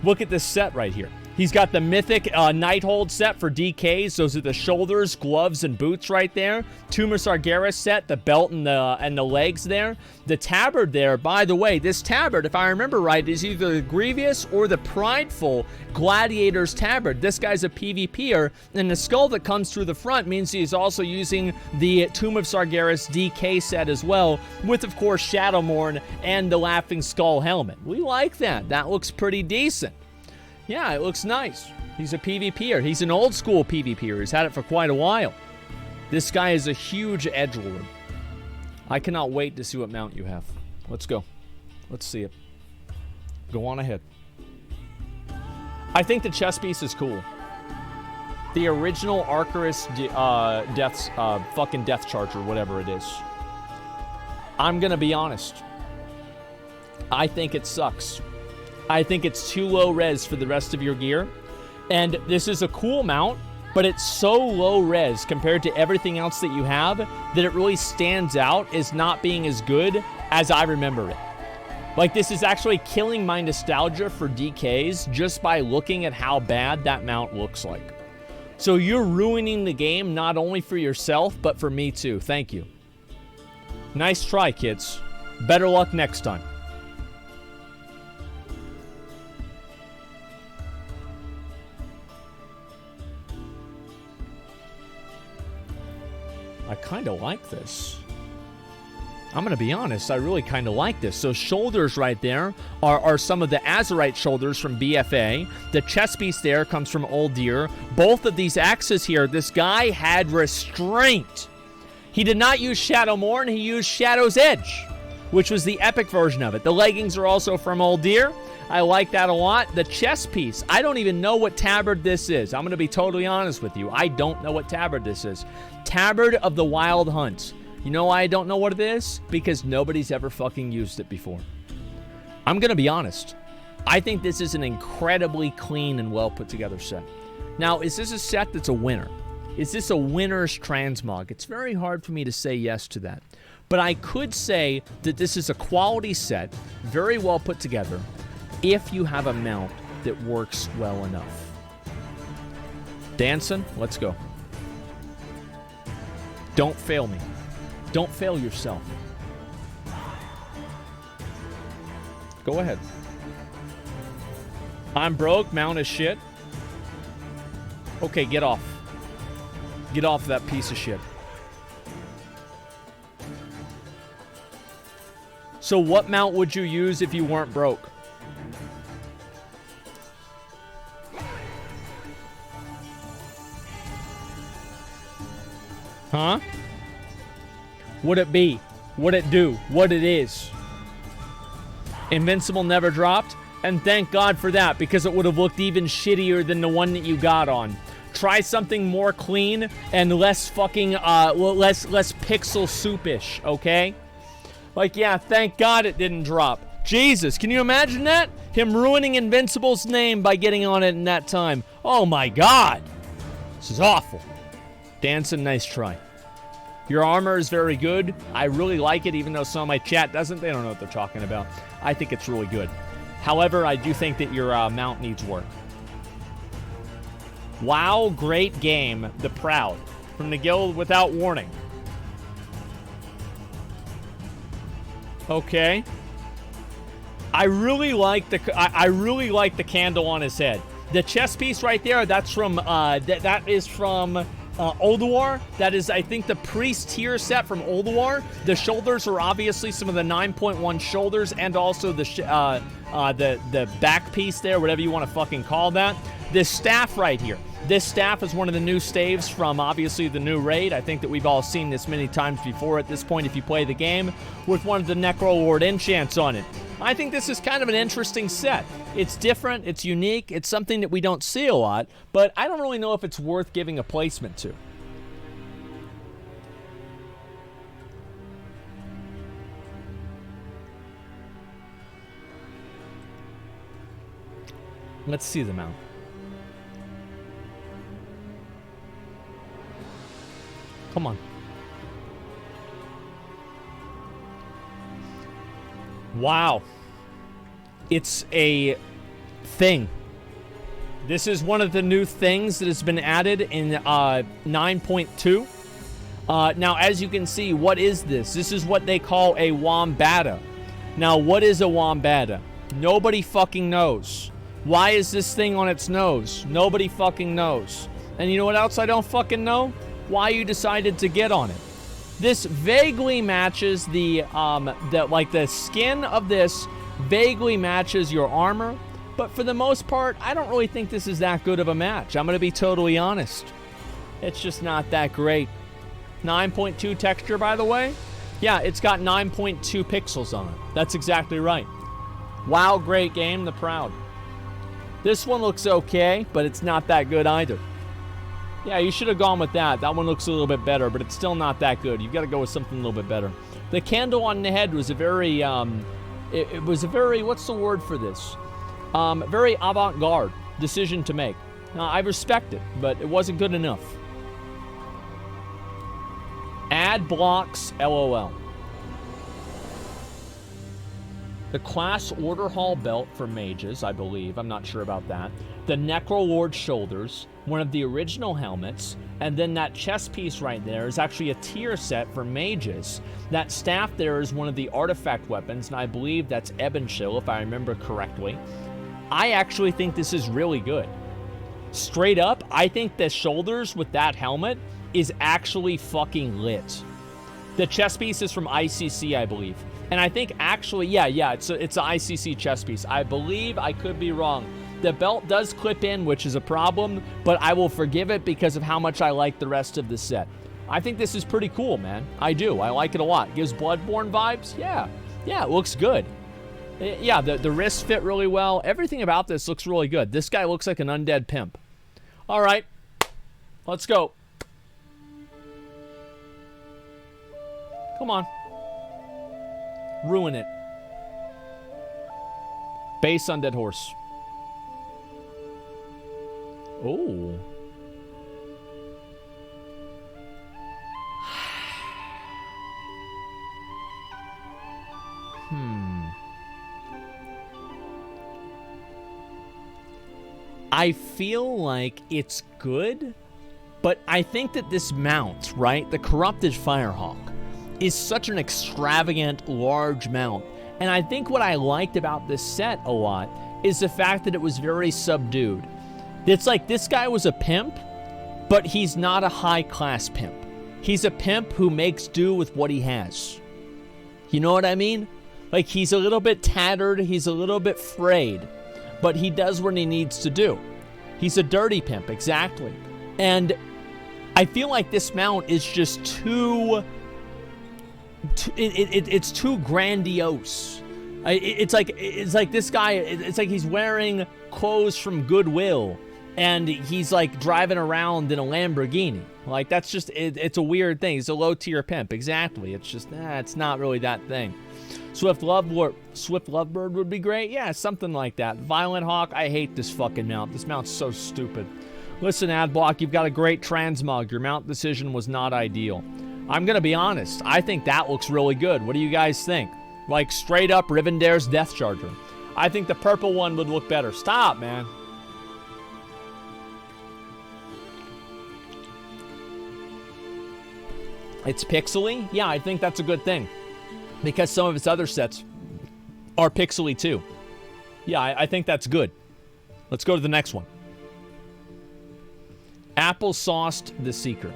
Look at this set right here. He's got the mythic Nighthold set for DKs. Those are the shoulders, gloves, and boots right there. Tomb of Sargeras set, the belt and the legs there. The tabard there, by the way, this tabard, if I remember right, is either the Grievous or the Prideful Gladiator's tabard. This guy's a PvPer, and the skull that comes through the front means he's also using the Tomb of Sargeras DK set as well, with, of course, Shadowmourne and the Laughing Skull helmet. We like that. That looks pretty decent. Yeah, it looks nice. He's a PvPer. He's an old school PvPer. He's had it for quite a while. This guy is a huge edgelord. I cannot wait to see what mount you have. Let's go. Let's see it. Go on ahead. I think the chest piece is cool. The original Arcarus fucking Death Charger, whatever it is. I'm gonna be honest. I think it sucks. I think it's too low res for the rest of your gear. And this is a cool mount, but it's so low res compared to everything else that you have that it really stands out as not being as good as I remember it. Like, this is actually killing my nostalgia for DKs just by looking at how bad that mount looks like. So you're ruining the game not only for yourself, but for me too. Thank you. Nice try, kids. Better luck next time. I kind of like this. I'm going to be honest, I really kind of like this. So shoulders right there are some of the Azurite shoulders from BFA. The chest piece there comes from Old Deer. Both of these axes here, this guy had restraint. He did not use Shadowmourne, he used Shadow's Edge, which was the epic version of it. The leggings are also from Old Deer. I like that a lot. The chest piece, I don't even know what tabard this is. I'm going to be totally honest with you. I don't know what tabard this is. Tabard of the Wild Hunt. You know why I don't know what it is? Because nobody's ever fucking used it before. I'm going to be honest. I think this is an incredibly clean and well put together set. Now, is this a set that's a winner? Is this a winner's transmog? It's very hard for me to say yes to that. But I could say that this is a quality set, very well put together, if you have a mount that works well enough. Danson, let's go. Don't fail me. Don't fail yourself. Go ahead. I'm broke, mount is shit. Okay, get off. Get off that piece of shit. So what mount would you use if you weren't broke? Huh? Would it be? Would it do? What it is? Invincible never dropped? And thank God for that, because it would have looked even shittier than the one that you got on. Try something more clean and less fucking, less pixel soupish, okay? Like, yeah, thank God it didn't drop. Jesus, can you imagine that? Him ruining Invincible's name by getting on it in that time. Oh my God. This is awful. Danson, nice try. Your armor is very good. I really like it, even though some of my chat doesn't. They don't know what they're talking about. I think it's really good. However, I do think that your mount needs work. Wow, great game. The Proud. From the Guild Without Warning. Okay. I really like the candle on his head. The chest piece right there, that's from that is from Ulduar. That is, I think, the priest tier set from Ulduar. The shoulders are obviously some of the 9.1 shoulders, and also the back piece there, whatever you want to fucking call that. This staff right here. This staff is one of the new staves from, obviously, the new raid. I think that we've all seen this many times before at this point if you play the game, with one of the Necrolord enchants on it. I think this is kind of an interesting set. It's different, it's unique, it's something that we don't see a lot, but I don't really know if it's worth giving a placement to. Let's see the mount. Come on. Wow. It's a thing. This is one of the new things that has been added in 9.2. Now, as you can see, what is this? This is what they call a Wombata. Now, what is a Wombata? Nobody fucking knows. Why is this thing on its nose? Nobody fucking knows. And you know what else I don't fucking know? Why you decided to get on it. This vaguely matches the skin of this vaguely matches your armor. But for the most part, I don't really think this is that good of a match. I'm going to be totally honest. It's just not that great. 9.2 texture, by the way. Yeah, it's got 9.2 pixels on it. That's exactly right. Wow, great game, the Proud. This one looks okay, but it's not that good either. Yeah, you should have gone with that. That one looks a little bit better, but it's still not that good. You've got to go with something a little bit better. The candle on the head was a very, it was a very, what's the word for this? Very avant-garde decision to make. Now, I respect it, but it wasn't good enough. Add blocks, LOL. The class order hall belt for mages, I believe. I'm not sure about that. The Necrolord shoulders, one of the original helmets, and then that chest piece right there is actually a tier set for mages. That staff there is one of the artifact weapons, and I believe that's Ebonchill, if I remember correctly. I actually think this is really good. Straight up, I think the shoulders with that helmet is actually fucking lit. The chest piece is from ICC, I believe. And I think actually, yeah, it's an ICC chest piece. I believe, I could be wrong. The belt does clip in, which is a problem, but I will forgive it because of how much I like the rest of the set. I think this is pretty cool, man. I do. I like it a lot. Gives Bloodborne vibes. Yeah, it looks good. Yeah, the wrists fit really well. Everything about this looks really good. This guy looks like an undead pimp. All right, let's go. Come on. Ruin it. Base undead horse. Oh. I feel like it's good, but I think that this mount, right, the Corrupted Firehawk, is such an extravagant, large mount. And I think what I liked about this set a lot is the fact that it was very subdued. It's like this guy was a pimp, but he's not a high-class pimp. He's a pimp who makes do with what he has. You know what I mean? Like, he's a little bit tattered, he's a little bit frayed, but he does what he needs to do. He's a dirty pimp, exactly. And I feel like this mount is just too... It's too grandiose. It's like this guy, it's like he's wearing clothes from Goodwill and he's like driving around in a Lamborghini. Like, that's just, it's a weird thing. He's a low tier pimp. Exactly. It's just, it's not really that thing. Swift Lovebird would be great. Yeah, something like that. Violent Hawk, I hate this fucking mount. This mount's so stupid. Listen, Adblock, you've got a great transmog. Your mount decision was not ideal. I'm going to be honest. I think that looks really good. What do you guys think? Like, straight up Rivendare's Death Charger. I think the purple one would look better. Stop, man. It's pixely? Yeah, I think that's a good thing. Because some of its other sets are pixely too. Yeah, I think that's good. Let's go to the next one. Apple Sauced the Seeker.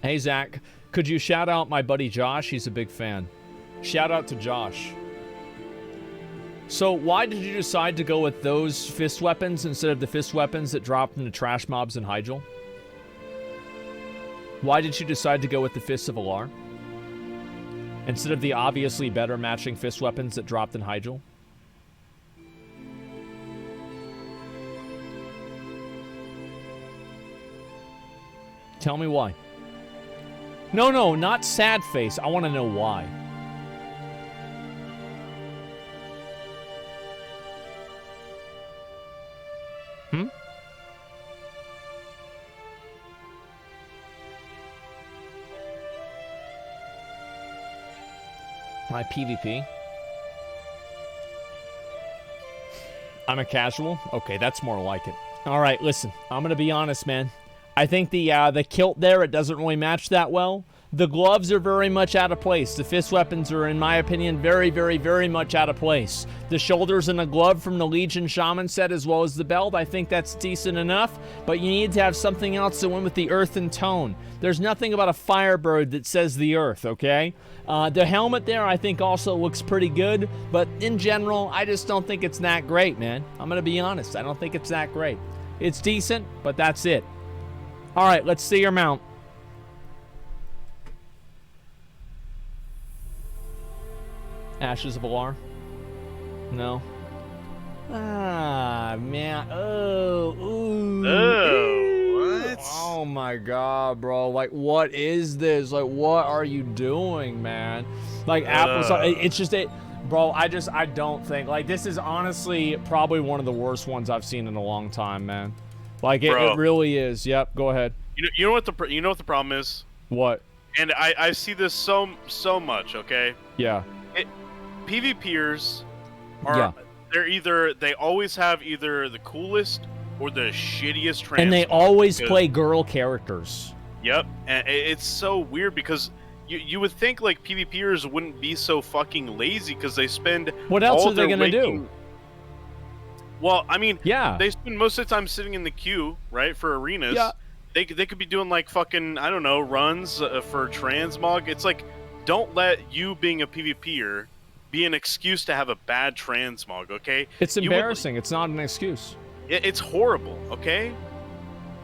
Hey, Zach. Could you shout out my buddy Josh? He's a big fan. Shout out to Josh. So why did you decide to go with those fist weapons instead of the fist weapons that dropped into Trash Mobs and Hyjal? Why did you decide to go with the Fists of Alar instead of the obviously better matching fist weapons that dropped in Hyjal? Tell me why. No, not sad face. I want to know why. My PvP. I'm a casual? Okay, that's more like it. All right, listen, I'm going to be honest, man. I think the kilt there, it doesn't really match that well. The gloves are very much out of place. The fist weapons are, in my opinion, very, very, very much out of place. The shoulders and the glove from the Legion Shaman set, as well as the belt, I think that's decent enough, but you need to have something else that went with the earthen tone. There's nothing about a firebird that says the earth, okay? The helmet there, I think, also looks pretty good, but in general, I just don't think it's that great, man. I'm going to be honest. I don't think it's that great. It's decent, but that's it. All right, let's see your mount. Ashes of Alar? No. Ah, man. Oh, ooh. Oh, what? Oh my god, bro. Like, what is this? Like, what are you doing, man? Like, applesauce. It's just a... Bro, I don't think... Like, this is honestly probably one of the worst ones I've seen in a long time, man. Like, it really is. Yep, go ahead. You know what the problem is? What? And I see this so much, okay? Yeah. PvPers are they always have either the coolest or the shittiest transmog. And they always play girl characters. Yep. And it's so weird because you would think like PvPers wouldn't be so fucking lazy because they spend what else are they gonna do? Well, I mean, yeah, they spend most of the time sitting in the queue, right, for arenas. Yeah. They could be doing like fucking, I don't know, runs for transmog. It's like, don't let you being a PvPer be an excuse to have a bad transmog, okay? It's embarrassing. It's not an excuse. It's horrible, okay?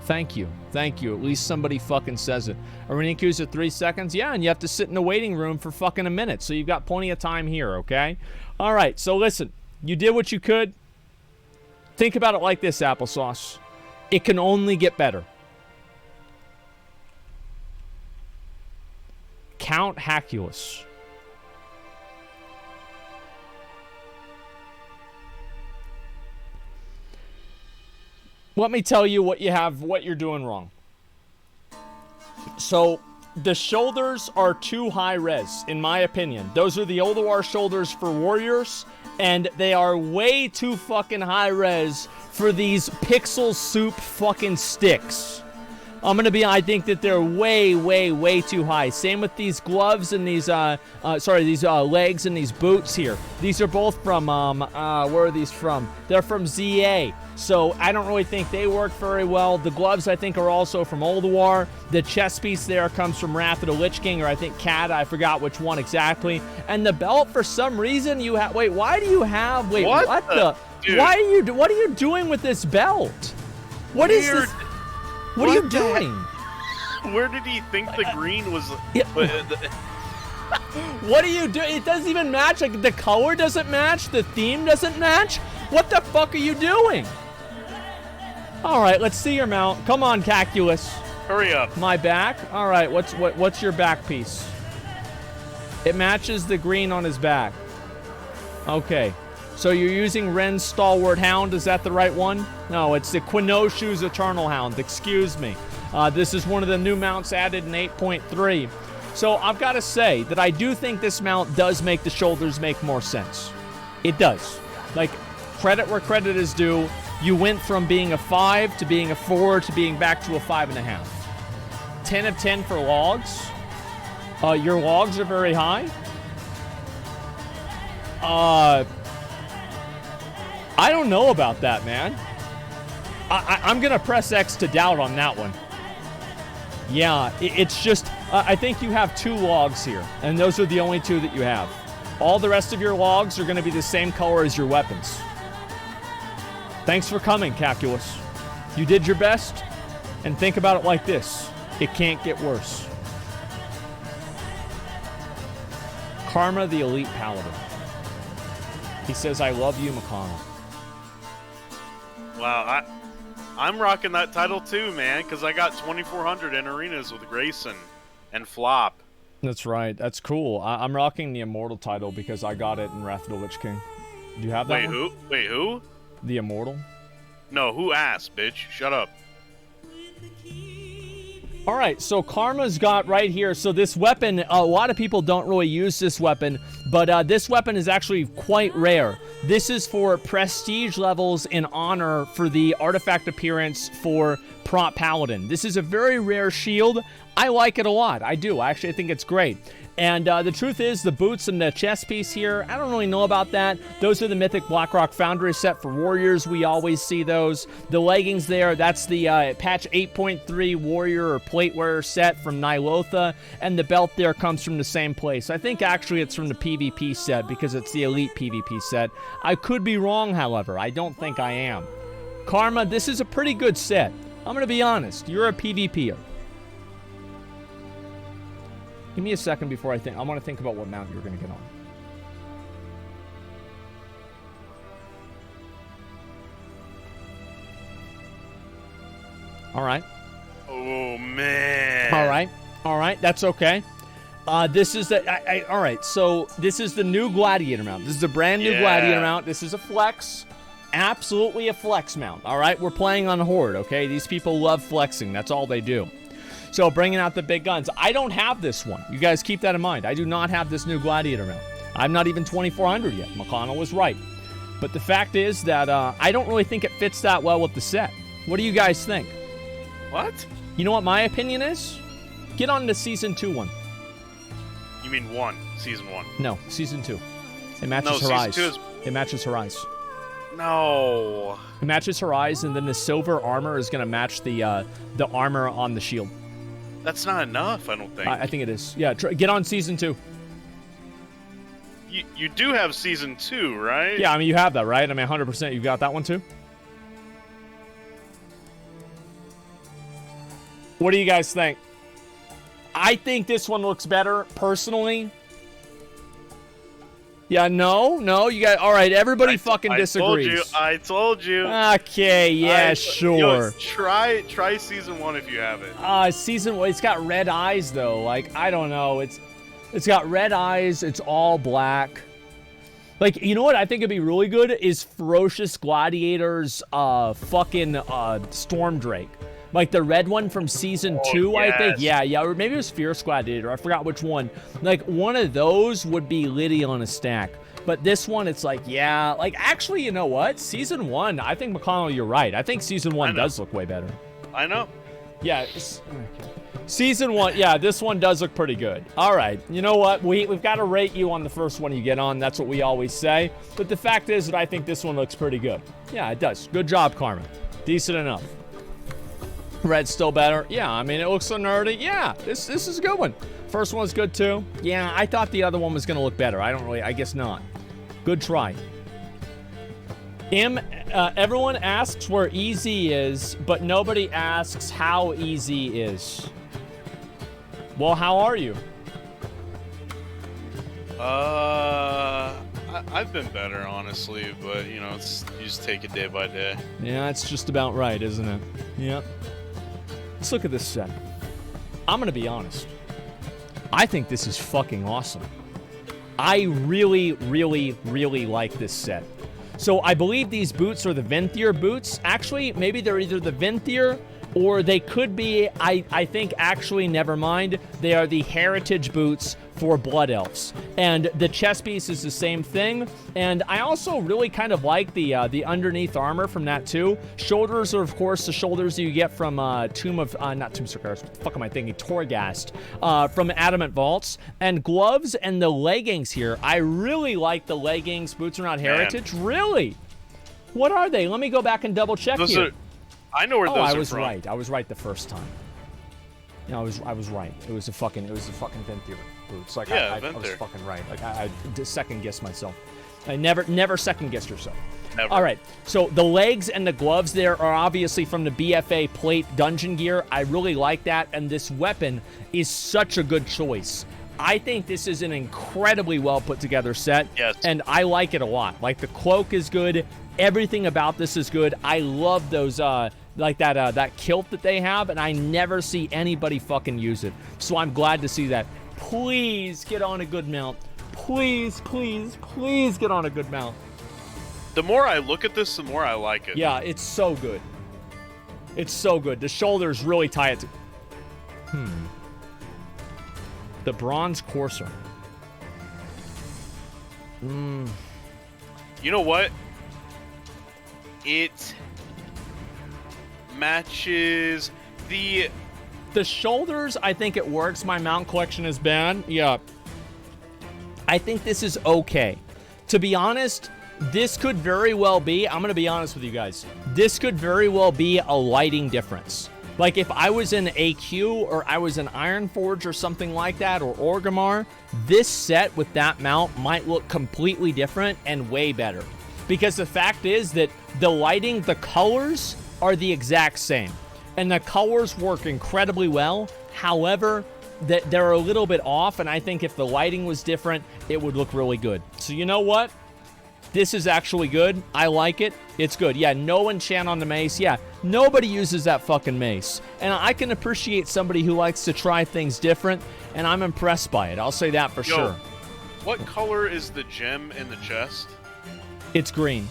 Thank you. Thank you. At least somebody fucking says it. Arena queues at 3 seconds? Yeah, and you have to sit in the waiting room for fucking a minute, so you've got plenty of time here, okay? All right, so listen. You did what you could. Think about it like this, Applesauce. It can only get better. Count Haculus. Let me tell you what you're doing wrong. So, the shoulders are too high res, in my opinion. Those are the Ulduar shoulders for warriors, and they are way too fucking high res for these pixel soup fucking sticks. I think that they're way, way, way too high. Same with these gloves and these, these legs and these boots here. These are both from, where are these from? They're from ZA. So I don't really think they work very well. The gloves, I think, are also from Ulduar. The chest piece there comes from Wrath of the Lich King, or I think Cat. I forgot which one exactly. And the belt, for some reason, you have... Wait, why do you have... Wait, what the... Dude. Why are you... What are you doing with this belt? What is this... What are you doing? Where did he think the green was? Yeah. What are you doing? It doesn't even match. Like, the color doesn't match. The theme doesn't match. What the fuck are you doing? All right, let's see your mount. Come on, Caculus. Hurry up. My back? All right, what's your back piece? It matches the green on his back. Okay. So you're using Ren's Stalwart Hound. Is that the right one? No, it's the Quinoshu's Eternal Hound. Excuse me. This is one of the new mounts added in 8.3. So I've got to say that I do think this mount does make the shoulders make more sense. It does. Like, credit where credit is due. You went from being a 5 to being a 4 to being back to a 5.5. 10 of 10 for logs. Your logs are very high. I don't know about that, man. I'm going to press X to doubt on that one. Yeah, it's just... I think you have 2 logs here, and those are the only 2 that you have. All the rest of your logs are going to be the same color as your weapons. Thanks for coming, Caculus. You did your best, and think about it like this. It can't get worse. Karma, the Elite Paladin. He says, I love you, McConnell. Wow, I'm rocking that title too, man, because I got 2,400 in arenas with Grayson and Flop. That's right. That's cool. I'm rocking the Immortal title because I got it in Wrath of the Lich King. Do you have that one? Wait, who? The Immortal? No, who asked, bitch? Shut up. All right, so Karma's got right here. So this weapon, a lot of people don't really use this weapon, but this weapon is actually quite rare. This is for prestige levels in honor for the artifact appearance for Prop Paladin. This is a very rare shield. I like it a lot. I do. I actually think it's great. And the truth is, the boots and the chest piece here, I don't really know about that. Those are the Mythic Blackrock Foundry set for Warriors. We always see those. The leggings there, that's the patch 8.3 Warrior or Plate Wearer set from Nilotha. And the belt there comes from the same place. I think actually it's from the PvP set because it's the Elite PvP set. I could be wrong, however. I don't think I am. Karma, this is a pretty good set. I'm going to be honest. You're a PvPer. Give me a second before I think. I want to think about what mount you're going to get on. All right. Oh, man. All right. That's okay. This is the... all right, so this is the new Gladiator mount. This is a brand new Gladiator mount. This is a flex. Absolutely a flex mount. All right, we're playing on Horde, okay? These people love flexing. That's all they do. So bringing out the big guns. I don't have this one. You guys keep that in mind. I do not have this new Gladiator mount. I'm not even 2400 yet. McConnell was right. But the fact is that I don't really think it fits that well with the set. What do you guys think? What? You know what my opinion is? Get on the Season 2 one. You mean Season 1? No, Season 2. It matches her eyes. It matches her eyes. No. It matches her eyes, and then the silver armor is going to match the armor on the shield. That's not enough, I don't think. I think it is. Yeah, get on Season 2. You do have Season 2, right? Yeah, I mean, you have that, right? I mean, 100% you've got that one, too? What do you guys think? I think this one looks better, personally. Yeah, no, you got... All right, everybody fucking disagrees. I told you. Okay, yeah, sure. Yo, try Season 1 if you have it. Season 1, it's got red eyes, though. Like, I don't know. It's got red eyes. It's all black. Like, you know what I think would be really good is Ferocious Gladiator's fucking Storm Drake. Like the red one from Season 2, yes. I think. Yeah, or maybe it was Fierce Gladiator. I forgot which one. Like, one of those would be litty on a stack. But this one, it's like, yeah. Like, actually, you know what? Season 1, I think, McConnell, you're right. I think Season 1 does look way better. I know. Yeah. Season 1, yeah, this one does look pretty good. All right. You know what? We've got to rate you on the first one you get on. That's what we always say. But the fact is that I think this one looks pretty good. Yeah, it does. Good job, Carmen. Decent enough. Red's still better. Yeah, I mean, it looks so nerdy. Yeah, this is a good one. First one's good, too. Yeah, I thought the other one was going to look better. I guess not. Good try. Everyone asks where easy is, but nobody asks how easy is. Well, how are you? I've been better, honestly, but, you know, you just take it day by day. Yeah, that's just about right, isn't it? Yep. Let's look at this set. I'm going to be honest. I think this is fucking awesome. I really, really, really like this set. So I believe these boots are the Venthyr boots. Actually, maybe they're either the Venthyr or they could be, I think, actually, never mind. They are the Heritage boots for Blood Elves. And the chest piece is the same thing. And I also really kind of like the underneath armor from that, too. Shoulders are, of course, the shoulders you get from not Tomb Sargeras, what the fuck am I thinking? Torghast, from Adamant Vaults. And gloves and the leggings here. I really like the leggings. Boots are not Heritage. Man. Really? What are they? Let me go back and double check here. I know where those are from. I was right. I was right the first time. You know, I was right. It was a fucking Venthyr boots. Like I was fucking right. Like I second guessed myself. I never second guessed yourself. Never. All right. So the legs and the gloves there are obviously from the BFA plate dungeon gear. I really like that, and this weapon is such a good choice. I think this is an incredibly well put together set. Yes. And I like it a lot. Like the cloak is good. Everything about this is good. I love those like that kilt that they have, and I never see anybody fucking use it. So I'm glad to see that. Please get on a good mount. Please, please, please get on a good mount. The more I look at this, the more I like it. Yeah, it's so good. It's so good. The shoulders really tie it The Bronze Courser. You know what? It matches the shoulders. I think it works. My mount collection is bad. Yeah. I think this is okay. To be honest, this could very well be, I'm going to be honest with you guys, this could very well be a lighting difference. Like if I was in AQ or I was in Ironforge or something like that, or Orgrimmar, this set with that mount might look completely different and way better. Because the fact is that the lighting, the colors are the exact same. And the colors work incredibly well. However, they're a little bit off, and I think if the lighting was different, it would look really good. So you know what? This is actually good. I like it. It's good. Yeah, no enchant on the mace. Yeah, nobody uses that fucking mace. And I can appreciate somebody who likes to try things different, and I'm impressed by it. I'll say that for sure. What color is the gem in the chest? It's green.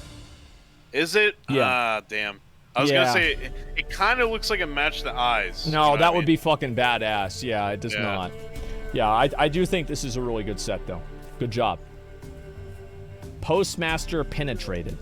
Is it? Yeah. Ah, damn. I was gonna say it kind of looks like it matched the eyes. No, that would be fucking badass. Yeah, it does not. Yeah, I do think this is a really good set, though. Good job. Postmaster Penetrated.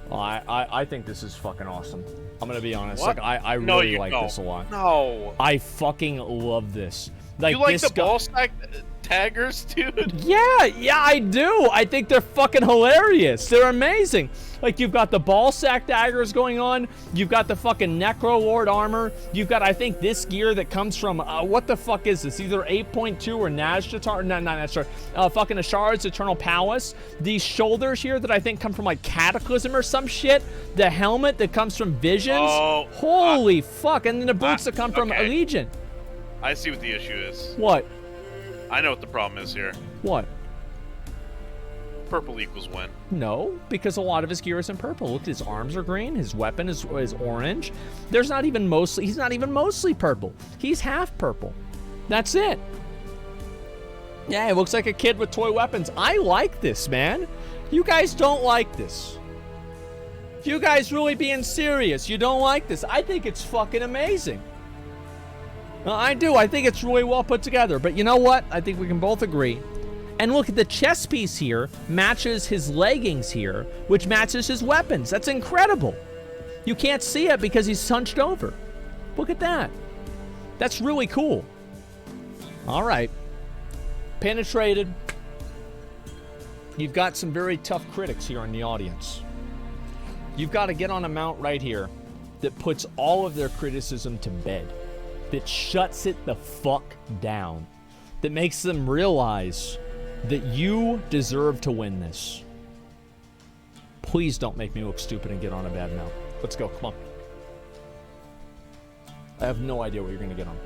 Well, I think this is fucking awesome. I'm gonna be honest. What? Like I really like this a lot. No. I fucking love this. Like, you like this the ball stack taggers, dude? Yeah, I do. I think they're fucking hilarious. They're amazing. Like, you've got the ball sack daggers going on. You've got the fucking Necro Lord armor. You've got, I think, this gear that comes from, what the fuck is this? Either 8.2 or Nazjatar, not Nazjatar, fucking Asharad's Eternal Palace. These shoulders here that I think come from, like, Cataclysm or some shit. The helmet that comes from Visions. Oh, holy fuck. And then the boots that come from Legion. I see what the issue is. What? I know what the problem is here. What? Purple equals win. No, because a lot of his gear is in purple. Look, his arms are green. His weapon is orange. He's not even mostly purple. He's half purple. That's it. Yeah, it looks like a kid with toy weapons. I like this, man. You guys don't like this. You guys really being serious. You don't like this. I think it's fucking amazing. I do. I think it's really well put together. But you know what? I think we can both agree. And look at the chest piece here matches his leggings here, which matches his weapons. That's incredible. You can't see it because he's hunched over. Look at that. That's really cool. All right. Penetrated. You've got some very tough critics here in the audience. You've got to get on a mount right here that puts all of their criticism to bed. That shuts it the fuck down. That makes them realize that you deserve to win this. Please don't make me look stupid and get on a bad mount. Let's go, come on. I have no idea what you're gonna get on.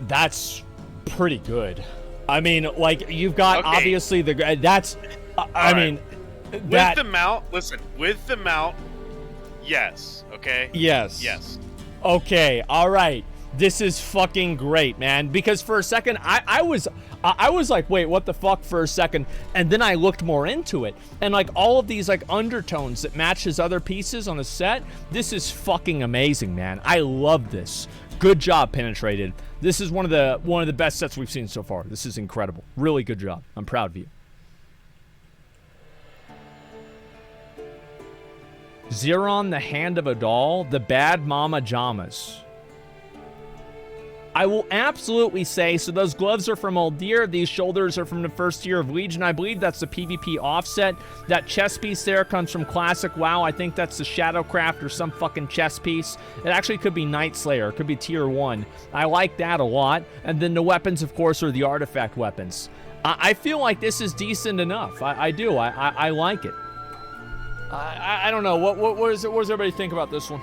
That's pretty good. I mean, like, you've got obviously the, that's, I mean, with the mount, listen, with the mount, yes, okay? Yes. Okay, all right. This is fucking great, man. Because for a second, I was like, wait, what the fuck for a second? And then I looked more into it. And like all of these like undertones that match his other pieces on the set, this is fucking amazing, man. I love this. Good job, Penetrated. This is one of the best sets we've seen so far. This is incredible. Really good job. I'm proud of you. Xeron, the Hand of a Doll, the Bad Mama Jamas. I will absolutely say, so those gloves are from Uldir, these shoulders are from the first year of Legion. I believe that's the PvP offset. That chest piece there comes from Classic WoW. I think that's the Shadowcraft or some fucking chest piece. It actually could be Night Slayer. It could be Tier 1. I like that a lot. And then the weapons, of course, are the artifact weapons. I feel like this is decent enough. I do. I like it. I don't know. What does everybody think about this one?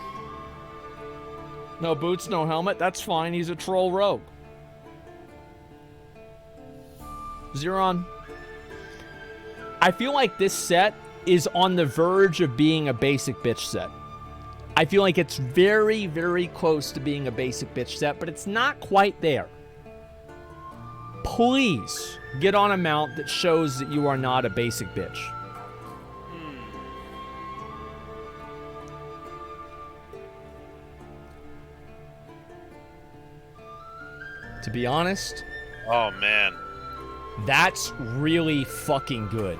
No boots, no helmet. That's fine. He's a troll rogue. Xeron. I feel like this set is on the verge of being a basic bitch set. I feel like it's very, very close to being a basic bitch set, but it's not quite there. please get on a mount that shows that you are not a basic bitch. To be honest, Oh man, that's really fucking good.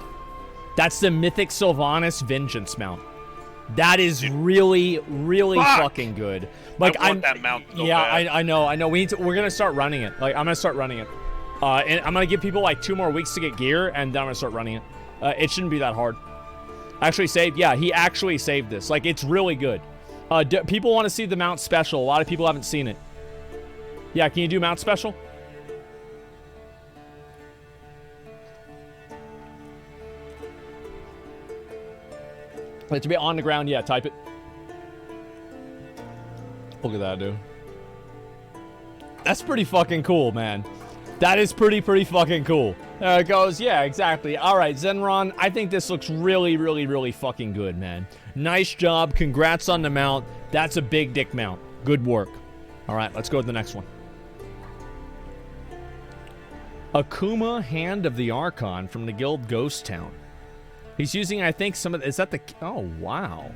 That's the Mythic Sylvanas Vengeance mount. That is really, really fucking good. Like I want that mount so yeah, bad. I know. We're gonna start running it. Like I'm gonna start running it, and I'm gonna give people like 2 more weeks to get gear, and then I'm gonna start running it. It shouldn't be that hard. Actually saved. Yeah, he actually saved this. Like it's really good. People want to see the mount special. A lot of people haven't seen it. Yeah, can you do mount special? Like to be on the ground, yeah, type it. Look at that, dude. That's pretty fucking cool, man. That is pretty fucking cool. There it goes. Yeah, exactly. All right, Zenron, I think this looks really, really, really fucking good, man. Nice job. Congrats on the mount. That's a big dick mount. Good work. All right, let's go to the next one. Akuma, Hand of the Archon from the guild Ghost Town. He's using, I think, some of... Is that the... Oh, wow.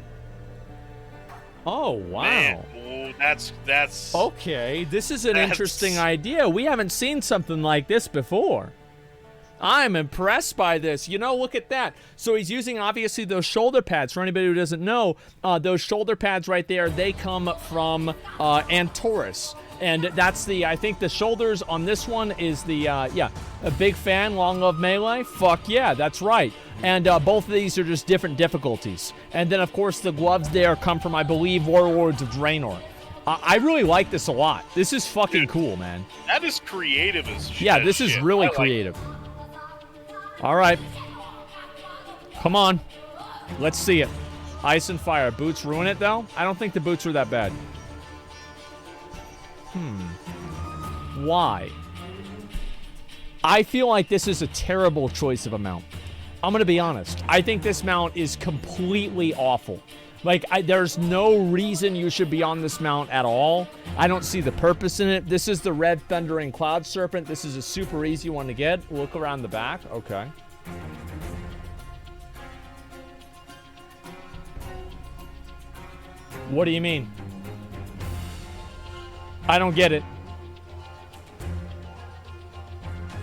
Oh, wow. Man, that's... Okay, this is an interesting idea. We haven't seen something like this before. I'm impressed by this. You know, look at that. So he's using, obviously, those shoulder pads. For anybody who doesn't know, those shoulder pads right there, they come from Pandoras. And that's the, I think the shoulders on this one is the, yeah, a big fan, long love melee. Fuck yeah, that's right. And both of these are just different difficulties. And then, of course, the gloves there come from, I believe, Warlords of Draenor. I really like this a lot. This is fucking cool, man. That is creative as shit. Yeah, this is really creative. All right. Come on. Let's see it. Ice and fire. Boots ruin it, though? I don't think the boots are that bad. Why? I feel like this is a terrible choice of a mount. I'm going to be honest. I think this mount is completely awful. Like, there's no reason you should be on this mount at all. I don't see the purpose in it. This is the Red Thundering Cloud Serpent. This is a super easy one to get. Look around the back. Okay. What do you mean? I don't get it.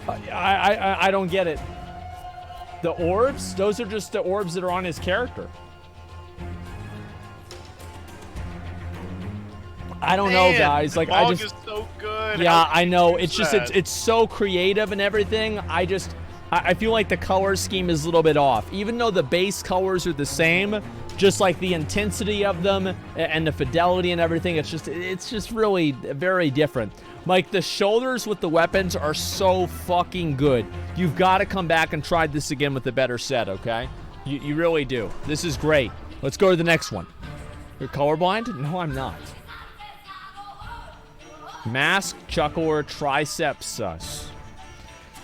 I don't get it. The orbs? Those are just the orbs that are on his character. I don't know, guys. Like, I just... is so good. Yeah, I know. It's just, it's so creative and everything. I feel like the color scheme is a little bit off. Even though the base colors are the same, just like the intensity of them and the fidelity and everything, it's just really very different. Like, the shoulders with the weapons are so fucking good. You've got to come back and try this again with a better set, okay? You really do. This is great. Let's go to the next one. You're colorblind? No, I'm not. Mask, Chuckler, Triceps Sus.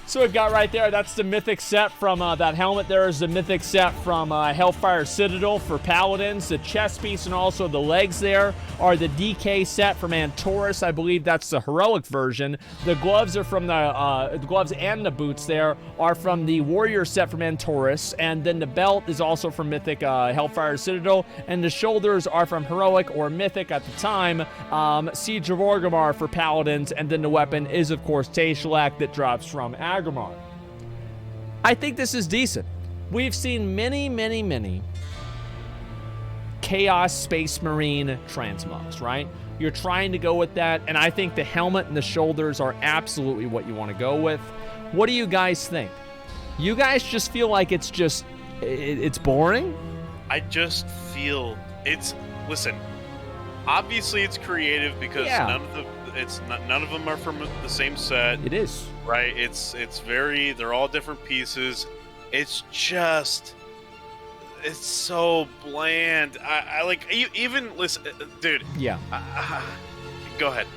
So we've got right there, that's the mythic set from that helmet. There is the mythic set from Hellfire Citadel for Paladins. The chest piece and also the legs there are the DK set from Pandoras. I believe that's the heroic version. The gloves are from the gloves and the boots there are from the warrior set from Pandoras. And then the belt is also from mythic Hellfire Citadel. And the shoulders are from heroic or mythic at the time, Siege of Orgrimmar for Paladins. And then the weapon is, of course, Taishalak that drops from Agrimar. I think this is decent. We've seen many Chaos Space Marine transmogs, right? You're trying to go with that, and I think the helmet and the shoulders are absolutely what you want to go with. What do you guys think? You guys just feel like it's boring? I just feel listen, obviously it's creative because none of them are from the same set. It is. Right? They're all different pieces. It's so bland. I like, even listen, dude. Yeah. Go ahead.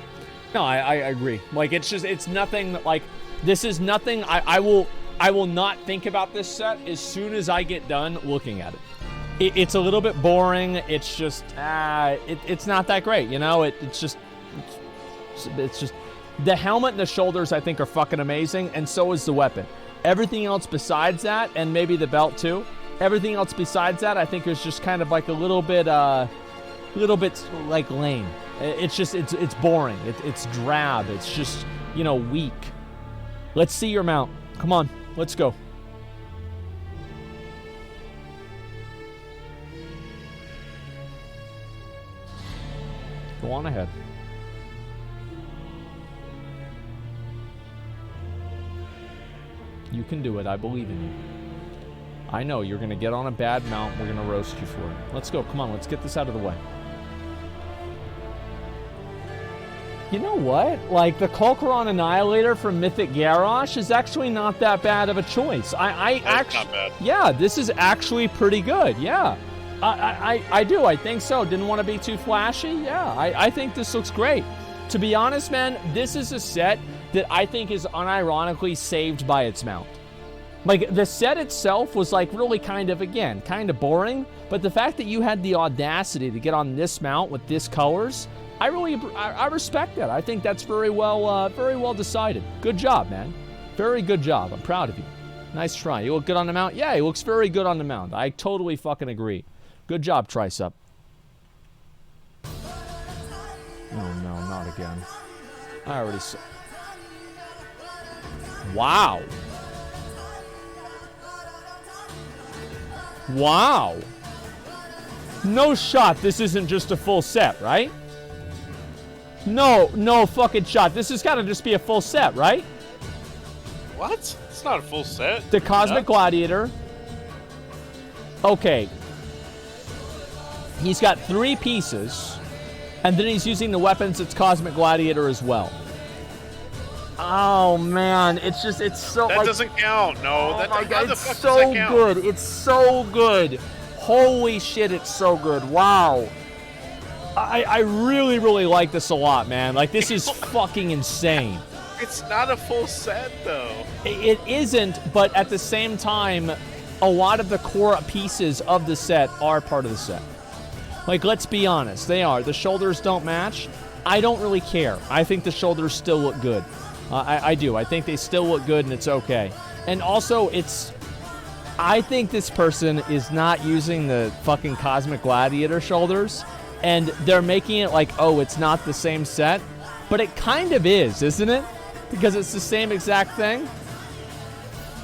No, I agree. Like, it's nothing, like, this is nothing. I will not think about this set as soon as I get done looking at it. It's a little bit boring. It's just, it's not that great, you know? It's just The helmet and the shoulders, I think, are fucking amazing, and so is the weapon. Everything else besides that, and maybe the belt too, everything else besides that, I think is just kind of like a little bit like lame. It's just, it's boring. It's drab. It's just, you know, weak. Let's see your mount. Come on, let's go. Go on ahead. You can do it. I believe in you. I know you're going to get on a bad mount. We're going to roast you for it. Let's go. Come on. Let's get this out of the way. You know what? Like, the Kulkaron Annihilator from Mythic Garrosh is actually not that bad of a choice. That's not bad. Yeah, this is actually pretty good. Yeah. I do. I think so. Didn't want to be too flashy. Yeah, I think this looks great. To be honest, man, this is a set that I think is unironically saved by its mount. Like, the set itself was, like, really kind of boring, but the fact that you had the audacity to get on this mount with this colors, I respect that. I think that's very well decided. Good job, man. Very good job. I'm proud of you. Nice try. You look good on the mount? Yeah, he looks very good on the mount. I totally fucking agree. Good job, Triceps. Oh, no, not again. I already saw. Wow. Wow. No shot. This isn't just a full set, right? No fucking shot. This has got to just be a full set, right? What? It's not a full set. The Cosmic Gladiator. Okay. He's got 3 pieces. And then he's using the weapons that's Cosmic Gladiator as well. Oh, man. It's so... That doesn't count. No. Oh, my God. It's so good. It's so good. Holy shit, it's so good. Wow. I really, really like this a lot, man. Like, this is fucking insane. It's not a full set, though. It isn't, but at the same time, a lot of the core pieces of the set are part of the set. Like, let's be honest. They are. The shoulders don't match. I don't really care. I think the shoulders still look good. I do. I think they still look good, and it's okay. And also, I think this person is not using the fucking Cosmic Gladiator shoulders, and they're making it like, oh, it's not the same set. But it kind of is, isn't it? Because it's the same exact thing.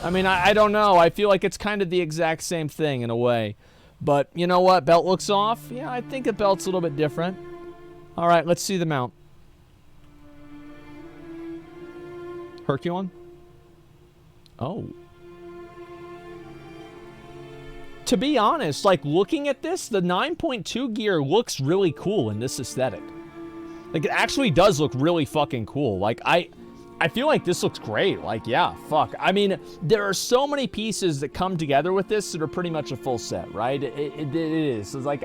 I mean, I don't know. I feel like it's kind of the exact same thing in a way. But you know what? Belt looks off. Yeah, I think the belt's a little bit different. All right, let's see the mount. Herculon? Oh. To be honest, like, looking at this, the 9.2 gear looks really cool in this aesthetic. Like, it actually does look really fucking cool. Like, I feel like this looks great. Like, yeah, fuck. I mean, there are so many pieces that come together with this that are pretty much a full set, right? It is. It's like,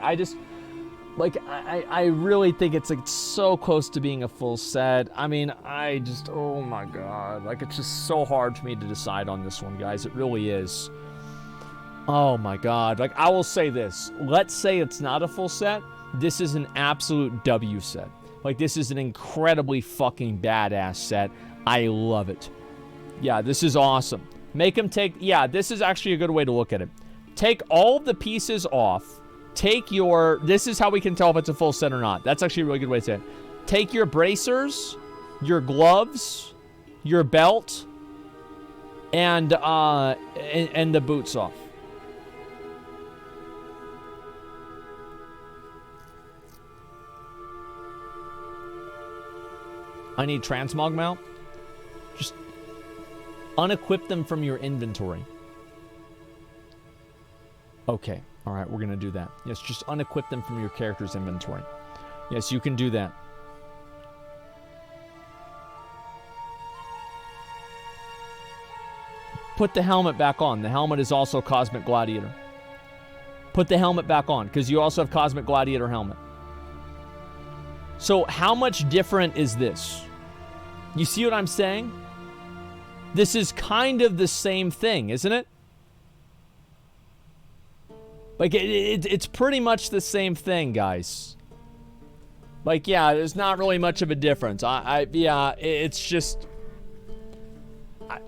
I really think it's like so close to being a full set. I mean, oh my God. Like, it's just so hard for me to decide on this one, guys. It really is. Oh my God. Like, I will say this. Let's say it's not a full set. This is an absolute W set. Like, this is an incredibly fucking badass set. I love it. Yeah, this is awesome. Make them take... Yeah, this is actually a good way to look at it. Take all of the pieces off. Take your... This is how we can tell if it's a full set or not. That's actually a really good way to say it. Take your bracers, your gloves, your belt, and the boots off. I need Transmog mount. Just unequip them from your inventory. Okay. All right, we're going to do that. Yes, just unequip them from your character's inventory. Yes, you can do that. Put the helmet back on. The helmet is also Cosmic Gladiator. Put the helmet back on, because you also have Cosmic Gladiator helmet. So how much different is this? You see what I'm saying? This is kind of the same thing, isn't it? Like, it's pretty much the same thing, guys. Like, yeah, there's not really much of a difference. It's just,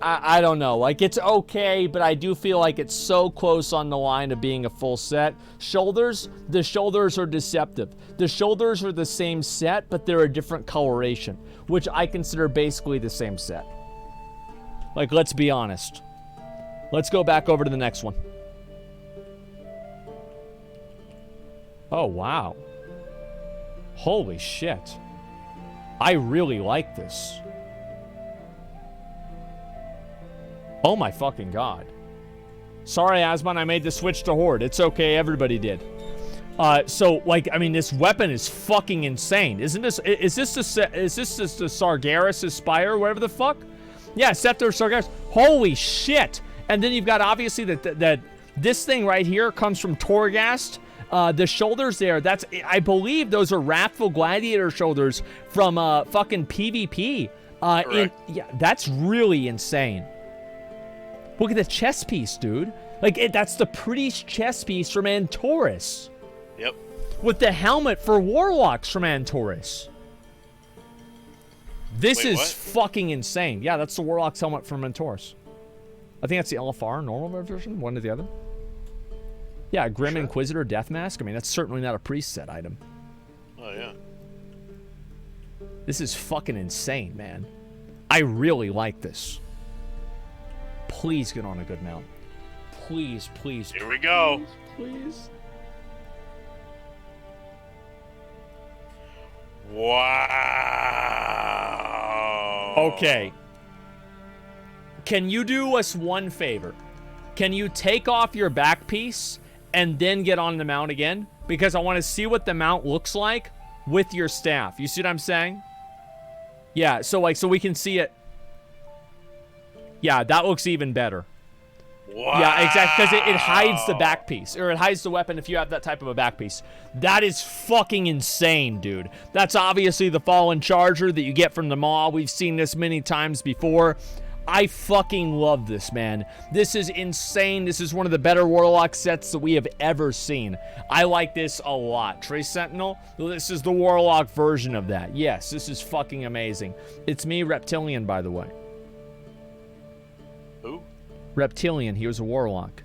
I don't know. Like, it's okay, but I do feel like it's so close on the line of being a full set. Shoulders, the shoulders are deceptive. The shoulders are the same set, but they're a different coloration, which I consider basically the same set. Like, let's be honest. Let's go back over to the next one. Oh, wow. Holy shit. I really like this. Oh my fucking god. Sorry, Asmon, I made the switch to Horde. It's okay, everybody did. So, like, I mean, this weapon is fucking insane. Isn't this, is this the Sargeras' Spire, whatever the fuck? Yeah, Scepter of Sargeras. Holy shit. And then you've got, obviously, that this thing right here comes from Torghast. The shoulders there, I believe those are Wrathful Gladiator shoulders from fucking PvP. Yeah, that's really insane. Look at the chest piece, dude. Like, that's the prettiest chest piece from Antorus. Yep. With the helmet for Warlocks from Antorus. This is fucking insane. Yeah, that's the Warlock's helmet from Antorus. I think that's the LFR normal version, one or the other. Yeah, Grim Inquisitor Death Mask. I mean, that's certainly not a preset item. Oh, yeah. This is fucking insane, man. I really like this. Please get on a good mount. Please, please. Here we go. Please. Wow. Okay. Can you do us one favor? Can you take off your back piece and then get on the mount again? Because I want to see what the mount looks like with your staff. You see what I'm saying? Yeah, so we can see it. Yeah, that looks even better. Wow. Yeah, exactly, because it hides the back piece, or it hides the weapon if you have that type of a back piece. That is fucking insane, dude. That's obviously the Fallen Charger that you get from the Maw. We've seen this many times before. I fucking love this, man. This is insane. This is one of the better Warlock sets that we have ever seen. I like this a lot. Trace Sentinel, this is the Warlock version of that. Yes, this is fucking amazing. It's me, Reptilian, by the way. Who? Reptilian, he was a Warlock.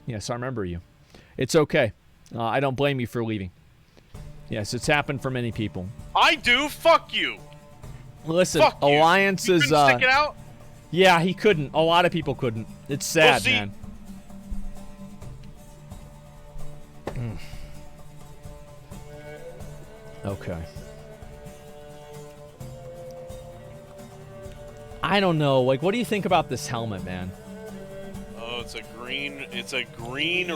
Yes, I remember you. It's okay. I don't blame you for leaving. Yes, it's happened for many people. I do? Fuck you. Listen, Fuck you. Alliance You is... couldn't stick it out? Yeah, he couldn't. A lot of people couldn't. It's sad, man. Okay. I don't know. Like, what do you think about this helmet, man? Oh, it's a green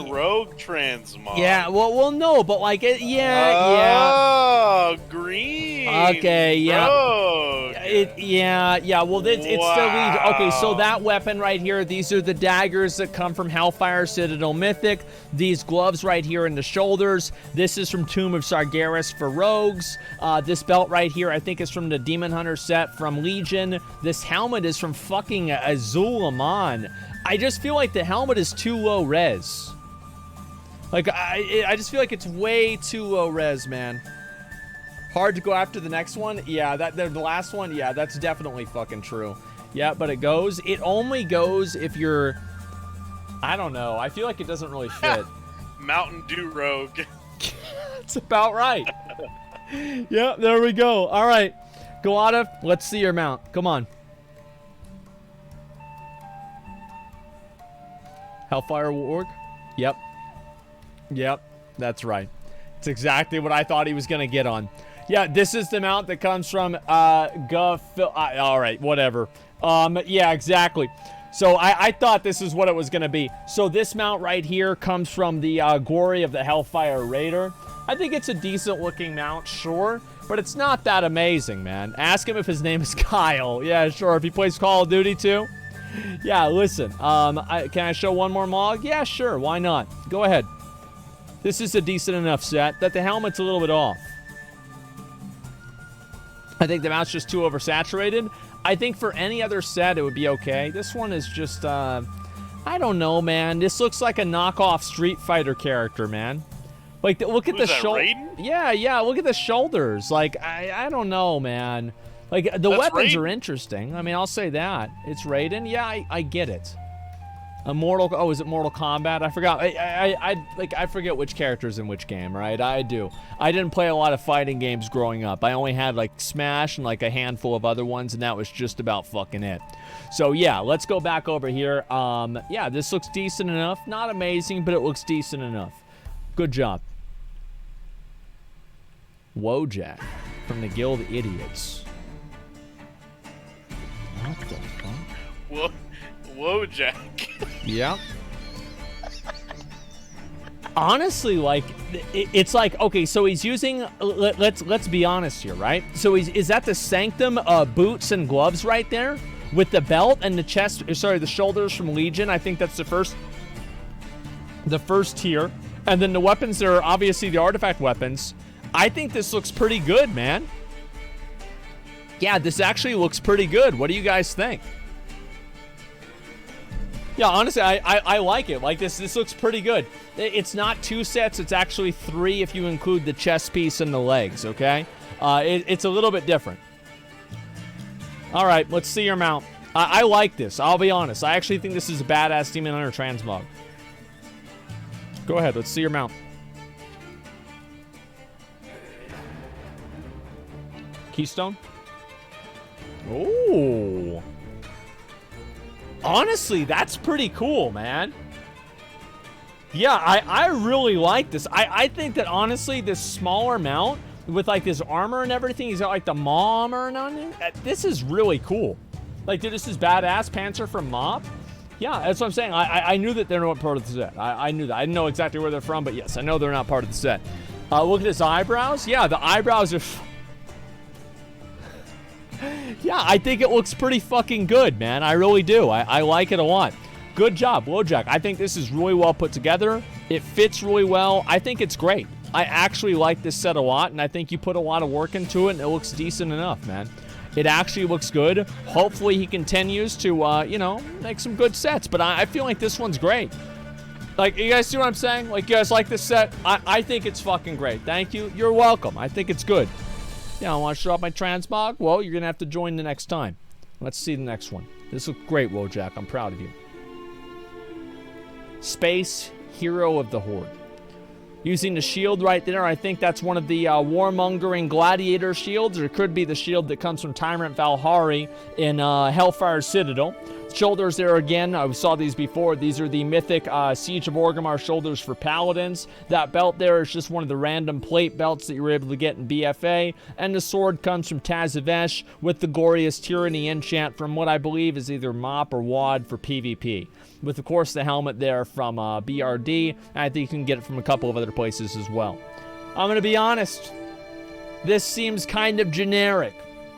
rogue transmog. Yeah, well, no, but like, Oh, green. Okay, yeah. Rogue. Well, it's still leads. Okay, so that weapon right here, these are the daggers that come from Hellfire Citadel Mythic. These gloves right here in the shoulders. This is from Tomb of Sargeras for rogues. This belt right here, I think, is from the Demon Hunter set from Legion. This helmet is from fucking Azul Aman. I just feel like the helmet is too low res. Like, I just feel like it's way too low res, man. Hard to go after the next one? Yeah, the last one? Yeah, that's definitely fucking true. Yeah, but it goes. It only goes if you're... I don't know. I feel like it doesn't really fit. Mountain Dew Rogue. That's about right. Yeah, there we go. All right. Galata, let's see your mount. Come on. Hellfire Warg? Yep. Yep, that's right. It's exactly what I thought he was going to get on. Yeah, this is the mount that comes from all right, whatever. Yeah, exactly. So I thought this is what it was going to be. So this mount right here comes from the Glory of the Hellfire Raider. I think it's a decent looking mount, sure, but it's not that amazing, man. Ask him if his name is Kyle. Yeah, sure, if he plays Call of Duty too. Yeah, listen, can I show one more Mog? Yeah, sure, why not? Go ahead. This is a decent enough set that the helmet's a little bit off. I think the mount's just too oversaturated. I think for any other set, it would be okay. This one is just, I don't know, man. This looks like a knockoff Street Fighter character, man. Like, look at the that, shoulder. Raiden? Yeah, look at the shoulders. Like, I don't know, man. Like, the That's weapons Raiden. are interesting. I mean, I'll say that. It's Raiden. Yeah, I get it. Oh, is it Mortal Kombat? I forgot. I forget which character's in which game, right? I do. I didn't play a lot of fighting games growing up. I only had like Smash and like a handful of other ones, and that was just about fucking it. So yeah, let's go back over here. Yeah, this looks decent enough. Not amazing, but it looks decent enough. Good job. Wojak from the Guild Idiots. What the fuck? Whoa, Jack. Yeah. Honestly, like, it's like, okay, so he's using, let's be honest here, right? So is that the Sanctum boots and gloves right there? With the belt and the chest, sorry, the shoulders from Legion. I think that's the first tier. And then the weapons are obviously the artifact weapons. I think this looks pretty good, man. Yeah, this actually looks pretty good. What do you guys think? Yeah, honestly, I like it. Like, this looks pretty good. It's not 2 sets. It's actually 3 if you include the chest piece and the legs, okay? It's a little bit different. All right, let's see your mount. I like this. I'll be honest. I actually think this is a badass Demon Hunter Transmog. Go ahead. Let's see your mount. Keystone? Ooh. Honestly, that's pretty cool, man. Yeah, I really like this. I think that, honestly, this smaller mount with, like, this armor and everything, he's got, like, the Maw armor and on it. This is really cool. Like, dude, this is badass. Panzer from Mob. Yeah, that's what I'm saying. I knew that they're not part of the set. I knew that. I didn't know exactly where they're from, but yes, I know they're not part of the set. Look at his eyebrows. Yeah, the eyebrows are... Yeah, I think it looks pretty fucking good, man. I really do. I like it a lot. Good job, Wojak. I think this is really well put together. It fits really well. I think it's great. I actually like this set a lot, and I think you put a lot of work into it, and it looks decent enough, man. It actually looks good. Hopefully he continues to, you know, make some good sets, but I feel like this one's great. Like, you guys see what I'm saying? Like, you guys like this set? I think it's fucking great. Thank you. You're welcome. I think it's good. Yeah, I want to show off my transmog? Well, you're going to have to join the next time. Let's see the next one. This looks great, Wojak. I'm proud of you. Space Hero of the Horde. Using the shield right there, I think that's one of the warmongering gladiator shields, or it could be the shield that comes from Tyrant Valhari in Hellfire Citadel. Shoulders there again, we saw these before. These are the mythic Siege of Orgrimmar shoulders for paladins. That belt there is just one of the random plate belts that you were able to get in BFA. And the sword comes from Tazavesh with the Glorious Tyranny enchant from what I believe is either Mop or WAD for PvP. With, of course, the helmet there from BRD. And I think you can get it from a couple of other places as well. I'm going to be honest. This seems kind of generic.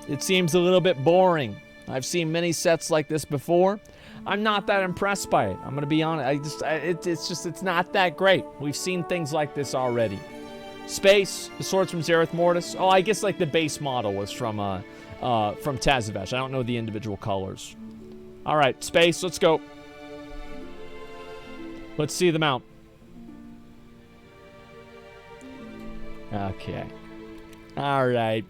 It seems a little bit boring. I've seen many sets like this before. I'm not that impressed by it. I'm going to be honest. It's not that great. We've seen things like this already. Space, the swords from Zereth Mortis. Oh, I guess like the base model was from Tazavesh. I don't know the individual colors. All right, Space, let's go. Let's see the mount. Okay. All right.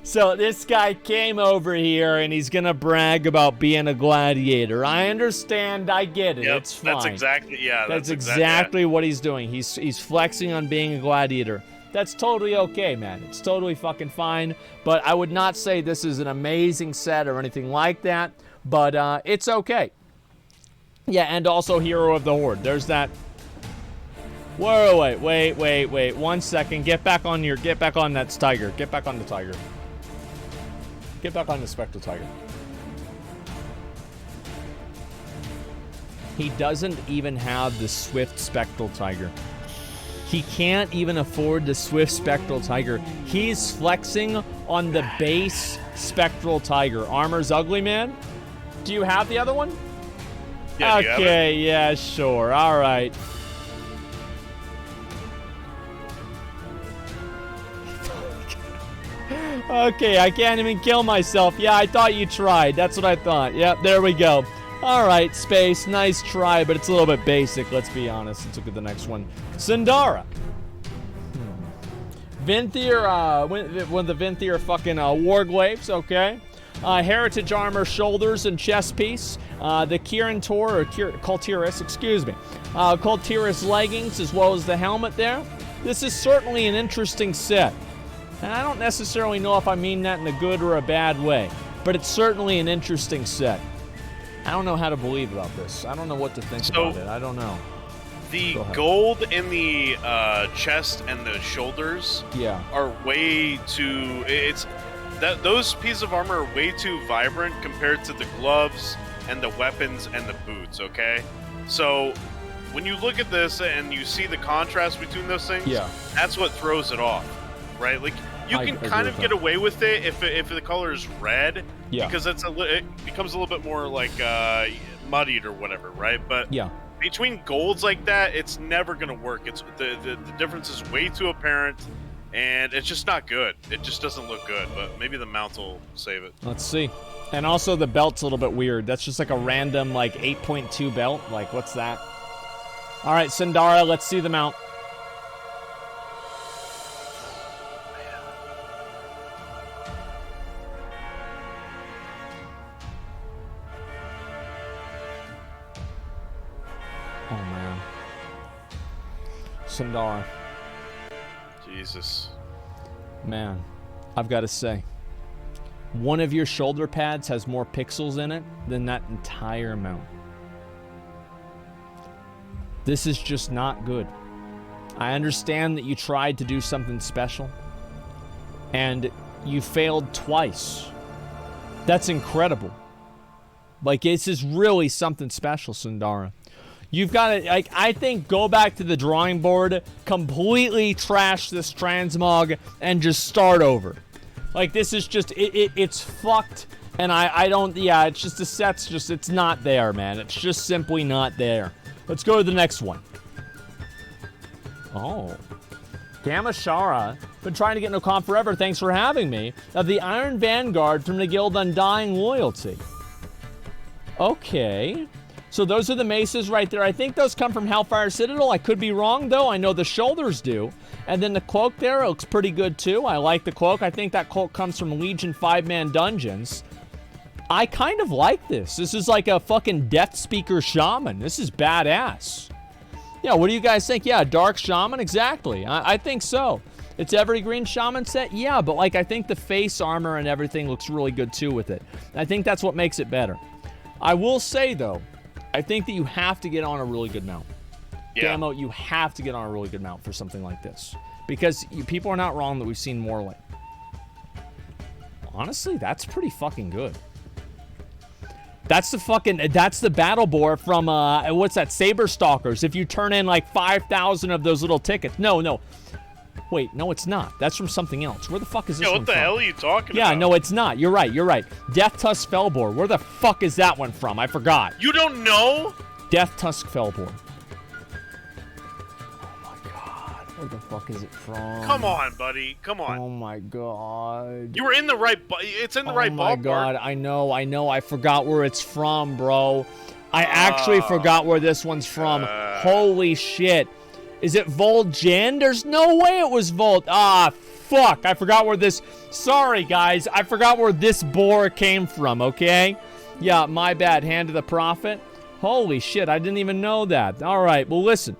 So this guy came over here and he's gonna brag about being a gladiator. I understand. I get it. Yep, it's fine. That's exactly, yeah. That's exactly what he's doing. He's flexing on being a gladiator. That's totally okay, man. It's totally fucking fine. But I would not say this is an amazing set or anything like that. But it's okay. Yeah, and also Hero of the Horde. There's that. Whoa, wait. 1 second. Get back on that tiger. Get back on the tiger. Get back on the Spectral Tiger. He doesn't even have the Swift Spectral Tiger. He can't even afford the Swift Spectral Tiger. He's flexing on the base Spectral Tiger. Armor's ugly, man. Do you have the other one? Yeah, okay, yeah, sure. All right. Okay, I can't even kill myself. Yeah, I thought you tried. That's what I thought. Yep, there we go. All right, Space. Nice try, but it's a little bit basic. Let's be honest. Let's look at the next one. Sindara. Vinthier, one of the Vinthier fucking Warglaives, okay. Heritage armor, shoulders, and chest piece. The Kirin-Tor, or Kultiris, excuse me. Kultiris leggings, as well as the helmet there. This is certainly an interesting set. And I don't necessarily know if I mean that in a good or a bad way, but it's certainly an interesting set. I don't know how to believe about this. I don't know what to think about it. I don't know. The gold in the chest and the shoulders are way too... Those pieces of armor are way too vibrant compared to the gloves and the weapons and the boots, okay? So when you look at this and you see the contrast between those things, that's what throws it off, right? Like, you can kind of get away with it if the color is red, because it becomes a little bit more like muddied or whatever, right? But between golds like that, it's never going to work. It's the difference is way too apparent, and it's just not good. It just doesn't look good, but maybe the mount will save it. Let's see. And also the belt's a little bit weird. That's just like a random like 8.2 belt. Like, what's that? All right, Sindara, let's see the mount. Oh, man. Sindara. Jesus. Man, I've got to say, one of your shoulder pads has more pixels in it than that entire mount. This is just not good. I understand that you tried to do something special, and you failed twice. That's incredible. Like, this is really something special, Sundara. You've got to, like, I think, go back to the drawing board, completely trash this transmog, and just start over. Like, this is just, it's fucked, and I don't, it's just, the set's just, it's not there, man. It's just simply not there. Let's go to the next one. Oh. Gamashara, been trying to get into comp forever, thanks for having me. Of the Iron Vanguard from the Guild Undying Loyalty. Okay. So those are the maces right there. I think those come from Hellfire Citadel. I could be wrong, though. I know the shoulders do. And then the cloak there looks pretty good, too. I like the cloak. I think that cloak comes from Legion 5-man dungeons. I kind of like this. This is like a fucking Death Speaker Shaman. This is badass. Yeah, what do you guys think? Yeah, Dark Shaman? Exactly. I think so. It's Evergreen Shaman set? Yeah, but like I think the face armor and everything looks really good, too, with it. I think that's what makes it better. I will say, though, I think that you have to get on a really good mount. Yeah. Damo, you have to get on a really good mount for something like this. Because people are not wrong that we've seen more like. Honestly, that's pretty fucking good. That's the battle boar from, what's that, Saber Stalkers. If you turn in like 5,000 of those little tickets. No. Wait, no, it's not. That's from something else. Where the fuck is this one from? What the hell are you talking about? Yeah, no, it's not. You're right. Death Tusk Fellbore. Where the fuck is that one from? I forgot. You don't know? Death Tusk Fellbore. Oh my god. Where the fuck is it from? Come on, buddy. Come on. Oh my god. You were in the right... It's in the right ballpark. Oh my god. I know. I forgot where it's from, bro. I actually forgot where this one's from. Holy shit. Is it Vol'jin? There's no way it was Volt. Ah, fuck. I forgot where this... Sorry, guys. I forgot where this boar came from, okay? Yeah, my bad. Hand to the Prophet. Holy shit, I didn't even know that. All right, well, listen.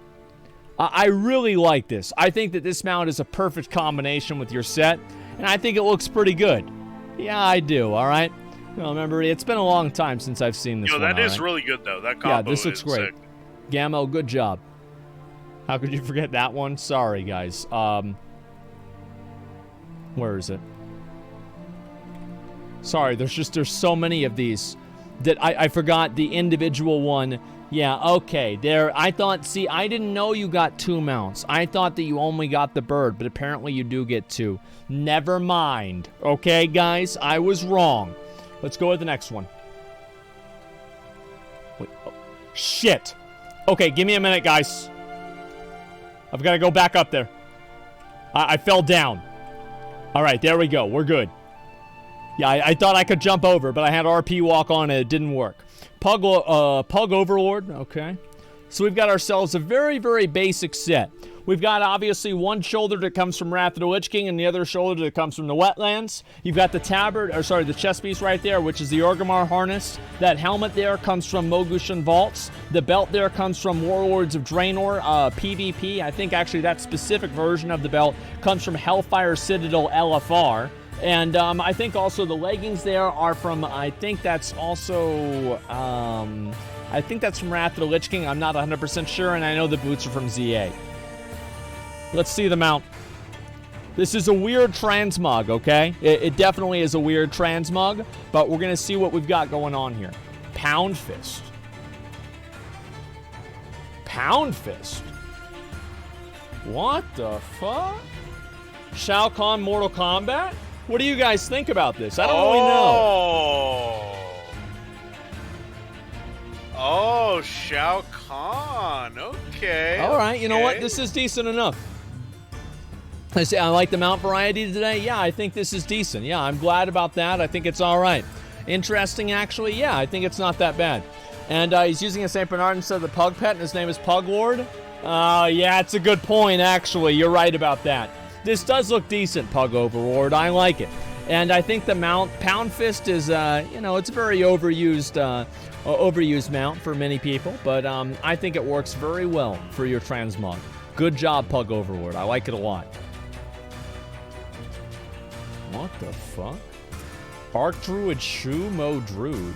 I really like this. I think that this mount is a perfect combination with your set, and I think it looks pretty good. Yeah, I do, all right? Well, remember, it's been a long time since I've seen this one, that is really good, though. That combo this looks great. Sick. Gammo, good job. How could you forget that one? Sorry, guys. Where is it? Sorry, there's so many of these that I forgot the individual one. Yeah, okay. There, I didn't know you got 2 mounts. I thought that you only got the bird, but apparently you do get 2. Never mind. Okay, guys? I was wrong. Let's go with the next one. Wait, oh, shit. Okay, give me a minute, guys. I've got to go back up there. I fell down. All right, there we go. We're good. Yeah, I thought I could jump over, but I had RP walk on and it didn't work. Pug Overlord, okay. So we've got ourselves a very, very basic set. We've got obviously one shoulder that comes from Wrath of the Lich King and the other shoulder that comes from the Wetlands. You've got the the chest piece right there, which is the Orgrimmar harness. That helmet there comes from Mogushan Vaults. The belt there comes from Warlords of Draenor, PvP. I think actually that specific version of the belt comes from Hellfire Citadel LFR. And I think also the leggings there are from, I think that's also, I think that's from Wrath of the Lich King. I'm not 100% sure, and I know the boots are from ZA. Let's see the mount. This is a weird transmog, okay? It definitely is a weird transmog, but we're going to see what we've got going on here. Pound Fist. Pound Fist? What the fuck? Shao Kahn Mortal Kombat? What do you guys think about this? I don't really know. Oh, Shao Kahn. Okay. All right, you know what? This is decent enough. I say I like the mount variety today. Yeah, I think this is decent. Yeah, I'm glad about that. I think it's all right. Interesting, actually. Yeah, I think it's not that bad. And he's using a St. Bernard instead of the Pug Pet, and his name is Pug Lord. Yeah, it's a good point, actually. You're right about that. This does look decent, Pug Overlord. I like it. And I think the mount, Pound Fist, is, it's a very overused mount for many people. But I think it works very well for your transmog. Good job, Pug Overlord. I like it a lot. What the fuck? Archdruid Shu Mo Druid.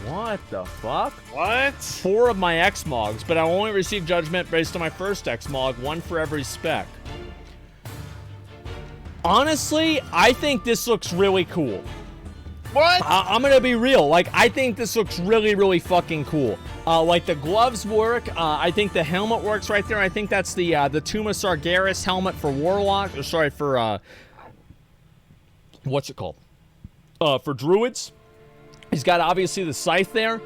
What the fuck? What? 4 of my X-Mogs, but I only received judgment based on my first X-Mog, 1 for every spec. Honestly, I think this looks really cool. What? I'm gonna be real. Like, I think this looks really, really fucking cool. Like, the gloves work. I think the helmet works right there. I think that's the Tuma Sargeras helmet for Warlock. Or sorry, for, what's it called? For Druids. He's got, obviously, the scythe there.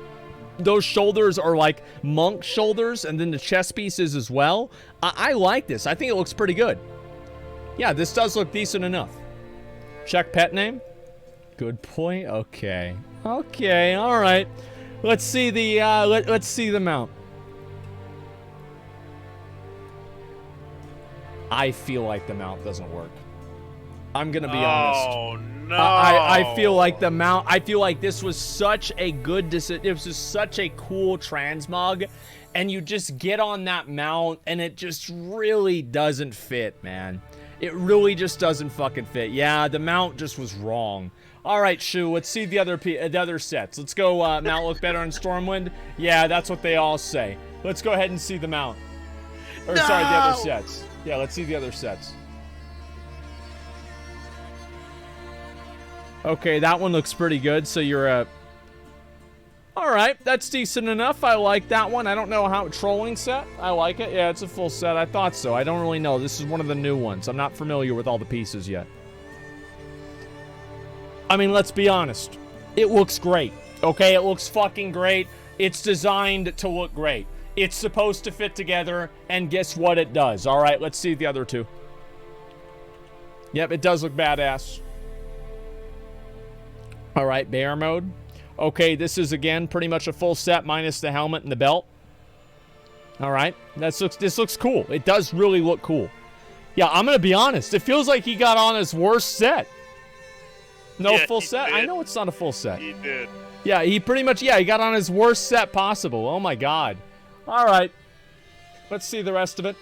Those shoulders are, like, monk shoulders, and then the chest pieces as well. I like this. I think it looks pretty good. Yeah, this does look decent enough. Check pet name. Good point. Okay. Okay. All right. Let's see the let's see the mount. I feel like the mount doesn't work. I'm gonna be honest. Oh no! I feel like the mount. I feel like this was such a good decision. It was just such a cool transmog, and you just get on that mount, and it just really doesn't fit, man. It really just doesn't fucking fit. Yeah, the mount just was wrong. All right, Shu, let's see the other sets. Let's go, mount look better in Stormwind. Yeah, that's what they all say. Let's go ahead and see the mount. Or, no! Sorry, the other sets. Yeah, let's see the other sets. Okay, that one looks pretty good, so you're all right, that's decent enough. I like that one. I don't know how... Trolling set? I like it. Yeah, it's a full set. I thought so. I don't really know. This is one of the new ones. I'm not familiar with all the pieces yet. I mean, let's be honest. It looks great. Okay, it looks fucking great. It's designed to look great. It's supposed to fit together, and guess what it does? All right, let's see the other two. Yep, it does look badass. All right, bear mode. Okay, this is, again, pretty much a full set minus the helmet and the belt. All right, this looks cool. It does really look cool. Yeah, I'm going to be honest. It feels like he got on his worst set. No full set? Did. I know it's not a full set. He did. Yeah, he pretty much, he got on his worst set possible. Oh, my God. All right. Let's see the rest of it.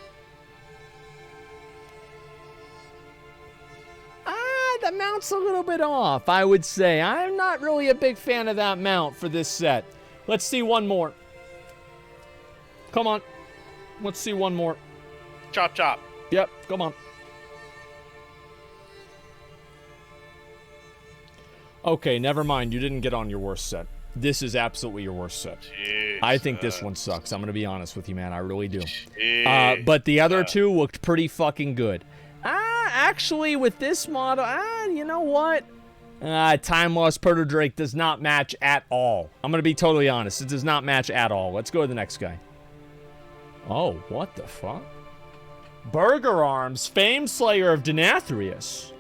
The mount's a little bit off, I would say. I'm not really a big fan of that mount for this set. Let's see one more. Come on. Let's see one more. Chop, chop. Yep, come on. Okay, never mind. You didn't get on your worst set. This is absolutely your worst set. Jesus. I think this one sucks. I'm going to be honest with you, man. I really do. But the other two looked pretty fucking good. Actually, with this model, you know what? Time Lost Proto-Drake does not match at all. I'm going to be totally honest. It does not match at all. Let's go to the next guy. Oh, what the fuck? Burger Arms, Fame Slayer of Denathrius.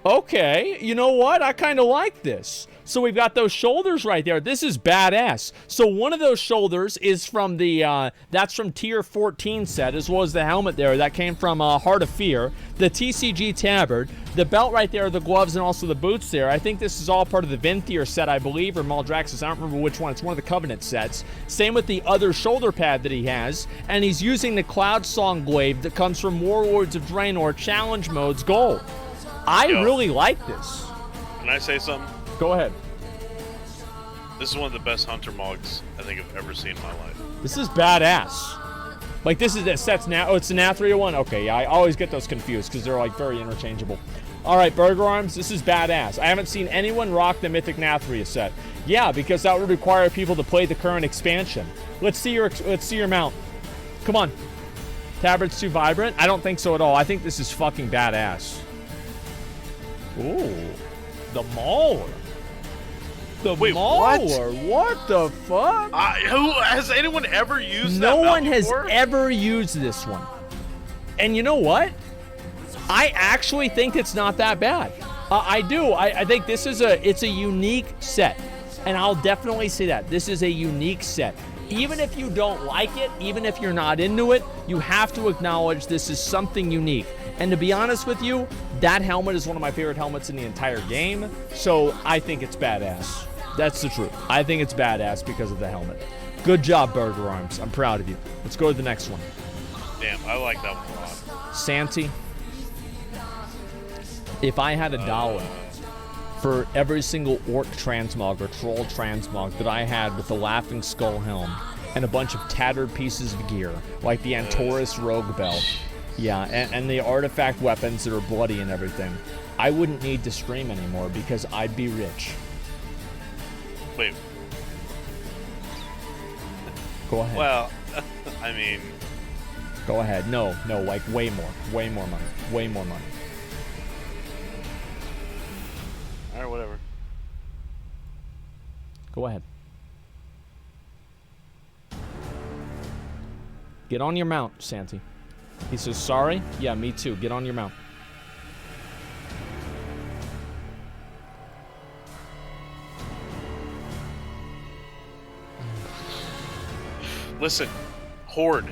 Okay, you know what? I kind of like this. So we've got those shoulders right there. This is badass. So one of those shoulders is from the, that's from Tier 14 set, as well as the helmet there. That came from Heart of Fear. The TCG tabard. The belt right there, the gloves, and also the boots there. I think this is all part of the Venthyr set, I believe, or Maldraxxus. I don't remember which one. It's one of the Covenant sets. Same with the other shoulder pad that he has. And he's using the Cloud Song glaive that comes from Warlords of Draenor Challenge Mode's gold. I really like this. Can I say something? Go ahead. This is one of the best Hunter Mogs I think I've ever seen in my life. This is badass. Like, this is the sets now. Oh, it's the NAT 301? Okay, yeah, I always get those confused because they're, like, very interchangeable. All right, Burger Arms, this is badass. I haven't seen anyone rock the Mythic Nathria set. Yeah, because that would require people to play the current expansion. Let's see your mount. Come on. Tabard's too vibrant? I don't think so at all. I think this is fucking badass. Ooh, the Mauler. Wait, Mauler. What the fuck? Who has anyone ever used that? No one has ever used this one. And you know what? I actually think it's not that bad. I do. I think this is it's a unique set. And I'll definitely say that. This is a unique set. Even if you don't like it, even if you're not into it, you have to acknowledge this is something unique. And to be honest with you, that helmet is one of my favorite helmets in the entire game. So I think it's badass. That's the truth. I think it's badass because of the helmet. Good job, Burger Arms. I'm proud of you. Let's go to the next one. Damn, I like that one a lot. Santi, if I had $1 for every single Orc Transmog or Troll Transmog that I had with the Laughing Skull helm and a bunch of tattered pieces of gear, like the Antorus Rogue Belt, yeah, and the artifact weapons that are bloody and everything, I wouldn't need to stream anymore because I'd be rich. Wait. Go ahead. Well, I mean... Go ahead. No, like way more. Way more money. Way more money. Alright, whatever. Go ahead. Get on your mount, Santi. He says, sorry? Yeah, me too. Get on your mount. Listen, Horde.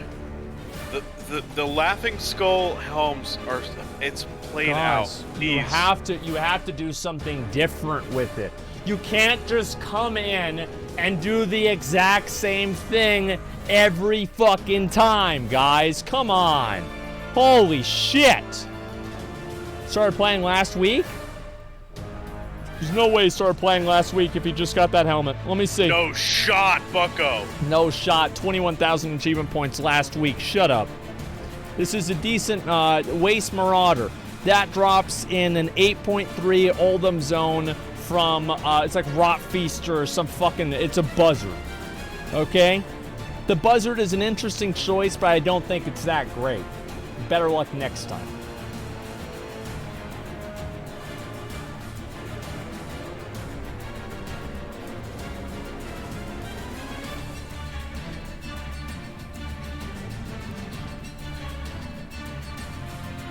The Laughing Skull helms are, it's played out. You have to do something different with it. You can't just come in and do the exact same thing every fucking time, guys. Come on. Holy shit. Started playing last week? There's no way he started playing last week if he just got that helmet. Let me see. No shot, bucko. No shot. 21,000 achievement points last week. Shut up. This is a decent Waste Marauder. That drops in an 8.3 Oldham zone from, it's like Rot Feaster or some fucking, it's a buzzard. Okay? The buzzard is an interesting choice, but I don't think it's that great. Better luck next time.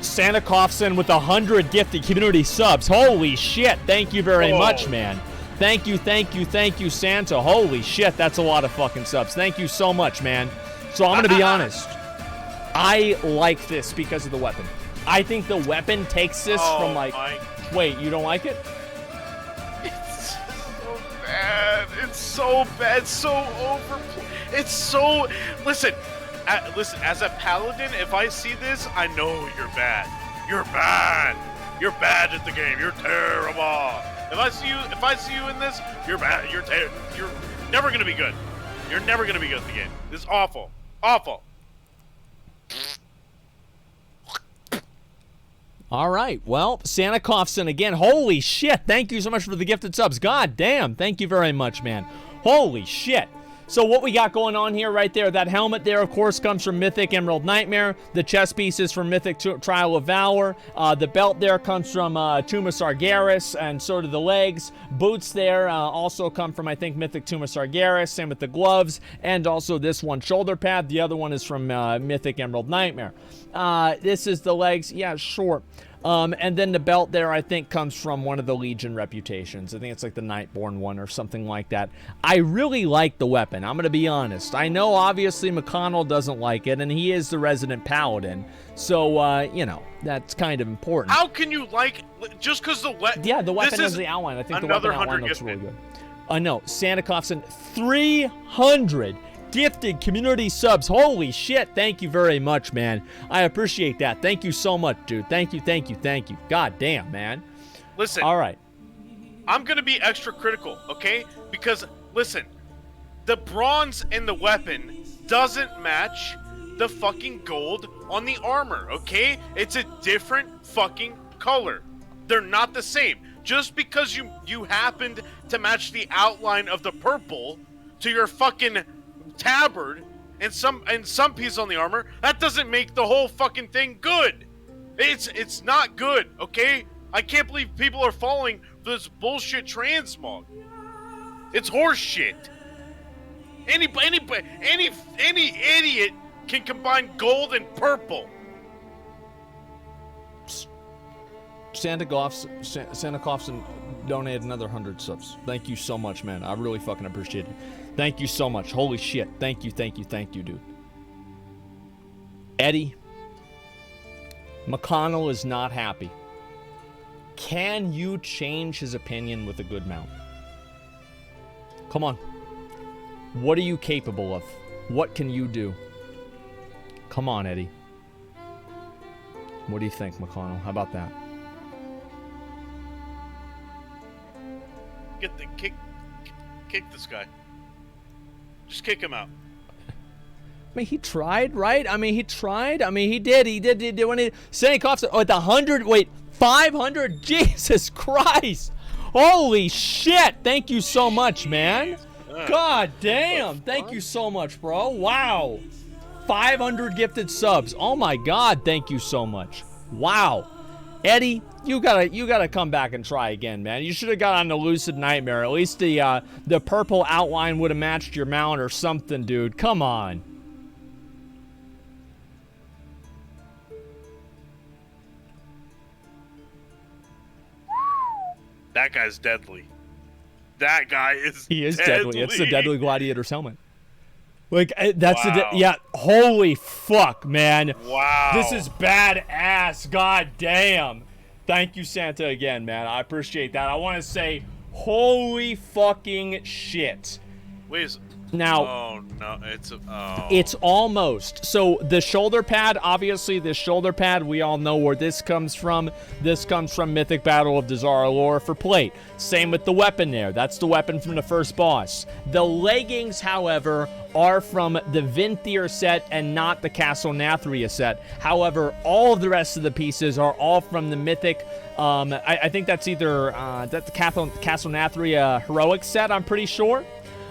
Santa Coffson with 100 gifted community subs. Holy shit. Thank you very much, man. Thank you, Santa. Holy shit, that's a lot of fucking subs. Thank you so much, man. So I'm going to be honest. I like this because of the weapon. I think the weapon takes this from like... Wait, you don't like it? It's so bad. It's so bad. It's so overplayed. It's so... Listen, as a paladin, if I see this, I know you're bad. You're bad. You're bad at the game. You're terrible. If I see you in this, you're bad. You're never gonna be good. You're never gonna be good at the game. This is awful. Awful. All right. Well, Santa Coffson again. Holy shit. Thank you so much for the gifted subs. God damn. Thank you very much, man. Holy shit. So what we got going on here right there, that helmet there, of course, comes from Mythic Emerald Nightmare. The chest piece is from Mythic Trial of Valor. The belt there comes from Tomb of Sargeras, and so do the legs. Boots there also come from, I think, Mythic Tomb of Sargeras. Same with the gloves, and also this one shoulder pad. The other one is from Mythic Emerald Nightmare. This is the legs. Yeah, sure. And then the belt there, I think, comes from one of the Legion reputations. I think it's like the Nightborn one or something like that. I really like the weapon. I'm going to be honest. I know, obviously, McConnell doesn't like it, and he is the resident paladin. So, you know, that's kind of important. How can you like, just because the weapon... Yeah, the weapon has the outline. I think the weapon outline looks really good. No, Santa Coffson, 300 gifted community subs. Holy shit, thank you very much, man. I appreciate that. Thank you so much, dude. Thank you. God damn, man. Listen. All right. I'm going to be extra critical, okay? Because, listen, the bronze in the weapon doesn't match the fucking gold on the armor, okay? It's a different fucking color. They're not the same. Just because you happened to match the outline of the purple to your fucking tabard and some piece on the armor, that doesn't make the whole fucking thing good. It's not good, okay? I can't believe people are falling for this bullshit transmog. It's horse shit. Any idiot can combine gold and purple. Santa Coffson donated another 100 subs. Thank you so much, man. I really fucking appreciate it. Thank you so much. Holy shit. Thank you, dude. Eddie, McConnell is not happy. Can you change his opinion with a good mount? Come on. What are you capable of? What can you do? Come on, Eddie. What do you think, McConnell? How about that? Get the kick this guy. Just kick him out. I mean, he tried, right? I mean, he tried. I mean, he did. He did when he St. Coffson at the 100. Wait, 500. Jesus Christ! Holy shit! Thank you so much, man. God damn! Thank you so much, bro. Wow. 500 gifted subs. Oh my God! Thank you so much. Wow. Eddie, you gotta come back and try again, man. You should have got on the Lucid Nightmare. At least the purple outline would have matched your mount or something, dude. Come on. That guy's deadly. That guy is. He is deadly. It's the Deadly Gladiator's helmet. Like, that's wow. Yeah, holy fuck, man. Wow. This is badass. God damn. Thank you, Santa, again, man. I appreciate that. I want to say, holy fucking shit. Wait, now, oh, no, it's almost. So, the shoulder pad, obviously, this shoulder pad, we all know where this comes from. This comes from Mythic Battle of Dazara lore for plate. Same with the weapon there. That's the weapon from the first boss. The leggings, however, are from the Vinthier set and not the Castle Nathria set. However, all of the rest of the pieces are all from the Mythic. I think that's either that's the Castle Nathria Heroic set, I'm pretty sure.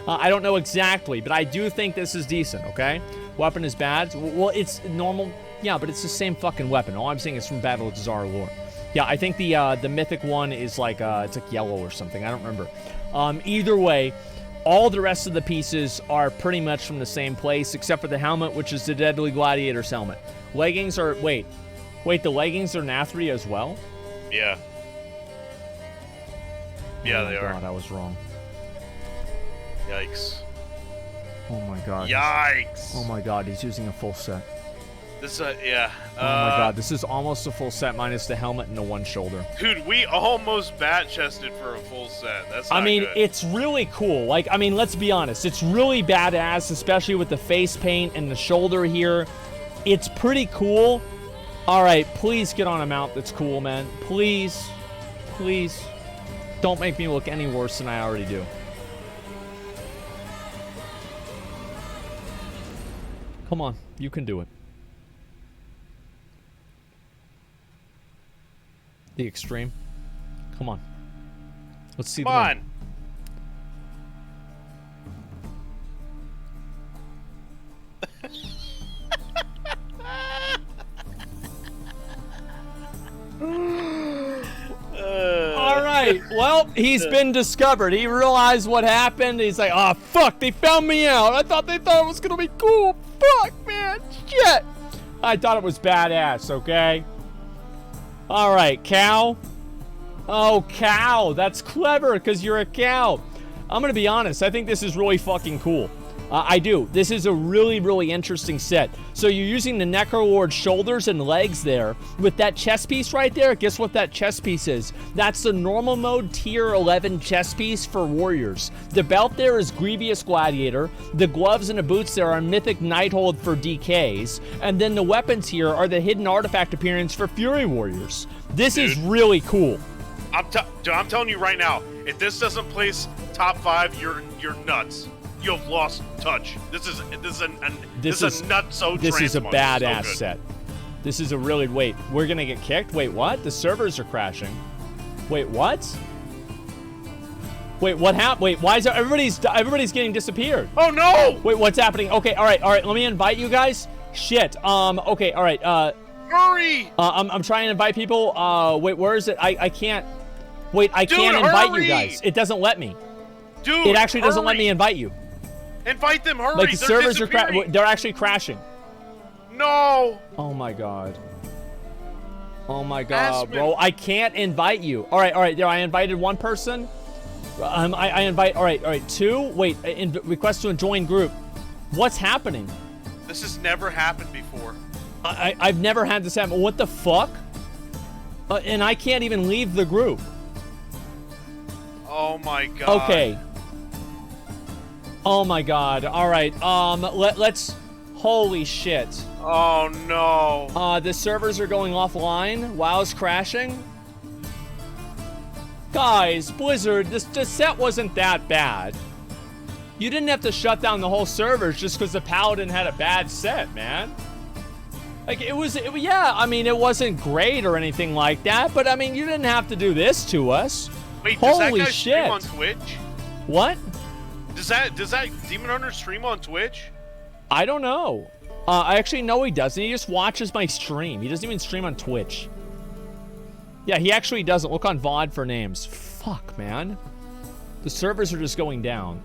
I don't know exactly, but I do think this is decent, okay? Weapon is bad. Well, it's normal. Yeah, but it's the same fucking weapon. All I'm saying is from Battle of Dazara lore. Yeah, I think the Mythic one is like, it's like yellow or something. I don't remember. Either way, all the rest of the pieces are pretty much from the same place, except for the helmet, which is the Deadly Gladiator's helmet. Leggings are, wait, the leggings are Nathria as well? Yeah. Yeah, oh they are. God, I was wrong. Yikes. Oh my God. Yikes. Oh my God, he's using a full set. This, yeah. Oh my God, this is almost a full set minus the helmet and the one shoulder. Dude, we almost bat-chested for a full set. That's not good. It's really cool. Like, I mean, let's be honest. It's really badass, especially with the face paint and the shoulder here. It's pretty cool. All right, please get on a mount that's cool, man. Please. Please. Don't make me look any worse than I already do. Come on, you can do it. The extreme. Come on. Let's see. Come on. All right. Well, he's been discovered. He realized what happened. He's like, oh, fuck, they found me out. I thought it was going to be cool. Fuck, man. Shit. I thought it was badass, okay? All right, cow. Oh, cow. That's clever because you're a cow. I'm going to be honest. I think this is really fucking cool. I do. This is a really, really interesting set. So you're using the Necrolord's shoulders and legs there. With that chest piece right there, guess what that chest piece is? That's the normal mode tier 11 chest piece for warriors. The belt there is Grievous Gladiator. The gloves and the boots there are Mythic Nighthold for DKs. And then the weapons here are the hidden artifact appearance for Fury Warriors. This is really cool. I'm telling you right now, if this doesn't place top 5, you're nuts. You've lost touch. This is a nutso. This is a Transmog. badass So set. This is a really wait. We're gonna get kicked. Wait, what? The servers are crashing. Wait, what? Wait, what happened? Wait, why is there, everybody's getting disappeared? Oh no! Wait, what's happening? Okay, all right. Let me invite you guys. Shit. Okay, all right. Hurry! I'm trying to invite people. Wait, where is it? I can't. Wait, I Dude, can't invite hurry! you guys. It doesn't let me. Dude, it actually doesn't let hurry! me invite you. Invite them, hurry! Like the They're servers are they're actually crashing. No! Oh my god. Oh my god, Asmon. bro! I can't invite you. All right. There, I invited one person. I invite. All right. 2. Wait, request to join group. What's happening? This has never happened before. I've never had this happen. What the fuck? And I can't even leave the group. Oh my god. Okay. Oh my god. All right. Let's. Holy shit. Oh no. The servers are going offline. WoW's crashing. Guys, Blizzard, this set wasn't that bad. You didn't have to shut down the whole servers just because the Paladin had a bad set, man. Like, yeah, I mean, it wasn't great or anything like that, but I mean, you didn't have to do this to us. Wait, does Holy that guy shit. stream on Twitch? What? Does that Demon Hunter stream on Twitch? I don't know. I actually know he doesn't. He just watches my stream. He doesn't even stream on Twitch. Yeah, he actually doesn't. Look on VOD for names. Fuck, man. The servers are just going down.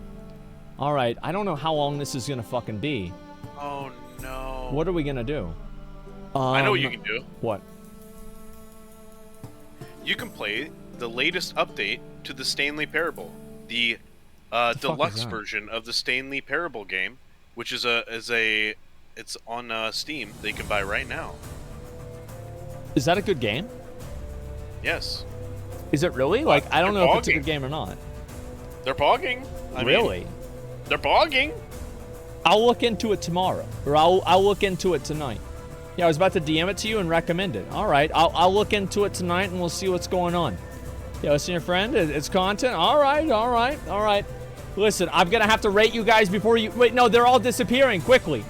All right, I don't know how long this is gonna fucking be. Oh no. What are we gonna do? I know what you can do. What? You can play the latest update to the Stanley Parable, the deluxe version of the Stanley Parable game, which is it's on Steam. That you can buy right now. Is that a good game? Yes. Is it really? Like, I don't know if it's a good game or not. They're pogging. Really? They're pogging. I'll look into it tomorrow, or I'll look into it tonight. Yeah, I was about to DM it to you and recommend it. All right, I'll look into it tonight and we'll see what's going on. Yeah, listen, your friend, it's content. All right. Listen, I'm gonna have to rate you guys before you. Wait, no, they're all disappearing quickly.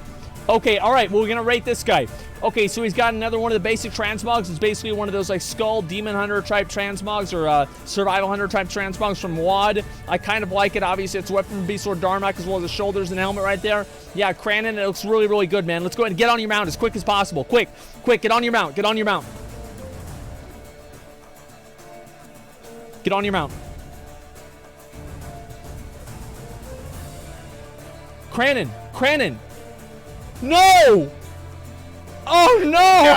Okay, all right, well, we're gonna rate this guy. Okay, so he's got another one of the basic transmogs. It's basically one of those like Skull Demon Hunter type transmogs or Survival Hunter type transmogs from WOD. I kind of like it. Obviously, it's Weapon from Beast Sword Darmok as well as the shoulders and helmet right there. Yeah, Cranon, it looks really, really good, man. Let's go ahead and get on your mount as quick as possible. Quick, get on your mount. Get on your mount. Get on your mount. Cranon. No! Oh, no!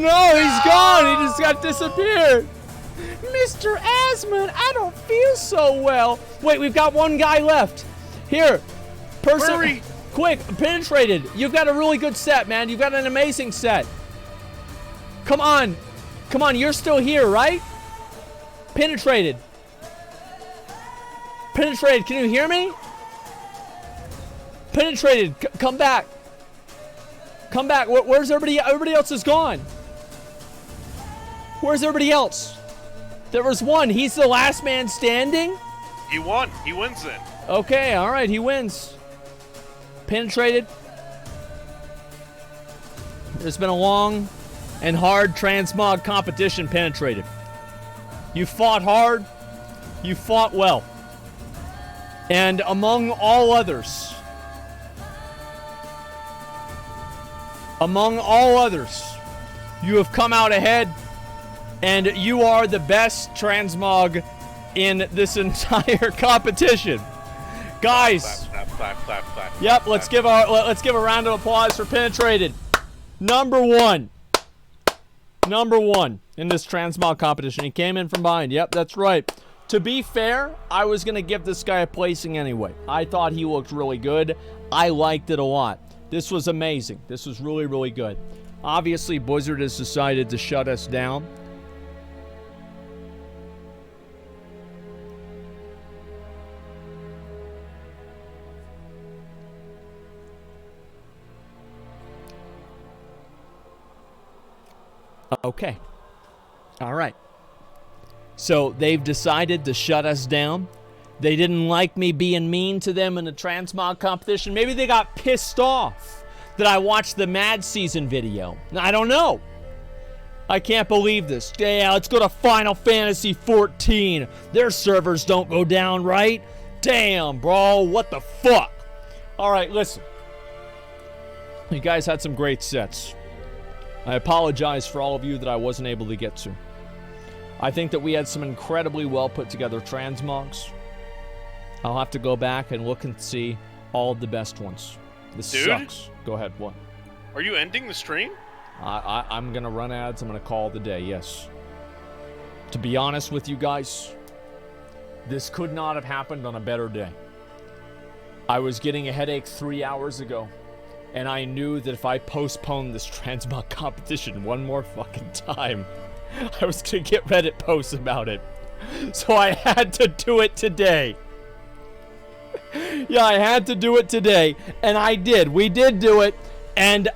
No, he's gone. He just got disappeared. Mr. Asmon, I don't feel so well. Wait, we've got one guy left. Here, person. Hurry. Quick, penetrated. You've got a really good set, man. You've got an amazing set. Come on, you're still here, right? Penetrated, can you hear me? Penetrated, come back. Where's everybody? Everybody else is gone. Where's everybody else? There was one. He's the last man standing? He won. He wins then. Okay, all right, he wins. Penetrated. There's been a long and hard transmog competition. Penetrated. You fought hard. You fought well. And among all others, you have come out ahead, and you are the best transmog in this entire competition. Guys. Clap. Yep, let's give a round of applause for Penetrated. Number one in this Transmog competition. He came in from behind. Yep, that's right. To be fair, I was going to give this guy a placing anyway. I thought he looked really good. I liked it a lot. This was amazing. This was really, really good. Obviously, Blizzard has decided to shut us down. Okay. All right. So they've decided to shut us down. They didn't like me being mean to them in the Transmog competition. Maybe they got pissed off that I watched the MadSeason video. I don't know. I can't believe this. Yeah, let's go to Final Fantasy XIV. Their servers don't go down, right? Damn, bro. What the fuck? All right, listen. You guys had some great sets. I apologize for all of you that I wasn't able to get to. I think that we had some incredibly well put together transmogs. I'll have to go back and look and see all of the best ones. This sucks. Go ahead, what? Are you ending the stream? I'm going to run ads. I'm going to call it the day, yes. To be honest with you guys, this could not have happened on a better day. I was getting a headache 3 hours ago, and I knew that if I postponed this Transmog competition one more fucking time, I was going to get Reddit posts about it. So I had to do it today. Yeah, I had to do it today, and I did. We did do it, and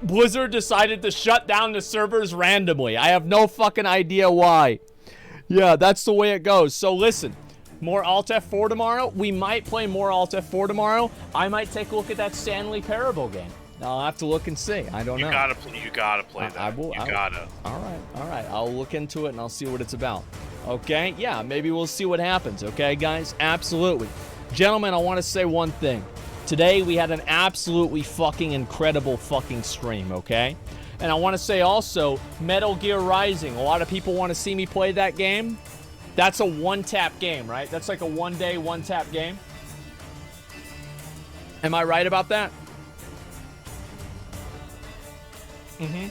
Blizzard decided to shut down the servers randomly. I have no fucking idea why. Yeah, that's the way it goes. So listen, more Alt F4 tomorrow. We might play more Alt F4 tomorrow. I might take a look at that Stanley Parable game. I'll have to look and see. I don't know. You gotta play that. I will. You gotta. All right. I'll look into it and I'll see what it's about. Okay? Yeah, maybe we'll see what happens. Okay, guys? Absolutely. Gentlemen, I want to say one thing. Today, we had an absolutely fucking incredible fucking stream, okay? And I want to say also, Metal Gear Rising. A lot of people want to see me play that game. That's a one-tap game, right? That's like a one-day, one-tap game. Am I right about that? Mm-hmm.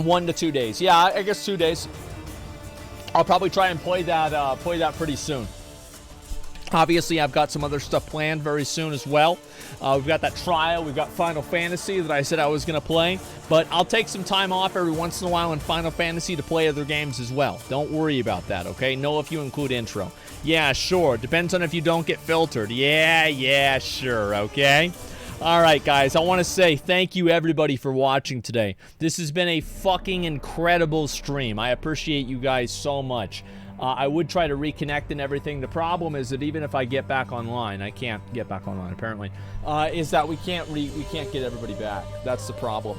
1 to 2 days. Yeah, I guess 2 days. I'll probably try and play that pretty soon. Obviously, I've got some other stuff planned very soon as well. We've got that trial. We've got Final Fantasy that I said I was going to play. But I'll take some time off every once in a while in Final Fantasy to play other games as well. Don't worry about that, okay? No, if you include intro. Yeah, sure. Depends on if you don't get filtered. Yeah, sure, okay? All right, guys, I want to say thank you, everybody, for watching today. This has been a fucking incredible stream. I appreciate you guys so much. I would try to reconnect and everything. The problem is that even if I get back online, I can't get back online, apparently, is that we can't get everybody back. That's the problem,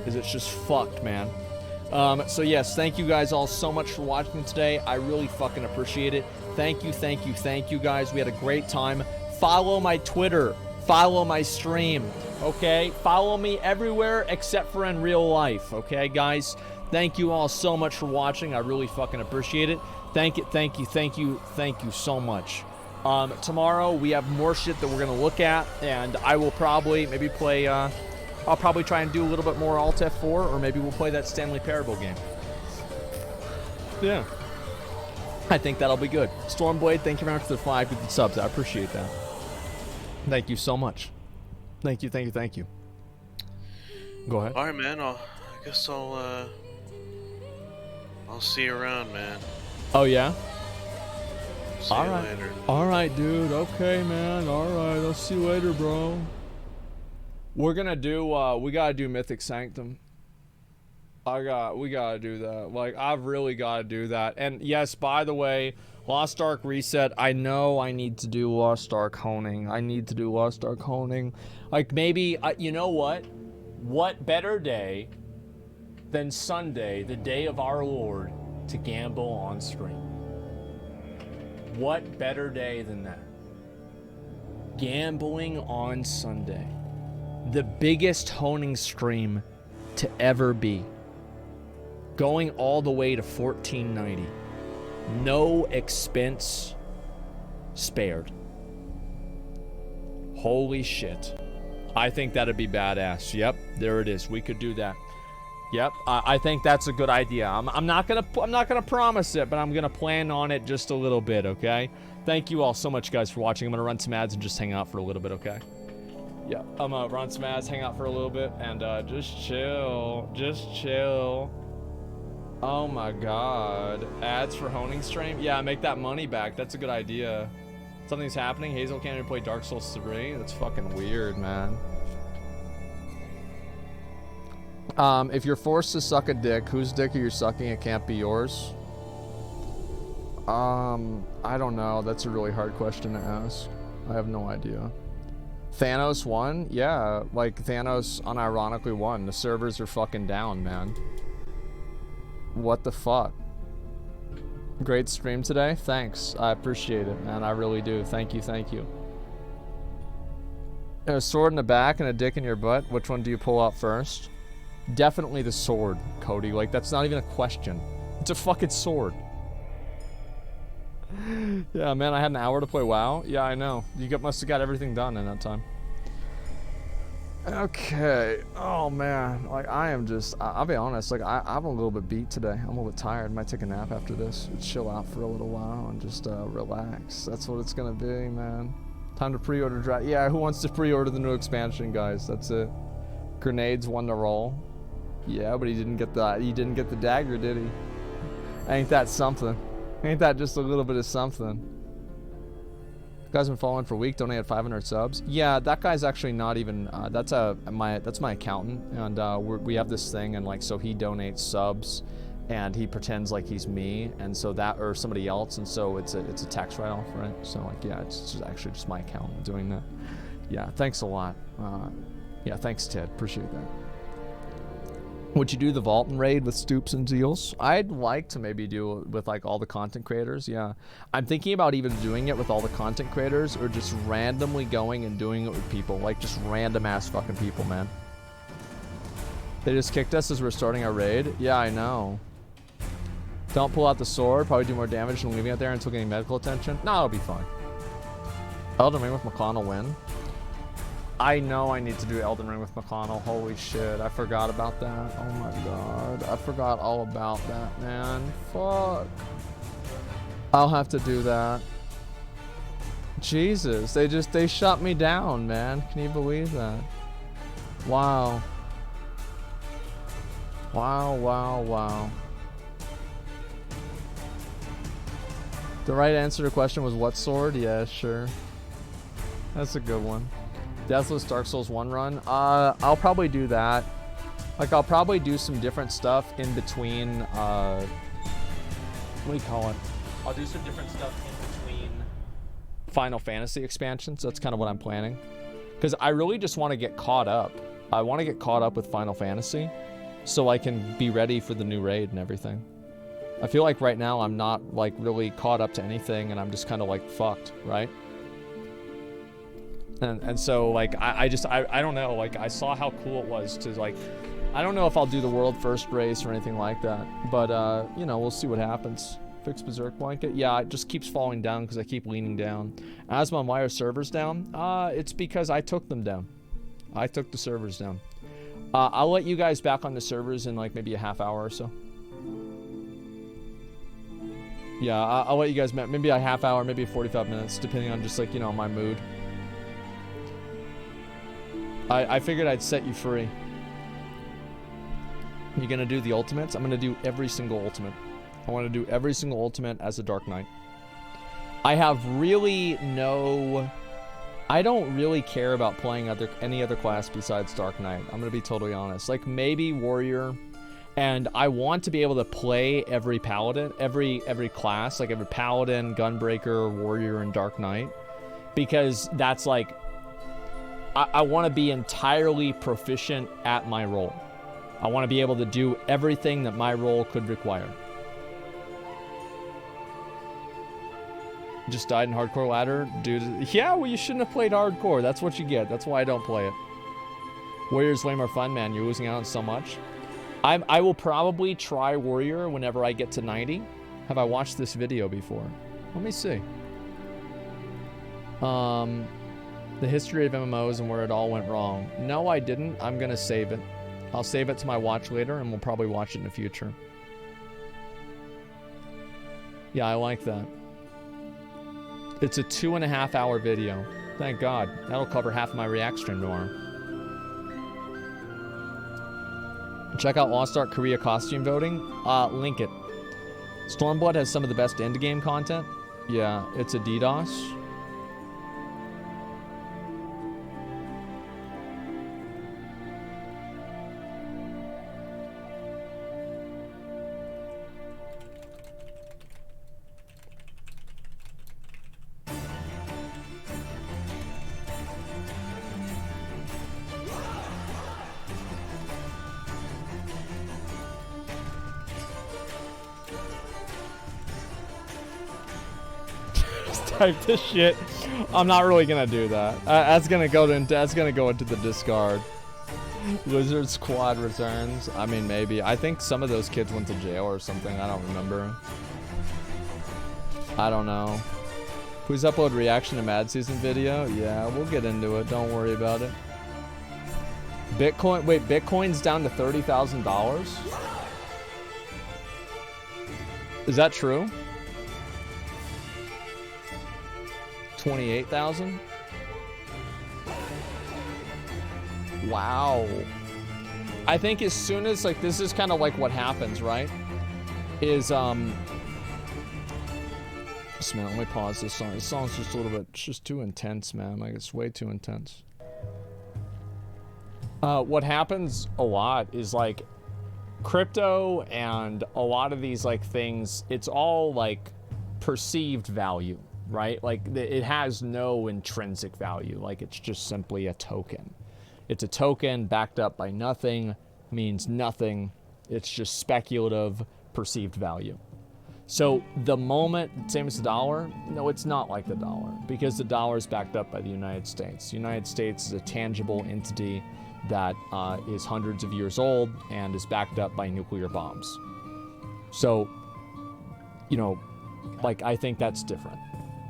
is it's just fucked, man. So, yes, thank you guys all so much for watching today. I really fucking appreciate it. Thank you, guys. We had a great time. Follow my Twitter. Follow my stream, okay? Follow me everywhere except for in real life, okay, guys? Thank you all so much for watching. I really fucking appreciate it. Thank you so much. Tomorrow we have more shit that we're gonna look at, and I will probably maybe play, I'll probably try and do a little bit more Alt F4, or maybe we'll play that Stanley Parable game. Yeah. I think that'll be good. Stormblade, thank you very much for the 5 good subs. I appreciate that. Thank you so much. Thank you. Go ahead. All right, man. I guess I'll see you around, man. Oh yeah. See you later. All right, dude. Okay, man. All right. I'll see you later, bro. We're gonna do. We gotta do Mythic Sanctum. We gotta do that. Like, I've really gotta do that. And yes, by the way, Lost Ark Reset. I know I need to do Lost Ark Honing. Like, maybe, you know what? What better day than Sunday, the day of our Lord, to gamble on stream? What better day than that? Gambling on Sunday. The biggest honing stream to ever be. Going all the way to 1490. No expense spared. Holy shit. I think that'd be badass. Yep, there it is. We could do that. Yep, I think that's a good idea. I'm not gonna promise it, but I'm gonna plan on it just a little bit. Okay. Thank you all so much, guys, for watching. I'm gonna run some ads and just hang out for a little bit. Okay. Yeah, I'm gonna run some ads, hang out for a little bit, and just chill. Just chill. Oh my God. Ads for honing stream? Yeah, make that money back. That's a good idea. Something's happening. Hazel can't even play Dark Souls 3. That's fucking weird, man. If you're forced to suck a dick, whose dick are you sucking? It can't be yours. I don't know. That's a really hard question to ask. I have no idea. Thanos won? Yeah, like Thanos unironically won. The servers are fucking down, man. What the fuck? Great stream today. Thanks. I appreciate it, man. I really do. Thank you. Thank you. A sword in the back and a dick in your butt. Which one do you pull out first? Definitely the sword, Cody. Like, that's not even a question. It's a fucking sword. Yeah, man, I had an hour to play WoW. Yeah, I know. You must have got everything done in that time. Okay. Oh, man. Like, I am just... I'll be honest. Like, I'm a little bit beat today. I'm a little bit tired. Might take a nap after this. Chill out for a little while and just relax. That's what it's gonna be, man. Time to pre-order draft. Yeah, who wants to pre-order the new expansion, guys? That's it. Grenades won the roll. Yeah, but he didn't get the dagger, did he? Ain't that something? Ain't that just a little bit of something? Guy's been following for a week, donated 500 subs. Yeah, that guy's actually not even, that's my accountant, and we have this thing, and like, so he donates subs, and he pretends like he's me, and so that, or somebody else, and so it's a tax write-off, right? So like, yeah, it's just actually just my accountant doing that. Yeah, thanks a lot. Yeah, thanks, Ted, appreciate that. Would you do the Vault and raid with Stoops and Zeals? I'd like to maybe do it with like all the content creators, yeah. I'm thinking about even doing it with all the content creators or just randomly going and doing it with people, like just random ass fucking people, man. They just kicked us as we're starting our raid. Yeah, I know. Don't pull out the sword, probably do more damage than leaving it there until getting medical attention. No, it'll be fine. Elden Ring with McConnell win. I know I need to do Elden Ring with McConnell. Holy shit, I forgot about that. Oh my god, I forgot all about that, man. Fuck. I'll have to do that. Jesus, they shut me down, man. Can you believe that? Wow. Wow, wow, wow. The right answer to the question was what sword? Yeah, sure. That's a good one. Deathless Dark Souls 1 run. I'll probably do that. Like, I'll probably do some different stuff in between, what do you call it? I'll do some different stuff in between Final Fantasy expansions. That's kind of what I'm planning. Because I really just want to get caught up. I want to get caught up with Final Fantasy so I can be ready for the new raid and everything. I feel like right now I'm not, like, really caught up to anything and I'm just kind of, like, fucked, right? And so, like, I don't know, like, I saw how cool it was to, like, I don't know if I'll do the world first race or anything like that, but, you know, we'll see what happens. Fix Berserk Blanket? Yeah, it just keeps falling down because I keep leaning down. Asmongold, why are servers down? It's because I took them down. I took the servers down. I'll let you guys back on the servers in, like, maybe a half hour or so. Yeah, I'll let you guys, maybe a half hour, maybe 45 minutes, depending on just, like, you know, my mood. I figured I'd set you free. You gonna do the ultimates? I'm gonna do every single ultimate. I want to do every single ultimate as a Dark Knight. I have really no... I don't really care about playing any other class besides Dark Knight. I'm gonna be totally honest. Like, maybe Warrior, and I want to be able to play every Paladin, every class, like every Paladin, Gunbreaker, Warrior, and Dark Knight. Because that's like... I want to be entirely proficient at my role. I want to be able to do everything that my role could require. Just died in hardcore ladder? Dude, yeah, well, you shouldn't have played hardcore. That's what you get. That's why I don't play it. Warrior's way more fun, man. You're losing out on so much. I will probably try Warrior whenever I get to 90. Have I watched this video before? Let me see. The history of MMOs and where it all went wrong. No, I didn't. I'm gonna save it. I'll save it to my watch later, and we'll probably watch it in the future. Yeah, I like that. It's a 2.5 hour video. Thank God. That'll cover half of my React stream tomorrow. Check out Lost Ark Korea costume voting. Link it. Stormblood has some of the best endgame content. Yeah, it's a DDoS. Type this shit. I'm not really gonna do that. That's gonna go into the discard. Lizard Squad returns. I mean, maybe. I think some of those kids went to jail or something. I don't remember. I don't know. Please upload reaction to MadSeason video. Yeah, we'll get into it. Don't worry about it. Bitcoin. Wait, Bitcoin's down to $30,000. Is that true? 28,000? Wow. I think as soon as, like, this is kind of like what happens, right? Is, just a minute, let me pause this song. This song's just a little bit, it's just too intense, man. Like, it's way too intense. What happens a lot is, like, crypto and a lot of these, like, things, it's all, like, perceived value. Right? Like, it has no intrinsic value. Like, it's just simply a token. It's a token backed up by nothing, means nothing. It's just speculative perceived value. So the moment, same as the dollar, no, it's not like the dollar, because the dollar is backed up by the United States. The United States is a tangible entity that is hundreds of years old and is backed up by nuclear bombs. So, you know, like, I think that's different.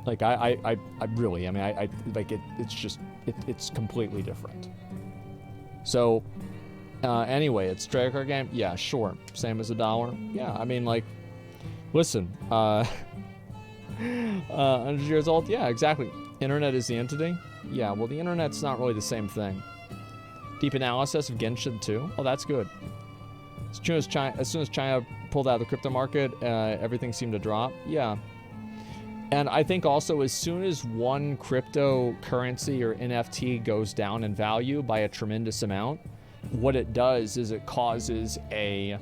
Like, I really, I mean, I like it, it's completely different. So, anyway, it's Trade Card Game? Yeah, sure. Same as a dollar? Yeah, I mean, like, listen, 100 years old? Yeah, exactly. Internet is the entity? Yeah, well, the internet's not really the same thing. Deep analysis of Genshin 2? Oh, that's good. As soon as China pulled out of the crypto market, everything seemed to drop. Yeah. And I think also as soon as one cryptocurrency or NFT goes down in value by a tremendous amount, what it does is it causes effectively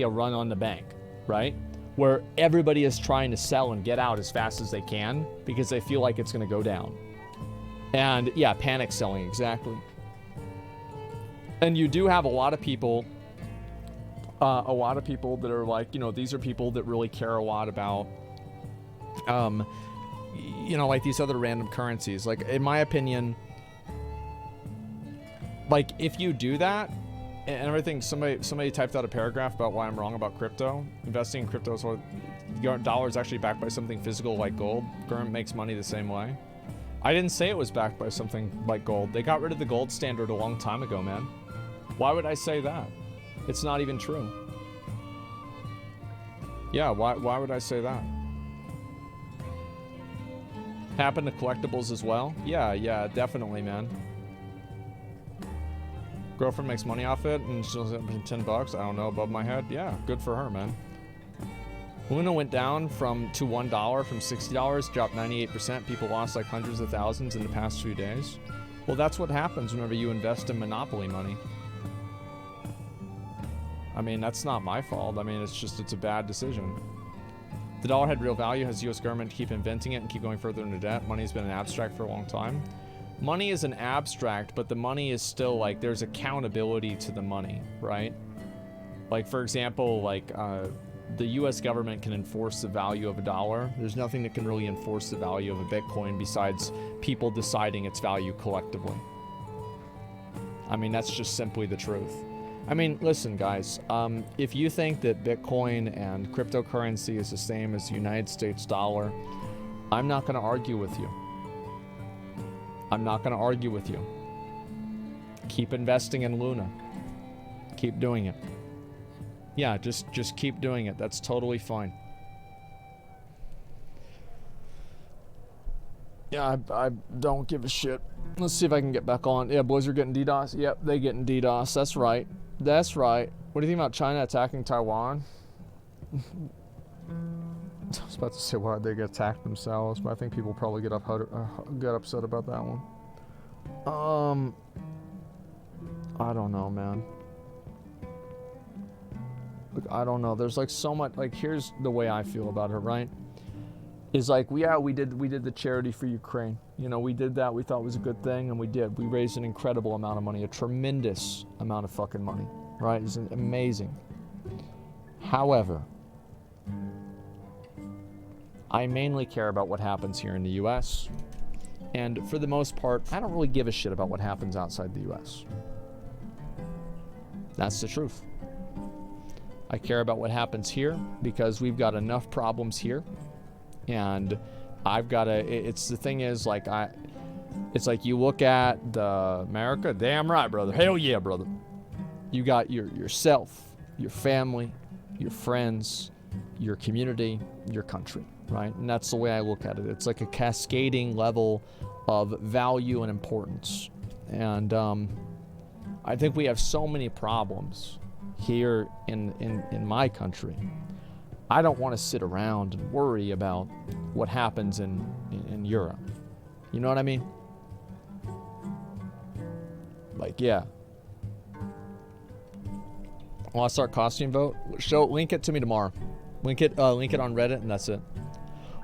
a run on the bank, right? Where everybody is trying to sell and get out as fast as they can because they feel like it's going to go down. And yeah, panic selling, exactly. And you do have a lot of people that are like, you know, these are people that really care a lot about, you know, like these other random currencies. Like, in my opinion, like, if you do that and everything, somebody typed out a paragraph about why I'm wrong about crypto. Investing in crypto is what your dollar is actually backed by something physical like gold. Government makes money the same way. I didn't say it was backed by something like gold. They got rid of the gold standard a long time ago, man. Why would I say that? It's not even true. Yeah, why would I say that? Happen to collectibles as well? Yeah, definitely, man. Girlfriend makes money off it and she'll $10. I don't know, above my head. Yeah, good for her, man. Luna went down to $1 from $60, dropped 98%. People lost like hundreds of thousands in the past few days. Well, that's what happens whenever you invest in monopoly money. I mean, that's not my fault. I mean, it's a bad decision. The dollar had real value. Has the U.S. government to keep inventing it and keep going further into debt? Money's been an abstract for a long time. Money is an abstract, but the money is still, like, there's accountability to the money, right? Like, for example, like, the U.S. government can enforce the value of a dollar. There's nothing that can really enforce the value of a Bitcoin besides people deciding its value collectively. I mean, that's just simply the truth. I mean, listen, guys, if you think that Bitcoin and cryptocurrency is the same as the United States dollar, I'm not going to argue with you. I'm not going to argue with you. Keep investing in Luna. Keep doing it. Yeah, just keep doing it. That's totally fine. Yeah, I don't give a shit. Let's see if I can get back on. Yeah, Blizzard getting DDoS. Yep, they getting DDoS. That's right. That's right. What do you think about China attacking Taiwan? I was about to say why they get attacked themselves, but I think people probably get upset about that one. I don't know, man. Look, I don't know. There's like so much. Like, here's the way I feel about it, right? Is like, we did the charity for Ukraine. You know, we did that. We thought it was a good thing, and we did. We raised an incredible amount of money, a tremendous amount of fucking money, right? It's amazing. However, I mainly care about what happens here in the U.S., and for the most part, I don't really give a shit about what happens outside the U.S. That's the truth. I care about what happens here because we've got enough problems here. And I've got to, it's the thing is, like, it's like you look at America, damn right, brother. Hell yeah, brother. You got yourself, your family, your friends, your community, your country, right? And that's the way I look at it. It's like a cascading level of value and importance. And I think we have so many problems here in my country. I don't want to sit around and worry about what happens in Europe. You know what I mean? Like, yeah. Well, I'll start costume vote. Link it to me tomorrow. Link it on Reddit, and that's it.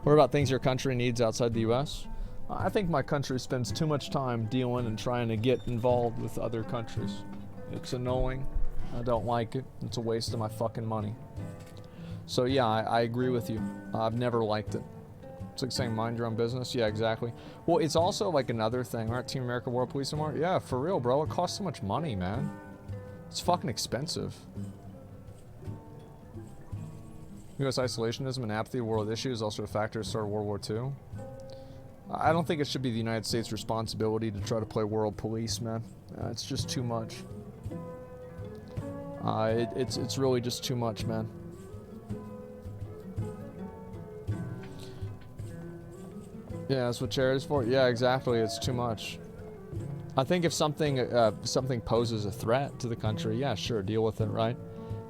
What about things your country needs outside the U.S.? I think my country spends too much time dealing and trying to get involved with other countries. It's annoying. I don't like it. It's a waste of my fucking money. So yeah, I agree with you. I've never liked it. It's like saying mind your own business. Yeah, exactly. Well, it's also like another thing. Aren't Team America World Police anymore? Yeah, for real, bro. It costs so much money, man. It's fucking expensive. U.S. isolationism and apathy of world issues also a factor to start World War II. I don't think it should be the United States' responsibility to try to play world police, man. It's just too much. It's really just too much, man. Yeah, that's what charity's for. Yeah, exactly. It's too much. I think if something poses a threat to the country, yeah, sure, deal with it, right?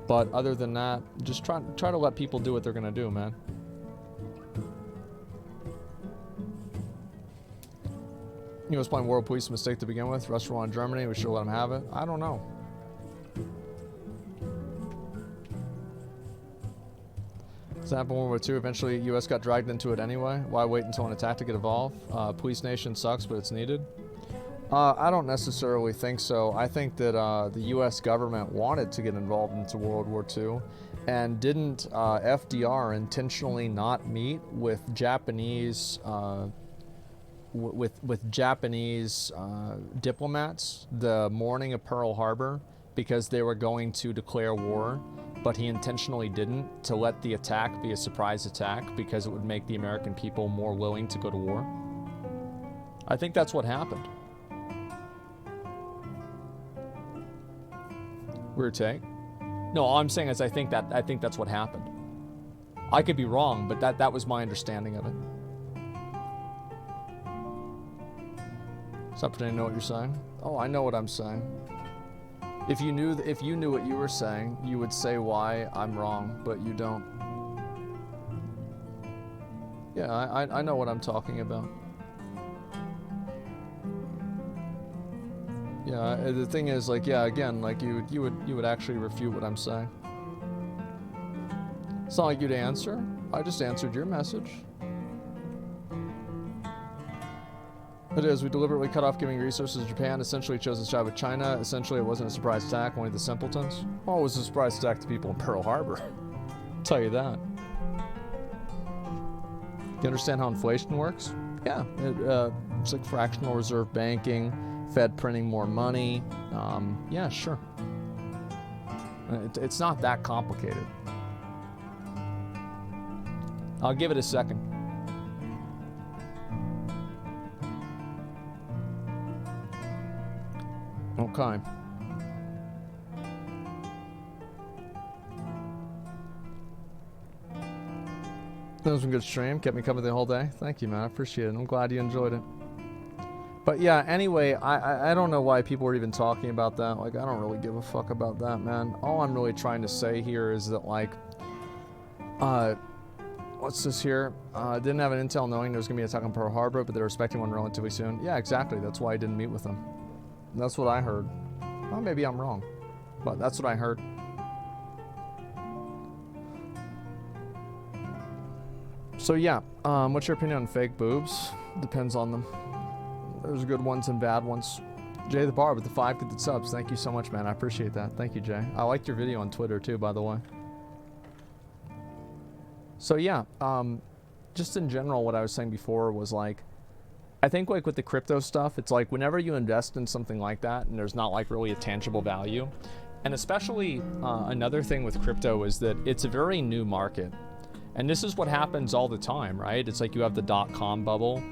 But other than that, just try to let people do what they're gonna do, man. He was playing world police, a mistake to begin with. Russia won Germany. We should let them have it. I don't know. Does that happen in World War II? Eventually, U.S. got dragged into it anyway. Why wait until an attack to get involved? Police nation sucks, but it's needed. I don't necessarily think so. I think that the U.S. government wanted to get involved into World War II, and didn't FDR intentionally not meet with Japanese Japanese diplomats the morning of Pearl Harbor because they were going to declare war, but he intentionally didn't, to let the attack be a surprise attack because it would make the American people more willing to go to war. I think that's what happened. Weird take. No, all I'm saying is I think that's what happened. I could be wrong, but that was my understanding of it. Stop pretending to know what you're saying. Oh, I know what I'm saying. If you knew what you were saying, you would say why I'm wrong, but you don't. Yeah, I know what I'm talking about. Yeah, the thing is, like, yeah, again, like you would actually refute what I'm saying. It's not like you'd answer. I just answered your message. It is. We deliberately cut off giving resources to Japan. Essentially chose to side with China. Essentially, it wasn't a surprise attack. Only the simpletons. Oh, it was a surprise attack to people in Pearl Harbor. I'll tell you that. You understand how inflation works? Yeah. It's like fractional reserve banking, Fed printing more money. Yeah, sure. It's not that complicated. I'll give it a second. Okay. That was a good stream. Kept me covered the whole day. Thank you, man. I appreciate it. I'm glad you enjoyed it. But yeah, anyway, I don't know why people are even talking about that. Like, I don't really give a fuck about that, man. All I'm really trying to say here is that, like, what's this here? Didn't have an intel knowing there was going to be an attack on Pearl Harbor, but they're expecting one relatively soon. Yeah, exactly. That's why I didn't meet with them. That's what I heard. Well, maybe I'm wrong, but that's what I heard. So yeah, what's your opinion on fake boobs? Depends on them. There's good ones and bad ones. Jay the Bar with the 5 gifted subs. Thank you so much, man. I appreciate that. Thank you, Jay. I liked your video on Twitter too, by the way. So yeah, just in general, what I was saying before was like, I think like with the crypto stuff, it's like whenever you invest in something like that and there's not like really a tangible value, and especially another thing with crypto is that it's a very new market. And this is what happens all the time, right? It's like you have the .com bubble.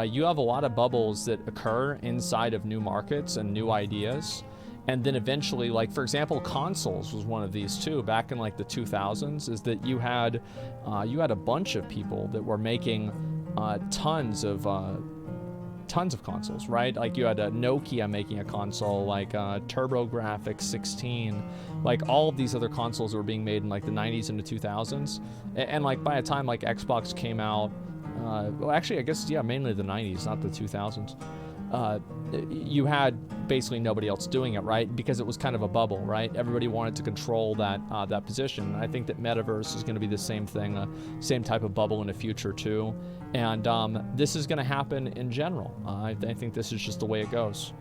You have a lot of bubbles that occur inside of new markets and new ideas. And then eventually, like for example, consoles was one of these too, back in like the 2000s, is that you had a bunch of people that were making tons of consoles, right? Like you had a Nokia making a console, like TurboGrafx 16, like all of these other consoles were being made in like the 90s and the 2000s. And like by the time like Xbox came out, well actually I guess, yeah, mainly the 90s, not the 2000s. You had basically nobody else doing it, right? Because it was kind of a bubble, right? Everybody wanted to control that that position. I think that metaverse is going to be the same thing, same type of bubble in the future too. And this is going to happen in general. I think this is just the way it goes.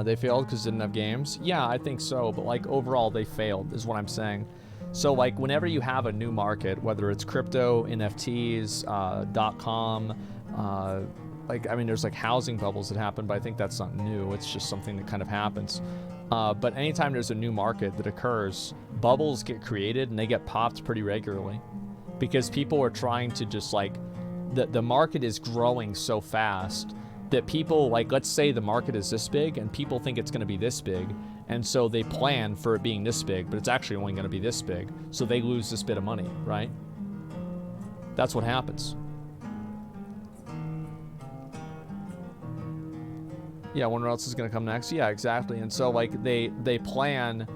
They failed because they didn't have games. Yeah, I think so. But like overall, they failed is what I'm saying. So like whenever you have a new market, whether it's crypto, NFTs, .com, like, I mean, there's like housing bubbles that happen, but I think that's not new. It's just something that kind of happens. But anytime there's a new market that occurs, bubbles get created and they get popped pretty regularly because people are trying to just like, the market is growing so fast that people, like, let's say the market is this big and people think it's going to be this big. And so they plan for it being this big, but it's actually only going to be this big. So they lose this bit of money, right? That's what happens. Yeah, I wonder what else is going to come next. Yeah, exactly. And so like they plan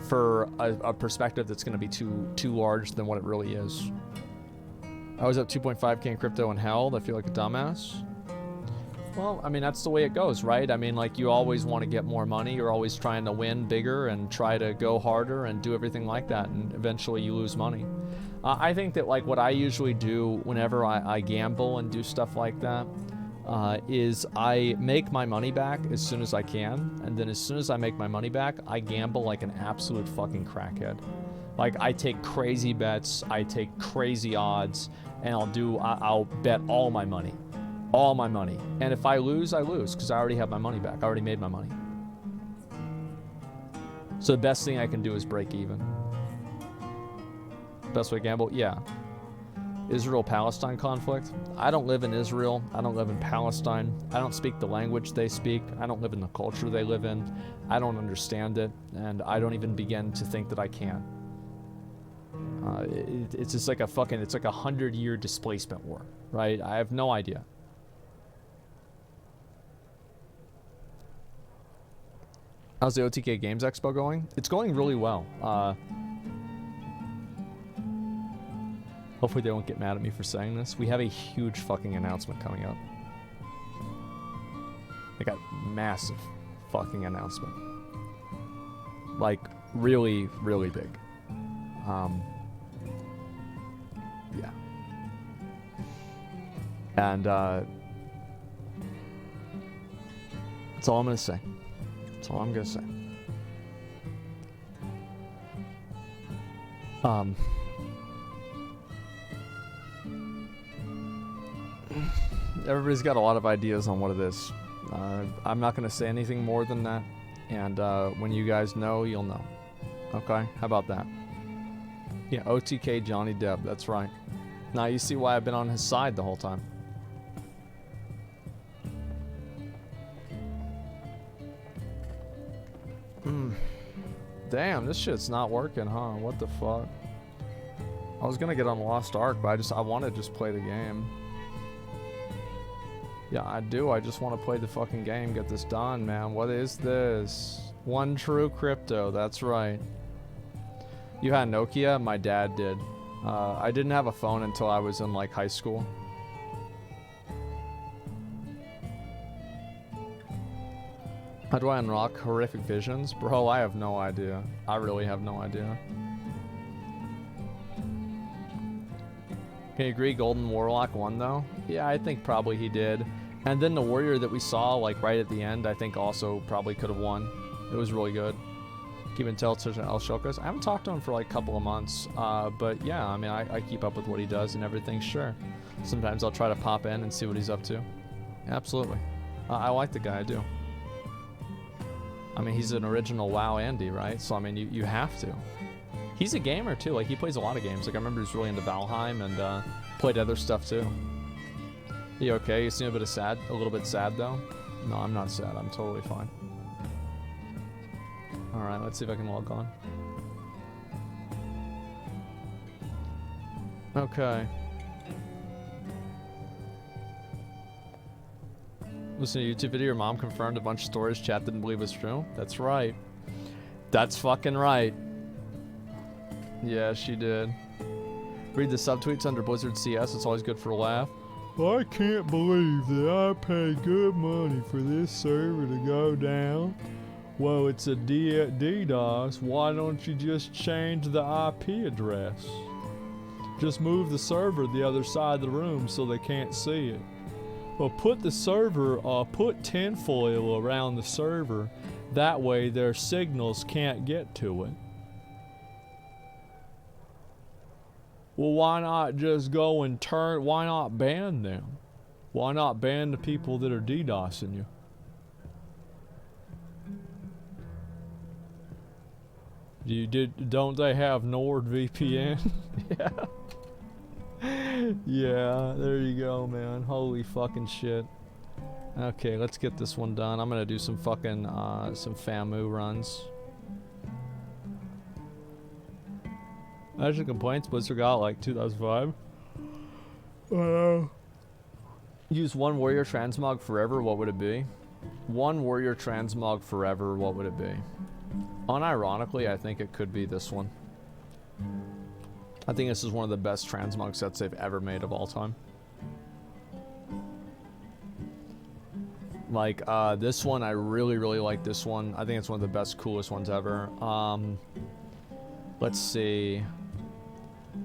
for a perspective that's going to be too large than what it really is. I was up 2.5K in crypto and held. I feel like a dumbass. Well, I mean, that's the way it goes, right? I mean, like, you always want to get more money. You're always trying to win bigger and try to go harder and do everything like that, and eventually you lose money. I think that, like, what I usually do whenever I gamble and do stuff like that is I make my money back as soon as I can, and then as soon as I make my money back, I gamble like an absolute fucking crackhead. Like, I take crazy bets, I take crazy odds, and I'll bet all my money. All my money. And if I lose, I lose, because I already have my money back. I already made my money. So the best thing I can do is break even. Best way to gamble? Yeah. Israel-Palestine conflict? I don't live in Israel. I don't live in Palestine. I don't speak the language they speak. I don't live in the culture they live in. I don't understand it. And I don't even begin to think that I can. It's just like it's like a 100-year displacement war, right? I have no idea. How's the OTK Games Expo going? It's going really well. Hopefully they won't get mad at me for saying this. We have a huge fucking announcement coming up. Like a massive fucking announcement. Like, really, really big. Yeah. And, that's all I'm gonna say. That's all I'm gonna say. Everybody's got a lot of ideas on what it is. I'm not gonna say anything more than that. And when you guys know, you'll know. Okay? How about that? Yeah, OTK Johnny Depp. That's right. Now you see why I've been on his side the whole time. Damn, this shit's not working, huh? What the fuck? I was gonna get on Lost Ark, but I want to just play the game. Yeah, I do. I just want to play the fucking game, get this done, man. What is this? One True Crypto, that's right. You had Nokia? My dad did. I didn't have a phone until I was in, like, high school. How do I unlock horrific visions? Bro, I have no idea. I really have no idea. Can you agree Golden Warlock won, though? Yeah, I think probably he did. And then the warrior that we saw, like, right at the end, I think also probably could have won. It was really good. Keep in touch with El Shokas. I haven't talked to him for, like, a couple of months. But, yeah, I mean, I keep up with what he does and everything, sure. Sometimes I'll try to pop in and see what he's up to. Absolutely. I like the guy, I do. I mean, he's an original WoW Andy, right? So, I mean, you have to. He's a gamer, too. Like, he plays a lot of games. Like, I remember he was really into Valheim and played other stuff, too. You okay? You seem a little bit sad, though? No, I'm not sad. I'm totally fine. Alright, let's see if I can log on. Okay. Listen to a YouTube video, your mom confirmed a bunch of stories chat didn't believe was true. That's right. That's fucking right. Yeah, she did. Read the subtweets under Blizzard CS, it's always good for a laugh. I can't believe that I paid good money for this server to go down. Well, it's a DDoS. Why don't you just change the IP address? Just move the server the other side of the room so they can't see it. Well, put the server, put tinfoil around the server. That way their signals can't get to it. Well, why not just go and why not ban them? Why not ban the people that are DDoSing you? Don't they have NordVPN? Yeah. Yeah, there you go, man. Holy fucking shit. Okay, let's get this one done. I'm gonna do some fucking, some FAMU runs. Actually, complaints Blizzard got like 2005. Use one warrior transmog forever, what would it be? One warrior transmog forever, what would it be? Unironically, I think it could be this one. I think this is one of the best transmog sets they've ever made of all time. Like, this one, I really, really like this one. I think it's one of the best, coolest ones ever. Let's see.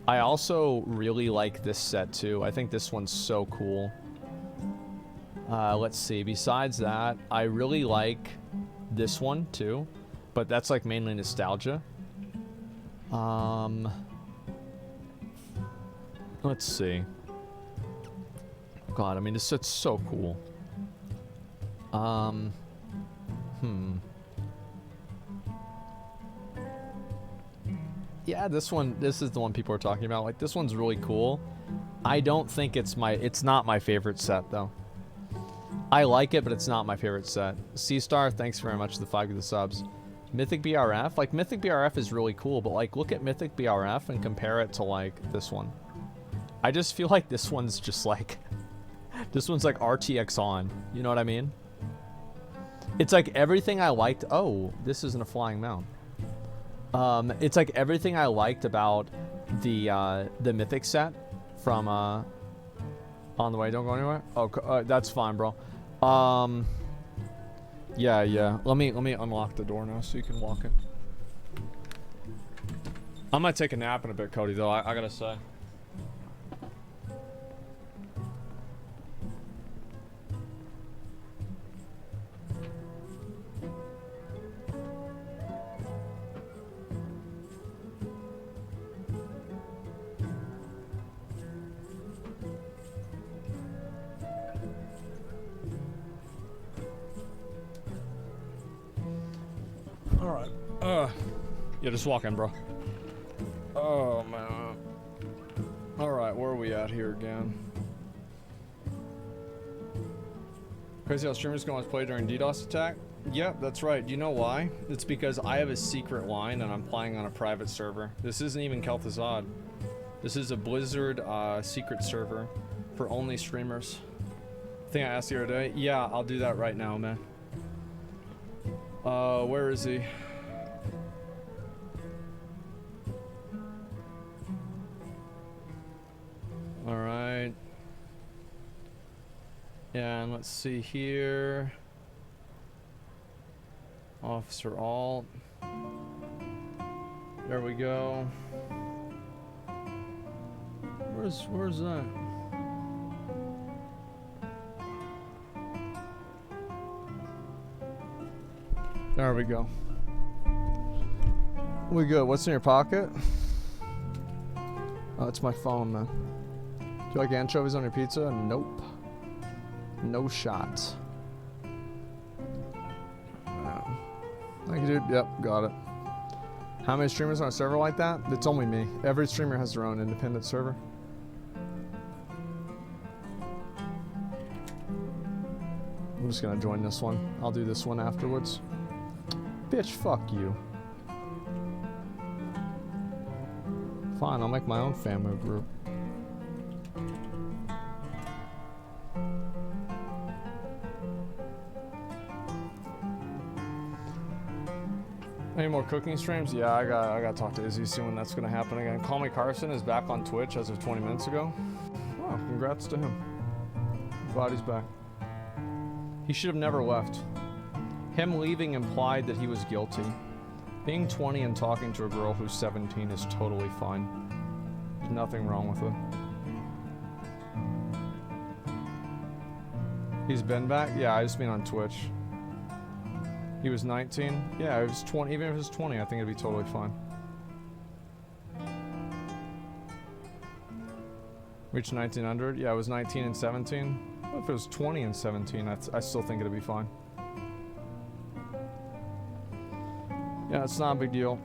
I also really like this set, too. I think this one's so cool. Let's see. Besides that, I really like this one, too. But that's, like, mainly nostalgia. Let's see. God, I mean, this set's so cool. Yeah, this is the one people are talking about. Like, this one's really cool. I don't think it's not my favorite set, though. I like it, but it's not my favorite set. C-Star, thanks very much for the 5 of the subs. Mythic BRF? Like, Mythic BRF is really cool, but, like, look at Mythic BRF and compare it to, like, this one. I just feel like this one's just, like... this one's, like, RTX on. You know what I mean? It's, like, everything I liked... Oh, this isn't a flying mount. It's, like, everything I liked about the Mythic set from, On the way, don't go anywhere? Oh, that's fine, bro. Yeah. Let me unlock the door now so you can walk in. I might take a nap in a bit, Cody, though, I gotta say. Alright. Yeah, just walk in, bro. Oh, man. Alright, where are we at here again? Crazy how streamers can always play during DDoS attack? Yep, that's right. Do you know why? It's because I have a secret line and I'm playing on a private server. This isn't even Kel'Thuzad. This is a Blizzard secret server for only streamers. I think I asked the other day. Yeah, I'll do that right now, man. Where is he? Alright. Yeah, and let's see here. Officer Alt. There we go. Where's that? There we go. We good. What's in your pocket? Oh, it's my phone, man. Do you like anchovies on your pizza? Nope. No shot. Thank you, dude. Yep, got it. How many streamers on a server like that? It's only me. Every streamer has their own independent server. I'm just gonna join this one. I'll do this one afterwards. Bitch, fuck you. Fine, I'll make my own family group. Any more cooking streams? Yeah, I gotta talk to Izzy soon when that's gonna happen again. Call Me Carson is back on Twitch as of 20 minutes ago. Wow, congrats to him. Glad he's back. He should have never left. Him leaving implied that he was guilty. Being 20 and talking to a girl who's 17 is totally fine. There's nothing wrong with it. He's been back? Yeah, I just mean on Twitch. He was 19? Yeah, it was 20. Even if it was 20, I think it'd be totally fine. Reached 1900? Yeah, it was 19 and 17. What if it was 20 and 17? I still think it'd be fine. Yeah, it's not a big deal.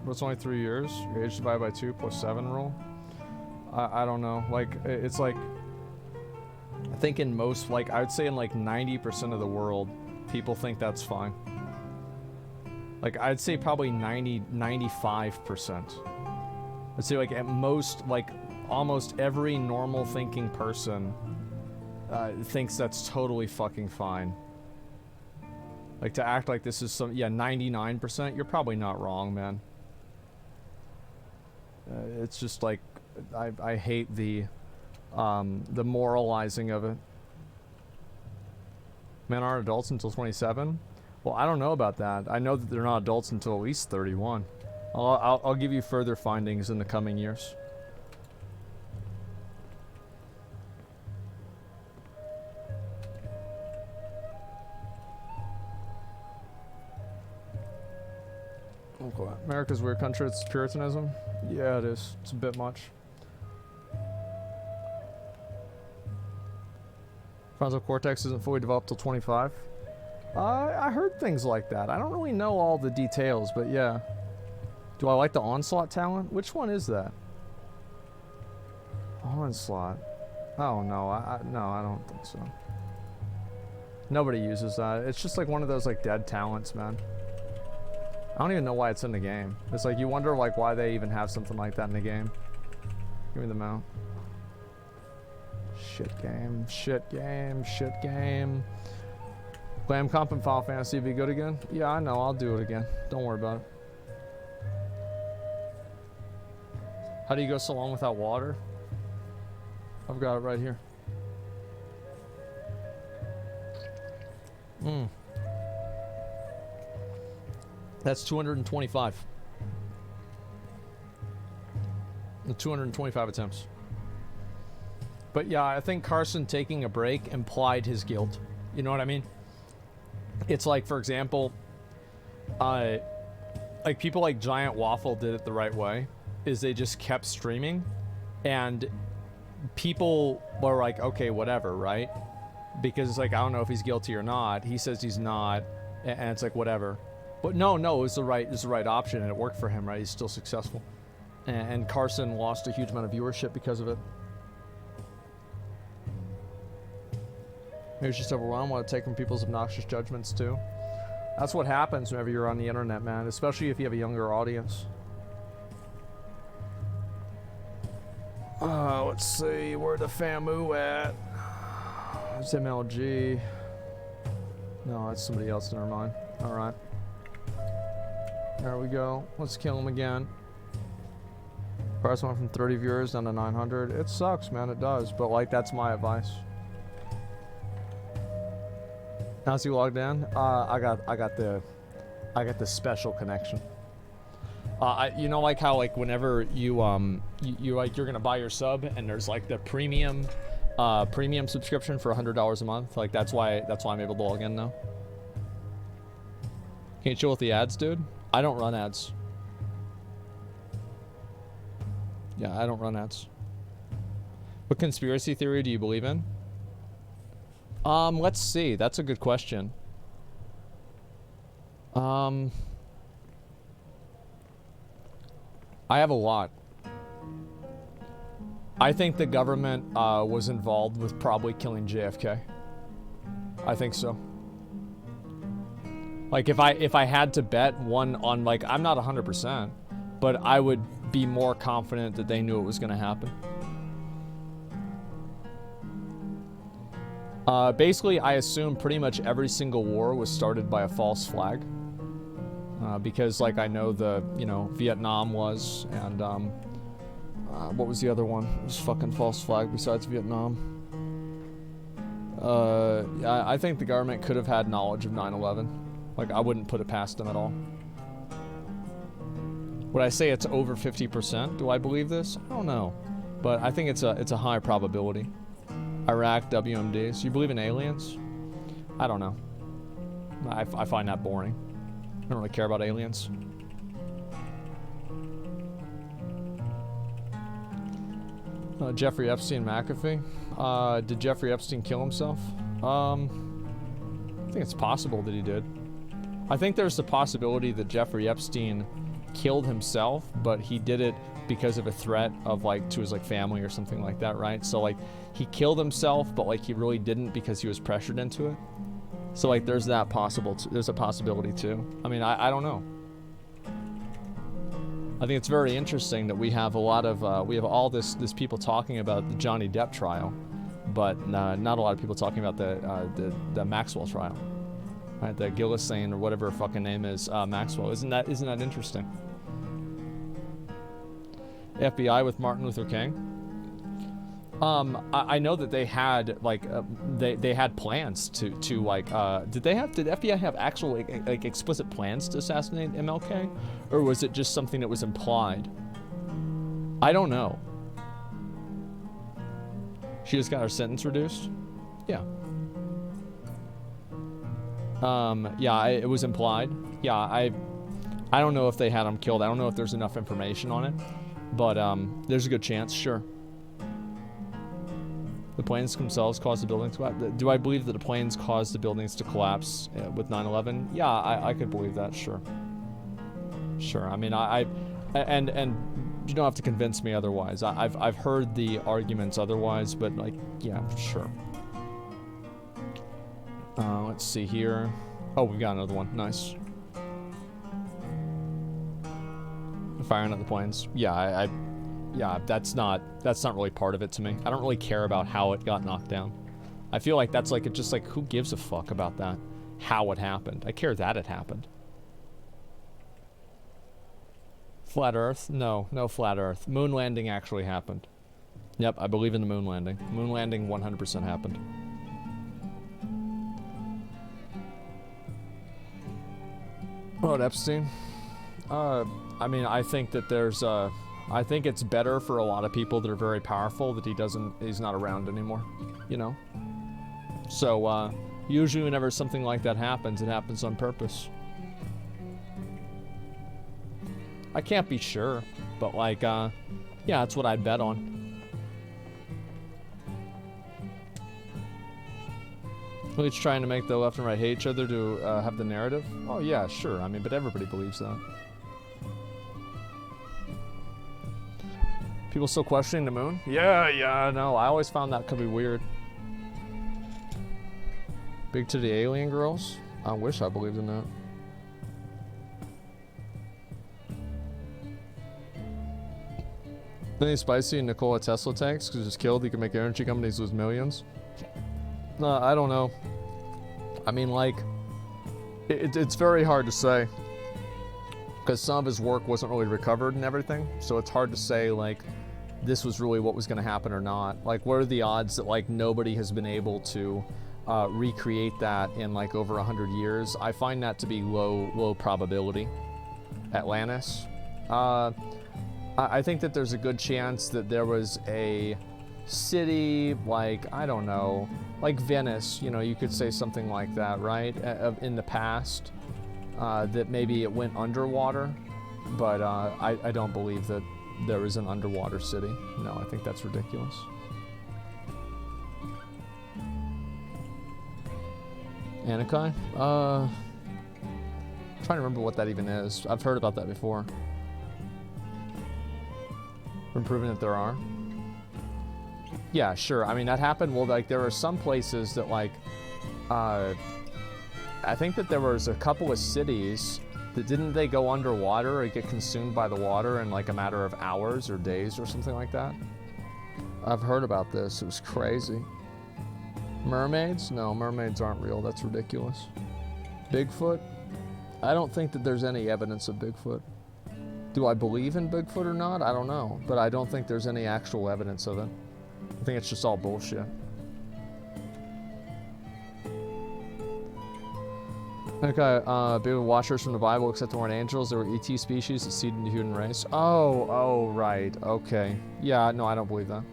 But it's only 3 years. Your age divided by 2 plus 7 rule. I don't know. Like, it's like... I think in most, like, I would say in like 90% of the world, people think that's fine. Like, I'd say probably 95%. I'd say like at most, like almost every normal thinking person thinks that's totally fucking fine. Like to act like this is some, yeah, 99%, you're probably not wrong, man. It's just like, I hate the moralizing of it. Men aren't adults until 27? Well, I don't know about that. I know that they're not adults until at least 31. I'll give you further findings in the coming years. Okay. America's a weird country. It's Puritanism. Yeah, it is. It's a bit much. Frontal cortex isn't fully developed till 25. I heard things like that. I don't really know all the details, but yeah. Do I like the Onslaught talent? Which one is that? Onslaught. Oh no, no, I don't think so. Nobody uses that. It's just like one of those like dead talents, man. I don't even know why it's in the game. It's like you wonder like why they even have something like that in the game. Give me the mount. Shit game, shit game, shit game. Glam comp and Final Fantasy be good again? Yeah, I know, I'll do it again. Don't worry about it. How do you go so long without water? I've got it right here. That's 225. 225 attempts. But yeah, I think Carson taking a break implied his guilt. You know what I mean? It's like, for example, like people like Giant Waffle did it the right way, is they just kept streaming, and people were like, okay, whatever, right? Because it's like, I don't know if he's guilty or not. He says he's not, and it's like, whatever. But no, it was the right option, and it worked for him, right? He's still successful. And Carson lost a huge amount of viewership because of it. Maybe it's just overwhelmed, want to take from people's obnoxious judgments too. That's what happens whenever you're on the internet, man, especially if you have a younger audience. Let's see, where the FAMU at? It's MLG. No, that's somebody else, never mind. Alright. There we go. Let's kill him again. Price went from 30 viewers down to 900. It sucks, man, it does. But, like, that's my advice. How's you logged in? I got the special connection. You know, like how, like, whenever you like, you're gonna buy your sub and there's like the premium subscription for $100 a month. Like, that's why I'm able to log in now. Can't chill with the ads, dude. I don't run ads. Yeah, I don't run ads. What conspiracy theory do you believe in? Let's see. That's a good question. I have a lot. I think the government was involved with probably killing JFK. I think so. Like, if I had to bet one on, like, I'm not 100%, but I would be more confident that they knew it was going to happen. Basically, I assume pretty much every single war was started by a false flag. Because, like, I know the, you know, Vietnam was, and, what was the other one? It was fucking false flag besides Vietnam. I think the government could have had knowledge of 9/11. Like, I wouldn't put it past them at all. Would I say it's over 50%? Do I believe this? I don't know. But I think it's a high probability. Iraq, WMDs. You believe in aliens? I don't know. I find that boring. I don't really care about aliens. Jeffrey Epstein McAfee. Did Jeffrey Epstein kill himself? I think it's possible that he did. I think there's the possibility that Jeffrey Epstein killed himself, but he did it because of a threat of, like, to his, like, family or something like that, right? So, like, he killed himself, but, like, he really didn't because he was pressured into it. So, like, there's that there's a possibility too. I mean, I don't know. I think it's very interesting that we have a lot of we have all this people talking about the Johnny Depp trial, but not a lot of people talking about the Maxwell trial, right? The Gillisane or whatever her fucking name is, Maxwell. Isn't that interesting? FBI with Martin Luther King. I know that they had, like, they had plans to like, did FBI have actual, like, explicit plans to assassinate MLK? Or was it just something that was implied? I don't know. She just got her sentence reduced? Yeah. Yeah, it was implied. Yeah, I don't know if they had him killed. I don't know if there's enough information on it. But, there's a good chance, sure. The planes themselves caused the buildings to collapse. Do I believe that the planes caused the buildings to collapse with 9/11? Yeah, I could believe that, sure. Sure, I mean, and you don't have to convince me otherwise. I've heard the arguments otherwise, but, like, yeah, sure. Let's see here. Oh, we've got another one, nice. Firing at the planes. Yeah, yeah, that's not really part of it to me. I don't really care about how it got knocked down. I feel like that's like, just like, who gives a fuck about that? How it happened. I care that it happened. Flat Earth? No flat Earth. Moon landing actually happened. Yep, I believe in the moon landing. Moon landing 100% happened. What about Epstein? I mean, I think that there's I think it's better for a lot of people that are very powerful that he's not around anymore, you know? So, usually whenever something like that happens, it happens on purpose. I can't be sure, but, like, yeah, that's what I'd bet on. Each trying to make the left and right hate each other to have the narrative? Oh, yeah, sure. I mean, but everybody believes that. People still questioning the moon? Yeah, no, I always found that could be weird. Big titty alien girls? I wish I believed in that. Anything spicy Nikola Tesla tanks because it's killed. He can make energy companies lose millions. I don't know. I mean, like, it's very hard to say because some of his work wasn't really recovered and everything. So it's hard to say, like, this was really what was going to happen or not. Like, what are the odds that, like, nobody has been able to recreate that in, like, over 100 years? I find that to be low probability. Atlantis. I think that there's a good chance that there was a city, like, I don't know, like Venice, you know, you could say something like that, right? In the past, that maybe it went underwater, but I don't believe that there is an underwater city. No, I think that's ridiculous. Anakai? I'm trying to remember what that even is. I've heard about that before. Been proven that there are. Yeah, sure. I mean, that happened. Well, like, there are some places that, like, I think that there was a couple of cities that didn't they go underwater or get consumed by the water in, like, a matter of hours or days or something like that? I've heard about this. It was crazy. Mermaids? No, mermaids aren't real. That's ridiculous. Bigfoot? I don't think that there's any evidence of Bigfoot. Do I believe in Bigfoot or not? I don't know. But I don't think there's any actual evidence of it. I think it's just all bullshit. Okay, being watchers from the Bible, except they weren't angels. They were ET species that seeded the human race. Oh, right. Okay. Yeah, no, I don't believe that.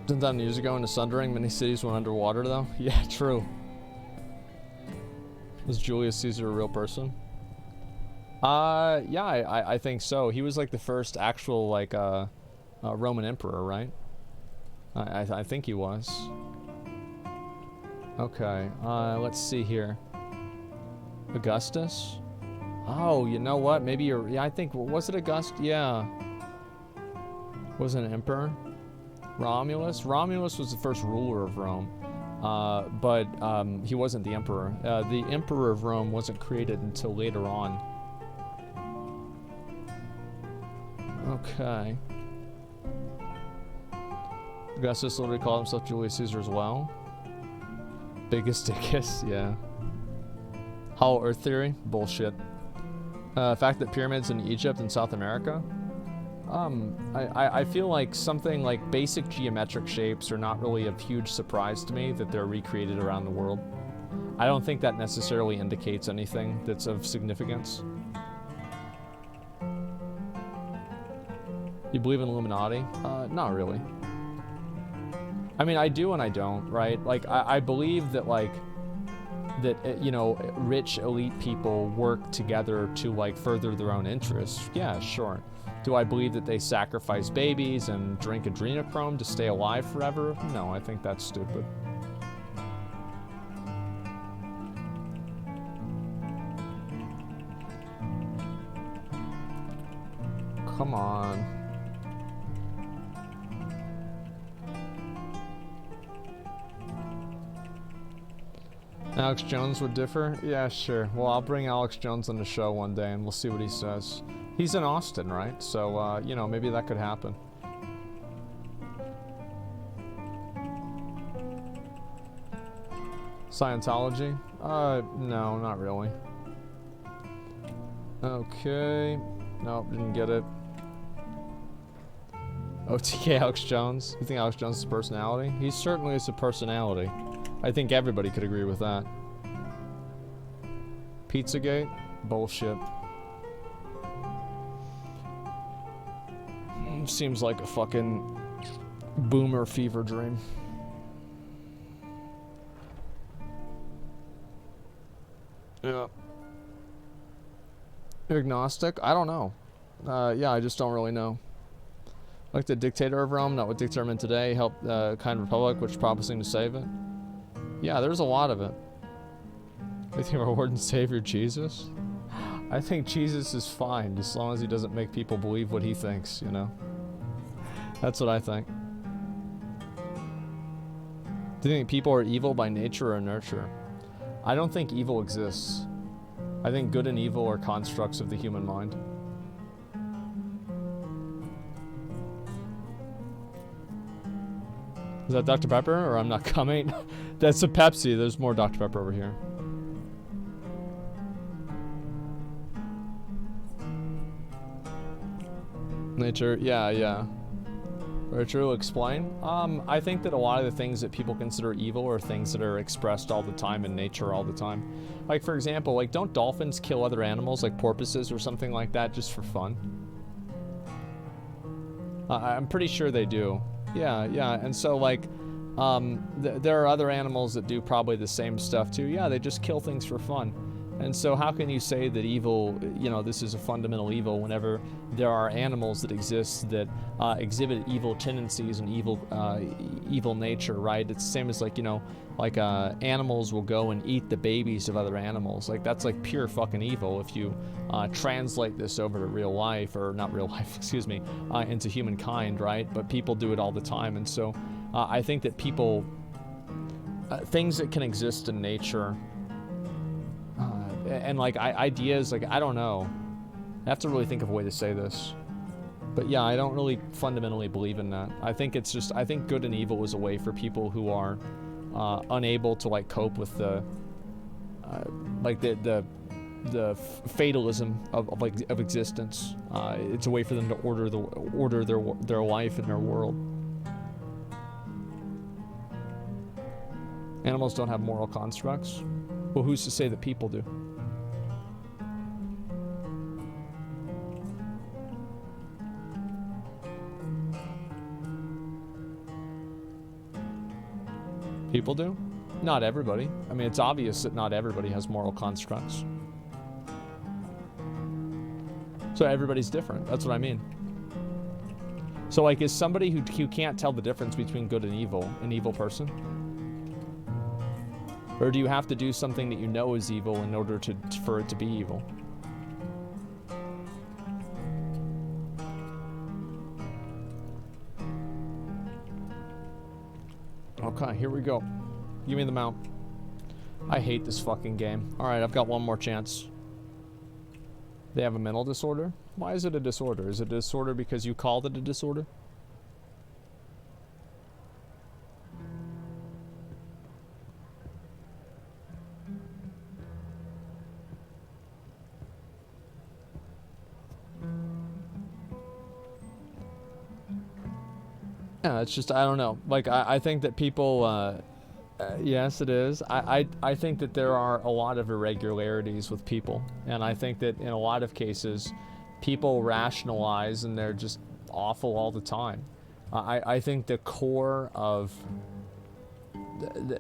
Didn't that years ago in the Sundering, many cities went underwater, though? Yeah, true. Was Julius Caesar a real person? Yeah, I think so. He was like the first actual, like, Roman emperor, right? I think he was. Okay, let's see here. Augustus? Oh, you know what? Maybe you're... Yeah, I think... Was it Augustus? Yeah. Was it an emperor? Romulus? Romulus was the first ruler of Rome. But he wasn't the emperor. The emperor of Rome wasn't created until later on. Okay. Augustus literally called himself Julius Caesar as well. Biggest dickus, yeah. Hollow Earth theory? Bullshit. Fact that pyramids in Egypt and South America? I feel like something like basic geometric shapes are not really a huge surprise to me that they're recreated around the world. I don't think that necessarily indicates anything that's of significance. You believe in Illuminati? Not really. I mean, I do and I don't, right? Like, I believe that, like, that, you know, rich elite people work together to, like, further their own interests. Yeah, sure. Do I believe that they sacrifice babies and drink adrenochrome to stay alive forever? No, I think that's stupid. Come on. Alex Jones would differ? Yeah, sure. Well, I'll bring Alex Jones on the show one day and we'll see what he says. He's in Austin, right? So, you know, maybe that could happen. Scientology? No, not really. Okay. Nope, didn't get it. OTK Alex Jones? You think Alex Jones is a personality? He certainly is a personality. I think everybody could agree with that. Pizzagate? Bullshit. Seems like a fucking boomer fever dream. Yeah. Agnostic? I don't know. Yeah, I just don't really know. Like the dictator of Rome, not what dictator meant today, helped kind republic, which promising to save it. Yeah, there's a lot of it. You think our Lord and Savior Jesus? I think Jesus is fine as long as he doesn't make people believe what he thinks, you know? That's what I think. Do you think people are evil by nature or nurture? I don't think evil exists. I think good and evil are constructs of the human mind. Is that Dr. Pepper or I'm not coming? That's a Pepsi. There's more Dr. Pepper over here. Nature, yeah. Very true. Explain. I think that a lot of the things that people consider evil are things that are expressed all the time in nature all the time. Like, for example, like, don't dolphins kill other animals like porpoises or something like that just for fun? I'm pretty sure they do. Yeah. And so, like, there are other animals that do probably the same stuff too. Yeah, they just kill things for fun. And so how can you say that evil, you know, this is a fundamental evil whenever there are animals that exist that exhibit evil tendencies and evil nature, right? It's the same as, like, you know, like animals will go and eat the babies of other animals. Like, that's like pure fucking evil if you translate this over to real life, or not real life, excuse me, into humankind, right? But people do it all the time. And so I think that people, things that can exist in nature, and like ideas, like, I don't know. I have to really think of a way to say this. But yeah, I don't really fundamentally believe in that. I think it's just, I think good and evil is a way for people who are unable to, like, cope with the like the fatalism of existence. It's a way for them to order their life and their world. Animals don't have moral constructs. Well, who's to say that people do? People do? Not everybody. I mean, it's obvious that not everybody has moral constructs. So everybody's different. That's what I mean. So, like, is somebody who can't tell the difference between good and evil an evil person? Or do you have to do something that you know is evil in order for it to be evil? Okay, here we go. Give me the mount. I hate this fucking game. Alright, I've got one more chance. They have a mental disorder? Why is it a disorder? Is it a disorder because you called it a disorder? Yeah, it's just, I don't know. Like, I think that people, yes, it is. I think that there are a lot of irregularities with people. And I think that in a lot of cases, people rationalize and they're just awful all the time. I think the core of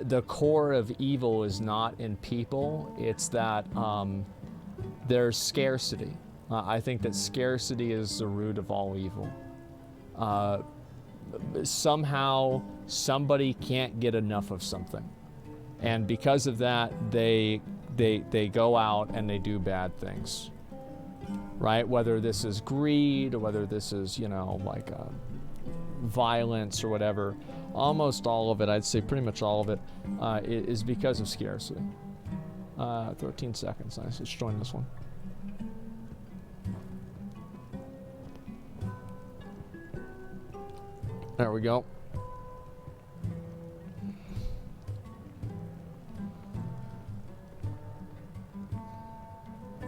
the core of evil is not in people. It's that there's scarcity. I think that scarcity is the root of all evil. Somehow somebody can't get enough of something, and because of that they go out and they do bad things, right? Whether this is greed or whether this is, you know, like violence or whatever, almost all of it, I'd say pretty much all of it, is because of scarcity. 13 seconds. Nice. Let's join this one. There we go.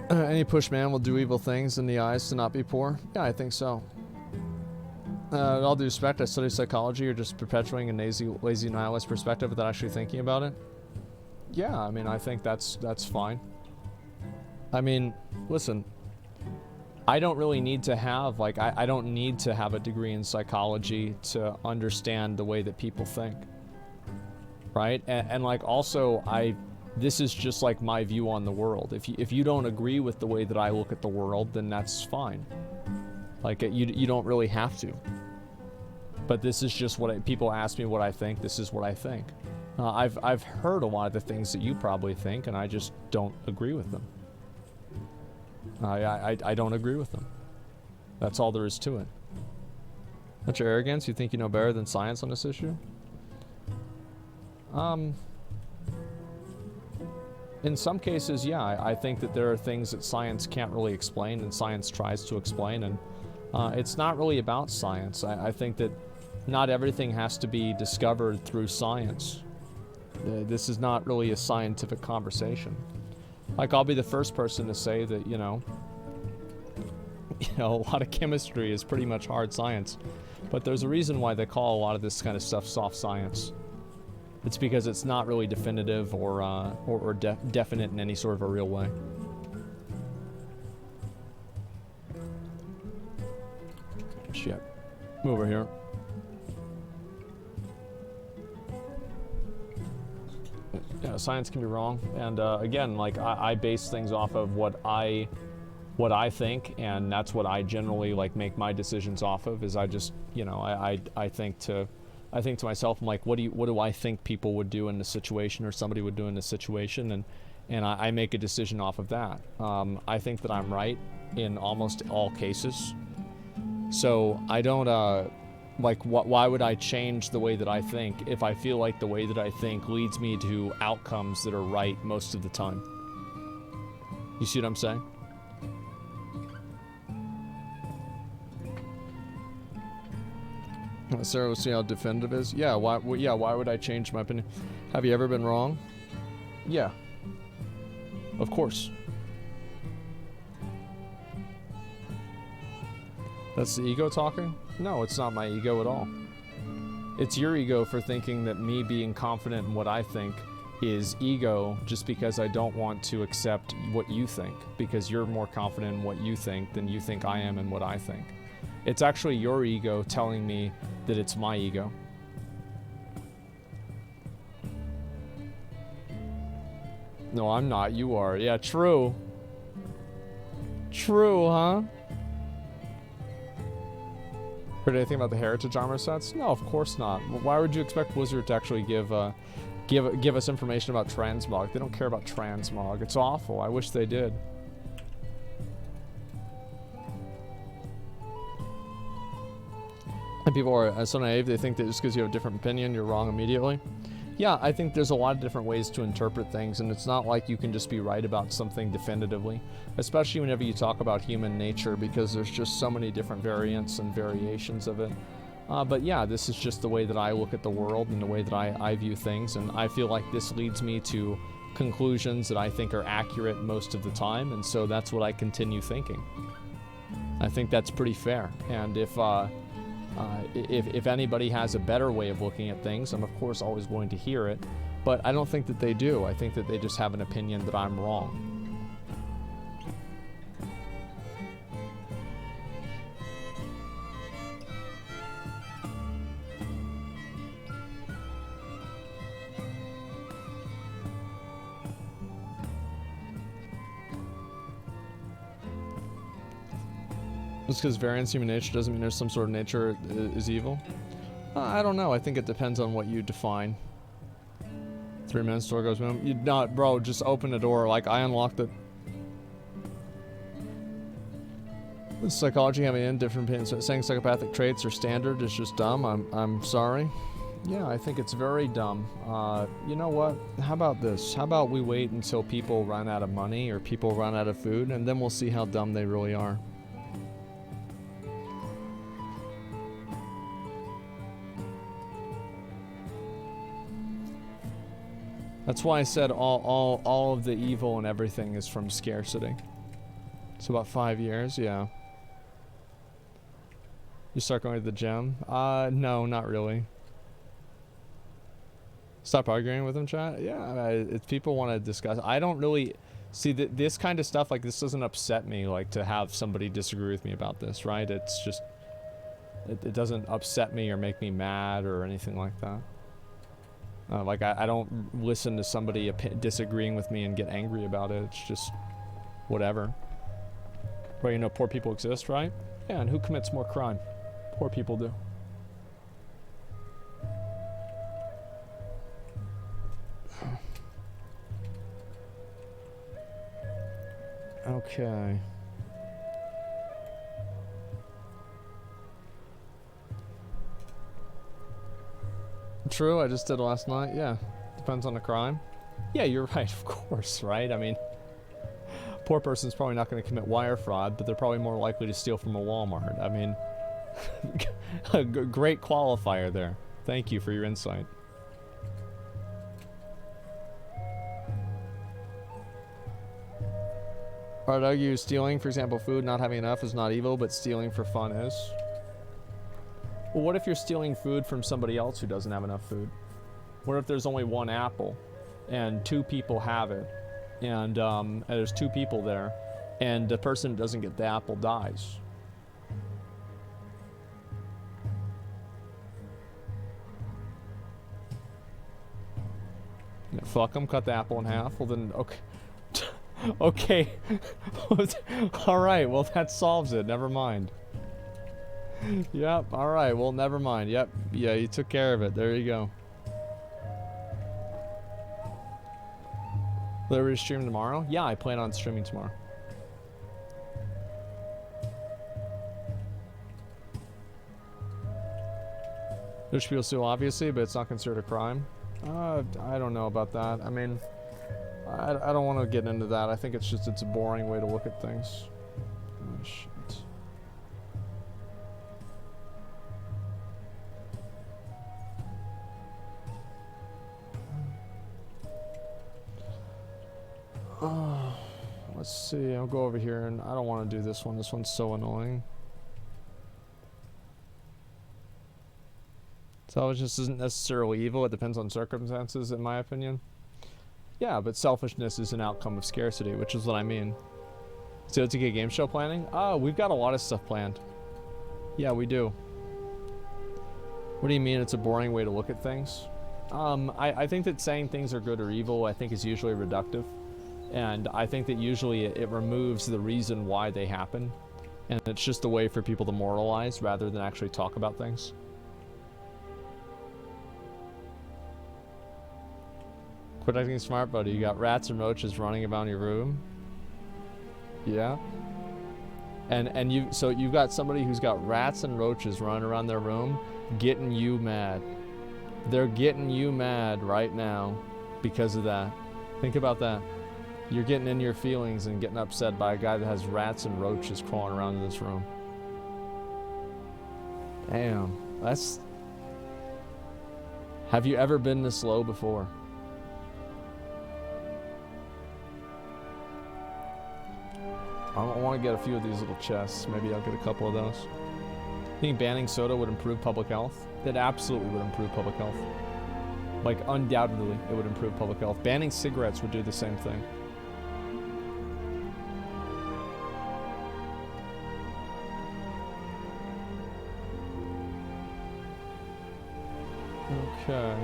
Any push man will do evil things in the eyes to not be poor? Yeah, I think so. With all due respect, I study psychology. You're just perpetuating a lazy nihilist perspective without actually thinking about it. Yeah, I mean, I think that's fine. I mean, listen, I don't really need to have, like, I don't need to have a degree in psychology to understand the way that people think, right? And like, also, this is just like my view on the world. If you don't agree with the way that I look at the world, then that's fine. Like, you don't really have to. But this is just what people ask me what I think. This is what I think. I've heard a lot of the things that you probably think, and I just don't agree with them. I don't agree with them. That's all there is to it. That's your arrogance? You think you know better than science on this issue? In some cases, yeah, I think that there are things that science can't really explain and science tries to explain, and it's not really about science. I think that not everything has to be discovered through science. This is not really a scientific conversation. Like, I'll be the first person to say that, you know, a lot of chemistry is pretty much hard science. But there's a reason why they call a lot of this kind of stuff soft science. It's because it's not really definitive or definite in any sort of a real way. Shit. Move over here. Yeah, science can be wrong. And again, like, I base things off of what I think, and that's what I generally like make my decisions off of. Is I just, you know, I think to myself, I'm like, what do I think people would do in this situation, or somebody would do in this situation, and I make a decision off of that. I think that I'm right in almost all cases, so I don't like, why would I change the way that I think if I feel like the way that I think leads me to outcomes that are right most of the time? You see what I'm saying? Sarah, we'll see how definitive it is. Yeah, why would I change my opinion? Have you ever been wrong? Yeah. Of course. That's the ego talking? No, it's not my ego at all. It's your ego for thinking that me being confident in what I think is ego just because I don't want to accept what you think, because you're more confident in what you think than you think I am in what I think. It's actually your ego telling me that it's my ego. No, I'm not. You are. Yeah, true. True, huh? Heard anything about the heritage armor sets? No, of course not. Why would you expect Blizzard to actually give us information about Transmog? They don't care about Transmog. It's awful. I wish they did. And people are so naive, they think that just because you have a different opinion, you're wrong immediately. Yeah, I think there's a lot of different ways to interpret things, and it's not like you can just be right about something definitively, especially whenever you talk about human nature, because there's just so many different variants and variations of it. But yeah, this is just the way that I look at the world and the way that I view things, and I feel like this leads me to conclusions that I think are accurate most of the time, and so that's what I continue thinking. I think that's pretty fair, and if anybody has a better way of looking at things, I'm of course always going to hear it, but I don't think that they do. I think that they just have an opinion that I'm wrong. Just because variance human nature doesn't mean there's some sort of nature is evil? I don't know. I think it depends on what you define. 3 minutes, door goes boom. You not, bro. Just open the door. Like, I unlocked it. The psychology having in different opinions. Saying psychopathic traits are standard is just dumb. I'm sorry. Yeah, I think it's very dumb. You know what? How about this? How about we wait until people run out of money or people run out of food, and then we'll see how dumb they really are. That's why I said all of the evil and everything is from scarcity. So about 5 years, yeah. You start going to the gym? No, not really. Stop arguing with them, chat? Yeah, if people want to discuss, I don't really see that this kind of stuff, like, this doesn't upset me, like, to have somebody disagree with me about this, right? It's just, it doesn't upset me or make me mad or anything like that. Like, I don't listen to somebody disagreeing with me and get angry about it. It's just whatever. But you know, poor people exist, right? Yeah, and who commits more crime? Poor people do. Okay. true. I just did it last night. Yeah. Depends on the crime. Yeah, you're right, of course, right? I mean, poor person's probably not going to commit wire fraud, but they're probably more likely to steal from a Walmart. I mean, a great qualifier there. Thank you for your insight. I'd argue stealing, for example, food, not having enough is not evil, but stealing for fun is. Well, what if you're stealing food from somebody else who doesn't have enough food? What if there's only one apple and 2 people have it, and there's 2 people there, and the person who doesn't get the apple dies? Yeah, fuck them, cut the apple in half. Well then, okay. Okay. Alright, well that solves it. Never mind. Yep, alright, well never mind. Yep, yeah, you took care of it. There you go. Liberty stream tomorrow? Yeah, I plan on streaming tomorrow. There's people still obviously, but it's not considered a crime. I don't know about that. I mean, I don't want to get into that. I think it's a boring way to look at things. Oh, shit. Let's see. I'll go over here, and I don't want to do this one. This one's so annoying. Selfishness isn't necessarily evil. It depends on circumstances, in my opinion. Yeah, but selfishness is an outcome of scarcity, which is what I mean. So to get game show planning? Oh, we've got a lot of stuff planned. Yeah, we do. What do you mean it's a boring way to look at things? I think that saying things are good or evil, I think is usually reductive. And I think that usually it removes the reason why they happen. And it's just a way for people to moralize rather than actually talk about things. Quit acting smart, buddy. You got rats and roaches running around your room. Yeah. And you've got somebody who's got rats and roaches running around their room, getting you mad. They're getting you mad right now because of that. Think about that. You're getting in your feelings and getting upset by a guy that has rats and roaches crawling around in this room. Damn, that's... Have you ever been this low before? I want to get a few of these little chests. Maybe I'll get a couple of those. I think banning soda would improve public health. It absolutely would improve public health. Like, undoubtedly, it would improve public health. Banning cigarettes would do the same thing. Okay.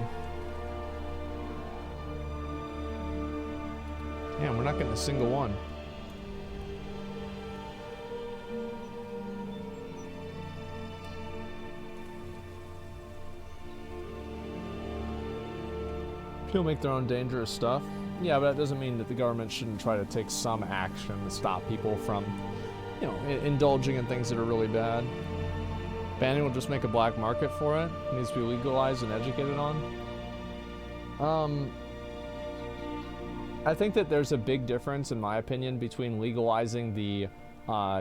Damn, we're not getting a single one. People make their own dangerous stuff. Yeah, but that doesn't mean that the government shouldn't try to take some action to stop people from, you know, indulging in things that are really bad. Banning will just make a black market for it. It needs to be legalized and educated on. I think that there's a big difference, in my opinion, between legalizing the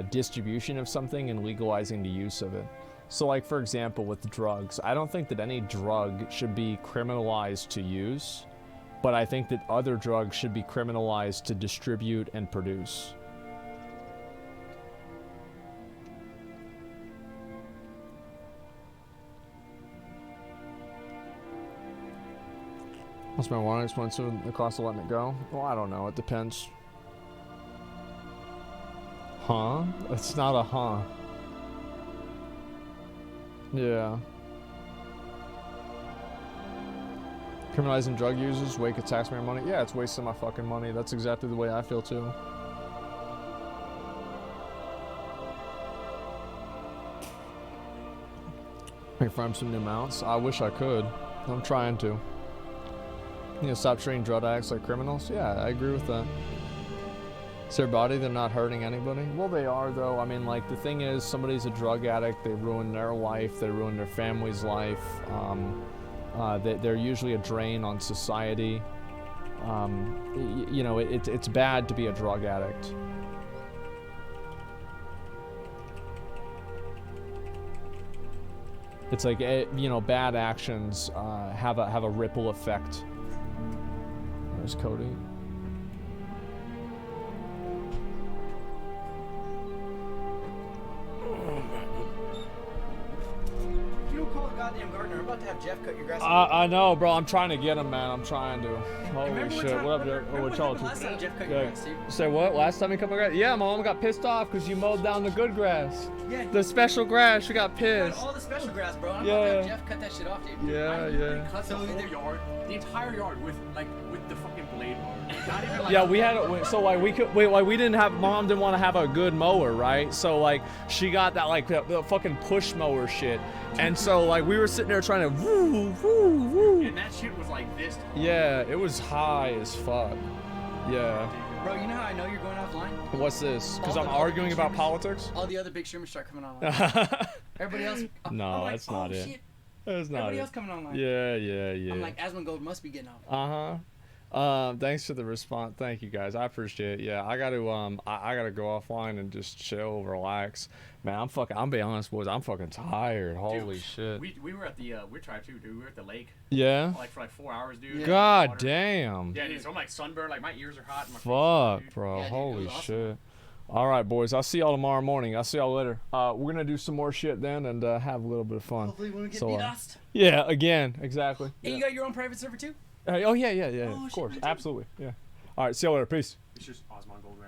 distribution of something and legalizing the use of it. So, like, for example, with drugs, I don't think that any drug should be criminalized to use, but I think that other drugs should be criminalized to distribute and produce. What's marijuana expensive? The cost of letting it go? Well, I don't know. It depends. Huh? It's not a huh. Yeah. Criminalizing drug users, wake of taxpayer money. Yeah, it's wasting my fucking money. That's exactly the way I feel too. I can farm some new mounts. I wish I could. I'm trying to. You know, stop treating drug addicts like criminals. Yeah, I agree with that. It's their body, they're not hurting anybody. Well, they are, though. I mean, like, the thing is, somebody's a drug addict, they ruin their life, they ruin their family's life. They're usually a drain on society. You know, it's bad to be a drug addict. It's like, you know, bad actions have a ripple effect. There's Cody. You don't call a goddamn gardener. I'm about to have Jeff cut your grass. I know, bro. I'm trying to get him, man. I'm trying to. Holy shit. What up, Jeff? Oh, what y'all last time Jeff cut yeah. your grass? Say what? Last time he cut my grass? Yeah, my mom got pissed off because you mowed down the good grass. Yeah. The special grass. She got pissed. All the special grass, bro. I'm Yeah. about to have Jeff cut that shit off, dude. Yeah. Cut the whole yard, the entire yard with the fucking blade mower. Not even like Yeah, we had it. So like we could, like we didn't have. Mom didn't want to have a good mower, right? So like she got that like the fucking push mower shit, and so like we were sitting there trying to woo woo woo. And that shit was like this. Yeah, it was high as fuck. Yeah. Bro, you know how I know you're going offline? What's this? Because All I'm the other arguing big about streamers- politics? All the other big streamers start coming online. Everybody else. No, I'm like, that's not oh, it. Shit. That's not Everybody it. else coming online. Yeah. I'm like, Asmongold must be getting off. Thanks for the response. Thank you guys. I appreciate it. Yeah, I got to I got to go offline and just chill, relax. Man, I'm being honest, boys. I'm fucking tired. Holy shit. We were at the we tried to, dude. We were at the lake. Yeah. Like for like 4 hours, dude. God Water. damn. Yeah, dude. So I'm like sunburned. Like my ears are hot. And my Fuck, face, bro. Yeah, dude, Holy it was awesome. shit. All right, boys. I'll see y'all tomorrow morning. I'll see y'all later. We're gonna do some more shit then and have a little bit of fun. Hopefully when we get So, dust. yeah, again, exactly. And you got your own private server too? Oh yeah, Oh, of shit, course, me too. absolutely, yeah. All right, see you later. Peace. It's just Asmongold,